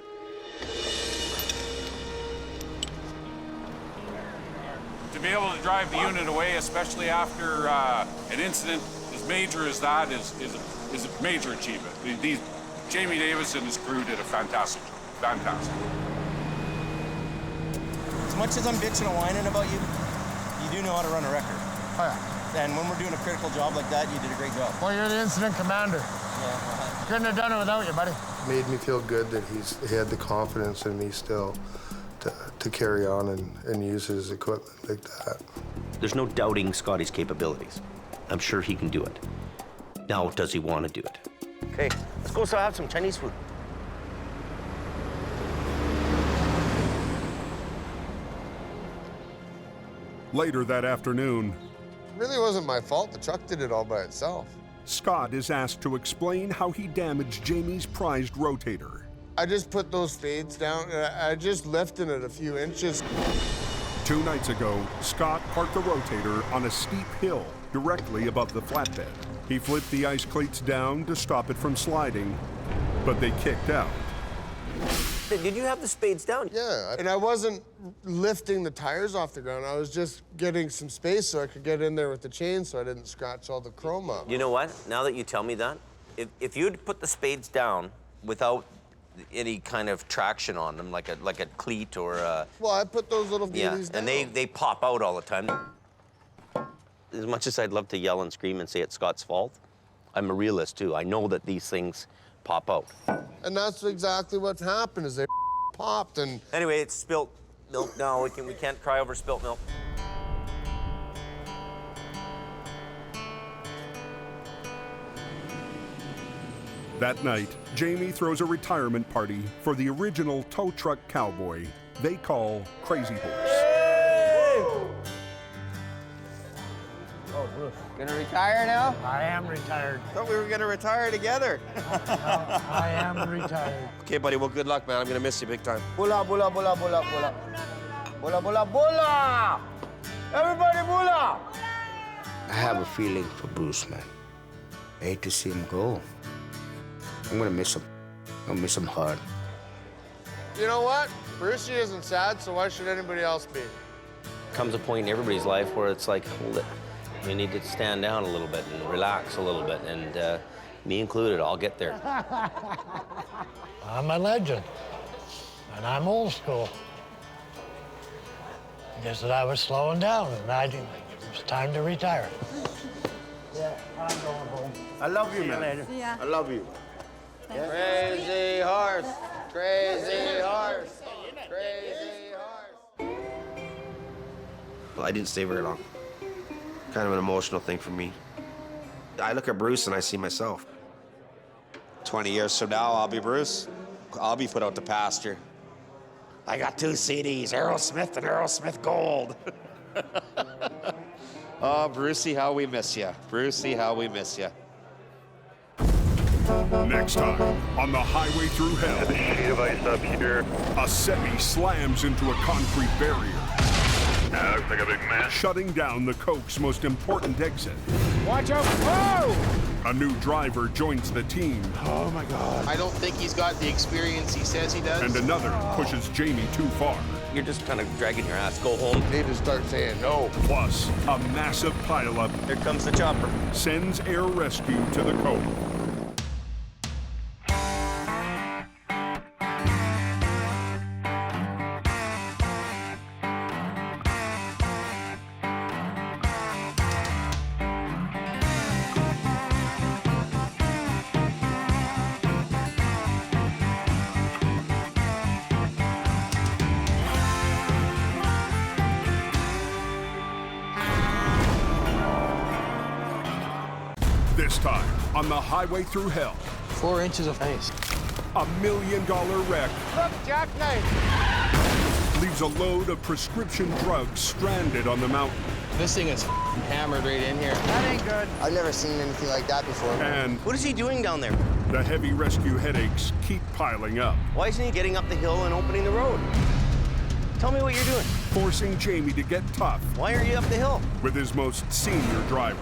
To be able to drive the unit away, especially after an incident as major as that, is a major achievement. Jamie Davis and his crew did a fantastic job. Fantastic. As much as I'm bitching and whining about you, you do know how to run a wrecker. Oh, yeah. And when we're doing a critical job like that, you did a great job. Well, you're the incident commander. Yeah. Couldn't have done it without you, buddy. Made me feel good that he had the confidence in me still to carry on and use his equipment like that. There's no doubting Scotty's capabilities. I'm sure he can do it. Now, does he want to do it? Okay, let's go so have some Chinese food. Later that afternoon, It really wasn't my fault. The truck did it all by itself. Scott is asked to explain how he damaged Jamie's prized rotator. I just put those spades down, and I just lifted it a few inches. 2 nights ago, Scott parked the rotator on a steep hill directly above the flatbed. He flipped the ice cleats down to stop it from sliding, but they kicked out. Did you have the spades down? Yeah, and I wasn't lifting the tires off the ground. I was just getting some space so I could get in there with the chain so I didn't scratch all the chrome up. You know what? Now that you tell me that, if you'd put the spades down without any kind of traction on them, like a cleat or a... Well, I put those little beauties down. And they pop out all the time. As much as I'd love to yell and scream and say it's Scott's fault, I'm a realist too. I know that these things pop out. And that's exactly what's happened, is they popped and... Anyway, it's spilt milk now. We can't cry over spilt milk. That night, Jamie throws a retirement party for the original tow truck cowboy they call Crazy Horse. Oh, Bruce. Gonna retire now? I am retired. Thought we were gonna retire together. I am retired. Okay, buddy, well, good luck, man. I'm gonna miss you big time. Bula, bula, bula, bula, bula. Bula, bula, bula! Everybody bula! I have a feeling for Bruce, man. I hate to see him go. I'm gonna miss him. I'll miss him hard. You know what? Brucey isn't sad, so why should anybody else be? Comes a point in everybody's life where it's like, hold it. You need to stand down a little bit and relax a little bit, and me included, I'll get there. I'm a legend, and I'm old school. Guess that I was slowing down, and it was time to retire. Yeah, I'm going home. I love you, See you man. later. Yeah. I love you. Crazy horse, crazy horse, crazy horse. Well, I didn't stay very long. Kind of an emotional thing for me. I look at Bruce and I see myself. 20 years from now, I'll be Bruce. I'll be put out to pasture. I got 2 CDs, Aerosmith and Aerosmith Gold. Oh, Brucey, how we miss you. Brucey, how we miss you. Next time on the highway through hell, a sheet of ice up here. a semi slams into a concrete barrier, Looks like a big mess. shutting down the Coke's most important exit. Watch out! Whoa! A new driver joins the team, Oh my God! I don't think he's got the experience he says he does. and another pushes Jamie too far. You're just kind of dragging your ass. Go home. Need to start saying no. Plus, a massive pileup Here comes the chopper. sends air rescue to the Coke. This time, on the highway through hell, 4 inches of ice. $1 million wreck Look, jackknife. leaves a load of prescription drugs stranded on the mountain. This thing is hammered right in here. That ain't good. I've never seen anything like that before. And What is he doing down there? the heavy rescue headaches keep piling up, Why isn't he getting up the hill and opening the road? Tell me what you're doing. forcing Jamie to get tough Why are you up the hill? with his most senior driver.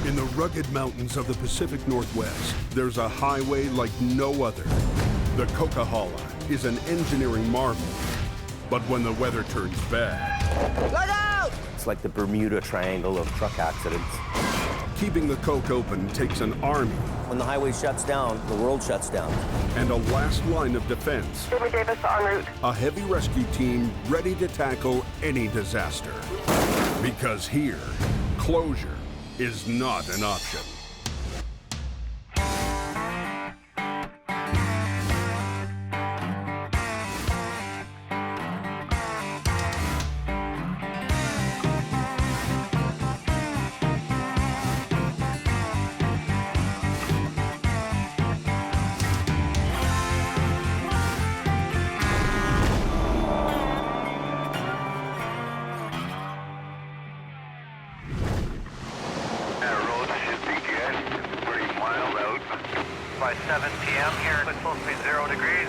In the rugged mountains of the Pacific Northwest, there's a highway like no other. The Coquihalla is an engineering marvel. But when the weather turns bad, Look out! It's like the Bermuda Triangle of truck accidents. keeping the Coke open takes an army When the highway shuts down, the world shuts down. and a last line of defense. Jamie Davis en route. A heavy rescue team ready to tackle any disaster. Because here, closure is not an option. By 7 p.m. here, it's supposed to be 0 degrees.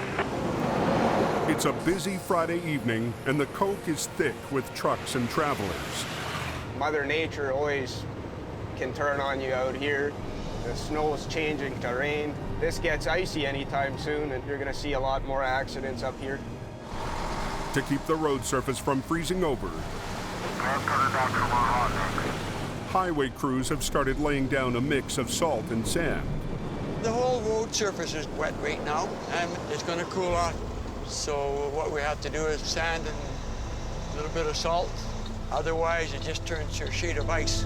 It's a busy Friday evening, and the Coke is thick with trucks and travelers. Mother Nature always can turn on you out here. The snow is changing to rain. This gets icy anytime soon, and you're going to see a lot more accidents up here. To keep the road surface from freezing over, highway crews have started laying down a mix of salt and sand. The whole road surface is wet right now, and it's going to cool off. So what we have to do is sand and a little bit of salt. Otherwise, it just turns to a sheet of ice.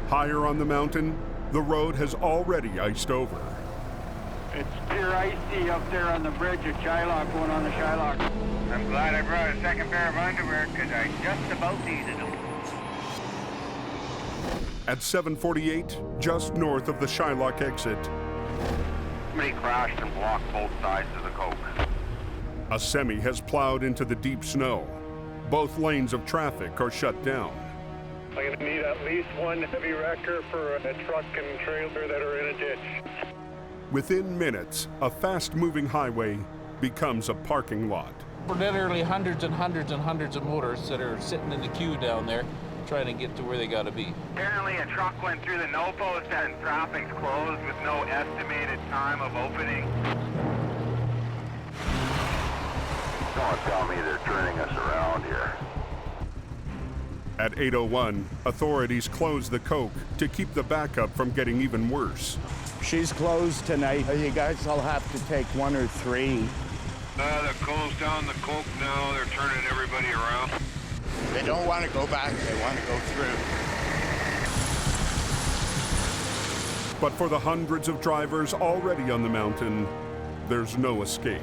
Higher on the mountain, the road has already iced over. It's pure icy up there on the bridge at Shylock, going on the Shylock. I'm glad I brought a second pair of underwear, because I just about needed them. At 7:48, just north of the Shylock exit, Somebody crashed and blocked both sides of the coke. a semi has plowed into the deep snow. Both lanes of traffic are shut down. I'm going to need at least one heavy wrecker for a truck and trailer that are in a ditch. Within minutes, a fast-moving highway becomes a parking lot. We're literally hundreds and hundreds and hundreds of motors that are sitting in the queue down there trying to get to where they got to be. Apparently a truck went through the no post and traffic's closed with no estimated time of opening. Don't tell me they're turning us around here. At 8:01, authorities close the coke to keep the backup from getting even worse. She's closed tonight. You guys will have to take 1 or 3. They're closed down the coke now. They're turning everybody around. They don't want to go back. They want to go through. But for the hundreds of drivers already on the mountain, there's no escape.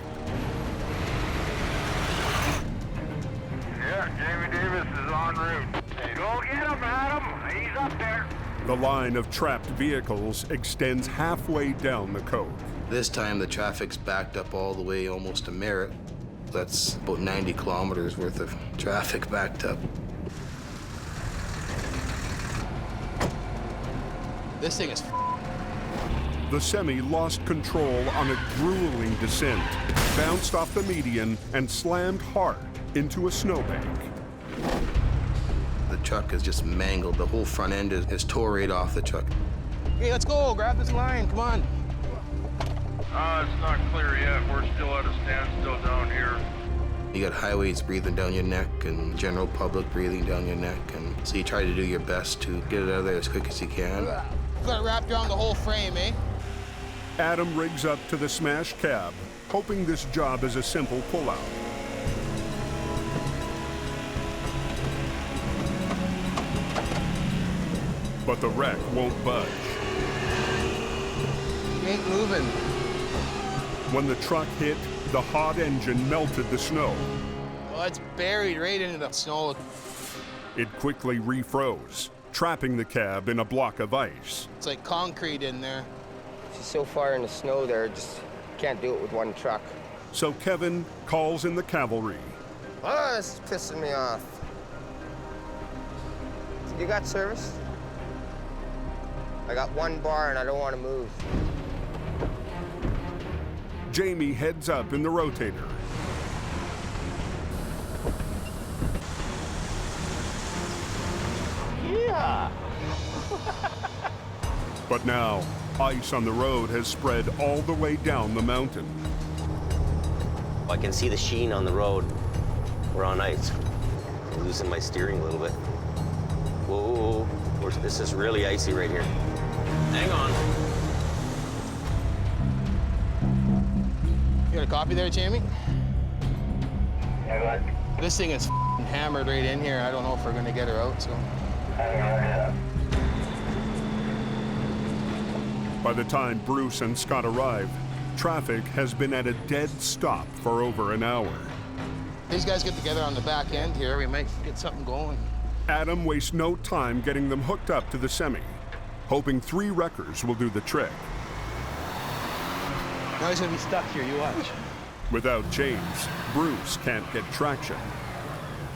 Yeah, Jamie Davis is en route. Hey, go get him, Adam. He's up there. The line of trapped vehicles extends halfway down the coke. This time the traffic's backed up all the way almost to Merritt. That's about 90 kilometers worth of traffic backed up. This thing is The semi lost control on a grueling descent, bounced off the median, and slammed hard into a snowbank. The truck is just mangled. The whole front end is tore right off the truck. Hey, let's go. Grab this line. Come on. It's not clear yet. We're still at a standstill down here. You got highways breathing down your neck and general public breathing down your neck. And so you try to do your best to get it out of there as quick as you can. Got it wrapped around the whole frame, eh? Adam rigs up to the smashed cab, hoping this job is a simple pullout. But the wreck won't budge. Ain't moving. When the truck hit, the hot engine melted the snow. Well, it's buried right into the snow. It quickly refroze, trapping the cab in a block of ice. It's like concrete in there. She's so far in the snow there, just can't do it with one truck. So Kevin calls in the cavalry. Oh, this is pissing me off. You got service? I got one bar and I don't want to move. Jamie heads up in the Rotator. Yeah! But now, ice on the road has spread all the way down the mountain. I can see the sheen on the road. We're on ice. I'm losing my steering a little bit. Whoa, this is really icy right here. Hang on. You got a copy there, Jamie? Yeah, go ahead. This thing is hammered right in here. I don't know if we're gonna get her out, so. By the time Bruce and Scott arrive, traffic has been at a dead stop for over an hour. These guys get together on the back end here. We might get something going. Adam wastes no time getting them hooked up to the semi, hoping 3 wreckers will do the trick. Now he's gonna be stuck here, you watch. Without James, Bruce can't get traction.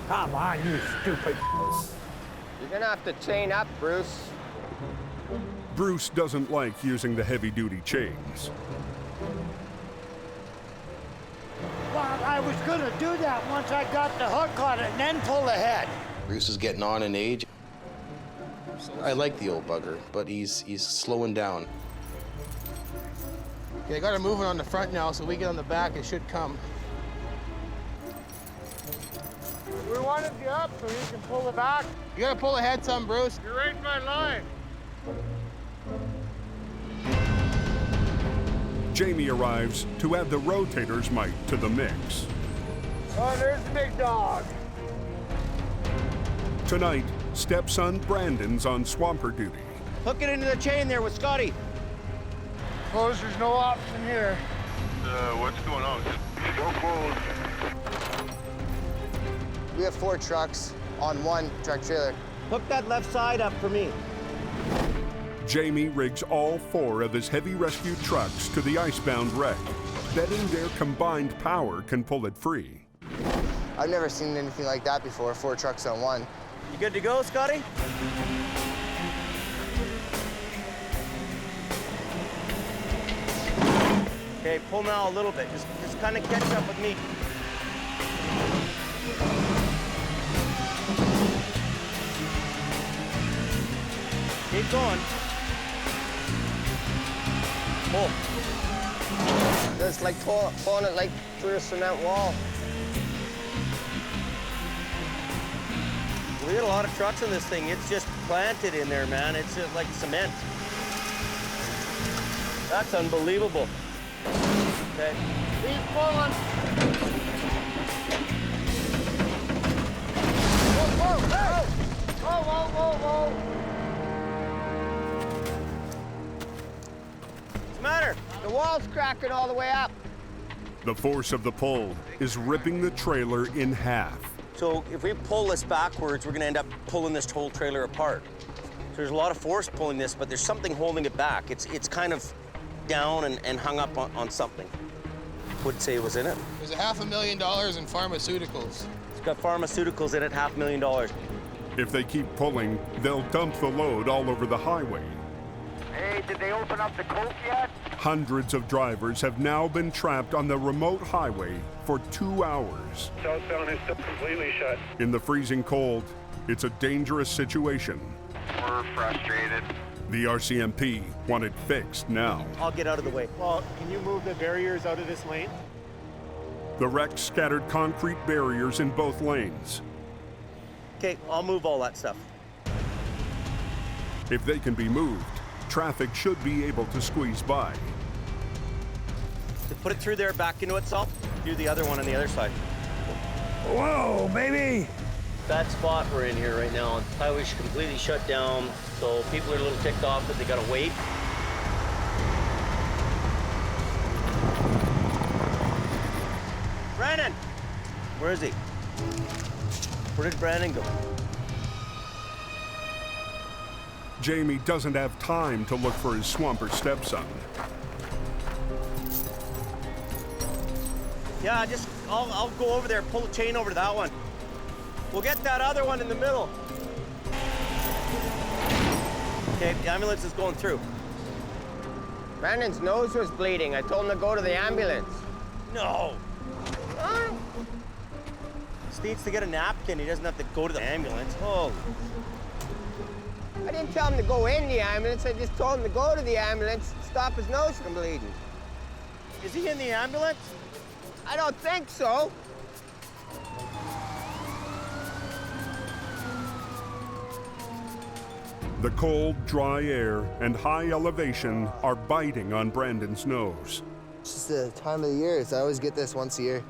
Come on, you stupid. You're gonna have to chain up, Bruce. Bruce doesn't like using the heavy-duty chains. Well, I was gonna do that once I got the hook on it and then pull ahead. Bruce is getting on in age. I like the old bugger, but he's slowing down. Okay, I got her moving on the front now, so we get on the back, it should come. We wanted you up so you can pull it back. You gotta pull ahead some, Bruce. You're right in my line. Jamie arrives to add the Rotator's might to the mix. Oh, there's the big dog. Tonight, stepson Brandon's on swamper duty. Hook it into the chain there with Scotty. Close, there's no option here. What's going on? Go close. We have 4 trucks on 1 truck trailer. Hook that left side up for me. Jamie rigs all 4 of his heavy rescue trucks to the icebound wreck, betting their combined power can pull it free. I've never seen anything like that before, 4 trucks on 1. You good to go, Scotty? Okay, pull now a little bit. Just kind of catch up with me. Keep going. Pull. It's like pulling it like through a cement wall. We got a lot of trucks in this thing. It's just planted in there, man. It's just like cement. That's unbelievable. Okay. Keep pulling. Whoa, whoa, whoa! Whoa, whoa, whoa, whoa! What's the matter? The wall's cracking all the way up. The force of the pull is ripping the trailer in half. So if we pull this backwards, we're gonna end up pulling this whole trailer apart. So there's a lot of force pulling this, but there's something holding it back. It's kind of down and hung up on something. Would say it was in it. There's $500,000 in pharmaceuticals. It's got pharmaceuticals in it, $500,000. If they keep pulling, they'll dump the load all over the highway. Hey, did they open up the coke yet? Hundreds of drivers have now been trapped on the remote highway for 2 hours. Southbound is still completely shut. In the freezing cold, it's a dangerous situation. We're frustrated. The RCMP want it fixed now. I'll get out of the way. Well, can you move the barriers out of this lane? The wreck scattered concrete barriers in both lanes. Okay, I'll move all that stuff. If they can be moved, traffic should be able to squeeze by. To put it through there, back into itself, do the other one on the other side. Whoa, baby! Bad spot we're in here right now. The highway's completely shut down, so people are a little ticked off that they gotta wait. Brandon! Where is he? Where did Brandon go? Jamie doesn't have time to look for his swamper stepson. Yeah, I'll go over there, pull the chain over to that one. We'll get that other one in the middle. Okay, the ambulance is going through. Brandon's nose was bleeding. I told him to go to the ambulance. No. He needs to get a napkin. He doesn't have to go to the ambulance. Oh. I didn't tell him to go in the ambulance. I just told him to go to the ambulance, stop his nose from bleeding. Is he in the ambulance? I don't think so. The cold, dry air and high elevation are biting on Brandon's nose. It's just the time of the year. I always get this once a year.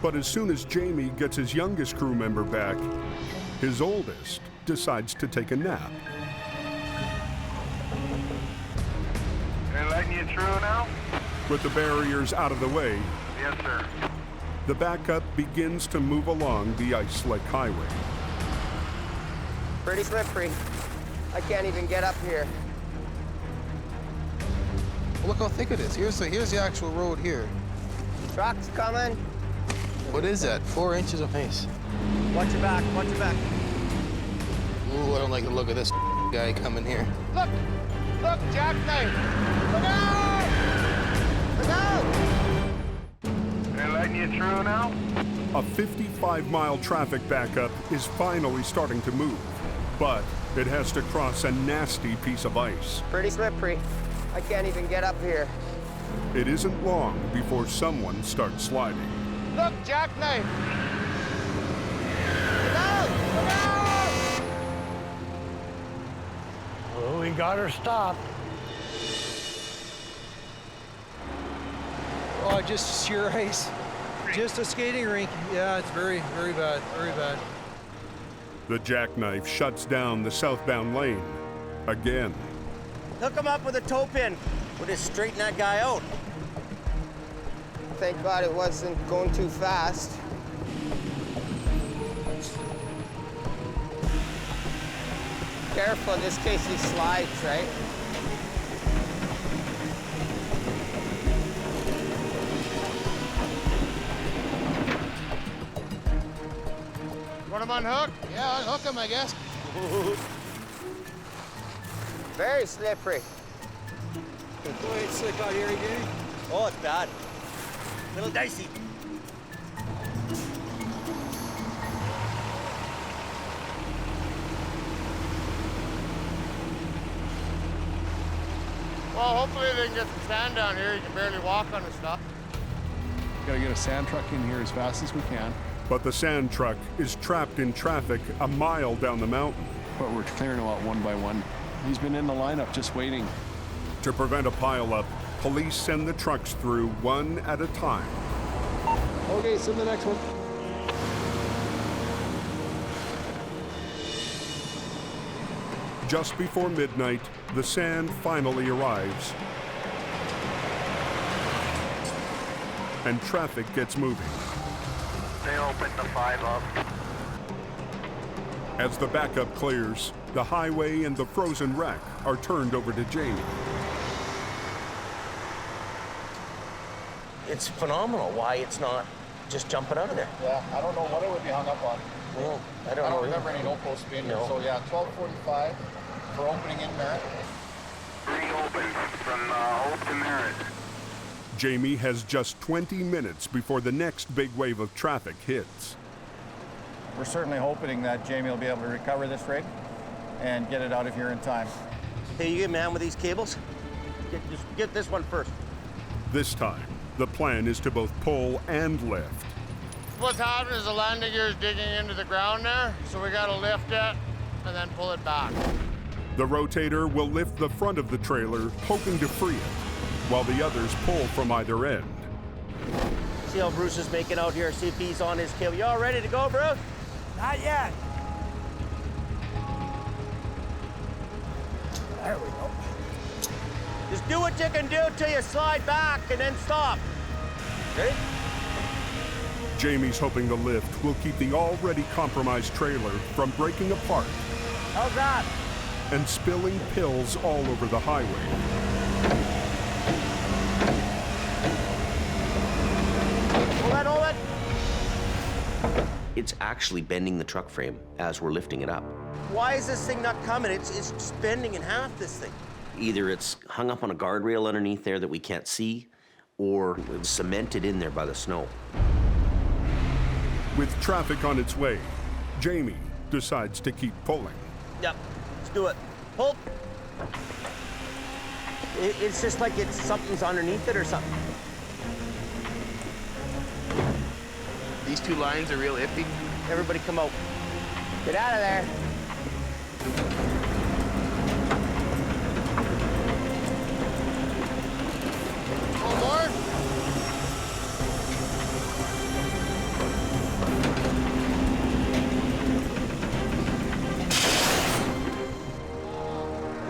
But as soon as Jamie gets his youngest crew member back, his oldest decides to take a nap. They're letting you through now? With the barriers out of the way, Yes, sir. the backup begins to move along the ice-slick highway. Pretty slippery. I can't even get up here. Look how thick it is. Here's the actual road here. Trucks coming. What is that? 4 inches of ice. Watch your back, watch your back. Ooh, I don't like the look of this guy coming here. Look! Look, jackknife! Look out! Look out! They're letting you through now? A 55-mile traffic backup is finally starting to move, but it has to cross a nasty piece of ice. Pretty slippery. I can't even get up here. It isn't long before someone starts sliding. Look, jackknife! Look out! Look out! Oh, we got her stopped. Oh, just sheer ice. Just a skating rink. Yeah, it's very, very bad, very bad. The jackknife shuts down the southbound lane again. Hook him up with a toe pin. We'll just straighten that guy out. Thank God it wasn't going too fast. Careful, in this case he slides, right? Want him unhooked? Yeah, unhook him, I guess. Very slippery. Oh, it's slick out here again. Oh, it's bad. Little dicey. Well, hopefully they can get some sand down here. You can barely walk on the stuff. Gotta get a sand truck in here as fast as we can. But the sand truck is trapped in traffic a mile down the mountain. But we're clearing them out one by one. He's been in the lineup just waiting. To prevent a pileup, police send the trucks through one at a time. Okay, send the next one. Just before midnight, the sand finally arrives. And traffic gets moving. They opened the 5 up. As the backup clears, the highway and the frozen wreck are turned over to Jamie. It's phenomenal why it's not just jumping out of there. Yeah, I don't know what it would be hung up on. Well, I don't remember any no-post being there. So yeah, 12:45 for opening in Merritt. Reopened from Hope to Merritt. Jamie has just 20 minutes before the next big wave of traffic hits. We're certainly hoping that Jamie will be able to recover this rig and get it out of here in time. Hey, you get man with these cables? Just get this one first. This time, the plan is to both pull and lift. What's happening is the landing gear is digging into the ground there, so we gotta lift it and then pull it back. The rotator will lift the front of the trailer, hoping to free it, while the others pull from either end. See how Bruce is making out here. See if he's on his cable. You all ready to go, Bruce? Not yet. There we go. Just do what you can do till you slide back and then stop. Ready? Jamie's hoping the lift will keep the already compromised trailer from breaking apart How's that? and spilling pills all over the highway. Hold it. It's actually bending the truck frame as we're lifting it up. Why is this thing not coming? It's just bending in half, this thing. Either it's hung up on a guardrail underneath there that we can't see, or it's cemented in there by the snow. With traffic on its way, Jamie decides to keep pulling. Yep, let's do it. Pull. It's just like something's underneath it or something. These two lines are real iffy. Everybody come out. Get out of there. One more.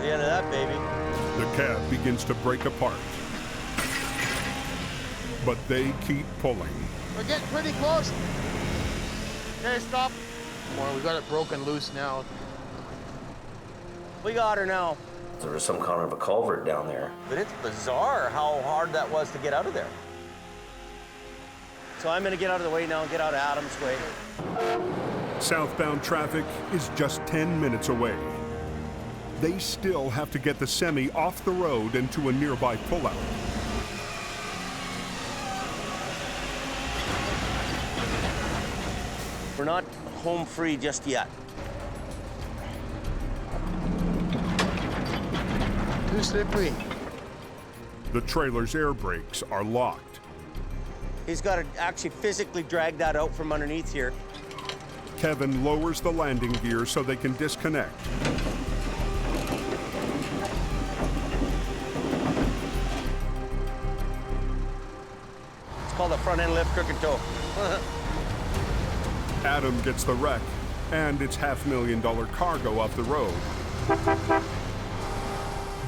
The end of that, baby. The cab begins to break apart. But they keep pulling. We're getting pretty close. Okay, stop. More, we got it broken loose now. We got her now. There was some kind of a culvert down there. But it's bizarre how hard that was to get out of there. So I'm gonna get out of the way now and get out of Adam's way. Southbound traffic is just 10 minutes away. They still have to get the semi off the road and to a nearby pullout. We're not home free just yet. Too slippery. The trailer's air brakes are locked. He's got to actually physically drag that out from underneath here. Kevin lowers the landing gear so they can disconnect. called a front end lift crooked toe. Adam gets the wreck and its $500,000 cargo off the road,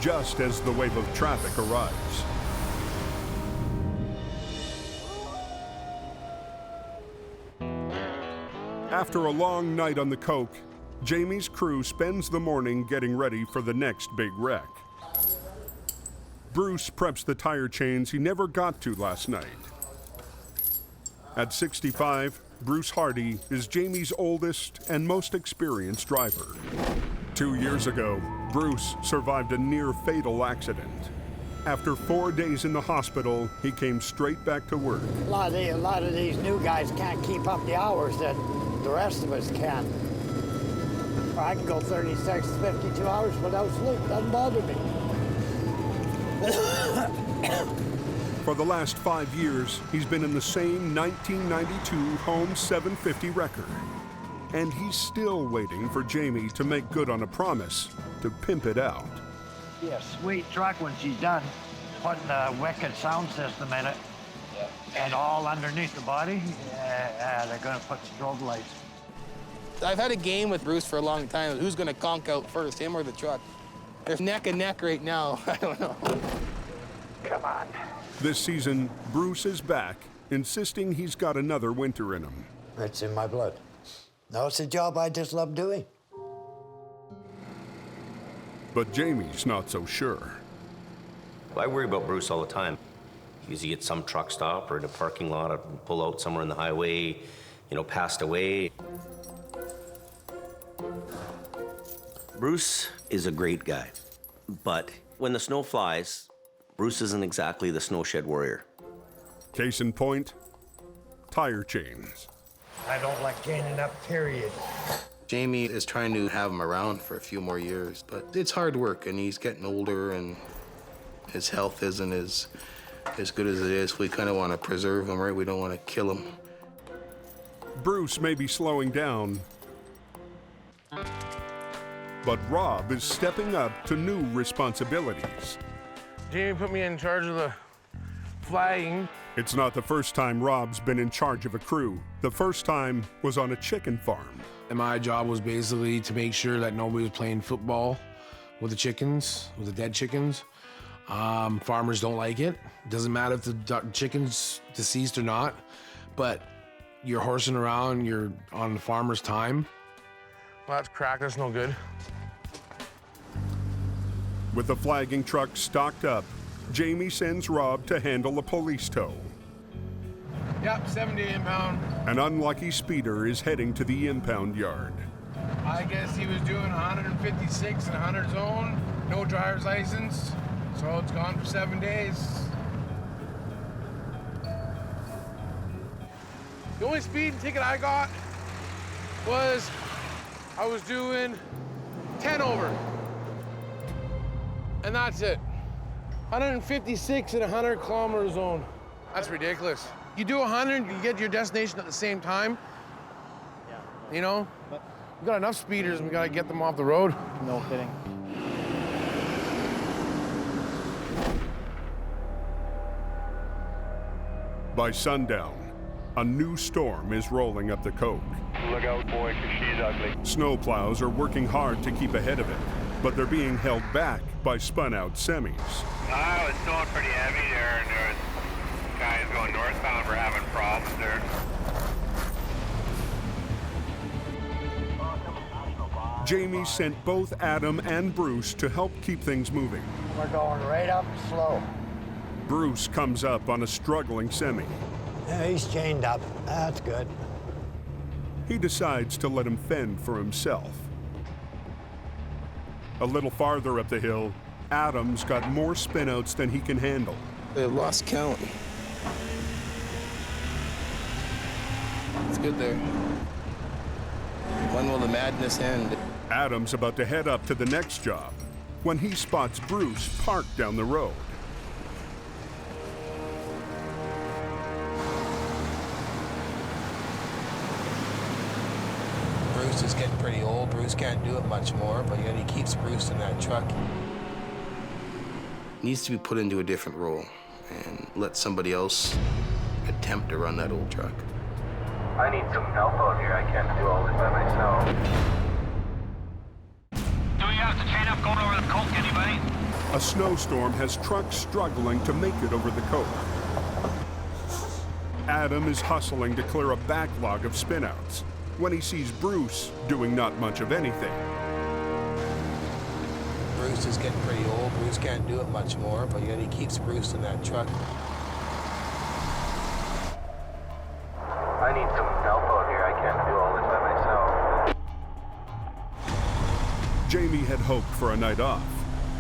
just as the wave of traffic arrives. After a long night on the coke, Jamie's crew spends the morning getting ready for the next big wreck. Bruce preps the tire chains he never got to last night. At 65, Bruce Hardy is Jamie's oldest and most experienced driver. 2 years ago, Bruce survived a near-fatal accident. After 4 days in the hospital, he came straight back to work. A lot of these new guys can't keep up the hours that the rest of us can. I can go 36, 52 hours without sleep. Doesn't bother me. For the last 5 years, he's been in the same 1992 Home 750 wrecker. And he's still waiting for Jamie to make good on a promise to pimp it out. Be a sweet truck when she's done, putting a wicked sound system in it, and all underneath the body, they're gonna put strobe lights. I've had a game with Bruce for a long time. Who's gonna conk out first, him or the truck? They're neck and neck right now. I don't know. Come on. This season, Bruce is back, insisting he's got another winter in him. It's in my blood. No, it's a job I just love doing. But Jamie's not so sure. I worry about Bruce all the time. He usually at some truck stop or in a parking lot, or pull out somewhere on the highway, passed away. Bruce is a great guy, but when the snow flies, Bruce isn't exactly the snowshed warrior. Case in point, tire chains. I don't like chaining up, period. Jamie is trying to have him around for a few more years, but it's hard work, and he's getting older, and his health isn't as good as it is. We kind of want to preserve him, right? We don't want to kill him. Bruce may be slowing down, but Rob is stepping up to new responsibilities. Jamie put me in charge of the flagging. It's not the first time Rob's been in charge of a crew. The first time was on a chicken farm. And my job was basically to make sure that nobody was playing football with the chickens, with the dead chickens. Farmers don't like it. Doesn't matter if the chicken's deceased or not, but you're horsing around, you're on the farmer's time. Well, that's cracked, that's no good. With the flagging truck stocked up, Jamie sends Rob to handle a police tow. Yep, 70 impound. An unlucky speeder is heading to the impound yard. I guess he was doing 156 in 100 zone, no driver's license, so it's gone for 7 days. The only speeding ticket I got was I was doing 10 over. And that's it. 156 in 100 kilometer zone. That's ridiculous. You do 100, you get to your destination at the same time. You know? We've got enough speeders and we gotta get them off the road. No kidding. By sundown, a new storm is rolling up the coke. Look out, boy, 'cause she's ugly. Snowplows are working hard to keep ahead of it, but they're being held back by spun-out semis. I was still pretty heavy there, and there was guys going northbound were having problems there. Jamie sent both Adam and Bruce to help keep things moving. We're going right up slow. Bruce comes up on a struggling semi. Yeah, he's chained up. That's good. He decides to let him fend for himself. A little farther up the hill, Adam's got more spinouts than he can handle. They've lost count. It's good there. When will the madness end? Adam's about to head up to the next job when he spots Bruce parked down the road. Bruce is getting pretty old. Bruce can't do it much more, but yet he keeps Bruce in that truck. Needs to be put into a different role and let somebody else attempt attempt to run that old truck. I need some help out here. I can't do all this by myself. Do we have to chain up going over the coke, anybody? A snowstorm has trucks struggling to make it over the coke. Adam is hustling to clear a backlog of spinouts when he sees Bruce doing not much of anything. Bruce is getting pretty old. Bruce can't do it much more, but yet he keeps Bruce in that truck. I need some help out here. I can't do all this by myself. Jamie had hoped for a night off,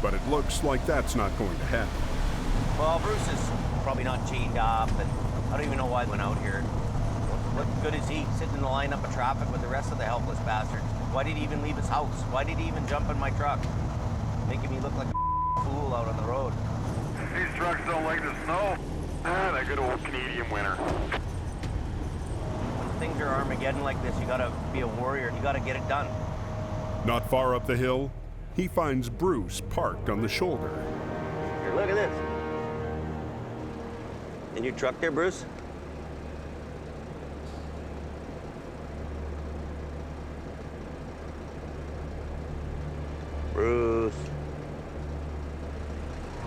but it looks like that's not going to happen. Well, Bruce is probably not chained up, and I don't even know why he went out here. What good is he sitting in the lineup of traffic with the rest of the helpless bastards? Why did he even leave his house? Why did he even jump in my truck? Making me look like a fool out on the road. These trucks don't like the snow. Ah, that good old Canadian winter. When things are Armageddon like this, you gotta be a warrior. You gotta get it done. Not far up the hill, he finds Bruce parked on the shoulder. Here, look at this. In your truck there, Bruce? Bruce.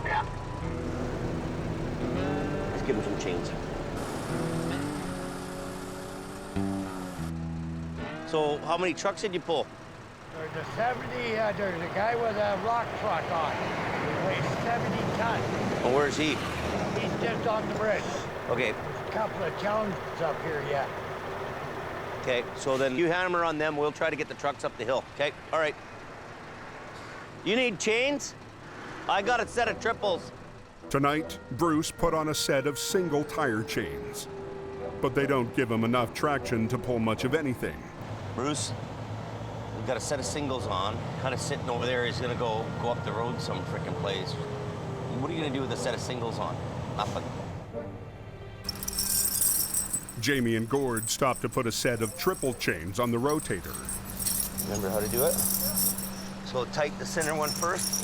Yeah. Let's give him some chains. So, how many trucks did you pull? There's a 70, there's a guy with a rock truck on. He weighs 70 tons. Oh, where's he? He's just on the bridge. Okay. There's a couple of challenges up here, yeah. Okay, so then you hammer on them. We'll try to get the trucks up the hill. Okay, all right. You need chains? I got a set of triples. Tonight, Bruce put on a set of single tire chains, but they don't give him enough traction to pull much of anything. Bruce, we've got a set of singles on, kind of sitting over there. He's gonna go up the road some frickin' place. What are you gonna do with a set of singles on? Nothing. Jamie and Gourd stop to put a set of triple chains on the rotator. Remember how to do it? So tight the center one first.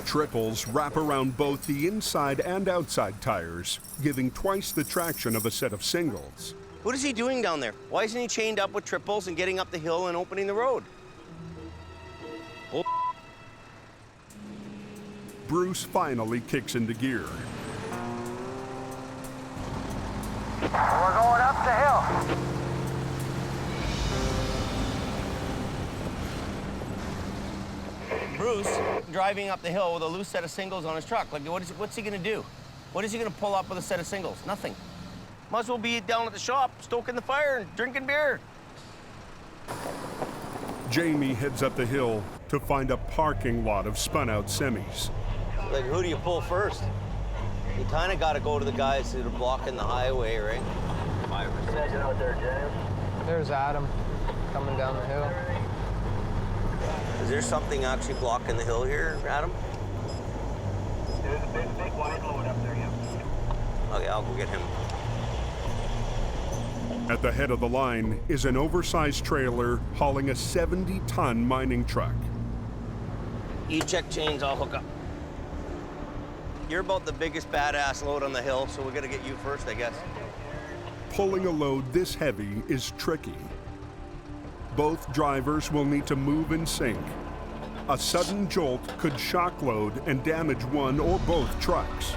Triples wrap around both the inside and outside tires, giving twice the traction of a set of singles. What is he doing down there? Why isn't he chained up with triples and getting up the hill and opening the road? Oh. Bruce finally kicks into gear. We're going up the hill. Bruce driving up the hill with a loose set of singles on his truck. Like, what's he gonna do? What is he gonna pull up with a set of singles? Nothing. Might as well be down at the shop, stoking the fire and drinking beer. Jamie heads up the hill to find a parking lot of spun-out semis. Like, who do you pull first? You kind of got to go to the guys that are blocking the highway, right? 5% out there, James. There's Adam coming down the hill. Is there something actually blocking the hill here, Adam? There's a big wide load up there, yeah. Okay, I'll go get him. At the head of the line is an oversized trailer hauling a 70-ton mining truck. You check chains, I'll hook up. You're about the biggest badass load on the hill, so we gotta get you first, I guess. Pulling a load this heavy is tricky. Both drivers will need to move in sync. A sudden jolt could shock load and damage one or both trucks.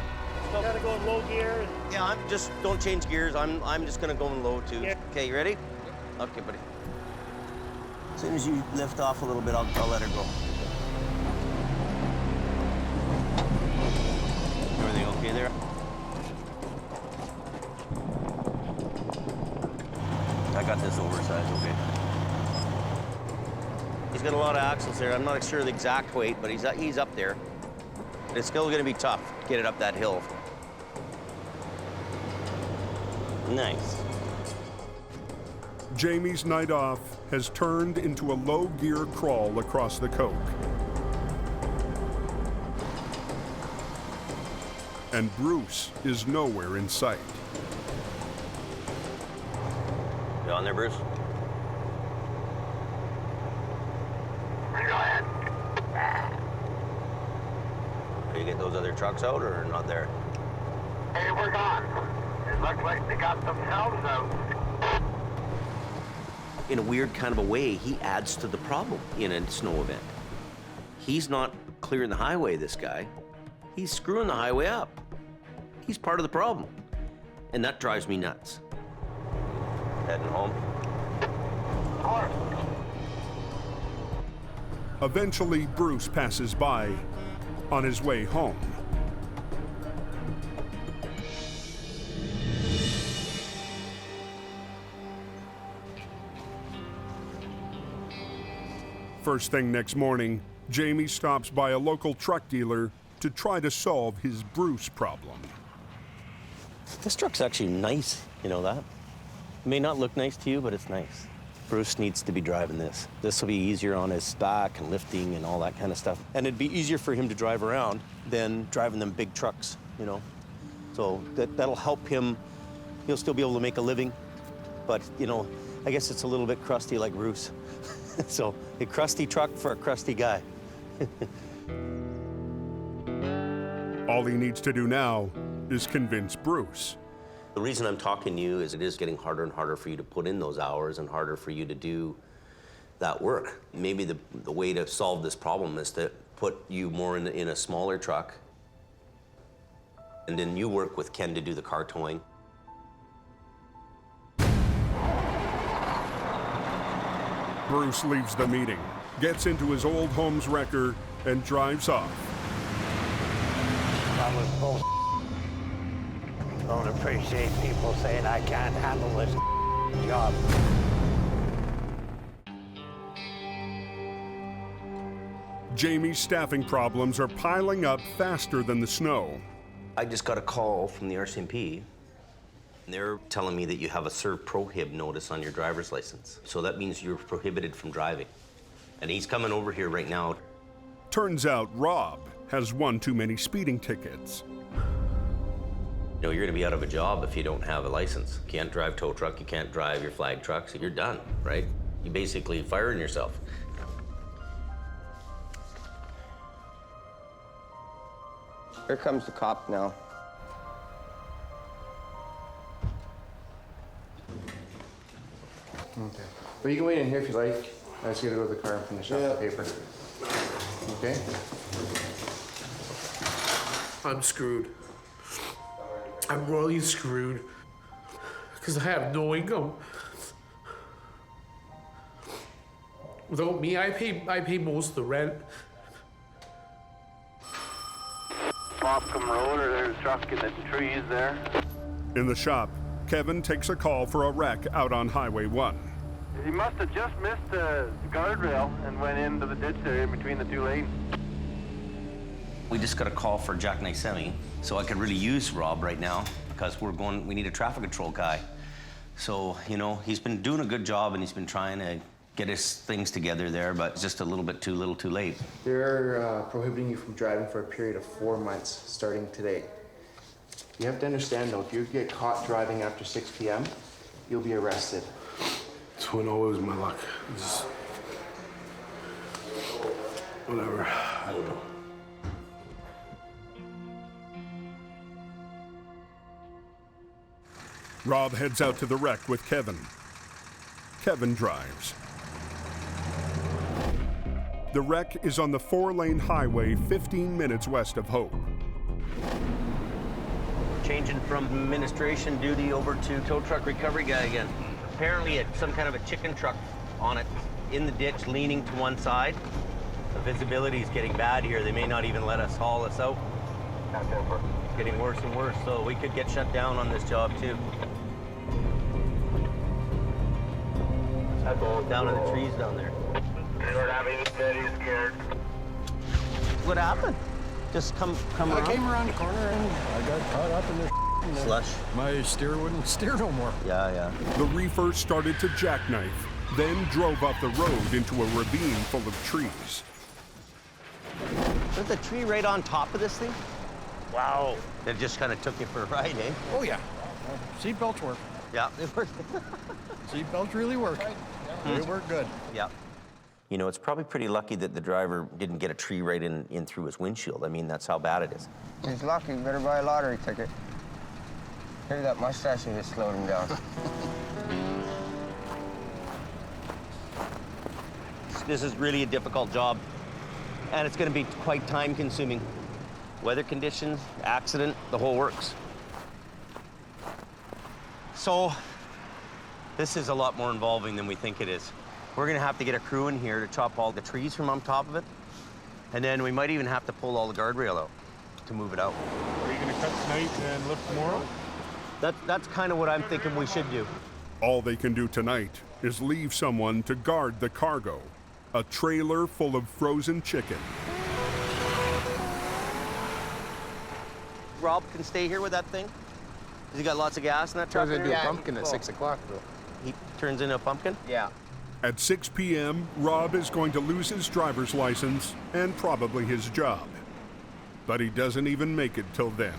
Still gotta go in low gear. Yeah, don't change gears. I'm just gonna go in low too. Yeah. Okay, you ready? Okay, buddy. As soon as you lift off a little bit, I'll let her go. Everything okay there? I got this oversized, okay. He's got a lot of axles there. I'm not sure the exact weight, but he's up there. It's still gonna be tough to get it up that hill. Nice. Jamie's night off has turned into a low gear crawl across the coke. And Bruce is nowhere in sight. You on there, Bruce? Go ahead. Are you get those other trucks out or not there? Hey, we're gone. It looks like they got themselves out. In a weird kind of a way, he adds to the problem in a snow event. He's not clearing the highway, this guy. He's screwing the highway up. He's part of the problem. And that drives me nuts. Heading home. Eventually, Bruce passes by on his way home. First thing next morning, Jamie stops by a local truck dealer to try to solve his Bruce problem. This truck's actually nice, you know that? It may not look nice to you, but it's nice. Bruce needs to be driving this. This will be easier on his back and lifting and all that kind of stuff. And it'd be easier for him to drive around than driving them big trucks, you know? So that'll help him. He'll still be able to make a living, but, you know, I guess it's a little bit crusty like Bruce. So a crusty truck for a crusty guy. All he needs to do now is convince Bruce. The reason I'm talking to you is it is getting harder and harder for you to put in those hours and harder for you to do that work. Maybe the way to solve this problem is to put you more in a smaller truck, and then you work with Ken to do the car towing. Bruce leaves the meeting, gets into his old home's wrecker, and drives off. That was bull. Don't appreciate people saying I can't handle this job. Jamie's staffing problems are piling up faster than the snow. I just got a call from the RCMP. They're telling me that you have a serve prohib notice on your driver's license. So that means you're prohibited from driving. And he's coming over here right now. Turns out Rob has one too many speeding tickets. You know, you're gonna be out of a job if you don't have a license. You can't drive tow truck, you can't drive your flag truck, so you're done, right? You basically firing yourself. Here comes the cop now. Okay. Well, you can wait in here if you like. I just gotta go to the car and finish up the paper. Okay? I'm screwed. I'm royally screwed because I have no income. Without me, I pay most of the rent. Popcom Road, or there's a truck in the trees there. In the shop, Kevin takes a call for a wreck out on Highway 1. He must have just missed the guardrail and went into the ditch there in between the two lanes. We just got a call for Jack Naisemi, so I could really use Rob right now because we need a traffic control guy. So, you know, he's been doing a good job and he's been trying to get his things together there, but it's just a little bit too late. They're prohibiting you from driving for a period of 4 months starting today. You have to understand though, if you get caught driving after 6 p.m., you'll be arrested. So when always my luck. Just whatever. I don't know. Rob heads out to the wreck with Kevin. Kevin drives. The wreck is on the 4-lane highway 15 minutes west of Hope. Changing from administration duty over to tow truck recovery guy again. Apparently it's some kind of a chicken truck on it in the ditch leaning to one side. The visibility is getting bad here. They may not even let us haul us out. It's getting worse and worse, so we could get shut down on this job too. I'd go down in the trees down there. You're having steady scared. What happened? Just come around? I came around the corner and I got caught up in the slush. My steer wouldn't steer no more. Yeah. The reefer started to jackknife, then drove up the road into a ravine full of trees. There's a tree right on top of this thing? Wow. That just kind of took you for a ride, eh? Oh, yeah. Seat belts work. Yeah, they work. Seat belts really work. They work good. Yeah. You know, it's probably pretty lucky that the driver didn't get a tree right in through his windshield. I mean, that's how bad it is. He's lucky. Better buy a lottery ticket. Maybe that mustache of his slowed him down. This is really a difficult job, and it's going to be quite time-consuming. Weather conditions, accident, the whole works. So, this is a lot more involving than we think it is. We're going to have to get a crew in here to chop all the trees from on top of it, and then we might even have to pull all the guardrail out to move it out. Are you going to cut tonight and lift tomorrow? That's kind of what I'm thinking we should do. All they can do tonight is leave someone to guard the cargo, a trailer full of frozen chicken. Rob can stay here with that thing? Has he got lots of gas in that truck? Turns into a pumpkin at 6 o'clock, though. He turns into a pumpkin? Yeah. At 6 p.m., Rob is going to lose his driver's license and probably his job. But he doesn't even make it till then.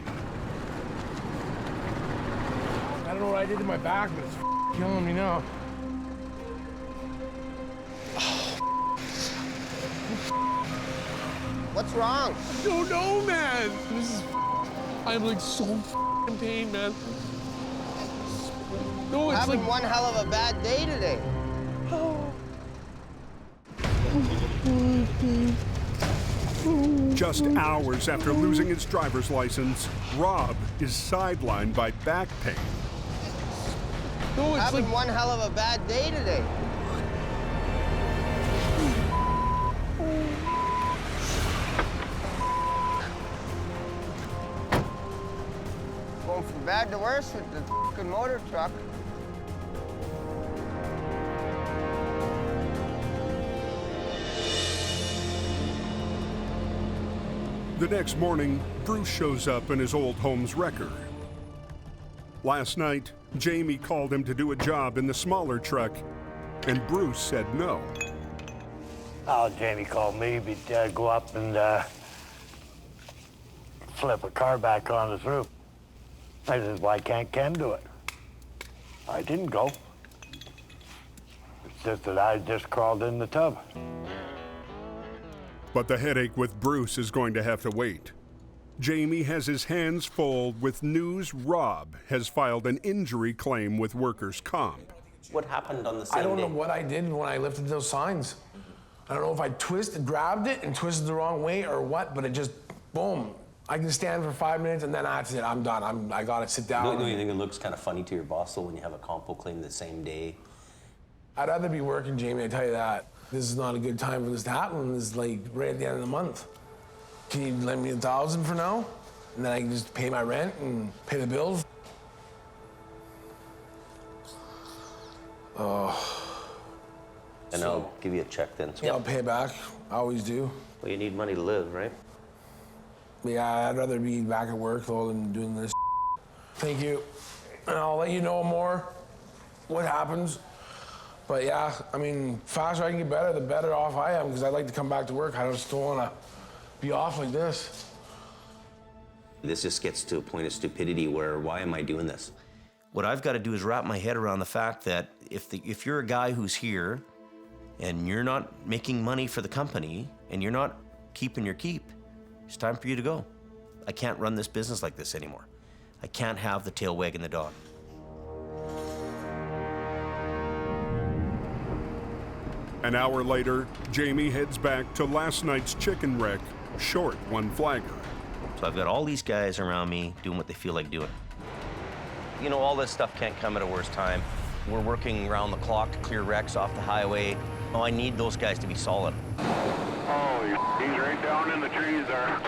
I don't know what I did to my back, but it's killing me now. What's wrong? I don't know, man. I'm like so in pain, man. No, it's having like one hell of a bad day today. Just hours after losing his driver's license, Rob is sidelined by back pain. No, it's having like one hell of a bad day today. Going from bad to worse with the fucking motor truck. The next morning, Bruce shows up in his old home's wrecker. Last night, Jamie called him to do a job in the smaller truck, and Bruce said no. Oh, Jamie called me, but go up and flip a car back on the Thru. I said, why can't Ken do it? I didn't go. It's just that I just crawled in the tub. But the headache with Bruce is going to have to wait. Jamie has his hands full with news Rob has filed an injury claim with workers' comp. What happened on the same day? I don't know what I did when I lifted those signs. I don't know if I grabbed it and twisted the wrong way or what, but it just, boom. I can stand for 5 minutes and then that's it, I'm done. I gotta sit down. Don't you think it looks kind of funny to your boss though when you have a compo claim the same day? I'd rather be working, Jamie, I tell you that. This is not a good time for this to happen. This is like right at the end of the month. Can you lend me $1,000 for now? And then I can just pay my rent and pay the bills? Oh. And I'll give you a check then. Yeah, I'll pay it back. I always do. Well, you need money to live, right? Yeah, I'd rather be back at work though than doing this. Thank you. And I'll let you know more what happens. But yeah, I mean, faster I can get better, the better off I am, because I'd like to come back to work. I just don't want to be off like this. This just gets to a point of stupidity where, why am I doing this? What I've got to do is wrap my head around the fact that if you're a guy who's here and you're not making money for the company and you're not keeping your keep, it's time for you to go. I can't run this business like this anymore. I can't have the tail wagging the dog. An hour later, Jamie heads back to last night's chicken wreck, short one flagger. So I've got all these guys around me doing what they feel like doing. You know, all this stuff can't come at a worse time. We're working around the clock to clear wrecks off the highway. Oh, I need those guys to be solid. Oh, he's right down in the trees there.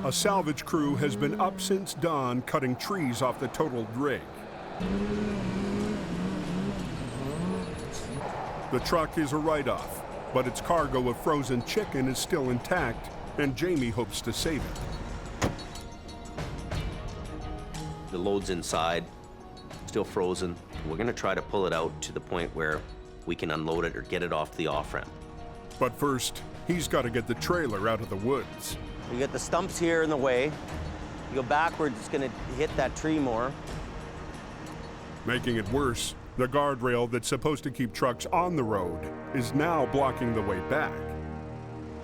A salvage crew has been up since dawn cutting trees off the totaled rig. The truck is a write-off, but its cargo of frozen chicken is still intact, and Jamie hopes to save it. The load's inside, still frozen. We're gonna try to pull it out to the point where we can unload it or get it off the off-ramp. But first, he's got to get the trailer out of the woods. We got the stumps here in the way. You go backwards, it's gonna hit that tree more. Making it worse, the guardrail that's supposed to keep trucks on the road is now blocking the way back.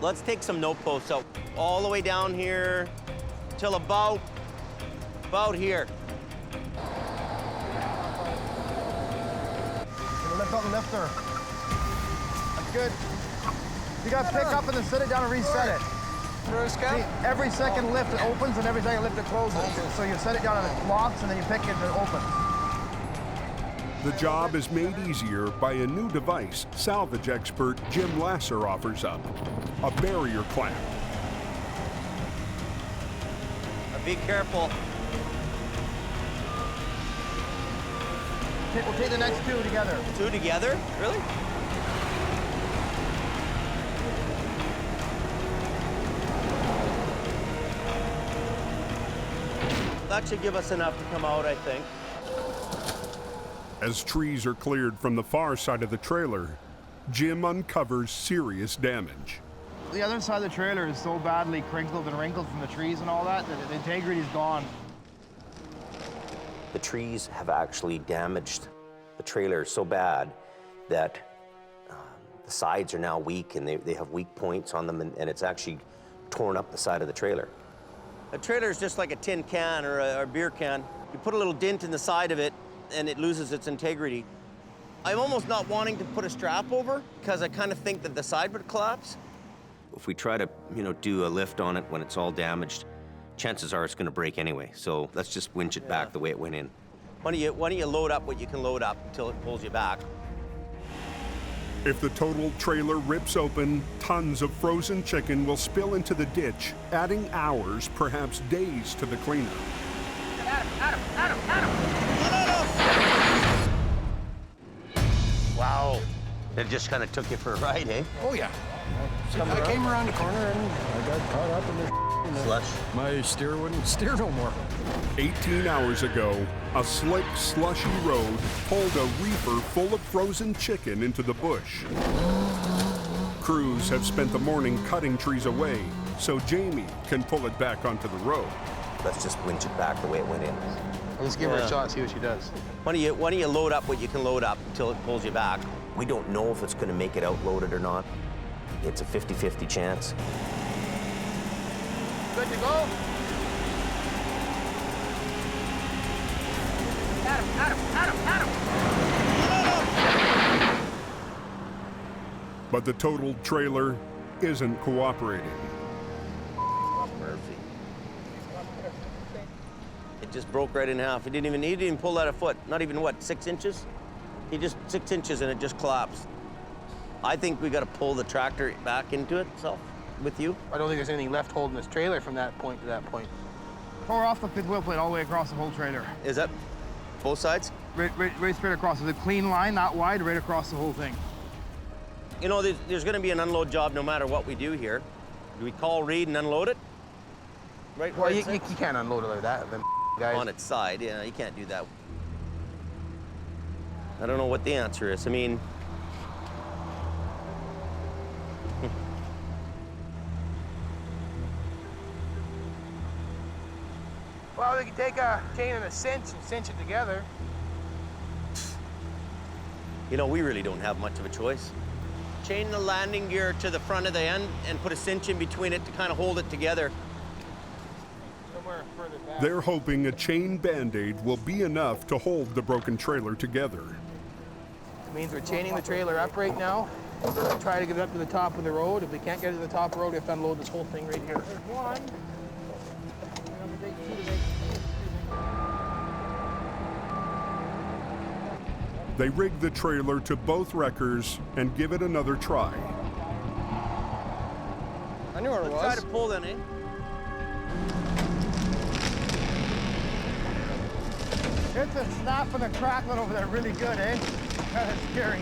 Let's take some no posts out all the way down here till about About here. Lift up the lifter. That's good. You gotta pick up and then set it down and reset it. See, every second lift it opens and every second lift it closes. So you set it down and it locks and then you pick it and it opens. The job is made easier by a new device salvage expert Jim Lasser offers up, a barrier clamp. Be careful. We'll take the next two together. Two together? Really? That should give us enough to come out, I think. As trees are cleared from the far side of the trailer, Jim uncovers serious damage. The other side of the trailer is so badly crinkled and wrinkled from the trees and all that that the integrity is gone. The trees have actually damaged the trailer so bad that the sides are now weak and they have weak points on them and it's actually torn up the side of the trailer. A trailer is just like a tin can or a beer can. You put a little dent in the side of it and it loses its integrity. I'm almost not wanting to put a strap over because I kind of think that the side would collapse. If we try to, do a lift on it when it's all damaged, chances are it's going to break anyway. So let's just winch it back the way it went in. Why don't you load up what you can load up until it pulls you back? If the total trailer rips open, tons of frozen chicken will spill into the ditch, adding hours, perhaps days, to the cleanup. Wow. It just kind of took you for a ride, eh? Oh, yeah. I came around the corner and I got caught up in the slush. My steer wouldn't steer no more. 18 hours ago, a slick, slushy road pulled a reefer full of frozen chicken into the bush. Crews have spent the morning cutting trees away, so Jamie can pull it back onto the road. Let's just winch it back the way it went in. Let's give her a shot, see what she does. Why don't you load up what you can load up until it pulls you back? We don't know if it's going to make it out loaded or not. It's a 50-50 chance. Good to go? But the totaled trailer isn't cooperating. Murphy. It just broke right in half. He didn't even pull that a foot. Not even, what, 6 inches? He just 6 inches and it just collapsed. I think we got to pull the tractor back into it itself with you. I don't think there's anything left holding this trailer from that point to that point. Pour off the fifth wheel plate all the way across the whole trailer. Is that both sides? Right straight across. It's a clean line, not wide, right across the whole thing. You know, there's going to be an unload job no matter what we do here. Do we call Reed and unload it? Right. Well, you can't unload it like that. Them guys. On its side, yeah, you can't do that. I don't know what the answer is. I mean, well, we can take a chain and a cinch and cinch it together. you know, we really don't have much of a choice. Chain the landing gear to the front of the end and put a cinch in between it to kind of hold it together. Somewhere further back. They're hoping a chain Band-Aid will be enough to hold the broken trailer together. It means we're chaining the trailer up right now. We're going to try to get it up to the top of the road. If we can't get it to the top of the road, we have to unload this whole thing right here. There's one. They rig the trailer to both wreckers and give it another try. I knew where it was. Try to pull then, eh? It's a snapping and crackling over there really good, eh? Kind of scary.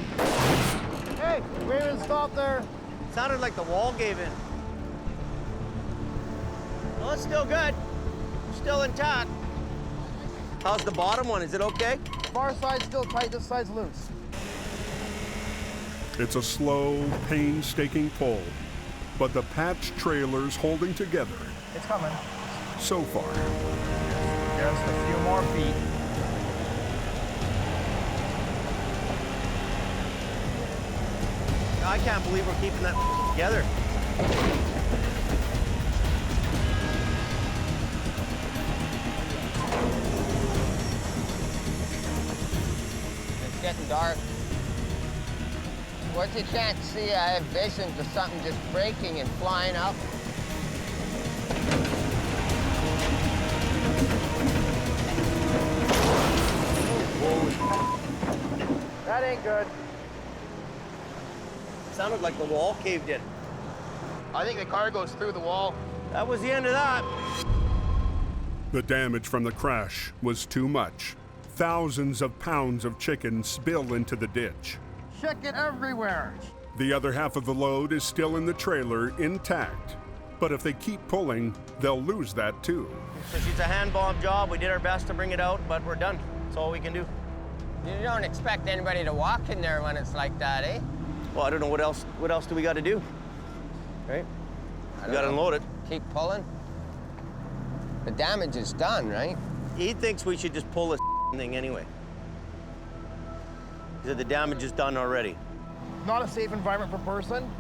Hey, we didn't stop there. Sounded like the wall gave in. Well, it's still good. Still intact. How's the bottom one? Is it okay? Far side's still tight, this side's loose. It's a slow, painstaking pull, but the patched trailer's holding together. It's coming. So far. Just a few more feet. I can't believe we're keeping that together. dark. What you can't see, I have visions of something just breaking and flying up. That ain't good. Sounded like the wall caved in. I think the car goes through the wall. That was the end of that. The damage from the crash was too much. Thousands of pounds of chicken spill into the ditch. Chicken everywhere. The other half of the load is still in the trailer intact. But if they keep pulling, they'll lose that too. It's a hand bomb job. We did our best to bring it out, but we're done. That's all we can do. You don't expect anybody to walk in there when it's like that, eh? Well, I don't know what else do we got to do, right? We got to unload it. Keep pulling. The damage is done, right? He thinks we should just pull this thing anyway. He said the damage is done already. Not a safe environment per person.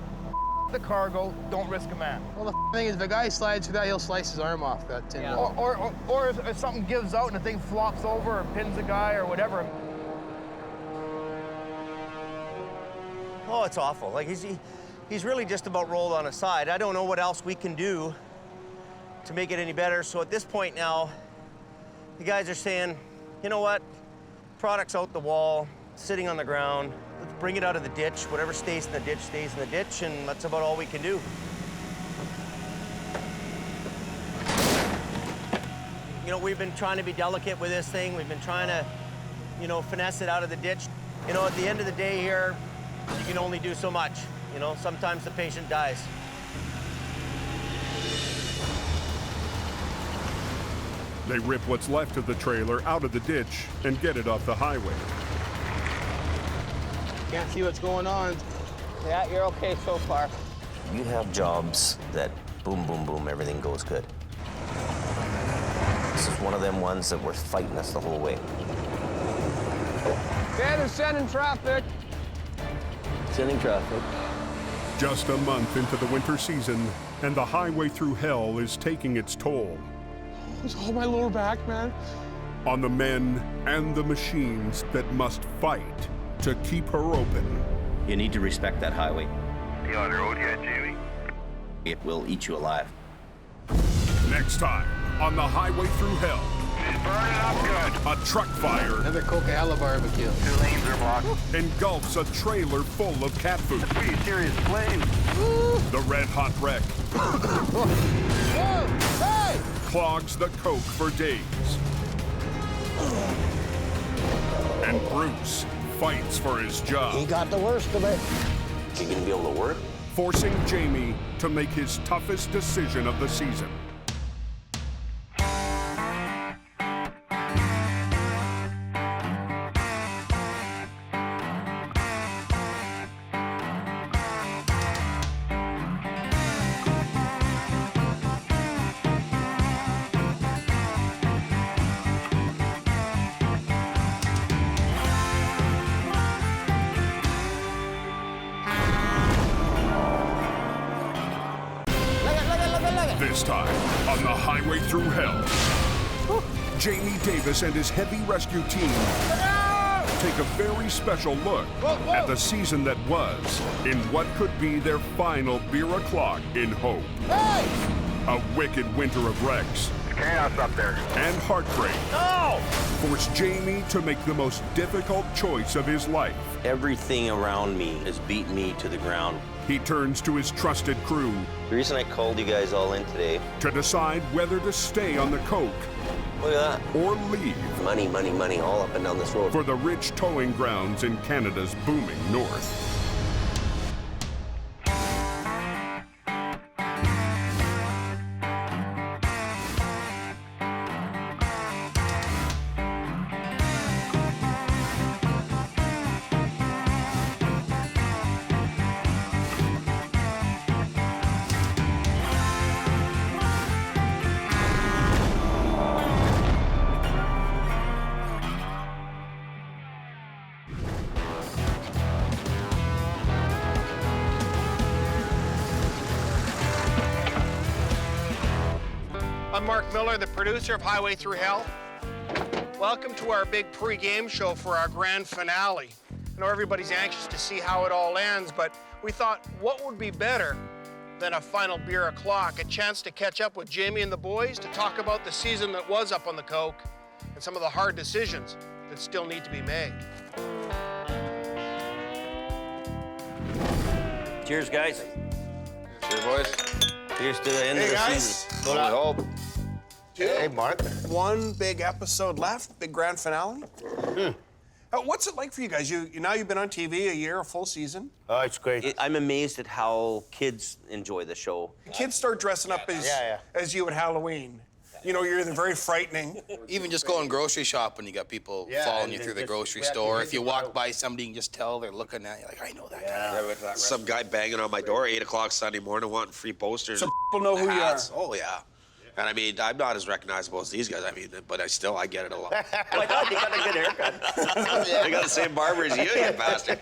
The cargo, don't risk a man. Well, the thing is, if a guy slides through that, he'll slice his arm off that tin wall. Or if something gives out and the thing flops over or pins a guy or whatever. Oh, it's awful. Like, he's really just about rolled on his side. I don't know what else we can do to make it any better. So at this point now, the guys are saying, you know what? Product's out the wall, sitting on the ground. Let's bring it out of the ditch. Whatever stays in the ditch stays in the ditch, and that's about all we can do. You know, we've been trying to be delicate with this thing. We've been trying to, you know, finesse it out of the ditch. You know, at the end of the day here, you can only do so much. You know, sometimes the patient dies. They rip what's left of the trailer out of the ditch and get it off the highway. Can't see what's going on. Yeah, you're okay so far. You have jobs that boom, boom, boom, everything goes good. This is one of them ones that were fighting us the whole way. Okay, they're sending traffic. Sending traffic. Just a month into the winter season, and the highway through hell is taking its toll. It's all my lower back, man. On the men and the machines that must fight to keep her open. You need to respect that highway. You on the road yet, Jamie? It will eat you alive. Next time on the highway through hell. She's burning up good. A truck fire. Another Coca-Cola barbecue. 2 lanes are blocked. Engulfs a trailer full of cat food. That's pretty serious flame. The red hot wreck. Hey! Clogs the coke for days. And Bruce fights for his job. He got the worst of it. You gonna be able to work? Forcing Jamie to make his toughest decision of the season. This time, on the highway through hell, Jamie Davis and his heavy rescue team take a very special look at the season that was in what could be their final beer o'clock in hope. A wicked winter of wrecks. Chaos up there. And heartbreak. No! Forced Jamie to make the most difficult choice of his life. Everything around me has beaten me to the ground. He turns to his trusted crew. The reason I called you guys all in today. To decide whether to stay on the coke. Look at that. Or leave. Money, money, money all up and down this road. For the rich towing grounds in Canada's booming north. I'm Mark Miller, the producer of Highway Through Hell. Welcome to our big pre-game show for our grand finale. I know everybody's anxious to see how it all ends, but we thought, what would be better than a final beer o'clock, a chance to catch up with Jamie and the boys to talk about the season that was up on the coke and some of the hard decisions that still need to be made. Cheers, guys. Cheers, boys. Cheers to the end of the season. I hope. Hey, Mark. One big episode left, big grand finale. What's it like for you guys? Now you've been on TV a year, a full season. Oh, it's great. I'm amazed at how kids enjoy the show. Kids start dressing up as you at Halloween. You know, you're either very frightening. Even just going grocery shopping, you got people following you through the grocery store. If you walk by somebody, you can just tell they're looking at you like, I know that guy. Some guy banging on my door 8 o'clock Sunday morning wanting free posters. So people know who you are. Oh, yeah. And I mean, I'm not as recognizable as these guys. I mean, but I get it a lot. My God, you got a good haircut. I got the same barber as you bastard.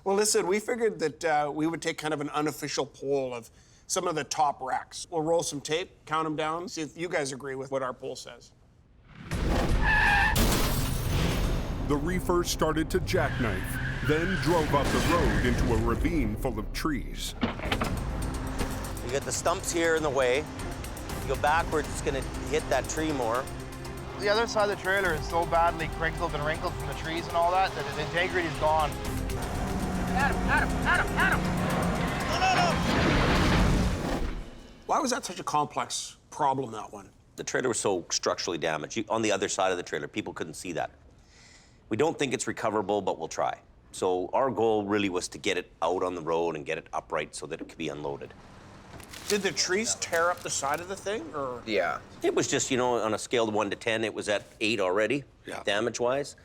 Well, listen, we figured that we would take kind of an unofficial poll of some of the top wrecks. We'll roll some tape, count them down, see if you guys agree with what our poll says. The reefer started to jackknife, then drove up the road into a ravine full of trees. You got the stumps here in the way. You go backwards, it's gonna hit that tree more. The other side of the trailer is so badly crinkled and wrinkled from the trees and all that that the integrity is gone. Adam! Why was that such a complex problem, that one? The trailer was so structurally damaged. On the other side of the trailer, people couldn't see that. We don't think it's recoverable, but we'll try. So our goal really was to get it out on the road and get it upright so that it could be unloaded. Did the trees tear up the side of the thing, or? Yeah. It was just, you know, on a scale of 1 to 10, it was at 8 already, damage-wise.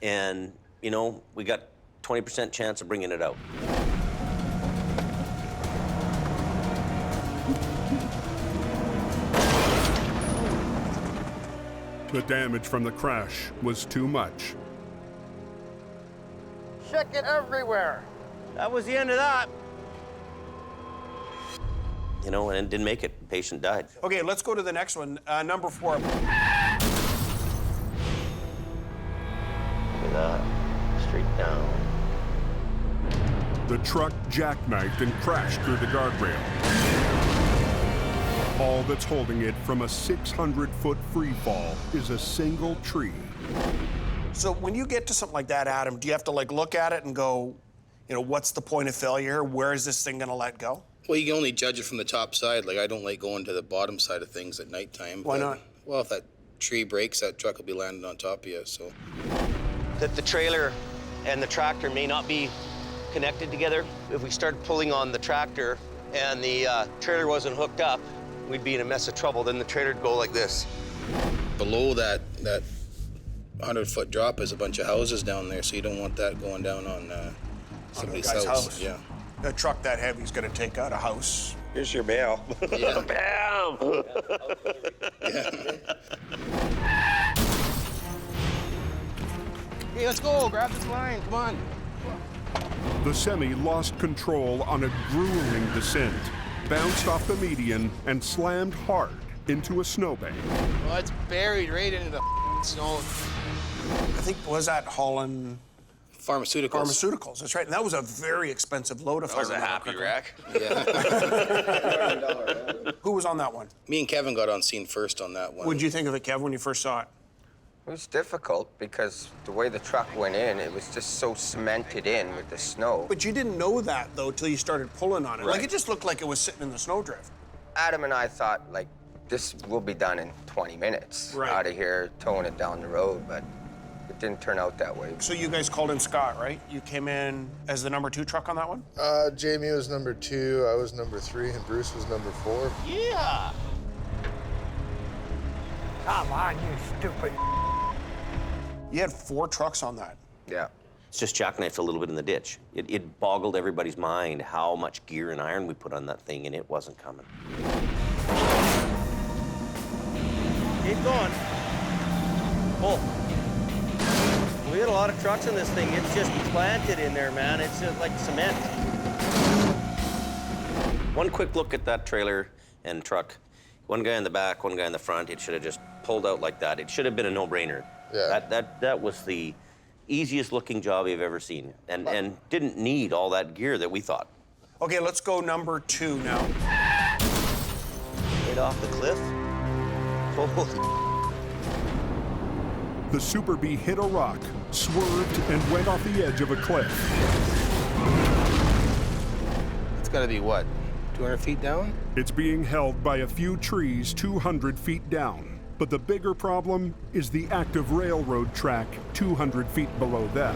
And, you know, we got 20% chance of bringing it out. The damage from the crash was too much. Chicken everywhere. That was the end of that. You know, and it didn't make it. The patient died. Okay, let's go to the next one. Number 4. Look at that. Straight down. The truck jackknifed and crashed through the guardrail. All that's holding it from a 600-foot free fall is a single tree. So when you get to something like that, Adam, do you have to like look at it and go, you know, what's the point of failure? Where is this thing gonna let go? Well, you can only judge it from the top side. Like, I don't like going to the bottom side of things at nighttime. Why not? Well, if that tree breaks, that truck will be landing on top of you, so. That the trailer and the tractor may not be connected together. If we started pulling on the tractor and the trailer wasn't hooked up, we'd be in a mess of trouble. Then the trailer would go like this. Below that 100-foot drop is a bunch of houses down there, so you don't want that going down on somebody's house. Yeah. A truck that heavy is going to take out a house. Here's your mail. Yeah. Bam! Hey, let's go. Grab this line. Come on. The semi lost control on a grueling descent, bounced off the median, and slammed hard into a snowbank. Well, it's buried right into the snow. I think, was that Holland? Pharmaceuticals. Pharmaceuticals, that's right. And that was a very expensive load of. That was a happy wreck. Yeah. Who was on that one? Me and Kevin got on scene first on that one. What did you think of it, Kevin, when you first saw it? It was difficult because the way the truck went in, it was just so cemented in with the snow. But you didn't know that, though, till you started pulling on it. Right. Like, it just looked like it was sitting in the snowdrift. Adam and I thought, like, this will be done in 20 minutes. Right. Out of here, towing it down the road, but it didn't turn out that way. So you guys called in Scott, right? You came in as the number 2 truck on that one? Jamie was number 2, I was number 3, and Bruce was number 4. Yeah! Come on, you stupid. You had 4 trucks on that. Yeah. It's just jackknifed a little bit in the ditch. It boggled everybody's mind how much gear and iron we put on that thing, and it wasn't coming. Keep going. Pull. We had a lot of trucks in this thing. It's just planted in there, man. It's just like cement. One quick look at that trailer and truck. One guy in the back, one guy in the front. It should have just pulled out like that. It should have been a no-brainer. Yeah. That was the easiest looking job you've ever seen, and didn't need all that gear that we thought. Okay, let's go number 2 now. Right off the cliff. Holy. The Super Bee hit a rock, swerved, and went off the edge of a cliff. It's got to be what, 200 feet down? It's being held by a few trees 200 feet down. But the bigger problem is the active railroad track 200 feet below that.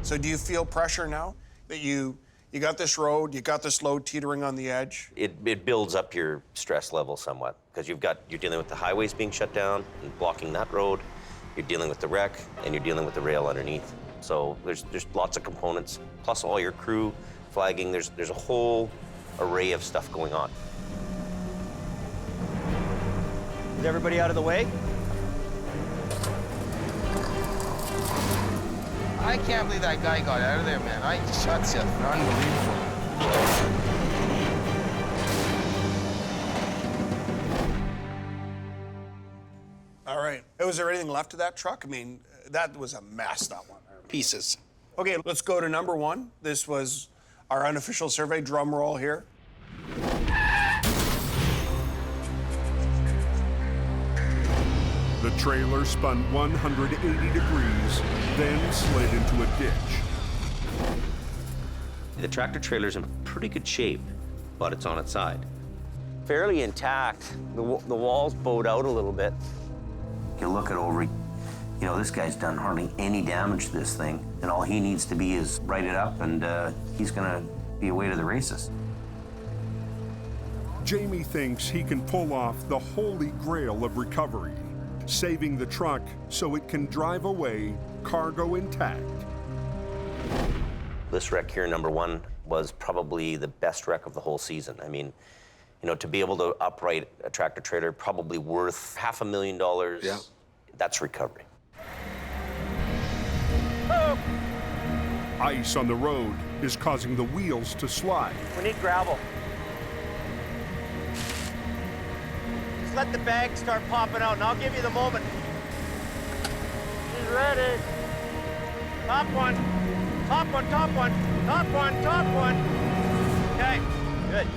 So do you feel pressure now that you got this road, you got this load teetering on the edge? It builds up your stress level somewhat, because you're dealing with the highways being shut down and blocking that road. You're dealing with the wreck, and you're dealing with the rail underneath. So there's lots of components, plus all your crew, flagging. There's a whole array of stuff going on. Is everybody out of the way? I can't believe that guy got out of there, man. I shot you. Unbelievable. All right. Was there anything left of that truck? I mean, that was a mess, that one. Pieces. Okay, let's go to number 1. This was our unofficial survey. Drum roll here. The trailer spun 180 degrees, then slid into a ditch. The tractor trailer's in pretty good shape, but it's on its side. Fairly intact. The walls bowed out a little bit. You look it over, this guy's done hardly any damage to this thing, and all he needs to be is write it up, and he's gonna be away to the races. Jamie thinks he can pull off the holy grail of recovery, saving the truck so it can drive away, cargo intact. This wreck here, number 1, was probably the best wreck of the whole season. I mean, to be able to upright a tractor trailer, probably worth $500,000. Yeah. That's recovery. Ice on the road is causing the wheels to slide. We need gravel. Just let the bag start popping out, and I'll give you the moment. She's ready. Top one. Top one, top one. Top one, top one. Okay, good.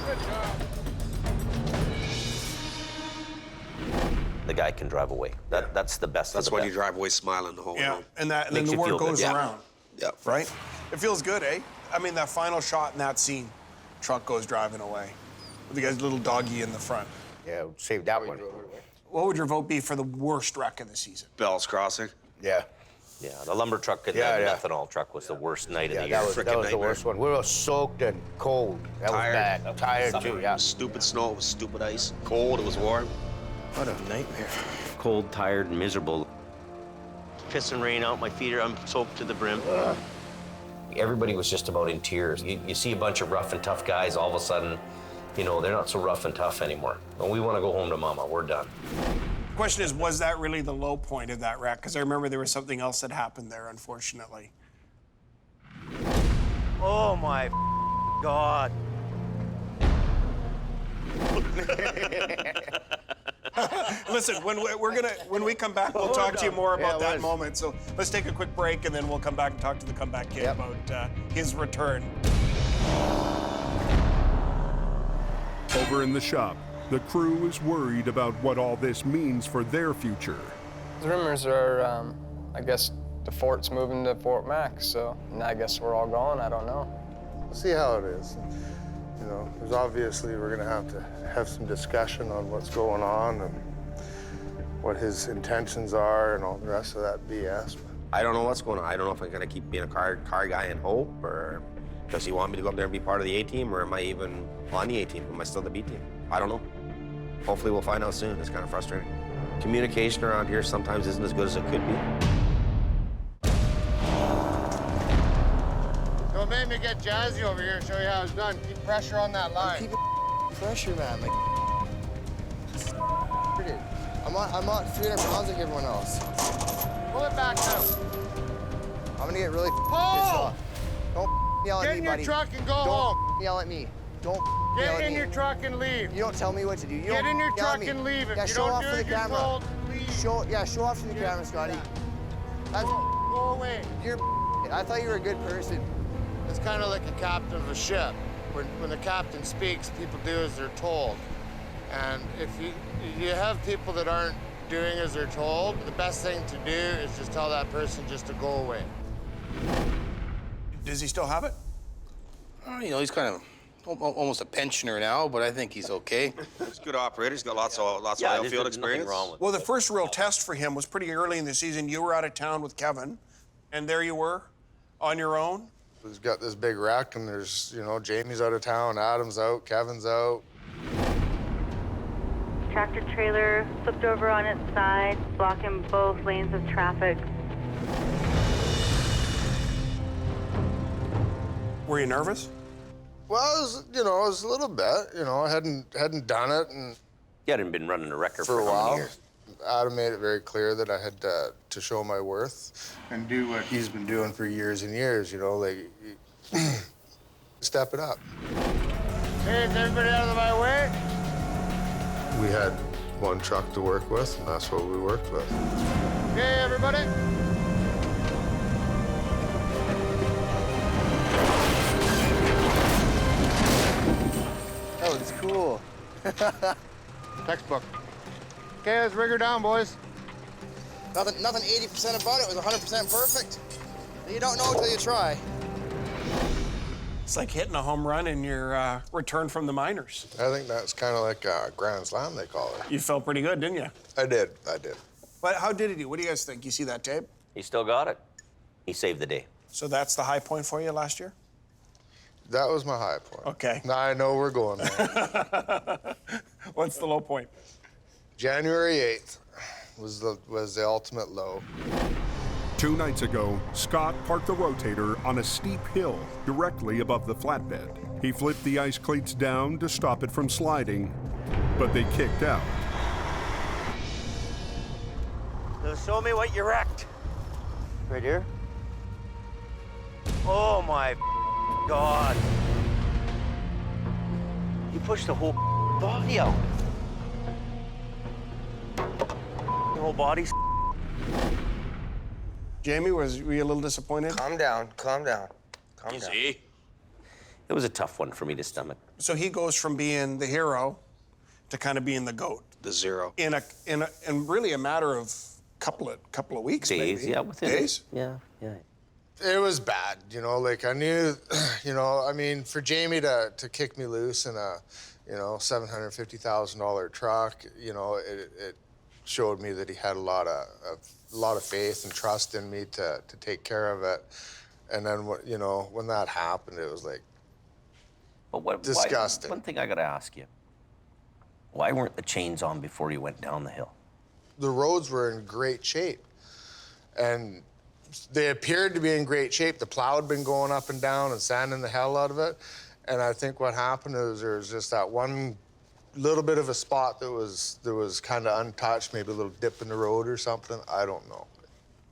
Good job. The guy can drive away. That's the best. That's of the when best. you drive away smiling the whole way. And then Makes the you word feel good. goes Yeah. around. Yeah. Right? It feels good, eh? I mean, that final shot in that scene, truck goes driving away. With the guy's little doggy in the front. Yeah, save that one. What would your vote be for the worst wreck of the season? Bell's Crossing. Yeah. Yeah, the lumber truck and the methanol truck was the worst night of the year. That was the worst one. We were soaked and cold. That was bad. Tired too, yeah. Stupid snow, it was stupid ice. Cold, it was warm. What a nightmare. Cold, tired, and miserable. Piss and rain out my feet. I'm soaked to the brim. Everybody was just about in tears. You see a bunch of rough and tough guys, all of a sudden, they're not so rough and tough anymore. And we want to go home to mama. We're done. The question is, was that really the low point of that wreck? Because I remember there was something else that happened there, unfortunately. Oh my God. Listen, when we come back, we'll talk to you more about that moment. So let's take a quick break, and then we'll come back and talk to the comeback kid about his return. Over in the shop, the crew is worried about what all this means for their future. The rumors are, I guess, the fort's moving to Fort Mac, so I guess we're all gone. I don't know. We'll see how it is. There's obviously we're going to have some discussion on what's going on and what his intentions are and all the rest of that BS. I don't know what's going on. I don't know if I'm going to keep being a car guy in hope, or does he want me to go up there and be part of the A-team, or am I even on the A-team? Am I still the B-team? I don't know. Hopefully we'll find out soon. It's kind of frustrating. Communication around here sometimes isn't as good as it could be. So it made me get jazzy over here and show you how it's done. Keep pressure on that line. Keep pressure, man. I'm not 300 pounds like everyone else. Pull it back now. I'm gonna get really pissed Pull! off. Don't yell at Get me, in your buddy. truck and go Don't home. yell at me. Don't yell Get at in me. your truck and leave. You don't tell me what to do. You Get don't in your yell at truck me. and leave. If Yeah, you show don't off do for the it, you're camera. told, leave. Show off to the camera, Scotty. That's Go away. you're. I thought you were a good person. It's kind of like a captain of a ship. When the captain speaks, people do as they're told. And if you have people that aren't doing as they're told, the best thing to do is just tell that person just to go away. Does he still have it? You know, he's kind of almost a pensioner now, but I think he's okay. He's a good operator. He's got lots of oil field experience. Well, the first real test for him was pretty early in the season. You were out of town with Kevin, and there you were on your own. He's got this big wreck, and there's, you know, Jamie's out of town, Adam's out, Kevin's out. Tractor trailer flipped over on its side, blocking both lanes of traffic. Were you nervous? Well, I was a little bit. You know, I hadn't done it, and You hadn't been running a record for a how many while. years? Adam made it very clear that I had to show my worth and do what he's been doing for years and years. You know, like step it up. Hey, is everybody out of my way? We had one truck to work with, and that's what we worked with. Okay, everybody. That was cool. Textbook. Okay, let's rig her down, boys. Nothing 80% about it was 100% perfect. You don't know until you try. It's like hitting a home run in your return from the minors. I think that's kind of like a grand slam, they call it. You felt pretty good, didn't you? I did. But how did he do? What do you guys think? You see that tape? He still got it. He saved the day. So that's the high point for you last year? That was my high point. Okay. Now I know we're going there. What's the low point? January 8th was the ultimate low. 2 nights ago, Scott parked the Rotator on a steep hill directly above the flatbed. He flipped the ice cleats down to stop it from sliding, but they kicked out. So show me what you wrecked. Right here. Oh my God. You pushed the whole body out. The whole body's. Jamie, were you a little disappointed? Calm down. Easy. It was a tough one for me to stomach. So he goes from being the hero to kind of being the GOAT. The zero. In really a matter of couple of weeks, Days, maybe. yeah, within days. Yeah. It was bad, you know, like I knew, you know, I mean, for Jamie to kick me loose in a, you know, $750,000 truck, you know, it showed me that he had a lot of faith and trust in me to take care of it. And then, you know, when that happened, it was like disgusting. One thing I gotta ask you. Why weren't the chains on before you went down the hill? The roads were in great shape. And they appeared to be in great shape. The plow had been going up and down and sanding the hell out of it. And I think what happened is there was just that one little bit of a spot that was kind of untouched, maybe a little dip in the road or something. I don't know.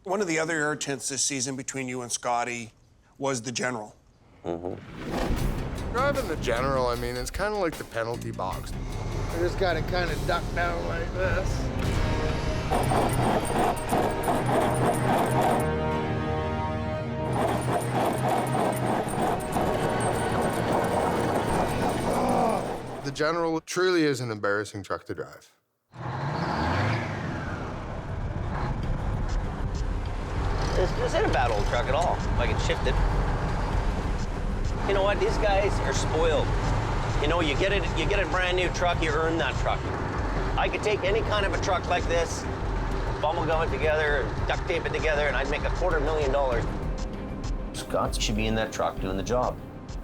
One of the other irritants this season between you and Scotty was the general. Driving the general, I mean, it's kind of like the penalty box. I just got to kind of duck down like this. The general truly is an embarrassing truck to drive. This ain't a bad old truck at all, if I can shift it. You know what, these guys are spoiled. You know, you get a brand new truck, you earn that truck. I could take any kind of a truck like this, bubble gum it together, duct tape it together, and I'd make $250,000. Scott should be in that truck doing the job.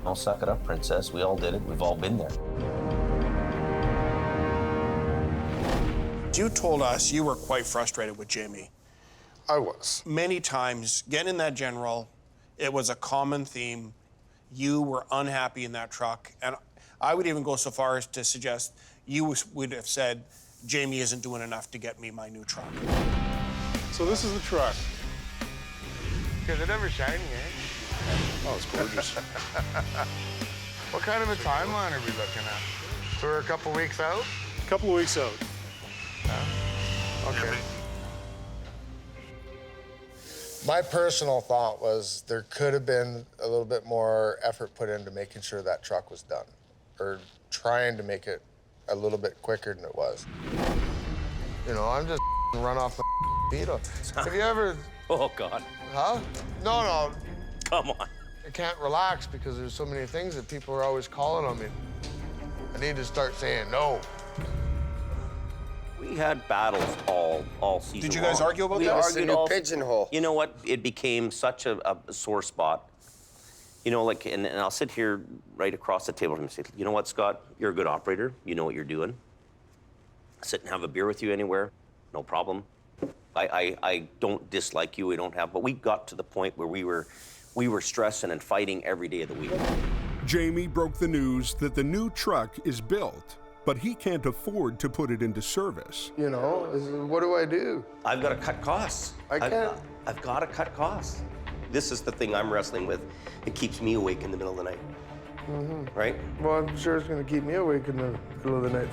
I'll suck it up, princess. We all did it. We've all been there. You told us you were quite frustrated with Jamie. I was. Many times, getting in that general, it was a common theme. You were unhappy in that truck. And I would even go so far as to suggest you would have said, Jamie isn't doing enough to get me my new truck. So this is the truck. Because it never shiny, eh? Oh, it's gorgeous. What kind of a timeline are we looking at? So we're a couple weeks out? A couple of weeks out. Okay. My personal thought was there could have been a little bit more effort put into making sure that truck was done, or trying to make it a little bit quicker than it was. You know, I'm just run off the feet. Have you ever... Oh, God. Huh? No. Come on. I can't relax because there's so many things that people are always calling on me. I need to start saying no. We had battles all season Did you guys long. argue about We that? argued all pigeonhole. You know what? It became such a sore spot. You know, like, and I'll sit here right across the table from him and say, you know what, Scott? You're a good operator. You know what you're doing. Sit and have a beer with you anywhere. No problem. I don't dislike you. We don't have, but we got to the point where we were stressing and fighting every day of the week. Jamie broke the news that the new truck is built, but he can't afford to put it into service. You know, what do I do? I've got to cut costs. I can't. I've got to cut costs. This is the thing I'm wrestling with. It keeps me awake in the middle of the night. Mm-hmm. Right? Well, I'm sure it's going to keep me awake in the middle of the night.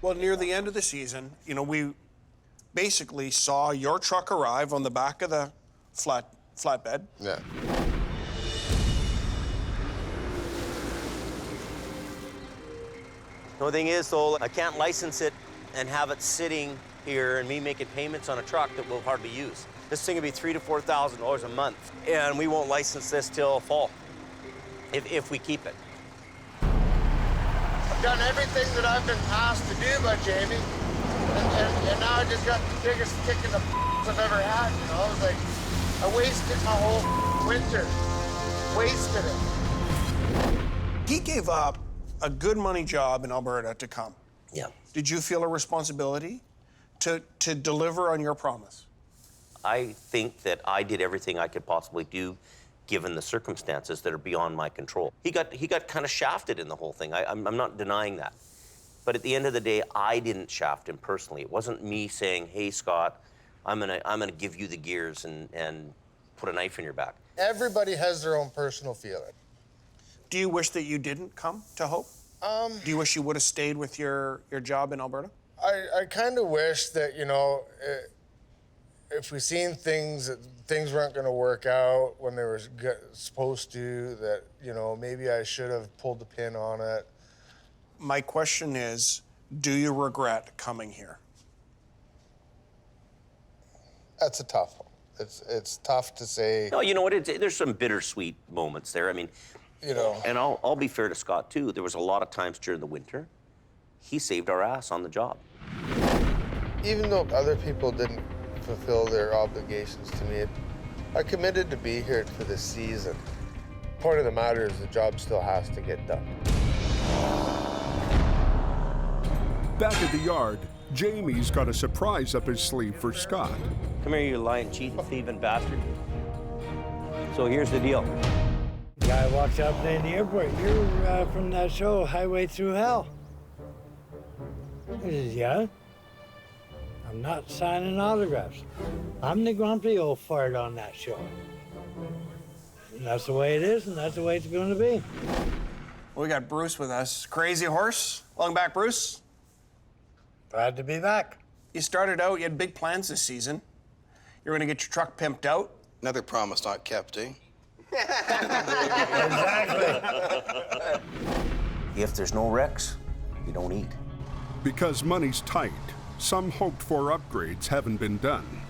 Well, near the end of the season, you know, we basically saw your truck arrive on the back of the flatbed. Yeah. The only thing is, though, I can't license it and have it sitting here and me making payments on a truck that we'll hardly use. This thing will be $3,000 to $4,000 a month, and we won't license this till fall, if we keep it. I've done everything that I've been asked to do by Jamie, and now I just got the biggest kick in the I've ever had, you know? It's like, I wasted my whole winter. Wasted it. He gave up a good money job in Alberta to come. Yeah. Did you feel a responsibility to deliver on your promise? I think that I did everything I could possibly do, given the circumstances that are beyond my control. He got kind of shafted in the whole thing. I'm not denying that. But at the end of the day, I didn't shaft him personally. It wasn't me saying, hey, Scott, I'm gonna give you the gears and put a knife in your back. Everybody has their own personal feeling. Do you wish that you didn't come to Hope? Do you wish you would have stayed with your job in Alberta? I kind of wish that, you know, if we seen things that things weren't going to work out when they were supposed to, that, you know, maybe I should have pulled the pin on it. My question is, do you regret coming here? That's a tough one. It's tough to say. No, you know what? There's some bittersweet moments there. I mean, you know. And I'll be fair to Scott, too. There was a lot of times during the winter, he saved our ass on the job. Even though other people didn't fulfill their obligations to me, I committed to be here for this season. Point of the matter is the job still has to get done. Back at the yard, Jamie's got a surprise up his sleeve for Scott. Come here, you lying, cheating, thieving bastard. So here's the deal. Guy walks up in the airport. You're from that show, Highway Through Hell. I says, yeah. I'm not signing autographs. I'm the grumpy old fart on that show. And that's the way it is, and that's the way it's going to be. Well, we got Bruce with us. Crazy Horse. Welcome back, Bruce. Glad to be back. You started out, you had big plans this season. You're going to get your truck pimped out. Another promise not kept, eh? Exactly. If there's no wrecks, you don't eat. Because money's tight, some hoped-for upgrades haven't been done.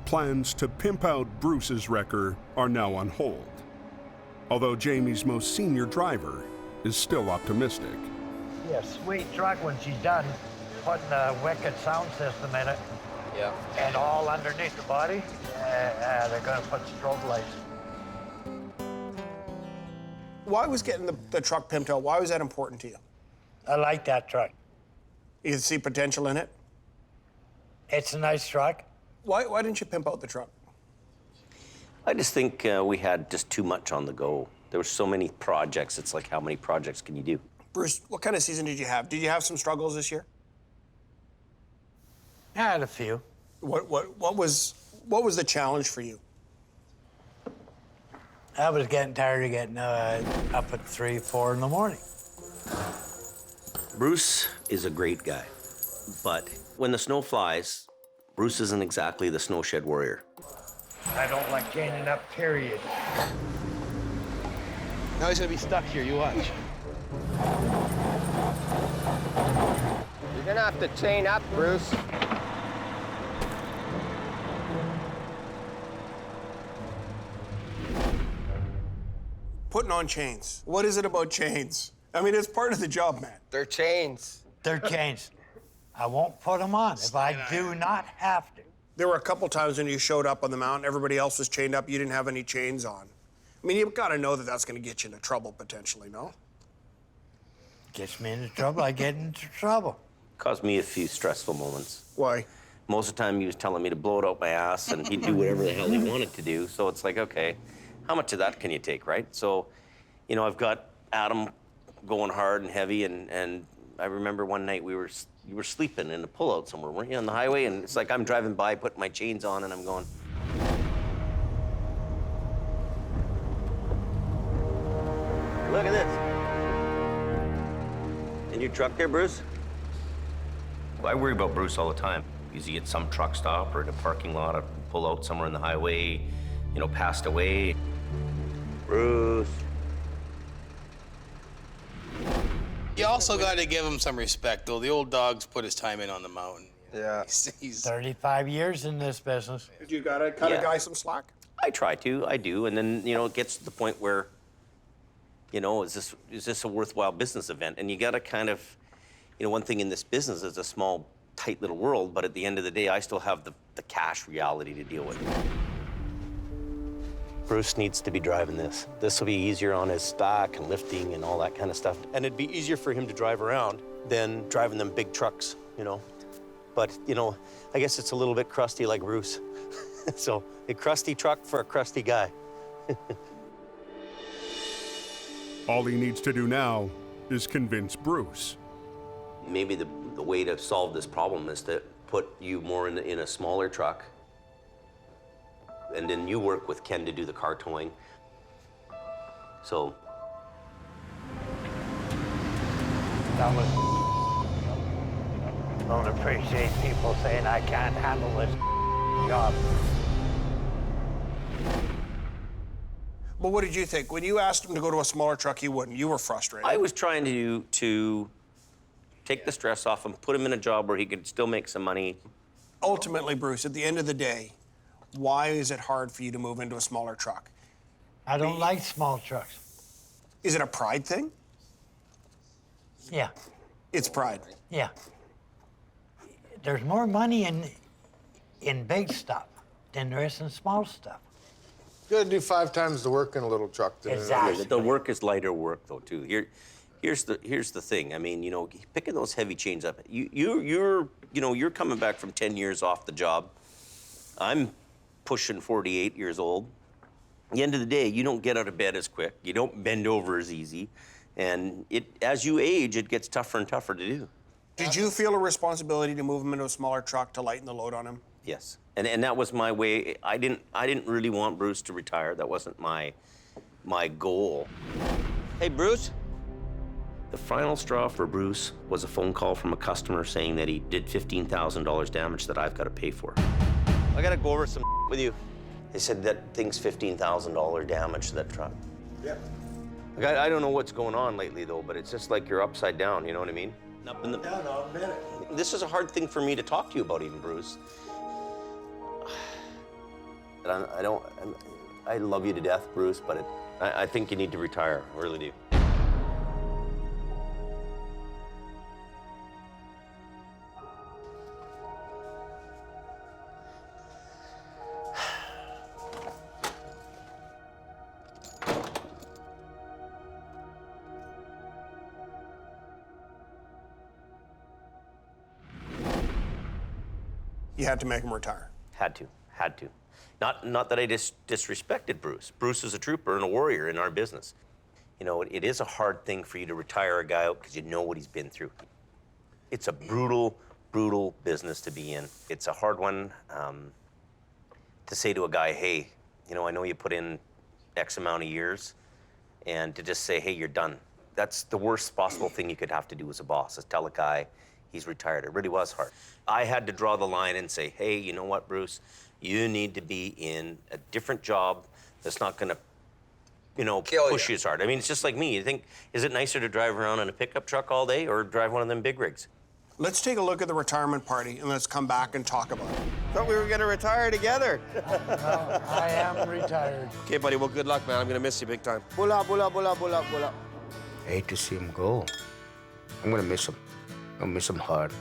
Plans to pimp out Bruce's wrecker are now on hold, although Jamie's most senior driver is still optimistic. Be a sweet truck when she's done putting a wicked sound system in it. Yeah. And all underneath the body, they're going to put strobe lights. Why was getting the truck pimped out, why was that important to you? I like that truck. You see potential in it? It's a nice truck. Why didn't you pimp out the truck? I just think we had just too much on the go. There were so many projects. It's like, how many projects can you do? Bruce, what kind of season did you have? Did you have some struggles this year? I had a few. What was the challenge for you? I was getting tired of getting up at 3, 4 in the morning. Bruce is a great guy, but when the snow flies, Bruce isn't exactly the snowshed warrior. I don't like chaining up, period. Now he's gonna be stuck here, you watch. You're gonna have to chain up, Bruce. Putting on chains. What is it about chains? I mean, it's part of the job, man. They're chains. They're chains. I won't put them on if I do not have to. There were a couple times when you showed up on the mountain, everybody else was chained up, you didn't have any chains on. I mean, you've got to know that that's going to get you into trouble, potentially, no? Gets me into trouble, I get into trouble. Caused me a few stressful moments. Why? Most of the time he was telling me to blow it out my ass and he'd do whatever the hell he wanted to do. So it's like, okay, how much of that can you take, right? So, you know, I've got Adam going hard and heavy, and I remember one night you were sleeping in a pullout somewhere, weren't you, on the highway? And it's like I'm driving by, putting my chains on, and I'm going, look at this. In your truck there, Bruce? I worry about Bruce all the time. Because he gets some truck stop or in a parking lot or pull out somewhere on the highway, you know, passed away. Bruce. You also got to give him some respect, though. The old dog's put his time in on the mountain. Yeah. He's 35 years in this business. You got to cut a guy some slack? I try to, I do. And then, you know, it gets to the point where, you know, is this a worthwhile business event? And you got to kind of, you know, one thing in this business is a small, tight little world, but at the end of the day, I still have the cash reality to deal with. Bruce needs to be driving this. This will be easier on his stock and lifting and all that kind of stuff. And it'd be easier for him to drive around than driving them big trucks, you know? But, you know, I guess it's a little bit crusty like Bruce. So, a crusty truck for a crusty guy. All he needs to do now is convince Bruce. Maybe the way to solve this problem is to put you more in a smaller truck, and then you work with Ken to do the car towing. So. Don't appreciate people saying I can't handle this job. But what did you think? When you asked him to go to a smaller truck, he wouldn't. You were frustrated. I was trying to take the stress off him, put him in a job where he could still make some money. Ultimately, Bruce, at the end of the day, why is it hard for you to move into a smaller truck? I don't like small trucks. Is it a pride thing? Yeah. It's pride. Yeah. There's more money in big stuff than there is in small stuff. You gotta do 5 times the work in a little truck. Exactly. The work is lighter work, though, too. Here's the thing. I mean, you know, picking those heavy chains up. You're coming back from 10 years off the job. I'm pushing 48 years old. At the end of the day, you don't get out of bed as quick. You don't bend over as easy, and as you age, it gets tougher and tougher to do. Did you feel a responsibility to move him into a smaller truck to lighten the load on him? Yes, and that was my way. I didn't really want Bruce to retire. That wasn't my goal. Hey, Bruce. The final straw for Bruce was a phone call from a customer saying that he did $15,000 damage that I've got to pay for. I got to go over some with you. They said that thing's $15,000 damage to that truck. Yeah. I don't know what's going on lately, though, but it's just like you're upside down, you know what I mean? Up in the... No, no, a minute. This is a hard thing for me to talk to you about, even, Bruce. I love you to death, Bruce, but I think you need to retire. I really do. You had to make him retire. Had to. Not that I disrespected Bruce. Bruce is a trooper and a warrior in our business. You know, it is a hard thing for you to retire a guy out because you know what he's been through. It's a brutal, brutal business to be in. It's a hard one to say to a guy, hey, you know, I know you put in X amount of years, and to just say, hey, you're done. That's the worst possible thing you could have to do as a boss, is tell a guy he's retired. It really was hard. I had to draw the line and say, hey, you know what, Bruce? You need to be in a different job that's not gonna, push you as hard. I mean, it's just like me. You think, is it nicer to drive around in a pickup truck all day or drive one of them big rigs? Let's take a look at the retirement party and let's come back and talk about it. Thought we were gonna retire together. I am retired. Okay, buddy, well, good luck, man. I'm gonna miss you big time. Pull up, pull up, pull up, pull up, pull up. I hate to see him go. I'm gonna miss him. I'll miss him hard.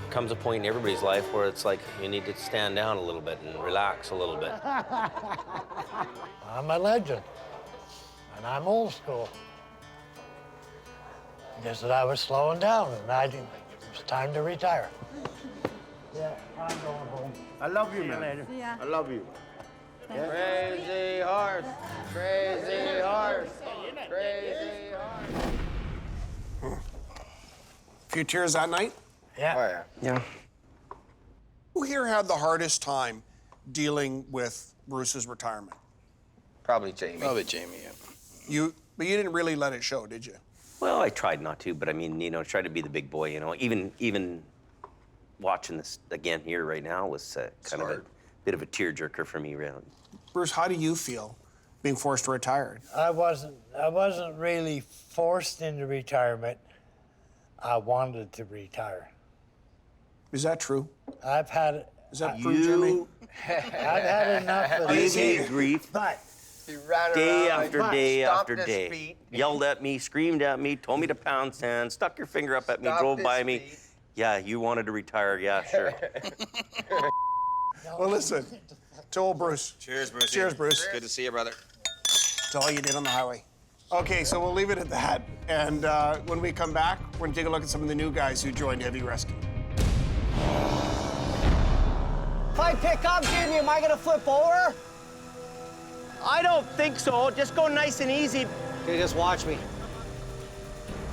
Comes a point in everybody's life where it's like you need to stand down a little bit and relax a little bit. I'm a legend, and I'm old school. Just that I was slowing down, and it was time to retire. Yeah, I'm going home. I love you, See you man. later. I love you. Crazy horse, crazy horse, crazy horse. Few tears that night? Yeah. Oh, yeah. Yeah. Who here had the hardest time dealing with Bruce's retirement? Probably Jamie. Probably Jamie, yeah. But you didn't really let it show, did you? Well, I tried not to, but I mean, try to be the big boy, Even watching this again here right now was kind of a bit of a tearjerker for me, really. Bruce, how do you feel being forced to retire? I wasn't really forced into retirement. I wanted to retire. Is that true? I've had. Is that true, Jimmy? I've had enough of You this. gave grief But He ran day around, after day stomped after his day. feet. Yelled at me, screamed at me, told me to pound sand, stuck your finger up at me, Stomped drove by his me. feet. Yeah, you wanted to retire. Yeah, sure. Well, listen, to old Bruce. Cheers, Bruce. Cheers, Bruce. Good to see you, brother. That's all you did on the highway. Okay, so we'll leave it at that. And when we come back, we're gonna take a look at some of the new guys who joined Heavy Rescue. If I pick up, Jimmy, am I gonna flip over? I don't think so. Just go nice and easy. Okay, just watch me.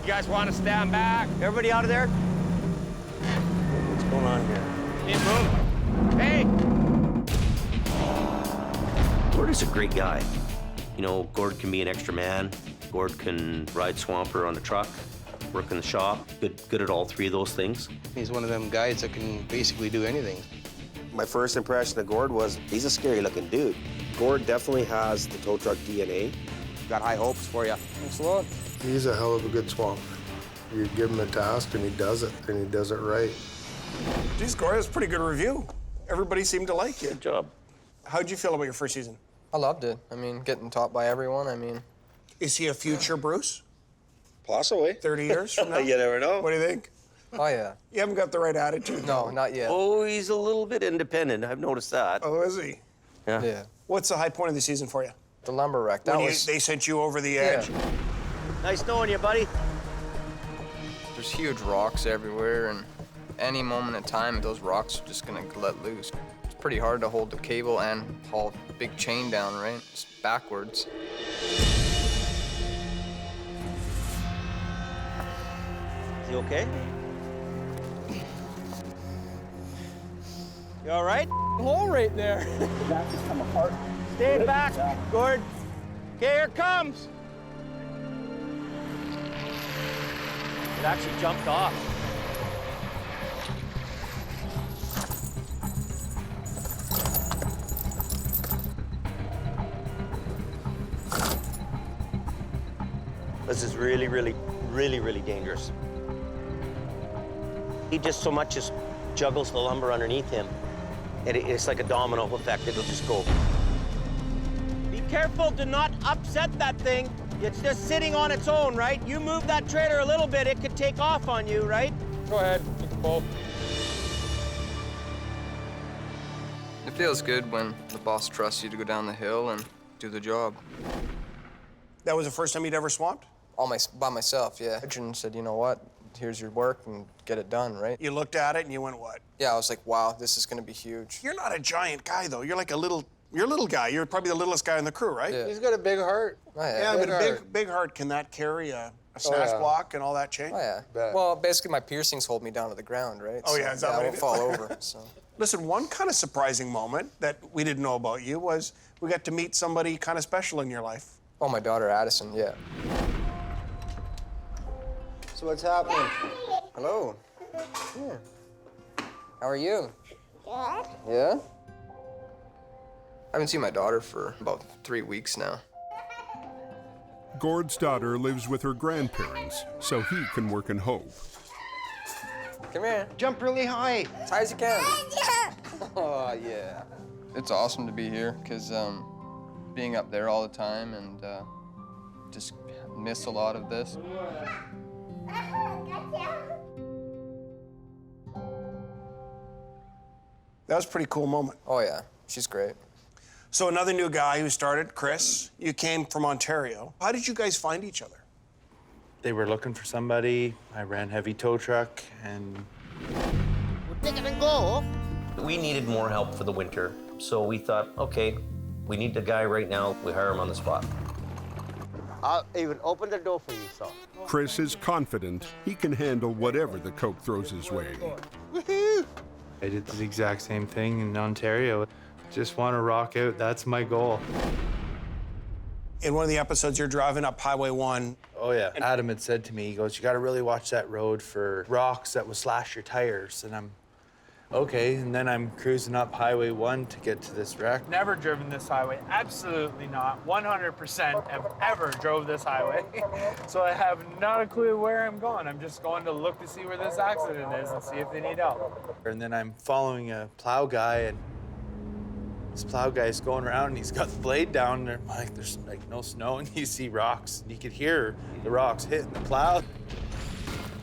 You guys want to stand back? Everybody out of there? What's going on here? Keep moving. Hey! Gourd is a great guy. Gourd can be an extra man. Gourd can ride Swamper on the truck, work in the shop. Good at all three of those things. He's one of them guys that can basically do anything. My first impression of Gourd was he's a scary-looking dude. Gourd definitely has the tow truck DNA. Got high hopes for you. Thanks a lot. He's a hell of a good swamp. You give him a task and he does it, and he does it right. Geez, Gourd, that's a pretty good review. Everybody seemed to like you. Good job. How'd you feel about your first season? I loved it. I mean, getting taught by everyone, Is he a future Bruce? Possibly. 30 years from now? You never know. What do you think? Oh, yeah. You haven't got the right attitude. No, not yet. Oh, he's a little bit independent. I've noticed that. Oh, is he? Yeah. What's the high point of the season for you? The lumber wreck. That When was. they sent you over the edge. Yeah. Nice knowing you, buddy. There's huge rocks everywhere, and any moment in time, those rocks are just gonna let loose. It's pretty hard to hold the cable and haul a big chain down, right? It's backwards. Is he okay? You all right? Hole right there. That just come apart. Stay back, Gourd. Okay, here it comes. It actually jumped off. This is really, really, really, really dangerous. He just so much as juggles the lumber underneath him. It's like a domino effect. It'll just go. Be careful to not upset that thing. It's just sitting on its own, right? You move that trailer a little bit, it could take off on you, right? Go ahead, get the bolt. It feels good when the boss trusts you to go down the hill and do the job. That was the first time you'd ever swamped? By myself, yeah. Engine said, you know what? Here's your work and get it done, right? You looked at it and you went, what? Yeah, I was like, wow, this is gonna be huge. You're not a giant guy, though. You're like you're a little guy. You're probably the littlest guy in the crew, right? Yeah. He's got a big heart. Oh, yeah. Yeah, but a big heart, can that carry a snatch yeah. block and all that chain? Oh, yeah. Bet. Well, basically, my piercings hold me down to the ground, right? Oh, yeah, is that I what won't it is? fall over, so. Listen, one kind of surprising moment that we didn't know about you was we got to meet somebody kind of special in your life. Oh, my daughter Addison, yeah. So what's happening? Hello. Yeah. How are you? Good. Yeah? I haven't seen my daughter for about 3 weeks now. Gourd's daughter lives with her grandparents, so he can work in Hope. Come here. Jump really high. As high as you can. Oh, yeah. It's awesome to be here, because being up there all the time and just miss a lot of this. That was a pretty cool moment. Oh, yeah. She's great. So another new guy who started, Chris, you came from Ontario. How did you guys find each other? They were looking for somebody. I ran heavy tow truck, and We're taking and go. We needed more help for the winter, so we thought, okay, we need a guy right now. We hire him on the spot. I'll even open the door for you, so. Chris is confident he can handle whatever the Coke throws his way. Woohoo! I did the exact same thing in Ontario. Just want to rock out. That's my goal. In one of the episodes, you're driving up Highway 1. Oh, yeah. Adam had said to me, he goes, you got to really watch that road for rocks that will slash your tires. And I'm, okay. And then I'm cruising up Highway 1 to get to this wreck. Never driven this highway. Absolutely not. 100% have ever drove this highway. So I have not a clue where I'm going. I'm just going to look to see where this accident is and see if they need help. And then I'm following a plow guy, and this plow guy's going around, and he's got the blade down, and I'm like, there's like no snow, and you see rocks, and you could hear the rocks hitting the plow.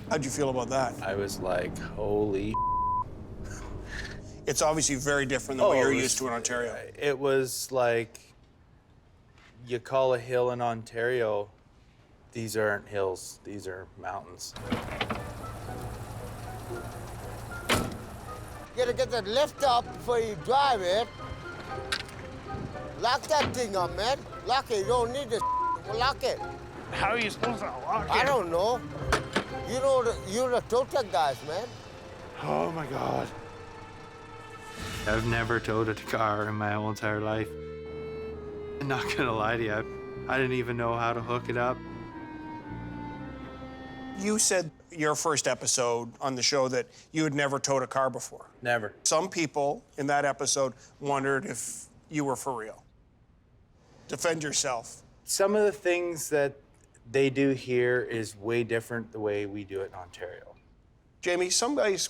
How'd you feel about that? I was like, holy. It's obviously very different than what you're used to in Ontario. It was like, you call a hill in Ontario, these aren't hills, these are mountains. You gotta get the lift up before you drive it. Lock that thing up, man. Lock it. You don't need this. Lock it. How are you supposed to lock it? I don't know. You're the tow truck guys, man. Oh my God. I've never towed a car in my whole entire life. I'm not gonna lie to you, I didn't even know how to hook it up. You said your first episode on the show that you had never towed a car before. Never. Some people in that episode wondered if you were for real. Defend yourself. Some of the things that they do here is way different the way we do it in Ontario. Jamie, some guys,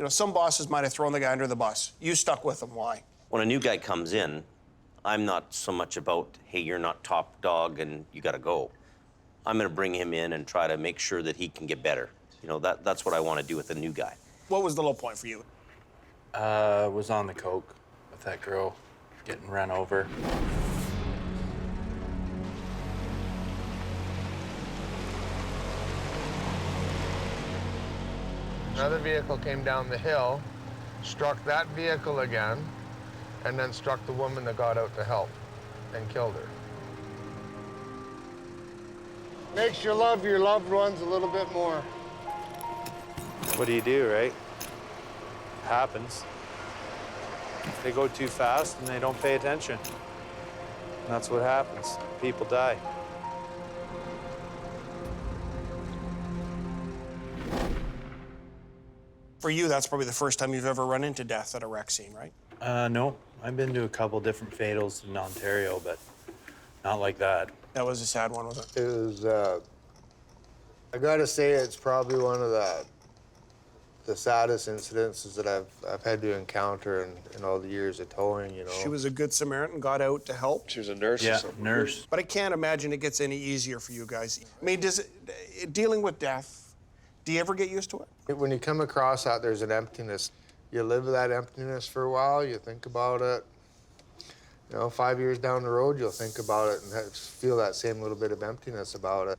some bosses might have thrown the guy under the bus. You stuck with them. Why? When a new guy comes in, I'm not so much about, hey, you're not top dog and you gotta go. I'm gonna bring him in and try to make sure that he can get better. That's what I want to do with a new guy. What was the low point for you? Was on the coke with that girl getting run over. Another vehicle came down the hill, struck that vehicle again, and then struck the woman that got out to help and killed her. Makes you love your loved ones a little bit more. What do, right? Happens. They go too fast and they don't pay attention. And that's what happens. People die. For you, that's probably the first time you've ever run into death at a wreck scene, right? No. I've been to a couple different fatals in Ontario, but not like that. That was a sad one, wasn't it? It was, I gotta say, it's probably one of the saddest incidences that I've had to encounter in all the years of towing, She was a good Samaritan, got out to help. She was a nurse or something. Nurse. But I can't imagine it gets any easier for you guys. I mean, dealing with death, do you ever get used to it? When you come across that, there's an emptiness. You live with that emptiness for a while, you think about it. 5 years down the road, you'll think about it and feel that same little bit of emptiness about it.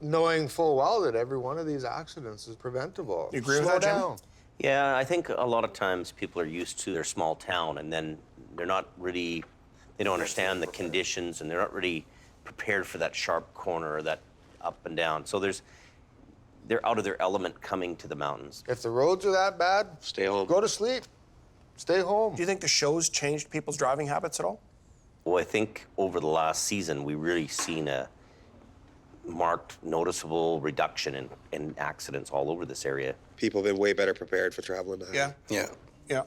Knowing full well that every one of these accidents is preventable. You agree with that, Jim? Yeah, I think a lot of times people are used to their small town and then they don't understand the conditions and they're not really prepared for that sharp corner or that up and down. So they're out of their element coming to the mountains. If the roads are that bad, stay home. Go to sleep. Stay home. Do you think the show's changed people's driving habits at all? Well, I think over the last season, we've really seen a marked, noticeable reduction in accidents all over this area. People have been way better prepared for traveling now. Yeah? Yeah. Yeah.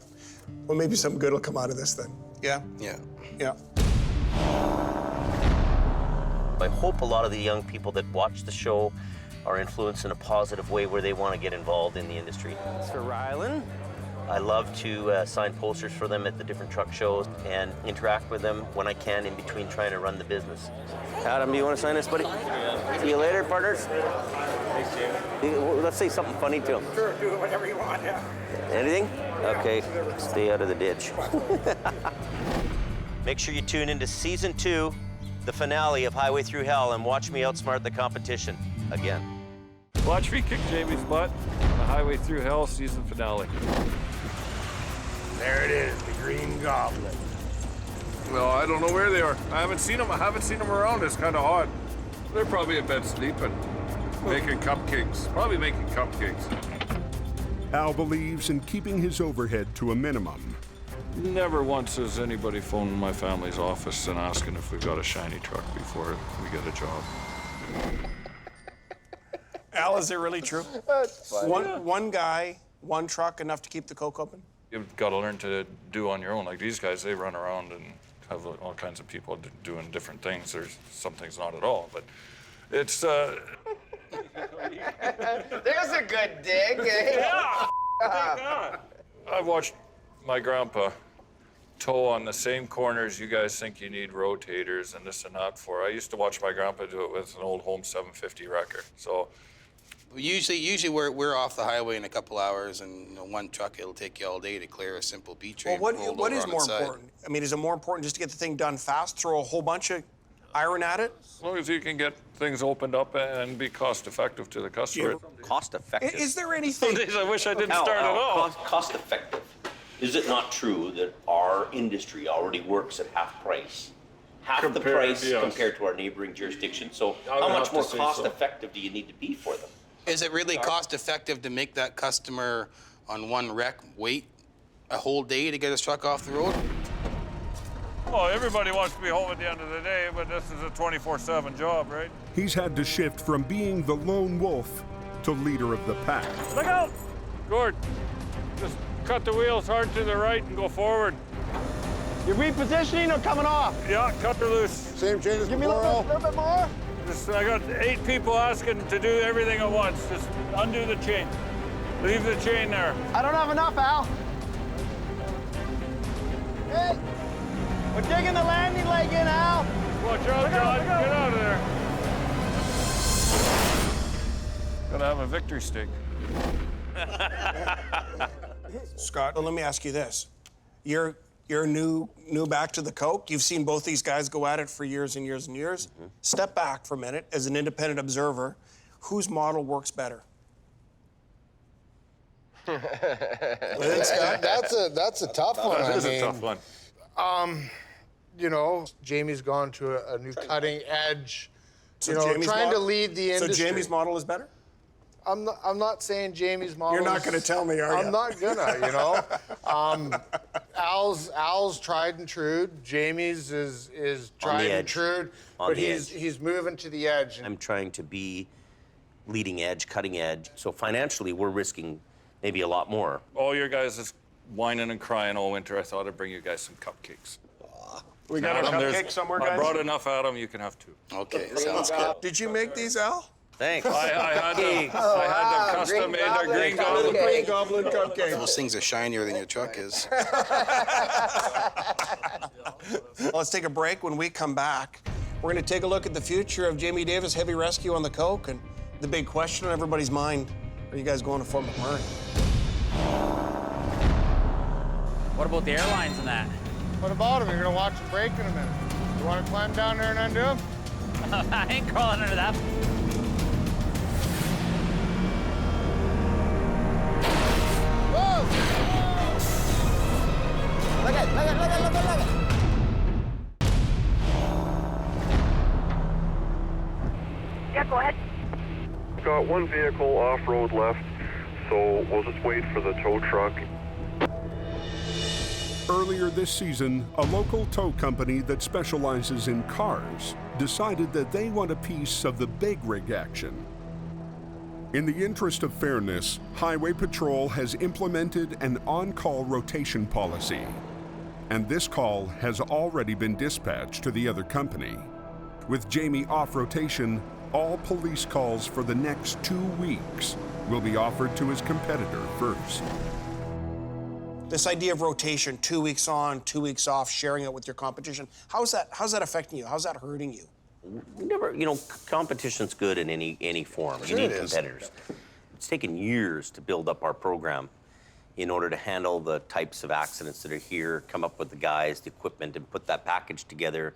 Well, maybe some good will come out of this then. Yeah? Yeah. Yeah. I hope a lot of the young people that watch the show are influenced in a positive way where they want to get involved in the industry. Thanks for Rylan. I love to sign posters for them at the different truck shows and interact with them when I can in between trying to run the business. Adam, do you want to sign this, buddy? See you later, partners. Thanks, Jamie. Let's say something funny to him. Sure, do whatever you want, yeah. Anything? Okay, stay out of the ditch. Make sure you tune into Season 2, the finale of Highway Through Hell, and watch me outsmart the competition again. Watch me kick Jamie's butt on the Highway Through Hell season finale. There it is, the Green Goblin. Well, I don't know where they are. I haven't seen them around. It's kind of odd. They're probably in bed sleeping, making cupcakes. Probably making cupcakes. Al believes in keeping his overhead to a minimum. Never once has anybody phoned my family's office and asking if we've got a shiny truck before we get a job. Al, is it really true? That's funny. One guy, one truck, enough to keep the coke open? You've got to learn to do on your own. Like these guys, they run around and have all kinds of people doing different things. There's some things not at all, but it's... There's a good dig. Yeah. I've watched my grandpa tow on the same corners you guys think you need rotators and this and that for. I used to watch my grandpa do it with an old home 750 wrecker. So Usually we're off the highway in a couple hours, and one truck, it'll take you all day to clear a simple B train. Well, what is more important? I mean, is it more important just to get the thing done fast, throw a whole bunch of iron at it? as long as you can get things opened up and be cost effective to the customer. Cost effective? Is there anything? Some days I wish I didn't start at all. Cost effective. Is it not true that our industry already works at half price? Half the price compared to our neighboring jurisdictions. So how much more cost effective do you need to be for them? Is it really cost effective to make that customer on one wreck wait a whole day to get his truck off the road? Oh, everybody wants to be home at the end of the day, but this is a 24/7 job, right? He's had to shift from being the lone wolf to leader of the pack. Look out! Gourd, just cut the wheels hard to the right and go forward. You're repositioning or coming off? Yeah, cut her loose. Same change as before. Give me a little bit more. I got 8 people asking to do everything at once. Just undo the chain. Leave the chain there. I don't have enough, Al. Hey, we're digging the landing leg in, Al. Watch out, John. Get out of there. Gotta have a victory stick. Scott, well, let me ask you this. You're new back to the coke. You've seen both these guys go at it for years and years and years. Mm-hmm. Step back for a minute as an independent observer. Whose model works better? That's a tough one. That is a tough one. You know, Jamie's gone to a new cutting edge. So you know, Jamie's trying to model- lead the industry. So Jamie's model is better? I'm not saying Jamie's model. You're not going to tell me, are you? I'm not gonna. You know, Al's tried and true. Jamie's is tried and true, but he's moving to the edge. I'm trying to be leading edge, cutting edge. So financially, we're risking maybe a lot more. All your guys is whining and crying all winter. I thought I'd bring you guys some cupcakes. We got a cupcake somewhere, guys? I brought enough, Adam. You can have 2. Okay, sounds good. Did you make these, Al? Thanks. I had them custom made. They're Green Goblin. Green Goblin cupcake. Those things are shinier than your truck is. Well, let's take a break. When we come back, we're going to take a look at the future of Jamie Davis Heavy Rescue on the coke, and the big question on everybody's mind: are you guys going to Fort McMurray? What about the airlines and that? What about him? You're gonna watch him break in a minute. You want to climb down there and undo him? I ain't crawling under that. Whoa! Look at. Yeah, go ahead. Got one vehicle off-road left, so we'll just wait for the tow truck. Earlier this season, a local tow company that specializes in cars decided that they want a piece of the big rig action. In the interest of fairness, Highway Patrol has implemented an on-call rotation policy, and this call has already been dispatched to the other company. With Jamie off rotation, all police calls for the next 2 weeks will be offered to his competitor first. This idea of rotation, 2 weeks on, 2 weeks off, sharing it with your competition, how's that affecting you? How's that hurting you? Never, you know, competition's good in any form. Sure you need it is. competitors. It's taken years to build up our program in order to handle the types of accidents that are here, come up with the guys, the equipment, and put that package together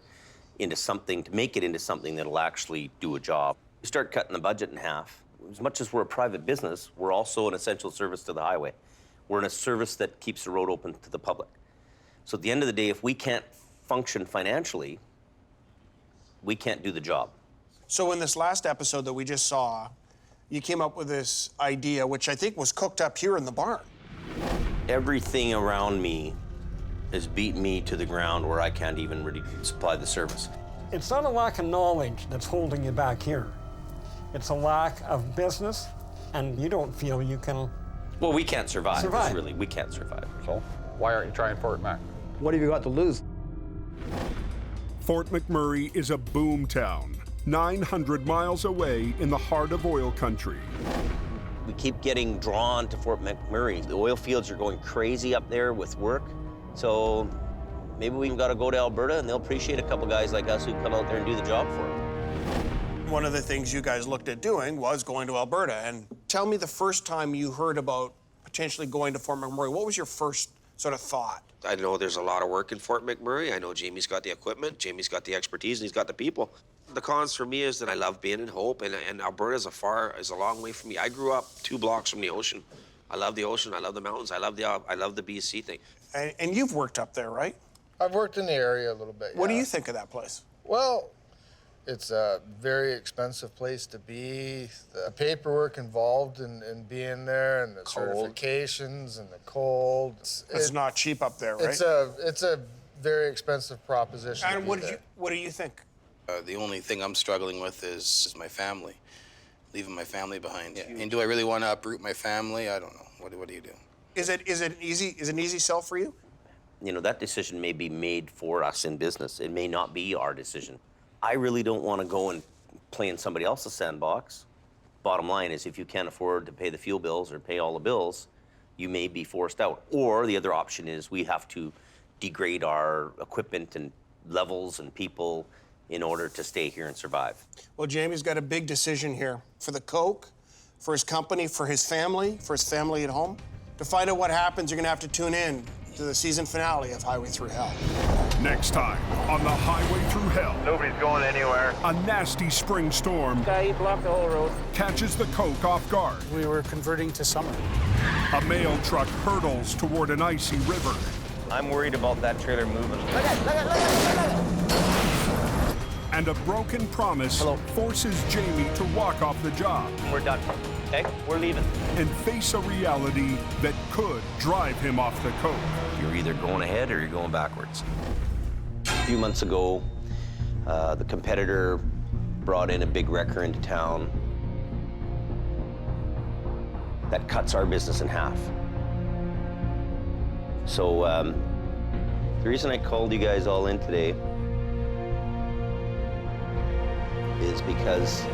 into something, to make it into something that'll actually do a job. You start cutting the budget in half. As much as we're a private business, we're also an essential service to the highway. We're in a service that keeps the road open to the public. So at the end of the day, if we can't function financially, we can't do the job. So in this last episode that we just saw, you came up with this idea, which I think was cooked up here in the barn. Everything around me has beat me to the ground where I can't even really supply the service. It's not a lack of knowledge that's holding you back here. It's a lack of business, and you don't feel you can. Well, we can't survive. Really, we can't survive. So, why aren't you trying Fort Mac? What have you got to lose? Fort McMurray is a boom town, 900 miles away in the heart of oil country. We keep getting drawn to Fort McMurray. The oil fields are going crazy up there with work. So maybe we got to go to Alberta, and they'll appreciate a couple guys like us who come out there and do the job for them. One of the things you guys looked at doing was going to Alberta. And tell me the first time you heard about potentially going to Fort McMurray. What was your first sort of thought? I know there's a lot of work in Fort McMurray. I know Jamie's got the equipment, Jamie's got the expertise, and he's got the people. The cons for me is that I love being in Hope, and Alberta is a long way from me. I grew up 2 blocks from the ocean. I love the ocean, I love the mountains, I love the BC thing. And you've worked up there, right? I've worked in the area a little bit, What do you think of that place? Well, it's a very expensive place to be. The paperwork involved in being there, and the certifications, and the cold. It's not cheap up there, right? It's a very expensive proposition. And what do you think? The only thing I'm struggling with is my family, leaving my family behind. Yeah. And do I really want to uproot my family? I don't know. What do you do? Is it an easy sell for you? You know, that decision may be made for us in business. It may not be our decision. I really don't want to go and play in somebody else's sandbox. Bottom line is, if you can't afford to pay the fuel bills or pay all the bills, you may be forced out. Or the other option is we have to degrade our equipment and levels and people in order to stay here and survive. Well, Jamie's got a big decision here for the Coke, for his company, for his family at home. To find out what happens, you're going to have to tune in to the season finale of Highway Through Hell. Next time on the Highway Through Hell. Nobody's going anywhere. A nasty spring storm Guy blocked the whole road. catches the Coke off guard. We were converting to summer. A mail truck hurtles toward an icy river. I'm worried about that trailer moving. And a broken promise forces Jamie to walk off the job. We're done. Okay, we're leaving. And face a reality that could drive him off the Coke. You're either going ahead or you're going backwards. A few months ago, the competitor brought in a big wrecker into town that cuts our business in half. So the reason I called you guys all in today is because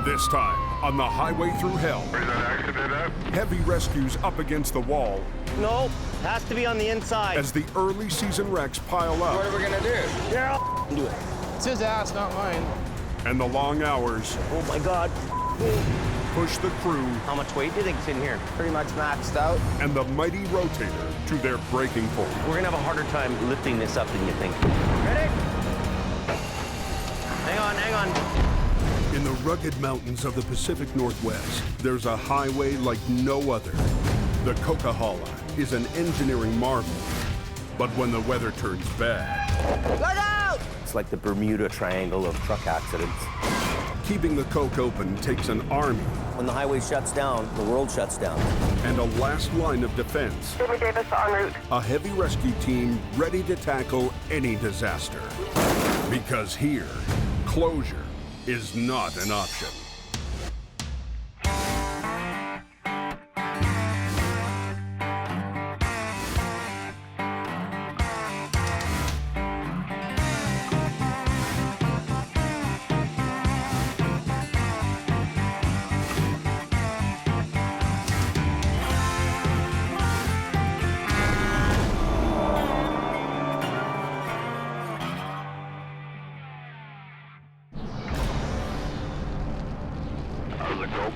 This time on the Highway Through Hell. Heavy rescues up against the wall. No, has to be on the inside. As the early season wrecks pile up. What are we gonna do? Yeah, I'll do it. It's his ass, not mine. And the long hours. Oh my God. Push the crew. How much weight do you think's in here? Pretty much maxed out. And the mighty Rotator to their breaking point. We're gonna have a harder time lifting this up than you think. Ready? Hang on. In the rugged mountains of the Pacific Northwest, there's a highway like no other. The Coquihalla is an engineering marvel. But when the weather turns bad... Look out! It's like the Bermuda Triangle of truck accidents. Keeping the Coke open takes an army. When the highway shuts down, the world shuts down. And a last line of defense. Jamie Davis en route. A heavy rescue team ready to tackle any disaster. Because here, closure is not an option.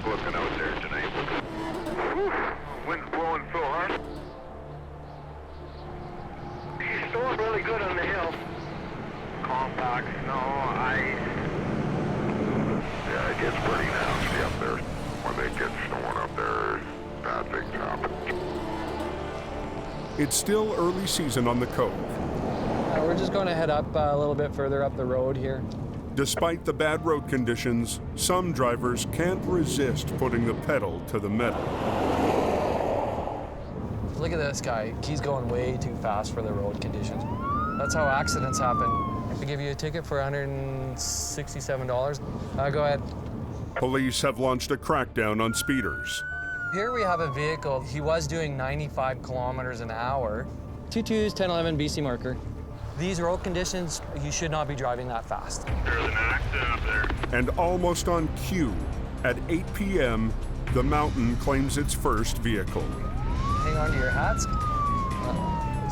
Looking out there tonight. Whew. Wind's blowing so hard. She's still really good on the hill. Compact, snow, ice. Yeah, it gets pretty nasty up there. When they get snowing up there, bad things happen. It's still early season on the Cove. We're just going to head up a little bit further up the road here. Despite the bad road conditions, some drivers can't resist putting the pedal to the metal. Look at this guy. He's going way too fast for the road conditions. That's how accidents happen. I give you a ticket for $167. Go ahead. Police have launched a crackdown on speeders. Here we have a vehicle. He was doing 95 kilometers an hour. 22's 1011 BC marker. These road conditions, you should not be driving that fast. There's an accident up there. And almost on cue, at 8 p.m., the mountain claims its first vehicle. Hang on to your hats.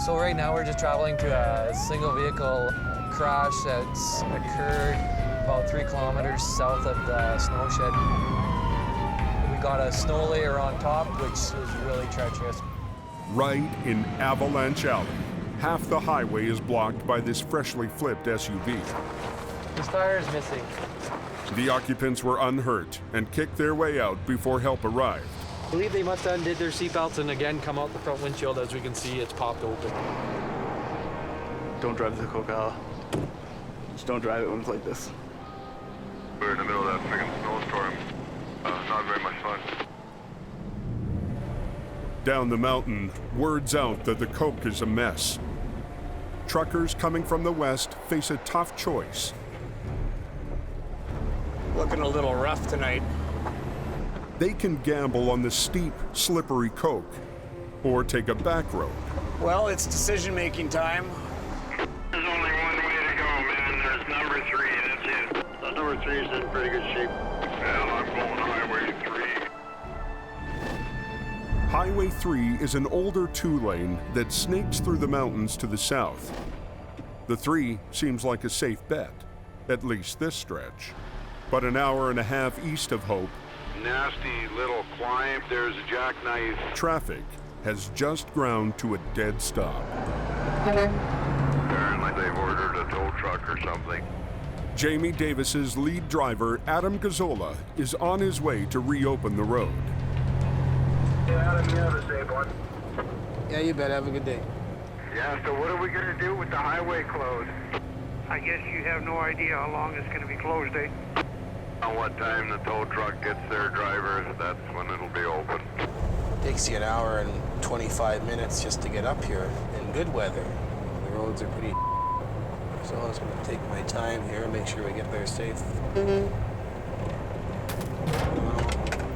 So right now we're just traveling to a single vehicle crash that's occurred about 3 kilometers south of the Snowshed. We got a snow layer on top, which is really treacherous. Right in Avalanche Alley. Half the highway is blocked by this freshly flipped SUV. His tire is missing. The occupants were unhurt and kicked their way out before help arrived. I believe they must have undid their seatbelts and again come out the front windshield. As we can see, it's popped open. Don't drive the Coquihalla. Just don't drive it when it's like this. We're in the middle of that friggin' snowstorm. Not very much fun. Down the mountain, word's out that the Coke is a mess. Truckers coming from the west face a tough choice. Looking a little rough tonight. They can gamble on the steep, slippery Coke, or take a back road. Well, it's decision-making time. There's only one way to go, man. There's number 3, that's it. So number 3's in pretty good shape. Well, I'm going Highway 3. Highway 3 is an older 2-lane that snakes through the mountains to the south. The 3 seems like a safe bet, at least this stretch. But an hour and a half east of Hope, Nasty little climb. There's a jackknife. traffic has just ground to a dead stop. Apparently they've ordered a tow truck or something. Jamie Davis's lead driver, Adam Gazzola, is on his way to reopen the road. Adam, you have a safe one. Yeah, you bet. Have a good day. Yeah, so what are we going to do with the highway closed? I guess you have no idea how long it's going to be closed, eh? On what time the tow truck gets their drivers, that's when it'll be open. Takes you an hour and 25 minutes just to get up here in good weather. The roads are pretty so I was going to take my time here and make sure we get there safe.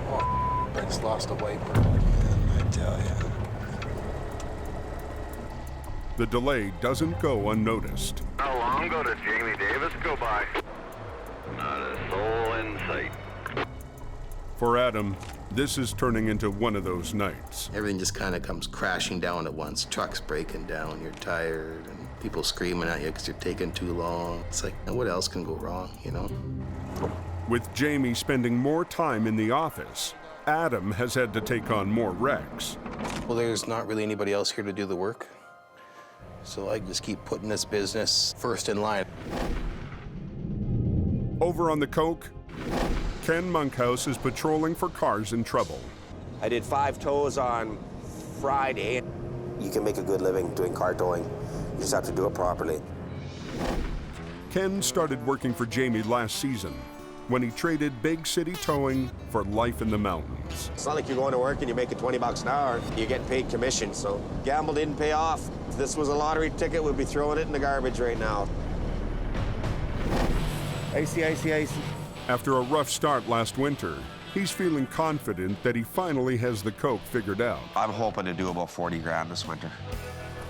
Oh, I just lost a wiper, I tell you. The delay doesn't go unnoticed. How long ago did Jamie Davis go by? Not a soul in sight. For Adam, this is turning into one of those nights. Everything just kind of comes crashing down at once. Trucks breaking down, you're tired, and people screaming at you because you're taking too long. It's like, what else can go wrong, you know? With Jamie spending more time in the office, Adam has had to take on more wrecks. Well, there's not really anybody else here to do the work. So I just keep putting this business first in line. Over on the Coke, Ken Monkhouse is patrolling for cars in trouble. I did 5 tows on Friday. You can make a good living doing car towing. You just have to do it properly. Ken started working for Jamie last season when he traded big city towing for life in the mountains. It's not like you're going to work and you're making 20 bucks an hour. You're getting paid commission, so gamble didn't pay off. If this was a lottery ticket, we'd be throwing it in the garbage right now. Icy, icy, icy. After a rough start last winter, he's feeling confident that he finally has the Coke figured out. I'm hoping to do about 40 grand this winter.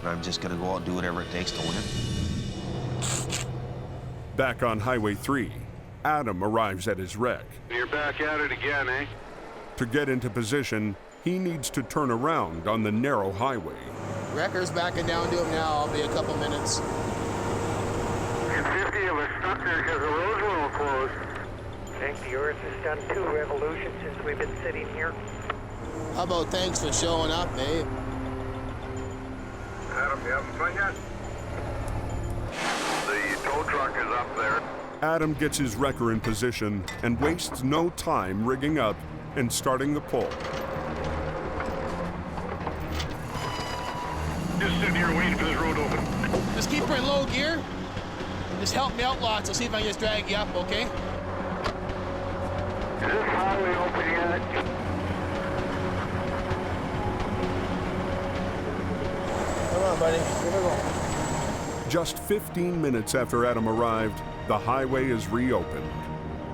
And I'm just gonna go out and do whatever it takes to win it. Back on Highway 3, Adam arrives at his wreck. You're back at it again, eh? To get into position, he needs to turn around on the narrow highway. Wrecker's backing down to him now. I'll be a couple minutes. And 50 of us stuck there because the roads were all closed. I think the Earth has done 2 revolutions since we've been sitting here. How about thanks for showing up, Dave? Adam, you having fun yet? The tow truck is up there. Adam gets his wrecker in position and wastes no time rigging up and starting the pull. Just sitting here waiting for this road open. Just keep her in low gear. Just help me out lots. I'll see if I can just drag you up, okay? Is this highway open yet? Come on, buddy. Here we go. Just 15 minutes after Adam arrived, the highway is reopened.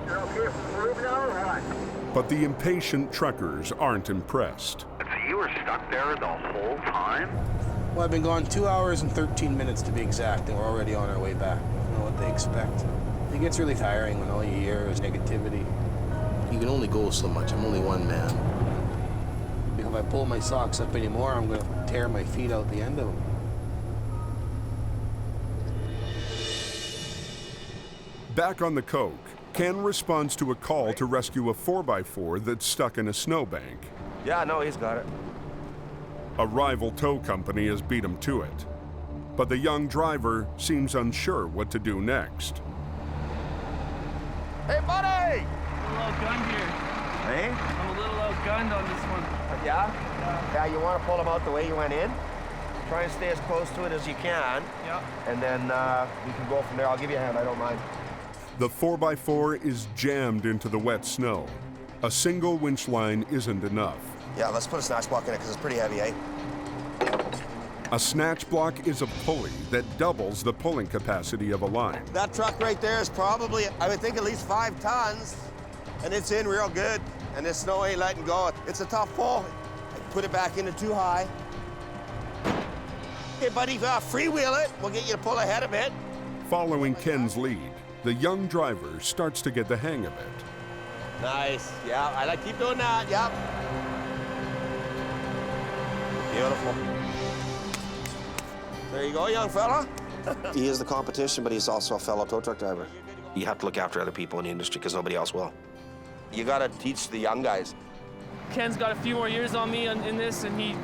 You're okay from the road now or what? But the impatient truckers aren't impressed. So you were stuck there the whole time? Well, I've been gone 2 hours and 13 minutes to be exact, and we're already on our way back. I don't know what they expect. It gets really tiring when all you hear is negativity. You can only go so much. I'm only one man. If I pull my socks up anymore, I'm gonna tear my feet out the end of them. Back on the Coke, Ken responds to a call to rescue a 4x4 that's stuck in a snowbank. Yeah, no, he's got it. A rival tow company has beat him to it. But the young driver seems unsure what to do next. Hey, buddy! I'm a little outgunned here. Hey? I'm a little outgunned on this one. Yeah? Yeah, you want to pull him out the way you went in? Try and stay as close to it as you can. Yeah. And then we can go from there. I'll give you a hand, I don't mind. The 4x4 is jammed into the wet snow. A single winch line isn't enough. Yeah, let's put a snatch block in it because it's pretty heavy, eh? A snatch block is a pulley that doubles the pulling capacity of a line. That truck right there is probably, I would think, at least 5 tons. And it's in real good. And this snow ain't letting go. It's a tough pull. Put it back into too high. Okay, buddy, freewheel it. We'll get you to pull ahead a bit. Following Ken's lead, the young driver starts to get the hang of it. Nice. Yeah, I like keep doing that. Yep. Beautiful. There you go, young fella. He is the competition, but he's also a fellow tow truck driver. You have to look after other people in the industry because nobody else will. You got to teach the young guys. Ken's got a few more years on me in this, and he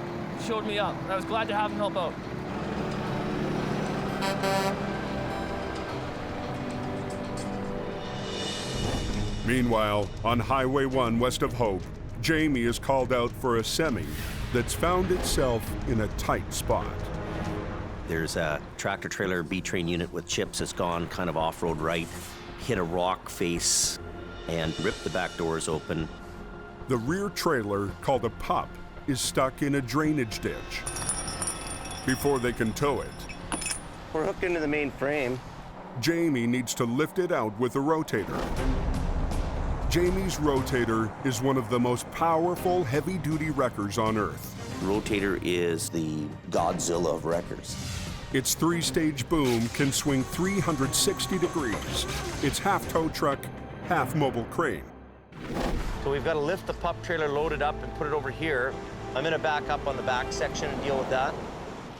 showed me up. I was glad to have him help out. Meanwhile, on Highway 1 west of Hope, Jamie is called out for a semi that's found itself in a tight spot. There's a tractor-trailer B-train unit with chips that's gone kind of off-road right, hit a rock face, and ripped the back doors open. The rear trailer, called a pup, is stuck in a drainage ditch. Before they can tow it, we're hooked into the main frame. Jamie needs to lift it out with a rotator. Jamie's Rotator is one of the most powerful heavy-duty wreckers on Earth. Rotator is the Godzilla of wreckers. Its 3-stage boom can swing 360 degrees. It's half tow truck, half mobile crane. So we've got to lift the pup trailer, load it up, and put it over here. I'm going to back up on the back section and deal with that.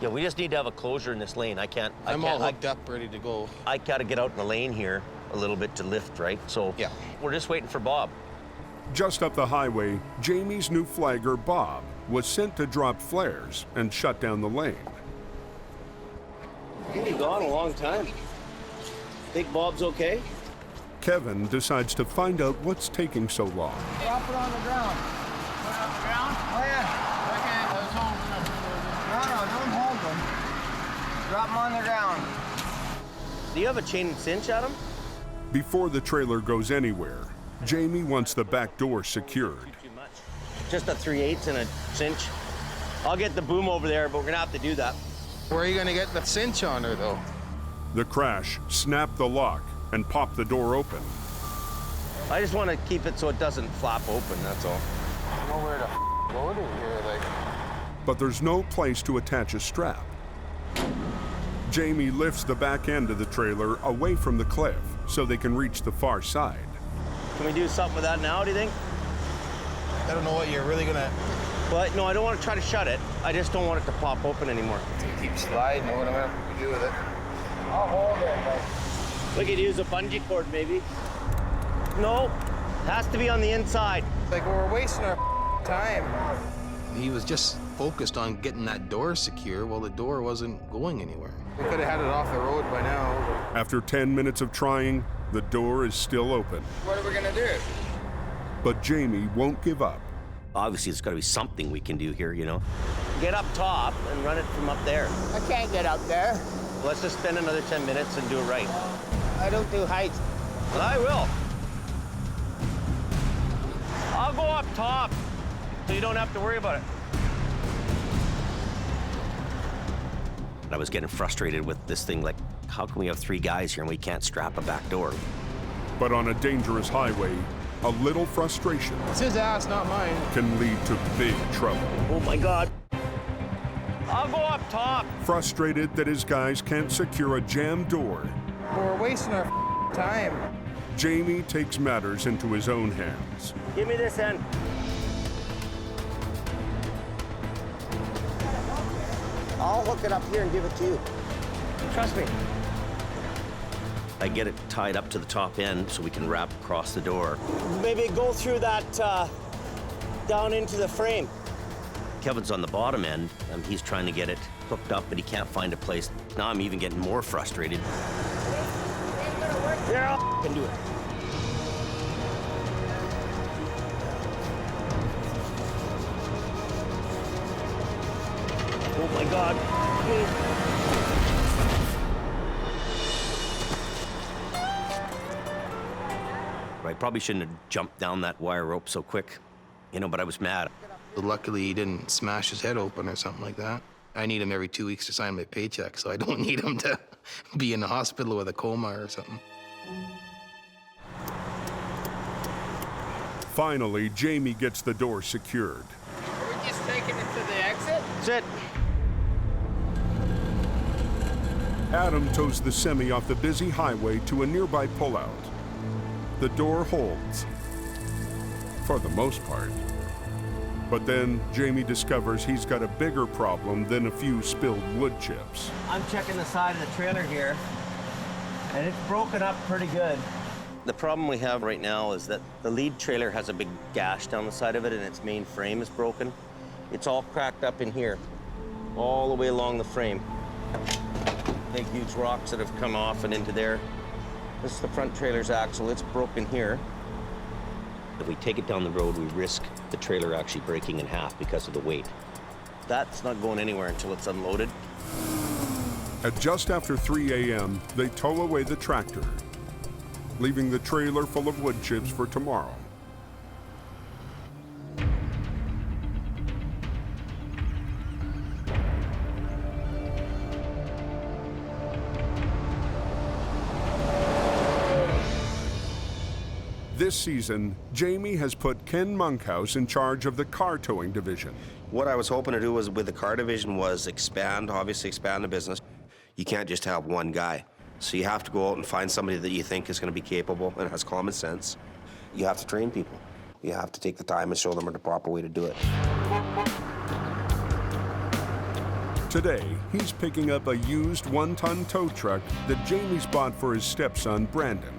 Yeah, we just need to have a closure in this lane. I'm all hooked up, ready to go. I got to get out in the lane here a little bit to lift, right? So yeah, we're just waiting for Bob. Just up the highway, Jamie's new flagger, Bob, was sent to drop flares and shut down the lane. You've been gone a long time. Think Bob's okay? Kevin decides to find out what's taking so long. Drop it on the ground. Put it on the ground? Oh, yeah. Okay, I was holding them. No, don't hold them. Drop them on the ground. Do you have a chain and cinch at him? Before the trailer goes anywhere, Jamie wants the back door secured. Just a 3/8 and a cinch. I'll get the boom over there, but we're gonna have to do that. Where are you gonna get the cinch on her, though? The crash snapped the lock and popped the door open. I just want to keep it so it doesn't flap open, that's all. I don't know where to go to here, like. But there's no place to attach a strap. Jamie lifts the back end of the trailer away from the cliff so they can reach the far side. Can we do something with that now, do you think? I don't know what you're really gonna... But no, I don't want to try to shut it. I just don't want it to pop open anymore. Keep sliding, what am I gonna do with it? I'll hold it, but... We could use a bungee cord, maybe. No, it has to be on the inside. Like, we're wasting our time. He was just focused on getting that door secure while the door wasn't going anywhere. We could have had it off the road by now. After 10 minutes of trying, the door is still open. What are we gonna do? But Jamie won't give up. Obviously, there's got to be something we can do here, you know? Get up top and run it from up there. I can't get up there. Let's just spend another 10 minutes and do it right. I don't do heights. Well, I will. I'll go up top so you don't have to worry about it. I was getting frustrated with this thing, like, how can we have 3 guys here and we can't strap a back door? But on a dangerous highway, a little frustration It's his ass, not mine. can lead to big trouble. Oh my God. I'll go up top. Frustrated that his guys can't secure a jammed door, We're wasting our time. Jamie takes matters into his own hands. Give me this end. I'll hook it up here and give it to you. Trust me. I get it tied up to the top end so we can wrap across the door. Maybe go through that, down into the frame. Kevin's on the bottom end, and he's trying to get it hooked up, but he can't find a place. Now I'm even getting more frustrated. Yeah, I can do it. Oh my God. I probably shouldn't have jumped down that wire rope so quick, you know, but I was mad. Luckily, he didn't smash his head open or something like that. I need him every 2 weeks to sign my paycheck, so I don't need him to be in the hospital with a coma or something. Finally, Jamie gets the door secured. Are we just taking it to the exit? That's it. Adam tows the semi off the busy highway to a nearby pullout. The door holds, for the most part. But then Jamie discovers he's got a bigger problem than a few spilled wood chips. I'm checking the side of the trailer here, and it's broken up pretty good. The problem we have right now is that the lead trailer has a big gash down the side of it, and its main frame is broken. It's all cracked up in here, all the way along the frame. Big, huge rocks that have come off and into there. This is the front trailer's axle. It's broken here. If we take it down the road, we risk the trailer actually breaking in half because of the weight. That's not going anywhere until it's unloaded. At just after 3 a.m., they tow away the tractor, leaving the trailer full of wood chips for tomorrow. This season, Jamie has put Ken Monkhouse in charge of the car towing division. What I was hoping to do was with the car division was obviously expand the business. You can't just have one guy. So you have to go out and find somebody that you think is going to be capable and has common sense. You have to train people. You have to take the time and show them the proper way to do it. Today, he's picking up a used 1-ton tow truck that Jamie's bought for his stepson, Brandon.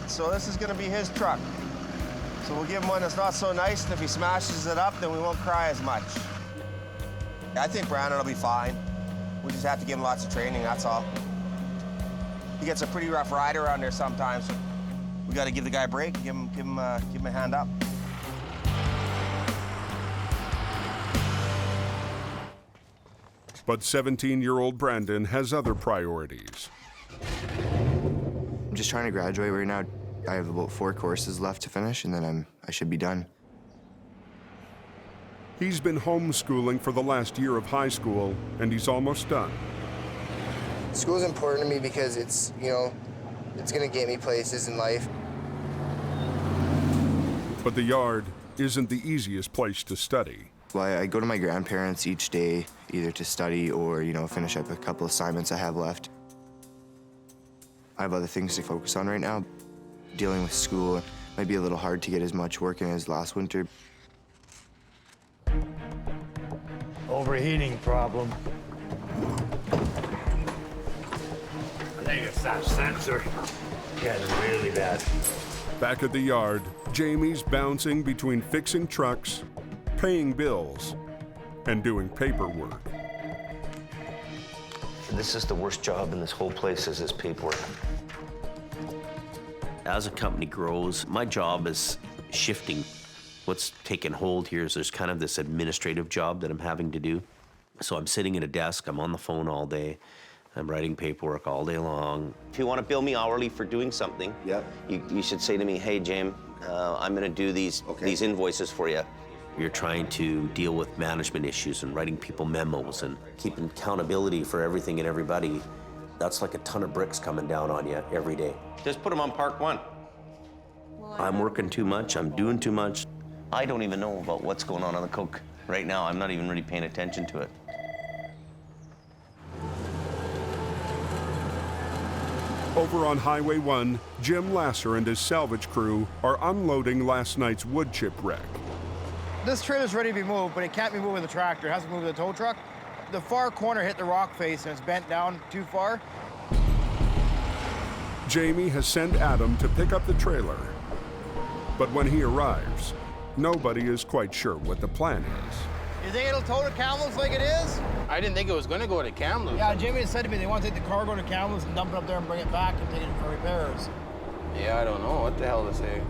So this is gonna be his truck. So we'll give him one that's not so nice, and if he smashes it up, then we won't cry as much. I think Brandon will be fine. We just have to give him lots of training, that's all. He gets a pretty rough ride around there sometimes. We got to give the guy a break, give him a hand up. But 17-year-old Brandon has other priorities. I'm just trying to graduate right now. I have about 4 courses left to finish, and then I should be done. He's been homeschooling for the last year of high school, and he's almost done. School's important to me because it's, you know, it's gonna get me places in life. But the yard isn't the easiest place to study. Well, I go to my grandparents each day, either to study or, you know, finish up a couple assignments I have left. I have other things to focus on right now. Dealing with school might be a little hard to get as much work in as last winter. Overheating problem. I think it's that sensor. Getting really bad. Back at the yard, Jamie's bouncing between fixing trucks, paying bills, and doing paperwork. This is the worst job in this whole place, is this paperwork. As a company grows, my job is shifting. What's taken hold here is there's kind of this administrative job that I'm having to do. So I'm sitting at a desk, I'm on the phone all day, I'm writing paperwork all day long. If you want to bill me hourly for doing something, you should say to me, hey, James, I'm going to do these invoices for you. You're trying to deal with management issues and writing people memos and keeping accountability for everything and everybody. That's like a ton of bricks coming down on you every day. Just put them on Park 1. I'm working too much, I'm doing too much. I don't even know about what's going on the coke right now. I'm not even really paying attention to it. Over on Highway 1, Jim Lasser and his salvage crew are unloading last night's wood chip wreck. This trailer's ready to be moved, but it can't be moved with a tractor. It has to move with a tow truck. The far corner hit the rock face and it's bent down too far. Jamie has sent Adam to pick up the trailer. But when he arrives, nobody is quite sure what the plan is. You think it'll tow to Kamloops like it is? I didn't think it was going to go to Kamloops. Yeah, Jimmy said to me they want to take the cargo to Kamloops and dump it up there and bring it back and take it for repairs. Yeah, I don't know what the hell to say.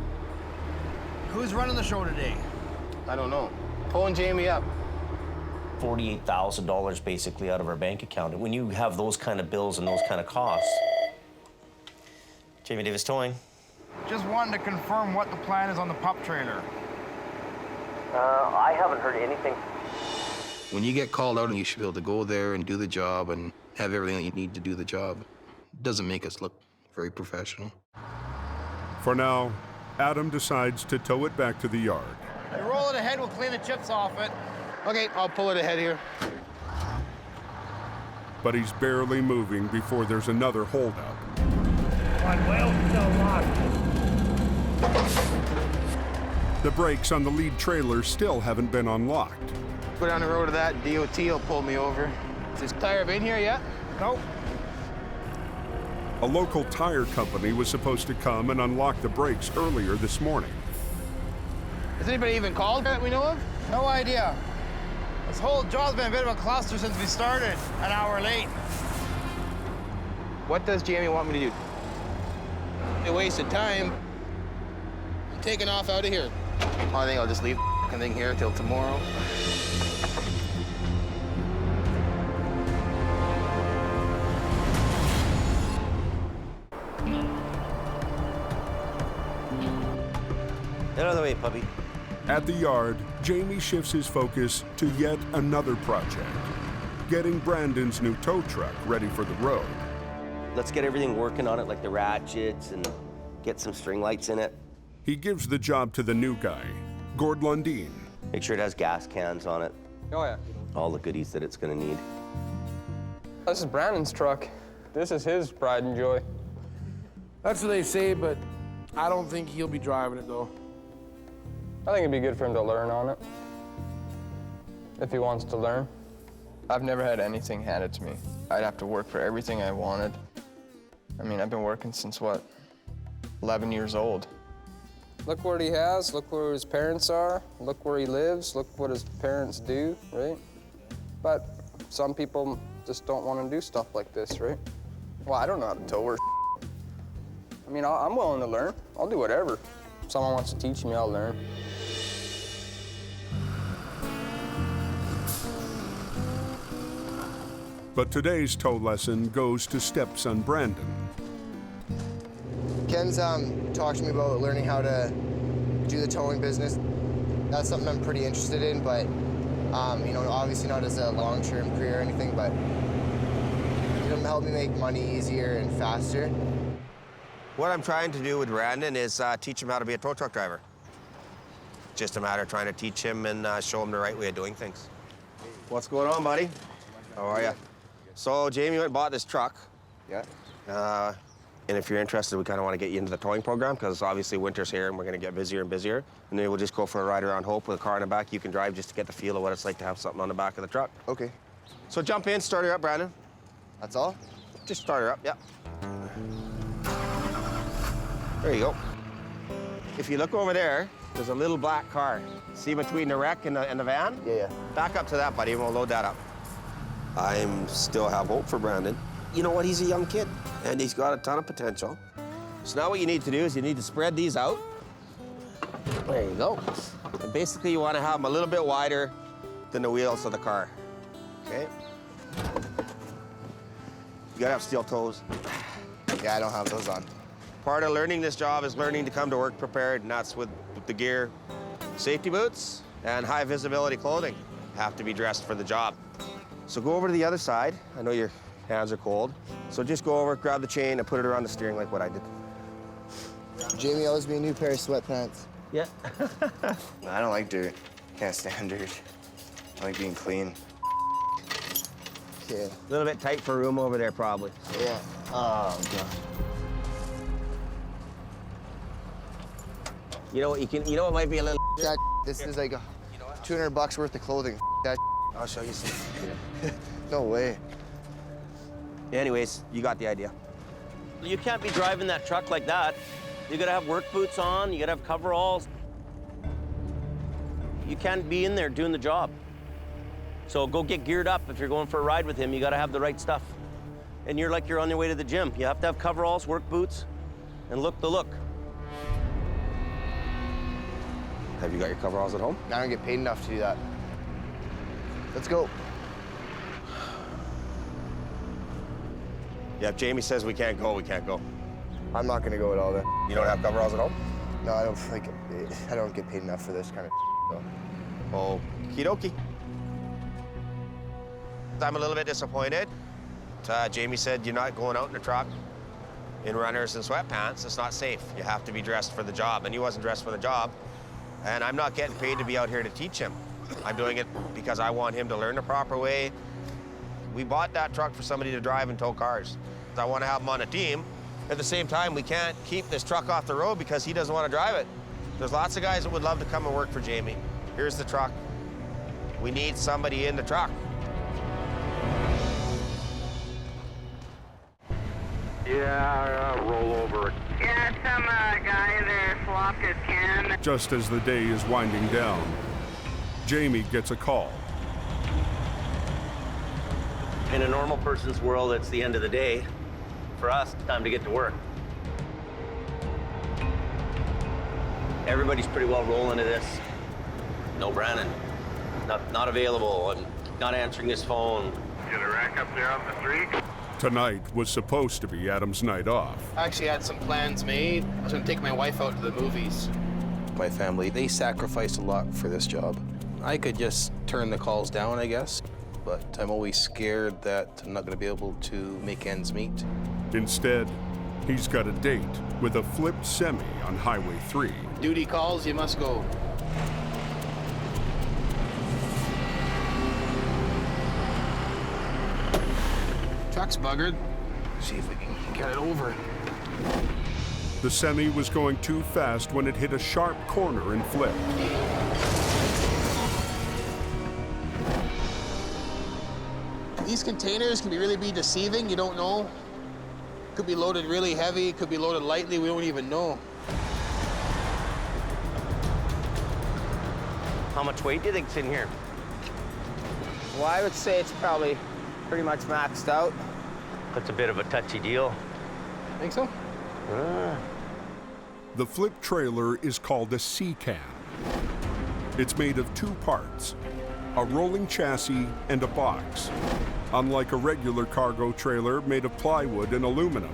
Who's running the show today? I don't know. Pulling Jamie up. $48,000 basically out of our bank account. And when you have those kind of bills and those kind of costs, Jamie Davis Towing. Just wanting to confirm what the plan is on the pup trailer. I haven't heard anything. When you get called out, you should be able to go there and do the job and have everything that you need to do the job. It doesn't make us look very professional. For now, Adam decides to tow it back to the yard. You roll it ahead, we'll clean the chips off it. Okay, I'll pull it ahead here. But he's barely moving before there's another holdup. The brakes on the lead trailer still haven't been unlocked. Go down the road to that, DOT will pull me over. Is this tire been here yet? Nope. A local tire company was supposed to come and unlock the brakes earlier this morning. Has anybody even called that we know of? No idea. This whole job's been a bit of a cluster since we started, an hour late. What does Jamie want me to do? A waste of time. I'm taking off out of here. I think I'll just leave the thing here till tomorrow. Get out of the way, puppy. At the yard, Jamie shifts his focus to yet another project, getting Brandon's new tow truck ready for the road. Let's get everything working on it, like the ratchets, and get some string lights in it. He gives the job to the new guy, Gourd Lundeen. Make sure it has gas cans on it. Oh, yeah. All the goodies that it's gonna need. This is Brandon's truck. This is his pride and joy. That's what they say, but I don't think he'll be driving it, though. I think it'd be good for him to learn on it, if he wants to learn. I've never had anything handed to me. I'd have to work for everything I wanted. I mean, I've been working since, what, 11 years old. Look what he has, look where his parents are, look where he lives, look what his parents do, right? But some people just don't want to do stuff like this, right? Well, I don't know how to tow or I mean, I'm willing to learn. I'll do whatever. If someone wants to teach me, I'll learn. But today's tow lesson goes to stepson Brandon. Ken's talked to me about learning how to do the towing business. That's something I'm pretty interested in, but you know, obviously not as a long-term career or anything, but it'll help me make money easier and faster. What I'm trying to do with Brandon is teach him how to be a tow truck driver. Just a matter of trying to teach him and show him the right way of doing things. What's going on, buddy? How are you? So Jamie went and bought this truck. Yeah. And if you're interested, we kind of want to get you into the towing program because obviously winter's here and we're going to get busier and busier. And then we'll just go for a ride around Hope with a car in the back you can drive just to get the feel of what it's like to have something on the back of the truck. Okay. So jump in, start her up, Brandon. That's all? Just start her up, yeah. There you go. If you look over there, there's a little black car. See between the wreck and the van? Yeah. Back up to that, buddy, and we'll load that up. I still have hope for Brandon. You know what, he's a young kid, and he's got a ton of potential. So now what you need to do is you need to spread these out. There you go. And basically you want to have them a little bit wider than the wheels of the car, okay? You gotta have steel toes. Yeah, I don't have those on. Part of learning this job is learning to come to work prepared, and that's with the gear. Safety boots and high visibility clothing have to be dressed for the job. So go over to the other side. I know your hands are cold. So just go over, grab the chain, and put it around the steering like what I did. Jamie owes me a new pair of sweatpants. Yeah. I don't like dirt. Can't stand dirt. I like being clean. Okay. A little bit tight for room over there, probably. Yeah. Oh, God. You know what? You know what might be a little. That this is like $200 worth of clothing. That. I'll show you some. No way. Anyways, you got the idea. You can't be driving that truck like that. You gotta have work boots on, you gotta have coveralls. You can't be in there doing the job. So go get geared up. If you're going for a ride with him, you gotta have the right stuff. And you're like you're on your way to the gym. You have to have coveralls, work boots, and look the look. Have you got your coveralls at home? I don't get paid enough to do that. Let's go. Yeah, if Jamie says we can't go, we can't go. I'm not gonna go at all then. You don't have coveralls at home? No, I don't like. I don't get paid enough for this kind of. So. Okie dokie. I'm a little bit disappointed. Jamie said you're not going out in the truck in runners and sweatpants. It's not safe. You have to be dressed for the job, and he wasn't dressed for the job. And I'm not getting paid to be out here to teach him. I'm doing it because I want him to learn the proper way. We bought that truck for somebody to drive and tow cars. I want to have him on a team. At the same time, we can't keep this truck off the road because he doesn't want to drive it. There's lots of guys that would love to come and work for Jamie. Here's the truck. We need somebody in the truck. Yeah, roll over. Yeah, some guy there flopped his can. Just as the day is winding down, Jamie gets a call. In a normal person's world, it's the end of the day. For us, it's time to get to work. Everybody's pretty well rolling to this. No Brandon. Not available. I'm not answering his phone. Get a rack up there on the street. Tonight was supposed to be Adam's night off. I actually had some plans made. I was gonna take my wife out to the movies. My family, they sacrificed a lot for this job. I could just turn the calls down, I guess, but I'm always scared that I'm not gonna be able to make ends meet. Instead, he's got a date with a flipped semi on Highway 3. Duty calls, you must go. Truck's buggered. See if we can get it over. The semi was going too fast when it hit a sharp corner and flipped. These containers can really be deceiving, you don't know. Could be loaded really heavy, could be loaded lightly, we don't even know. How much weight do you think's in here? Well, I would say it's probably pretty much maxed out. That's a bit of a touchy deal. Think so? The flip trailer is called a C-can. It's made of two parts, a rolling chassis and a box. Unlike a regular cargo trailer made of plywood and aluminum,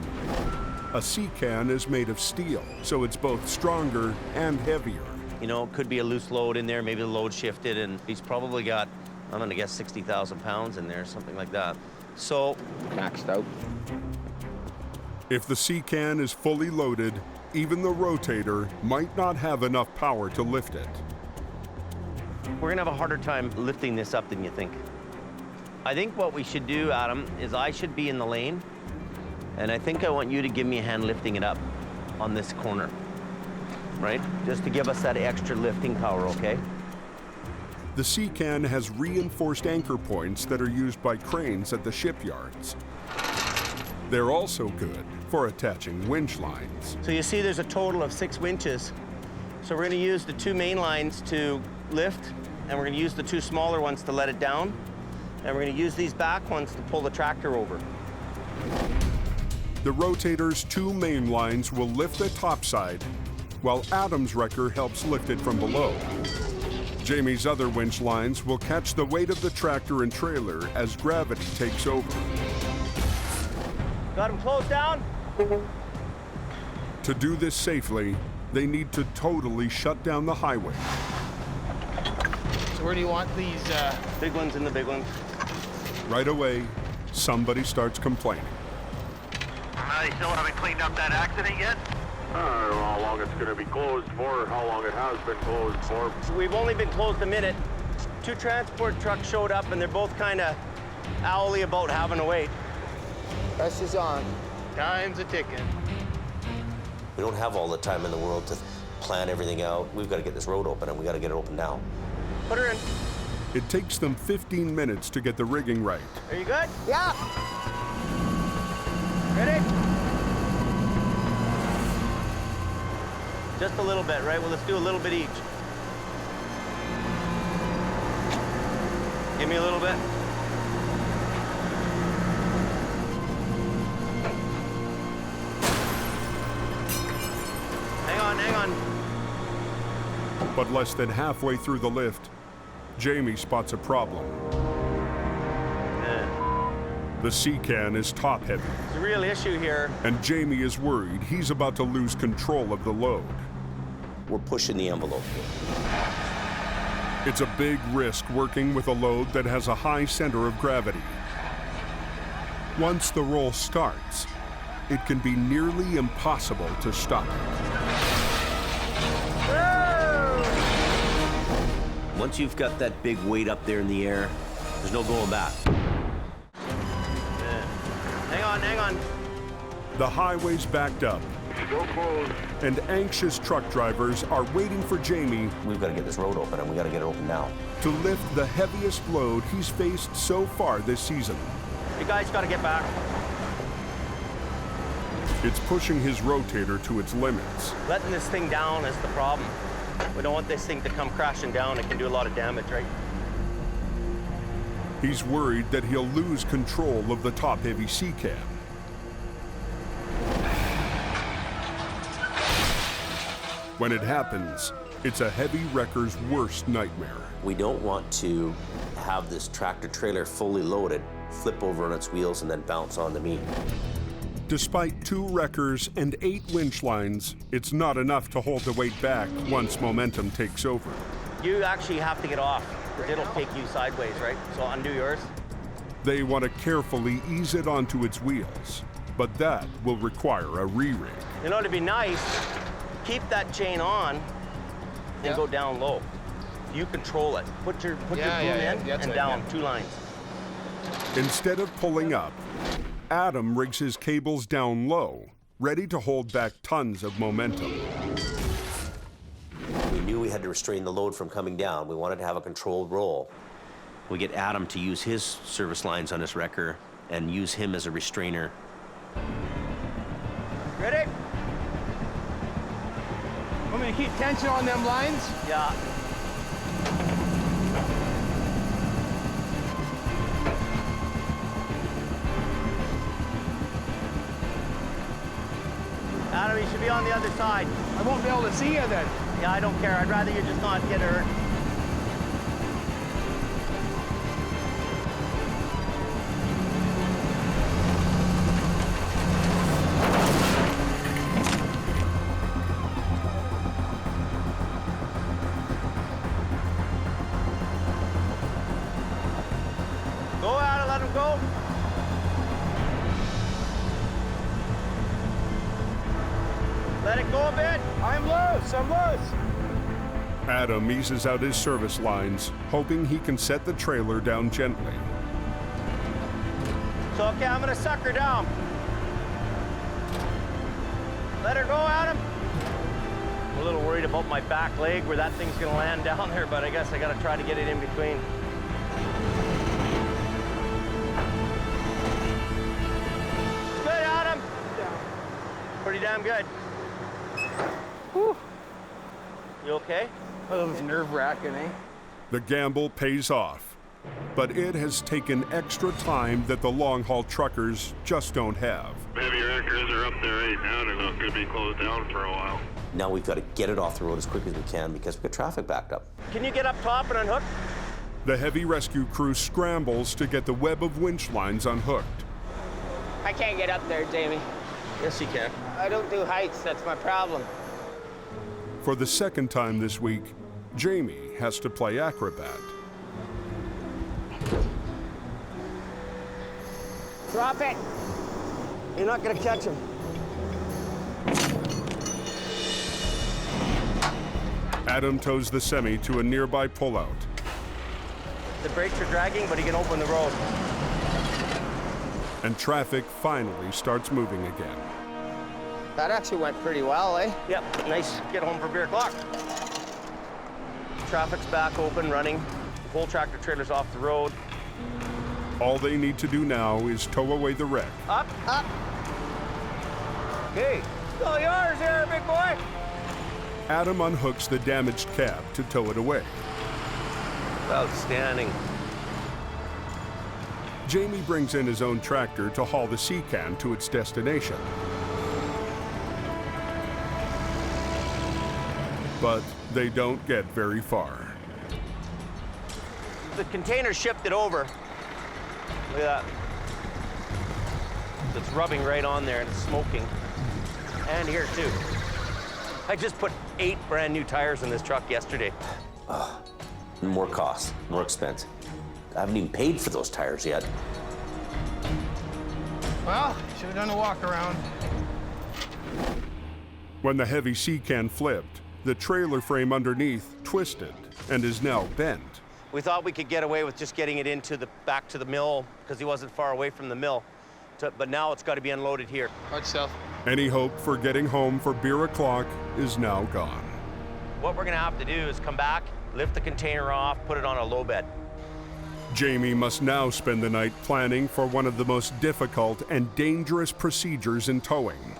a C-can is made of steel, so it's both stronger and heavier. You know, it could be a loose load in there, maybe the load shifted, and he's probably got, I'm gonna guess 60,000 pounds in there, something like that. So, maxed out. If the C-can is fully loaded, even the Rotator might not have enough power to lift it. we're gonna have a harder time lifting this up than you think. I think what we should do, Adam, is I should be in the lane, and I think I want you to give me a hand lifting it up on this corner, right? Just to give us that extra lifting power, okay? The C-can has reinforced anchor points that are used by cranes at the shipyards. They're also good for attaching winch lines. So you see there's a total of 6 winches. So we're gonna use the 2 main lines to lift, and we're gonna use the 2 smaller ones to let it down, and we're gonna use these back ones to pull the tractor over. The Rotator's 2 main lines will lift the topside, while Adam's wrecker helps lift it from below. Jamie's other winch lines will catch the weight of the tractor and trailer as gravity takes over. Got them closed down? To do this safely, they need to totally shut down the highway. So where do you want these? Big ones and the big ones. Right away, somebody starts complaining. They still haven't cleaned up that accident yet? I don't know how long it's going to be closed for, or how long it has been closed for. We've only been closed a minute. 2 transport trucks showed up, and they're both kind of owly about having to wait. Pressure's on. Time's a ticking. We don't have all the time in the world to plan everything out. We've got to get this road open, and we've got to get it open now. Put her in. It takes them 15 minutes to get the rigging right. Are you good? Yeah. Ready? Just a little bit, right? Well, let's do a little bit each. Give me a little bit. Hang on. But less than halfway through the lift, Jamie spots a problem. The C-can is top-heavy. There's a real issue here. And Jamie is worried he's about to lose control of the load. We're pushing the envelope here. It's a big risk working with a load that has a high center of gravity. Once the roll starts, it can be nearly impossible to stop it. Once you've got that big weight up there in the air, there's no going back. Hang on. The highway's backed up, and anxious truck drivers are waiting for Jamie. We've got to get this road open, and we've got to get it open now. To lift the heaviest load he's faced so far this season. You guys got to get back. It's pushing his Rotator to its limits. Letting this thing down is the problem. We don't want this thing to come crashing down. It can do a lot of damage, right? He's worried that he'll lose control of the top-heavy C-can. When it happens, it's a heavy wrecker's worst nightmare. We don't want to have this tractor trailer fully loaded, flip over on its wheels, and then bounce on the me. Despite 2 wreckers and 8 winch lines, it's not enough to hold the weight back once momentum takes over. You actually have to get off, because it'll take you sideways, right? So undo yours. They want to carefully ease it onto its wheels, but that will require a re-rig. You know, it'd be nice, keep that chain on and go down low. You control it. Put your boom in and down, 2 lines. Instead of pulling up, Adam rigs his cables down low, ready to hold back tons of momentum. We knew we had to restrain the load from coming down. We wanted to have a controlled roll. We get Adam to use his service lines on his wrecker and use him as a restrainer. Ready? Want me to keep tension on them lines? Yeah. Adam, you should be on the other side. I won't be able to see you then. Yeah, I don't care. I'd rather you just not get hurt. Go, Adam, let him go. Let it go a bit. I'm loose. Adam eases out his service lines, hoping he can set the trailer down gently. So, okay, I'm gonna suck her down. Let her go, Adam. I'm a little worried about my back leg where that thing's gonna land down there, but I guess I gotta try to get it in between. Good, Adam. Pretty damn good. Whew. You okay? That was nerve-wracking, eh? The gamble pays off, but it has taken extra time that the long-haul truckers just don't have. Heavy wreckers are up there right now. They're not going to be closed down for a while. Now we've got to get it off the road as quick as we can because we've got traffic backed up. Can you get up top and unhook? The heavy rescue crew scrambles to get the web of winch lines unhooked. I can't get up there, Jamie. Yes, you can. I don't do heights, that's my problem. For the second time this week, Jamie has to play acrobat. Drop it. You're not gonna catch him. Adam tows the semi to a nearby pullout. The brakes are dragging, but he can open the road. And traffic finally starts moving again. That actually went pretty well, eh? Yep, nice get home for beer o'clock. Traffic's back open, running. The whole tractor trailer's off the road. All they need to do now is tow away the wreck. Up, up. Okay, it's all yours here, big boy. Adam unhooks the damaged cab to tow it away. Outstanding. Jamie brings in his own tractor to haul the sea can to its destination. But they don't get very far. The container shipped it over. Look at that. It's rubbing right on there and it's smoking. And here too. I just put 8 brand new tires in this truck yesterday. More cost, more expense. I haven't even paid for those tires yet. Well, should have done a walk around. When the heavy sea can flipped, the trailer frame underneath twisted and is now bent. We thought we could get away with just getting it back to the mill because he wasn't far away from the mill. But now it's got to be unloaded here. Watch yourself. Any hope for getting home for beer o'clock is now gone. What we're gonna have to do is come back, lift the container off, put it on a low bed. Jamie must now spend the night planning for one of the most difficult and dangerous procedures in towing,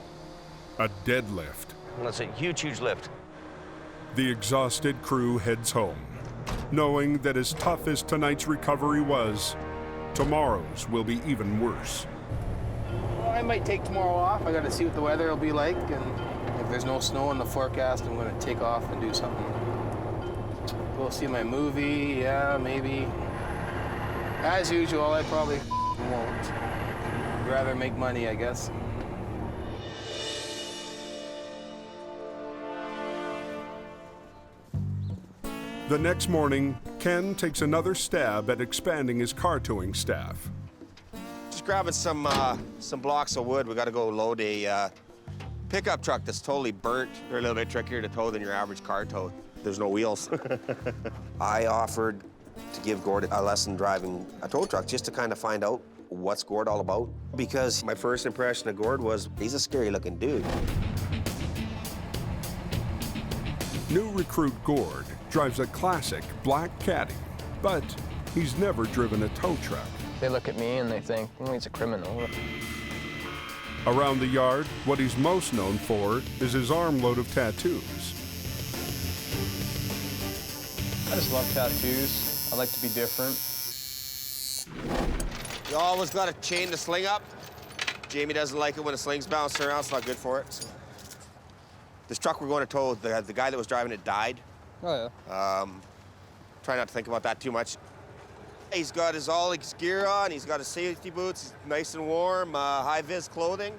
a deadlift. That's a huge, huge lift. The exhausted crew heads home, knowing that as tough as tonight's recovery was, tomorrow's will be even worse. Well, I might take tomorrow off. I got to see what the weather will be like, and if there's no snow in the forecast, I'm going to take off and do something. Go see my movie, yeah, maybe. As usual, I probably won't. I'd rather make money, I guess. The next morning, Ken takes another stab at expanding his car towing staff. Just grabbing some blocks of wood. We got to go load a pickup truck that's totally burnt. They're a little bit trickier to tow than your average car tow. There's no wheels. I offered to give Gourd a lesson driving a tow truck just to kind of find out what's Gourd all about. Because my first impression of Gourd was he's a scary looking dude. New recruit Gourd drives a classic black Caddy, but he's never driven a tow truck. They look at me and they think, oh, he's a criminal. Around the yard, what he's most known for is his armload of tattoos. I just love tattoos. I like to be different. You always got to chain the sling up. Jamie doesn't like it when the sling's bouncing around. It's not good for it. So. This truck we're going to tow, the guy that was driving it died. Oh, yeah. Try not to think about that too much. He's got all his gear on. He's got his safety boots, nice and warm, high-vis clothing.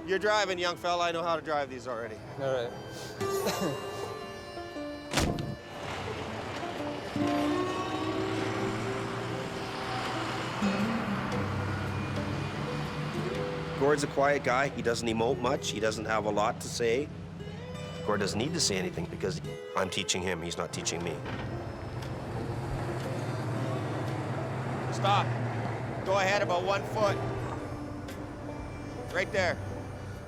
You're driving, young fella. I know how to drive these already. All right. Gord's a quiet guy. He doesn't emote much. He doesn't have a lot to say. Gord doesn't need to say anything because I'm teaching him. He's not teaching me. Stop. Go ahead about 1 foot. Right there.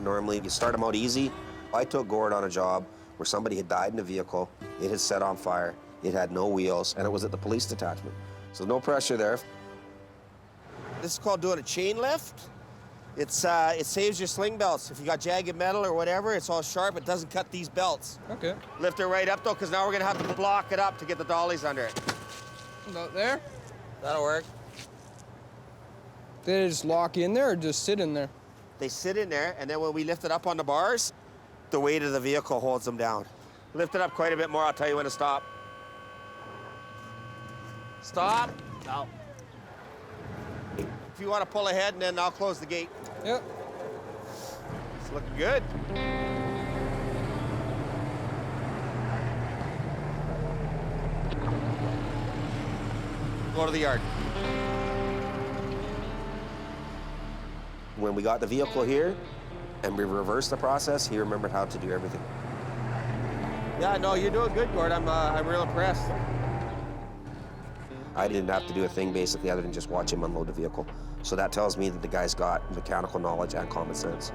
Normally, you start them out easy. I took Gord on a job where somebody had died in a vehicle. It had set on fire. It had no wheels, and it was at the police detachment. So no pressure there. This is called doing a chain lift. It saves your sling belts. If you got jagged metal or whatever, it's all sharp. It doesn't cut these belts. Okay. Lift it right up, though, because now we're going to have to block it up to get the dollies under it. About there? That'll work. They just lock in there or just sit in there? They sit in there, and then when we lift it up on the bars, the weight of the vehicle holds them down. Lift it up quite a bit more, I'll tell you when to stop. Stop. No. If you want to pull ahead, and then I'll close the gate. Yep. It's looking good. Go to the yard. When we got the vehicle here and we reversed the process, he remembered how to do everything. Yeah, no, you're doing good, Gord. I'm real impressed. I didn't have to do a thing basically other than just watch him unload the vehicle. So that tells me that the guy's got mechanical knowledge and common sense.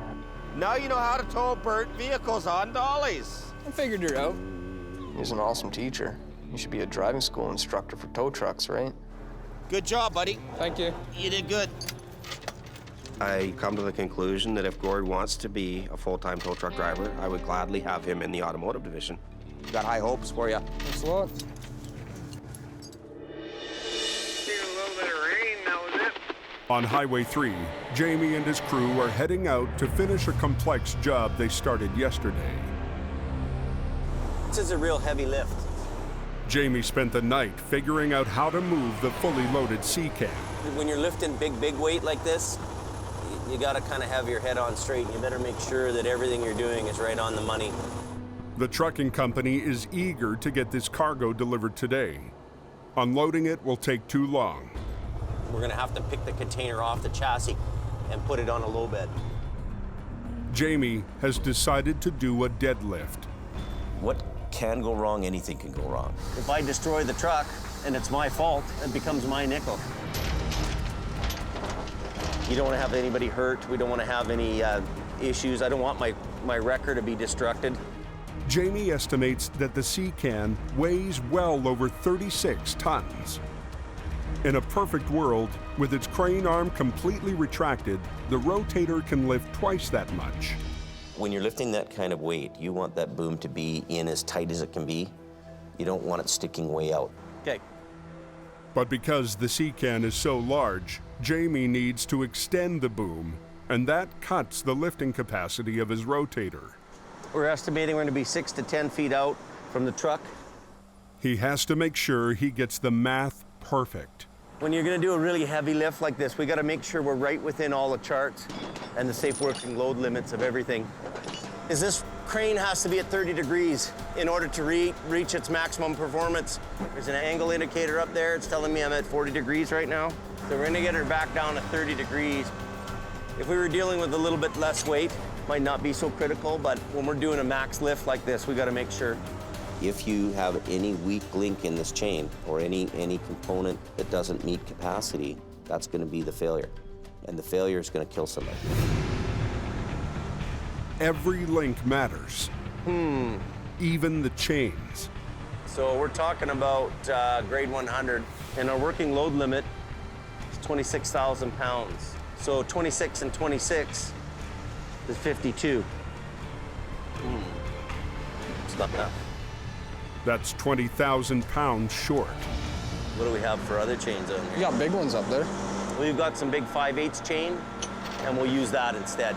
Now you know how to tow burnt vehicles on dollies. I figured it out. He's an awesome teacher. You should be a driving school instructor for tow trucks, right? Good job, buddy. Thank you. You did good. I come to the conclusion that if Gord wants to be a full-time tow truck driver, I would gladly have him in the automotive division. Got high hopes for you. Thanks a lot. On Highway 3, Jamie and his crew are heading out to finish a complex job they started yesterday. This is a real heavy lift. Jamie spent the night figuring out how to move the fully loaded C-cam. When you're lifting big weight like this, you gotta kind of have your head on straight. You better make sure that everything you're doing is right on the money. The trucking company is eager to get this cargo delivered today. Unloading it will take too long. We're gonna have to pick the container off the chassis and put it on a low bed. Jamie has decided to do a deadlift. What can go wrong? Anything can go wrong. If I destroy the truck and it's my fault, it becomes my nickel. You don't want to have anybody hurt. We don't want to have any issues. I don't want my wrecker to be destructed. Jamie estimates that the C-can weighs well over 36 tons. In a perfect world, with its crane arm completely retracted, the Rotator can lift twice that much. When you're lifting that kind of weight, you want that boom to be in as tight as it can be. You don't want it sticking way out. Okay. But because the C-can is so large, Jamie needs to extend the boom, and that cuts the lifting capacity of his Rotator. We're estimating we're going to be 6 to 10 feet out from the truck. He has to make sure he gets the math perfect. When you're going to do a really heavy lift like this, we got to make sure we're right within all the charts and the safe working load limits of everything. This crane has to be at 30 degrees in order to reach its maximum performance. There's an angle indicator up there. It's telling me I'm at 40 degrees right now. So we're going to get her back down to 30 degrees. If we were dealing with a little bit less weight, might not be so critical, but when we're doing a max lift like this, we got to make sure. If you have any weak link in this chain or any component that doesn't meet capacity, that's going to be the failure. And the failure is going to kill somebody. Every link matters. Even the chains. So we're talking about grade 100, and our working load limit is 26,000 pounds. So 26 and 26 is 52. It's not enough. That's 20,000 pounds short. What do we have for other chains on here? You got big ones up there. We've got some big 5/8 chain, and we'll use that instead.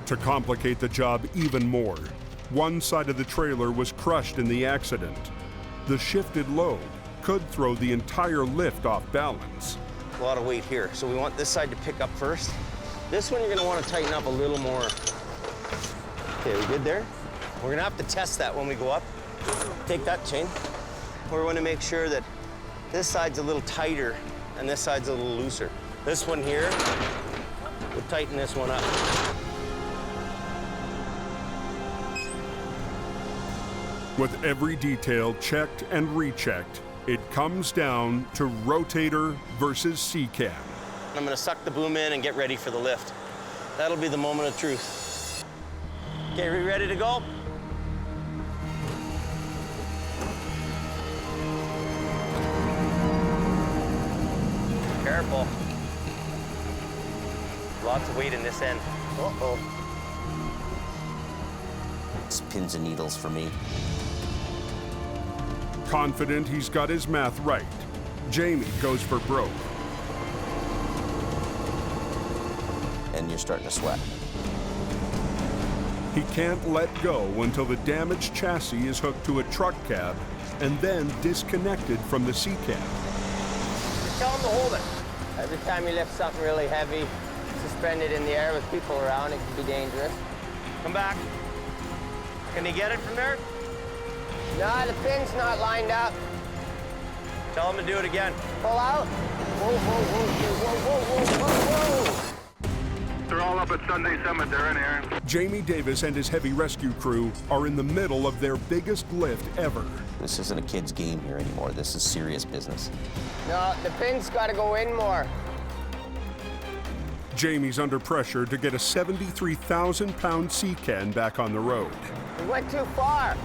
To complicate the job even more, one side of the trailer was crushed in the accident. The shifted load could throw the entire lift off balance. A lot of weight here, so we want this side to pick up first. This one you're gonna want to tighten up a little more. Okay, we good there? We're gonna have to test that when we go up. Take that chain. We're gonna make sure that this side's a little tighter and this side's a little looser. This one here, we'll tighten this one up. With every detail checked and rechecked, it comes down to rotator versus C-cam. I'm gonna suck the boom in and get ready for the lift. That'll be the moment of truth. Okay, we ready to go? Careful. Lots of weight in this end. Uh-oh. It's pins and needles for me. Confident he's got his math right, Jamie goes for broke. And you're starting to sweat. He can't let go until the damaged chassis is hooked to a truck cab and then disconnected from the C-cab. Tell him to hold it. Every time you lift something really heavy, suspended in the air with people around, it can be dangerous. Come back. Can you get it from there? No, the pin's not lined up. Tell him to do it again. Pull out. Whoa, whoa, whoa, whoa, whoa, whoa, whoa, whoa. They're all up at Sunday Summit. They're in here. Jamie Davis and his heavy rescue crew are in the middle of their biggest lift ever. This isn't a kid's game here anymore. This is serious business. No, the pin's got to go in more. Jamie's under pressure to get a 73,000-pound C-can back on the road. We went too far.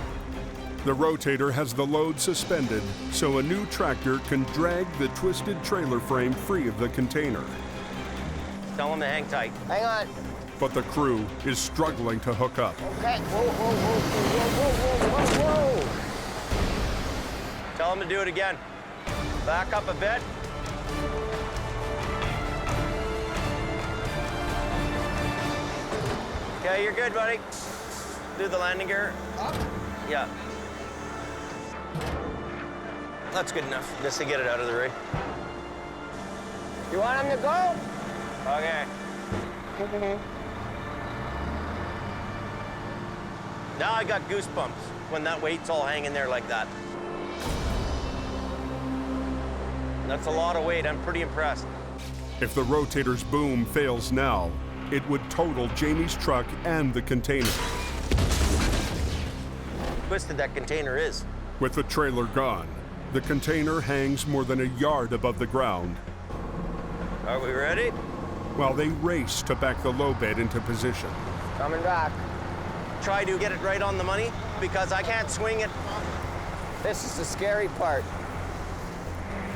The rotator has the load suspended, so a new tractor can drag the twisted trailer frame free of the container. Tell him to hang tight. Hang on. But the crew is struggling to hook up. Okay. Whoa, whoa, whoa, whoa, whoa, whoa, whoa. Tell him to do it again. Back up a bit. Okay, you're good, buddy. Do the landing gear. Up? Yeah. That's good enough, just to get it out of the rig. You want him to go? Okay. Now I got goosebumps when that weight's all hanging there like that. That's a lot of weight. I'm pretty impressed. If the rotator's boom fails now, it would total Jamie's truck and the container. Twisted that container is. With the trailer gone, the container hangs more than a yard above the ground. Are we ready? While they race to back the low bed into position. Coming back. Try to get it right on the money because I can't swing it. This is the scary part.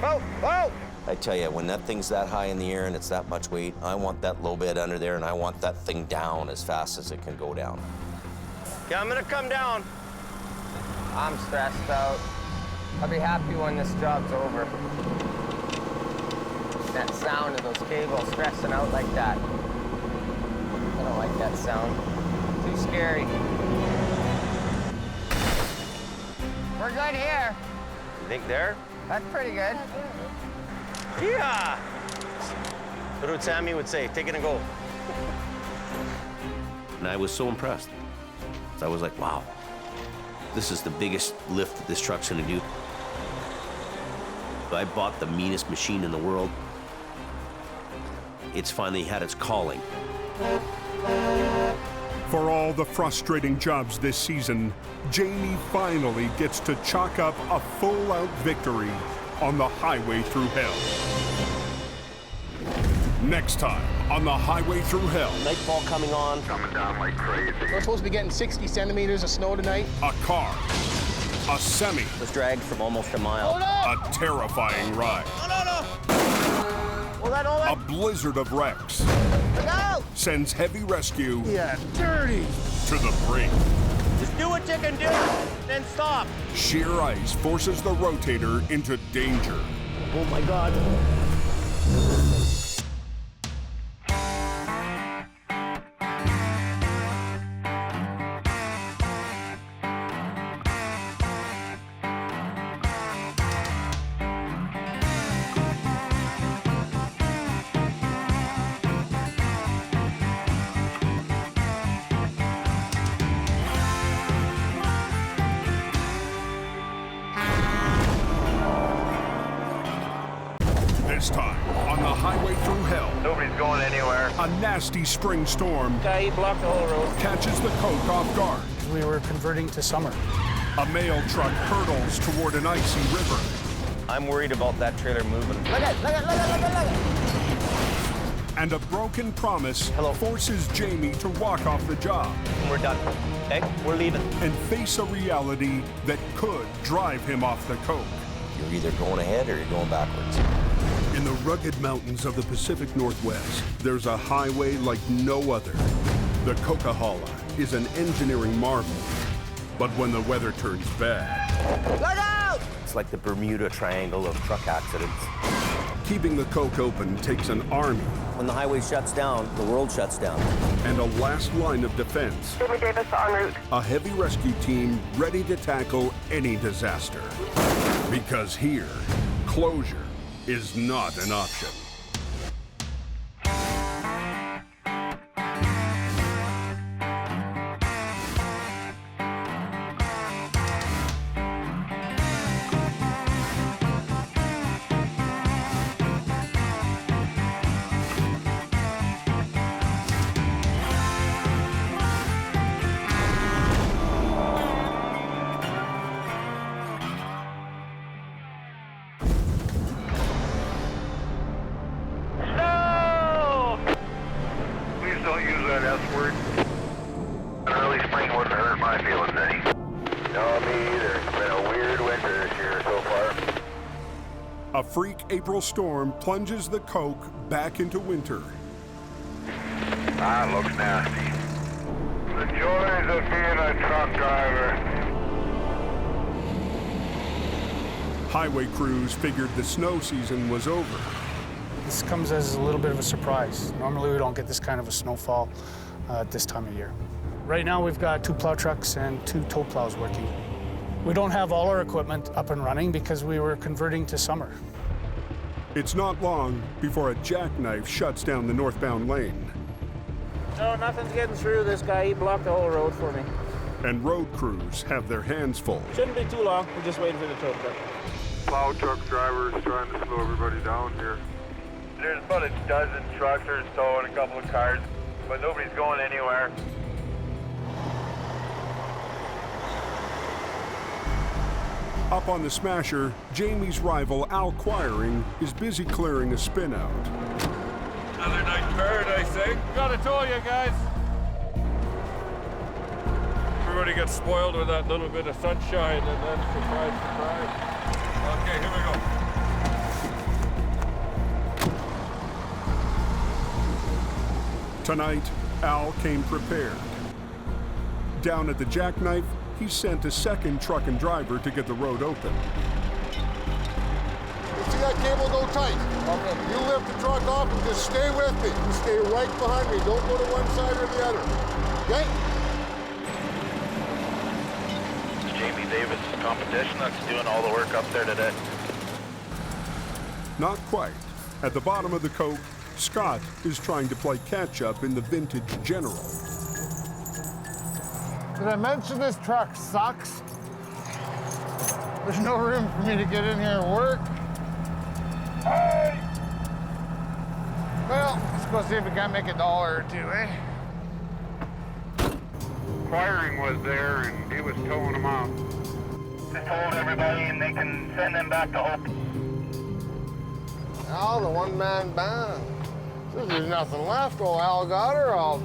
Whoa, whoa! I tell you, when that thing's that high in the air and it's that much weight, I want that low bed under there and I want that thing down as fast as it can go down. Okay, I'm gonna come down. I'm stressed out. I'll be happy when this job's over. That sound of those cables stressing out like that. I don't like that sound. Too scary. We're good here. You think there? That's pretty good. Yeah! That's what Sammy would say, take it and go. And I was so impressed. I was like, wow, this is the biggest lift that this truck's gonna do. I bought the meanest machine in the world. It's finally had its calling. For all the frustrating jobs this season, Jamie finally gets to chalk up a full-out victory on the highway through hell. Next time on the highway through hell. Nightfall coming on. Coming down like crazy. We're supposed to be getting 60 centimeters of snow tonight. A car. A semi. Was dragged from almost a mile. A terrifying ride. A blizzard of wrecks. Sends heavy rescue dirty. to the brink. Just do what you can do, then stop. Sheer ice forces the rotator into danger. Oh my God. This time, on the highway through hell, Nobody's going anywhere. a nasty spring storm Guy, he blocked the whole road. catches the coke off guard. We were converting to summer. A mail truck hurtles toward an icy river. I'm worried about that trailer moving. Look at, look at, look at, look at, look at. And a broken promise forces Jamie to walk off the job. We're done. Okay, we're leaving. And face a reality that could drive him off the coke. You're either going ahead or you're going backwards. In the rugged mountains of the Pacific Northwest, there's a highway like no other. The Coca-Cola is an engineering marvel. But when the weather turns bad... Look out! It's like the Bermuda Triangle of truck accidents. Keeping the coke open takes an army. When the highway shuts down, the world shuts down. And a last line of defense. Jimmy Davis en route. A heavy rescue team ready to tackle any disaster. Because here, closure is not an option. A freak April storm plunges the coke back into winter. That looks nasty. The joys of being a truck driver. Highway crews figured the snow season was over. This comes as a little bit of a surprise. Normally we don't get this kind of a snowfall at this time of year. Right now we've got 2 plow trucks and 2 tow plows working. We don't have all our equipment up and running because we were converting to summer. It's not long before a jackknife shuts down the northbound lane. No, nothing's getting through. This guy, he blocked the whole road for me. And road crews have their hands full. Shouldn't be too long. We're just waiting for the tow truck. Plow truck drivers trying to slow everybody down here. There's about a dozen trucks or so and a couple of cars, but nobody's going anywhere. Up on the Smasher, Jamie's rival Al Quiring is busy clearing a spin out. Another night in paradise, eh? Gotta tow you guys. Everybody gets spoiled with that little bit of sunshine and then surprise, surprise. Okay, here we go. Tonight, Al came prepared. Down at the jackknife, he sent a second truck and driver to get the road open. You see that cable go tight? Okay. You lift the truck off and just stay with me. You stay right behind me. Don't go to one side or the other. Okay? Jamie Davis Compilation that's doing all the work up there today. Not quite. At the bottom of the coke, Scott is trying to play catch-up in the vintage General. Did I mention this truck sucks? There's no room for me to get in here and work. Well, let's go see if we can't make $1 or $2, eh? Quiring was there and he was towing them out. Just told everybody and they can send them back to Hope. Al, the one-man band. There's nothing left. Old Al got her.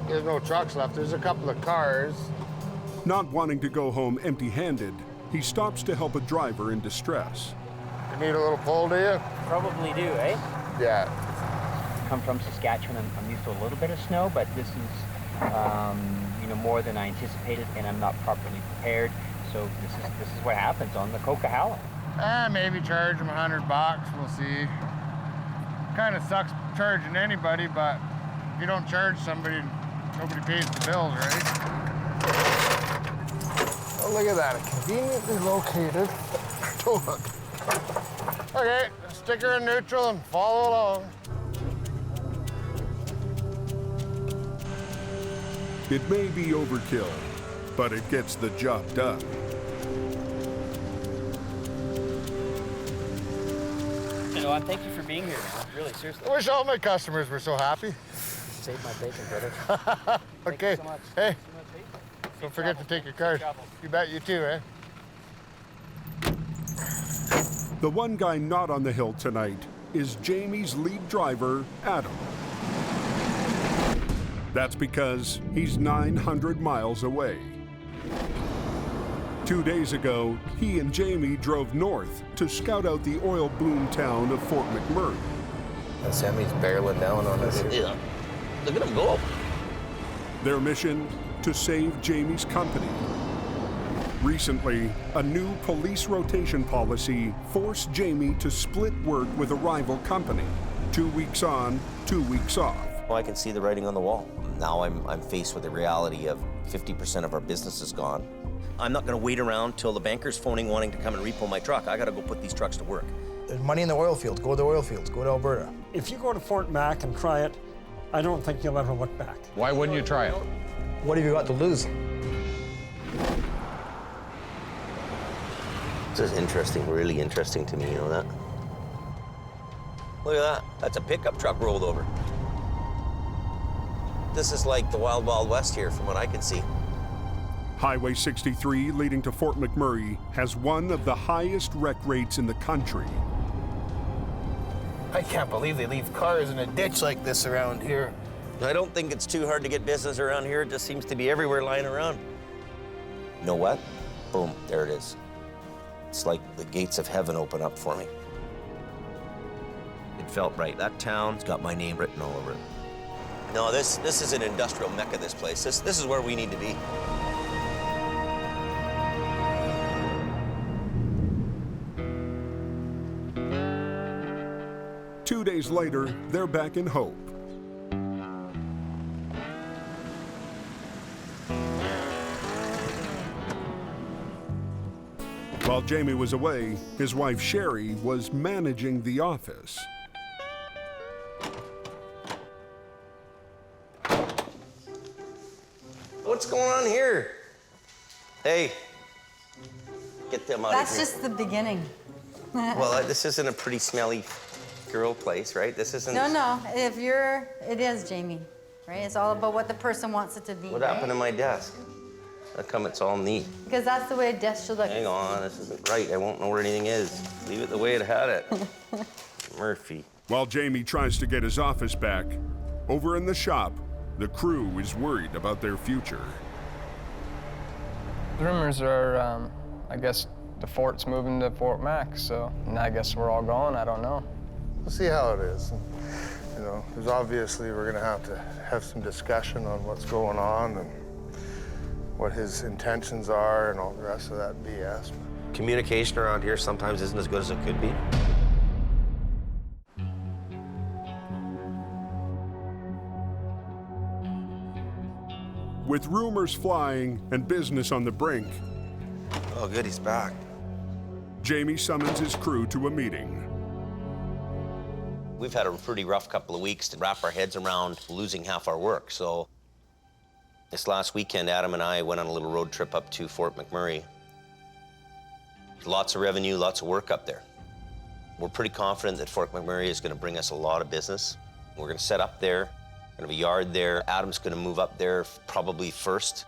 There's no trucks left. There's a couple of cars. Not wanting to go home empty-handed, he stops to help a driver in distress. You need a little pull, do you? Probably do, eh? Yeah. Come from Saskatchewan. I'm used to a little bit of snow, but this is, more than I anticipated, and I'm not properly prepared. So this is what happens on the Coquihalla. Maybe charge them $100, we'll see. Kind of sucks charging anybody, but if you don't charge somebody, nobody pays the bills, right? Oh, look at that, conveniently located tow hook. Okay, stick her in neutral and follow along. It may be overkill, but it gets the job done. You know, thank you for being here, man. Really, seriously. I wish all my customers were so happy. Save my bacon, brother. Okay, so much. hey, don't forget to take your card. You bet, you too, eh? The one guy not on the hill tonight is Jamie's lead driver, Adam. That's because he's 900 miles away. 2 days ago, he and Jamie drove north to scout out the oil boom town of Fort McMurray. Sammy's barreling down on us here. Yeah. Look at him go. Their mission, to save Jamie's company. Recently, a new police rotation policy forced Jamie to split work with a rival company. 2 weeks on, 2 weeks off. Well, I can see the writing on the wall. Now I'm faced with the reality of 50% of our business is gone. I'm not gonna wait around till the banker's phoning wanting to come and repo my truck. I gotta go put these trucks to work. There's money in the oil fields. Go to the oil fields. Go to Alberta. If you go to Fort Mac and try it, I don't think you'll ever look back. Why wouldn't you try it? What have you got to lose? This is interesting, really interesting to me, you know that? Look at that. That's a pickup truck rolled over. This is like the Wild Wild West here from what I can see. Highway 63 leading to Fort McMurray has one of the highest wreck rates in the country. I can't believe they leave cars in a ditch like this around here. I don't think it's too hard to get business around here. It just seems to be everywhere lying around. You know what? Boom, there it is. It's like the gates of heaven open up for me. It felt right. That town's got my name written all over it. No, this is an industrial mecca, this place. This is where we need to be. Two days later, they're back in Hope. While Jamie was away, his wife Sherry was managing the office. What's going on here? Hey, get them out of here. That's just the beginning. Well, this isn't a pretty smelly girl place, right? This isn't... No, it is, Jamie, right? It's all about what the person wants it to be. What happened to my desk? How come it's all neat? Because that's the way a desk should look. Hang on, this isn't right. I won't know where anything is. Leave it the way it had it. Murphy. While Jamie tries to get his office back, over in the shop, the crew is worried about their future. The rumors are, I guess, the fort's moving to Fort Mac, so and I guess we're all gone. I don't know. We'll see how it is. You know, there's obviously we're gonna have some discussion on what's going on and what his intentions are and all the rest of that BS. Communication around here sometimes isn't as good as it could be. With rumors flying and business on the brink, Oh, good, he's back. Jamie summons his crew to a meeting. We've had a pretty rough couple of weeks to wrap our heads around losing half our work. So this last weekend, Adam and I went on a little road trip up to Fort McMurray. Lots of revenue, lots of work up there. We're pretty confident that Fort McMurray is going to bring us a lot of business. We're going to set up there. We're going to have a yard there. Adam's going to move up there probably first.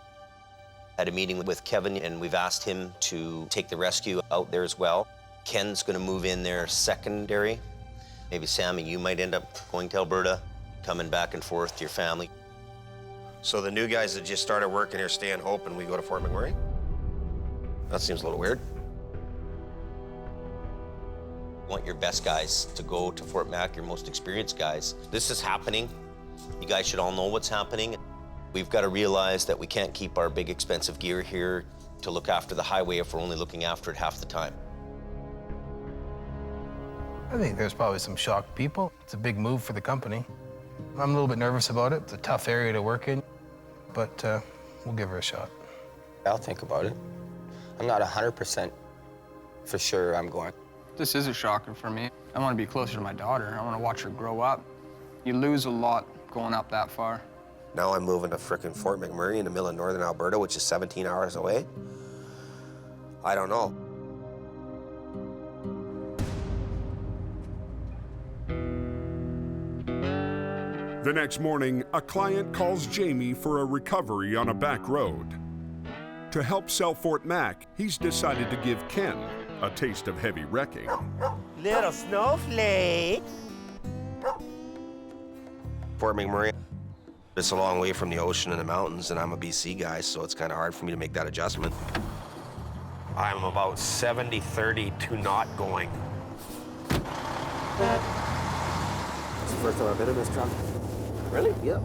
Had a meeting with Kevin, and we've asked him to take the rescue out there as well. Ken's going to move in there secondary. Maybe Sammy, you might end up going to Alberta, coming back and forth to your family. So the new guys that just started working here stay in Hope and we go to Fort McMurray? That seems a little weird. You want your best guys to go to Fort Mac, your most experienced guys. This is happening. You guys should all know what's happening. We've got to realize that we can't keep our big expensive gear here to look after the highway if we're only looking after it half the time. I think there's probably some shocked people. It's a big move for the company. I'm a little bit nervous about it. It's a tough area to work in, but we'll give her a shot. I'll think about it. I'm not 100% for sure I'm going. This is a shocker for me. I want to be closer to my daughter. I want to watch her grow up. You lose a lot going up that far. Now I'm moving to frickin' Fort McMurray in the middle of northern Alberta, which is 17 hours away. I don't know. The next morning, a client calls Jamie for a recovery on a back road. To help sell Fort Mac, he's decided to give Ken a taste of heavy wrecking. Little snowflake. Fort McMurray, it's a long way from the ocean and the mountains, and I'm a BC guy, so it's kind of hard for me to make that adjustment. I'm about 70-30 to not going. It's the first time I've been in this truck. Really? Yeah.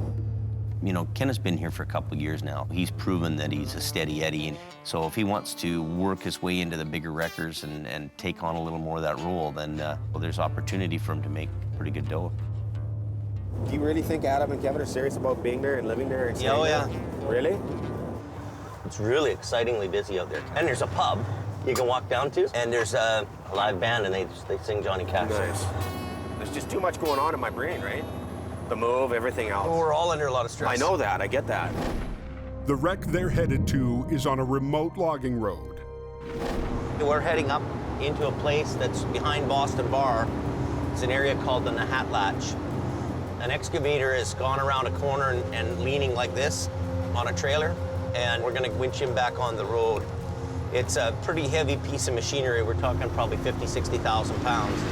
You know, Ken has been here for a couple of years now. He's proven that he's a steady Eddie, and so if he wants to work his way into the bigger wreckers and take on a little more of that role, then well, there's opportunity for him to make pretty good dough. Do you really think Adam and Kevin are serious about being there and living there? And Yeah, oh yeah. Really? It's really excitingly busy out there. And there's a pub you can walk down to, and there's a live band, and they sing Johnny Cash. Nice. There's just too much going on in my brain, right? The move, everything else. Well, we're all under a lot of stress. I know that, I get that. The wreck they're headed to is on a remote logging road. We're heading up into a place that's behind Boston Bar. It's an area called the Nahatlatch. An excavator has gone around a corner and leaning like this on a trailer, and we're gonna winch him back on the road. It's a pretty heavy piece of machinery. We're talking probably 50,000, 60,000 pounds.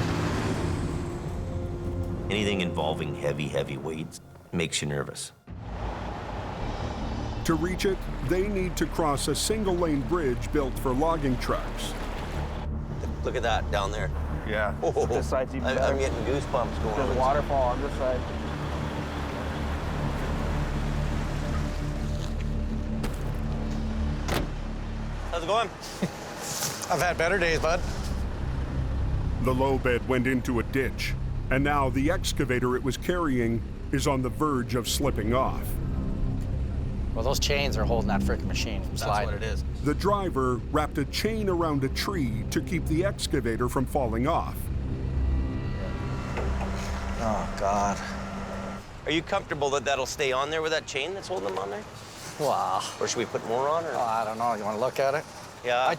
Anything involving heavy weights makes you nervous. To reach it, they need to cross a single-lane bridge built for logging trucks. Look at that down there. Yeah. Oh, This side's even better. I'm getting goosebumps going on. There's waterfall on this side. How's it going? I've had better days, bud. The low bed went into a ditch, and now the excavator it was carrying is on the verge of slipping off. Well, those chains are holding that frickin' machine from sliding. That's what it is. The driver wrapped a chain around a tree to keep the excavator from falling off. Oh, God. Are you comfortable that that'll stay on there with that chain that's holding them on there? Wow. Or should we put more on? Or? Oh, I don't know. You want to look at it? Yeah.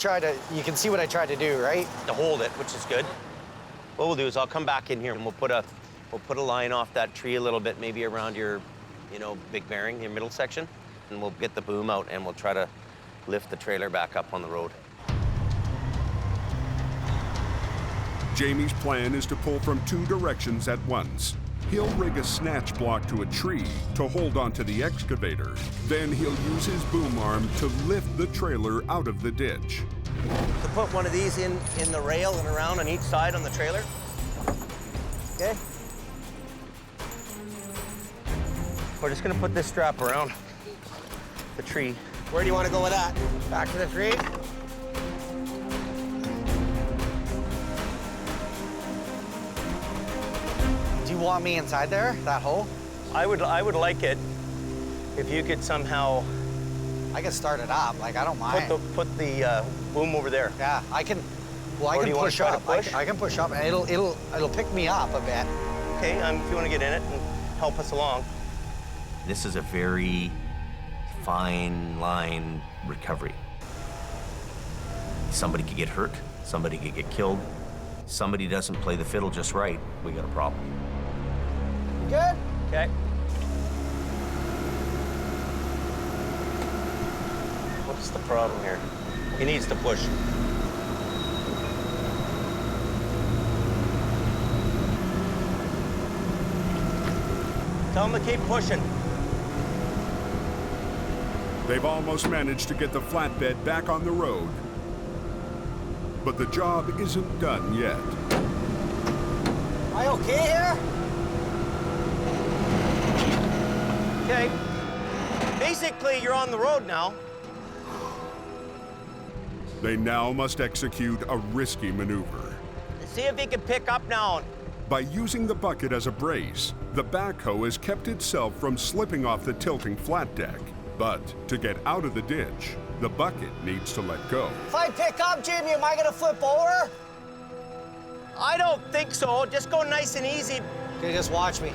You can see what I tried to do, right? To hold it, which is good. What we'll do is I'll come back in here and we'll put a line off that tree a little bit, maybe around your, big bearing, your middle section, and we'll get the boom out and we'll try to lift the trailer back up on the road. Jamie's plan is to pull from two directions at once. He'll rig a snatch block to a tree to hold onto the excavator. Then he'll use his boom arm to lift the trailer out of the ditch. To put one of these in the rail and around on each side on the trailer. Okay. We're just gonna put this strap around the tree. Where do you want to go with that? Back to the tree? Do you want me inside there, that hole? I would like it if you could somehow. I can start it up. Like, I don't mind. Put the boom over there. Yeah, I can. Well, I Or do can you wanna push try to up. push? I can push up, and it'll pick me up a bit. Okay, if you want to get in it and help us along. This is a very fine line recovery. Somebody could get hurt. Somebody could get killed. Somebody doesn't play the fiddle just right. We got a problem. You good? Okay. What's the problem here? He needs to push. Tell him to keep pushing. They've almost managed to get the flatbed back on the road. But the job isn't done yet. Am I okay here? Okay. Basically, you're on the road now. They now must execute a risky maneuver. This See if he can pick up now. By using the bucket as a brace, the backhoe has kept itself from slipping off the tilting flat deck. But to get out of the ditch, the bucket needs to let go. If I pick up, Jimmy, am I gonna flip over? I don't think so. Just go nice and easy. Okay, just watch me.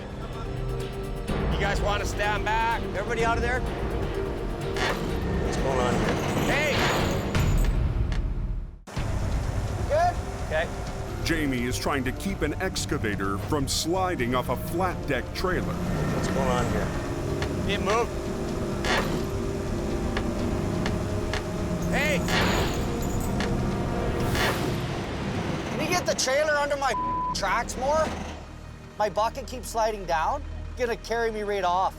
You guys want to stand back? Everybody out of there? What's going on here? Hey! Good? Okay. Jamie is trying to keep an excavator from sliding off a flat deck trailer. What's going on here? It moved. Hey! Can you get the trailer under my tracks more? My bucket keeps sliding down. It's gonna carry me right off.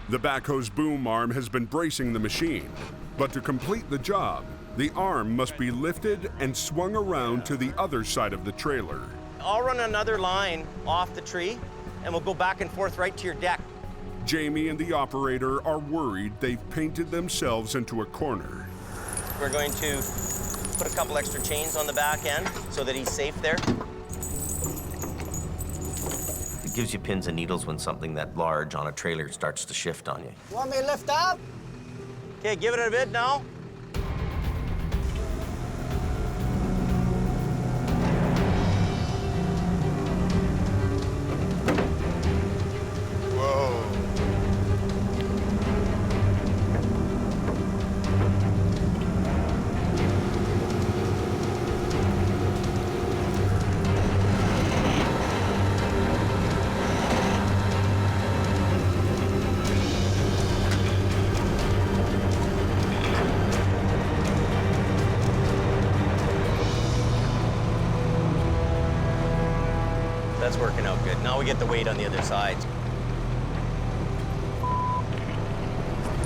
The backhoe's boom arm has been bracing the machine, but to complete the job, the arm must be lifted and swung around to the other side of the trailer. I'll run another line off the tree, and we'll go back and forth right to your deck. Jamie and the operator are worried they've painted themselves into a corner. We're going to put a couple extra chains on the back end so that he's safe there. It gives you pins and needles when something that large on a trailer starts to shift on you. You want me to lift up? Okay, give it a bit now. That's working out good. Now we get the weight on the other side.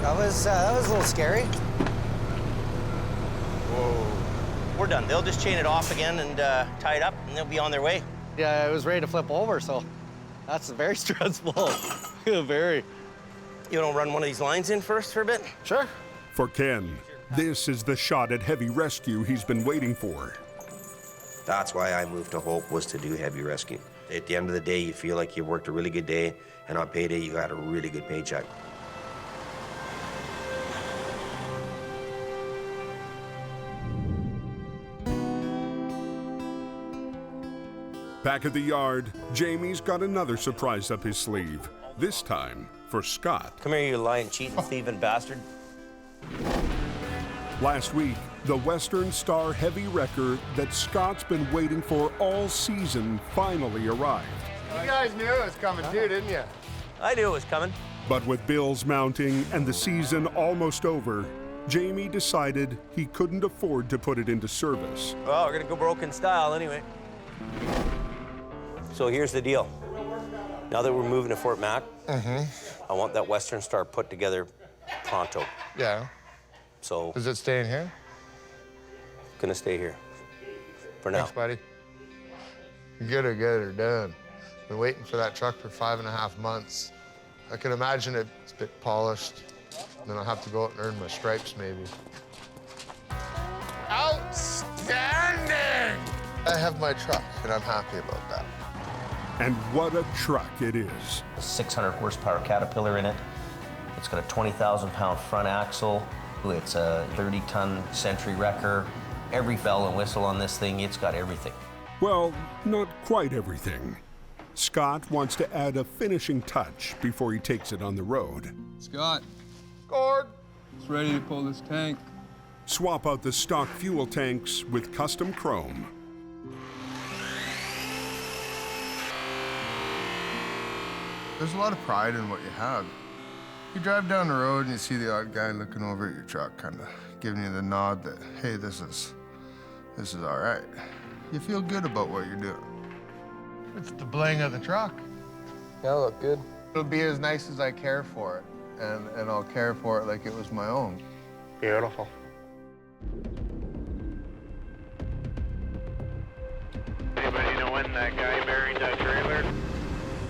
That was a little scary. Whoa. We're done. They'll just chain it off again and tie it up, and they'll be on their way. Yeah, I was ready to flip over, so that's very stressful. Very. You want to run one of these lines in first for a bit? Sure. For Ken, this is the shot at heavy rescue he's been waiting for. That's why I moved to Hope, was to do heavy rescue. At the end of the day, you feel like you worked a really good day, and on payday, you got a really good paycheck. Back at the yard, Jamie's got another surprise up his sleeve, this time for Scott. Come here, you lying, cheating, thieving bastard. Last week, the Western Star heavy wrecker that Scott's been waiting for all season finally arrived. You guys knew it was coming too, didn't you? I knew it was coming. But with bills mounting and the season almost over, Jamie decided he couldn't afford to put it into service. Well, we're gonna go broken style anyway. So here's the deal. Now that we're moving to Fort Mac, I want that Western Star put together pronto. Yeah. So. Is it staying here? Gonna stay here for now. Thanks, buddy. You get her done. Been waiting for that truck for 5.5 months. I can imagine it's a bit polished. And then I'll have to go out and earn my stripes, maybe. Outstanding! I have my truck, and I'm happy about that. And what a truck it is. A 600 horsepower Caterpillar in it. It's got a 20,000-pound front axle. It's a 30-ton Century wrecker. Every bell and whistle on this thing, it's got everything. Well, not quite everything. Scott wants to add a finishing touch before he takes it on the road. Scott. Gourd. It's ready to pull this tank. Swap out the stock fuel tanks with custom chrome. There's a lot of pride in what you have. You drive down the road and you see the odd guy looking over at your truck, kind of giving you the nod that, hey, this is all right. You feel good about what you're doing. It's the bling of the truck. Yeah, look good. It'll be as nice as I care for it, and I'll care for it like it was my own. Beautiful. Anybody know when that guy buried that trailer?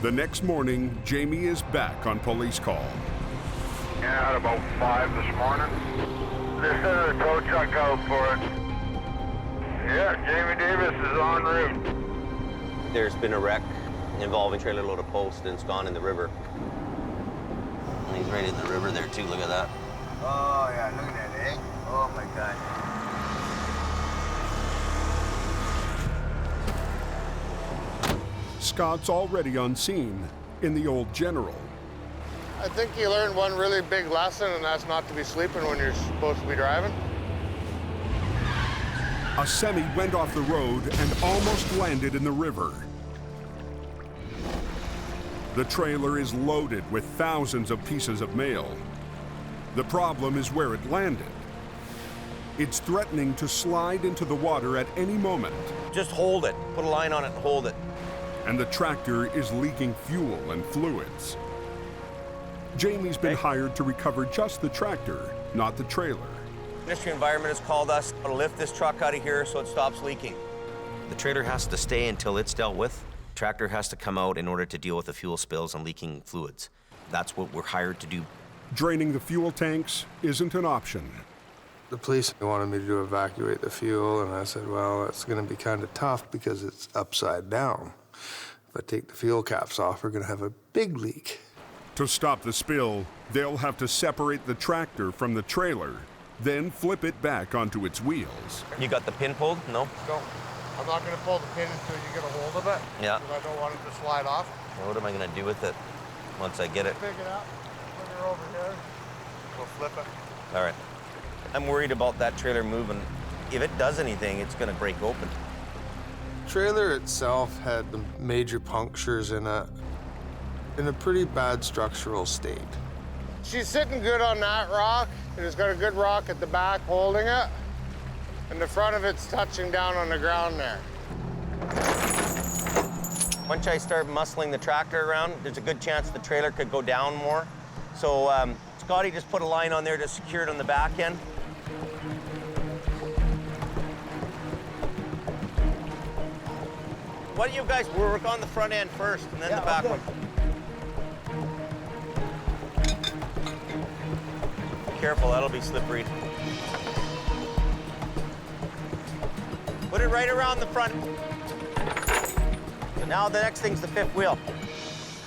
The next morning, Jamie is back on police call. Yeah, at about 5 this morning. They sent a tow truck out for it. Yeah, Jamie Davis is en route. There's been a wreck involving trailer load of post, and it's gone in the river. And he's right in the river there too, look at that. Oh, yeah, look at that, eh? Oh, my God. Scott's already on scene in the old General. I think you learned one really big lesson, and that's not to be sleeping when you're supposed to be driving. A semi went off the road and almost landed in the river. The trailer is loaded with thousands of pieces of mail. The problem is where it landed. It's threatening to slide into the water at any moment. Just hold it. Put a line on it and hold it. And the tractor is leaking fuel and fluids. Jamie's been hired to recover just the tractor, not the trailer. Ministry of Environment has called us to lift this truck out of here so it stops leaking. The trailer has to stay until it's dealt with. Tractor has to come out in order to deal with the fuel spills and leaking fluids. That's what we're hired to do. Draining the fuel tanks isn't an option. The police wanted me to evacuate the fuel, and I said, well, it's going to be kind of tough because it's upside down. If I take the fuel caps off, we're going to have a big leak. To stop the spill, they'll have to separate the tractor from the trailer, then flip it back onto its wheels. You got the pin pulled? No? No. I'm not going to pull the pin until you get a hold of it. Yeah. Because I don't want it to slide off. Well, what am I going to do with it once I get it? Pick it up, put her over here, we'll flip it. All right. I'm worried about that trailer moving. If it does anything, it's going to break open. The trailer itself had the major punctures in a pretty bad structural state. She's sitting good on that rock. It's got a good rock at the back holding it. And the front of it's touching down on the ground there. Once I start muscling the tractor around, there's a good chance the trailer could go down more. So Scotty just put a line on there to secure it on the back end. Why don't you guys work on the front end first and then the back one? Careful, that'll be slippery. Put it right around the front. So now the next thing's the fifth wheel.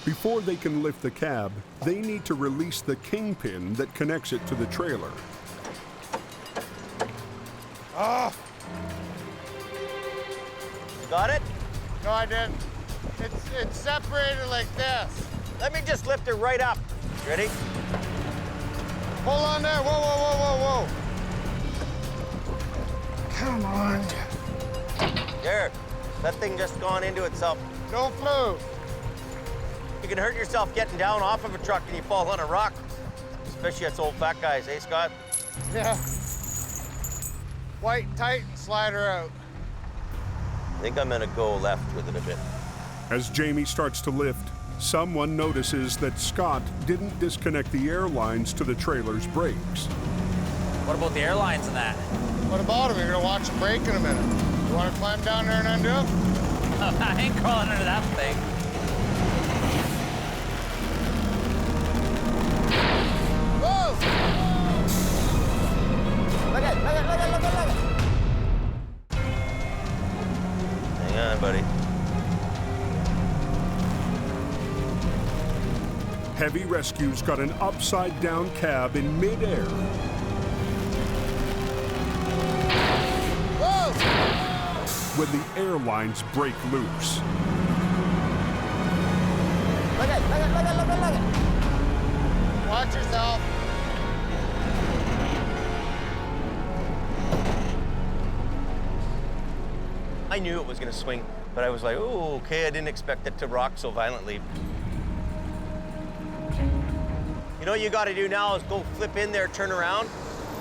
Before they can lift the cab, they need to release the kingpin that connects it to the trailer. Oh! Got it? No, I didn't. It's separated like this. Let me just lift it right up. Ready? Hold on there. Whoa, whoa, whoa, whoa, whoa. Come on. There. That thing just gone into itself. Don't move. You can hurt yourself getting down off of a truck and you fall on a rock. Especially us old fat guys, eh, Scott? Yeah. White, tight, and slide her out. I think I'm gonna go left with it a bit. As Jamie starts to lift, someone notices that Scott didn't disconnect the airlines to the trailer's brakes. What about the airlines and that? What about them? You're gonna watch them break in a minute. You wanna climb down there and undo them? I ain't crawling under that thing. Whoa! Look at it, look at it, look at it, look at it, look at it. Hang on, buddy. Heavy rescue's got an upside-down cab in midair. Whoa! When the airlines break loose. Look at it, look at it, look at it, look at it, look at it. Watch yourself. I knew it was gonna swing, but I was like, oh, okay, I didn't expect it to rock so violently. You know what you gotta do now is go flip in there, turn around,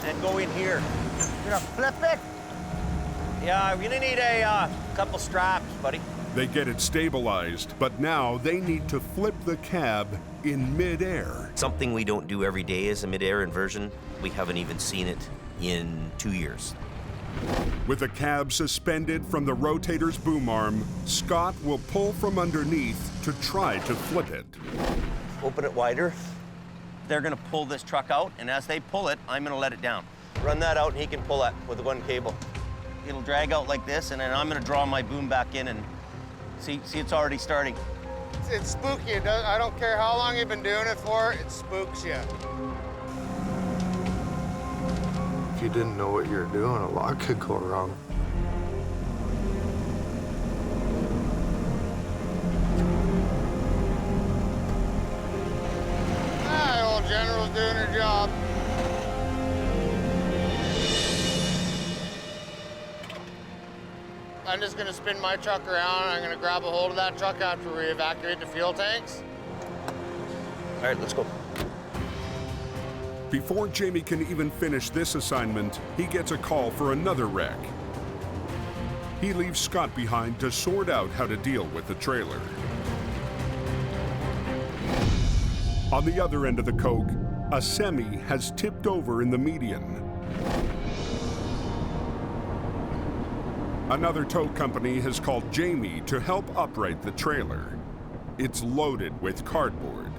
and go in here. You're gonna flip it? Yeah, we're gonna need a couple straps, buddy. They get it stabilized, but now they need to flip the cab in midair. Something we don't do every day is a mid-air inversion. We haven't even seen it in 2 years. With the cab suspended from the rotator's boom arm, Scott will pull from underneath to try to flip it. Open it wider. They're gonna pull this truck out, and as they pull it, I'm gonna let it down. Run that out, and he can pull that with one cable. it'll drag out like this, and then I'm gonna draw my boom back in and see it's already starting. It's spooky. I don't care how long you've been doing it for, it spooks you. If you didn't know what you were doing, a lot could go wrong. Old General's doing her job. I'm just gonna spin my truck around. I'm gonna grab a hold of that truck after we evacuate the fuel tanks. All right, let's go. Before Jamie can even finish this assignment, he gets a call for another wreck. He leaves Scott behind to sort out how to deal with the trailer. On the other end of the coke, a semi has tipped over in the median. Another tow company has called Jamie to help upright the trailer. It's loaded with cardboard.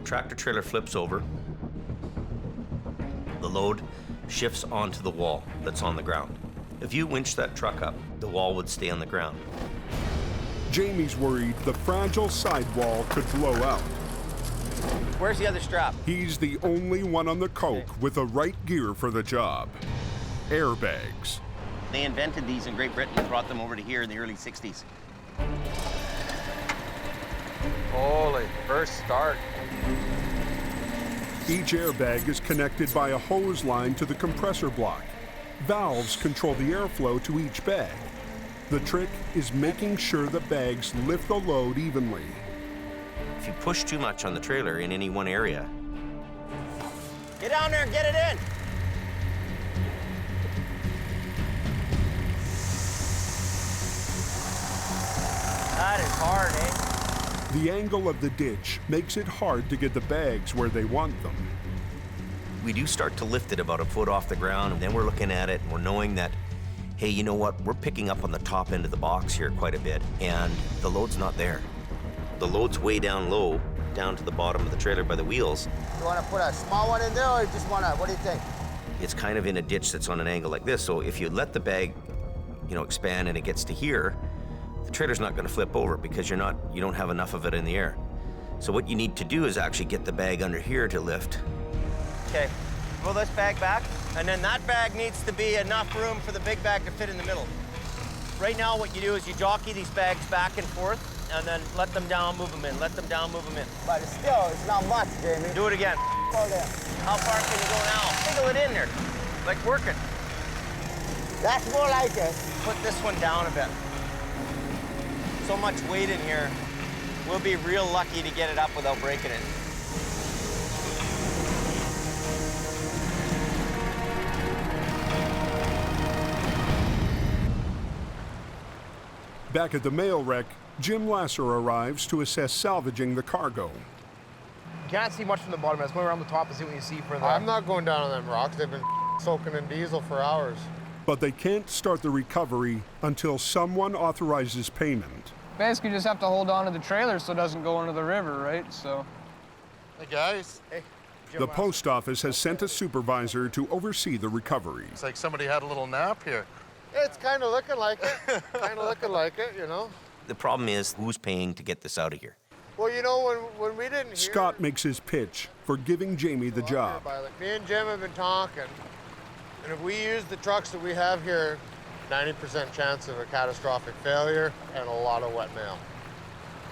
Tractor trailer flips over. The load shifts onto the wall that's on the ground. If you winch that truck up, the wall would stay on the ground. Jamie's worried the fragile sidewall could blow out. Where's the other strap? He's the only one on the coke with the right gear for the job. Airbags. They invented these in Great Britain and brought them over to here in the early 60s. Holy, first start. Each airbag is connected by a hose line to the compressor block. Valves control the airflow to each bag. The trick is making sure the bags lift the load evenly. If you push too much on the trailer in any one area, Get down there and get it in. That is hard, eh? The angle of the ditch makes it hard to get the bags where they want them. we do start to lift it about a foot off the ground, and then we're looking at it and we're knowing that, hey, you know what, we're picking up on the top end of the box here quite a bit, and the load's not there. The load's way down low, down to the bottom of the trailer by the wheels. You want to put a small one in there, or you just want to, what do you think? It's kind of in a ditch that's on an angle like this, so if you let the bag, expand and it gets to here, the trailer's not going to flip over because you don't have enough of it in the air. So what you need to do is actually get the bag under here to lift. Okay, pull this bag back, and then that bag needs to be enough room for the big bag to fit in the middle. Right now, what you do is you jockey these bags back and forth, and then let them down, move them in, let them down, move them in. But it's not much, Jamie. Do it again. Go there. How far can you go now? Wiggle it in there, like working. That's more like it. Put this one down a bit. So much weight in here, we'll be real lucky to get it up without breaking it. Back at the mail wreck, Jim Lasser arrives to assess salvaging the cargo. You can't see much from the bottom. Let's go around the top and see what you see for that. I'm not going down on them rocks. They've been soaking in diesel for hours. But they can't start the recovery until someone authorizes payment. Basically just have to hold on to the trailer so it doesn't go into the river, right? So. Hey, guys. Hey. The post office has sent a supervisor to oversee the recovery. It's like somebody had a little nap here. It's kind of looking like it. Kind of looking like it, you know? The problem is, who's paying to get this out of here? Well, you know, when we didn't hear... Scott makes his pitch for giving Jamie the job. Me and Jim have been talking, and if we use the trucks that we have here, 90% chance of a catastrophic failure and a lot of wet mail.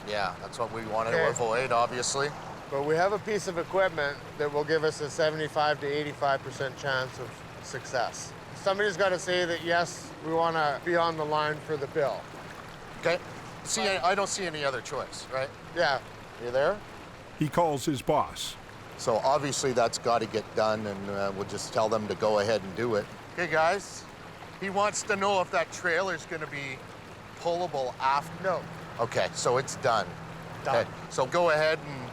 Yeah, that's what we wanted to avoid, obviously. But we have a piece of equipment that will give us a 75 to 85% chance of success. Somebody's got to say that, yes, we want to be on the line for the bill. Okay. I don't see any other choice, right? Yeah. You there? He calls his boss. So obviously that's got to get done, and we'll just tell them to go ahead and do it. Okay, guys. He wants to know if that trailer's going to be pullable after. No. Okay, so it's done. Done. Okay, so go ahead and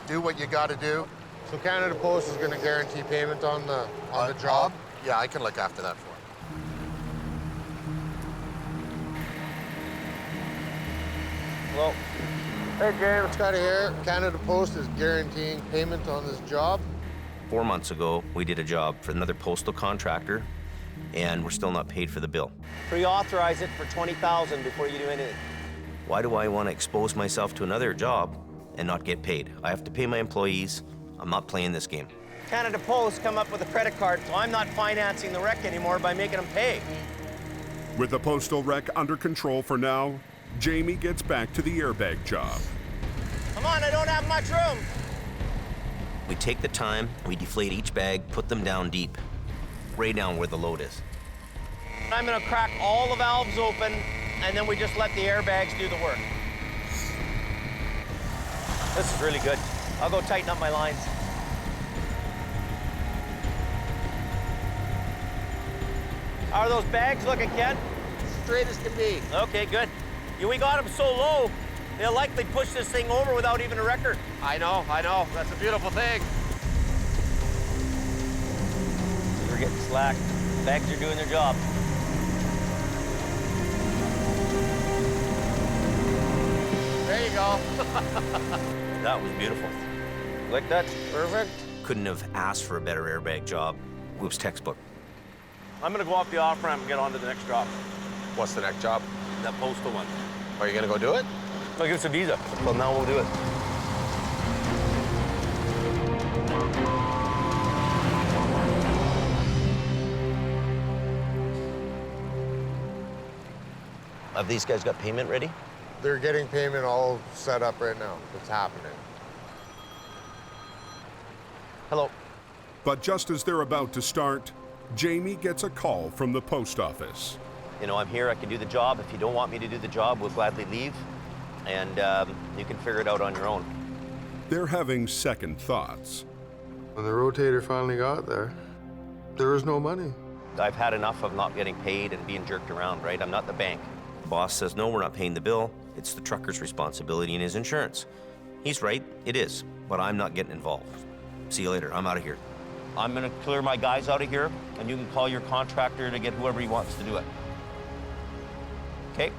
do what you got to do. So Canada Post is going to guarantee payment on the job? Yeah, I can look after that for you. Well, hey, James, Scott here. Canada Post is guaranteeing payment on this job. 4 months ago, we did a job for another postal contractor, and we're still not paid for the bill. Pre-authorize it for $20,000 before you do anything. Why do I want to expose myself to another job and not get paid? I have to pay my employees. I'm not playing this game. Canada Post come up with a credit card, so I'm not financing the wreck anymore by making them pay. With the postal wreck under control for now, Jamie gets back to the airbag job. Come on, I don't have much room. We take the time, we deflate each bag, put them down deep, right down where the load is. I'm gonna crack all the valves open, and then we just let the airbags do the work. This is really good. I'll go tighten up my lines. How are those bags looking, Ken? Straight as can be. Okay, good. We got them so low, they'll likely push this thing over without even a wrecker. I know. That's a beautiful thing. We're getting slack. Bags are doing their job. There you go. That was beautiful. Like that's perfect. Couldn't have asked for a better airbag job. It was textbook. I'm gonna go off the off-ramp and get on to the next job. What's the next job? That postal one. Are you gonna go do it? I'll give us a visa. Well, now we'll do it. Have these guys got payment ready? They're getting payment all set up right now. It's happening. Hello. But just as they're about to start, Jamie gets a call from the post office. You know, I'm here, I can do the job. If you don't want me to do the job, we'll gladly leave. And you can figure it out on your own. They're having second thoughts. When the rotator finally got there was no money. I've had enough of not getting paid and being jerked around, right? I'm not the bank. The boss says, no, we're not paying the bill. It's the trucker's responsibility and his insurance. He's right, it is, but I'm not getting involved. See you later, I'm out of here. I'm gonna clear my guys out of here, and you can call your contractor to get whoever he wants to do it. Okay,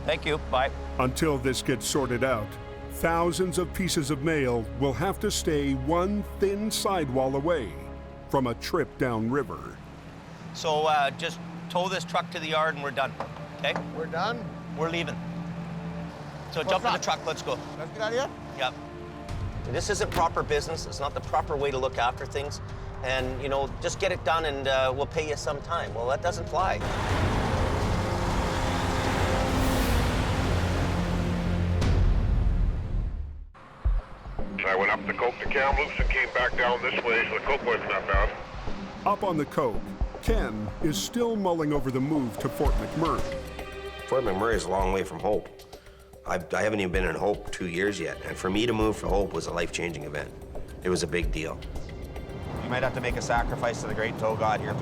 thank you, bye. Until this gets sorted out, thousands of pieces of mail will have to stay one thin sidewall away from a trip downriver. So just tow this truck to the yard and we're done, okay? We're done? We're leaving. So jump in the truck, let's go. Let's get out of here? Yep. This isn't proper business. It's not the proper way to look after things. And, you know, just get it done and we'll pay you some time. Well, that doesn't fly. I went up the Coke to Kamloops and came back down this way, so the Coke wasn't that bad. Up on the Coke, Ken is still mulling over the move to Fort McMurray. Fort McMurray is a long way from Hope. I haven't even been in Hope 2 years yet, and for me to move to Hope was a life-changing event. It was a big deal. You might have to make a sacrifice to the great tow god here.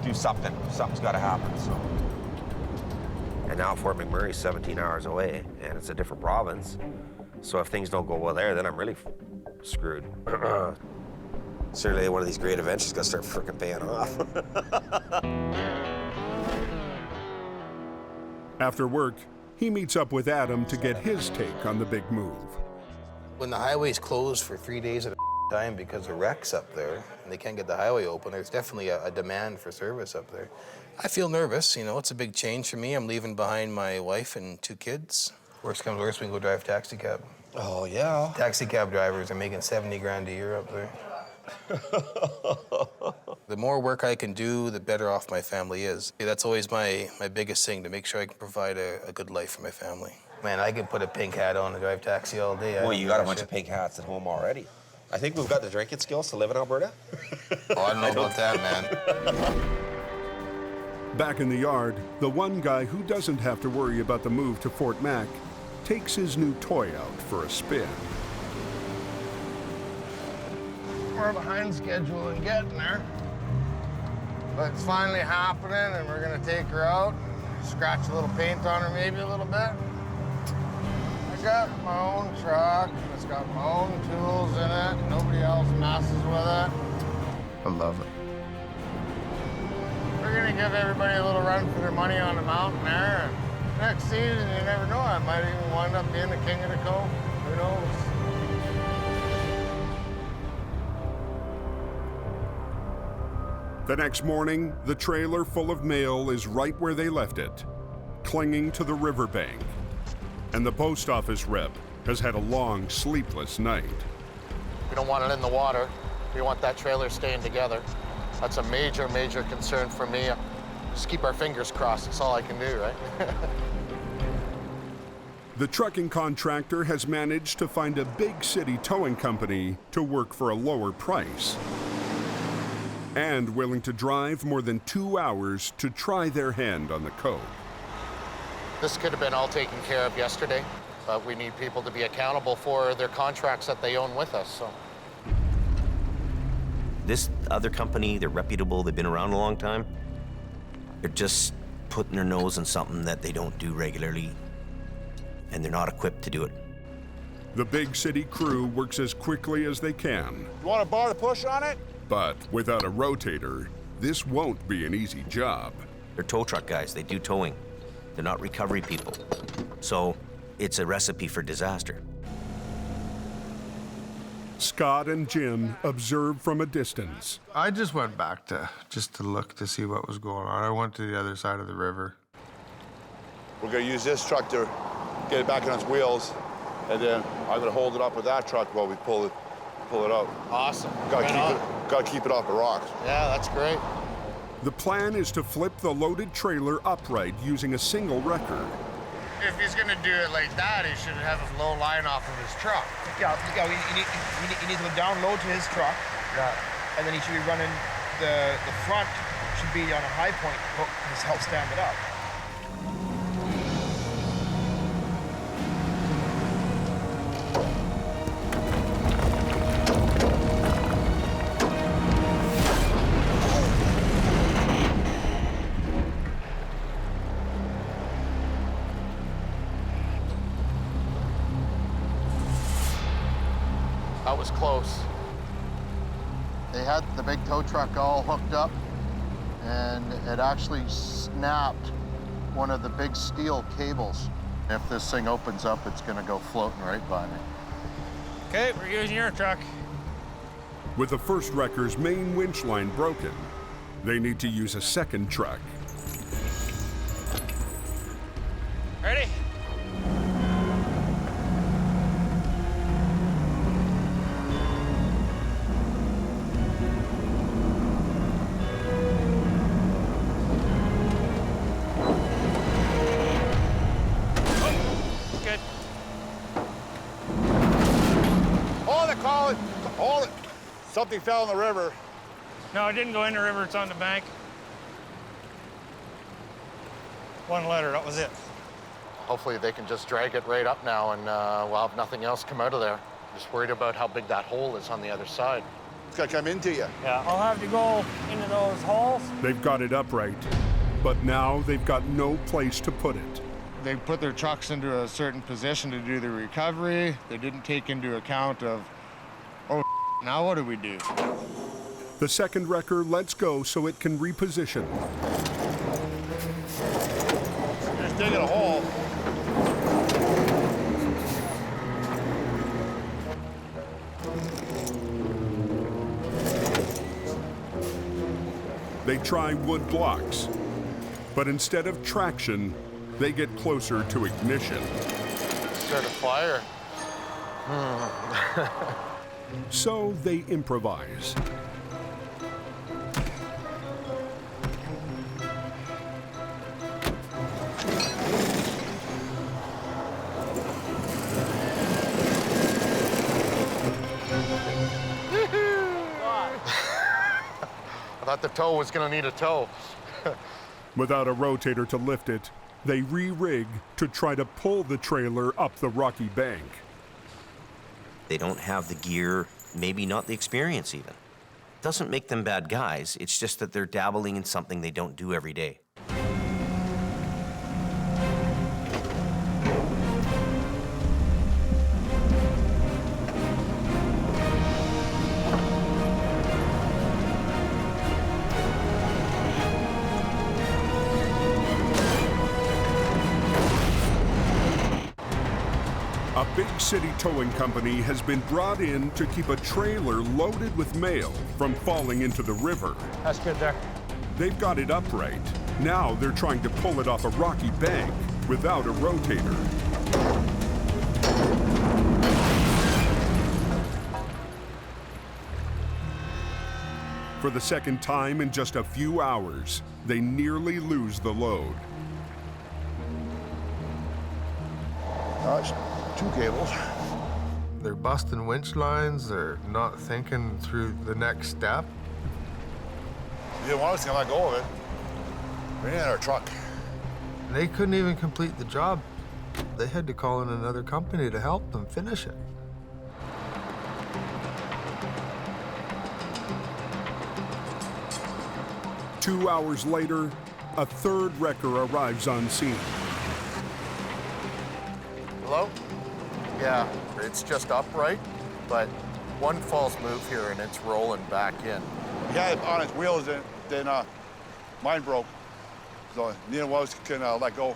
Do something. Something's got to happen, so. And now Fort McMurray is 17 hours away, and it's a different province. So if things don't go well there, then I'm really screwed. Certainly one of these great events is gonna start frickin' paying off. After work, he meets up with Adam to get his take on the big move. When the highway's closed for 3 days at a time because of wrecks up there, and they can't get the highway open, there's definitely a demand for service up there. I feel nervous, you know, it's a big change for me. I'm leaving behind my wife and 2 kids. Worst comes worst, we can go drive taxi cab. Oh, yeah. Taxi cab drivers are making 70 grand a year up there. The more work I can do, the better off my family is. That's always my biggest thing, to make sure I can provide a good life for my family. Man, I can put a pink hat on and drive taxi all day. Well, you got a bunch of pink hats at home already. I think we've got the drinking skills to live in Alberta. Oh, I don't know about that, man. Back in the yard, the one guy who doesn't have to worry about the move to Fort Mac takes his new toy out for a spin. We're behind schedule in getting there. But it's finally happening, and we're gonna take her out, scratch a little paint on her maybe a little bit. I got my own truck, it's got my own tools in it, nobody else messes with it. I love it. We're gonna give everybody a little run for their money on the mountain there. And next season, you never know, I might even wind up being the king of the Cove. Who knows? The next morning, the trailer full of mail is right where they left it, clinging to the riverbank. And the post office rep has had a long, sleepless night. We don't want it in the water. We want that trailer staying together. That's a major, major concern for me. Just keep our fingers crossed. That's all I can do, right? The trucking contractor has managed to find a big city towing company to work for a lower price, and willing to drive more than 2 hours to try their hand on the code. This could have been all taken care of yesterday, but we need people to be accountable for their contracts that they own with us, so. This other company, they're reputable, they've been around a long time. They're just putting their nose in something that they don't do regularly, and they're not equipped to do it. The big city crew works as quickly as they can. You want a bar to push on it? But without a rotator, this won't be an easy job. They're tow truck guys, they do towing. They're not recovery people. So it's a recipe for disaster. Scott and Jim observe from a distance. I just went back to look to see what was going on. I went to the other side of the river. We're gonna use this truck to get it back on its wheels, and then I'm gonna hold it up with that truck while we pull it out. Awesome. Gotta keep it off the rocks. Yeah, that's great. The plan is to flip the loaded trailer upright using a single wrecker. If he's gonna do it like that, he should have a low line off of his truck. Yeah, you need to go down low to his truck. Yeah. And then he should be running, the front should be on a high point hook to help stand it up. That was close. They had the big tow truck all hooked up, and it actually snapped one of the big steel cables. If this thing opens up, it's gonna go floating right by me. Okay, we're using your truck. With the first wrecker's main winch line broken, they need to use a second truck. Ready? Hold it. Something fell in the river. No, it didn't go in the river, it's on the bank. One letter, that was it. Hopefully they can just drag it right up now, and we'll have nothing else come out of there. Just worried about how big that hole is on the other side. It's gonna come into you. Yeah, I'll have to go into those holes. They've got it upright, but now they've got no place to put it. They put their trucks into a certain position to do the recovery. They didn't take into account of, oh, now what do we do? The second wrecker lets go so it can reposition. Just digging a hole. They try wood blocks, but instead of traction, they get closer to ignition. Start a fire. So they improvise. I thought the tow was gonna need a tow. Without a rotator to lift it, they re-rig to try to pull the trailer up the rocky bank. They don't have the gear, maybe not the experience even. Doesn't make them bad guys, it's just that they're dabbling in something they don't do every day. A big city towing company has been brought in to keep a trailer loaded with mail from falling into the river. That's good there. They've got it upright. Now they're trying to pull it off a rocky bank without a rotator. For the second time in just a few hours, they nearly lose the load. That's 2 cables. They're busting winch lines, they're not thinking through the next step. You didn't want us to let go of it. Bring in our truck. They couldn't even complete the job. They had to call in another company to help them finish it. Two hours later, a third wrecker arrives on scene. Hello? Yeah, it's just upright, but one false move here and it's rolling back in. He had it on its wheels, then mine broke. So neither one of us can let go.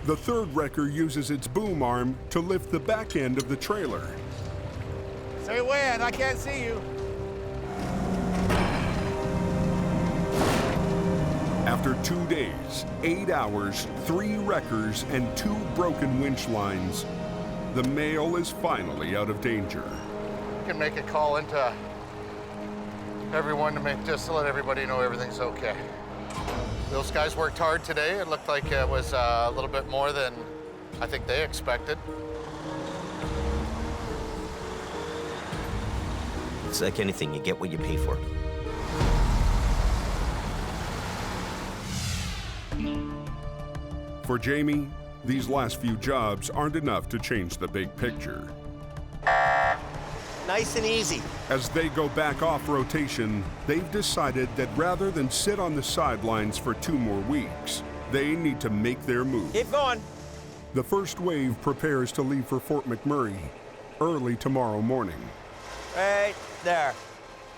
The third wrecker uses its boom arm to lift the back end of the trailer. Say when, I can't see you. After 2 days, 8 hours, 3 wreckers, and 2 broken winch lines, the mail is finally out of danger. You can make a call into everyone just to let everybody know everything's okay. Those guys worked hard today. It looked like it was a little bit more than I think they expected. It's like anything, you get what you pay for. For Jamie, these last few jobs aren't enough to change the big picture. Nice and easy. As they go back off rotation, they've decided that rather than sit on the sidelines for 2 more weeks, they need to make their move. Keep going. The first wave prepares to leave for Fort McMurray early tomorrow morning. Right there.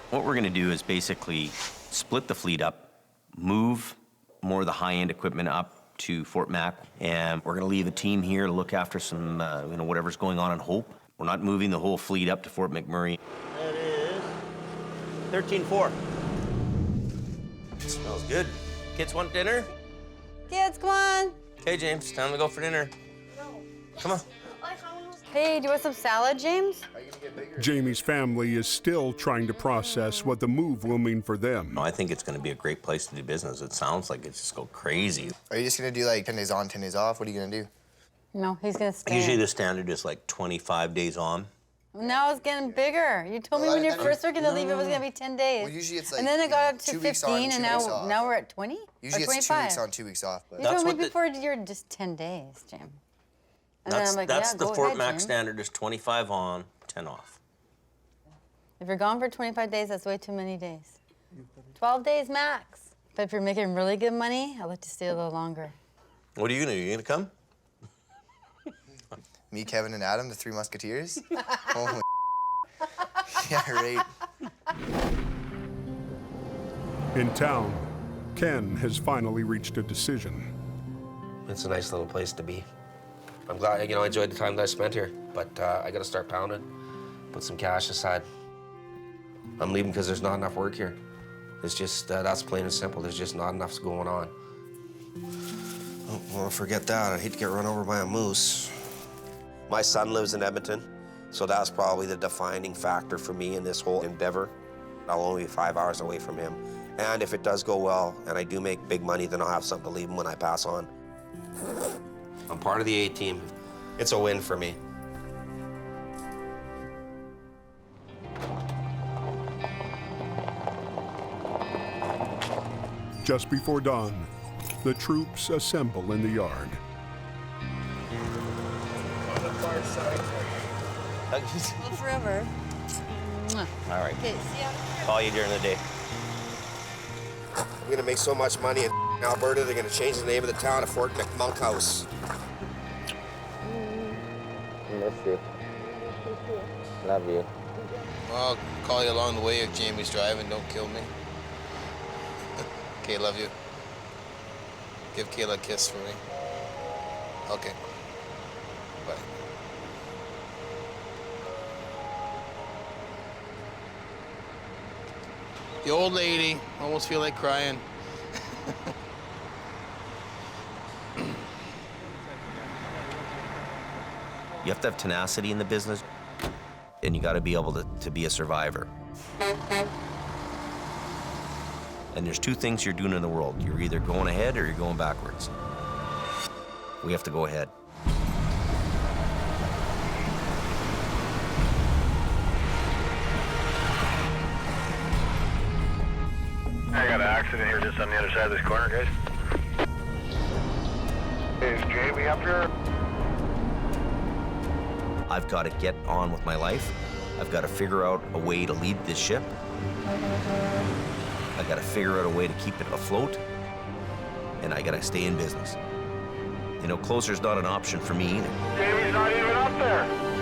What we're gonna do is basically split the fleet up, move more of the high-end equipment up to Fort Mac, and we're gonna leave a team here to look after some, whatever's going on in Hope. We're not moving the whole fleet up to Fort McMurray. It is 13-4. Smells good. Kids want dinner? Kids, come on. Okay, James, time to go for dinner. Come on. Hey, do you want some salad, James? Jamie's family is still trying to process what the move will mean for them. I think it's gonna be a great place to do business. It sounds like it's just go crazy. Are you just gonna do like 10 days on, 10 days off? What are you gonna do? No, he's gonna stay. Usually the standard is like 25 days on. Now it's getting bigger. You told me when you first were gonna leave, it was gonna be 10 days. Well, usually it's like, and then it got up to 2 weeks on, 15, 2 and weeks off. now we're at 20? Usually or it's 25? 2 weeks on, 2 weeks off. But You told me before you're just 10 days, Jim. And then I'm like, That's yeah, the go Fort ahead, Mac Jim. standard is 25 on, 10 off. If you're gone for 25 days, that's way too many days. 12 days max. But if you're making really good money, I'll let you stay a little longer. What are you gonna do? You gonna come? Me, Kevin, and Adam, the 3 Musketeers? Holy yeah, right. In town, Ken has finally reached a decision. It's a nice little place to be. I'm glad, I enjoyed the time that I spent here, but I gotta start pounding, put some cash aside. I'm leaving because there's not enough work here. It's just, that's plain and simple. There's just not enough going on. Oh, well, forget that. I'd hate to get run over by a moose. My son lives in Edmonton, so that's probably the defining factor for me in this whole endeavor. I'll only be 5 hours away from him. And if it does go well, and I do make big money, then I'll have something to leave him when I pass on. I'm part of the A-team. It's a win for me. Just before dawn, the troops assemble in the yard. On the far side. Well, forever. All right. Okay, see ya. Call you during the day. I'm gonna make so much money in Alberta, they're gonna change the name of the town to Fort McMunkhouse. Miss you. Love you. I'll call you along the way if Jamie's driving. Don't kill me. Okay, love you. Give Kayla a kiss for me. Okay. Bye. The old lady, almost feel like crying. You have to have tenacity in the business, and you got to be able to be a survivor. And there's two things you're doing in the world. You're either going ahead or you're going backwards. We have to go ahead. I got an accident here just on the other side of this corner, guys. Is Jamie up here? I've got to get on with my life. I've got to figure out a way to lead this ship. I've got to figure out a way to keep it afloat. And I got to stay in business. You know, closer's not an option for me either. Jamie's not even up there.